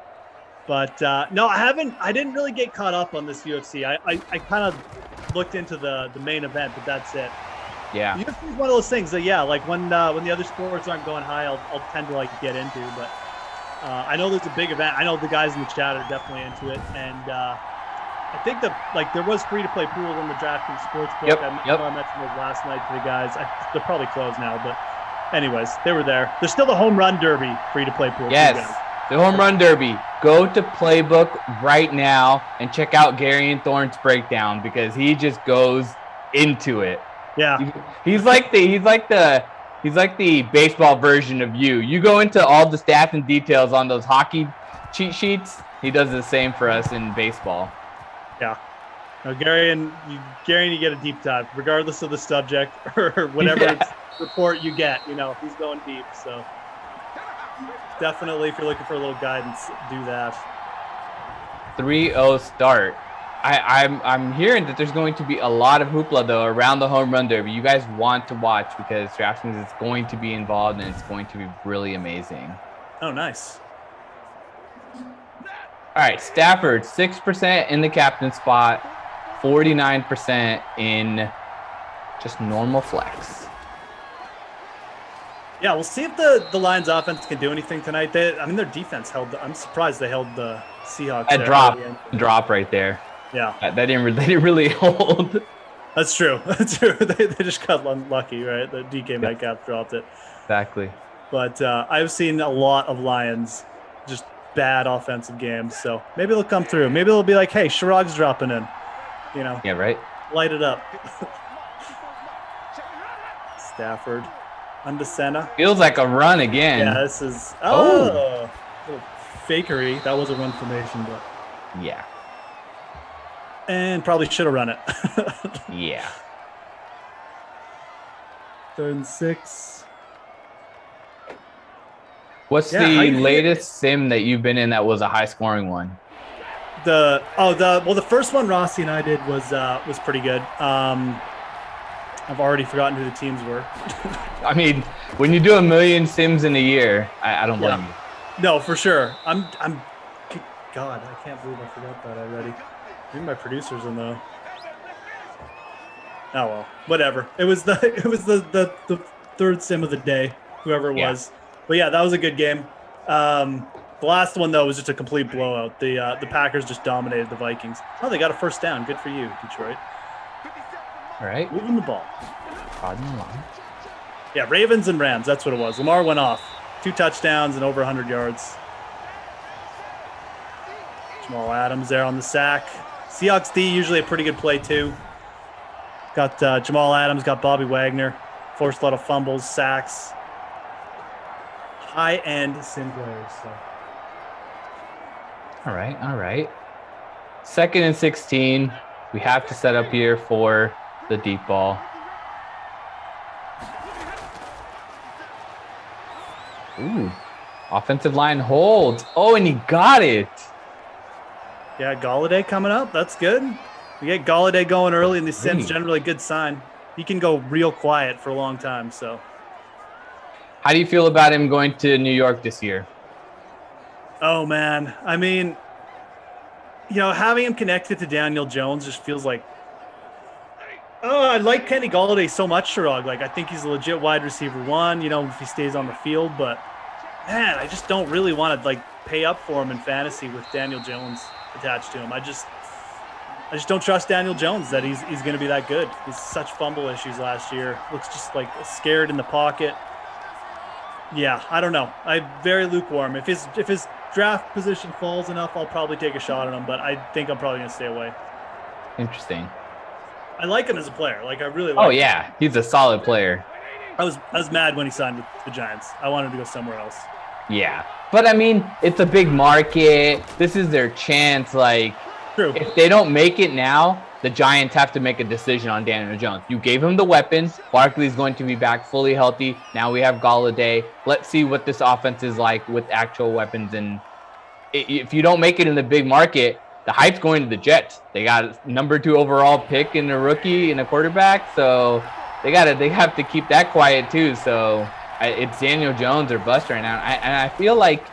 but no, I didn't really get caught up on this UFC. I kind of looked into the main event, but that's it. Yeah, UFC is one of those things that like when the other sports aren't going high, I'll tend to like get into. But I know there's a big event. I know the guys in the chat are definitely into it, and I think that there was free-to-play pools on the DraftKings Sportsbook. Yep. I mentioned those last night to the guys. They're probably closed now, but anyways, they were there. There's still the Home Run Derby free-to-play pool. Yes, the Home Run Derby. Go to Playbook right now and check out Gary and Thorne's breakdown because he just goes into it. Yeah, he's like the baseball version of you. You go into all the stats and details on those hockey cheat sheets. He does the same for us in baseball. Yeah. No, Gary, you get a deep dive, regardless of the subject or whatever report you get. He's going deep. So definitely, if you're looking for a little guidance, do that. 3-0 start. I'm hearing that there's going to be a lot of hoopla though around the Home Run Derby. You guys want to watch because DraftKings is going to be involved and it's going to be really amazing. Oh, nice. All right, Stafford, 6% in the captain spot, 49% in just normal flex. Yeah, we'll see if the Lions offense can do anything tonight. Their defense held. I'm surprised they held the Seahawks. That drop right there. Yeah, they didn't really hold. That's true. They just got unlucky, right? The DK Metcalf dropped it. Exactly. But I've seen a lot of Lions just bad offensive games, so maybe they'll come through. Maybe they'll be like, hey, Sharag's dropping in. Yeah, right. Light it up. Stafford. Undescena. Feels like a run again. Yeah, this is little fakery. That was a run formation, but yeah. And probably should have run it. Yeah. 3rd and 6. What's the latest sim that you've been in that was a high-scoring one? The first one Rossi and I did was pretty good. I've already forgotten who the teams were. I mean, when you do 1 million sims in a year, I don't blame you. No, for sure. I'm. God, I can't believe I forgot that already. Maybe my producer's in the. Oh well, whatever. It was the third sim of the day, whoever it was. But yeah, that was a good game. The last one though was just a complete blowout. The Packers just dominated the Vikings. Oh, they got a first down. Good for you, Detroit. All right, moving the ball. Prodding along. Yeah, Ravens and Rams. That's what it was. Lamar went off, 2 touchdowns and over 100 yards. Jamal Adams there on the sack. Seahawks D usually a pretty good play too. Got Jamal Adams, got Bobby Wagner. Forced a lot of fumbles, sacks. High-end sim players. So. All right. 2nd and 16. We have to set up here for the deep ball. Ooh. Offensive line holds. Oh, and he got it. Yeah, Galladay coming up. That's good. We get Galladay going early in the sims, generally a good sign. He can go real quiet for a long time. So, how do you feel about him going to New York this year? Oh man, I mean, having him connected to Daniel Jones just feels like. Oh, I like Kenny Galladay so much, Sherrod. Like, I think he's a legit wide receiver 1. If he stays on the field, but man, I just don't really want to pay up for him in fantasy with Daniel Jones attached to him. I just don't trust Daniel Jones that he's going to be that good. He's such fumble issues last year. Looks just like scared in the pocket. Yeah, I don't know. I'm very lukewarm. If his draft position falls enough, I'll probably take a shot at him, but I think I'm probably going to stay away. Interesting. I like him as a player. I really like him. Oh yeah, he's a solid player. I was mad when he signed with the Giants. I wanted to go somewhere else. Yeah, but I mean, it's a big market. This is their chance. True. If they don't make it now, the Giants have to make a decision on Daniel Jones. You gave him the weapons. Barkley's going to be back fully healthy. Now we have Galladay. Let's see what this offense is like with actual weapons. And if you don't make it in the big market, the hype's going to the Jets. They got number 2 overall pick in a rookie and a quarterback, so they have to keep that quiet too. So it's Daniel Jones or bust right now. And I feel like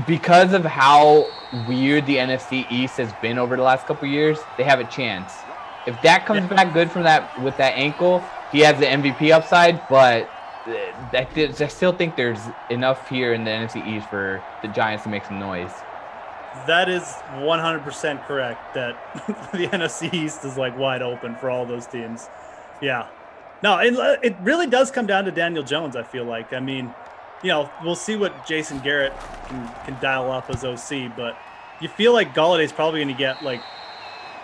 because of how weird the NFC East has been over the last couple of years, they have a chance. If Dak comes back good from that with that ankle, he has the MVP upside. But I still think there's enough here in the NFC East for the Giants to make some noise. That is 100% correct that the NFC East is wide open for all those teams. Yeah. No, it really does come down to Daniel Jones, I feel like. I mean, we'll see what Jason Garrett can dial up as OC, but you feel like Galladay's probably going to get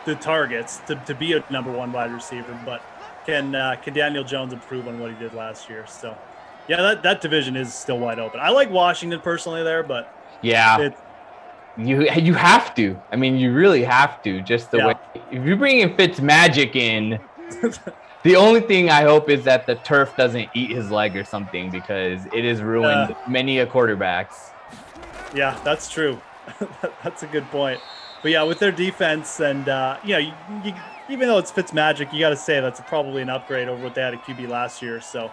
the targets to be a number 1 wide receiver, but can Daniel Jones improve on what he did last year? So, yeah, that division is still wide open. I like Washington personally there, but yeah. You have to. I mean, you really have to. Just the way. If you bring in Fitzmagic in, the only thing I hope is that the turf doesn't eat his leg or something, because it has ruined many a quarterbacks. Yeah, that's true. That's a good point. But yeah, with their defense and you, even though it's Fitzmagic, you got to say that's probably an upgrade over what they had at QB last year. So.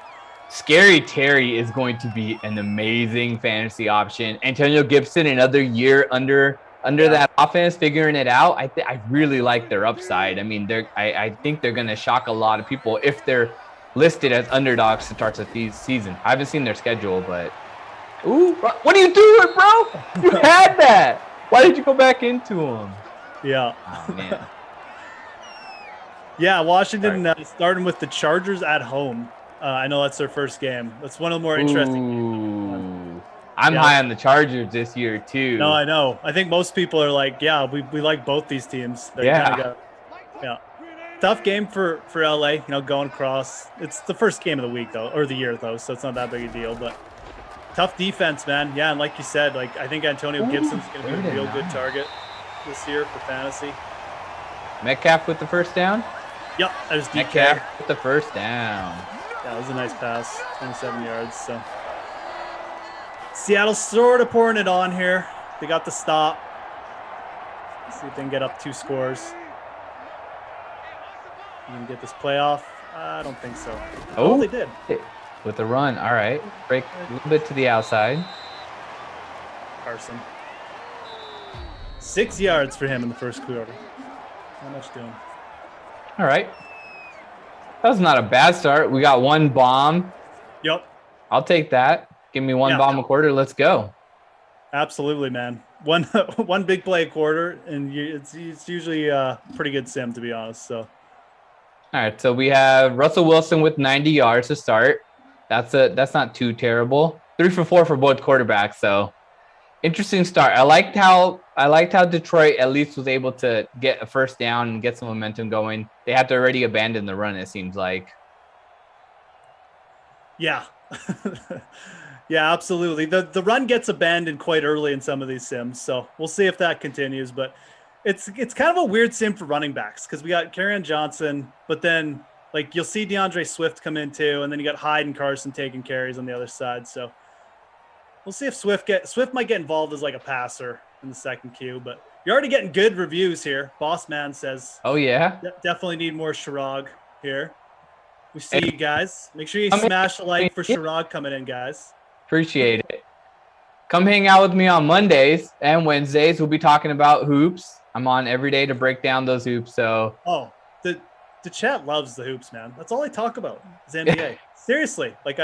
Scary Terry is going to be an amazing fantasy option. Antonio Gibson, another year under that offense, figuring it out. I really like their upside. I mean, I think they're going to shock a lot of people if they're listed as underdogs to start the season. I haven't seen their schedule, but ooh, what are you doing, bro? You had that. Why did you go back into them? Yeah. Oh, man. Yeah, Washington starting with the Chargers at home. I know that's their first game. That's one of the more interesting games. I'm high on the Chargers this year, too. No, I know. I think most people are like, yeah, we like both these teams. Yeah. Tough game for LA, going across. It's the first game of the week, though, or the year, though, so it's not that big a deal. But tough defense, man. Yeah, and like you said, I think Antonio Gibson's going to be a real good target this year for fantasy. Metcalf with the first down? Yep, that was DK. Metcalf with the first down. Yeah, it was a nice pass, 27 yards. So Seattle's sort of pouring it on here. They got the stop. Let's see if they can get up 2 scores. And get this playoff. I don't think so. Oh, they did. With the run. All right. Break a little bit to the outside. Carson. 6 yards for him in the first quarter. How much doing? All right. That was not a bad start. We got one bomb. Yep. I'll take that. Give me one bomb a quarter. Let's go. Absolutely, man. One big play a quarter, and it's usually a pretty good sim, to be honest. So. All right, so we have Russell Wilson with 90 yards to start. That's not too terrible. 3 for 4 for both quarterbacks. So interesting start. I liked how Detroit at least was able to get a first down and get some momentum going. They had to already abandon the run, it seems like. Yeah. Yeah, absolutely. The run gets abandoned quite early in some of these sims, so we'll see if that continues. But it's kind of a weird sim for running backs because we got Kerryon Johnson, but then like you'll see DeAndre Swift come in too, and then you got Hyde and Carson taking carries on the other side. So we'll see if Swift might get involved as like a passer in the second Q. But you're already getting good reviews here. Boss Man says, "Oh yeah, definitely need more Sherrod here." We see you guys. Make sure you smash the like for Sherrod coming in, guys. Appreciate it. Come hang out with me on Mondays and Wednesdays. We'll be talking about hoops. I'm on every day to break down those hoops. So the chat loves the hoops, man. That's all I talk about is NBA. Seriously, like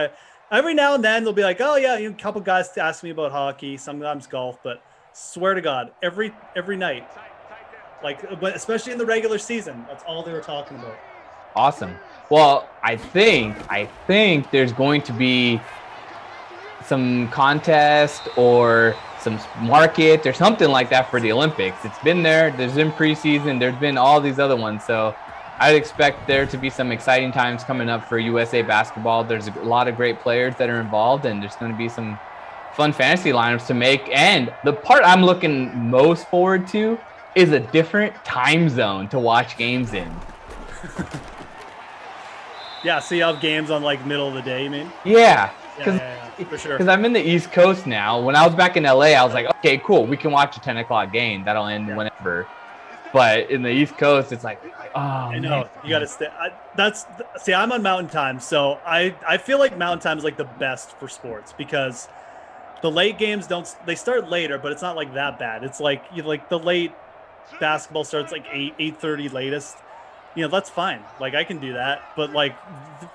every now and then they'll be like, oh yeah, a couple guys ask me about hockey, sometimes golf, but swear to God, every night, like, but especially in the regular season, that's all they were talking about. Awesome. Well, I think there's going to be some contest or some market or something like that for the Olympics. It's been there. There's been preseason. There's been all these other ones. So I'd expect there to be some exciting times coming up for USA basketball. There's a lot of great players that are involved, and there's going to be some fun fantasy lineups to make. And the part I'm looking most forward to is a different time zone to watch games in. Yeah, so you have games on like middle of the day, you mean? Yeah. For sure. Because I'm in the East Coast now. When I was back in LA, I was like, okay, cool. We can watch a 10 o'clock game. That'll end whenever. But in the East Coast, it's like, oh, I know. You got to stay. See, I'm on Mountain Time. So I feel like Mountain Time is like the best for sports because the late games they start later, but it's not like that bad. It's like, the late basketball starts like 8:30 latest. That's fine. Like, I can do that. But, like,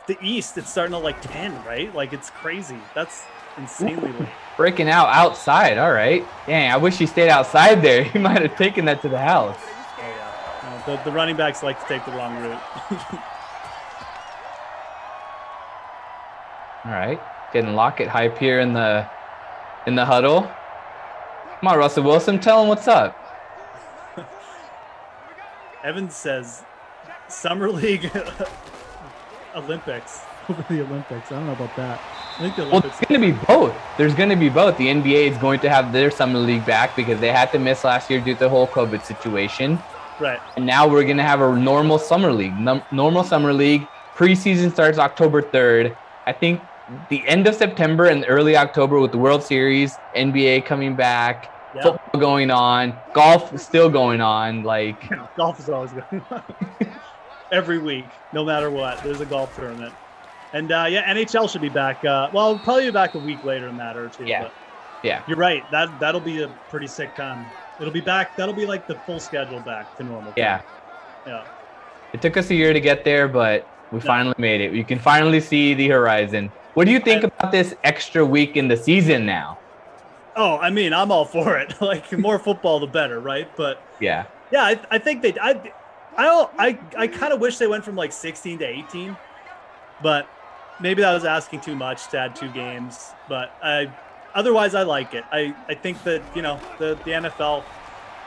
the East, it's starting at, like, 10, right? Like, it's crazy. That's insanely late. Breaking out outside. All right. Dang, I wish he stayed outside there. He might have taken that to the house. Oh, yeah. The running backs like to take the wrong route. All right. Getting Lockett hype here in the huddle. Come on, Russell Wilson. Tell him what's up. Evans says... Summer League Olympics over the Olympics. I don't know about that. I think the Olympics. Well, it's going to be both. There's going to be both. The NBA is going to have their Summer League back because they had to miss last year due to the whole COVID situation. Right. And now we're going to have a normal Summer League. Normal Summer League. Preseason starts October 3rd. I think the end of September and early October with the World Series, NBA coming back, football going on, golf still going on. Like golf is always going on. Every week, no matter what, there's a golf tournament. And NHL should be back. Well, probably be back a week later than that or two. Yeah. But yeah. You're right. That'll be a pretty sick time. It'll be back. That'll be like the full schedule back to normal. Yeah. Yeah. It took us a year to get there, but we finally made it. You can finally see the horizon. What do you think about this extra week in the season now? Oh, I mean, I'm all for it. Like, more football, the better, right? But yeah, I think I kind of wish they went from like 16 to 18, but maybe that was asking too much to add 2 games. But otherwise, I like it. I think that the NFL,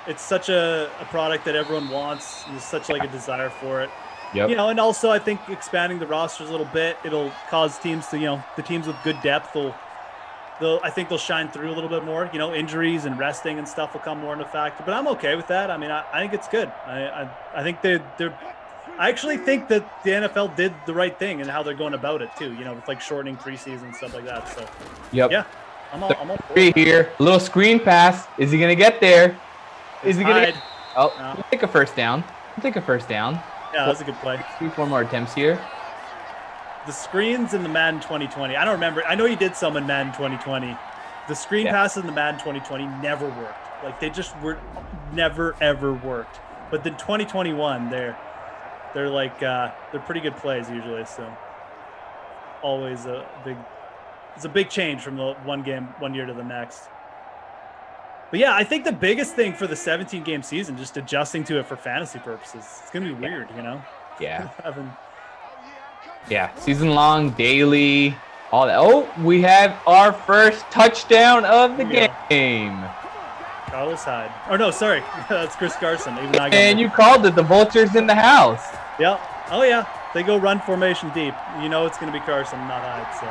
it's such a product that everyone wants. And there's such like a desire for it. Yep. And also I think expanding the rosters a little bit, it'll cause teams to the teams with good depth I think they'll shine through a little bit more. Injuries and resting and stuff will come more into factor. But I'm okay with that. I mean, I think it's good. I think I actually think that the NFL did the right thing and how they're going about it too. With like shortening preseason and stuff like that. So yep. Yeah, I'm all for it. Here, a little screen pass. Is he gonna get there? Is he gonna? We'll take a first down. We'll take a first down. Yeah, that's a good play. 3-4 more attempts here. the screens in the Madden 2020. I don't remember. I know he did some in Madden 2020. The screen passes in the Madden 2020 never worked. Like they just were never ever worked. But then 2021, they're like they're pretty good plays usually. So always it's a big change from the one year to the next. But yeah, I think the biggest thing for the 17-game season, just adjusting to it for fantasy purposes, it's gonna be weird, you know. Yeah. Yeah, season long, daily, all that. Oh, we have our first touchdown of the game. Carlos Hyde. Oh no, sorry, that's Chris Carson. And you called it. The Vulture's in the house. Yeah. Oh yeah. They go run formation deep. You know it's going to be Carson, not Hyde. So.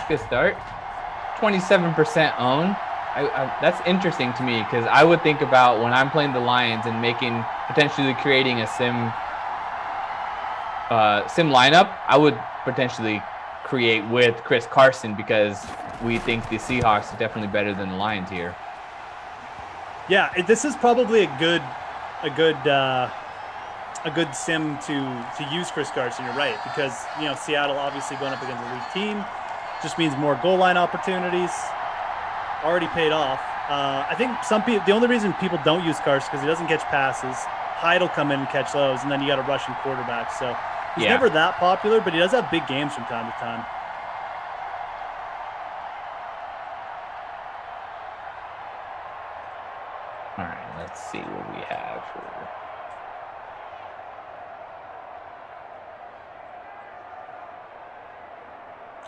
Good start. 27% own. That's interesting to me because I would think about when I'm playing the Lions and potentially creating a sim lineup, I would potentially create with Chris Carson because we think the Seahawks are definitely better than the Lions here. Yeah, this is probably a good sim to use Chris Carson. You're right, because Seattle obviously going up against a weak team just means more goal line opportunities. Already paid off. I think some people, the only reason people don't use Carson because he doesn't catch passes. Hyde will come in and catch those, and then you got a rushing quarterback. So he's never that popular, but he does have big games from time to time. All right, let's see what we have here.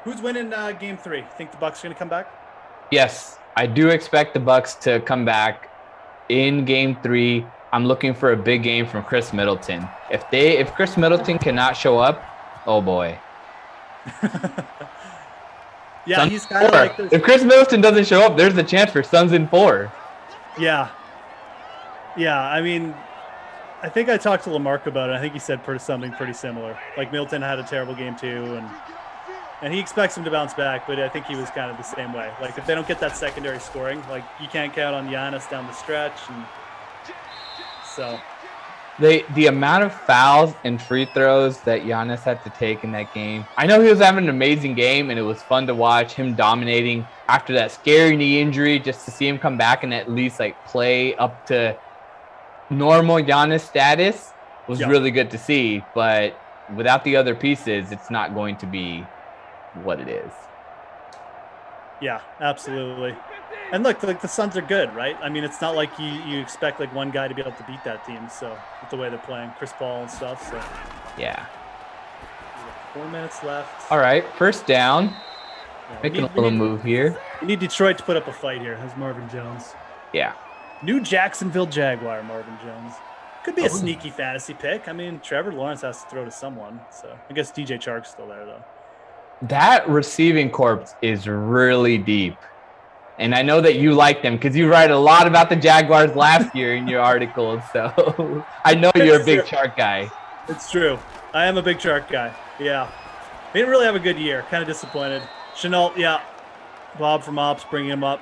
Who's winning game 3? Think the Bucs are going to come back? Yes, I do expect the Bucs to come back in game 3. I'm looking for a big game from Chris Middleton. If Chris Middleton cannot show up, oh boy. Yeah, he's kind of like this. If Chris Middleton doesn't show up, there's a chance for Suns in 4. Yeah. Yeah, I mean, I think I talked to Lamarca about it. I think he said something pretty similar. Like Middleton had a terrible game too, and he expects him to bounce back, but I think he was kind of the same way. Like if they don't get that secondary scoring, like you can't count on Giannis down the stretch, and so the amount of fouls and free throws that Giannis had to take in that game. I know he was having an amazing game, and it was fun to watch him dominating after that scary knee injury. Just to see him come back and at least like play up to normal Giannis status was really good to see. But without the other pieces, it's not going to be what it is. Yeah, absolutely. And look, like the Suns are good, right? I mean, it's not like you expect like one guy to be able to beat that team. So with the way they're playing, Chris Paul and stuff. So yeah. 4 minutes left. All right, first down. Making a little move here. We need Detroit to put up a fight here. That's Marvin Jones. Yeah. New Jacksonville Jaguar, Marvin Jones. Could be a sneaky fantasy pick. I mean, Trevor Lawrence has to throw to someone. So I guess DJ Chark's still there though. That receiving corps is really deep. And I know that you like them because you write a lot about the Jaguars last year in your articles. So I know you're a big Chark guy. It's true. I am a big Chark guy. Yeah. They didn't really have a good year. Kind of disappointed. Chenault, yeah. Bob from Ops bringing him up.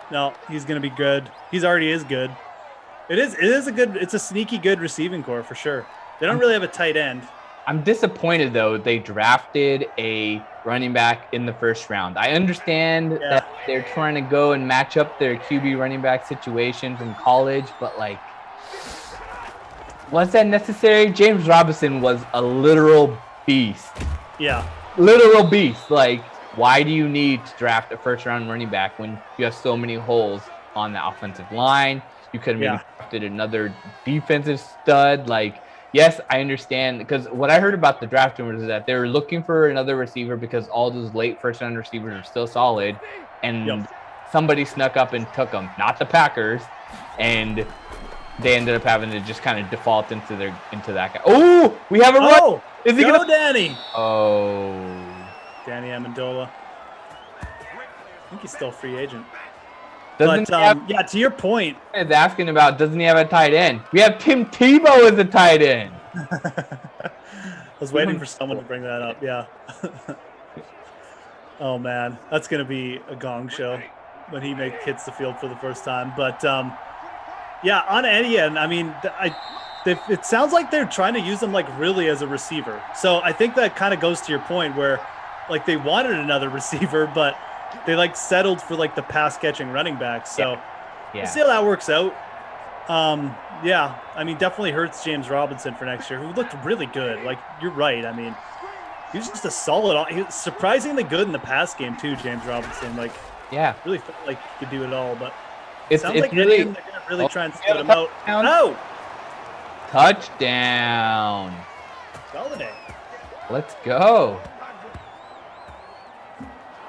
No, he's going to be good. He's already is good. It's a sneaky good receiving core for sure. They don't really have a tight end. I'm disappointed, though. They drafted a running back in the first round. I understand that they're trying to go and match up their QB running back situation from college, but, like, was that necessary? James Robinson was a literal beast. Yeah. Literal beast. Like, why do you need to draft a first-round running back when you have so many holes on the offensive line? You could have maybe drafted another defensive stud, like, yes, I understand, because what I heard about the draft rumors is that they were looking for another receiver because all those late first-round receivers are still solid, and somebody snuck up and took them, not the Packers, and they ended up having to just kind of default into that guy. Oh, we have a run. Is he go, gonna... Danny. Oh, Danny Amendola. I think he's still a free agent. Doesn't yeah, to your point. Is asking about, doesn't he have a tight end? We have Tim Tebow as a tight end. I was waiting for someone to bring that up. Yeah. Oh man, that's gonna be a gong show when he hits the field for the first time. But yeah, on any end, I mean, it sounds like they're trying to use him like really as a receiver. So I think that kind of goes to your point where like they wanted another receiver, but they like settled for like the pass catching running back. So we'll see how that works out. Yeah, I mean, definitely hurts James Robinson for next year, who looked really good. Like, you're right. I mean, he was just a solid. He was surprisingly good in the pass game too, James Robinson. Like, really felt like he could do it all. But it sounds like really, they're going to really try and split him out. No! Touchdown. Holiday. Let's go.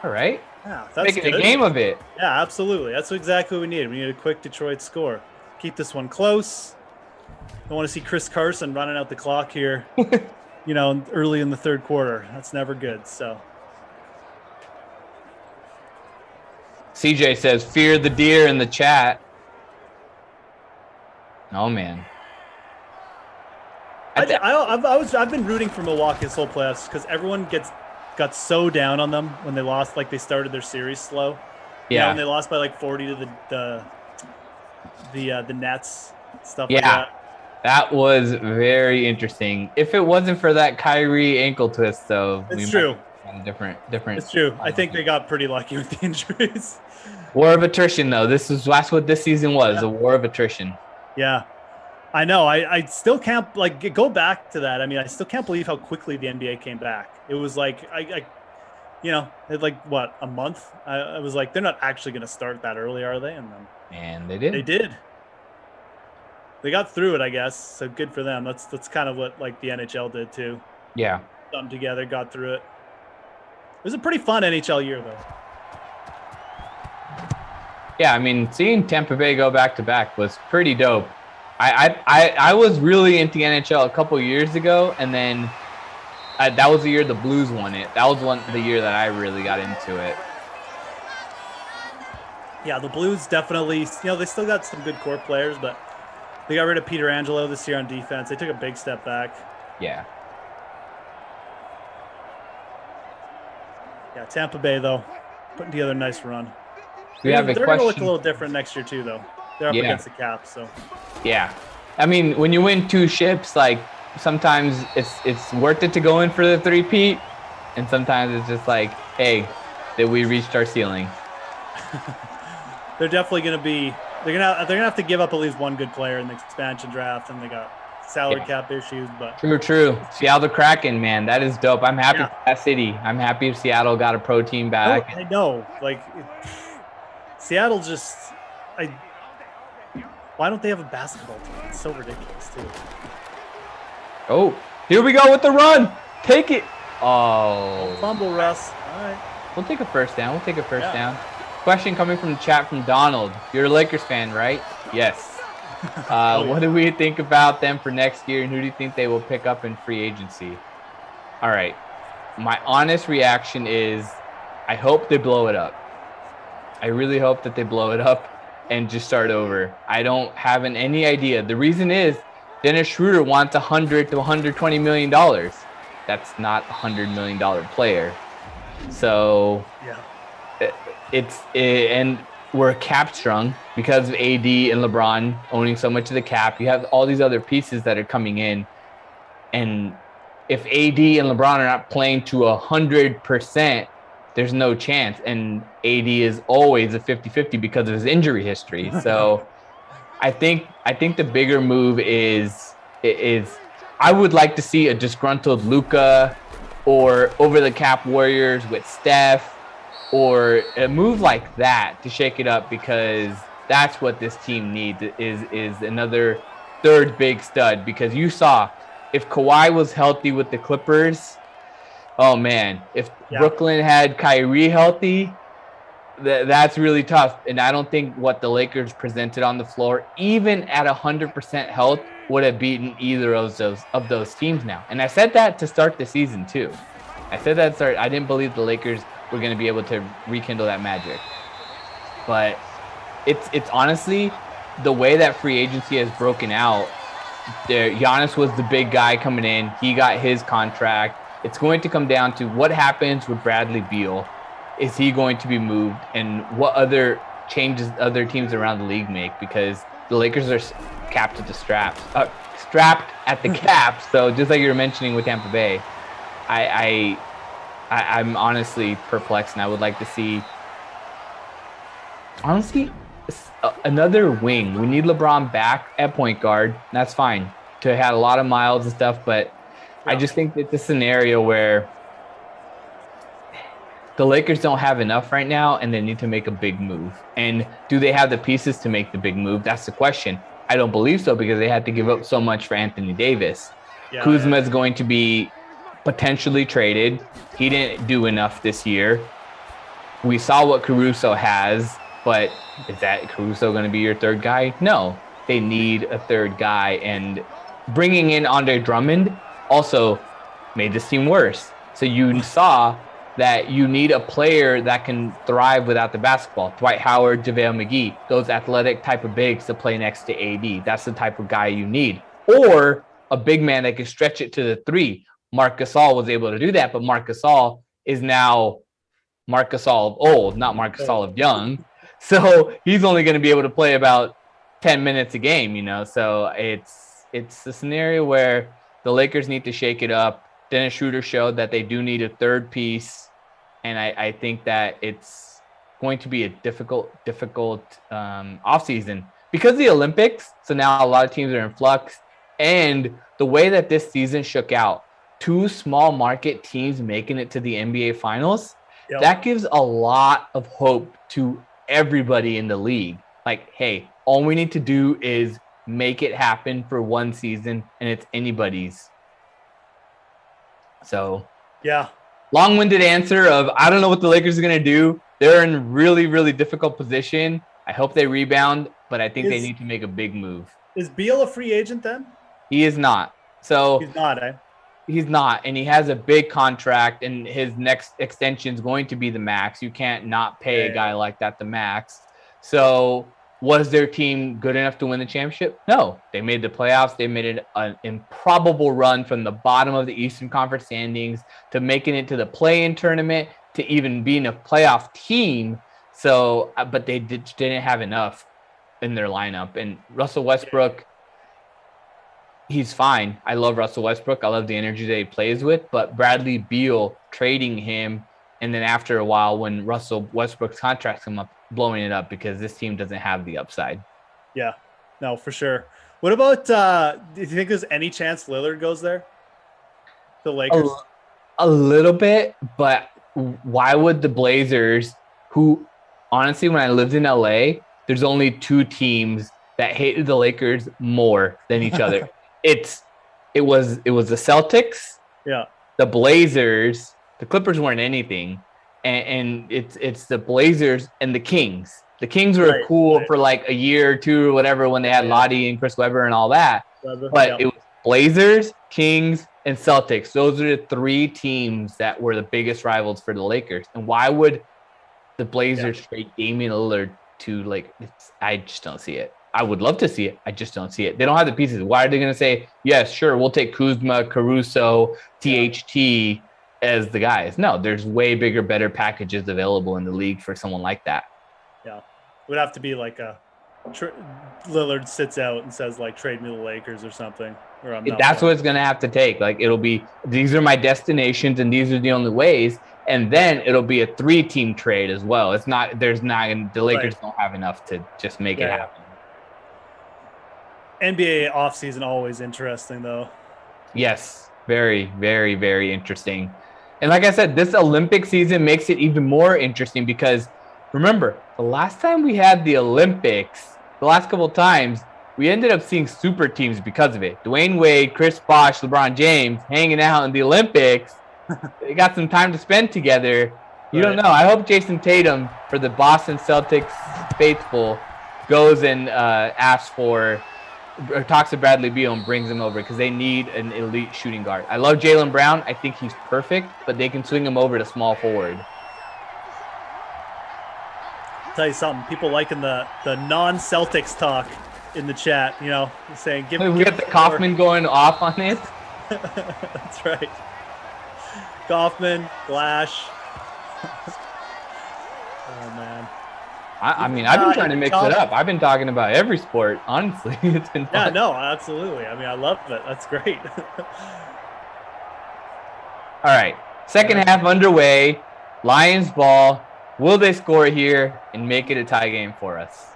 All right. Yeah, that's making a game of it. Yeah, absolutely. That's exactly what we need. We need a quick Detroit score. Keep this one close. Don't want to see Chris Carson running out the clock here, early in the third quarter. That's never good. So CJ says, fear the deer in the chat. Oh, man. I've been rooting for Milwaukee this whole playoffs because everyone got so down on them when they lost. Like, they started their series slow. Yeah. When they lost by like 40 to the Nets, stuff like that. That was very interesting. If it wasn't for that Kyrie ankle twist, though, it's true. Different. It's true. I think they got pretty lucky with the injuries. War of attrition, though. That's what this season was, a war of attrition. Yeah, I know. I still can't go back to that. I mean, I still can't believe how quickly the NBA came back. It was like it like what, a month? I was like, they're not actually going to start that early, are they? And then they did. They did. They got through it, I guess. So good for them. That's kind of what like the NHL did too. Yeah. Come together, got through it. It was a pretty fun NHL year, though. Yeah, I mean, seeing Tampa Bay go back to back was pretty dope. I was really into NHL a couple years ago, and then that was the year the Blues won it. That was the year that I really got into it. Yeah, the Blues definitely, they still got some good core players, but they got rid of Peter Angelo this year on defense. They took a big step back. Yeah. Yeah, Tampa Bay, though, putting together a nice run. They're going to look a little different next year, too, though. They're up against the cap, so. Yeah. I mean, when you win 2 ships, like, sometimes it's worth it to go in for the 3-peat, and sometimes it's just like, hey, did we reached our ceiling? They're definitely going to be – they're gonna have to give up at least one good player in the expansion draft, and they got salary cap issues. But True. Seattle the Kraken, man, that is dope. I'm happy for that city. I'm happy Seattle got a pro team back. I know. Like, Seattle just why don't they have a basketball team? It's so ridiculous, too. Oh, here we go with the run. Take it. Oh. Fumble, Russ. All right. We'll take a first down. Down. Question coming from the chat from Donald. You're a Lakers fan, right? Yes. What do we think about them for next year, and who do you think they will pick up in free agency? All right. My honest reaction is I hope they blow it up. I really hope that they blow it up and just start over. I don't have any idea. The reason is Dennis Schroeder wants $100 to $120 million. That's not a $100 million player. So and we're cap strung because of AD and LeBron owning so much of the cap. You have all these other pieces that are coming in. And if AD and LeBron are not playing to 100%, there's no chance. And AD is always a 50-50 because of his injury history. So I think the bigger move is I would like to see a disgruntled Luka or over the cap Warriors with Steph or a move like that to shake it up, because that's what this team needs is another third big stud. Because you saw if Kawhi was healthy with the Clippers, oh man, if Brooklyn had Kyrie healthy, that's really tough. And I don't think what the Lakers presented on the floor, even at 100% health, would have beaten either of those teams now. And I said that to start the season too. I didn't believe the Lakers were going to be able to rekindle that magic. But it's honestly the way that free agency has broken out. Giannis was the big guy coming in. He got his contract. It's going to come down to what happens with Bradley Beal. Is he going to be moved? And what other changes other teams around the league make? Because the Lakers capped at the straps, strapped at the cap. So just like you were mentioning with Tampa Bay, I'm honestly perplexed, and I would like to see, honestly, another wing. We need LeBron back at point guard. That's fine. To have a lot of miles and stuff, but I just think it's a scenario where the Lakers don't have enough right now, and they need to make a big move. And do they have the pieces to make the big move? That's the question. I don't believe so, because they had to give up so much for Anthony Davis. Kuzma is going to be potentially traded. He didn't do enough this year. We saw what Caruso has, but is that Caruso going to be your third guy? No, they need a third guy, and bringing in Andre Drummond also made this team worse. So you saw that you need a player that can thrive without the basketball. Dwight Howard, JaVale McGee, those athletic type of bigs to play next to AD. That's the type of guy you need. Or a big man that can stretch it to the three. Marc Gasol was able to do that, but Marc Gasol is now Marc Gasol of old, not Marc Gasol of young. So he's only going to be able to play about 10 minutes a game, you know? So it's a scenario where the Lakers need to shake it up. Dennis Schroeder showed that they do need a third piece. And I think that it's going to be a difficult offseason because of the Olympics. So now a lot of teams are in flux. And the way that this season shook out, 2 small market teams making it to the NBA Finals, that gives a lot of hope to everybody in the league. Like, hey, all we need to do is make it happen for one season, and it's anybody's. So, yeah. Long-winded answer of I don't know what the Lakers are going to do. They're in really, really difficult position. I hope they rebound, but I think they need to make a big move. Is Beal a free agent then? He is not. So he's not, eh? He's not, and he has a big contract, and his next extension is going to be the max. You can't not pay a guy like that the max. So was their team good enough to win the championship? No. They made the playoffs. They made it an improbable run from the bottom of the Eastern Conference standings to making it to the play-in tournament to even being a playoff team. So, but they didn't have enough in their lineup. And Russell Westbrook, he's fine. I love Russell Westbrook. I love the energy that he plays with. But Bradley Beal trading him, and then after a while when Russell Westbrook's contract come up, blowing it up because this team doesn't have the upside. Yeah, no, for sure. What about, do you think there's any chance Lillard goes there? The Lakers? A little bit, but why would the Blazers, who honestly, when I lived in LA, there's only 2 teams that hated the Lakers more than each other. It was the Celtics, the Blazers, the Clippers weren't anything. And it's the Blazers and the Kings. The Kings were cool for like a year or 2 or whatever when they had Lottie and Chris Webber and all that. But it was Blazers, Kings, and Celtics. Those are the 3 teams that were the biggest rivals for the Lakers. And why would the Blazers trade Damian Lillard to like? I just don't see it. I would love to see it. I just don't see it. They don't have the pieces. Why are they going to say, yes, sure, we'll take Kuzma, Caruso, THT as the guys? No, there's way bigger, better packages available in the league for someone like that. Yeah, it would have to be like Lillard sits out and says like, trade me the Lakers or something. Or that's what it's gonna have to take. Like it'll be, these are my destinations and these are the only ways, and then it'll be a 3-team trade as well. It's not. There's not. The Lakers don't have enough to just make it happen. NBA offseason always interesting though. Yes, very, very, very interesting. And like I said, this Olympic season makes it even more interesting because remember, the last time we had the Olympics, the last couple of times, we ended up seeing super teams because of it. Dwayne Wade, Chris Bosh, LeBron James hanging out in the Olympics. They got some time to spend together. You don't know. I hope Jason Tatum, for the Boston Celtics faithful, goes and asks for or talks to Bradley Beal and brings him over because they need an elite shooting guard. I love Jaylen Brown. I think he's perfect, but they can swing him over to small forward. I'll tell you something. People liking the non-Celtics talk in the chat, you know, saying give we got the Kaufman going off on it. That's right. Kaufman, Glash. Oh man. I mean, I've been trying to mix it up. I've been talking about every sport, honestly. It's been fun. Yeah, no, absolutely. I mean, I love it. That's great. All right, second half underway. Lions ball. Will they score here and make it a tie game for us?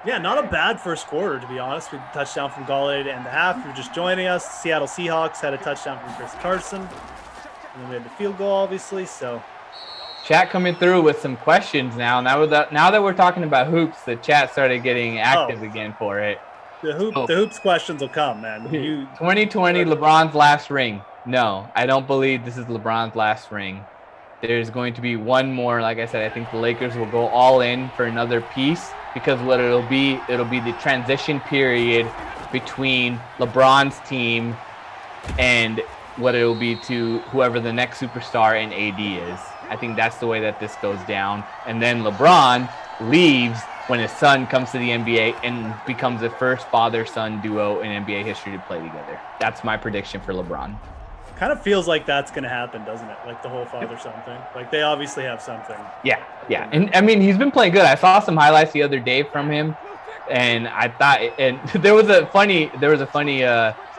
Yeah, not a bad first quarter, to be honest. We had a touchdown from Galladay to end the half. If you're just joining us, Seattle Seahawks had a touchdown from Chris Carson. And then we had the field goal, obviously, so... Chat coming through with some questions now. Now that we're talking about hoops, the chat started getting active again for it. The hoops questions will come, man. 2020, LeBron's last ring. No, I don't believe this is LeBron's last ring. There's going to be one more. Like I said, I think the Lakers will go all in for another piece because what it'll be the transition period between LeBron's team and what it will be to whoever the next superstar in AD is. I think that's the way that this goes down. And then LeBron leaves when his son comes to the NBA and becomes the first father-son duo in NBA history to play together. That's my prediction for LeBron. Kind of feels like that's going to happen, doesn't it? Like the whole father-son thing. Like they obviously have something. Yeah. And I mean, he's been playing good. I saw some highlights the other day from him, and I thought, and there was a funny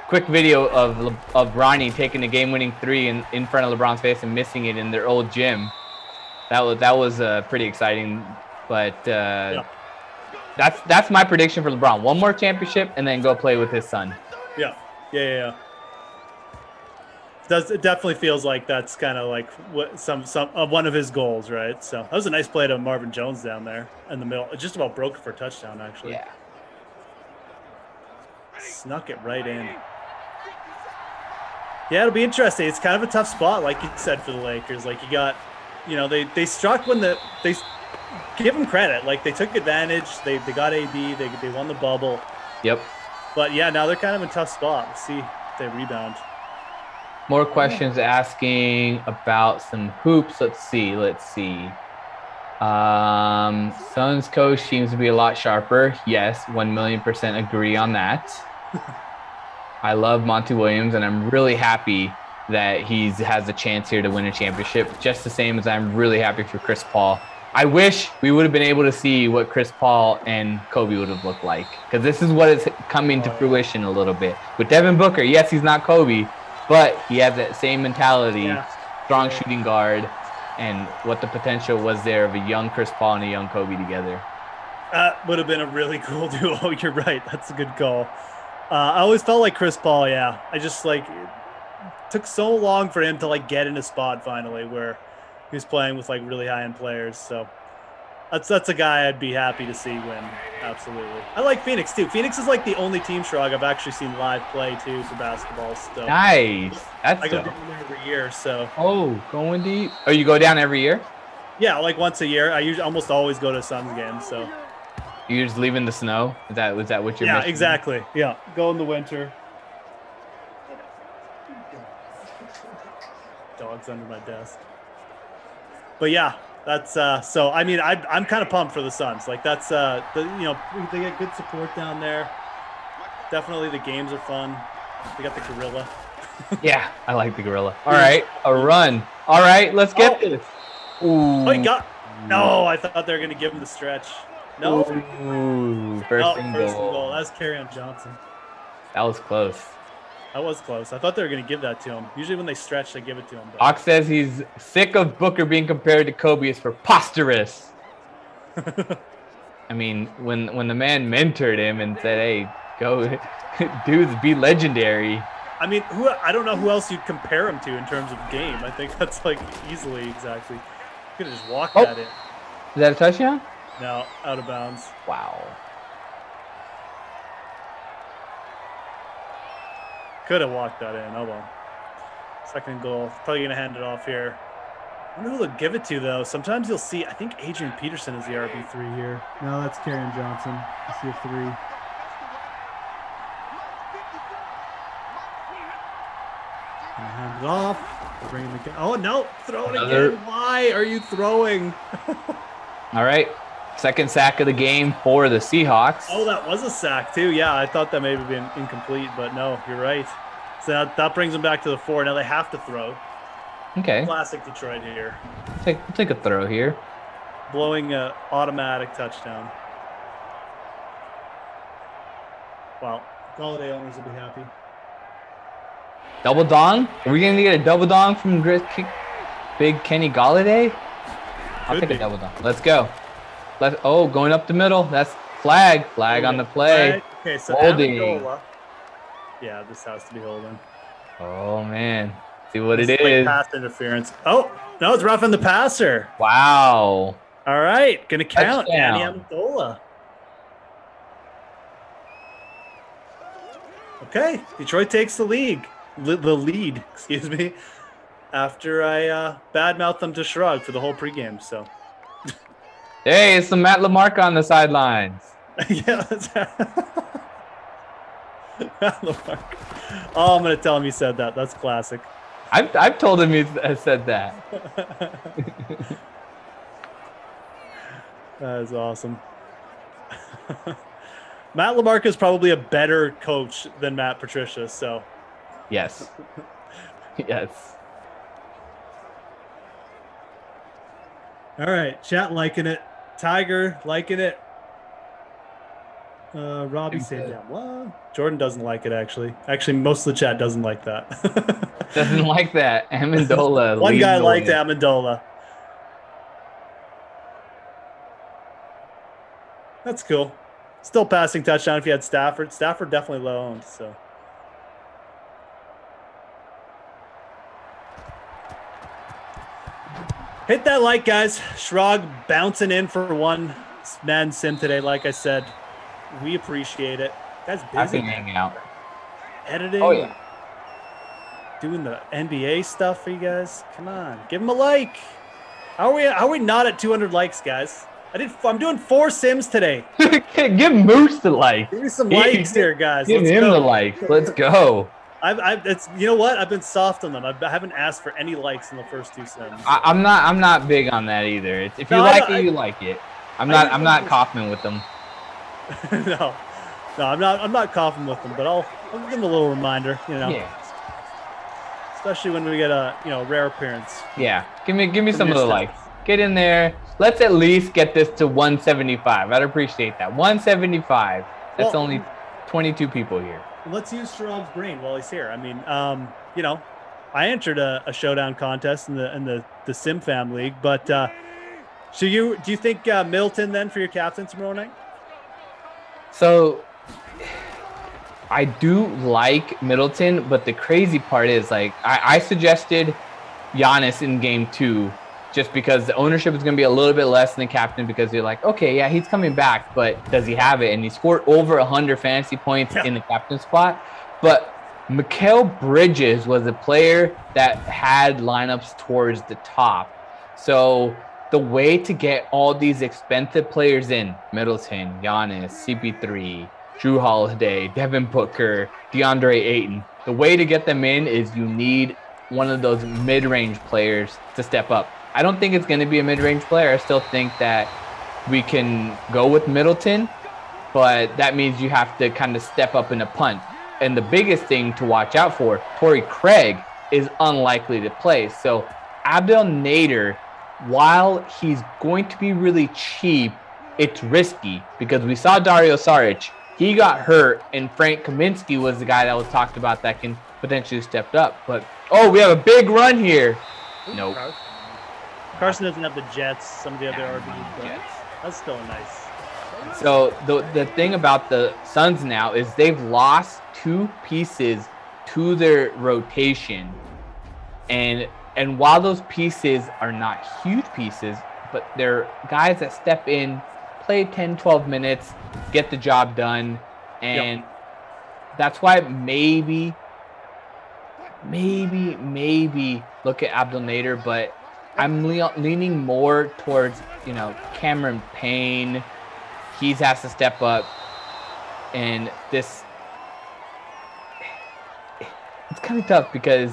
quick video of Ronnie taking a game-winning three in front of LeBron's face and missing it in their old gym. That was pretty exciting. But that's my prediction for LeBron. One more championship and then go play with his son. Yeah. It definitely feels like that's kind of like what some one of his goals, right? So that was a nice play to Marvin Jones down there in the middle. It just about broke it for a touchdown, actually. Yeah. Snuck it right in. Yeah, it'll be interesting. It's kind of a tough spot, like you said, for the Lakers. Like you got, they struck when they give them credit. Like they took advantage. They got AD. They won the bubble. Yep. But yeah, now they're kind of in a tough spot. Let's see if they rebound. More questions asking about some hoops. Let's see. Suns coach seems to be a lot sharper. Yes, 1,000,000% agree on that. I love Monty Williams, and I'm really happy that he has a chance here to win a championship, just the same as I'm really happy for Chris Paul. I wish we would have been able to see what Chris Paul and Kobe would have looked like, because this is what is coming to fruition a little bit. With Devin Booker, yes, he's not Kobe, but he has that same mentality, strong shooting guard, and what the potential was there of a young Chris Paul and a young Kobe together. That would have been a really cool duo. You're right. That's a good call. I always felt like Chris Paul, yeah. I just, it took so long for him to, get in a spot finally where he was playing with, really high-end players. So that's a guy I'd be happy to see win. Absolutely. I like Phoenix, too. Phoenix is, the only team, Shrug, I've actually seen live play, too, for basketball stuff. Nice. I go down there every year, so. Oh, going deep. Oh, you go down every year? Yeah, once a year. I almost always go to Suns games, so. You're just leaving the snow? Was that what you're Yeah, exactly. Yeah, go in the winter. Dog's under my desk. But yeah, that's so. I mean, I'm kind of pumped for the Suns. That's they get good support down there. Definitely, the games are fun. They got the gorilla. Yeah, I like the gorilla. All right, a run. All right, let's get this. Ooh. Oh, he got. No, I thought they were gonna give him the stretch. No. Ooh, first and goal. That was Kerryon Johnson. That was close. That was close. I thought they were going to give that to him. Usually when they stretch, they give it to him. Ox says he's sick of Booker being compared to Kobe. It's preposterous. I mean, when the man mentored him and said, hey, go, dudes, be legendary. I mean, I don't know who else you'd compare him to in terms of game. I think that's easily exactly. You could have just walked that in. Is that a touchdown? No, out of bounds. Wow. Could have walked that in. Oh, well. Second goal. Probably going to hand it off here. I wonder who they'll give it to, though. Sometimes you'll see, I think Adrian Peterson is the RB3 here. No, that's Kerryon Johnson. I see a 3. Gonna hand it off. Bring the oh, no. Throw it again. Why are you throwing? All right. Second sack of the game for the Seahawks. Oh, that was a sack, too. Yeah, I thought that may have been incomplete, but no, you're right. So that brings them back to the 4. Now they have to throw. Okay. Classic Detroit here. Take a throw here. blowing an automatic touchdown. Wow. Galladay owners will be happy. Double dong? Are we going to get a double dong from Big Kenny Galladay? I'll take a double dong. Let's go. Going up the middle. That's flag. Flag on the play. Okay, so holding. Amendola. Yeah, this has to be holding. Oh, man. See what This it is. is. Pass interference. Oh, no, it's roughing the passer. Wow. All right, going to count. Touchdown. Danny Amendola. Okay, Detroit takes the lead. The lead, excuse me, after I badmouthed them to Shrug for the whole pregame. So, Hey, it's the Matt Lamarca on the sidelines. yeah, that's Matt Lamarca. Oh, I'm gonna tell him you said that. That's classic. I've told him he has said that. That is awesome. Matt Lamarca is probably a better coach than Matt Patricia. So. Yes. Yes. All right, chat liking it. Tiger liking it. Robbie said that. What? Jordan doesn't like it actually. Actually, most of the chat doesn't like that. Doesn't like that. Amendola. One guy liked Amendola. That's cool. Still passing touchdown if you had Stafford. Stafford definitely low owned, so. Hit that like, guys. Shrug bouncing in for one Madden sim today, like I said. We appreciate it. Guys, busy. I've been hanging out. Editing. Oh, yeah. Doing the NBA stuff for you guys. Come on. Give them a like. How are we not at 200 likes, guys? I'm doing 4 sims today. Give Moose the like. Give me some likes here, guys. Give Let's him go. the like. Let's go. It's you know what? I've been soft on them. I haven't asked for any likes in the first 2 sims. I'm not big on that either. If you like it, you like it. I'm not coughing with them. No, I'm not coughing with them, but I'll give them a little reminder, you know. Yeah. Especially when we get a rare appearance. Yeah. Give me some of the likes. Get in there. Let's at least get this to 175. I'd appreciate that. 175. That's only 22 people here. Let's use Sherrod's brain while he's here. I mean, I entered a showdown contest in the Sim Fam League, but do you think Middleton then for your captain tomorrow night? So I do like Middleton, but the crazy part is like I suggested Giannis in game 2 just because the ownership is going to be a little bit less than the captain because you're like, okay, yeah, he's coming back, but does he have it? And he scored over 100 fantasy points in the captain spot. But Mikal Bridges was a player that had lineups towards the top. So the way to get all these expensive players in, Middleton, Giannis, CP3, Drew Holiday, Devin Booker, DeAndre Ayton, the way to get them in is you need one of those mid-range players to step up. I don't think it's going to be a mid-range player. I still think that we can go with Middleton, but that means you have to kind of step up in a punt. And the biggest thing to watch out for, Torrey Craig is unlikely to play. So Abdel Nader, while he's going to be really cheap, it's risky because we saw Dario Saric. He got hurt, and Frank Kaminsky was the guy that was talked about that can potentially step up. But, we have a big run here. Nope. Carson doesn't have the Jets, some of the other RBGs, but that's still nice. So the thing about the Suns now is they've lost 2 pieces to their rotation. And while those pieces are not huge pieces, but they're guys that step in, play 10, 12 minutes, get the job done. And that's why maybe look at Abdel Nader, but I'm leaning more towards, Cameron Payne. He has to step up. And it's kind of tough because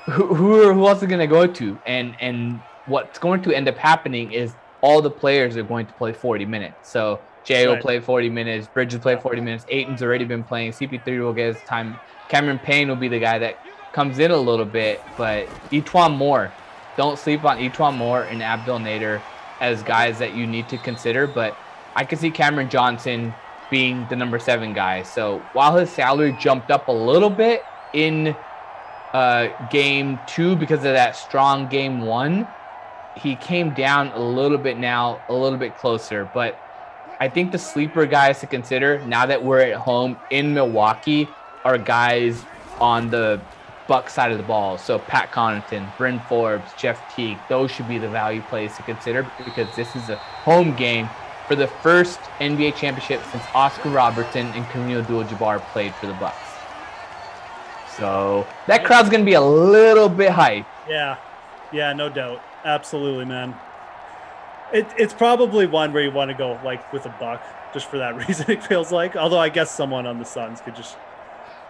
who else is going to go to? And what's going to end up happening is all the players are going to play 40 minutes. So Jay will play 40 minutes. Bridges will play 40 minutes. Ayton's already been playing. CP3 will get his time. Cameron Payne will be the guy that comes in a little bit. But Etuan Moore. Don't sleep on Etuan Moore and Abdel Nader. as guys that you need to consider, but I can see Cameron Johnson being the number 7 guy. So while his salary jumped up a little bit in game 2 because of that strong game 1, he came down a little bit now, a little bit closer. But I think the sleeper guys to consider now that we're at home in Milwaukee are guys on the Bucs side of the ball. So Pat Connaughton, Bryn Forbes, Jeff Teague, those should be the value plays to consider because this is a home game for the first NBA championship since Oscar Robertson and Kareem Abdul-Jabbar played for the Bucs. So that crowd's going to be a little bit hype. Yeah, no doubt. Absolutely, man. It's probably one where you want to go like with a buck just for that reason, it feels like. Although I guess someone on the Suns could just...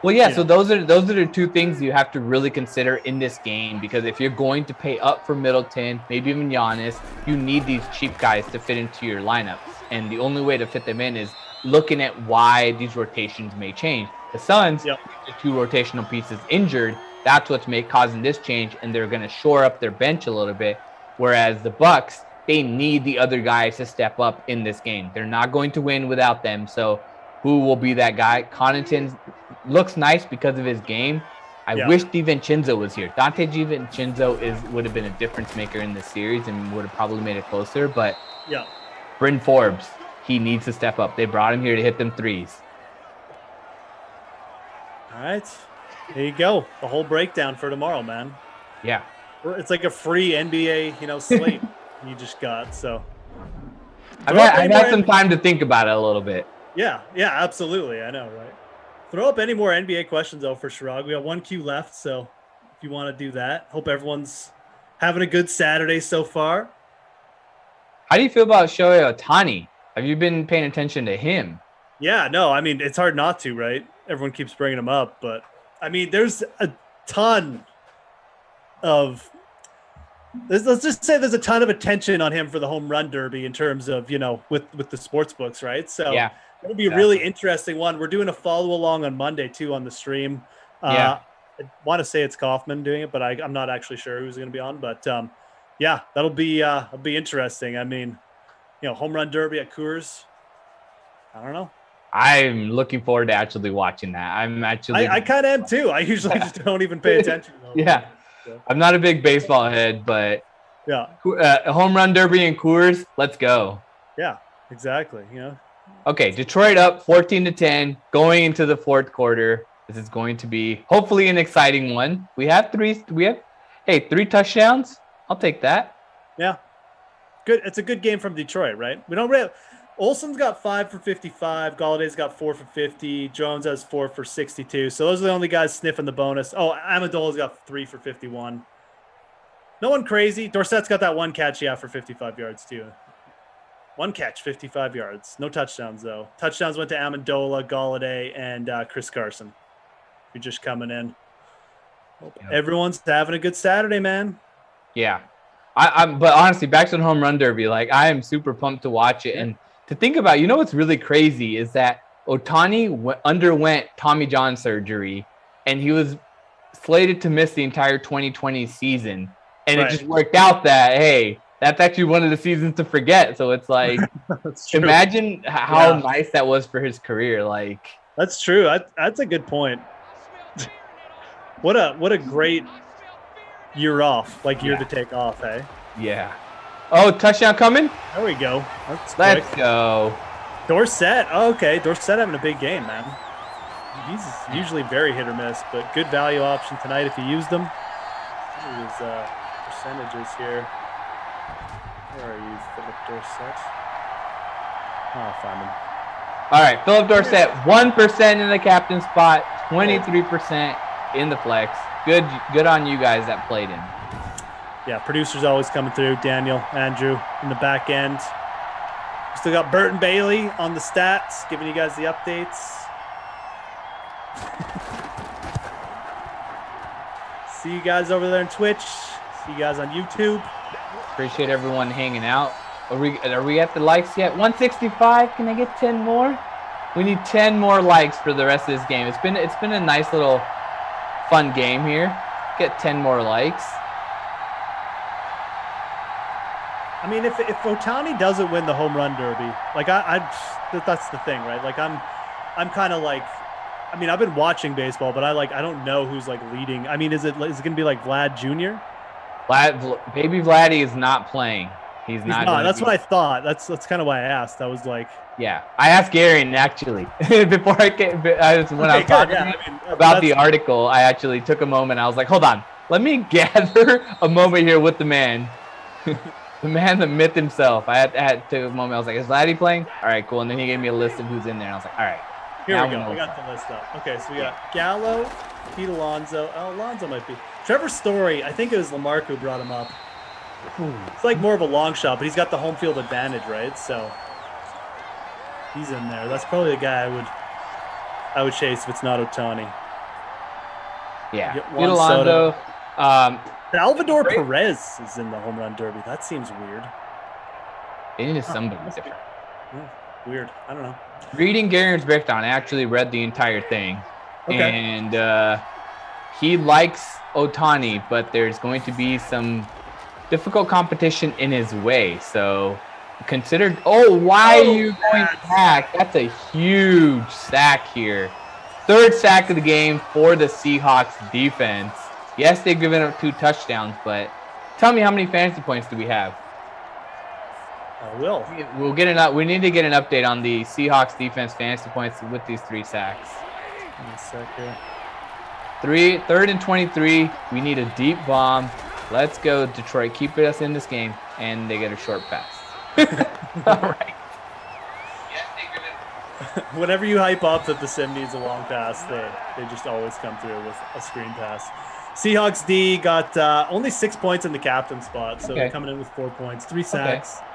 Well, yeah, so those are the two things you have to really consider in this game because if you're going to pay up for Middleton, maybe even Giannis, you need these cheap guys to fit into your lineups. And the only way to fit them in is looking at why these rotations may change. The Suns, the 2 rotational pieces injured, that's what's causing this change, and they're going to shore up their bench a little bit. Whereas the Bucs, they need the other guys to step up in this game. They're not going to win without them. So who will be that guy? Connaughton looks nice because of his game. I wish DiVincenzo was here. Dante DiVincenzo would have been a difference maker in this series and would have probably made it closer. But Bryn Forbes, he needs to step up. They brought him here to hit them threes. All right. There you go. The whole breakdown for tomorrow, man. Yeah. It's like a free NBA, slate you just got. So I've had some time to think about it a little bit. Yeah, absolutely. I know, right? Throw up any more NBA questions, though, for Shrug. We got 1 queue left, so if you want to do that. Hope everyone's having a good Saturday so far. How do you feel about Shohei Ohtani? Have you been paying attention to him? Yeah, no, I mean, it's hard not to, right? Everyone keeps bringing him up, but, I mean, there's a ton of – let's just say there's a ton of attention on him for the home run derby in terms of, with the sports books, right? So it'll be a really interesting one. We're doing a follow-along on Monday, too, on the stream. I want to say it's Kaufman doing it, but I'm not actually sure who's going to be on. But, that'll be interesting. I mean, home run derby at Coors. I don't know. I'm looking forward to actually watching that. I kind of am too. I usually just don't even pay attention. Yeah. I'm not a big baseball head, but a home run derby in Coors, let's go. Yeah, exactly. Okay, Detroit up 14-10 going into the fourth quarter. This is going to be hopefully an exciting one. We have 3 touchdowns. I'll take that. Yeah. Good. It's a good game from Detroit, right? We don't really Olsen's got 5 for 55. Galladay's got 4 for 50. Jones has 4 for 62. So those are the only guys sniffing the bonus. Oh, Amendola's got 3 for 51. No one crazy. Dorsett's got that one catch, for 55 yards too. One catch, 55 yards. No touchdowns though. Touchdowns went to Amendola, Galladay, and Chris Carson. You're just coming in. Everyone's having a good Saturday, man. Yeah. But honestly, back to the home run derby, I am super pumped to watch it. And to think about, what's really crazy is that Ohtani underwent Tommy John surgery, and he was slated to miss the entire 2020 season. And it just worked out that, hey, that's actually one of the seasons to forget. So it's like, imagine how nice that was for his career. That's true. That's a good point. What a great year off, year to take off, hey? Yeah. Oh, touchdown coming? There we go. Let's go. Dorsett. Oh, okay. Dorsett having a big game, man. He's usually very hit or miss, but good value option tonight if you use them. What are his percentages here? Where are you, Philip Dorsett? Oh, I'll find him. All right, Philip Dorsett, 1% in the captain spot, 23% in the flex. Good on you guys that played him. Yeah, producers always coming through. Daniel, Andrew in the back end. We still got Burton Bailey on the stats, giving you guys the updates. See you guys over there on Twitch. See you guys on YouTube. Appreciate everyone hanging out. Are we at the likes yet? 165. Can I get 10 more? We need 10 more likes for the rest of this game. It's been a nice little fun game here. Get 10 more likes. I mean, if Ohtani doesn't win the home run derby, like that's the thing, right? Like I'm kind of like, I mean, I've been watching baseball, but I don't know who's like leading. I mean, is it going to be like Vlad Jr.? Baby Vladdy is not playing. He's not. That's what I thought. That's kind of why I asked. I was like, yeah, I asked Gary actually before I was talking about the article. I actually took a moment. I was like, hold on, let me gather a moment here with the man, the man, the myth himself. I had to a moment. I was like, is Vladdy playing? All right, cool. And then he gave me a list of who's in there. And I was like, all right. Here we go. We got the list up. Okay, so we got Gallo, Pete Alonso. Oh, Alonso might be. Trevor Story, I think it was Lamarca who brought him up. It's like more of a long shot, but he's got the home field advantage, right? So he's in there. That's probably the guy I would chase if it's not Ohtani. Yeah, Pete Alonso. Salvador Perez is in the home run derby. That seems weird. It is somebody different. Yeah, weird. I don't know. Reading Garen's breakdown, I actually read the entire thing. Okay. And he likes Ohtani, but there's going to be some difficult competition in his way. So consider. Oh, why are you going back? That's a huge sack here. Third sack of the game for the Seahawks defense. Yes, they've given up 2 touchdowns, but tell me, how many fantasy points do we have? We'll get we need to get an update on the Seahawks defense fantasy points with these 3 sacks. Give me a sec here. 3rd and 23. We need a deep bomb. Let's go, Detroit. Keep us in this game, and they get a short pass. All right. Whenever you hype up that the Sim needs a long pass, they just always come through with a screen pass. Seahawks D got only 6 points in the captain spot, so they're coming in with 4 points, 3 sacks. Okay.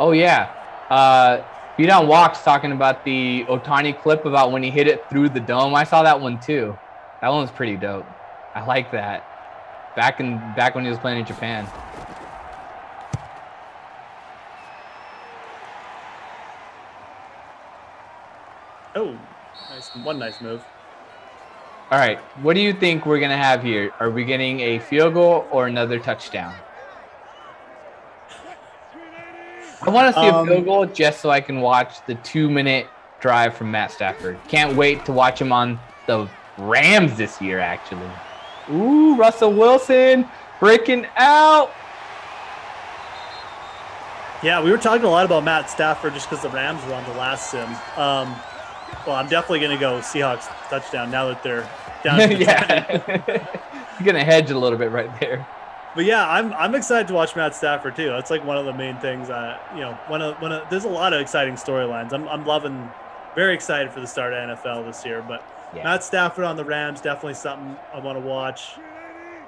Oh, yeah. Beat on Walks talking about the Ohtani clip about when he hit it through the dome. I saw that one, too. That one was pretty dope. I like that. Back when he was playing in Japan. Oh, nice move. All right, what do you think we're going to have here? Are we getting a field goal or another touchdown? I want to see a field goal just so I can watch the 2-minute drive from Matt Stafford. Can't wait to watch him on the Rams this year, actually. Ooh, Russell Wilson breaking out. Yeah, we were talking a lot about Matt Stafford just because the Rams were on the last sim. Well, I'm definitely going to go Seahawks touchdown now that they're down to You're going to hedge a little bit right there. But yeah, I'm excited to watch Matt Stafford too. That's like one of the main things. There's a lot of exciting storylines. I'm very excited for the start of NFL this year. But Matt Stafford on the Rams, definitely something I want to watch.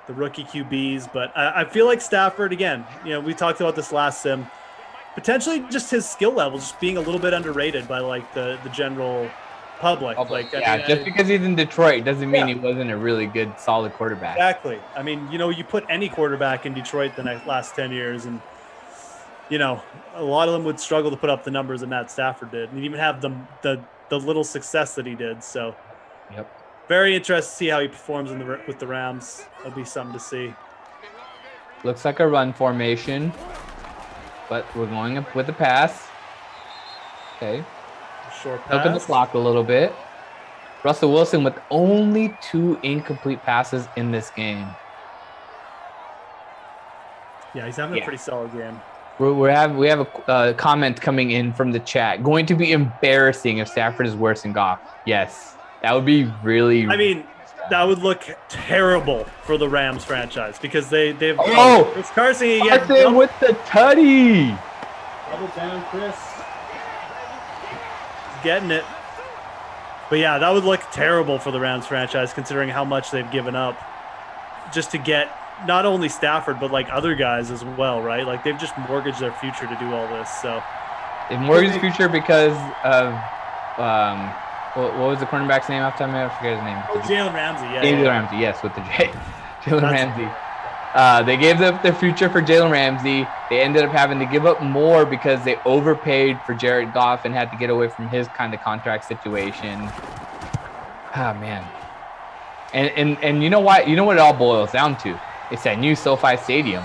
The rookie QBs, but I feel like Stafford again. We talked about this last sim. Potentially just his skill level just being a little bit underrated by like the general public. Just because he's in Detroit doesn't mean he wasn't a really good, solid quarterback. Exactly. I mean, you put any quarterback in Detroit the last 10 years, and a lot of them would struggle to put up the numbers that Matt Stafford did, and even have the little success that he did. So, very interested to see how he performs with the Rams. That'll be something to see. Looks like a run formation, but we're going up with a pass. Okay. Short pass. Helping the clock a little bit. Russell Wilson with only 2 incomplete passes in this game. Yeah, he's having a pretty solid game. We have a comment coming in from the chat. Going to be embarrassing if Stafford is worse than Goff. Yes, that would be really. I mean, that would look terrible for the Rams franchise because they've. Chris Carson with the tutty. Double down, Chris. Getting it. But yeah, that would look terrible for the Rams franchise considering how much they've given up just to get not only Stafford but like other guys as well, right? Like they've just mortgaged their future to do all this. So they mortgaged the future because of what was the cornerback's name off the time? I forget his name. Jalen Ramsey, Jalen Ramsey, yes, with the J. Jalen Ramsey. They gave up their future for Jalen Ramsey. They ended up having to give up more because they overpaid for Jared Goff and had to get away from his kind of contract situation. Ah, man. And you know what? You know what it all boils down to? It's that new SoFi Stadium.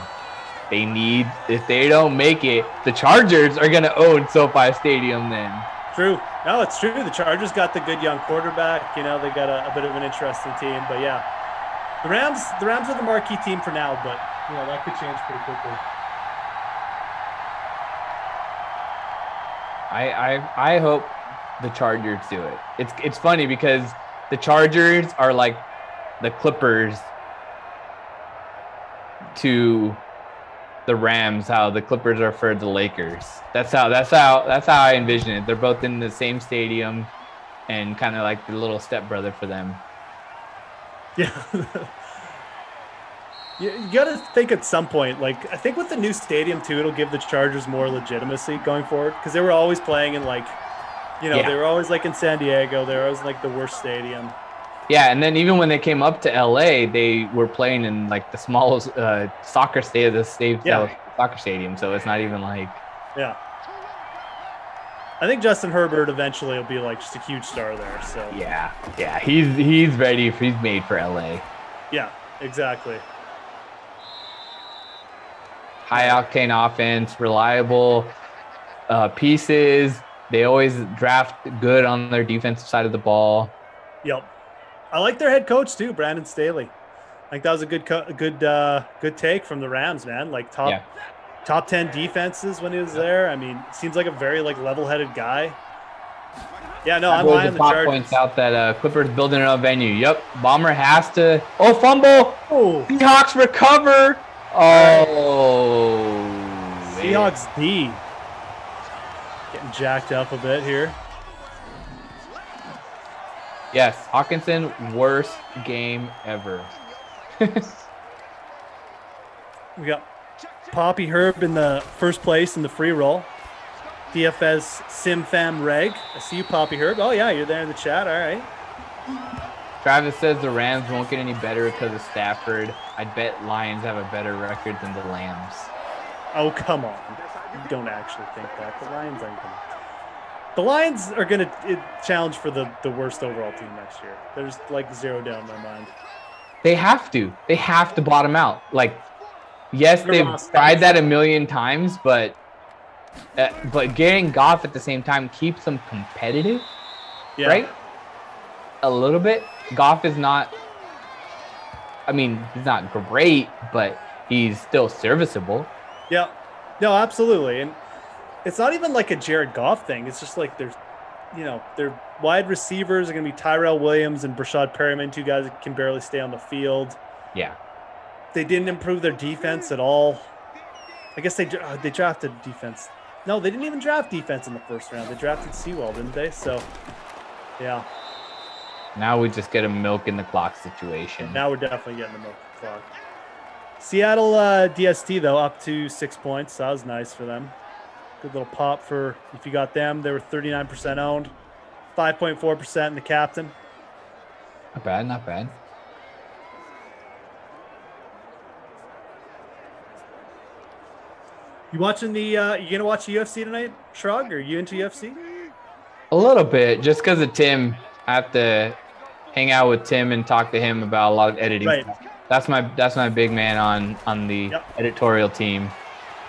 if they don't make it, the Chargers are going to own SoFi Stadium then. True. No, it's true. The Chargers got the good young quarterback. You know, they got a bit of an interesting team. But yeah, the Rams are the marquee team for now. But you know, that could change pretty quickly. I hope the Chargers do it. It's funny because the Chargers are like the Clippers to the Rams, how the Clippers are for the Lakers. That's how I envision it. They're both in the same stadium and kind of like the little stepbrother for them. Yeah. You got to think at some point, like, I think with the new stadium too, it'll give the Chargers more legitimacy going forward, because they were always playing in, like, you know, they were always like in San Diego. They were always like the worst stadium. Yeah, and then even when they came up to LA, they were playing in like the smallest soccer stadium, soccer stadium. So it's not even like. Yeah. I think Justin Herbert eventually will be like just a huge star there. So. Yeah, he's ready. He's made for LA. Yeah, exactly. High octane offense, reliable pieces. They always draft good on their defensive side of the ball. Yep. I like their head coach too, Brandon Staley. I think that was a good take from the Rams, man. Like top 10 defenses when he was there. I mean, seems like a very like level-headed guy. Yeah, no, I'm high on the Chargers. Points out that Clippers building a venue. Yep, Bomber has to. Oh, fumble! Oh, Seahawks recover. Oh, Seahawks D getting jacked up a bit here. Yes, Hawkinson, worst game ever. We got Poppy Herb in the first place in the free roll. DFS SimFam Reg. I see you, Poppy Herb. Oh, yeah, you're there in the chat. All right. Travis says the Rams won't get any better because of Stafford. I'd bet Lions have a better record than the Lambs. Oh, come on. You don't actually think that. The Lions aren't going to. The Lions are going to challenge for the worst overall team next year. There's like zero doubt in my mind. They have to. They have to bottom out. Like, yes, they've tried that a million times, but getting Goff at the same time keeps them competitive, right? A little bit. Goff is not. I mean, he's not great, but he's still serviceable. Yeah. No, absolutely. And it's not even like a Jared Goff thing. It's just like their wide receivers are going to be Tyrell Williams and Brashad Perriman, two guys that can barely stay on the field. Yeah. They didn't improve their defense at all. I guess they drafted defense. No, they didn't even draft defense in the first round. They drafted Sewell, didn't they? So, yeah. Now we just get a milk in the clock situation. Now we're definitely getting the milk in the clock. Seattle DST, though, up to 6 points. That was nice for them. Good little pop for if you got them. They were 39% owned, 5.4% in the captain. Not bad, not bad. You watching the? You gonna watch the UFC tonight, Shrug? Are you into UFC? A little bit, just because of Tim. I have to hang out with Tim and talk to him about a lot of editing. Right. Stuff. That's my big man on the editorial team.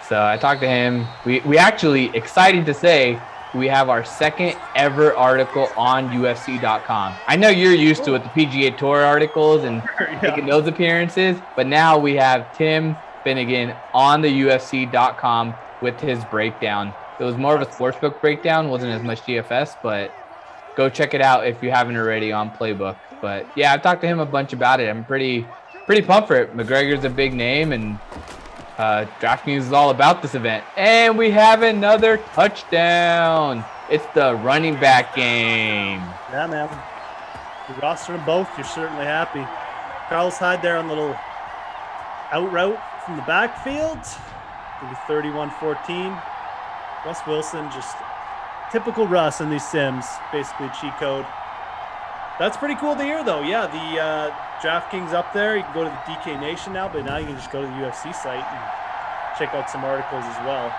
So I talked to him. We actually, excited to say, we have our second ever article on UFC.com. I know you're used to it, the PGA Tour articles and making those appearances, but now we have Tim Finnegan on the UFC.com with his breakdown. It was more of a sportsbook breakdown, wasn't as much DFS, but go check it out if you haven't already on Playbook. But yeah, I've talked to him a bunch about it. I'm pretty pumped for it. McGregor's a big name, and DraftKings is all about this event. And we have another touchdown. It's the running back game. Yeah, man. You roster them both, you're certainly happy. Carlos Hyde there on the little out route from the backfield. It'll be 31-14. Russ Wilson, just typical Russ in these sims, basically cheat code. That's pretty cool to hear, though. Yeah, the DraftKings up there. You can go to the DK Nation now, but now you can just go to the UFC site and check out some articles as well.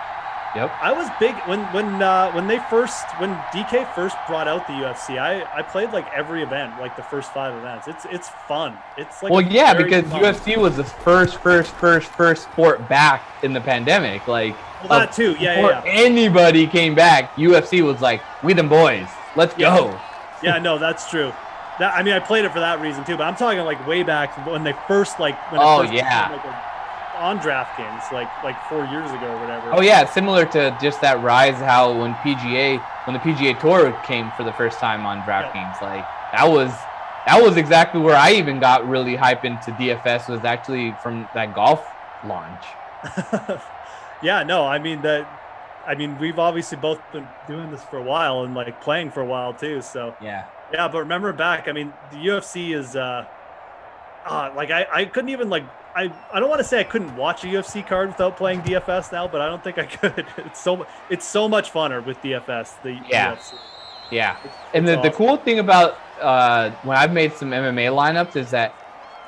Yep. I was big when DK first brought out the UFC. I played like every event, like the first 5 events. It's fun. It's like because UFC was the first sport back in the pandemic. Like that too. Before anybody came back, UFC was like, we them boys, let's go. Yeah, no, that's true. I played it for that reason too. But I'm talking like way back when they first on DraftKings, like 4 years ago or whatever. Oh yeah, similar to just that rise, how when the PGA Tour came for the first time on DraftKings, like that was exactly where I even got really hype into DFS, was actually from that golf launch. Yeah, no, we've obviously both been doing this for a while and like playing for a while too. So yeah, but remember back, the UFC is I couldn't even I don't want to say I couldn't watch a UFC card without playing DFS now, but I don't think I could. It's so much funner with DFS. UFC. Yeah. And the cool thing about when I've made some MMA lineups is that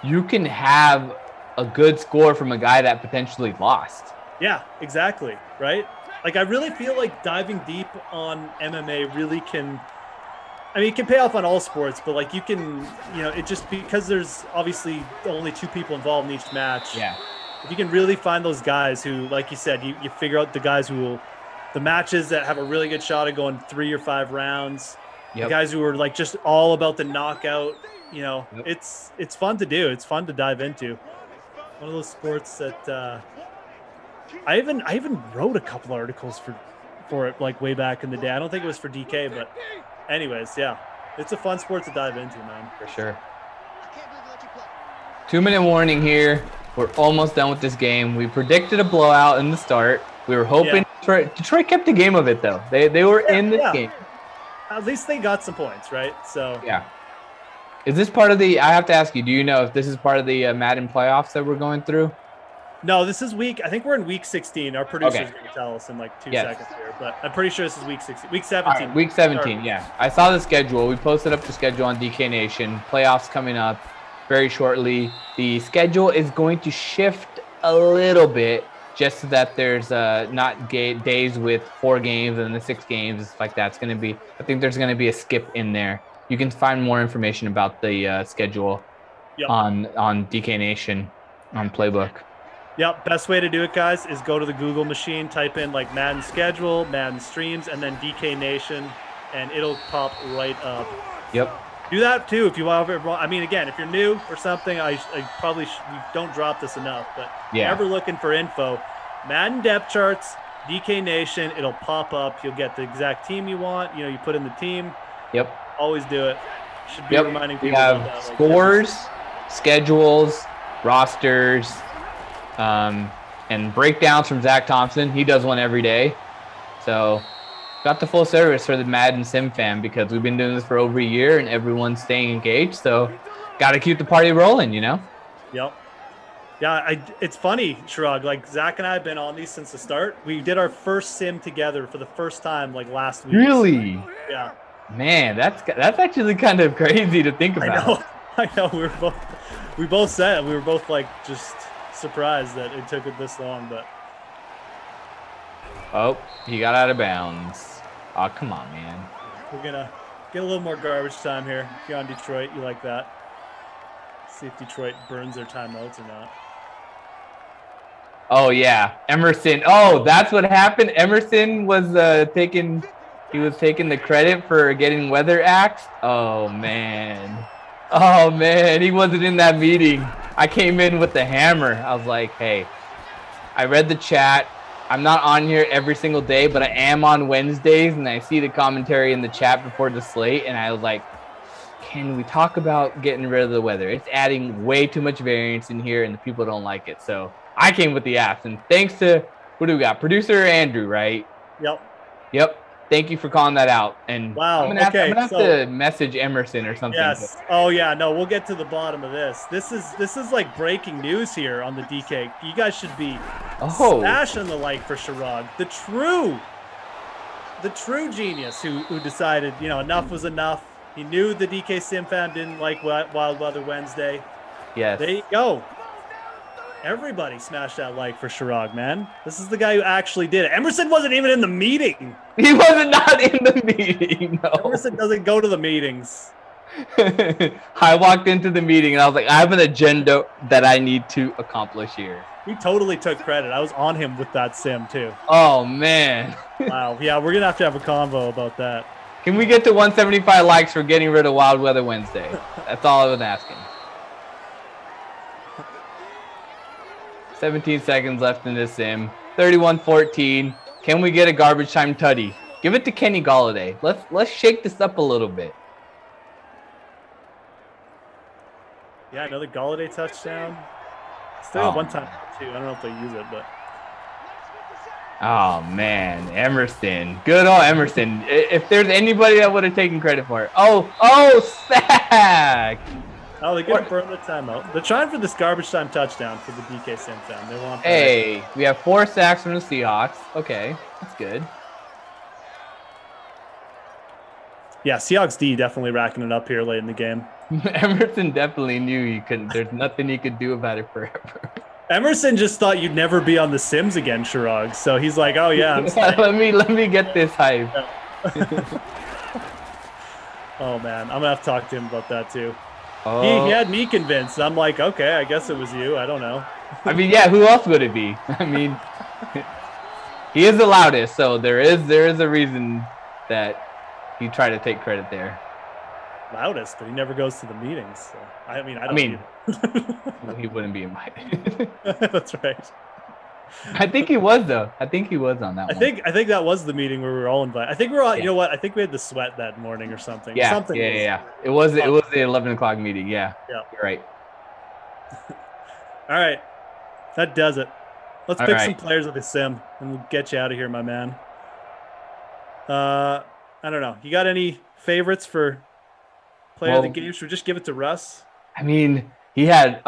you can have a good score from a guy that potentially lost. Yeah, exactly. Right. Like I really feel like diving deep on MMA really can. It can pay off on all sports, but like you can, it just because there's obviously only 2 people involved in each match. Yeah. If you can really find those guys who, like you said, you figure out the guys the matches that have a really good shot of going 3 or 5 rounds. Yep. The guys who are like just all about the knockout. It's fun to do. It's fun to dive into. One of those sports that I even wrote a couple articles for it like way back in the day. I don't think it was for DK, but. Anyways, yeah, it's a fun sport to dive into, man. For sure. 2-minute warning here. We're almost done with this game. We predicted a blowout in the start. We were hoping Detroit kept the game of it, though. They were in this game. At least they got some points, right? So yeah. Is this part of I have to ask you, do you know if this is part of the Madden playoffs that we're going through? No, this is I think we're in week 16. Our producer's going to tell us in like 2 seconds here, but I'm pretty sure this is week 16. Week 17. Right, week 17, yeah. I saw the schedule. We posted up the schedule on DK Nation. Playoffs coming up very shortly. The schedule is going to shift a little bit just so that there's not days with 4 games and the 6 games. It's like that's going to be, I think there's going to be a skip in there. You can find more information about the schedule on DK Nation on Playbook. Yep, best way to do it, guys, is go to the Google machine, type in like Madden schedule, Madden streams, and then DK Nation, and it'll pop right up. Yep. Do that too if you want. Again, if you're new or something, I probably we don't drop this enough, but if you're ever looking for info, Madden depth charts, DK Nation, it'll pop up. You'll get the exact team you want. You put in the team. Yep. Always do it. Should be reminding people. We have about that, scores, schedules, rosters. And breakdowns from Zach Thompson. He does one every day. So got the full service for the Madden Sim fan because we've been doing this for over a year and everyone's staying engaged. So got to keep the party rolling, Yep. Yeah, it's funny, Shrug. Like Zach and I have been on these since the start. We did our first sim together for the first time like last week. Really? So, yeah. Man, that's actually kind of crazy to think about. I know. We both said we were both like just surprised that it took it this long, but he got out of bounds. Oh, come on, man. We're gonna get a little more garbage time here. If you're on Detroit, you like that. See if Detroit burns their timeouts or not. Oh yeah, Emerson. Oh, that's what happened. Emerson was taking the credit for getting weather axed. Oh man, he wasn't in that meeting. I came in with the hammer. I was like, hey, I read the chat. I'm not on here every single day, but I am on Wednesdays, and I see the commentary in the chat before the slate, and I was like, can we talk about getting rid of the weather? It's adding way too much variance in here, and the people don't like it. So I came with the apps, and thanks to, what do we got? Producer Andrew, right? Yep. Thank you for calling that out. And wow. I'm gonna have to message Emerson or something. Yes. Oh yeah. No, we'll get to the bottom of this. This is like breaking news here on the DK. You guys should be smashing the like for Sharad, the true genius who decided enough was enough. He knew the DK Sim fan didn't like Wild Weather Wednesday. Yes. There you go. Everybody smashed that like for Chirag, man. This is the guy who actually did it. Emerson wasn't even in the meeting. He wasn't not in the meeting. No. Emerson doesn't go to the meetings. I walked into the meeting and I was like, I have an agenda that I need to accomplish here. He totally took credit. I was on him with that sim too. Oh man. Wow. Yeah, we're gonna have to have a convo about that. Can we get to 175 likes for getting rid of Wild Weather Wednesday? That's all I was asking. 17 seconds left in this sim. 31-14. Can we get a garbage time tutty? Give it to Kenny Galladay. Let's shake this up a little bit. Yeah, another Galladay touchdown. Still a one-time too. I don't know if they use it, but. Oh man, Emerson. Good old Emerson. If there's anybody that would have taken credit for it. Oh, sack! Oh, they get burn the timeout. They're trying for this garbage time touchdown for the DK Sim fan. They want. Hey, we have 4 sacks from the Seahawks. Okay, that's good. Yeah, Seahawks D definitely racking it up here late in the game. Emerson definitely knew he couldn't. There's nothing he could do about it forever. Emerson just thought you'd never be on the Sims again, Chirag. So he's like, "Oh yeah, I'm let me get this hype." Oh man, I'm gonna have to talk to him about that too. Oh. He had me convinced. I'm like, okay, I guess it was you. I don't know. I mean, yeah, who else would it be? I mean, he is the loudest, so there is a reason that he tried to take credit there. Loudest, but he never goes to the meetings. So. I mean, he wouldn't be invited. That's right. I think he was though. I think he was on that one. I think that was the meeting where we were all invited. I think we were all. Yeah. You know what? I think we had the sweat that morning or something. Yeah. Something Yeah. It was the 11 o'clock meeting. Yeah. Yeah. You're right. All right. That does it. Let's pick some players of the sim and we'll get you out of here, my man. I don't know. You got any favorites for player of the game? Should we just give it to Russ? I mean, he had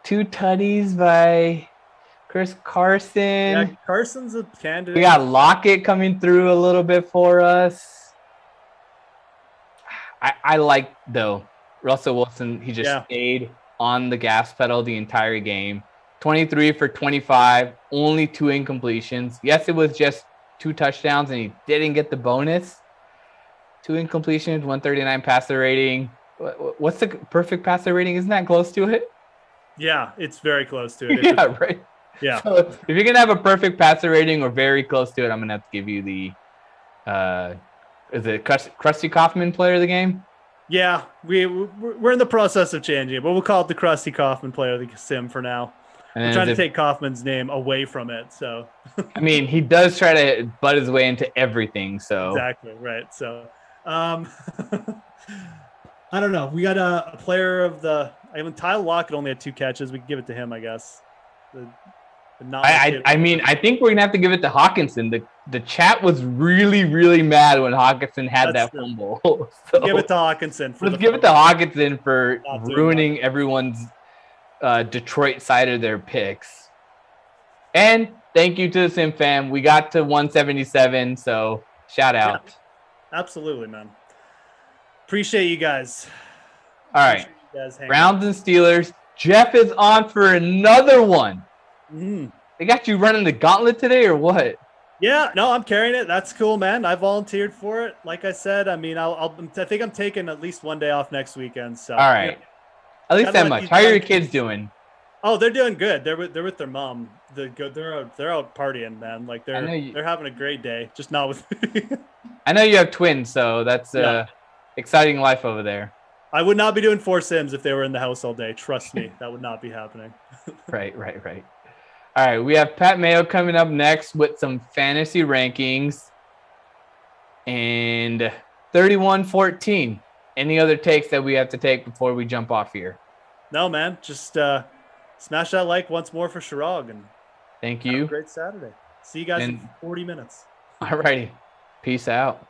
2 tutties by Chris Carson. Yeah, Carson's a candidate. We got Lockett coming through a little bit for us. I like, though, Russell Wilson. He just stayed on the gas pedal the entire game. 23 for 25, only 2 incompletions. Yes, it was just 2 touchdowns, and he didn't get the bonus. 2 incompletions, 139 passer rating. What's the perfect passer rating? Isn't that close to it? Yeah, it's very close to it. Yeah, right. Yeah. So if you're going to have a perfect passer rating or very close to it, I'm going to have to give you the is it Krusty Kaufman player of the game? Yeah, we're in the process of changing it, but we'll call it the Krusty Kaufman player of the sim for now. We're trying to take Kaufman's name away from it. So I mean, he does try to butt his way into everything. So exactly right. So I don't know. We got a player of the. I mean, Tyler Lockett only had 2 catches. We can give it to him, I guess. I mean, I think we're gonna have to give it to Hawkinson. The chat was really mad when Hawkinson had that fumble. So give it to Hawkinson. Let's give it to Hawkinson for ruining everyone's Detroit side of their picks. And thank you to the Sim fam. We got to 177, so shout out. Yeah, absolutely, man. Appreciate you guys. All right. Browns and Steelers. Jeff is on for another one. They got you running the gauntlet today or what? Yeah, no, I'm carrying it. That's cool, man. I volunteered for it. Like I said, I mean, I think I'm taking at least one day off next weekend. So all right, at least that much. How are your kids doing? Oh, they're doing good. They're with their mom. They're out partying, man. Like they're having a great day. Just not with me. I know you have twins, so that's exciting life over there. I would not be doing 4 Sims if they were in the house all day. Trust me, that would not be happening. Right. All right, we have Pat Mayo coming up next with some fantasy rankings. And 31-14. Any other takes that we have to take before we jump off here? No, man. Just smash that like once more for Chirag. And thank you. Have a great Saturday. See you guys in 40 minutes. All righty. Peace out.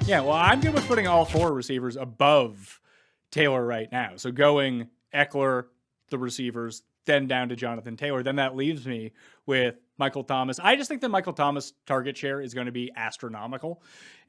Yeah, well, I'm good with putting all 4 receivers above Taylor right now. So going Eckler, the receivers, then down to Jonathan Taylor. Then that leaves me with Michael Thomas. I just think that Michael Thomas' target share is going to be astronomical.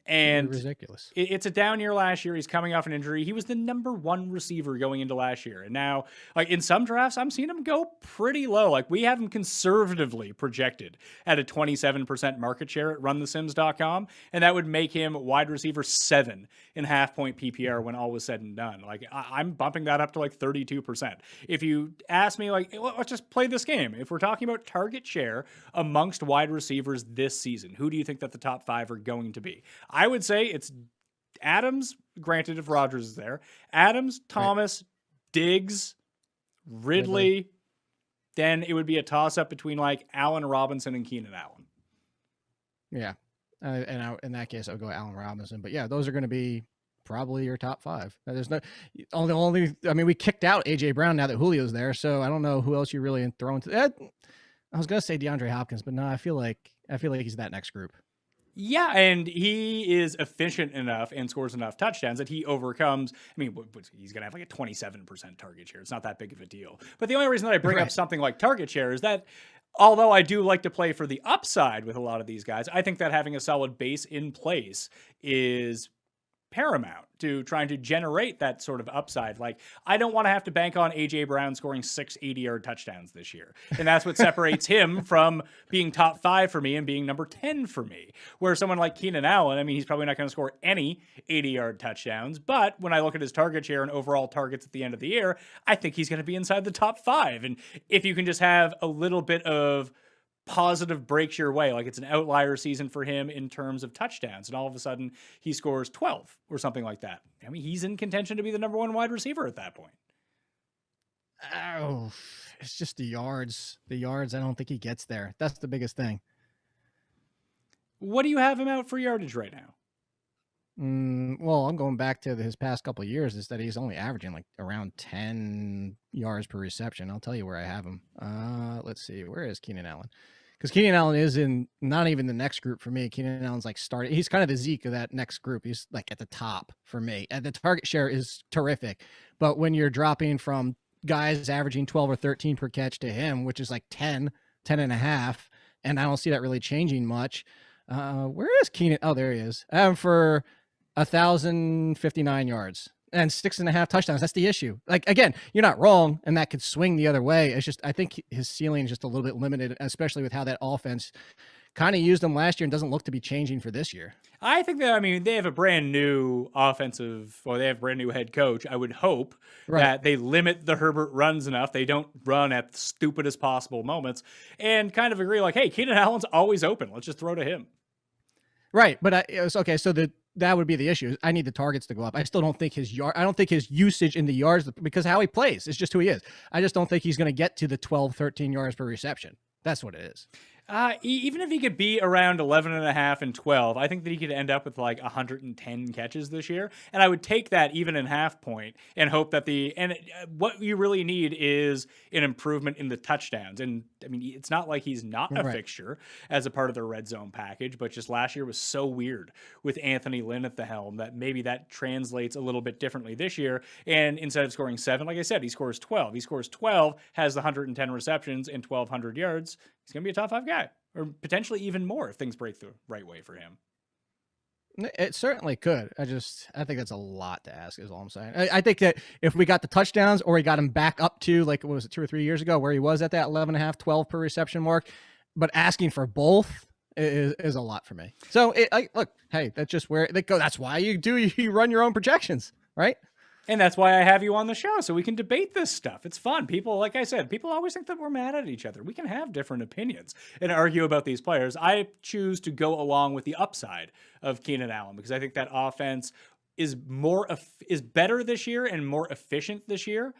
And ridiculous. It's a down year last year. He's coming off an injury. He was the number 1 receiver going into last year. And now, like in some drafts, I'm seeing him go pretty low. Like we have him conservatively projected at a 27% market share at runthesims.com. And that would make him wide receiver 7 in half-point PPR when all was said and done. Like I'm bumping that up to like 32%. If you ask me, like, let's just play this game. If we're talking about target share amongst wide receivers this season, who do you think that the top 5 are going to be? I would say it's Adams, granted if Rodgers is there, Adams, Thomas, Diggs, Ridley. Then it would be a toss-up between like Allen Robinson and Keenan Allen. Yeah. In that case, I would go Allen Robinson. But yeah, those are going to be probably your top 5. There's no only. I mean, we kicked out AJ Brown now that Julio's there, so I don't know who else you really throw into that. I was going to say DeAndre Hopkins, but no, I feel like he's that next group. Yeah, and he is efficient enough and scores enough touchdowns that he overcomes. I mean, he's going to have like a 27% target share. It's not that big of a deal. But the only reason that I bring up something like target share is that although I do like to play for the upside with a lot of these guys, I think that having a solid base in place is paramount to trying to generate that sort of upside. Like, I don't want to have to bank on AJ Brown scoring 6 80-yard touchdowns this year. And that's what separates him from being top 5 for me and being number 10 for me. Where someone like Keenan Allen, I mean, he's probably not going to score any 80-yard touchdowns, but when I look at his target share and overall targets at the end of the year, I think he's going to be inside the top 5. And if you can just have a little bit of positive breaks your way, like it's an outlier season for him in terms of touchdowns, and all of a sudden he scores 12 or something like that, I mean, he's in contention to be the number 1 wide receiver at that point. Oh, it's just the yards. I don't think he gets there. That's the biggest thing. What do you have him out for yardage right now? Well, I'm going back to his past couple of years, is that he's only averaging like around 10 yards per reception. I'll tell you where I have him. Let's see. Where is Keenan Allen? Because Keenan Allen is in not even the next group for me. Keenan Allen's like started. He's kind of the Zeke of that next group. He's like at the top for me. And the target share is terrific. But when you're dropping from guys averaging 12 or 13 per catch to him, which is like 10 and a half, and I don't see that really changing much. Where is Keenan? Oh, there he is. For 1,059 yards and 6.5 touchdowns. That's the issue. Like, again, you're not wrong, and that could swing the other way. It's just, I think his ceiling is just a little bit limited, especially with how that offense kind of used him last year and doesn't look to be changing for this year. I think that, I mean, they have a brand new they have a brand new head coach. I would hope that they limit the Herbert runs enough. They don't run at the stupidest possible moments, and kind of agree like, hey, Keenan Allen's always open. Let's just throw to him. Right. But okay. So that would be the issue. I need the targets to go up. I still don't think I don't think his usage in the yards, because how he plays is just who he is. I just don't think he's going to get to the 12, 13 yards per reception. That's what it is. Even if he could be around 11.5 and 12, I think that he could end up with like 110 catches this year. And I would take that even in half point and hope that what you really need is an improvement in the touchdowns. And I mean, it's not like he's not a fixture as a part of the red zone package, but just last year was so weird with Anthony Lynn at the helm that maybe that translates a little bit differently this year. And instead of scoring 7, like I said, he scores 12. He scores 12, has the 110 receptions and 1,200 yards. He's going to be a top 5 guy, or potentially even more if things break the right way for him. It certainly could. I think that's a lot to ask, is all I'm saying. I think that if we got the touchdowns, or we got him back up to, like, what was it, 2 or 3 years ago, where he was at that 11.5, 12 per reception mark, but asking for both is a lot for me. So look, hey, that's just where they go. That's why you run your own projections, right? And that's why I have you on the show, so we can debate this stuff. It's fun. People, like I said, people always think that we're mad at each other. We can have different opinions and argue about these players. I choose to go along with the upside of Keenan Allen, because I think that offense is better this year and more efficient this year.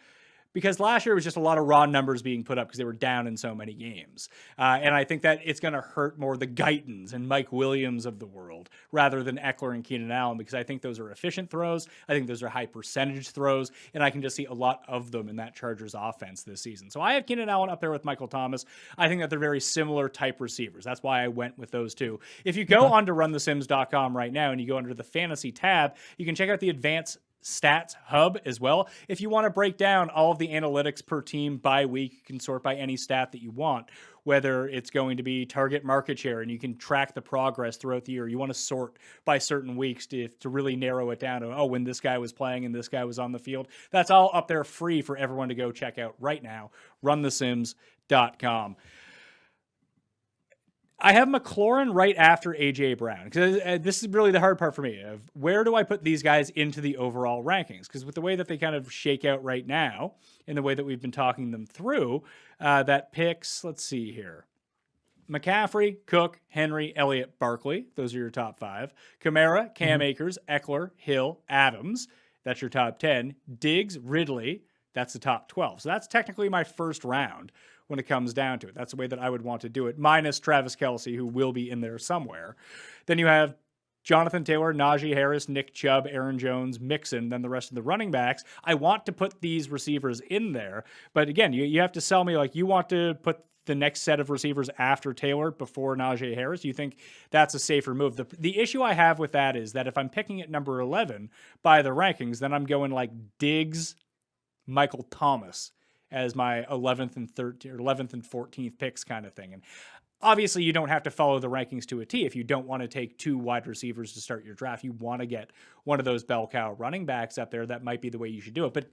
Because last year was just a lot of raw numbers being put up because they were down in so many games. And I think that it's going to hurt more the Guytons and Mike Williams of the world rather than Eckler and Keenan Allen, because I think those are efficient throws. I think those are high percentage throws, and I can just see a lot of them in that Chargers offense this season. So I have Keenan Allen up there with Michael Thomas. I think that they're very similar type receivers. That's why I went with those two. If you go on to runthesims.com right now and you go under the fantasy tab, you can check out the advanced Stats Hub as well. If you want to break down all of the analytics per team by week, you can sort by any stat that you want, whether it's going to be target market share, and you can track the progress throughout the year. You want to sort by certain weeks to really narrow it down to, oh, when this guy was playing and this guy was on the field. That's all up there free for everyone to go check out right now. runthesims.com. I have McLaurin right after A.J. Brown, because this is really the hard part for me. Of where do I put these guys into the overall rankings? Because with the way that they kind of shake out right now, in the way that we've been talking them through, that picks, let's see here. McCaffrey, Cook, Henry, Elliott, Barkley. Those are your top 5. Kamara, Cam Akers, Eckler, Hill, Adams. That's your top 10. Diggs, Ridley. That's the top 12. So that's technically my first round when it comes down to it. That's the way that I would want to do it, minus Travis Kelce, who will be in there somewhere. Then you have Jonathan Taylor, Najee Harris, Nick Chubb, Aaron Jones, Mixon, then the rest of the running backs. I want to put these receivers in there. But again, you have to sell me like you want to put the next set of receivers after Taylor before Najee Harris. You think that's a safer move. The issue I have with that is that if I'm picking at number 11 by the rankings, then I'm going like Diggs, Michael Thomas as my 11th and 13th or 11th and 14th picks kind of thing. And obviously you don't have to follow the rankings to a T. If you don't want to take 2 wide receivers to start your draft, you want to get one of those bell cow running backs up there. That might be the way you should do it. But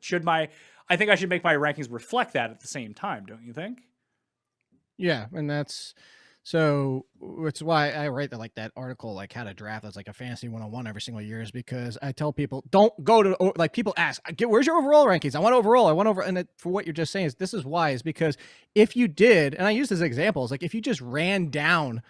I think I should make my rankings reflect that at the same time. Don't you think? Yeah. And it's why I write that article, like how to draft as like a fantasy 101 every single year, is because I tell people, don't go to, like, people ask, where's your overall rankings? I want overall. And for what you're just saying is because if you did, and I use this example, is like if you just ran down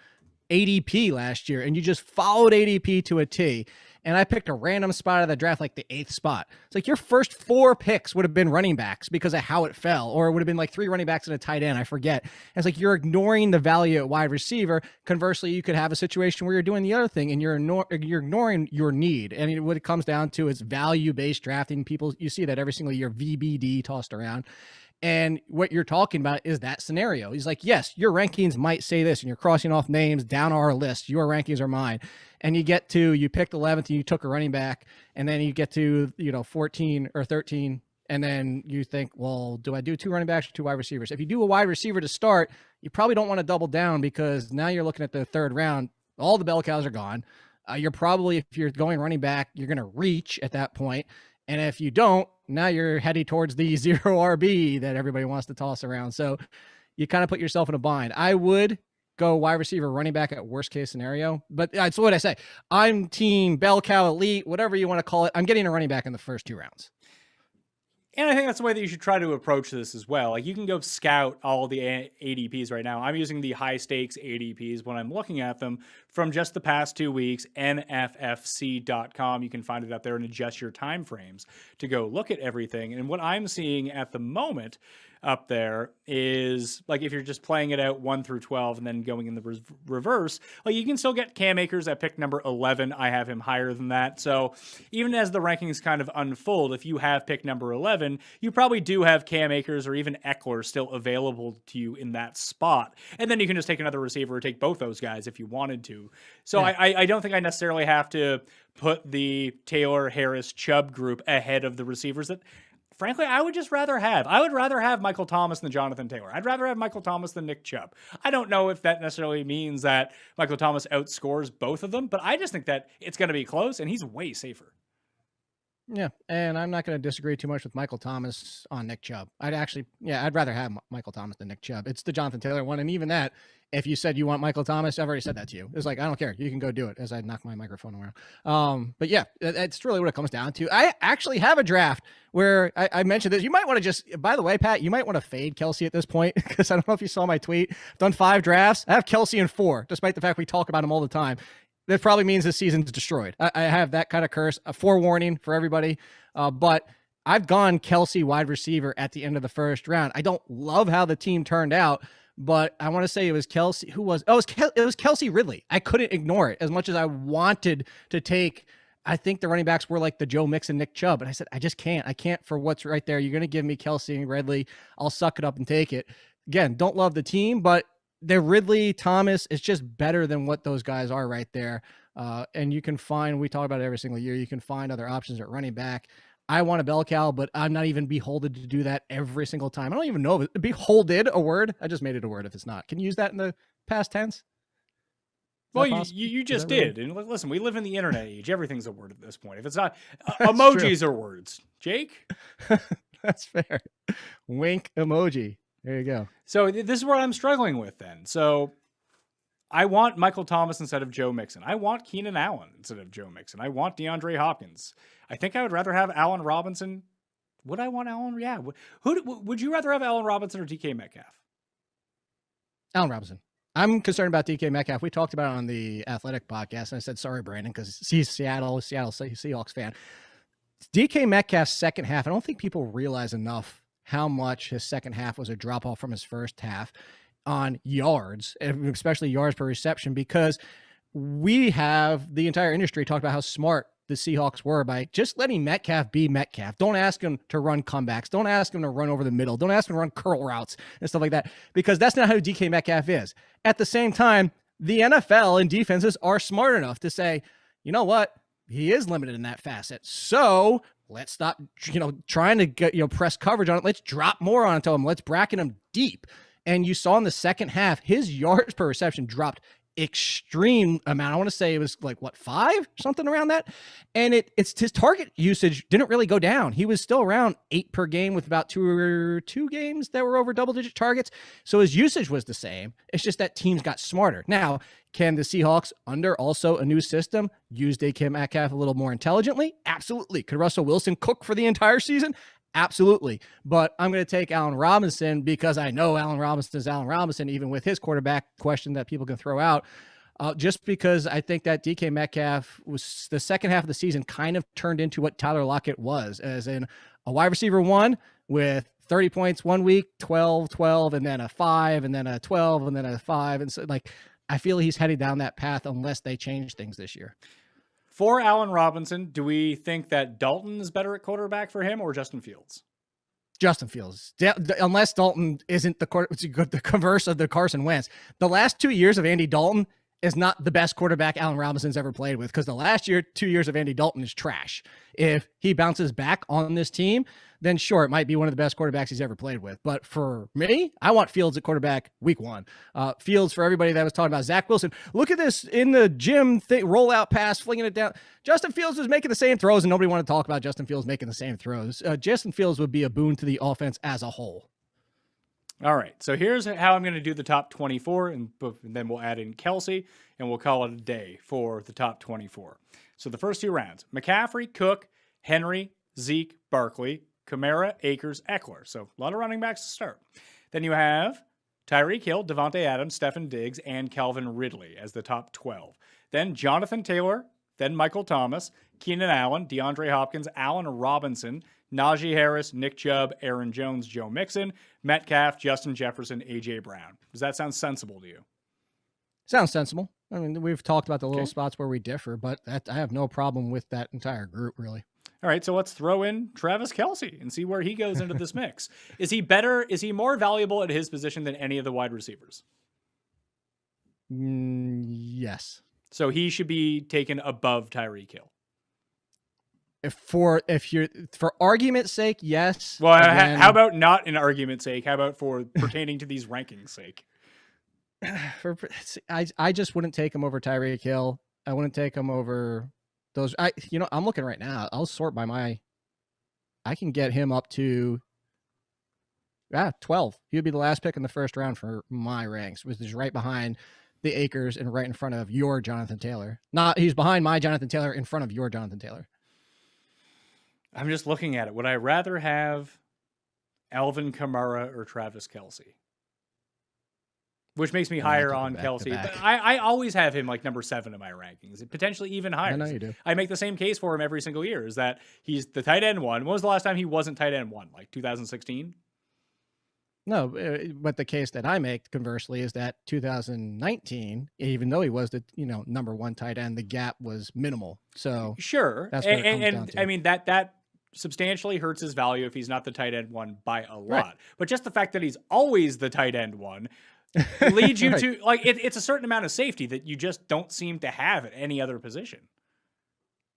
ADP last year and you just followed ADP to a T, and I picked a random spot of the draft, like the 8th spot. It's like your first 4 picks would have been running backs because of how it fell, or it would have been like 3 running backs and a tight end. I forget. And it's like you're ignoring the value at wide receiver. Conversely, you could have a situation where you're doing the other thing and you're ignoring your need. And what it comes down to is value-based drafting. People, you see that every single year, VBD tossed around. And what you're talking about is that scenario. He's like, yes, your rankings might say this, and you're crossing off names down our list. Your rankings are mine. And you picked 11th and you took a running back, and then you get to, 14 or 13. And then you think, well, do I do 2 running backs or 2 wide receivers? If you do a wide receiver to start, you probably don't want to double down, because now you're looking at the 3rd round. All the bell cows are gone. You're probably, if you're going running back, you're going to reach at that point. And if you don't, now you're heading towards the 0 RB that everybody wants to toss around. So you kind of put yourself in a bind. I would go wide receiver, running back at worst case scenario. But that's what I say. I'm team bell cow elite, whatever you want to call it. I'm getting a running back in the first 2 rounds. And I think that's the way that you should try to approach this as well. Like, you can go scout all the ADPs right now. I'm using the high stakes ADPs when I'm looking at them from just the past 2 weeks, nffc.com. You can find it up there and adjust your time frames to go look at everything. And what I'm seeing at the moment up there is, like, if you're just playing it out 1 through 12 and then going in the reverse, like, you can still get Cam Akers at pick number 11. I have him higher than that. So even as the rankings kind of unfold, if you have pick number 11, you probably do have Cam Akers or even Eckler still available to you in that spot. And then you can just take another receiver or take both those guys if you wanted to. So yeah. I don't think I necessarily have to put the Taylor, Harris, Chubb group ahead of the receivers that, frankly, I would just rather have. I would rather have Michael Thomas than Jonathan Taylor. I'd rather have Michael Thomas than Nick Chubb. I don't know if that necessarily means that Michael Thomas outscores both of them, but I just think that it's going to be close, and he's way safer. Yeah, and I'm not going to disagree too much with Michael Thomas on Nick Chubb. I'd rather have Michael Thomas than Nick Chubb. It's the Jonathan Taylor one, and even that, if you said you want Michael Thomas, I've already said that to you. It's like, I don't care. You can go do it, as I knock my microphone around. But yeah, it's really what it comes down to. I actually have a draft where I mentioned this. You might want to just, by the way, Pat, you might want to fade Kelce at this point, because I don't know if you saw my tweet. I've done 5 drafts. I have Kelce in 4, despite the fact we talk about him all the time. That probably means this season's destroyed. I have that kind of curse, a forewarning for everybody. But I've gone Kelce wide receiver at the end of the first round. I don't love how the team turned out, but I want to say it was Kelce. It was Kelce Ridley. I couldn't ignore it as much as I wanted to take. I think the running backs were like the Joe Mixon, Nick Chubb, and I said, I just can't. I can't for what's right there. You're going to give me Kelce and Ridley. I'll suck it up and take it. Again, don't love the team, but the Ridley, Thomas, is just better than what those guys are right there. And you can find, we talk about it every single year, you can find other options at running back. I want a bell cow, but I'm not even beholden to do that every single time. I don't even know if it, beholden a word. I just made it a word if it's not. Can you use that in the past tense? Well, you just did. And listen, we live in the internet age. Everything's a word at this point. If it's not, That's emojis true. are words. Jake? That's fair. Wink emoji. There you go. So this is what I'm struggling with then. So I want Michael Thomas instead of Joe Mixon. I want Keenan Allen instead of Joe Mixon. I want DeAndre Hopkins. I think I would rather have Allen Robinson. Would I want Allen? Yeah. Would you rather have Allen Robinson or DK Metcalf? Allen Robinson. I'm concerned about DK Metcalf. We talked about it on the Athletic podcast, and I said, sorry, Brandon, because he's Seattle Seahawks fan. DK Metcalf's second half, I don't think people realize enough how much his second half was a drop-off from his first half on yards, especially yards per reception, because we have the entire industry talked about how smart the Seahawks were by just letting Metcalf be Metcalf. Don't ask him to run comebacks. Don't ask him to run over the middle. Don't ask him to run curl routes and stuff like that, because that's not how DK Metcalf is. At the same time, the NFL and defenses are smart enough to say, you know what? He is limited in that facet. So let's stop, trying to get, press coverage on it. Let's drop more onto him. Let's bracket him deep. And you saw in the second half, his yards per reception dropped extreme amount. I want to say it was like 5, something around that. And it's his target usage didn't really go down. He was still around 8 per game with about two games that were over double-digit targets. So his usage was the same. It's just that teams got smarter. Now, can the Seahawks, under also a new system, use DK Metcalf a little more intelligently? Absolutely. Could Russell Wilson cook for the entire season? Absolutely. But I'm going to take Allen Robinson because I know Allen Robinson is Allen Robinson, even with his quarterback question that people can throw out. Just because I think that DK Metcalf was the second half of the season kind of turned into what Tyler Lockett was, as in a wide receiver 1 with 30 points one week, 12, and then a 5, and then a 12, and then a 5. And so, I feel he's heading down that path unless they change things this year. For Allen Robinson, do we think that Dalton is better at quarterback for him or Justin Fields? Justin Fields, unless Dalton isn't the converse of the Carson Wentz. The last 2 years of Andy Dalton is not the best quarterback Allen Robinson's ever played with, because the last 2 years of Andy Dalton is trash. If he bounces back on this team, then sure, it might be one of the best quarterbacks he's ever played with. But for me, I want Fields at quarterback week 1. Fields, for everybody that was talking about Zach Wilson, look at this in the gym rollout pass, flinging it down. Justin Fields was making the same throws, and nobody wanted to talk about Justin Fields making the same throws. Justin Fields would be a boon to the offense as a whole. All right, so here's how I'm going to do the top 24, and then we'll add in Kelsey, and we'll call it a day for the top 24. So the first 2 rounds, McCaffrey, Cook, Henry, Zeke, Barkley, Kamara, Akers, Eckler. So a lot of running backs to start. Then you have Tyreek Hill, Devontae Adams, Stefon Diggs, and Calvin Ridley as the top 12. Then Jonathan Taylor, then Michael Thomas, Keenan Allen, DeAndre Hopkins, Allen Robinson, Najee Harris, Nick Chubb, Aaron Jones, Joe Mixon, Metcalf, Justin Jefferson, A.J. Brown. Does that sound sensible to you? Sounds sensible. I mean, we've talked about the little spots where we differ, but I have no problem with that entire group, really. All right, so let's throw in Travis Kelce and see where he goes into this mix. Is he better? Is he more valuable at his position than any of the wide receivers? Yes. So he should be taken above Tyreek Hill. For argument's sake, yes. Well, how about not in argument's sake? How about for pertaining to these rankings' sake? I just wouldn't take him over Tyreek Hill. I wouldn't take him over those. I'm looking right now. I'll sort by I can get him up to 12. He would be the last pick in the first round for my ranks, which is right behind the Akers and right in front of your Jonathan Taylor. He's behind my Jonathan Taylor, in front of your Jonathan Taylor. I'm just looking at it. Would I rather have Alvin Kamara or Travis Kelce? Which makes me higher on Kelce. But I always have him like number 7 in my rankings, potentially even higher. I know you do. I make the same case for him every single year, is that he's the tight end 1. When was the last time he wasn't tight end 1? Like 2016? No, but the case that I make, conversely, is that 2019, even though he was the number 1 tight end, the gap was minimal. So sure, that's what it comes down to. I mean that substantially hurts his value if he's not the tight end 1 by a lot. Right. But just the fact that he's always the tight end 1 leads you to it's a certain amount of safety that you just don't seem to have at any other position.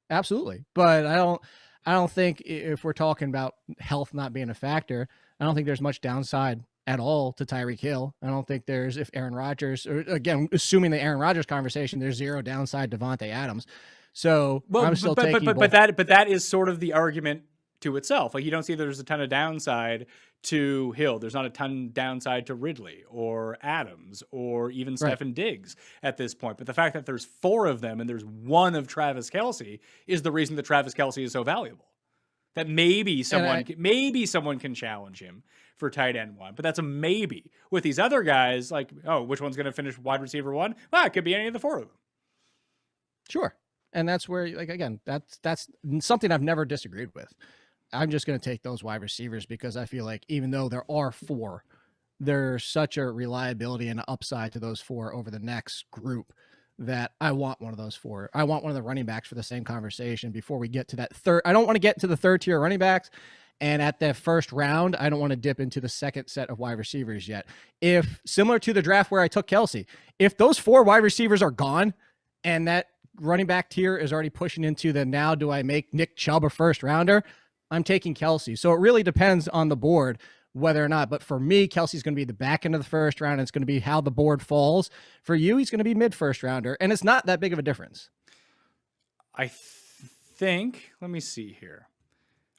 Absolutely, but I don't think if we're talking about health not being a factor, I don't think there's much downside at all to Tyreek Hill. I don't think there's, if Aaron Rodgers, or again, assuming the Aaron Rodgers conversation, there's zero downside to Devontae Adams. So I'm still taking but that is sort of the argument to itself. Like, you don't see there's a ton of downside to Hill. There's not a ton downside to Ridley or Adams or even Stefan Diggs at this point. But the fact that there's 4 of them and there's 1 of Travis Kelce is the reason that Travis Kelce is so valuable. That maybe someone can challenge him for tight end 1, but that's a maybe. With these other guys, like, oh, which one's going to finish wide receiver 1? Well, it could be any of the 4 of them. Sure. And that's where, like, again, that's something I've never disagreed with. I'm just going to take those wide receivers because I feel like even though there are 4, there's such a reliability and an upside to those 4 over the next group that I want one of those 4. I want one of the running backs for the same conversation before we get to that third. I don't want to get to the third tier running backs. And at the first round, I don't want to dip into the second set of wide receivers yet. If, similar to the draft where I took Kelce, if those 4 wide receivers are gone and that running back tier is already pushing into the now do I make Nick Chubb a first rounder, I'm taking Kelce. So it really depends on the board whether or not. But for me, Kelsey's going to be the back end of the first round. And it's going to be how the board falls. For you, he's going to be mid-first rounder. And it's not that big of a difference. I think, let me see here.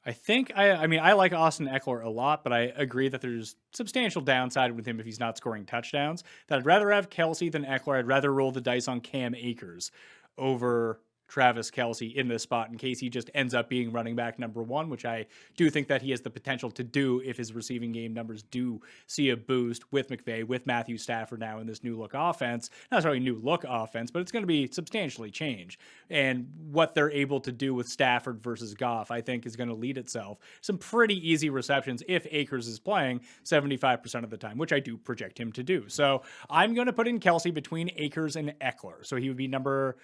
I mean, I like Austin Eckler a lot, but I agree that there's substantial downside with him if he's not scoring touchdowns. That I'd rather have Kelce than Eckler. I'd rather roll the dice on Cam Akers over Travis Kelce in this spot in case he just ends up being running back number 1, which I do think that he has the potential to do if his receiving game numbers do see a boost with McVay, with Matthew Stafford now in this new look offense. Not necessarily new look offense, but it's going to be substantially changed. And what they're able to do with Stafford versus Goff, I think, is going to lead itself. Some pretty easy receptions if Akers is playing 75% of the time, which I do project him to do. So I'm going to put in Kelce between Akers and Eckler. So he would be number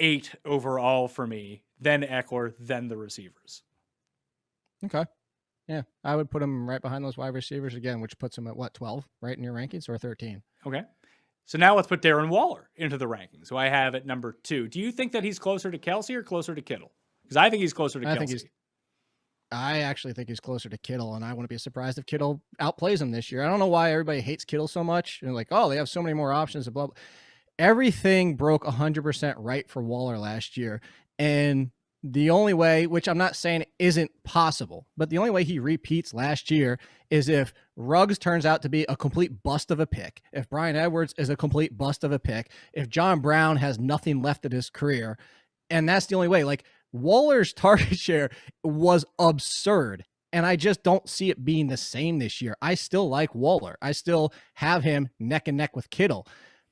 8 overall for me, then Eckler, then the receivers. Okay. Yeah, I would put him right behind those wide receivers again, which puts him at what, 12, right in your rankings, or 13? Okay. So now let's put Darren Waller into the rankings, who I have at number 2. Do you think that he's closer to Kelce or closer to Kittle? Because I think he's closer to Kelce. I actually think he's closer to Kittle, and I wouldn't be surprised if Kittle outplays him this year. I don't know why everybody hates Kittle so much. And like, oh, they have so many more options. Blah, blah. Everything broke 100% right for Waller last year. And the only way, which I'm not saying isn't possible, but the only way he repeats last year is if Ruggs turns out to be a complete bust of a pick, if Bryan Edwards is a complete bust of a pick, if John Brown has nothing left in his career. And that's the only way. Like, Waller's target share was absurd. And I just don't see it being the same this year. I still like Waller. I still have him neck and neck with Kittle.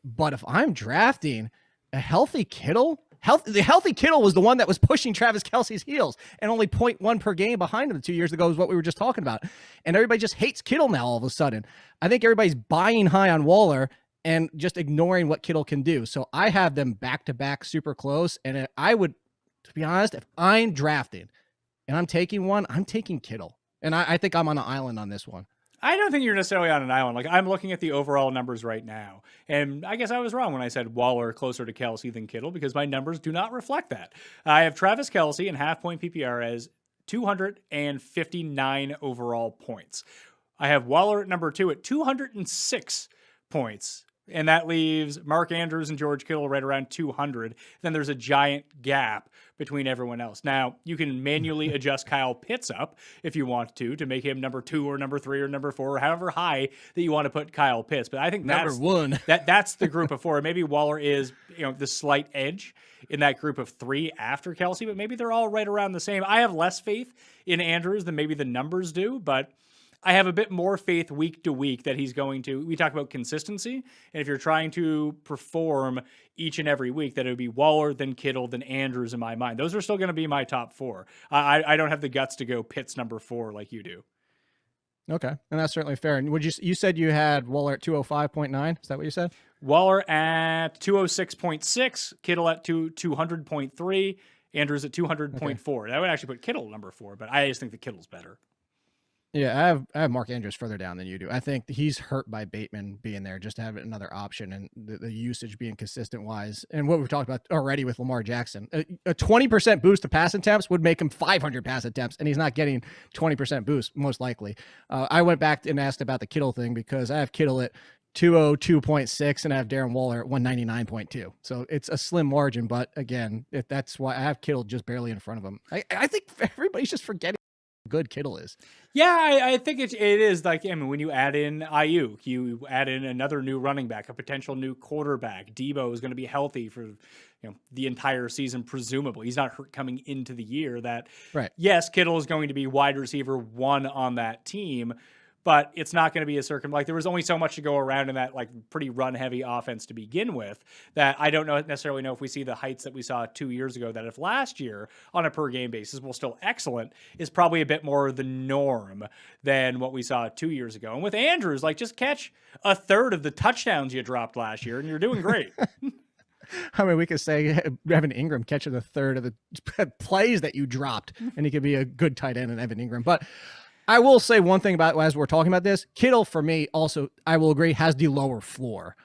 But if I'm drafting a healthy Kittle, the healthy Kittle was the one that was pushing Travis Kelce's heels, and only 0.1 per game behind him 2 years ago is what we were just talking about. And everybody just hates Kittle now all of a sudden. I think everybody's buying high on Waller and just ignoring what Kittle can do. So I have them back-to-back super close. And I would, to be honest, if I'm drafting and I'm taking one, I'm taking Kittle. And I think I'm on an island on this one. I don't think you're necessarily on an island. Like, I'm looking at the overall numbers right now, and I guess I was wrong when I said Waller closer to Kelce than Kittle because my numbers do not reflect that. I have Travis Kelce in half-point PPR as 259 overall points. I have Waller at number 2 at 206 points. And that leaves Mark Andrews and George Kittle right around 200. Then there's a giant gap between everyone else. Now, you can manually adjust Kyle Pitts up if you want to make him number 2 or number 3 or number 4 or however high that you want to put Kyle Pitts. But I think that's one. That's the group of 4. Maybe Waller is, the slight edge in that group of 3 after Kelce, but maybe they're all right around the same. I have less faith in Andrews than maybe the numbers do, but I have a bit more faith week to week that he's going to. We talk about consistency, and if you're trying to perform each and every week, that it would be Waller, then Kittle, then Andrews in my mind. Those are still going to be my top 4. I don't have the guts to go Pitts number 4 like you do. Okay, and that's certainly fair. And you said you had Waller at 205.9? Is that what you said? Waller at 206.6, Kittle at 200.3, Andrews at 200.4. Okay. That would actually put Kittle number 4, but I just think the Kittle's better. Yeah, I have Mark Andrews further down than you do. I think he's hurt by Bateman being there, just to have another option and the usage being consistent wise. And what we've talked about already with Lamar Jackson, a 20% boost to pass attempts would make him 500 pass attempts, and he's not getting 20% boost most likely. I went back and asked about the Kittle thing because I have Kittle at 202.6 and I have Darren Waller at 199.2. So it's a slim margin, but again, that's why I have Kittle just barely in front of him. I think everybody's just forgetting how good Kittle is. Yeah, I think it is like, I mean, when you add in Ayuk, you add in another new running back, a potential new quarterback. Debo is going to be healthy for the entire season, presumably. He's not hurt coming into the year. That right. Yes, Kittle is going to be wide receiver 1 on that team, but it's not going to be a like there was only so much to go around in that like pretty run heavy offense to begin with, that I don't necessarily know if we see the heights that we saw 2 years ago, that if last year on a per game basis was still excellent, is probably a bit more the norm than what we saw 2 years ago. And with Andrews, like, just catch a third of the touchdowns you dropped last year and you're doing great. I mean, we could say Evan Ingram catches a third of the plays that you dropped, and he could be a good tight end in Evan Ingram. But I will say one thing about, as we're talking about this, Kittle for me also, I will agree, has the lower floor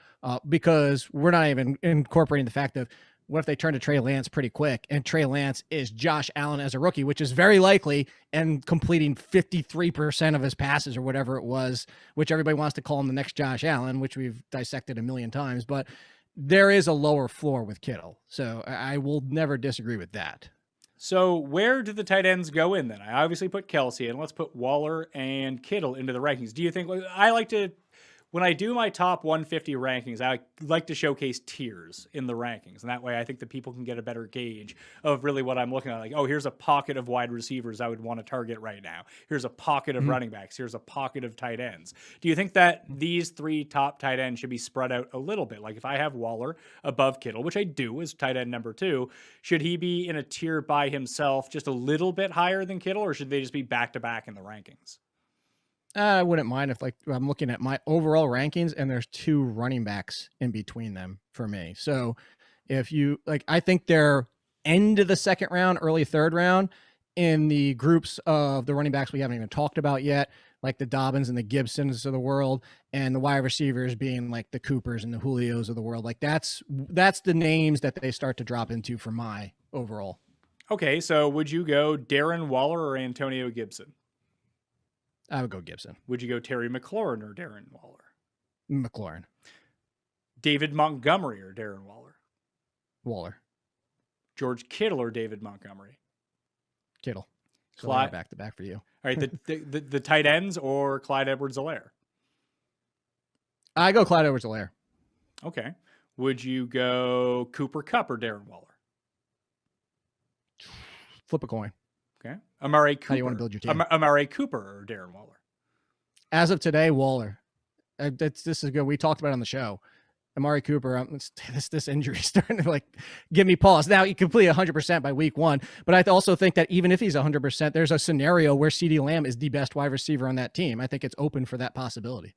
because we're not even incorporating the fact of what if they turn to Trey Lance pretty quick, and Trey Lance is Josh Allen as a rookie, which is very likely, and completing 53% of his passes or whatever it was, which everybody wants to call him the next Josh Allen, which we've dissected a million times. But there is a lower floor with Kittle. So I will never disagree with that. So where do the tight ends go in then? I obviously put Kelsey in. Let's put Waller and Kittle into the rankings. Do you think, I like to, when I do my top 150 rankings, I like to showcase tiers in the rankings. And that way I think that people can get a better gauge of really what I'm looking at. Like, oh, here's a pocket of wide receivers I would want to target right now. Here's a pocket of running backs. Here's a pocket of tight ends. Do you think that these 3 top tight ends should be spread out a little bit? Like if I have Waller above Kittle, which I do as tight end number 2, should he be in a tier by himself just a little bit higher than Kittle, or should they just be back-to-back in the rankings? I wouldn't mind if, like, I'm looking at my overall rankings and there's 2 running backs in between them for me. So if you like, I think they're end of the second round, early third round in the groups of the running backs we haven't even talked about yet, like the Dobbins and the Gibsons of the world, and the wide receivers being like the Coopers and the Julios of the world. Like that's the names that they start to drop into for my overall. Okay. So would you go Darren Waller or Antonio Gibson? I would go Gibson. Would you go Terry McLaurin or Darren Waller? McLaurin. David Montgomery or Darren Waller? Waller. George Kittle or David Montgomery? Kittle. So back to back for you. All right, the tight ends or Clyde Edwards-Helaire? I go Clyde Edwards-Helaire. Okay. Would you go Cooper Kupp or Darren Waller? Flip a coin. Okay. Amari Cooper. How do you want to build your team? Amari Cooper or Darren Waller? As of today, Waller. This is good. We talked about it on the show. Amari Cooper, this injury is starting to like give me pause. Now he complete 100% by week 1, but I also think that even if he's 100%, there's a scenario where CeeDee Lamb is the best wide receiver on that team. I think it's open for that possibility.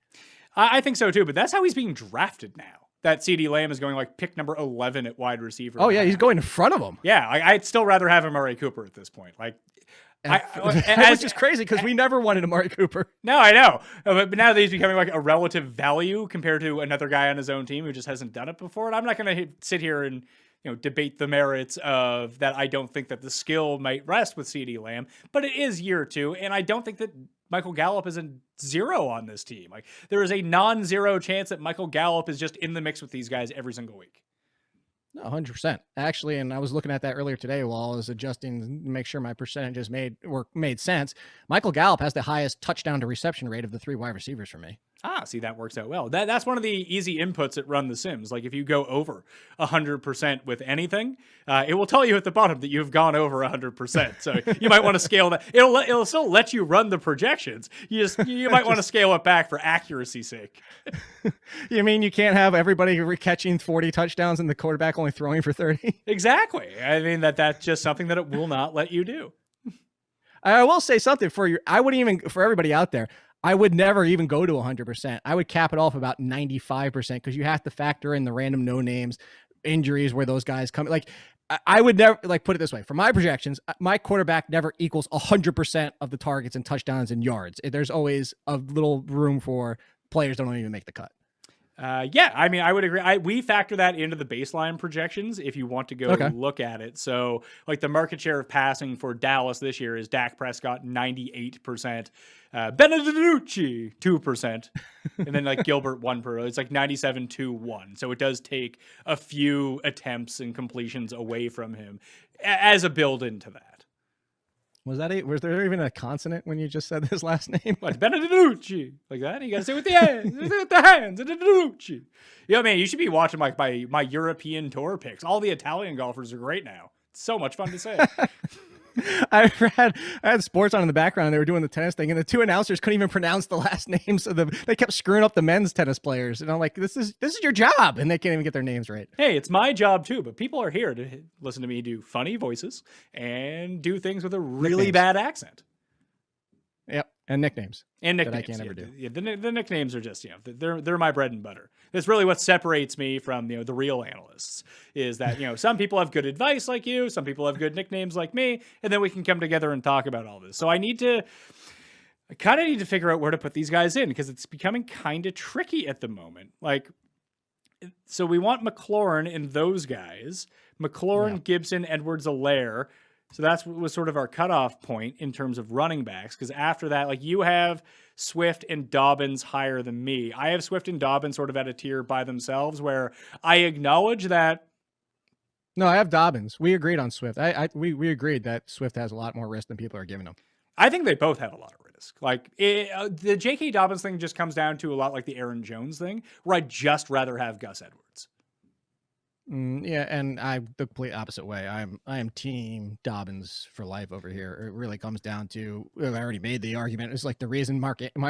I think so too, but that's how he's being drafted now. That CeeDee Lamb is going like pick number 11 at wide receiver. Oh yeah, he's going in front of him. Yeah, I'd still rather have Amari Cooper at this point. Like, which is crazy because we never wanted Amari Cooper. No, I know, but now that he's becoming like a relative value compared to another guy on his own team who just hasn't done it before. And I'm not going to sit here and debate the merits of that. I don't think that the skill might rest with CeeDee Lamb, but it is year 2, and I don't think that Michael Gallup is a 0 on this team. Like there is a non-zero chance that Michael Gallup is just in the mix with these guys every single week. No, 100%. Actually, and I was looking at that earlier today while I was adjusting to make sure my percentages made sense. Michael Gallup has the highest touchdown to reception rate of the 3 wide receivers for me. See, that works out well. That's one of the easy inputs at Run the Sims. Like if you go over 100% with anything, it will tell you at the bottom that you've gone over 100%. So you might want to scale that. It'll still let you run the projections. You might want to scale it back for accuracy's sake. You mean you can't have everybody catching 40 touchdowns and the quarterback only throwing for 30? Exactly. I mean that's just something that it will not let you do. I will say something for everybody out there. I would never even go to 100%. I would cap it off about 95% because you have to factor in the random no names, injuries where those guys come. Like I would never put it this way. For my projections, my quarterback never equals 100% of the targets and touchdowns and yards. There's always a little room for players that don't even make the cut. Yeah, I mean, I would agree. We factor that into the baseline projections if you want to go look at it. So, like the market share of passing for Dallas this year is Dak Prescott 98%, Benedenucci 2%, and then like Gilbert 1%. It's like 97-1. So it does take a few attempts and completions away from him as a build into that. Was there even a consonant when you just said his last name? What, Benedenucci? Like that? You got to say it with the hands. With the hands. Benedenucci. Yeah, man, you should be watching my European tour picks. All the Italian golfers are great now. It's so much fun to say. I had sports on in the background and they were doing the tennis thing and the two announcers couldn't even pronounce the last names of they kept screwing up the men's tennis players. And I'm like, this is your job. And they can't even get their names right. Hey, it's my job too, but people are here to listen to me do funny voices and do things with a really bad accent. Yep. And nicknames. And nicknames. That I can't ever do. Yeah, the nicknames are just, they're my bread and butter. That's really what separates me from, the real analysts is that, some people have good advice like you, some people have good nicknames like me, and then we can come together and talk about all this. So I kind of need to figure out where to put these guys in because it's becoming kind of tricky at the moment. Like, so we want McLaurin and those guys, McLaurin, Gibson, Edwards-Helaire. So that was sort of our cutoff point in terms of running backs. Because after that, like you have Swift and Dobbins higher than me. I have Swift and Dobbins sort of at a tier by themselves where I acknowledge that. No, I have Dobbins. We agreed on Swift. We agreed that Swift has a lot more risk than people are giving him. I think they both have a lot of risk. Like the J.K. Dobbins thing just comes down to a lot like the Aaron Jones thing, where I'd just rather have Gus Edwards. Yeah, and I'm the complete opposite way. I am team Dobbins for life over here. It really comes down to I already made the argument. It's like the reason Mark Ingram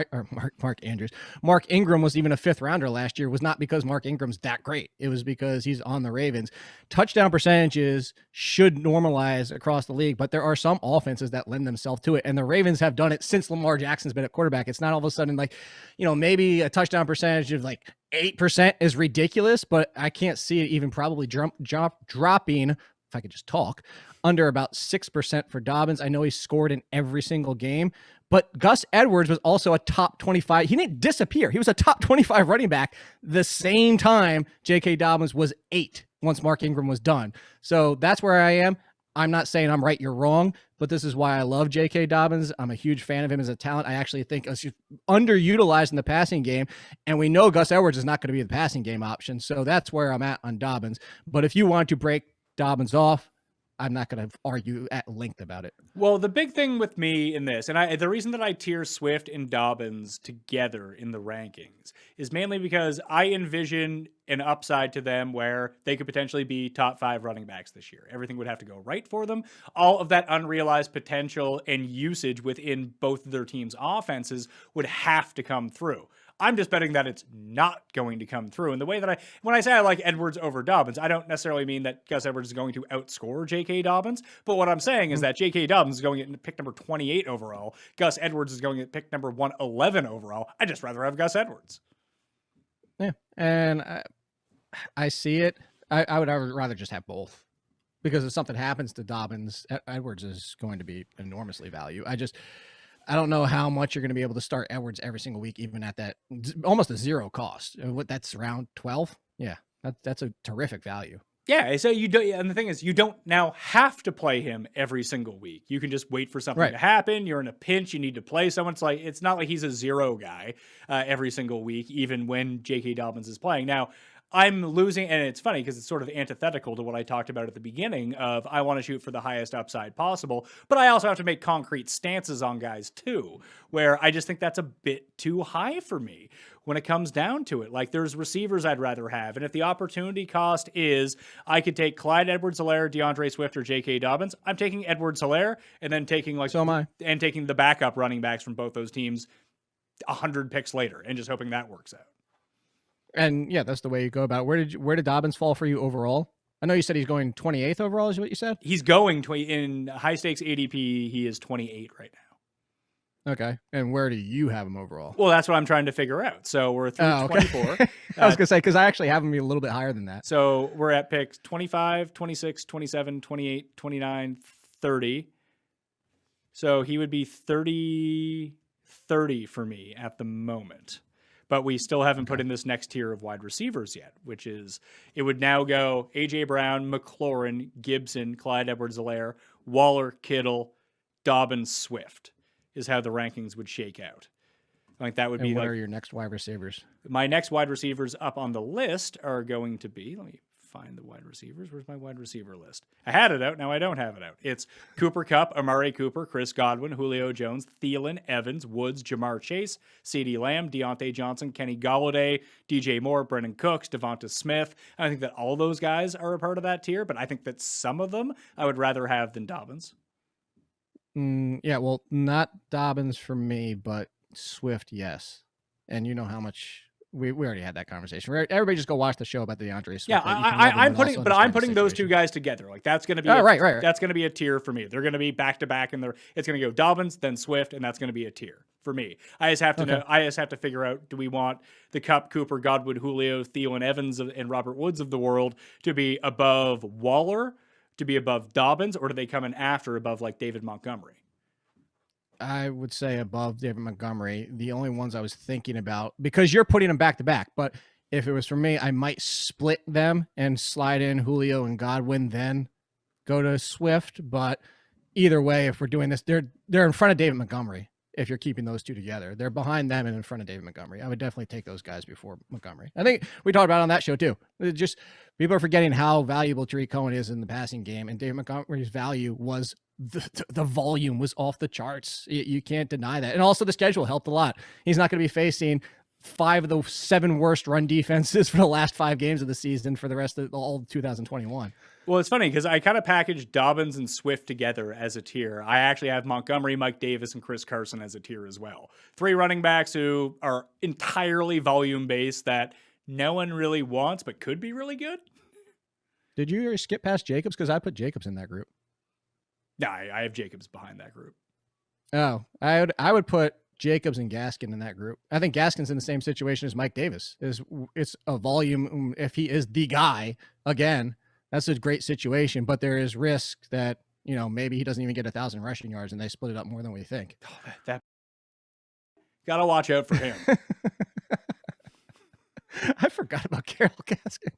was even a 5th rounder last year was not because Mark Ingram's that great. It was because he's on the Ravens. Touchdown percentages should normalize across the league, but there are some offenses that lend themselves to it, and the Ravens have done it since Lamar Jackson's been at quarterback. It's not all of a sudden like, maybe a touchdown percentage of like 8% is ridiculous, but I can't see it even probably dropping, if I could just talk, under about 6% for Dobbins. I know he scored in every single game, but Gus Edwards was also a top 25. He didn't disappear. He was a top 25 running back the same time J.K. Dobbins was 8 once Mark Ingram was done. So that's where I am. I'm not saying I'm right, you're wrong, but this is why I love J.K. Dobbins. I'm a huge fan of him as a talent. I actually think he's underutilized in the passing game, and we know Gus Edwards is not going to be the passing game option, so that's where I'm at on Dobbins. But if you want to break Dobbins off, I'm not going to argue at length about it. Well, the big thing with me in this, and the reason that I tier Swift and Dobbins together in the rankings is mainly because I envision an upside to them where they could potentially be top 5 running backs this year. Everything would have to go right for them. All of that unrealized potential and usage within both of their teams' offenses would have to come through. I'm just betting that it's not going to come through. And the way that when I say I like Edwards over Dobbins, I don't necessarily mean that Gus Edwards is going to outscore J.K. Dobbins. But what I'm saying is that J.K. Dobbins is going at pick number 28 overall. Gus Edwards is going at pick number 111 overall. I'd just rather have Gus Edwards. Yeah, and I see it. I would rather just have both. Because if something happens to Dobbins, Edwards is going to be enormously valued. I don't know how much you're going to be able to start Edwards every single week, even at that almost a zero cost. That's around 12. Yeah, that's a terrific value. Yeah, so you don't, and the thing is, you don't now have to play him every single week. You can just wait for something to happen. You're in a pinch. You need to play someone. It's not like he's a zero guy every single week, even when J.K. Dobbins is playing. Now, I'm losing, and it's funny because it's sort of antithetical to what I talked about at the beginning of I want to shoot for the highest upside possible, but I also have to make concrete stances on guys too, where I just think that's a bit too high for me when it comes down to it. Like there's receivers I'd rather have, and if the opportunity cost is I could take Clyde Edwards-Helaire, DeAndre Swift, or J.K. Dobbins, I'm taking Edwards-Helaire and then taking and taking the backup running backs from both those teams 100 picks later and just hoping that works out. And yeah, that's the way you go about it. Where did Dobbins fall for you overall? I know you said he's going 28th overall, is what you said? He's going in high stakes ADP. He is 28 right now. Okay. And where do you have him overall? Well, that's what I'm trying to figure out. So we're through 24. I was going to say, because I actually have him a little bit higher than that. So we're at picks 25, 26, 27, 28, 29, 30. So he would be 30 for me at the moment. But we still haven't put in this next tier of wide receivers yet, which is, it would now go A.J. Brown, McLaurin, Gibson, Clyde Edwards-Helaire, Waller, Kittle, Dobbins, Swift is how the rankings would shake out. I think that would be. What are your next wide receivers? My next wide receivers up on the list are going to be, let me find the wide receivers. Where's my wide receiver list? I had it out. Now I don't have it out. It's Cooper Kupp, Amari Cooper, Chris Godwin, Julio Jones, Thielen, Evans, Woods, Jamar Chase, CeeDee Lamb, Deontay Johnson, Kenny Golladay, DJ Moore, Brendan Cooks, Devonta Smith. I think that all those guys are a part of that tier, but I think that some of them I would rather have than Dobbins. Yeah, well, not Dobbins for me, but Swift, yes. And you know how much we already had that conversation. Everybody just go watch the show about the DeAndre Swift. Yeah, I'm putting those two guys together. Like that's going to be right. That's going to be a tier for me. They're going to be back to back, and it's going to go Dobbins, then Swift, and that's going to be a tier for me. I just have to know. I just have to figure out: do we want the Kupp, Cooper, Godwin, Julio, Thielen, Evans, and Robert Woods of the world to be above Waller, to be above Dobbins, or do they come in after above like David Montgomery? I would say above David Montgomery. The only ones I was thinking about, because you're putting them back to back, but if it was for me, I might split them and slide in Julio and Godwin, then go to Swift. But either way, if we're doing this, they're in front of David Montgomery. If you're keeping those two together, they're behind them and in front of David Montgomery. I would definitely take those guys before Montgomery. I think we talked about it on that show too. It just people are forgetting how valuable Tariq Cohen is in the passing game, and David Montgomery's value was the volume was off the charts. You can't deny that. And also the schedule helped a lot. He's not going to be facing 5 of the 7 worst run defenses for the last 5 games of the season for the rest of all 2021. Well, it's funny because I kind of packaged Dobbins and Swift together as a tier. I actually have Montgomery, Mike Davis, and Chris Carson as a tier as well. 3 running backs who are entirely volume-based that no one really wants but could be really good. Did you skip past Jacobs? Because I put Jacobs in that group. No, I have Jacobs behind that group. Oh, I would put Jacobs and Gaskin in that group. I think Gaskin's in the same situation as Mike Davis. It's a volume. If he is the guy again, that's a great situation. But there is risk that maybe he doesn't even get 1,000 rushing yards, and they split it up more than we think. Oh, that gotta watch out for him. I forgot about Carol Gaskin.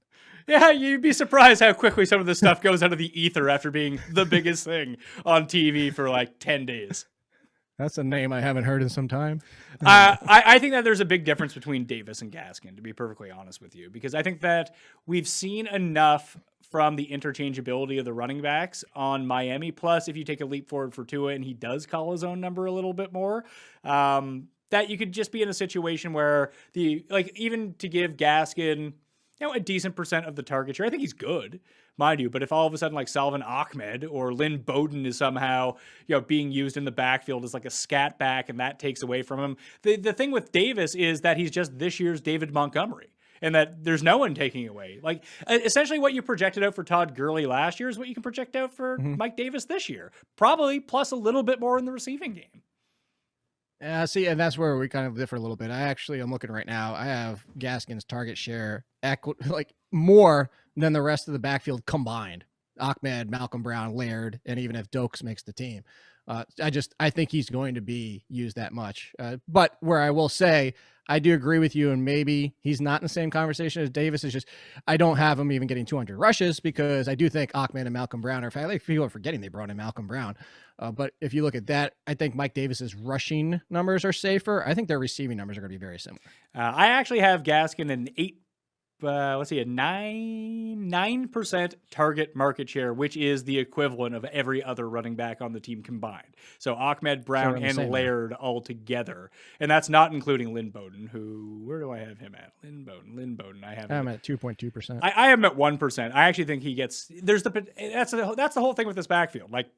Yeah, you'd be surprised how quickly some of this stuff goes out of the ether after being the biggest thing on TV for like 10 days. That's a name I haven't heard in some time. I think that there's a big difference between Davis and Gaskin, to be perfectly honest with you, because I think that we've seen enough from the interchangeability of the running backs on Miami. Plus, if you take a leap forward for Tua and he does call his own number a little bit more, that you could just be in a situation where even to give Gaskin a decent percent of the target share, I think he's good, mind you. But if all of a sudden like Salvin Ahmed or Lynn Bowden is somehow being used in the backfield as like a scat back, and that takes away from him, the thing with Davis is that he's just this year's David Montgomery, and that there's no one taking away. Like essentially what you projected out for Todd Gurley last year is what you can project out for Mike Davis this year, probably plus a little bit more in the receiving game. See, and that's where we kind of differ a little bit. I'm looking right now. I have Gaskin's target share more than the rest of the backfield combined. Ahmed, Malcolm Brown, Laird, and even if Dokes makes the team. I think he's going to be used that much. But where I will say, I do agree with you, and maybe he's not in the same conversation as Davis. It's just I don't have him even getting 200 rushes, because I do think Ahmed and Malcolm Brown are. I think people are forgetting they brought in Malcolm Brown. But if you look at that, I think Mike Davis's rushing numbers are safer. I think their receiving numbers are going to be very similar. I actually have Gaskin an 9% target market share, which is the equivalent of every other running back on the team combined. So Ahmed, Brown, and Laird all together. And that's not including Lynn Bowden, where do I have him at? Lynn Bowden. I'm at 2.2%. I have him at 1%. I actually think he gets, that's the whole thing with this backfield. Like,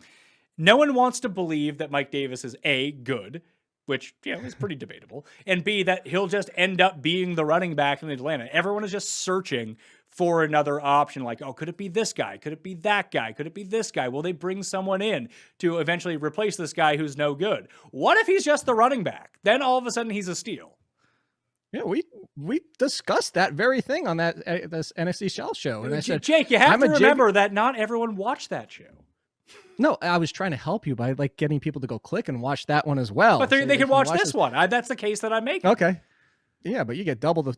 no one wants to believe that Mike Davis is A, good, which is pretty debatable, and B, that he'll just end up being the running back in Atlanta. Everyone is just searching for another option. Like, oh, could it be this guy? Could it be that guy? Could it be this guy? Will they bring someone in to eventually replace this guy who's no good? What if he's just the running back? Then all of a sudden he's a steal. Yeah, we discussed that very thing on that this NFC South show, and I said, Jake, you have to remember that not everyone watched that show. No, I was trying to help you by like getting people to go click and watch that one as well. But they can watch this one. That's the case that I'm making. Okay. Yeah, but you get double the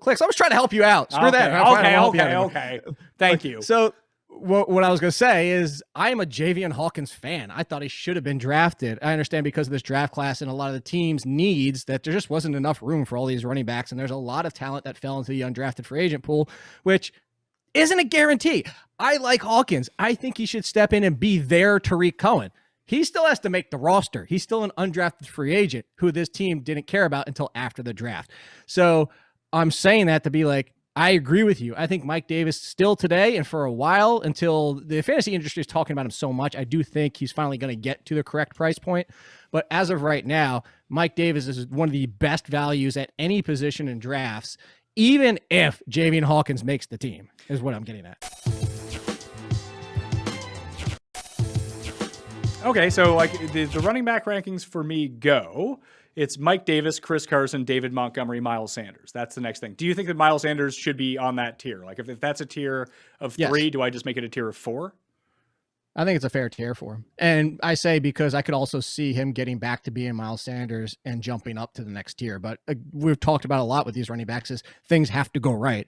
clicks. I was trying to help you out. Screw Okay, that. Okay. Thank you. So what I was going to say is I am a Javian Hawkins fan. I thought he should have been drafted. I understand because of this draft class and a lot of the teams' needs that there just wasn't enough room for all these running backs, and there's a lot of talent that fell into the undrafted free agent pool, which isn't a guarantee. I like Hawkins. I think he should step in and be their Tariq Cohen. He still has to make the roster. He's still an undrafted free agent who this team didn't care about until after the draft. So I'm saying that to be like, I agree with you. I think Mike Davis still today and for a while until the fantasy industry is talking about him so much, I do think he's finally going to get to the correct price point. But as of right now, Mike Davis is one of the best values at any position in drafts, even if Javian Hawkins makes the team, is what I'm getting at. Okay, so like the running back rankings for me go. It's Mike Davis, Chris Carson, David Montgomery, Miles Sanders. That's the next thing. Do you think that Miles Sanders should be on that tier? Like if that's a tier of 3, do I just make it a tier of 4? I think it's a fair tier for him. And I say because I could also see him getting back to being Miles Sanders and jumping up to the next tier. But we've talked about a lot with these running backs is things have to go right.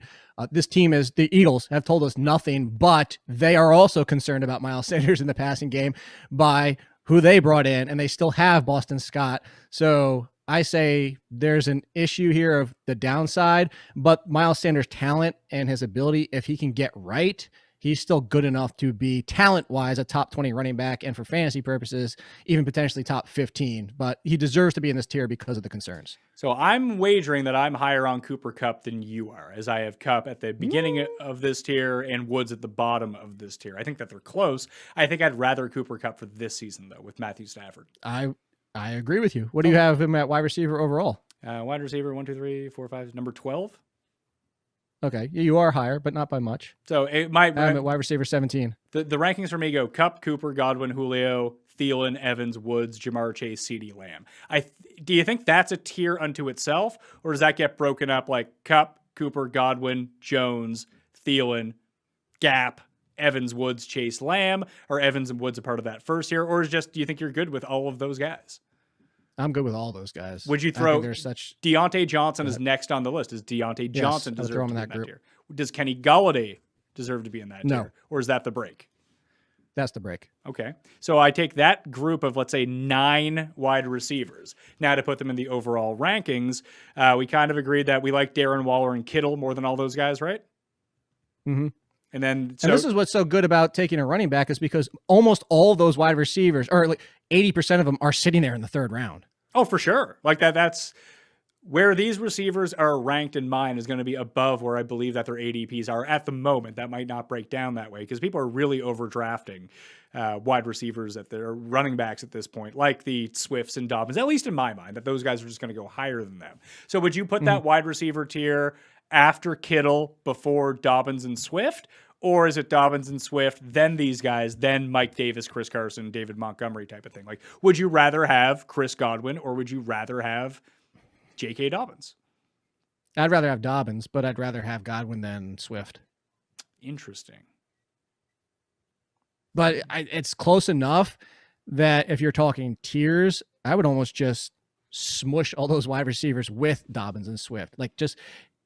This team is the Eagles have told us nothing, but they are also concerned about Miles Sanders in the passing game by who they brought in, and they still have Boston Scott. So I say there's an issue here of the downside, but Miles Sanders' talent and his ability, if he can get right, he's still good enough to be talent-wise a top 20 running back, and for fantasy purposes, even potentially top 15. But he deserves to be in this tier because of the concerns. So I'm wagering that I'm higher on Cooper Kupp than you are, as I have Kupp at the beginning of this tier and Woods at the bottom of this tier. I think that they're close. I think I'd rather Cooper Kupp for this season, though, with Matthew Stafford. I agree with you. What do you have him at wide receiver overall? Wide receiver, 1, 2, 3, 4, 5, number 12. Okay, you are higher, but not by much. So I'm at wide receiver 17. The rankings for me go Kupp, Cooper, Godwin, Julio, Thielen, Evans, Woods, Jamar Chase, CeeDee Lamb. Do you think that's a tier unto itself, or does that get broken up like Kupp, Cooper, Godwin, Jones, Thielen, Gap, Evans, Woods, Chase, Lamb, or Evans and Woods a part of that first tier, or is just do you think you're good with all of those guys? I'm good with all those guys. Would you throw Deontay Johnson is next on the list? Does Deontay Johnson deserve to be in that tier? Does Kenny Golladay deserve to be in that tier? Or is that the break? That's the break. Okay. So I take that group of, let's say, 9 wide receivers. Now to put them in the overall rankings, we kind of agreed that we like Darren Waller and Kittle more than all those guys, right? Mm-hmm. And this is what's so good about taking a running back is because almost all those wide receivers, or like 80% of them, are sitting there in the 3rd round. Oh, for sure. Like that's where these receivers are ranked in mine is going to be above where I believe that their ADPs are at the moment. That might not break down that way because people are really overdrafting wide receivers at their running backs at this point, like the Swifts and Dobbins, at least in my mind, that those guys are just going to go higher than them. So would you put that wide receiver tier after Kittle, before Dobbins and Swift? Or is it Dobbins and Swift, then these guys, then Mike Davis, Chris Carson, David Montgomery type of thing? Like, would you rather have Chris Godwin or would you rather have J.K. Dobbins? I'd rather have Dobbins, but I'd rather have Godwin than Swift. Interesting. But it's close enough that if you're talking tiers, I would almost just smush all those wide receivers with Dobbins and Swift. Like, just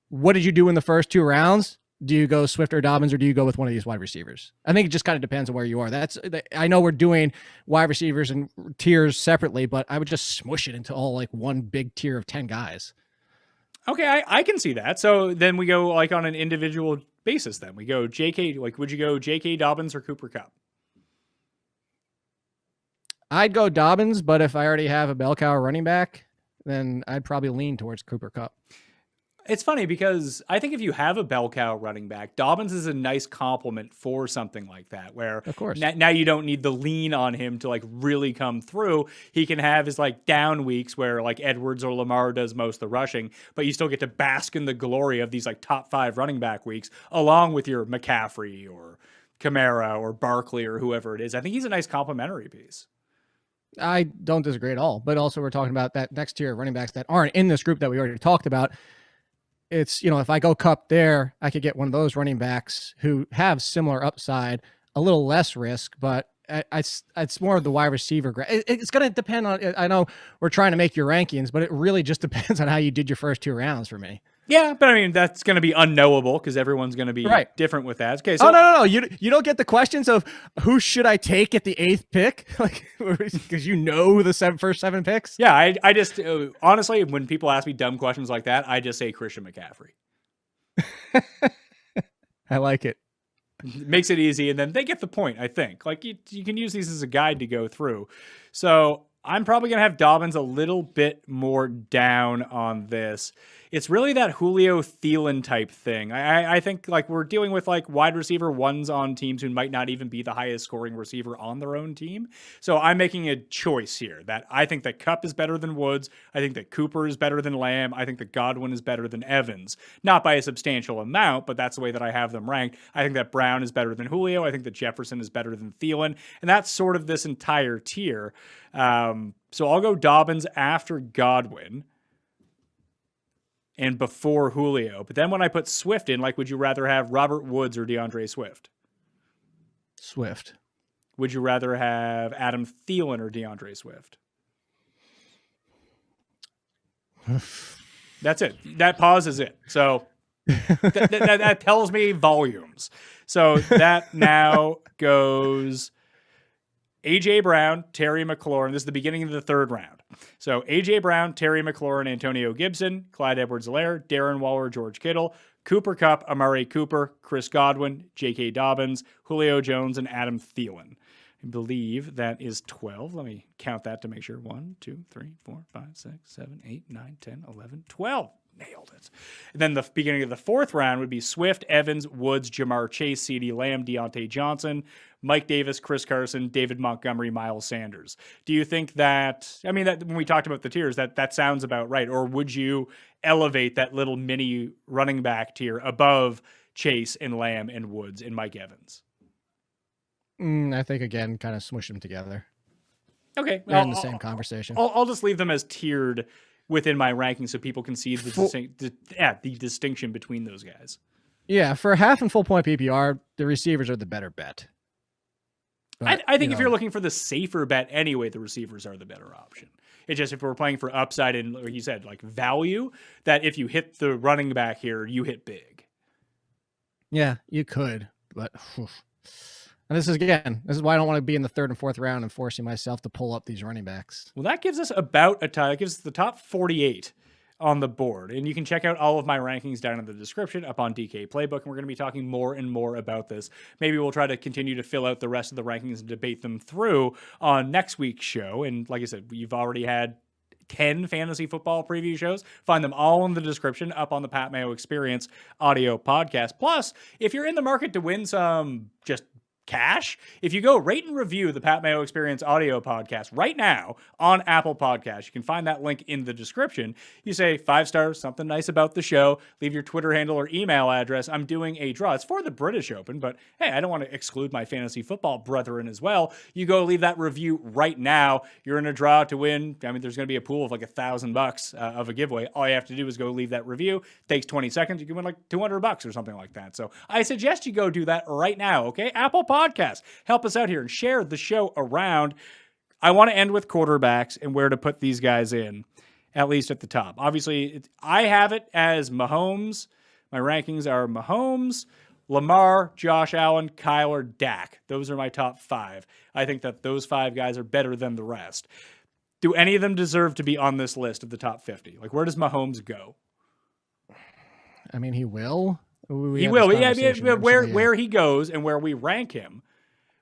what did you do in the first 2 rounds? Do you go Swift or Dobbins, or do you go with one of these wide receivers? I think it just kind of depends on where you are. I know we're doing wide receivers and tiers separately, but I would just smush it into all like one big tier of 10 guys. Okay, I can see that. So then we go like on an individual basis. Then we go J.K. Like, would you go J.K. Dobbins or Cooper Kupp? I'd go Dobbins, but if I already have a bell cow running back, then I'd probably lean towards Cooper Kupp. It's funny because I think if you have a bell cow running back, Dobbins is a nice complement for something like that, where of course now you don't need the lean on him to like really come through. He can have his like down weeks where like Edwards or Lamar does most of the rushing, but you still get to bask in the glory of these like top 5 running back weeks along with your McCaffrey or Kamara or Barkley or whoever it is. I think he's a nice complementary piece. I don't disagree at all, but also we're talking about that next tier of running backs that aren't in this group that we already talked about. It's, if I go Kupp there, I could get one of those running backs who have similar upside, a little less risk, but it's more of the wide receiver. It's going to depend on, I know we're trying to make your rankings, but it really just depends on how you did your first 2 rounds for me. Yeah, but I mean, that's going to be unknowable because everyone's going to be different with that. Okay, so no. You don't get the questions of who should I take at the 8th pick, like because the first 7 picks. Yeah, I just honestly, when people ask me dumb questions like that, I just say Christian McCaffrey. I like it. Makes it easy, and then they get the point. I think like you can use these as a guide to go through. So I'm probably going to have Dobbins a little bit more down on this. It's really that Julio Thielen type thing. I think like we're dealing with like wide receiver ones on teams who might not even be the highest scoring receiver on their own team. So I'm making a choice here that I think that Kupp is better than Woods. I think that Cooper is better than Lamb. I think that Godwin is better than Evans. Not by a substantial amount, but that's the way that I have them ranked. I think that Brown is better than Julio. I think that Jefferson is better than Thielen. And that's sort of this entire tier. So I'll go Dobbins after Godwin and before Julio. But then when I put Swift in, like, would you rather have Robert Woods or DeAndre Swift? Swift. Would you rather have Adam Thielen or DeAndre Swift? That's it. That pause is it. So that tells me volumes. So that now goes A.J. Brown, Terry McLaurin. This is the beginning of the 3rd round. So A.J. Brown, Terry McLaurin, Antonio Gibson, Clyde Edwards-Helaire, Darren Waller, George Kittle, Cooper Kupp, Amari Cooper, Chris Godwin, J.K. Dobbins, Julio Jones, and Adam Thielen. I believe that is 12. Let me count that to make sure. 1, 2, 3, 4, 5, 6, 7, 8, 9, 10, 11, 12. Nailed it. And then the beginning of the 4th round would be Swift, Evans, Woods, Jamar Chase, CeeDee Lamb, Deontay Johnson, Mike Davis, Chris Carson, David Montgomery, Miles Sanders. Do you think that, I mean, that when we talked about the tiers, that sounds about right? Or would you elevate that little mini running back tier above Chase and Lamb and Woods and Mike Evans? I think, again, kind of smush them together. Okay. They're in the same conversation. I'll just leave them as tiered within my ranking so people can see the distinction between those guys. Yeah, for half and full point PPR, the receivers are the better bet. But, I think if you're looking for the safer bet anyway, the receivers are the better option. It's just if we're playing for upside and, like you said, like value, that if you hit the running back here, you hit big. Yeah, you could, but and this is why I don't want to be in the 3rd and 4th round and forcing myself to pull up these running backs. Well, that gives us about a tie. That gives us the top 48 on the board. And you can check out all of my rankings down in the description up on DK Playbook. And we're going to be talking more and more about this. Maybe we'll try to continue to fill out the rest of the rankings and debate them through on next week's show. And like I said, you've already had 10 fantasy football preview shows. Find them all in the description up on the Pat Mayo Experience audio podcast. Plus, if you're in the market to win some just cash, if you go rate and review the Pat Mayo Experience audio podcast right now on Apple Podcasts, you can find that link in the description. You say 5 stars, something nice about the show, leave your Twitter handle or email address. I'm doing a draw. It's for the British Open, but hey, I don't want to exclude my fantasy football brethren as well. You go leave that review right now. You're in a draw to win. I mean, there's going to be a pool of like $1,000 of a giveaway. All you have to do is go leave that review. Takes 20 seconds. You can win like $200 or something like that. So I suggest you go do that right now. Okay. Apple Podcast. Help us out here and share the show around. I want to end with quarterbacks and where to put these guys in, at least at the top. Obviously, I have it as Mahomes. My rankings are Mahomes, Lamar, Josh Allen, Kyler, Dak. Those are my top 5. I think that those 5 guys are better than the rest. Do any of them deserve to be on this list of the top 50? Like, where does Mahomes go? I mean, he will. He will. Yeah, where he goes and where we rank him.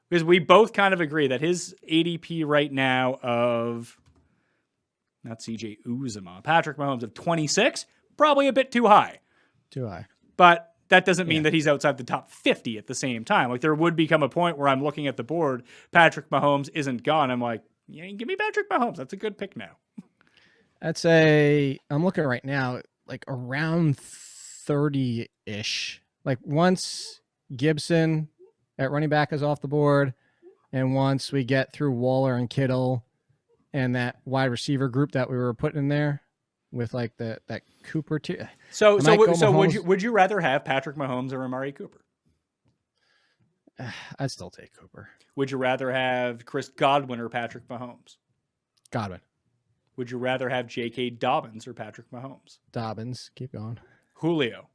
Because we both kind of agree that his ADP right now of, not CJ Uzomah, Patrick Mahomes of 26, probably a bit too high. Too high. But that doesn't mean that he's outside the top 50 at the same time. Like there would become a point where I'm looking at the board, Patrick Mahomes isn't gone. I'm like, yeah, give me Patrick Mahomes. That's a good pick now. I'd say I'm looking right now, like around 30-ish. Like once Gibson at running back is off the board, and once we get through Waller and Kittle and that wide receiver group that we were putting in there with like that Cooper tier. So would you rather have Patrick Mahomes or Amari Cooper? I'd still take Cooper. Would you rather have Chris Godwin or Patrick Mahomes? Godwin. Would you rather have J.K. Dobbins or Patrick Mahomes? Dobbins. Keep going. Julio.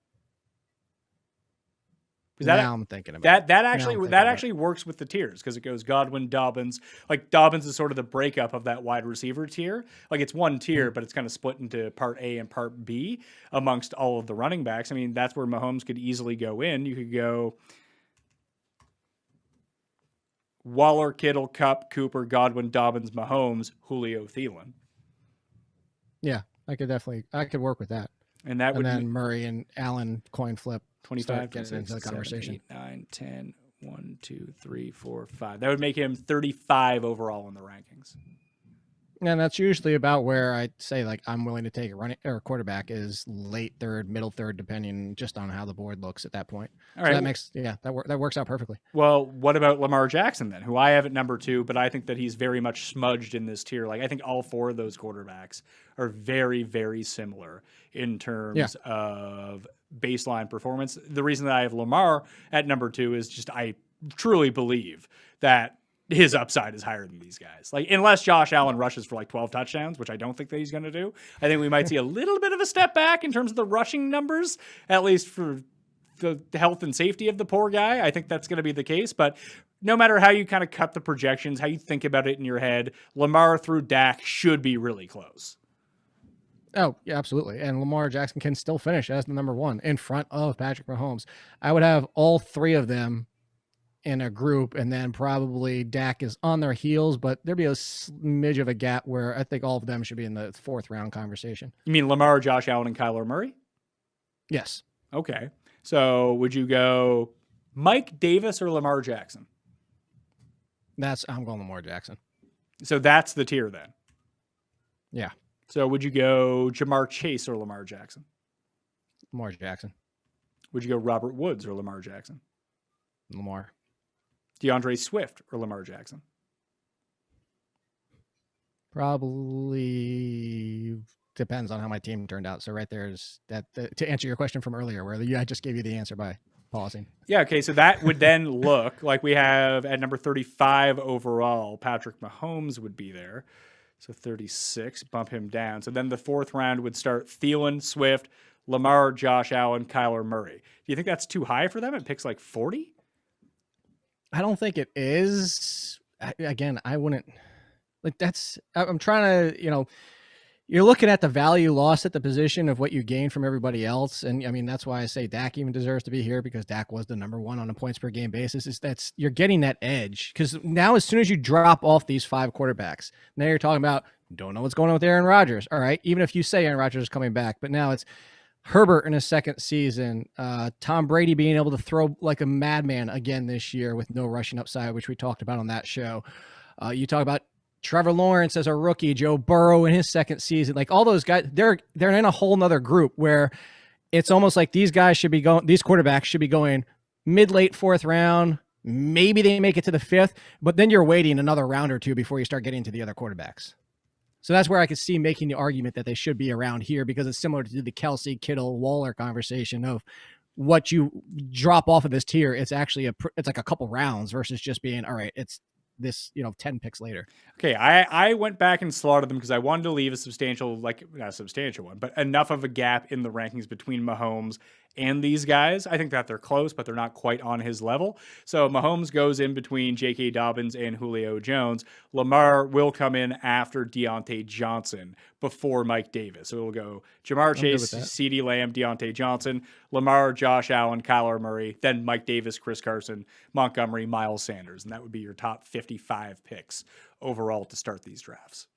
Now I'm thinking about that actually works with the tiers because it goes Godwin, Dobbins. Like Dobbins is sort of the breakup of that wide receiver tier. Like it's one tier, but it's kind of split into part A and part B amongst all of the running backs. I mean, that's where Mahomes could easily go in. You could go Waller, Kittle, Kupp, Cooper, Godwin, Dobbins, Mahomes, Julio, Thielen. Yeah, I could work with that. And that would then Murray and Allen coin flip. 25, get into the conversation. 7, 8, 9, 10, 1, 2, 3, 4, 5. That would make him 35 overall in the rankings. And that's usually about where I say like I'm willing to take a running or a quarterback is late third, middle third, depending just on how the board looks at that point. All right. That makes that works out perfectly. Well, what about Lamar Jackson then, who I have at number 2, but I think that he's very much smudged in this tier. Like I think all 4 of those quarterbacks are very, very similar in terms of baseline performance. The reason that I have Lamar at number 2 is just I truly believe that his upside is higher than these guys. Like, unless Josh Allen rushes for like 12 touchdowns, which I don't think that he's going to do, I think we might see a little bit of a step back in terms of the rushing numbers, at least for the health and safety of the poor guy. I think that's going to be the case. But no matter how you kind of cut the projections, how you think about it in your head, Lamar through Dak should be really close. Oh, yeah, absolutely. And Lamar Jackson can still finish as the number 1 in front of Patrick Mahomes. I would have all 3 of them in a group, and then probably Dak is on their heels, but there'd be a smidge of a gap where I think all of them should be in the 4th round conversation. You mean Lamar, Josh Allen, and Kyler Murray? Yes. Okay. So would you go Mike Davis or Lamar Jackson? I'm going Lamar Jackson. So that's the tier then? Yeah. So would you go Jamar Chase or Lamar Jackson? Lamar Jackson. Would you go Robert Woods or Lamar Jackson? Lamar. DeAndre Swift or Lamar Jackson? Probably depends on how my team turned out. So right there is that to answer your question from earlier, where I just gave you the answer by pausing. Yeah, okay, so that would then look like we have at number 35 overall, Patrick Mahomes would be there. So 36, bump him down. So then the 4th round would start Thielen, Swift, Lamar, Josh Allen, Kyler Murray. Do you think that's too high for them? It picks like 40? I don't think it is. Again, I wouldn't like I'm trying to, you're looking at the value lost at the position of what you gain from everybody else. And I mean, that's why I say Dak even deserves to be here, because Dak was the number 1 on a points per game basis. You're getting that edge, because now as soon as you drop off these 5 quarterbacks, now you're talking about, don't know what's going on with Aaron Rodgers. All right. Even if you say Aaron Rodgers is coming back, but now it's Herbert in his 2nd season, Tom Brady being able to throw like a madman again this year with no rushing upside, which we talked about on that show. You talk about Trevor Lawrence as a rookie, Joe Burrow in his 2nd season, like all those guys, they're in a whole nother group where it's almost like these quarterbacks should be going mid-late 4th round. Maybe they make it to the 5th, but then you're waiting another round or 2 before you start getting to the other quarterbacks. So that's where I could see making the argument that they should be around here, because it's similar to the Kelsey, Kittle, Waller conversation of what you drop off of this tier. It's actually it's like a couple rounds versus just being, all right, it's this, 10 picks later. Okay, I went back and slaughtered them because I wanted to leave a substantial, like not a substantial one, but enough of a gap in the rankings between Mahomes and these guys. I think that they're close, but they're not quite on his level. So Mahomes goes in between J.K. Dobbins and Julio Jones. Lamar will come in after Deontay Johnson, before Mike Davis. So it'll go Jamar Chase, CeeDee Lamb, Deontay Johnson, Lamar, Josh Allen, Kyler Murray, then Mike Davis, Chris Carson, Montgomery, Miles Sanders. And that would be your top 55 picks overall to start these drafts.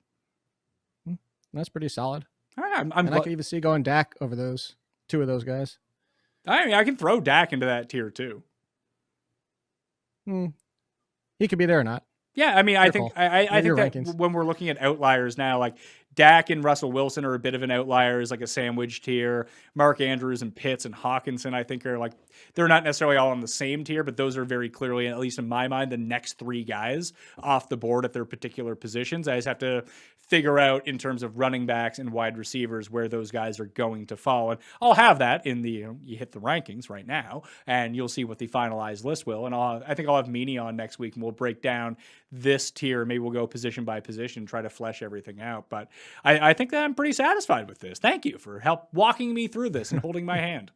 That's pretty solid. I'm and I could even see going Dak over those two of those guys. I mean, I can throw Dak into that tier too. He could be there or not. Yeah, I mean, I think that rankings. when we're looking at outliers now, like Dak and Russell Wilson are a bit of an outlier, is like a sandwich tier. Mark Andrews and Pitts and Hawkinson, I think, are like, they're not necessarily all on the same tier, but those are very clearly, at least in my mind, the next three guys off the board at their particular positions. I just have to figure out in terms of running backs and wide receivers where those guys are going to fall. And I'll have that in the, you hit the rankings right now, and you'll see what the finalized list will. And I think I'll have Meanie on next week, and we'll break down this tier. Maybe we'll go position by position, try to flesh everything out. But I think that I'm pretty satisfied with this. Thank you for help walking me through this and holding my hand.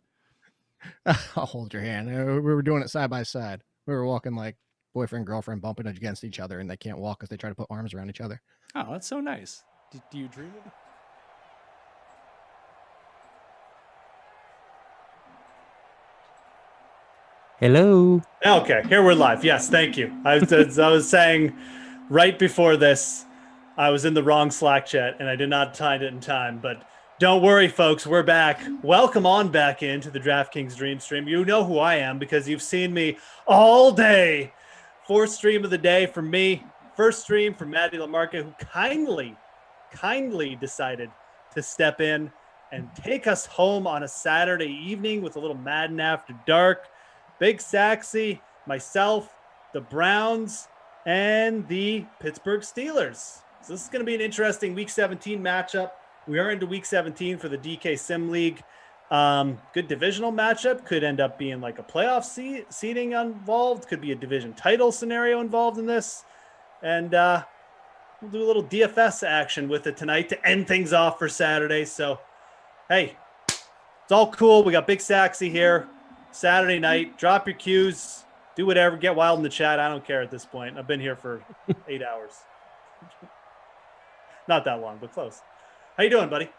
I'll hold your hand. We were doing it side by side. We were walking like boyfriend, girlfriend bumping against each other, and they can't walk because they try to put arms around each other. Oh, that's so nice. Do you dream of it? Hello. Okay, here we're live. Yes, thank you. I was saying right before this, I was in the wrong Slack chat and I did not find it in time. But don't worry, folks, we're back. Welcome on back into the DraftKings Dream Stream. You know who I am because you've seen me all day. Fourth stream of the day from me. First stream from Maddie Lamarca, who kindly decided to step in and take us home on a Saturday evening with a little Madden After Dark. Big Saxy, myself, the Browns, and the Pittsburgh Steelers. So this is going to be an interesting Week 17 matchup. We are into Week 17 for the DK Sim League. Good divisional matchup. Could end up being like a playoff seeding involved. Could be a division title scenario involved in this. And we'll do a little DFS action with it tonight to end things off for Saturday. So, hey, it's all cool. We got Big Saxy here. Saturday night. Drop your cues. Do whatever. Get wild in the chat. I don't care at this point. I've been here for 8 hours. Not that long, but close. How you doing, buddy?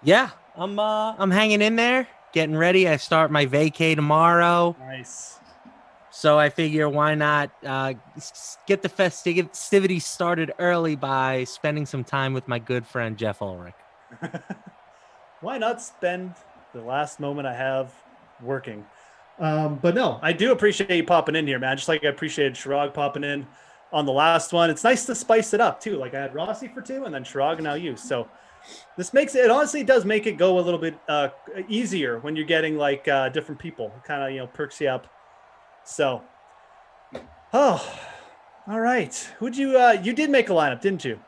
Yeah, I'm hanging in there, getting ready. I start my vacay tomorrow. Nice. So I figure why not get the festivities started early by spending some time with my good friend Geoff Ulrich. Why not spend the last moment I have working? But no, I do appreciate you popping in here, man. Just like I appreciated Shirag popping in on the last one. It's nice to spice it up too. Like I had Rossi for 2 and then Shirag and now you. So this makes it honestly does make it go a little bit easier when you're getting like different people. It kind of, perks you up. So, all right. Who'd you did make a lineup, didn't you?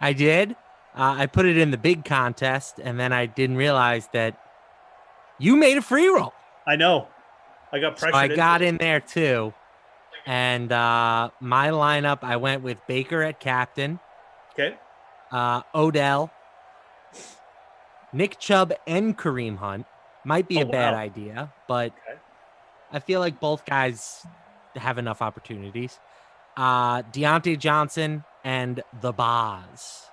I did. I put it in the big contest and then I didn't realize that you made a free roll. I know. I got pressured. So I got in there too. And my lineup, I went with Baker at captain. Okay. Odell, Nick Chubb, and Kareem Hunt. Might be a bad idea, but I feel like both guys have enough opportunities. Deontay Johnson and the Boz.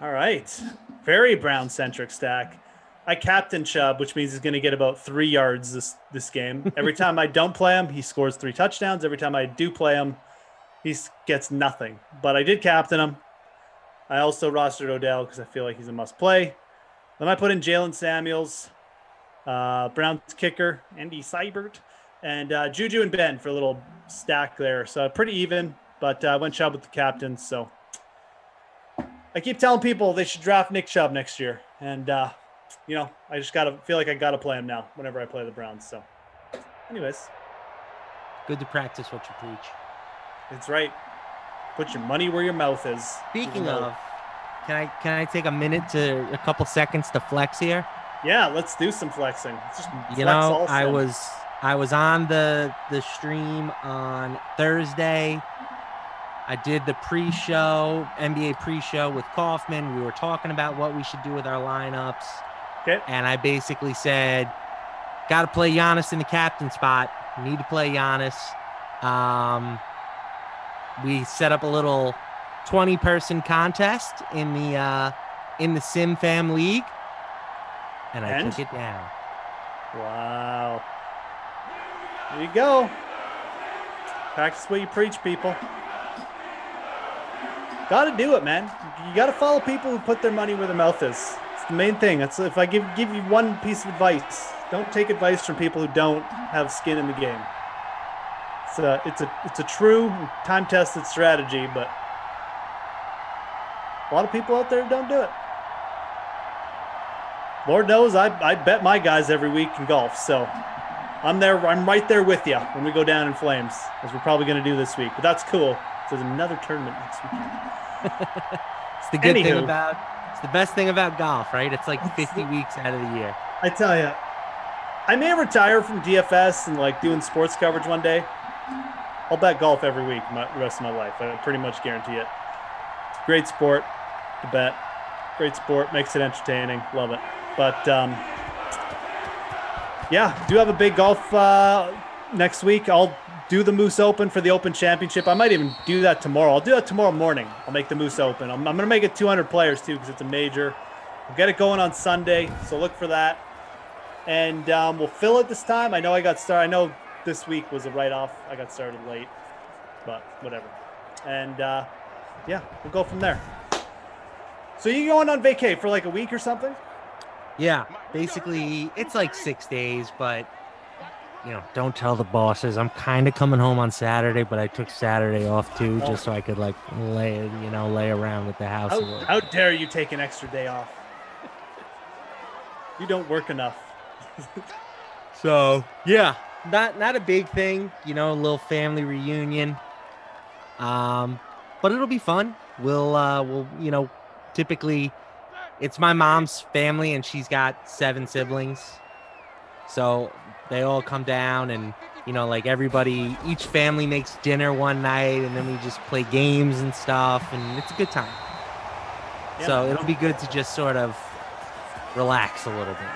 All right. Very Brown-centric stack. I captain Chubb, which means he's going to get about 3 yards this game. Every time I don't play him, he scores 3 touchdowns. Every time I do play him, he gets nothing. But I did captain him. I also rostered Odell because I feel like he's a must-play. Then I put in Jalen Samuels, Brown's kicker, Andy Seibert, and Juju and Ben for a little stack there. So pretty even, but I went Chubb with the captain. So I keep telling people they should draft Nick Chubb next year. And, I just feel like I got to play him now whenever I play the Browns. So anyways. Good to practice what you preach. That's right. Put your money where your mouth is. Speaking of, can I take a couple seconds to flex here? Yeah, let's do some flexing. Let's just I was on the stream on Thursday. I did the pre-show, NBA pre-show with Kaufman. We were talking about what we should do with our lineups. Okay. And I basically said, got to play Giannis in the captain spot. Need to play Giannis. We set up a little 20-person contest in the Sim Fam League, and I took it down. Wow. There you go. Practice what you preach, people. Got to do it, man. You got to follow people who put their money where their mouth is. It's the main thing. That's if I give you one piece of advice, don't take advice from people who don't have skin in the game. It's a true time-tested strategy, but a lot of people out there don't do it. Lord knows I bet my guys every week in golf, so I'm right there with you when we go down in flames, as we're probably going to do this week. But that's cool. There's another tournament next weekend. It's the good thing about. It's the best thing about golf, right? It's like 50 weeks out of the year. I tell you, I may retire from DFS and like doing sports coverage one day. I'll bet golf every week the rest of my life. I pretty much guarantee it. It's a great sport to bet. Great sport, makes it entertaining. Love it. But yeah, do have a big golf next week. I'll do the Moose Open for the Open Championship. I might even do that tomorrow. I'll do that tomorrow morning. I'll make the Moose Open. I'm going to make it 200 players too because it's a major. We'll get it going on Sunday, so look for that. And we'll fill it this time. I know I got started. I know this week was a write-off. I got started late, but whatever. And yeah, we'll go from there. So you going on vacay for like a week or something? Yeah, basically it's like 6 days, but don't tell the bosses. I'm kind of coming home on Saturday, but I took Saturday off too, just so I could like lay around with the house. How dare you take an extra day off? You don't work enough. So yeah, not a big thing, a little family reunion. But it'll be fun. We'll typically it's my mom's family and she's got 7 siblings. So they all come down and, like everybody, each family makes dinner one night and then we just play games and stuff and it's a good time. Yeah. So it'll be good to just sort of relax a little bit.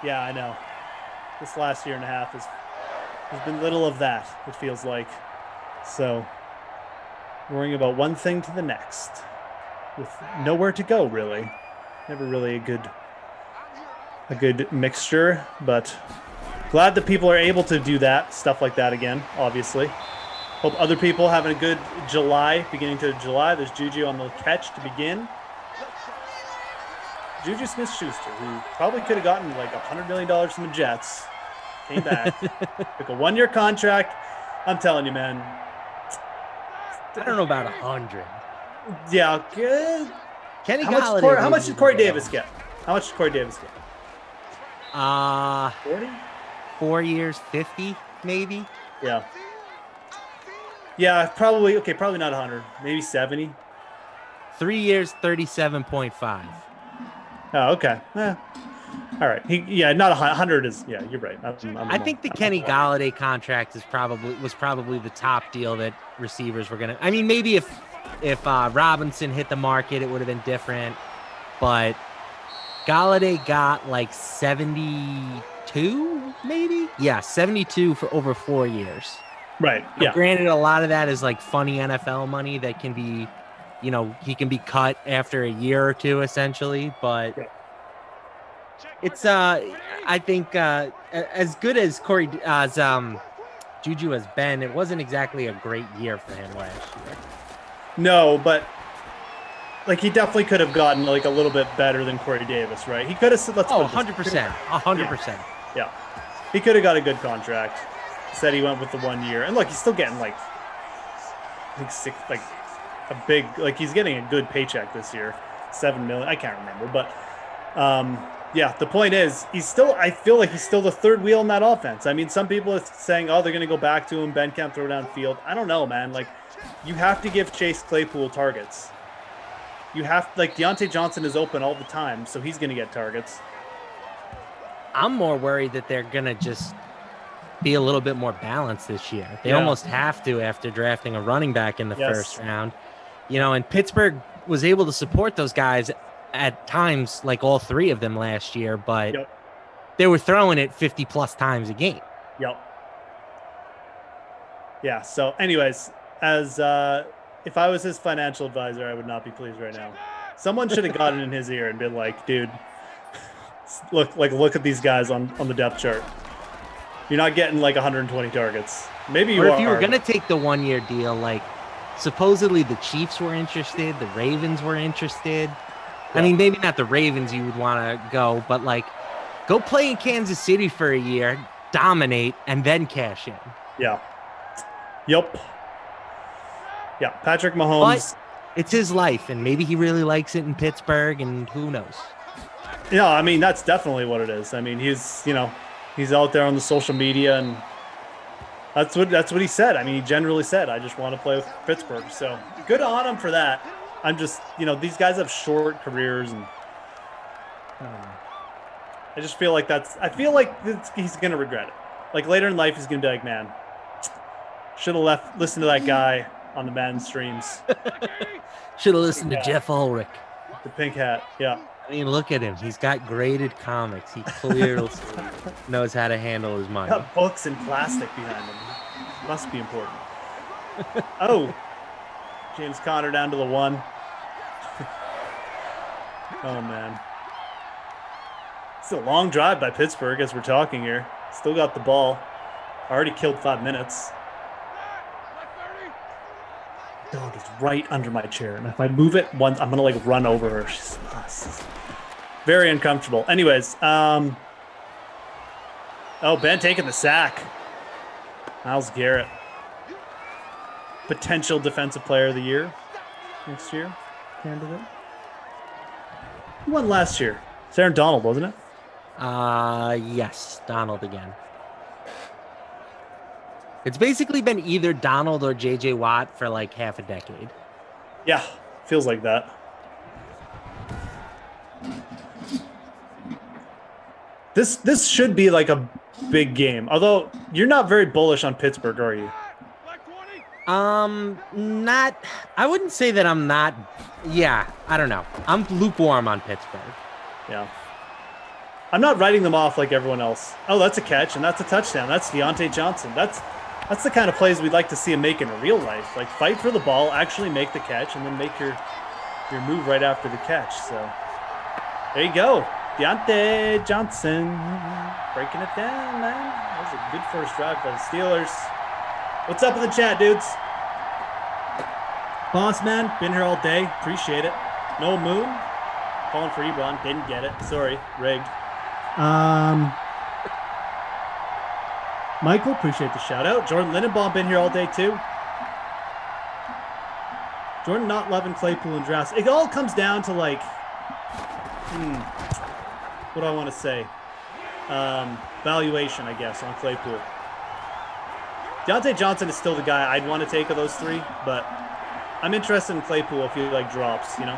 Yeah, I know. This last year and a half has been little of that, it feels like. So worrying about one thing to the next with nowhere to go, really. Never really a good mixture, but glad that people are able to do that, stuff like that again, obviously. Hope other people having a good July, beginning to July. There's Juju on the catch to begin. Juju Smith-Schuster, who probably could have gotten like $100 million from the Jets, came back, took a 1-year contract. I'm telling you, man. I don't know about 100. Yeah, good. Kenny Galladay. How much did Corey Davis get? How much did Corey Davis get? 40? 4 years, 50, maybe. Yeah. Yeah, probably. Okay, probably not 100. Maybe 70. 3 years, 37.5. Oh, okay. All right. Not 100 is. Yeah, you're right. I think the Kenny Galladay contract was probably the top deal that receivers were gonna. I mean, maybe if Robinson hit the market, it would have been different. But Galladay got like 72, maybe. Yeah, 72 for over 4 years. Right. Now, yeah. Granted, a lot of that is like funny NFL money that can be, he can be cut after a year or two, essentially. But it's I think as good as Juju has been, it wasn't exactly a great year for him last year. No, but like he definitely could have gotten like a little bit better than Corey Davis, right? He could have. 100%, 100%. Yeah, he could have got a good contract. Said he went with the 1 year, and look, he's still getting like I think he's getting a good paycheck this year, $7 million. I can't remember, but yeah, the point is I feel like he's still the third wheel in that offense. I mean, some people are saying, oh, they're going to go back to him. Ben can't throw downfield. I don't know, man. Like, you have to give Chase Claypool targets. You have, like, Deontay Johnson is open all the time, so he's going to get targets. I'm more worried that they're going to just be a little bit more balanced this year. They almost have to after drafting a running back in the first round. And Pittsburgh was able to support those guys at times, like all 3 of them last year, but they were throwing it 50+ times a game. Yep. Yeah, so anyways, as if I was his financial advisor, I would not be pleased right now. Someone should have gotten in his ear and been like, dude, look at these guys on the depth chart. You're not getting like 120 targets. Maybe you are. Or if you were going to take the 1 year deal, like supposedly the Chiefs were interested, the Ravens were interested. I mean, maybe not the Ravens you would want to go, but like go play in Kansas City for a year, dominate, and then cash in. Yeah. Yep. Yeah, Patrick Mahomes. But it's his life, and maybe he really likes it in Pittsburgh, and who knows? Yeah, I mean, that's definitely what it is. I mean, he's out there on the social media, and that's what he said. I mean, he generally said, I just want to play with Pittsburgh. So good on him for that. I'm just, these guys have short careers, and I just feel like he's going to regret it. Like later in life, he's going to be like, man, should have listened to that guy on the Madden streams. Should have listened to Geoff Ulrich. The pink hat, yeah. I mean, look at him. He's got graded comics. He clearly knows how to handle his money. Got books and plastic behind him. Must be important. Oh, James Conner down to the 1. Oh, man. It's a long drive by Pittsburgh as we're talking here. Still got the ball. Already killed 5 minutes. Dog is right under my chair, and if I move it once, I'm gonna like run over her. She's very uncomfortable. Anyways, oh, Ben taking the sack. Myles Garrett, potential defensive player of the year next year. Candidate. Who won last year? It's Aaron Donald, wasn't it? Yes, Donald again. It's basically been either Donald or J.J. Watt for like half a decade. Yeah, feels like that. This should be like a big game. Although you're not very bullish on Pittsburgh, are you? Not. I wouldn't say that I'm not. Yeah, I don't know. I'm lukewarm on Pittsburgh. Yeah. I'm not writing them off like everyone else. Oh, that's a catch and that's a touchdown. That's Deontay Johnson. That's the kind of plays we'd like to see him make in real life. Like fight for the ball, actually make the catch, and then make your move right after the catch. So there you go. Deontay Johnson breaking it down, man. That was a good first drive by the Steelers. What's up in the chat, dudes? Boss man, been here all day. Appreciate it. No Moon. Calling for Ebron. Didn't get it. Sorry. Rigged. Michael, appreciate the shout out. Jordan Lindenbaum been here all day too. Jordan not loving Claypool and drafts. It all comes down to like, what do I want to say? Valuation, I guess, on Claypool. Deontay Johnson is still the guy I'd want to take of those three, but I'm interested in Claypool if he like drops, 100%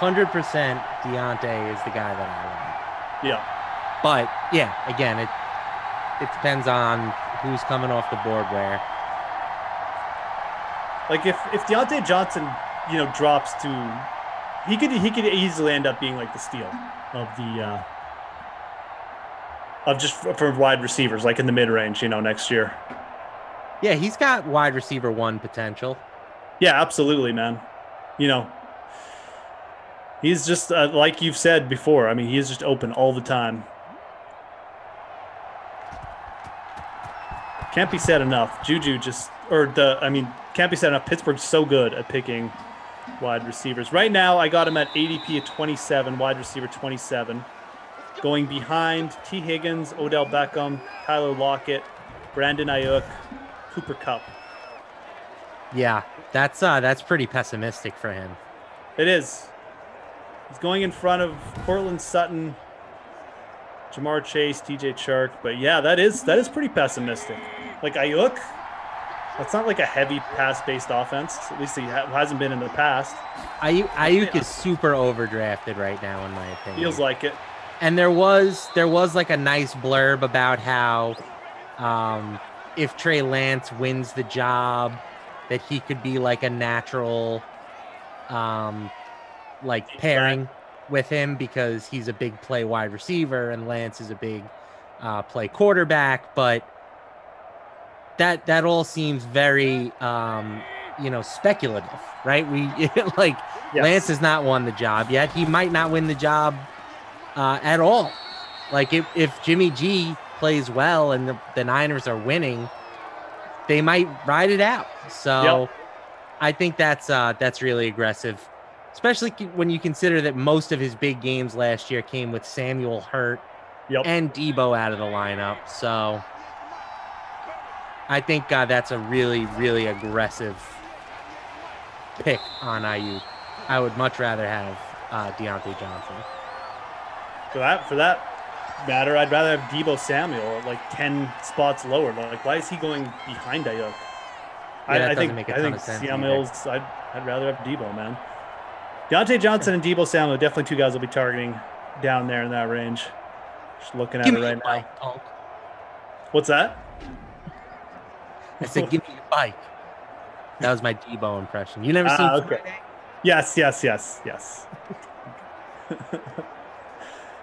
Deontay is the guy that I want. Yeah. But yeah, again, it depends on who's coming off the board where. Like if Deontay Johnson, drops to, he could easily end up being like the steal of the of just for wide receivers, like in the mid range, next year. Yeah, he's got wide receiver 1 potential. Yeah, absolutely, man. He's just like you've said before. I mean, he is just open all the time. Can't be said enough. Juju can't be said enough. Pittsburgh's so good at picking wide receivers. Right now, I got him at ADP at 27, wide receiver 27. Going behind T. Higgins, Odell Beckham, Tyler Lockett, Brandon Ayuk, Cooper Kupp. Yeah, that's pretty pessimistic for him. It is. He's going in front of Cortland Sutton, Jamar Chase, DJ Chark. But yeah, that is pretty pessimistic. Like Ayuk, that's not like a heavy pass-based offense. At least he hasn't been in the past. Ayuk is super overdrafted right now, in my opinion. Feels like it. And there was like a nice blurb about how if Trey Lance wins the job, that he could be like a natural pairing with him because he's a big play wide receiver and Lance is a big play quarterback. But that all seems very speculative, right? Yes. Lance has not won the job yet. He might not win the job at all. Like if Jimmy G plays well and the Niners are winning, they might ride it out. So I think that's really aggressive, especially when you consider that most of his big games last year came with Samuel hurt and Debo out of the lineup. So I think that's a really, really aggressive pick on Ayuk. I would much rather have Deontay Johnson. For that matter, I'd rather have Debo Samuel like 10 spots lower. Like, why is he going behind Ayuk? Yeah, I think Samuel's. I'd rather have Debo, man. Deontay Johnson and Debo Samuel, definitely two guys will be targeting down there in that range. Just looking at it right now. Punk. What's that? I said, give me your bike. That was my Debo impression. You never seen okay. Yes.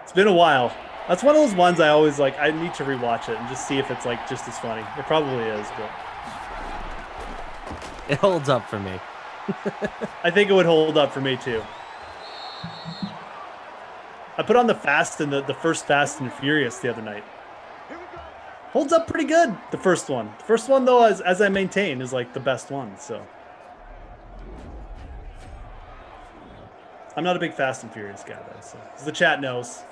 It's been a while. That's one of those ones I always like. I need to rewatch it and just see if it's like just as funny. It probably is, but it holds up for me. I think it would hold up for me too. I put on the the first Fast and Furious the other night. Holds up pretty good, the first one. The first one, though, as I maintain, is like the best one. So I'm not a big Fast and Furious guy, though. So as the chat knows,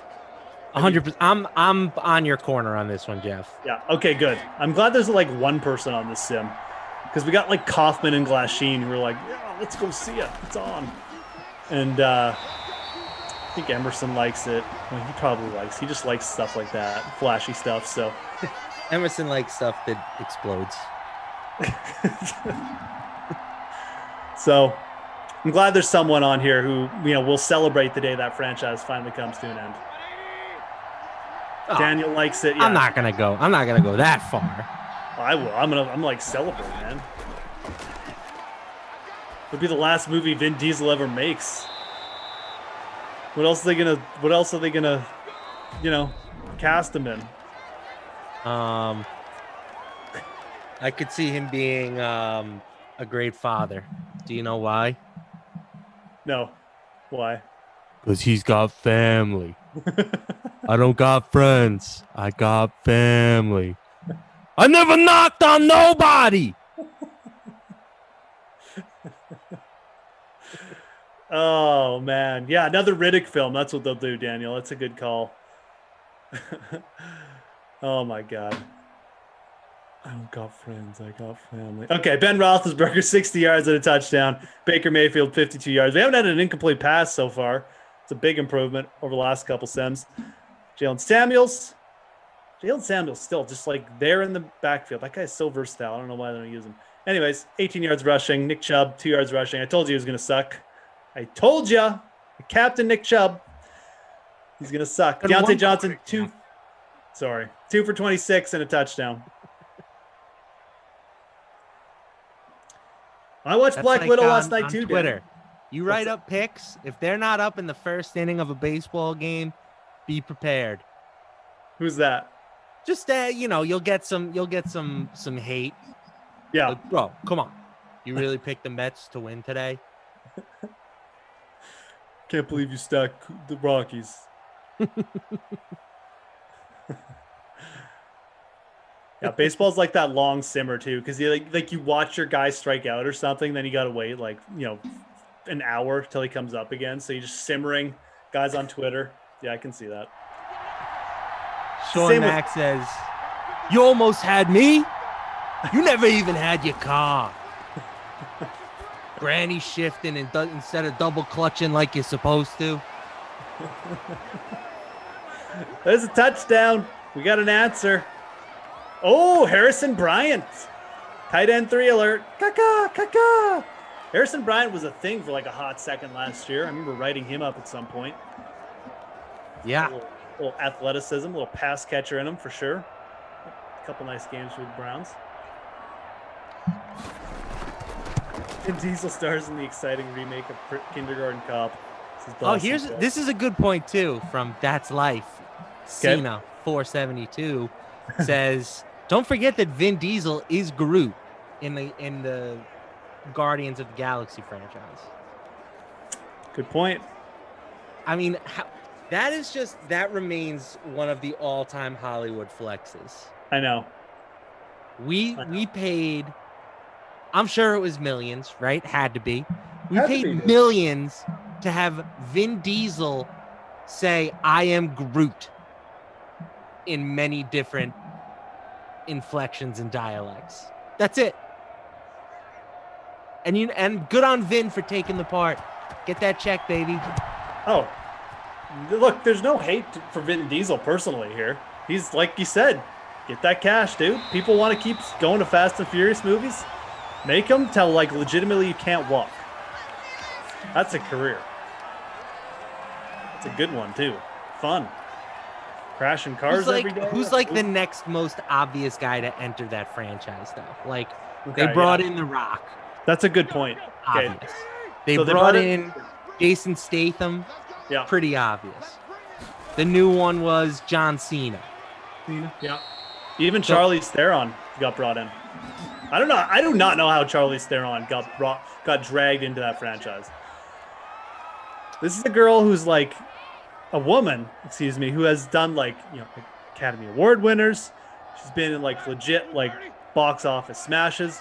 100%. I'm on your corner on this one, Jeff. Yeah. Okay. Good. I'm glad there's like one person on this sim, because we got like Kaufman and Glasheen who were like, "Yeah, let's go see it. It's on." And I think Emerson likes it. Well, he probably likes. He just likes stuff like that, flashy stuff. So. Emerson likes stuff that explodes. So I'm glad there's someone on here who, will celebrate the day that franchise finally comes to an end. Daniel likes it. Yeah. I'm not gonna go that far. I will. I'm like celebrate, man. It'll be the last movie Vin Diesel ever makes. What else are they gonna cast him in? I could see him being a great father. Do you know why? No. Why? Because he's got family. I don't got friends. I got family. I never knocked on nobody. Oh, man. Yeah, another Riddick film. That's what they'll do, Daniel. That's a good call. Oh, my God. I don't got friends. I got family. Okay, Ben Roethlisberger, 60 yards and a touchdown. Baker Mayfield, 52 yards. We haven't had an incomplete pass so far. It's a big improvement over the last couple sims. Jalen Samuels still just like there in the backfield. That guy's so versatile. I don't know why they don't use him. Anyways, 18 yards rushing. Nick Chubb, 2 yards rushing. I told you he was going to suck. I told you. Captain Nick Chubb. He's going to suck. Deontay Johnson, 2 for 26 and a touchdown. I watched Black Widow last night too. Twitter. You write up picks. If they're not up in the first inning of a baseball game, be prepared. Who's that? Just you'll get some hate. Yeah. Like, bro, come on. You really picked the Mets to win today? Can't believe you stacked the Rockies. Yeah, baseball's like that long simmer too, because you you watch your guy strike out or something, then you gotta wait an hour till he comes up again. So you're just simmering. Guys on Twitter, yeah, I can see that. Sean Mack says, "You almost had me. You never even had your car." Granny shifting and instead of double clutching like you're supposed to. There's a touchdown. We got an answer. Oh, Harrison Bryant. Tight end 3 alert. Caca. Harrison Bryant was a thing for like a hot second last year. I remember writing him up at some point. Yeah. A little athleticism, a little pass catcher in him for sure. A couple nice games for the Browns. And Diesel stars in the exciting remake of Kindergarten Cop. This is a good point too from That's Life. Cena 472 says, "Don't forget that Vin Diesel is Groot in the Guardians of the Galaxy franchise." Good point. I mean, that remains one of the all-time Hollywood flexes. I know. We paid I'm sure it was millions, right? Had to be. We Had to paid be. millions to have Vin Diesel say, "I am Groot," in many different inflections and dialects. That's it. And good on Vin for taking the part. Get that check, baby. Oh, look, there's no hate for Vin Diesel personally here. He's, like you said, get that cash, dude. People want to keep going to Fast and Furious movies. Make them tell, like, legitimately you can't walk. That's a career. It's a good one, too. Fun. Crashing cars every day. Who's like the next most obvious guy to enter that franchise, though? Like, they Okay, brought yeah. in The Rock. That's a good point. Okay. Obvious. They So brought in Jason Statham. Yeah. Pretty obvious. The new one was John Cena. Yeah. Even Charlize Theron got brought in. I don't know. I do not know how Charlize Theron got dragged into that franchise. This is a girl who's like a woman, excuse me, who has done like, Academy Award winners. She's been in like legit like box office smashes.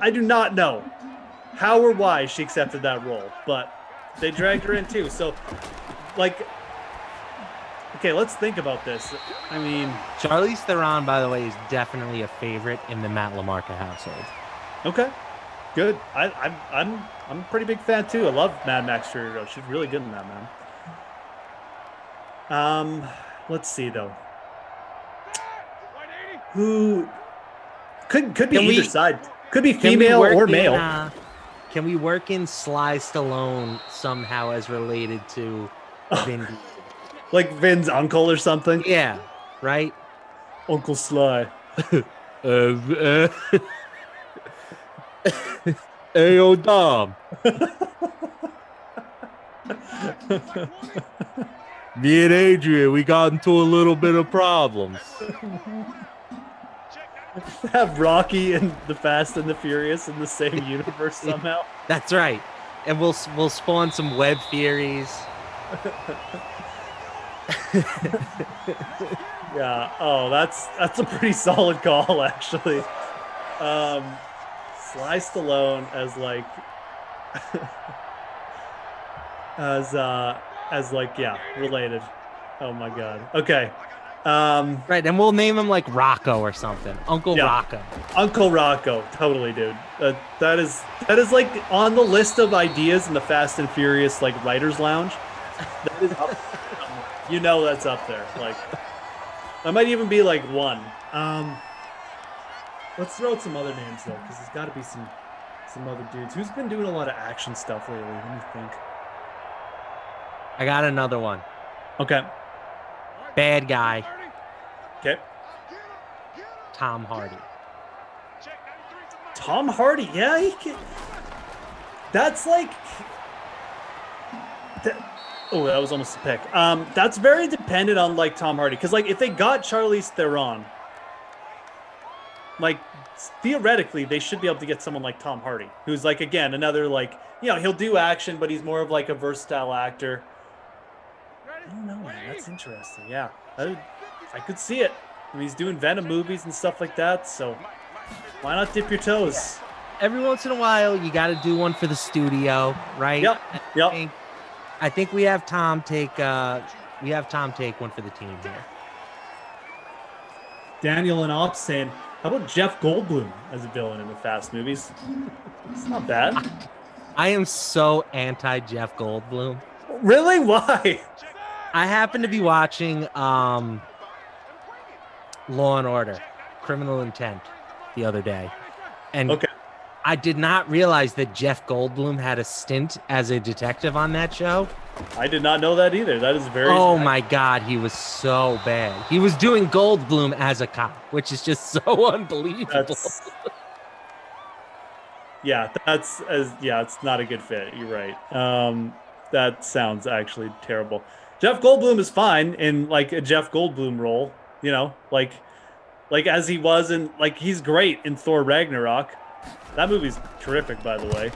I do not know how or why she accepted that role, but they dragged her in too. So, like, okay, let's think about this. I mean, Charlize Theron, by the way, is definitely a favorite in the Matt LaMarca household. okay, good. I'm a pretty big fan too. I love Mad Max Fury Road. She's really good in that, man. Let's see though. Who could be either side? Could be female or male. Can we work in Sly Stallone somehow as related to Vin Diesel? Like Vin's uncle or something? Yeah, right? Uncle Sly. Hey, yo, Dom. Me and Adrian, we got into a little bit of problems. Have Rocky and the Fast and the Furious in the same universe somehow. That's right. And we'll spawn some web theories. Yeah. Oh, that's a pretty solid call, actually. Sly Stallone as like as like related. Oh my god. Okay. Right, and we'll name him like Rocco or something. Uncle Rocco. Uncle Rocco. Totally, dude. That is like on the list of ideas in the Fast and Furious like writers lounge. That is up there. You know that's up there. Like that might even be like one. Let's throw out some other names though, because there's got to be some other dudes. Who's been doing a lot of action stuff lately? Let me think. I got another one. Okay. Bad guy. Okay. Tom Hardy. Tom Hardy, yeah, he can. That's like. Oh, that was almost a pick. That's very dependent on like Tom Hardy, because like if they got Charlize Theron, like theoretically they should be able to get someone like Tom Hardy, who's like again another like he'll do action, but he's more of like a versatile actor. I don't know, man. That's interesting. Yeah, I could see it. I mean, he's doing Venom movies and stuff like that, so why not dip your toes? Every once in a while, you got to do one for the studio, right? Yep. I think we have Tom take one for the team here. Daniel and Ops saying, how about Jeff Goldblum as a villain in the Fast movies? It's not bad. I am so anti Jeff Goldblum. Really? Why? I happened to be watching Law and Order, Criminal Intent, the other day. And I did not realize that Jeff Goldblum had a stint as a detective on that show. I did not know that either. That is very... Oh my God, he was so bad. He was doing Goldblum as a cop, which is just so unbelievable. It's not a good fit. You're right. That sounds actually terrible. Jeff Goldblum is fine in like a Jeff Goldblum role, like as he was in, like he's great in Thor Ragnarok. That movie's terrific, by the way.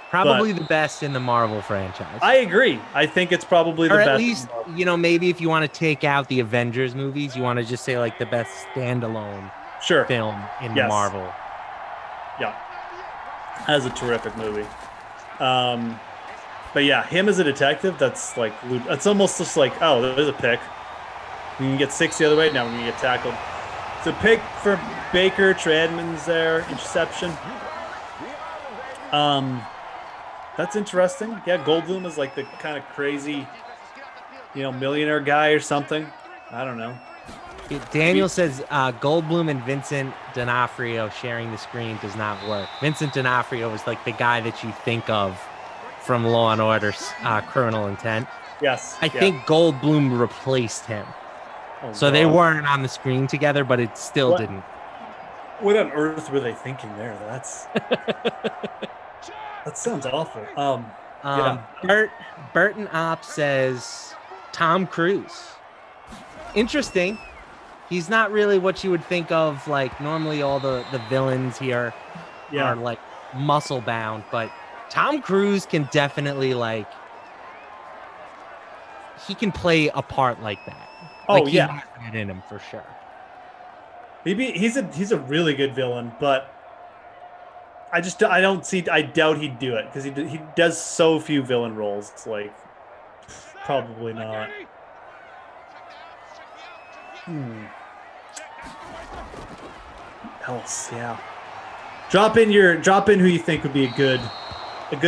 Probably the best in the Marvel franchise. I agree. I think it's probably the best. Or at least, maybe if you want to take out the Avengers movies, you want to just say like the best standalone film in Marvel. Yeah, that's a terrific movie. But yeah, him as a detective, that's like, it's almost just like, oh, there's a pick. We can get 6 the other way. Now we're going to get tackled. It's a pick for Baker. Trey Edmonds there. Interception. That's interesting. Yeah, Goldblum is like the kind of crazy, millionaire guy or something. I don't know. Daniel says Goldblum and Vincent D'Onofrio sharing the screen does not work. Vincent D'Onofrio was like the guy that you think of from Law and Order's Criminal Intent. Yes. I think Goldblum replaced him. So they weren't on the screen together, but it still didn't. What on earth were they thinking there? That sounds awful. Burton Opp says Tom Cruise. Interesting. He's not really what you would think of. Like normally, all the villains here are like muscle bound, but Tom Cruise can definitely he can play a part like that. Oh, He has it in him for sure. Maybe he's a really good villain, but I doubt he'd do it because he does so few villain roles. It's probably not. Else, yeah. Drop in who you think would be a good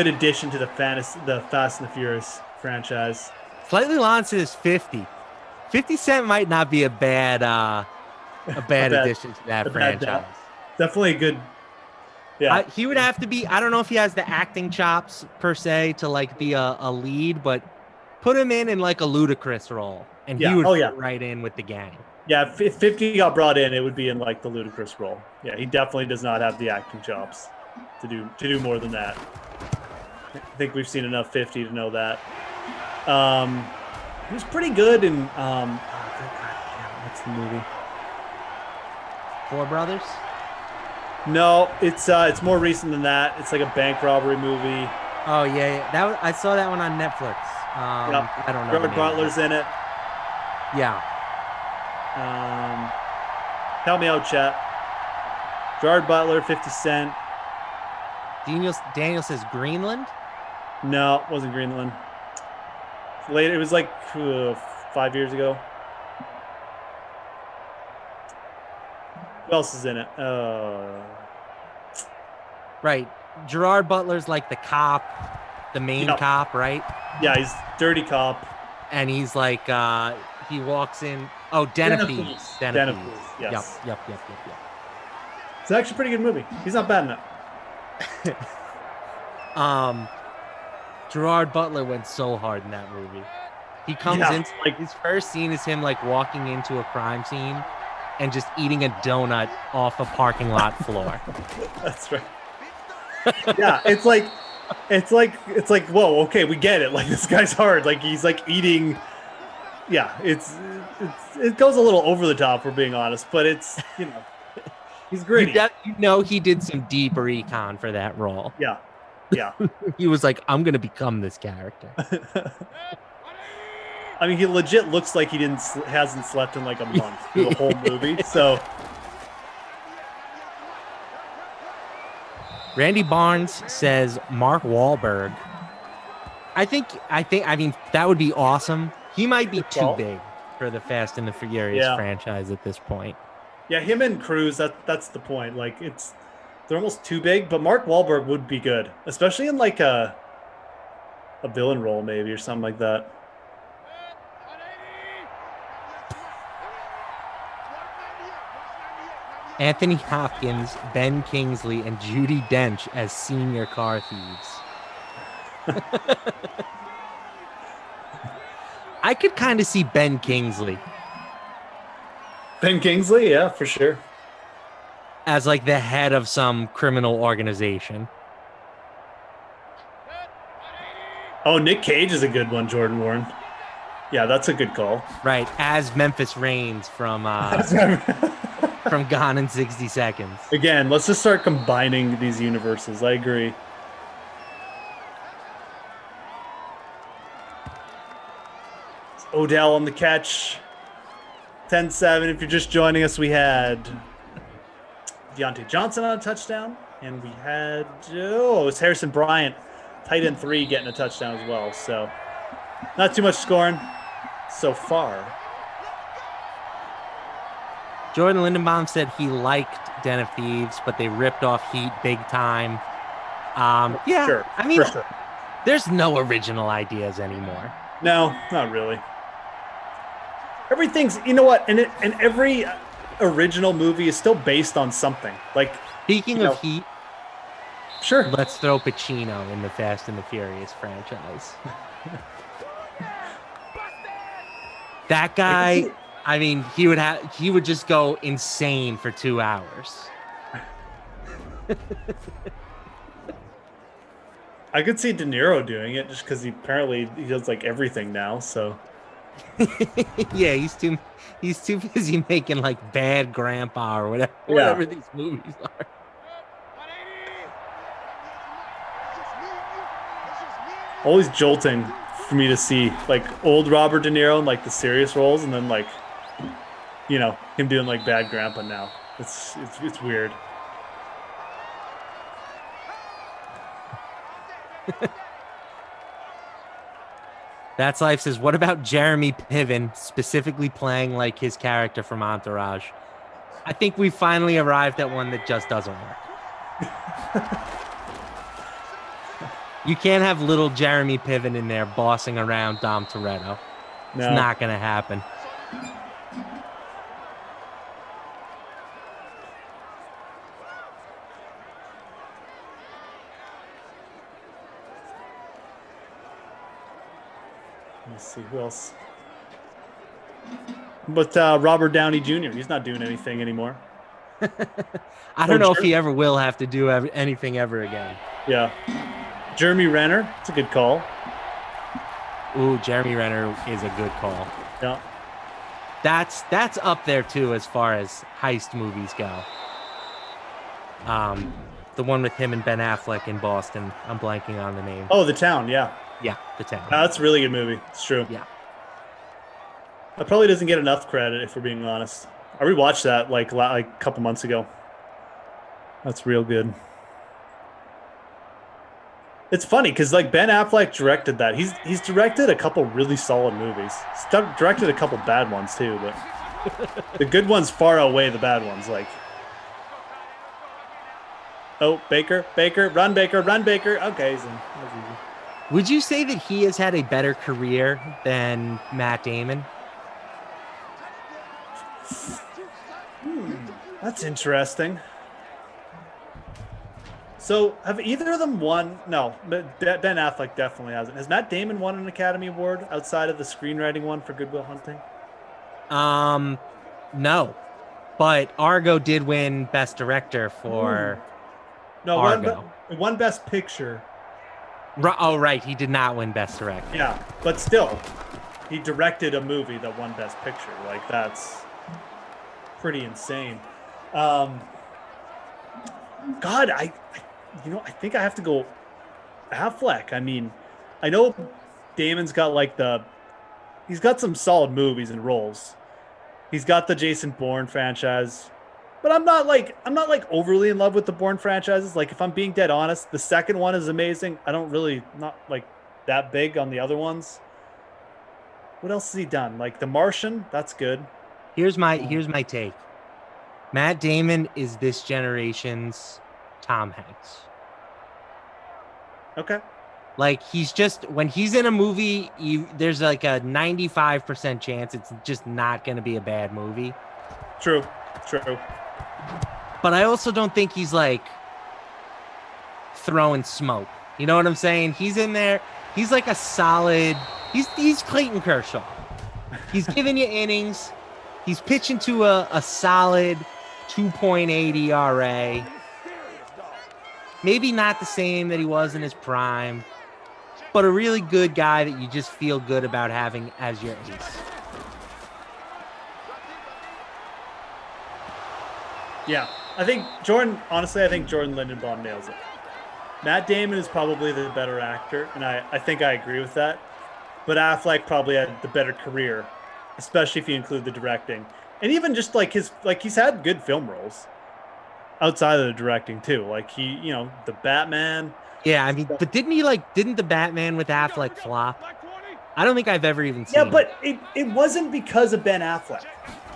addition to the Fast and the Furious franchise. Slightly launched is 50. 50 Cent might not be a bad addition to that franchise. Definitely a good. Yeah, he would have to be. I don't know if he has the acting chops per se to be a lead, but put him in a Ludacris role, and he would fit right in with the gang. Yeah, if 50 got brought in, it would be in the Ludacris role. Yeah, he definitely does not have the acting chops to do more than that. I think we've seen enough 50 to know that. He was pretty good in what's the movie? Four Brothers? No, it's more recent than that. It's like a bank robbery movie. Oh yeah. I saw that one on Netflix. I don't know. Gerard Butler's in it. Yeah. Help me out, chat. Gerard Butler, 50 Cent. Daniel says Greenland? No, it wasn't Greenland. Later, it was 5 years ago. Who else is in it? Right. Gerard Butler's the cop, the main cop, right? Yeah, he's dirty cop. And he's he walks in. Oh, Dennefies. Yes. Yep. It's actually a pretty good movie. He's not bad in it. Gerard Butler went so hard in that movie. He comes in his first scene is him like walking into a crime scene and just eating a donut off a parking lot floor. That's right. Yeah, it's like, whoa, okay, we get it. Like, this guy's hard. Like, he's like eating. Yeah, it goes a little over the top, for being honest, but it's, you know, he's gritty. You know, he did some deep recon for that role. Yeah. Yeah. He was like, I'm going to become this character. I mean, he legit looks like he hasn't slept in like a month through the whole movie. So, Randy Barnes says Mark Wahlberg. I mean, that would be awesome. He might be too big for the Fast and the Furious franchise at this point. Yeah, him and Cruise, that's the point. Like, they're almost too big, but Mark Wahlberg would be good, especially in like a villain role maybe or something like that. Anthony Hopkins, Ben Kingsley, and Judi Dench as senior car thieves. I could kind of see Ben Kingsley. Ben Kingsley, yeah, for sure. As like the head of some criminal organization. Oh, Nick Cage is a good one, Jordan Warren. Yeah, that's a good call. Right, as Memphis Reigns from from Gone in 60 Seconds. Again, let's just start combining these universes. I agree. It's Odell on the catch. 10-7. If you're just joining us, we had Deontay Johnson on a touchdown. And we had, it's Harrison Bryant, tight end 3, getting a touchdown as well. So not too much scoring so far. Jordan Lindenbaum said he liked Den of Thieves, but they ripped off Heat big time. Yeah, sure, I mean, sure. There's no original ideas anymore. No, not really. Everything's, you know what, and every original movie is still based on something. Like, speaking of Heat, sure, let's throw Pacino in the Fast and the Furious franchise. That guy, I mean, he would just go insane for 2 hours. I could see De Niro doing it just because he does like everything now. So yeah, he's too busy making like Bad Grandpa or whatever these movies are. Always jolting for me to see like old Robert De Niro in like the serious roles, and then like, you know, him doing like Bad Grandpa now. It's weird. That's Life says, what about Jeremy Piven specifically playing like his character from Entourage? I think we finally arrived at one that just doesn't work. You can't have little Jeremy Piven in there bossing around Dom Toretto. It's not going to happen. Let's see who else. But Robert Downey Jr., he's not doing anything anymore. I don't know if he ever will have to do anything ever again. Yeah. Jeremy Renner, it's a good call. Ooh, Jeremy Renner is a good call. Yeah. That's up there too as far as heist movies go. The one with him and Ben Affleck in Boston. I'm blanking on the name. Oh, The Town, yeah. Yeah, The Town. That's a really good movie. It's true. Yeah. That probably doesn't get enough credit if we're being honest. I rewatched that like a couple months ago. That's real good. It's funny because like Ben Affleck directed that. He's directed a couple really solid movies. He's directed a couple bad ones too, but the good ones far outweigh the bad ones. Like, oh, Baker, run Baker, run Baker. Okay, that was easy. Would you say that he has had a better career than Matt Damon? That's interesting. So, have either of them won? No, but Ben Affleck definitely hasn't. Has Matt Damon won an Academy Award outside of the screenwriting one for Good Will Hunting? No. But Argo did win Best Director for Argo. One Best Picture. Oh, right. He did not win Best Director. Yeah, but still, he directed a movie that won Best Picture. Like, that's pretty insane. God, I think I have to go Affleck. I mean, I know Damon's got he's got some solid movies and roles. He's got the Jason Bourne franchise, but I'm not overly in love with the Bourne franchises. Like, if I'm being dead honest, the second one is amazing. I don't really not like that big on the other ones. What else has he done? Like The Martian, that's good. Here's my take. Matt Damon is this generation's Tom Hanks. Okay. Like, when he's in a movie, there's like a 95% chance it's just not going to be a bad movie. True. But I also don't think he's like throwing smoke. You know what I'm saying? He's in there. He's like a solid. He's Clayton Kershaw. He's giving you innings. He's pitching to a solid 2.8 ERA. Maybe not the same that he was in his prime, but a really good guy that you just feel good about having as your ace. Yeah, I think Jordan Lindenbaum nails it. Matt Damon is probably the better actor, and I think I agree with that. But Affleck probably had the better career, especially if you include the directing. And even just he's had good film roles. outside of the directing too. Like the Batman. Yeah, I mean, but didn't the Batman with Affleck flop? I don't think I've ever even seen Yeah, but it wasn't because of Ben Affleck.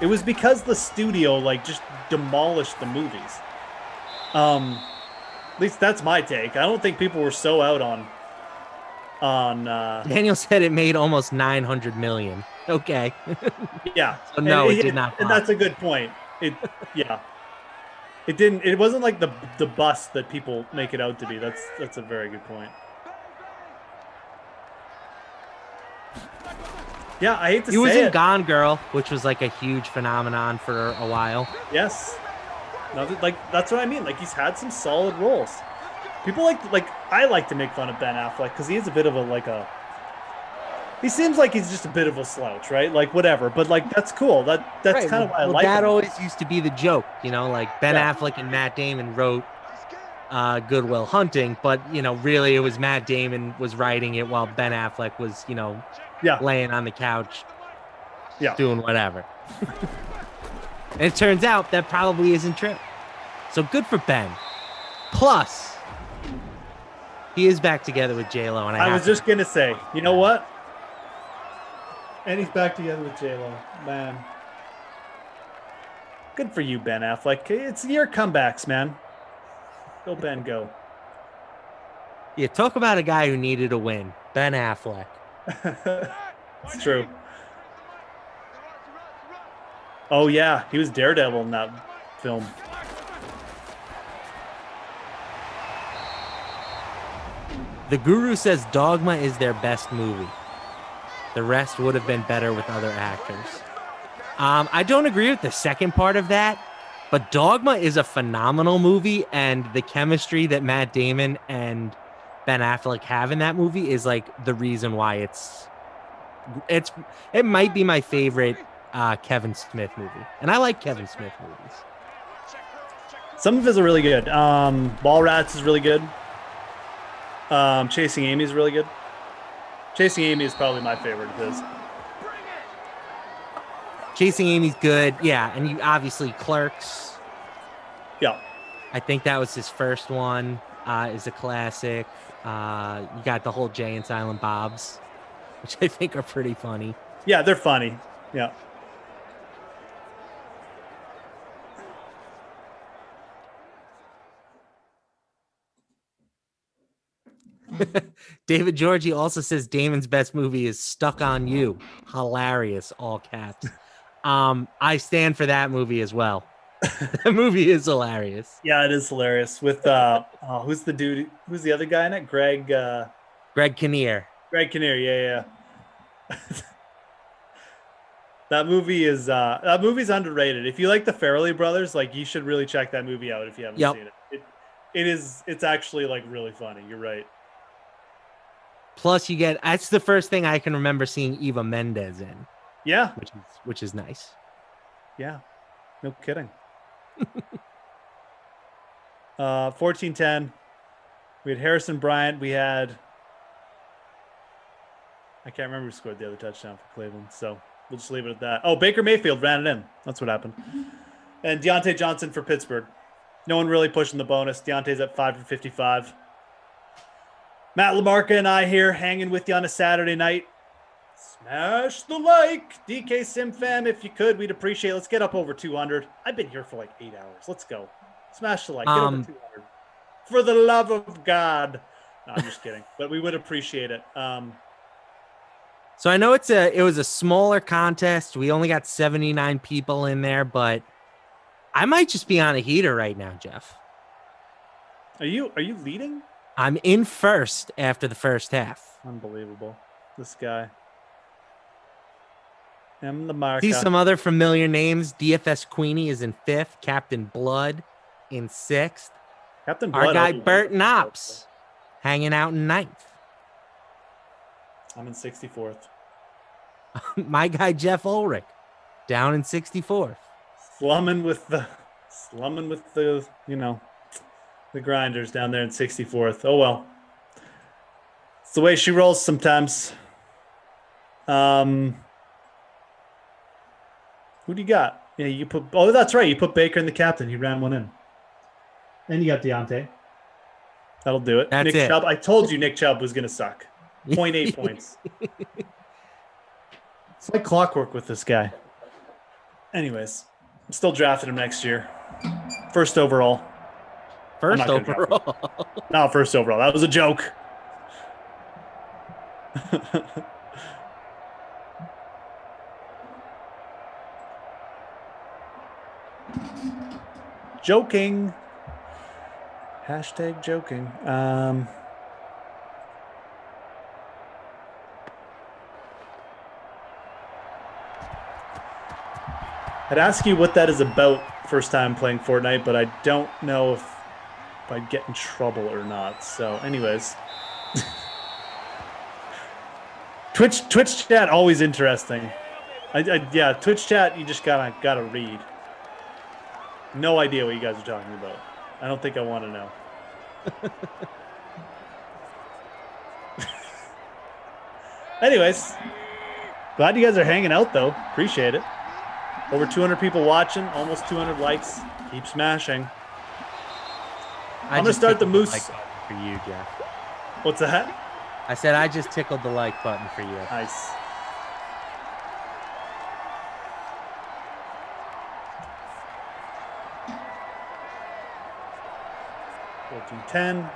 It was because the studio just demolished the movies. At least that's my take. I don't think people were so out on Daniel said it made almost 900 million. Okay. Yeah. So no, it did not. And that's a good point. It didn't. It wasn't like the bust that people make it out to be. That's a very good point. Yeah, I hate to say it. He was in Gone Girl, which was like a huge phenomenon for a while. Yes. No, that's what I mean. Like, he's had some solid roles. People I like to make fun of Ben Affleck because he is a bit of he seems like he's just a bit of a slouch, right? Like, whatever. But that's cool. That's right. Kind of why I like him. That always used to be the joke, like Ben Affleck and Matt Damon wrote Good Will Hunting, but really it was Matt Damon was writing it while Ben Affleck was, laying on the couch, doing whatever. And it turns out that probably isn't true. So good for Ben. Plus, he is back together with J-Lo. And I was just going to say, you know what? And he's back together with J-Lo. Man. Good for you, Ben Affleck. It's your comebacks, man. Go, Ben, go. Yeah, talk about a guy who needed a win. Ben Affleck. It's true. Oh, yeah. He was Daredevil in that film. The Guru says Dogma is their best movie. The rest would have been better with other actors. I don't agree with the second part of that, but Dogma is a phenomenal movie, and the chemistry that Matt Damon and Ben Affleck have in that movie is the reason why it might be my favorite Kevin Smith movie. And I like Kevin Smith movies. Some of his are really good. Mallrats is really good. Chasing Amy is really good. Chasing Amy is probably my favorite of his. Chasing Amy's good, yeah. And you obviously Clerks. Yeah. I think that was his first one. Is a classic. You got the whole Jay and Silent Bob's, which I think are pretty funny. Yeah, they're funny. Yeah. David Georgie also says Damon's best movie is Stuck on You. Hilarious, all caps. I stand for that movie as well. That movie is hilarious. Yeah, it is hilarious. With who's the dude? Who's the other guy in it? Greg Kinnear. Greg Kinnear. Yeah. That movie's underrated. If you like the Farrelly brothers, you should really check that movie out if you haven't seen it. It's actually really funny. You're right. Plus, that's the first thing I can remember seeing Eva Mendes in. Yeah, which is nice. Yeah, no kidding. 14-10. We had Harrison Bryant. We had I can't remember who scored the other touchdown for Cleveland, so we'll just leave it at that. Oh, Baker Mayfield ran it in. That's what happened. And Deontay Johnson for Pittsburgh. No one really pushing the bonus. Deontay's at 5 for 55. Matt LaMarca and I here hanging with you on a Saturday night. Smash the like. DK SimFam, if you could, we'd appreciate it. Let's get up over 200. I've been here for 8 hours. Let's go. Smash the like. Get over 200. For the love of God. No, I'm just kidding. But we would appreciate it. So I know it was a smaller contest. We only got 79 people in there, but I might just be on a heater right now, Jeff. Are you leading? I'm in first after the first half. Unbelievable. This guy. Lamarca. See some other familiar names. DFS Queenie is in 5th. Captain Blood in 6th. Captain Blood. Our guy Burton Ops hanging out in 9th. I'm in 64th. My guy Geoff Ulrich down in 64th. Slumming with the the grinders down there in 64th. Oh well. It's the way she rolls sometimes. Who do you got? Yeah, that's right. You put Baker in the captain. He ran one in. And you got Deontay. That'll do it. That's Nick it. Chubb. I told you Nick Chubb was going to suck. 0.8 points. It's like clockwork with this guy. Anyways, I'm still drafting him next year. First overall. First overall. No, first overall. That was a joke. Joking. Hashtag joking. I'd ask you what that is about first time playing Fortnite, but I don't know if I'd get in trouble or not. So anyways. Twitch chat, always interesting. Yeah, Twitch chat, you just gotta read. No idea what you guys are talking about. I don't think I want to know. Anyways, glad you guys are hanging out though. Appreciate it. Over 200 people watching, almost 200 likes. Keep smashing. I'm gonna start the Moose like for you, Jeff. What's that? I said I just tickled the like button for you. Nice. $14-10.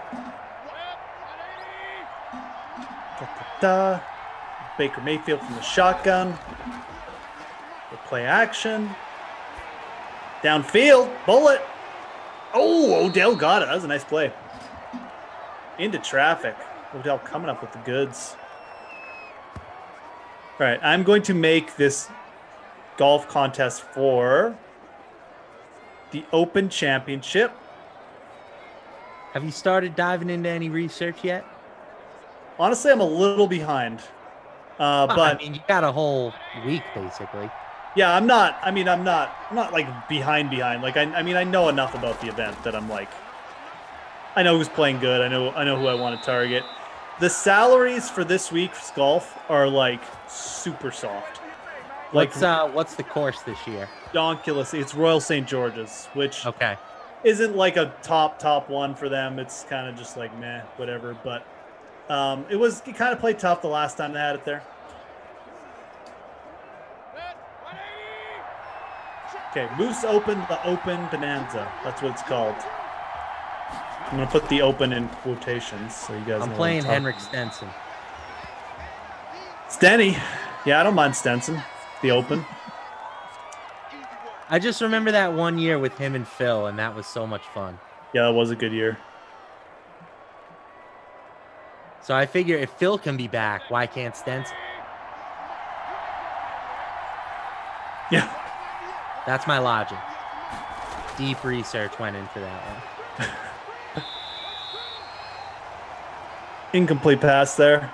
Baker Mayfield from the shotgun. The play action. Downfield. Bullet. Oh, Odell got it. That was a nice play. Into traffic. Odell coming up with the goods. All right, I'm going to make this golf contest for the Open Championship. Have you started diving into any research yet? Honestly, I'm a little behind. But I mean, you got a whole week basically. Yeah, I'm not like behind. Like I mean, I know enough about the event that I'm like, I know who's playing good. I know who I want to target. The salaries for this week's golf are like super soft. Like What's the course this year? Donkulous. It's Royal St. George's, which isn't like a top one for them. It's kind of just like meh, whatever. But it kind of played tough the last time they had it there. Okay, Moose Open, the Open Bonanza. That's what it's called. I'm going to put the open in quotations so you guys know. I'm playing Henrik Stenson. Stenny. Yeah, I don't mind Stenson. The Open. I just remember that one year with him and Phil, and that was so much fun. Yeah, it was a good year. So I figure if Phil can be back, why can't Stenson? Yeah. That's my logic. Deep research went into that one. Incomplete pass there.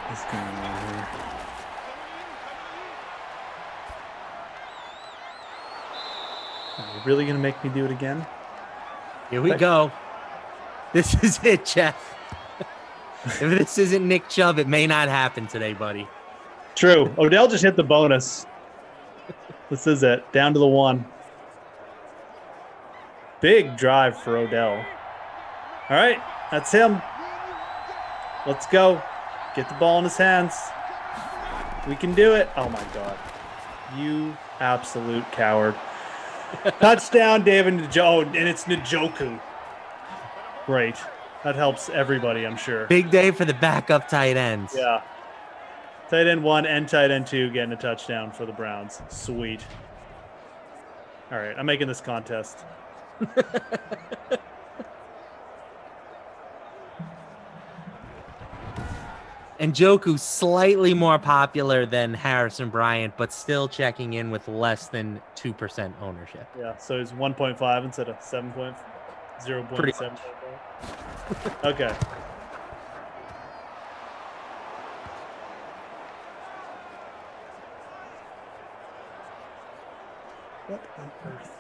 What's going on here? Are you really going to make me do it again? Here we go. This is it, Jeff. If this isn't Nick Chubb, it may not happen today, buddy. True. Odell just hit the bonus. This is it. Down to the one. Big drive for Odell. All right. That's him. Let's go. Get the ball in his hands. We can do it. Oh, my God. You absolute coward. Touchdown, David Njoku. And it's Njoku. Great. That helps everybody, I'm sure. Big day for the backup tight ends. Yeah. Tight end 1 and tight end 2 getting a touchdown for the Browns. Sweet. All right, I'm making this contest. And Njoku's slightly more popular than Harrison Bryant, but still checking in with less than 2% ownership. Yeah, so it's 1.5 instead of 0.7. Okay. What on earth?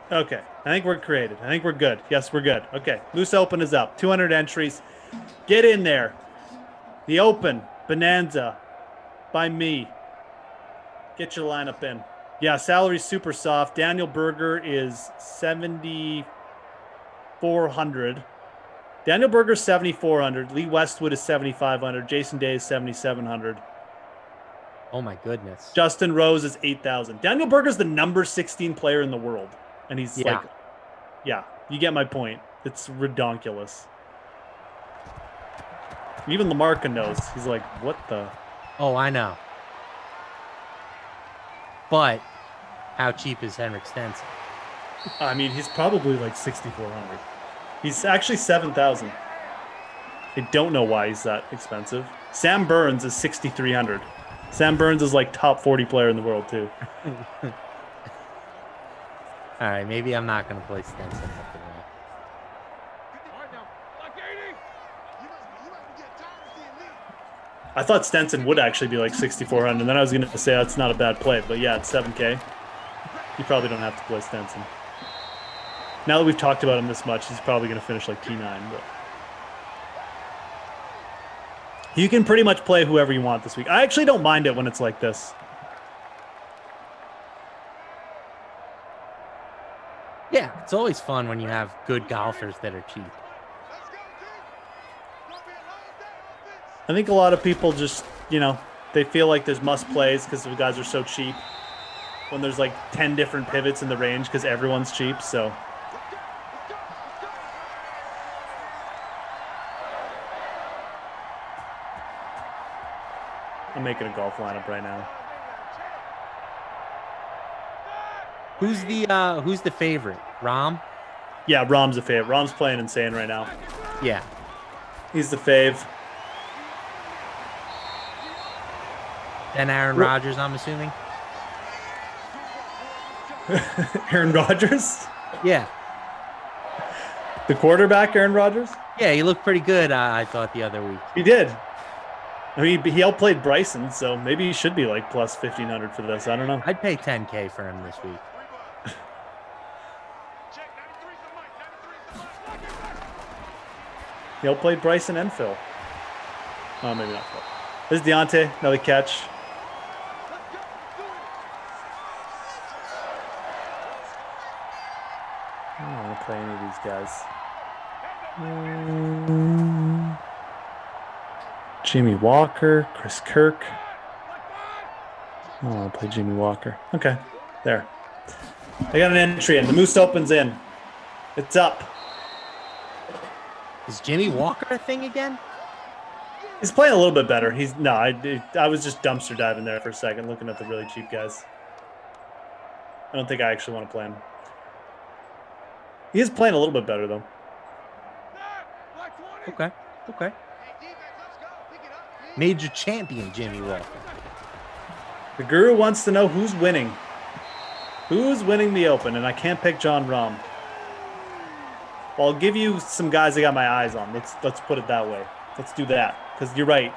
Okay, I think we're created. I think we're good. Yes, we're good. Okay, Loose Open is up. 200 entries. Get in there. The Open Bonanza by me. Get your lineup in. Yeah, salary's super soft. Daniel Berger is 7,400. Daniel Berger's 7,400. Lee Westwood is 7,500. Jason Day is 7,700. Oh my goodness. Justin Rose is 8,000. Daniel Berger's the number 16 player in the world. And he's like, yeah, you get my point. It's redonkulous. Even Lamarca knows. He's like, what the? Oh, I know. But how cheap is Henrik Stenson? I mean, he's probably like 6,400. He's actually 7,000. I don't know why he's that expensive. Sam Burns is 6,300. Sam Burns is like top 40 player in the world too. All right, maybe I'm not going to play Stenson after that. I thought Stenson would actually be like 6,400. Then I was going to say that's not a bad play, but yeah, it's 7K. You probably don't have to play Stenson. Now that we've talked about him this much, he's probably going to finish like T9. But you can pretty much play whoever you want this week. I actually don't mind it when it's like this. Yeah, it's always fun when you have good golfers that are cheap. I think a lot of people just, you know, they feel like there's must plays because the guys are so cheap. When there's like 10 different pivots in the range because everyone's cheap, so. I'm making a golf lineup right now. Who's the favorite? Rom? Yeah, Rom's the favorite. Rom's playing insane right now. Yeah. He's the fave. And Aaron Rodgers, I'm assuming? Aaron Rodgers? Yeah. The quarterback, Aaron Rodgers? Yeah, he looked pretty good, I thought, the other week. He did. I mean, he outplayed Bryson, so maybe he should be like plus 1,500 for this. I don't know. I'd pay 10K for him this week. He outplayed Bryson and Phil. Oh, maybe not Phil. There's Deontay, another catch. I don't want to play any of these guys. Jimmy Walker, Chris Kirk. I don't want to play Jimmy Walker. Okay, there. I got an entry in. The Moose Open's in. It's up. Is Jimmy Walker a thing again? He's playing a little bit better. I was just dumpster diving there for a second, looking at the really cheap guys. I don't think I actually want to play him. He is playing a little bit better, though. Okay. Major champion Jimmy Walker. The Guru wants to know who's winning. Who's winning the Open? And I can't pick John Rahm. Well, I'll give you some guys I got my eyes on. Let's put it that way. Let's do that. Because you're right.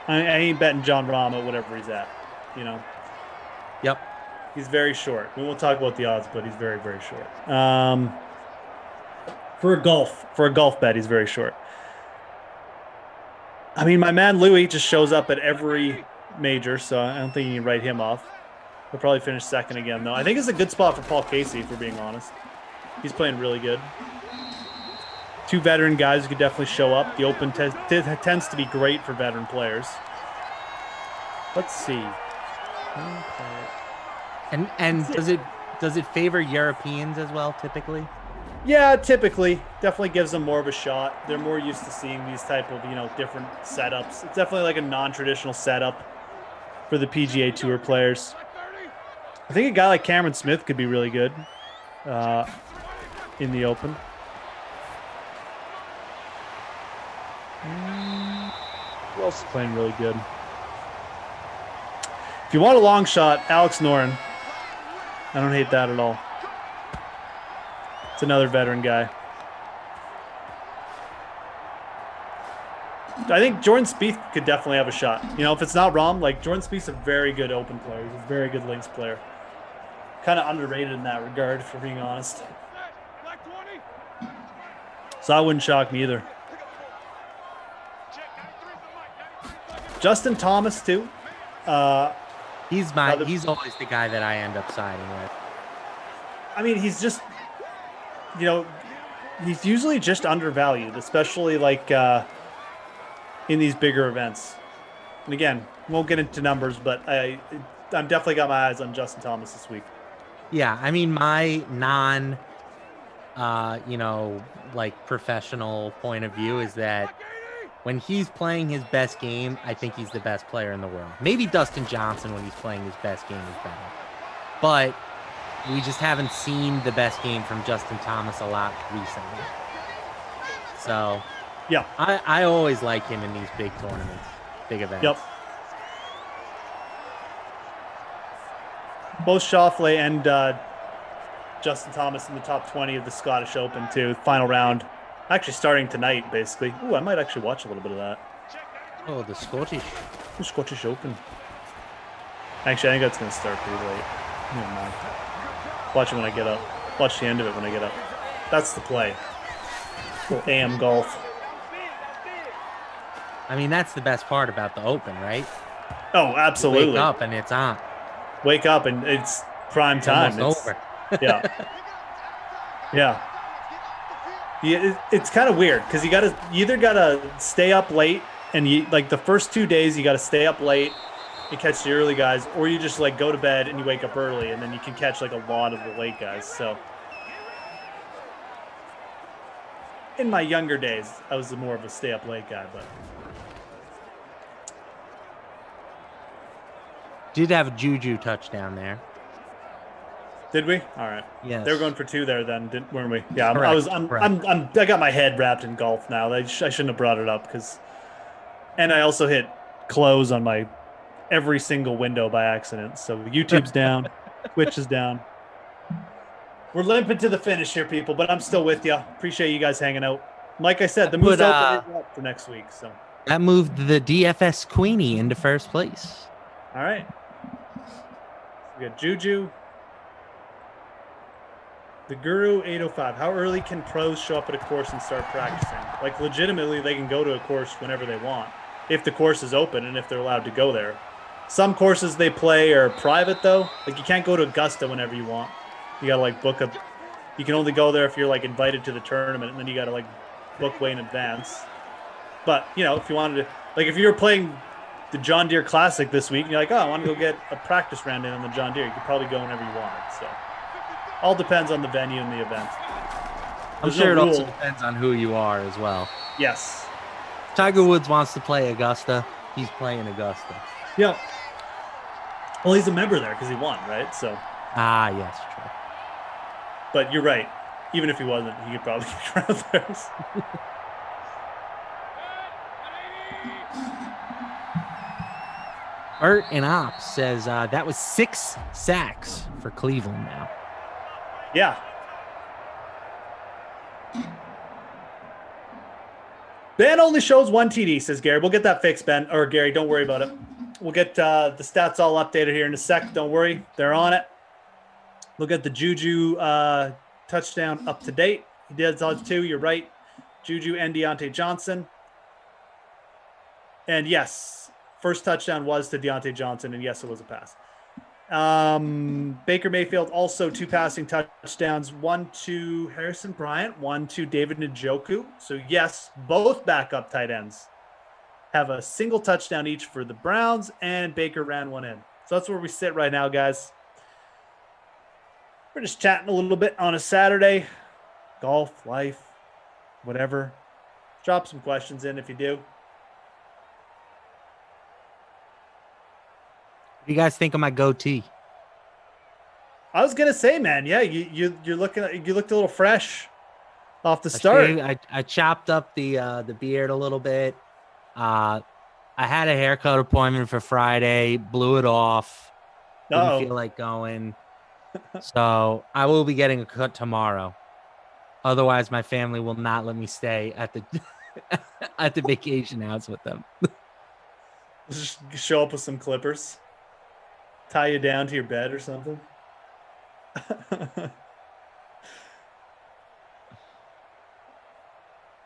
I ain't betting John Rahm at whatever he's at. You know? Yep. He's very short. We won't talk about the odds, but he's very, very short. For a golf bet, he's very short. I mean, my man Louis just shows up at every major, so I don't think you can write him off. He'll probably finish second again, though. I think it's a good spot for Paul Casey, if we're being honest. He's playing really good. Two veteran guys who could definitely show up. The Open tends to be great for veteran players. Let's see. And does it favor Europeans as well, typically? Yeah, typically. Definitely gives them more of a shot. They're more used to seeing these type of, different setups. It's definitely like a non-traditional setup for the PGA Tour players. I think a guy like Cameron Smith could be really good in the Open. Who else is playing really good? If you want a long shot, Alex Noren. I don't hate that at all. It's another veteran guy. I think Jordan Spieth could definitely have a shot. You know, if it's not Rahm, like Jordan Spieth's a very good open player. He's a very good links player. Kind of underrated in that regard, for being honest. So that wouldn't shock me either. Justin Thomas too. He's always the guy that I end up siding with. I mean, he's just, you know, he's usually just undervalued, especially like in these bigger events. And again, won't get into numbers, but I'm definitely got my eyes on Justin Thomas this week. Yeah, I mean, my like professional point of view is that when he's playing his best game, I think he's the best player in the world. Maybe Dustin Johnson, when he's playing his best game, is better. But we just haven't seen the best game from Justin Thomas a lot recently. So, yeah, I always like him in these big tournaments, big events. Yep. Both Schauffele and Justin Thomas in the top 20 of the Scottish Open, too. Final round. Actually starting tonight, basically. Ooh, I might actually watch a little bit of that. Oh, the Scottish Open. Actually, I think that's going to start pretty late. Never mind. Watch it when I get up. Watch the end of it when I get up. That's the play. Little AM golf. I mean, that's the best part about the Open, right? Oh, absolutely. You wake up and it's on. Wake up and it's prime time. It's over. Yeah. Yeah. It's kind of weird because you either gotta stay up late and like the first 2 days you gotta stay up late and catch the early guys, or you just like go to bed and you wake up early and then you can catch like a lot of the late guys. So in my younger days, I was more of a stay up late guy, but did have a Juju touchdown there. Did we? All right. Yes. They were going for two there then, weren't we? Yeah. Correct. I got my head wrapped in golf now. I shouldn't have brought it up and I also hit close on my every single window by accident. So YouTube's down, Twitch is down. We're limping to the finish here, people, but I'm still with you. Appreciate you guys hanging out. Like I said, the move's open up for next week. So that moved the DFS Queenie into first place. All right. We got Juju. The Guru 805. How early can pros show up at a course and start practicing? Like, legitimately, they can go to a course whenever they want, if the course is open and if they're allowed to go there. Some courses they play are private, though. Like, you can't go to Augusta whenever you want. You got to, like, book up. You can only go there if you're, like, invited to the tournament, and then you got to, like, book way in advance. But, you know, if you wanted to, like, if you were playing the John Deere Classic this week, and you're like, oh, I want to go get a practice round in on the John Deere, you could probably go whenever you wanted, so. All depends on the venue and the event. I'm sure it also depends on who you are as well. Yes. Tiger Woods wants to play Augusta. He's playing Augusta. Yeah. Well, he's a member there because he won, right? So. Ah, yes, true. But you're right. Even if he wasn't, he could probably get around there. Ert and Ops says that was 6 sacks for Cleveland now. Yeah. Ben only shows 1 TD, says Gary. We'll get that fixed, Ben. Or Gary, don't worry about it. We'll get the stats all updated here in a sec. Don't worry. They're on it. We'll get the Juju touchdown up to date. He did odds too. You're right. Juju and Deontay Johnson. And yes, first touchdown was to Deontay Johnson, and yes, it was a pass. Baker Mayfield also 2 passing touchdowns, 1 to Harrison Bryant, 1 to David Njoku. So yes, both backup tight ends have a single touchdown each for the Browns, and Baker ran 1 in. So that's where we sit right now, guys. We're just chatting a little bit on a Saturday. Golf, life, whatever. Drop some questions in if you do. What do you guys think of my goatee? I was gonna say, man, yeah, you looked a little fresh off the start. I chopped up the beard a little bit. I had a haircut appointment for Friday, blew it off. Didn't feel like going. So I will be getting a cut tomorrow. Otherwise, my family will not let me stay at the at the vacation house with them. Just show up with some clippers, tie you down to your bed or something.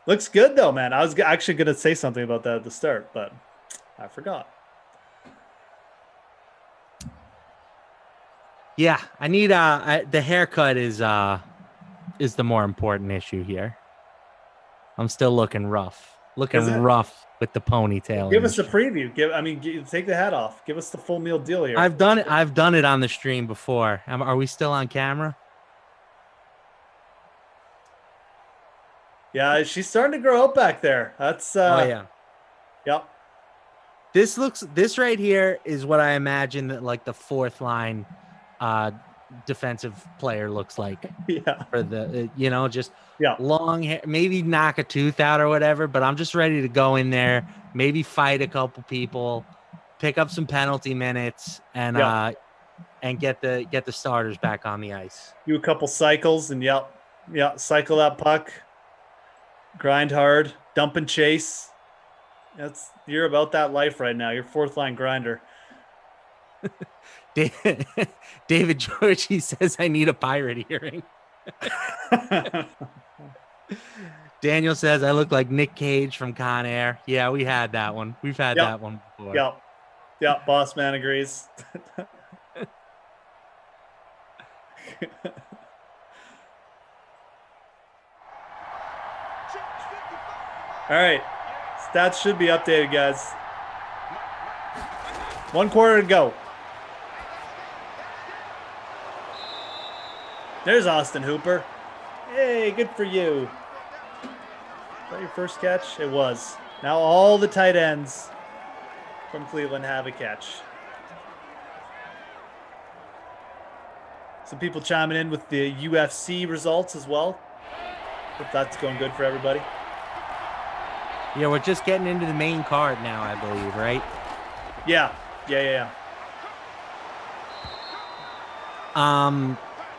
Looks good though, man. I was actually going to say something about that at the start, but I forgot. Yeah, I need the haircut is the more important issue here. I'm still looking rough. Looking rough with the ponytail. Give us the preview. Take the hat off. Give us the full meal deal here. I've done it on the stream before. Are we still on camera? Yeah, she's starting to grow up back there. That's oh yeah. Yep. This right here is what I imagine that like the fourth line defensive player looks like. Yeah. For the just long hair, maybe knock a tooth out or whatever, but I'm just ready to go in there, maybe fight a couple people, pick up some penalty minutes and get the starters back on the ice. Do a couple cycles and cycle that puck. Grind hard, dump and chase. You're about that life right now. You're fourth line grinder. David George, he says, I need a pirate hearing. Daniel says, I look like Nick Cage from Con Air. Yeah, we had that one. We've had that one before. Yep. Boss man agrees. All right. Stats should be updated, guys. 1 quarter to go. There's Austin Hooper. Hey, good for you. Is that your first catch? It was. Now all the tight ends from Cleveland have a catch. Some people chiming in with the UFC results as well. Hope that's going good for everybody. Yeah, we're just getting into the main card now, I believe, right? Yeah.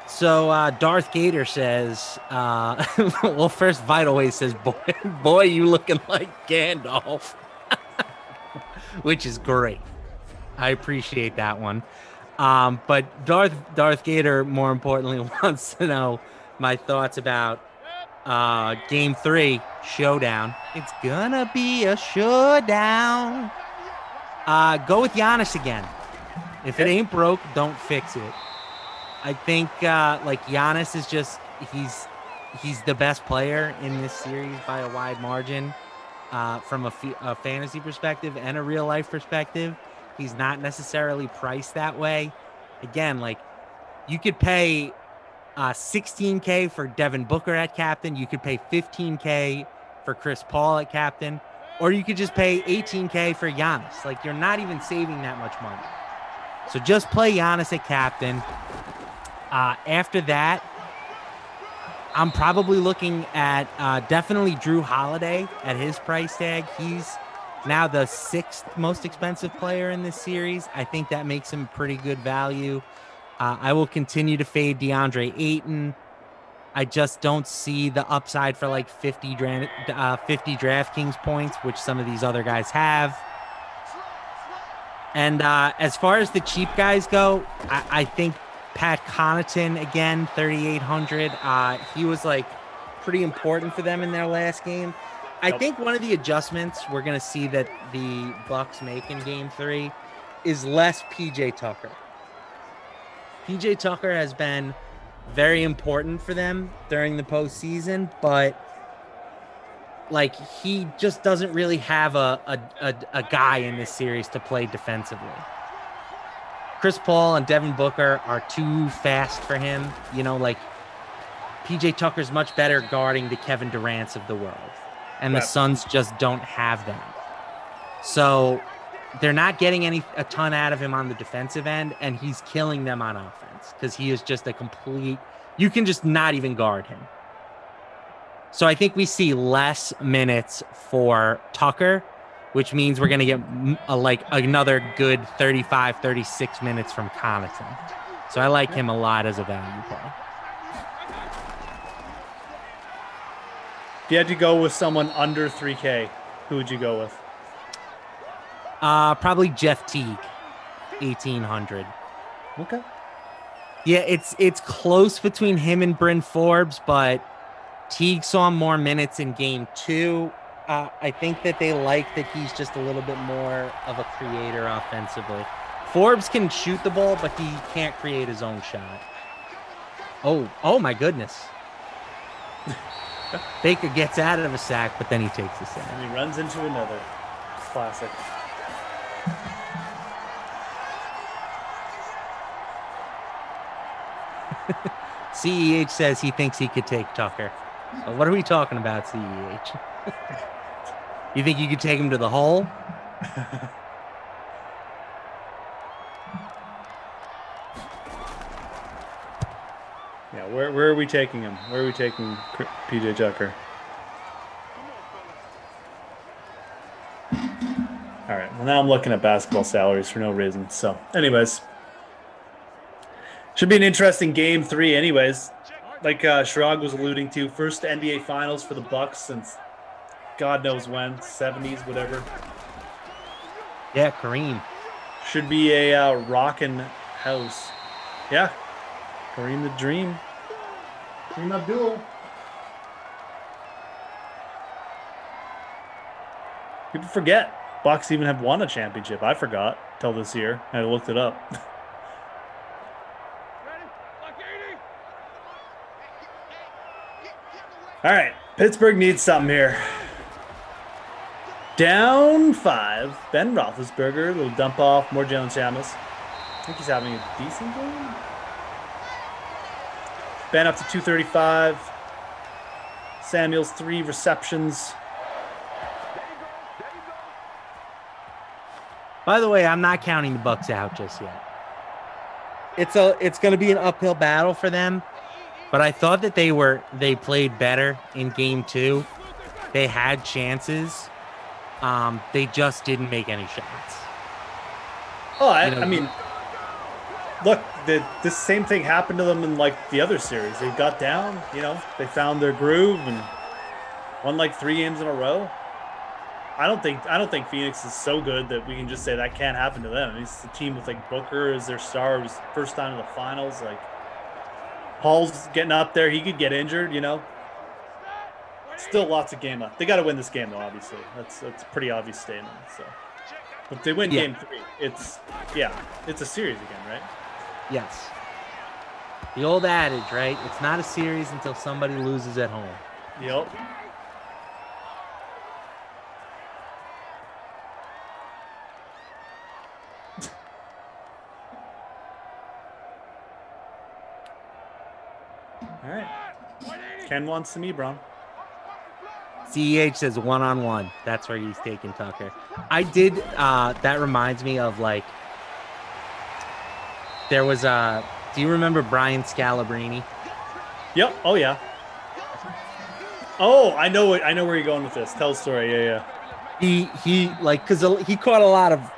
So Darth Gator says, well, first Vital Way says, boy, you looking like Gandalf, which is great. I appreciate that one. But Darth Gator, more importantly, wants to know my thoughts about Game 3 showdown. It's gonna be a showdown. Go with Giannis again. If it ain't broke, don't fix it. I think Giannis is just he's the best player in this series by a wide margin from a fantasy perspective and a real life perspective. He's not necessarily priced that way. Again, you could pay $16K for Devin Booker at captain. You could pay $15K for Chris Paul at captain, or you could just pay $18K for Giannis. You're not even saving that much money. So just play Giannis at captain. After that, I'm probably looking at definitely Drew Holiday at his price tag. He's now the 6th most expensive player in this series. I think that makes him pretty good value. I will continue to fade DeAndre Ayton. I just don't see the upside for 50 DraftKings points, which some of these other guys have. And as far as the cheap guys go, I think Pat Connaughton, again, 3,800. He was pretty important for them in their last game. I think one of the adjustments we're going to see that the Bucks make in Game 3 is less PJ Tucker. PJ Tucker has been very important for them during the postseason, but he just doesn't really have a guy in this series to play defensively. Chris Paul and Devin Booker are too fast for him. PJ Tucker's much better guarding the Kevin Durant's of the world. And the Suns just don't have that. So they're not getting a ton out of him on the defensive end, and he's killing them on offense because he is just you can just not even guard him. So I think we see less minutes for Tucker, which means we're going to get another good 35, 36 minutes from Connaughton. So I like him a lot as a value play. If you had to go with someone under 3K, who would you go with? Probably Jeff Teague, 1,800. Okay. Yeah, it's close between him and Bryn Forbes, but Teague saw more minutes in game 2. I think that they like that he's just a little bit more of a creator offensively. Forbes can shoot the ball, but he can't create his own shot. Oh my goodness. Baker gets out of a sack, but then he takes a sack. And he runs into another. Classic. CEH says he thinks he could take Tucker. So what are we talking about, CEH? You think you could take him to the hole? Yeah, where are we taking him? Where are we taking PJ Tucker? All right, well, now I'm looking at basketball salaries for no reason. So, anyways. Should be an interesting game 3 anyways. Like Shrug was alluding to, first NBA Finals for the Bucks since God knows when, 70s, whatever. Yeah, Kareem. Should be a rockin' house. Yeah, Kareem the Dream. Kareem Abdul. People forget Bucks even have won a championship. I forgot till this year. I looked it up. All right, Pittsburgh needs something here. Down 5. Ben Roethlisberger, little dump off, more Jalen Chamis. I think he's having a decent game. Ben up to 235. Samuels 3 receptions. By the way, I'm not counting the Bucks out just yet. It's going to be an uphill battle for them, but I thought that they played better in game 2. They had chances. They just didn't make any shots. Oh, I mean, look, this same thing happened to them in like the other series. They got down, they found their groove and won like 3 games in a row. I don't think Phoenix is so good that we can just say that can't happen to them. It's a team with like Booker as their star. It was first time in the finals. Like Paul's getting up there, he could get injured. Still lots of game left. They got to win this game though. Obviously, that's a pretty obvious statement. So, but if they win game 3, it's a series again, right? Yes. The old adage, right? It's not a series until somebody loses at home. Yep. All right. Ken wants some Ebron. CEH says one-on-one. That's where he's taking Tucker. I did. That reminds me of like there was a. Do you remember Brian Scalabrine? Yep. Oh yeah. Oh, I know where you're going with this. Tell the story. Yeah. He like because he caught a lot of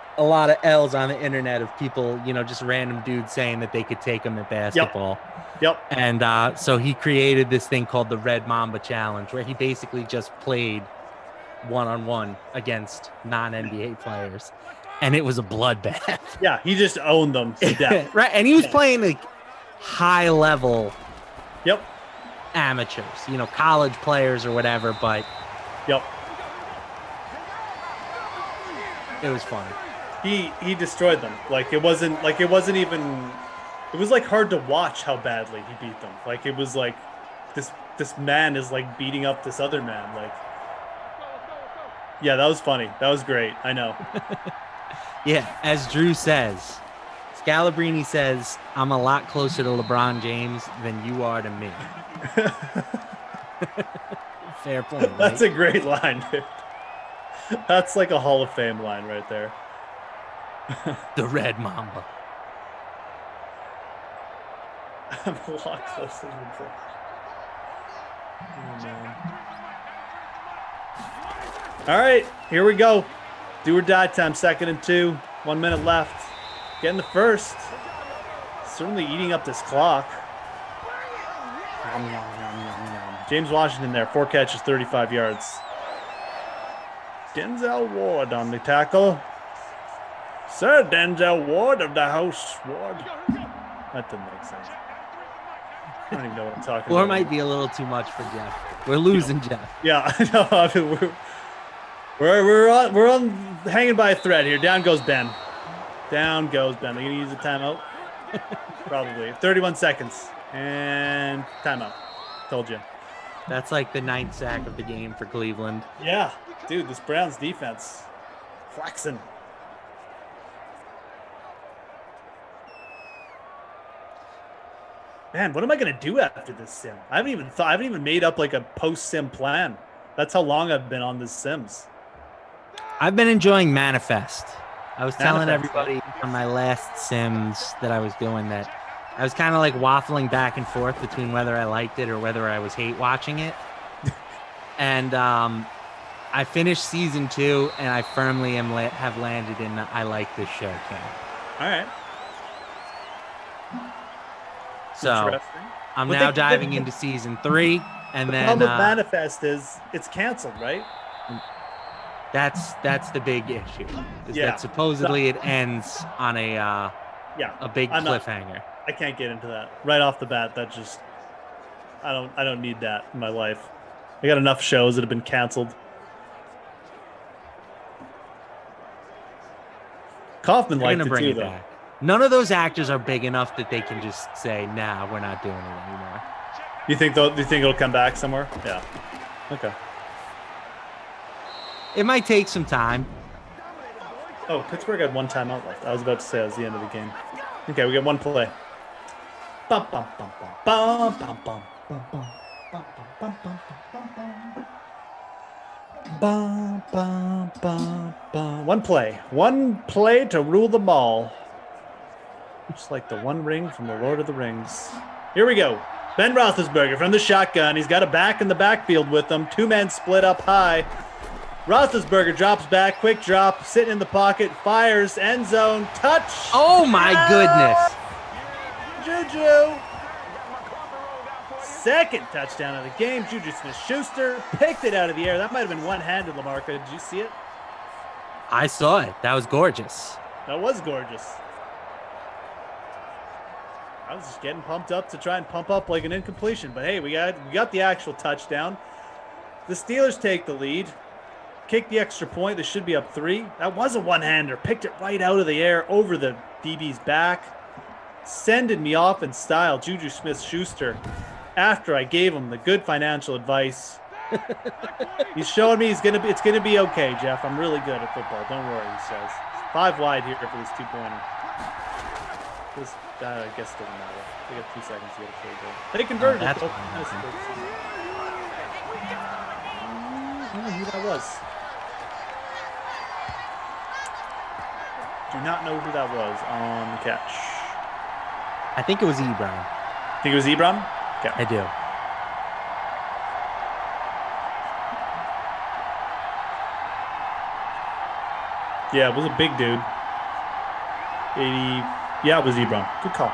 L's on the internet of people, just random dudes saying that they could take him at basketball. Yep. And so he created this thing called the Red Mamba Challenge, where he basically just played one-on-one against non-NBA players, and it was a bloodbath. Yeah, he just owned them to death. Right, and he was playing like high-level. Yep. Amateurs, college players or whatever, but. Yep. It was funny. He destroyed them. Like it wasn't even. It was like hard to watch how badly he beat them. Like it was like this man is like beating up this other man. Like, yeah, that was funny. That was great. I know. Yeah, as Drew says, Scalabrine says, "I'm a lot closer to LeBron James than you are to me." Fair point. Right? That's a great line, dude. That's like a Hall of Fame line right there. The Red Mamba. I'm a lot closer to the Oh, man. All right, here we go. Do or die time, 2nd and 2. 1 minute left. Getting the first. Certainly eating up this clock. James Washington there, 4 catches, 35 yards. Denzel Ward on the tackle. Sir Denzel Ward of the house. Ward. That didn't make sense. I don't even know what I'm talking about. Or might be a little too much for Jeff. We're losing Jeff. Yeah, I know. I mean, we're on hanging by a thread here. Down goes Ben. Down goes Ben. They're gonna use a timeout. Probably 31 seconds and timeout. Told you. That's like the 9th sack of the game for Cleveland. Yeah, dude, this Browns defense flexing. Man, what am I gonna do after this sim? I haven't even made up like a post-sim plan. That's how long I've been on this Sims. I've been enjoying Manifest. I was telling everybody on my last Sims that I was doing that I was kind of like waffling back and forth between whether I liked it or whether I was hate watching it. And I finished season 2, and I firmly have landed in the I like this show camp. All right. So I'm now diving into season 3, and the then problem with Manifest is it's canceled, right? That's the big issue. Is that supposedly it ends on a big cliffhanger. I can't get into that right off the bat. That just I don't need that in my life. I got enough shows that have been canceled. Kaufman liked it too, though. None of those actors are big enough that they can just say, "Nah, we're not doing it anymore." You think it'll come back somewhere? Yeah. Okay. It might take some time. Oh, Pittsburgh had 1 timeout left. I was about to say it was the end of the game. Okay, we got 1 play. Bum, bum, bum, bum, bum, bum, bum, bum, bum, bum, bum, bum, bum, bum. 1 play. 1 play to rule them all. Just like the One Ring from the Lord of the Rings. Here we go. Ben Roethlisberger from the shotgun. He's got a back in the backfield with him. 2 men split up high. Roethlisberger drops back, quick drop, sitting in the pocket, fires, end zone, touch. Oh my goodness. Juju. Second touchdown of the game. Juju Smith-Schuster picked it out of the air. That might have been one-handed, Lamarca. Did you see it? I saw it. That was gorgeous. That was gorgeous. I was just getting pumped up to try and pump up like an incompletion. But hey, we got the actual touchdown. The Steelers take the lead. Kick the extra point. They should be up 3. That was a one-hander. Picked it right out of the air over the DB's back. Sended me off in style, Juju Smith-Schuster, after I gave him the good financial advice. He's showing me it's gonna be okay, Jeff. I'm really good at football. Don't worry, he says. 5 wide here for this 2-pointer. This I guess it doesn't matter. They got 2 seconds to get a field goal. They converted it. I don't know who that was. Do not know who that was on the catch. I think it was Ebron. Think it was Ebron? Okay. I do. Yeah, it was a big dude. 80. Yeah, it was Ebron. Good call.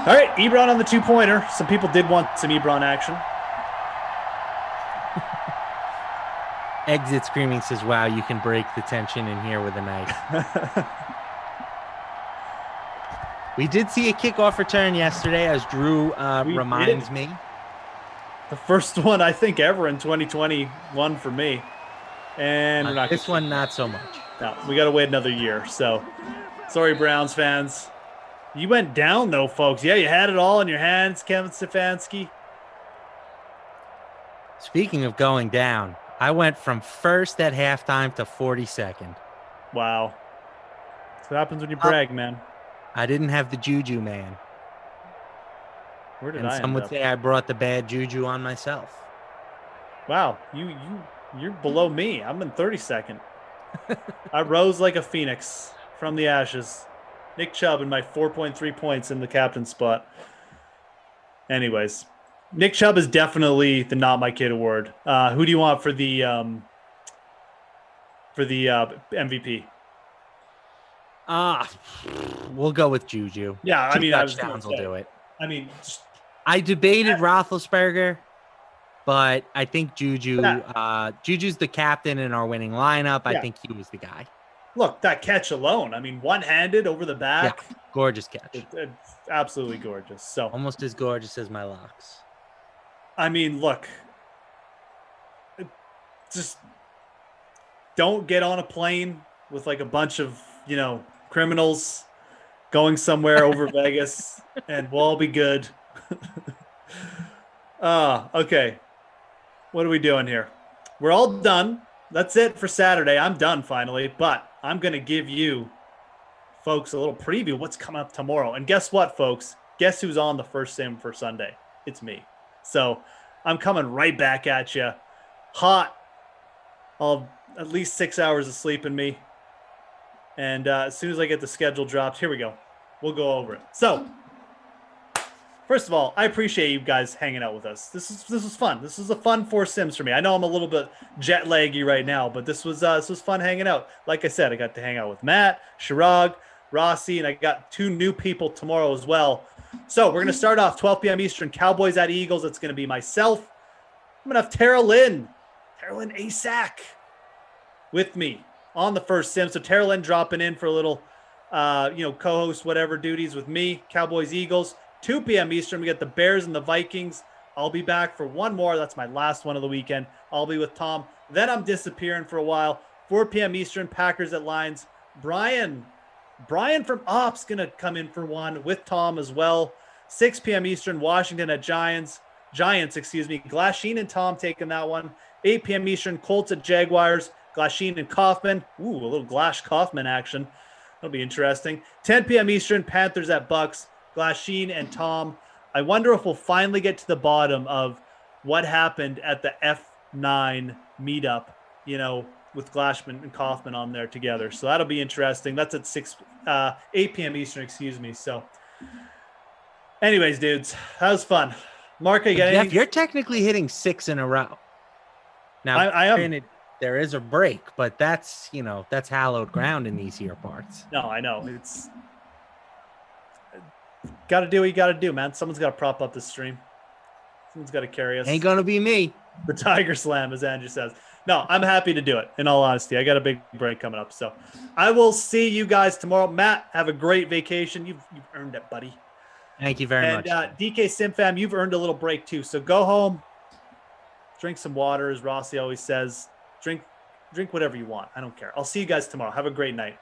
All right, Ebron on the 2-pointer. Some people did want some Ebron action. Exit Screaming says, wow, you can break the tension in here with a knife. We did see a kickoff return yesterday, as Drew reminds me. The first one, I think, ever in 2021 for me. And we're not this one, not so much. No, we got to wait another year. So, sorry, Browns fans. You went down, though, folks. Yeah, you had it all in your hands, Kevin Stefanski. Speaking of going down, I went from first at halftime to 42nd. Wow. That's what happens when you brag, man. I didn't have the juju, man. Where did and I some end would up? say I brought the bad juju on myself. Wow, you're below me. I'm in 32nd. I rose like a phoenix from the ashes. Nick Chubb and my 4.3 points in the captain spot. Anyways, Nick Chubb is definitely the not my kid award. Who do you want for the MVP? We'll go with Juju. Yeah, I 2 mean, touchdowns will do it. I mean, I debated Roethlisberger, but I think Juju. Juju's the captain in our winning lineup. I think he was the guy. Look, that catch alone. I mean, one-handed over the back. Yeah, gorgeous catch. It's absolutely gorgeous. So almost as gorgeous as my locks. I mean, look, just don't get on a plane with like a bunch of, criminals going somewhere over Vegas, and we'll all be good. Okay. What are we doing here? We're all done. That's it for Saturday. I'm done finally, but I'm going to give you folks a little preview of what's coming up tomorrow. And guess what, folks? Guess who's on the first sim for Sunday? It's me. So I'm coming right back at you. Hot. I'll have at least 6 hours of sleep in me. And as soon as I get the schedule dropped, here we go. We'll go over it. So, first of all, I appreciate you guys hanging out with us. This was fun. This was a fun 4 sims for me. I know I'm a little bit jet laggy right now, but this was fun hanging out. Like I said, I got to hang out with Matt, Shirag, Rossi, and I got 2 new people tomorrow as well. So we're going to start off 12 p.m. Eastern, Cowboys at Eagles. It's going to be myself. I'm going to have Tara Lynn Asak with me on the first sim. So Tara Lynn dropping in for a little, co-host, whatever duties with me. Cowboys, Eagles. 2 p.m. Eastern, we get the Bears and the Vikings. I'll be back for one more. That's my last one of the weekend. I'll be with Tom. Then I'm disappearing for a while. 4 p.m. Eastern, Packers at Lions. Brian from Ops going to come in for one with Tom as well. 6 p.m. Eastern, Washington at Giants. Glasheen and Tom taking that one. 8 p.m. Eastern, Colts at Jaguars. Glasheen and Kaufman. Ooh, a little Glash Kaufman action. That'll be interesting. 10 p.m. Eastern, Panthers at Bucks. Glasheen and Tom. I wonder if we'll finally get to the bottom of what happened at the F9 meetup, with Glashman and Kaufman on there together. So that'll be interesting. That's at 8 p.m. Eastern, So anyways, dudes, that was fun. Marca, you got anything? Jeff, you're technically hitting 6 in a row. Now, I am. Granted, there is a break, but that's hallowed ground in these here parts. No, I know. It's got to do what you got to do, man. Someone's got to prop up the stream. Someone's got to carry us. Ain't going to be me. The Tiger Slam, as Andrew says. No, I'm happy to do it, in all honesty. I got a big break coming up. So I will see you guys tomorrow. Matt, have a great vacation. You've earned it, buddy. Thank you very much. And DK Simfam, you've earned a little break too. So go home, drink some water, as Rossi always says. Drink whatever you want. I don't care. I'll see you guys tomorrow. Have a great night.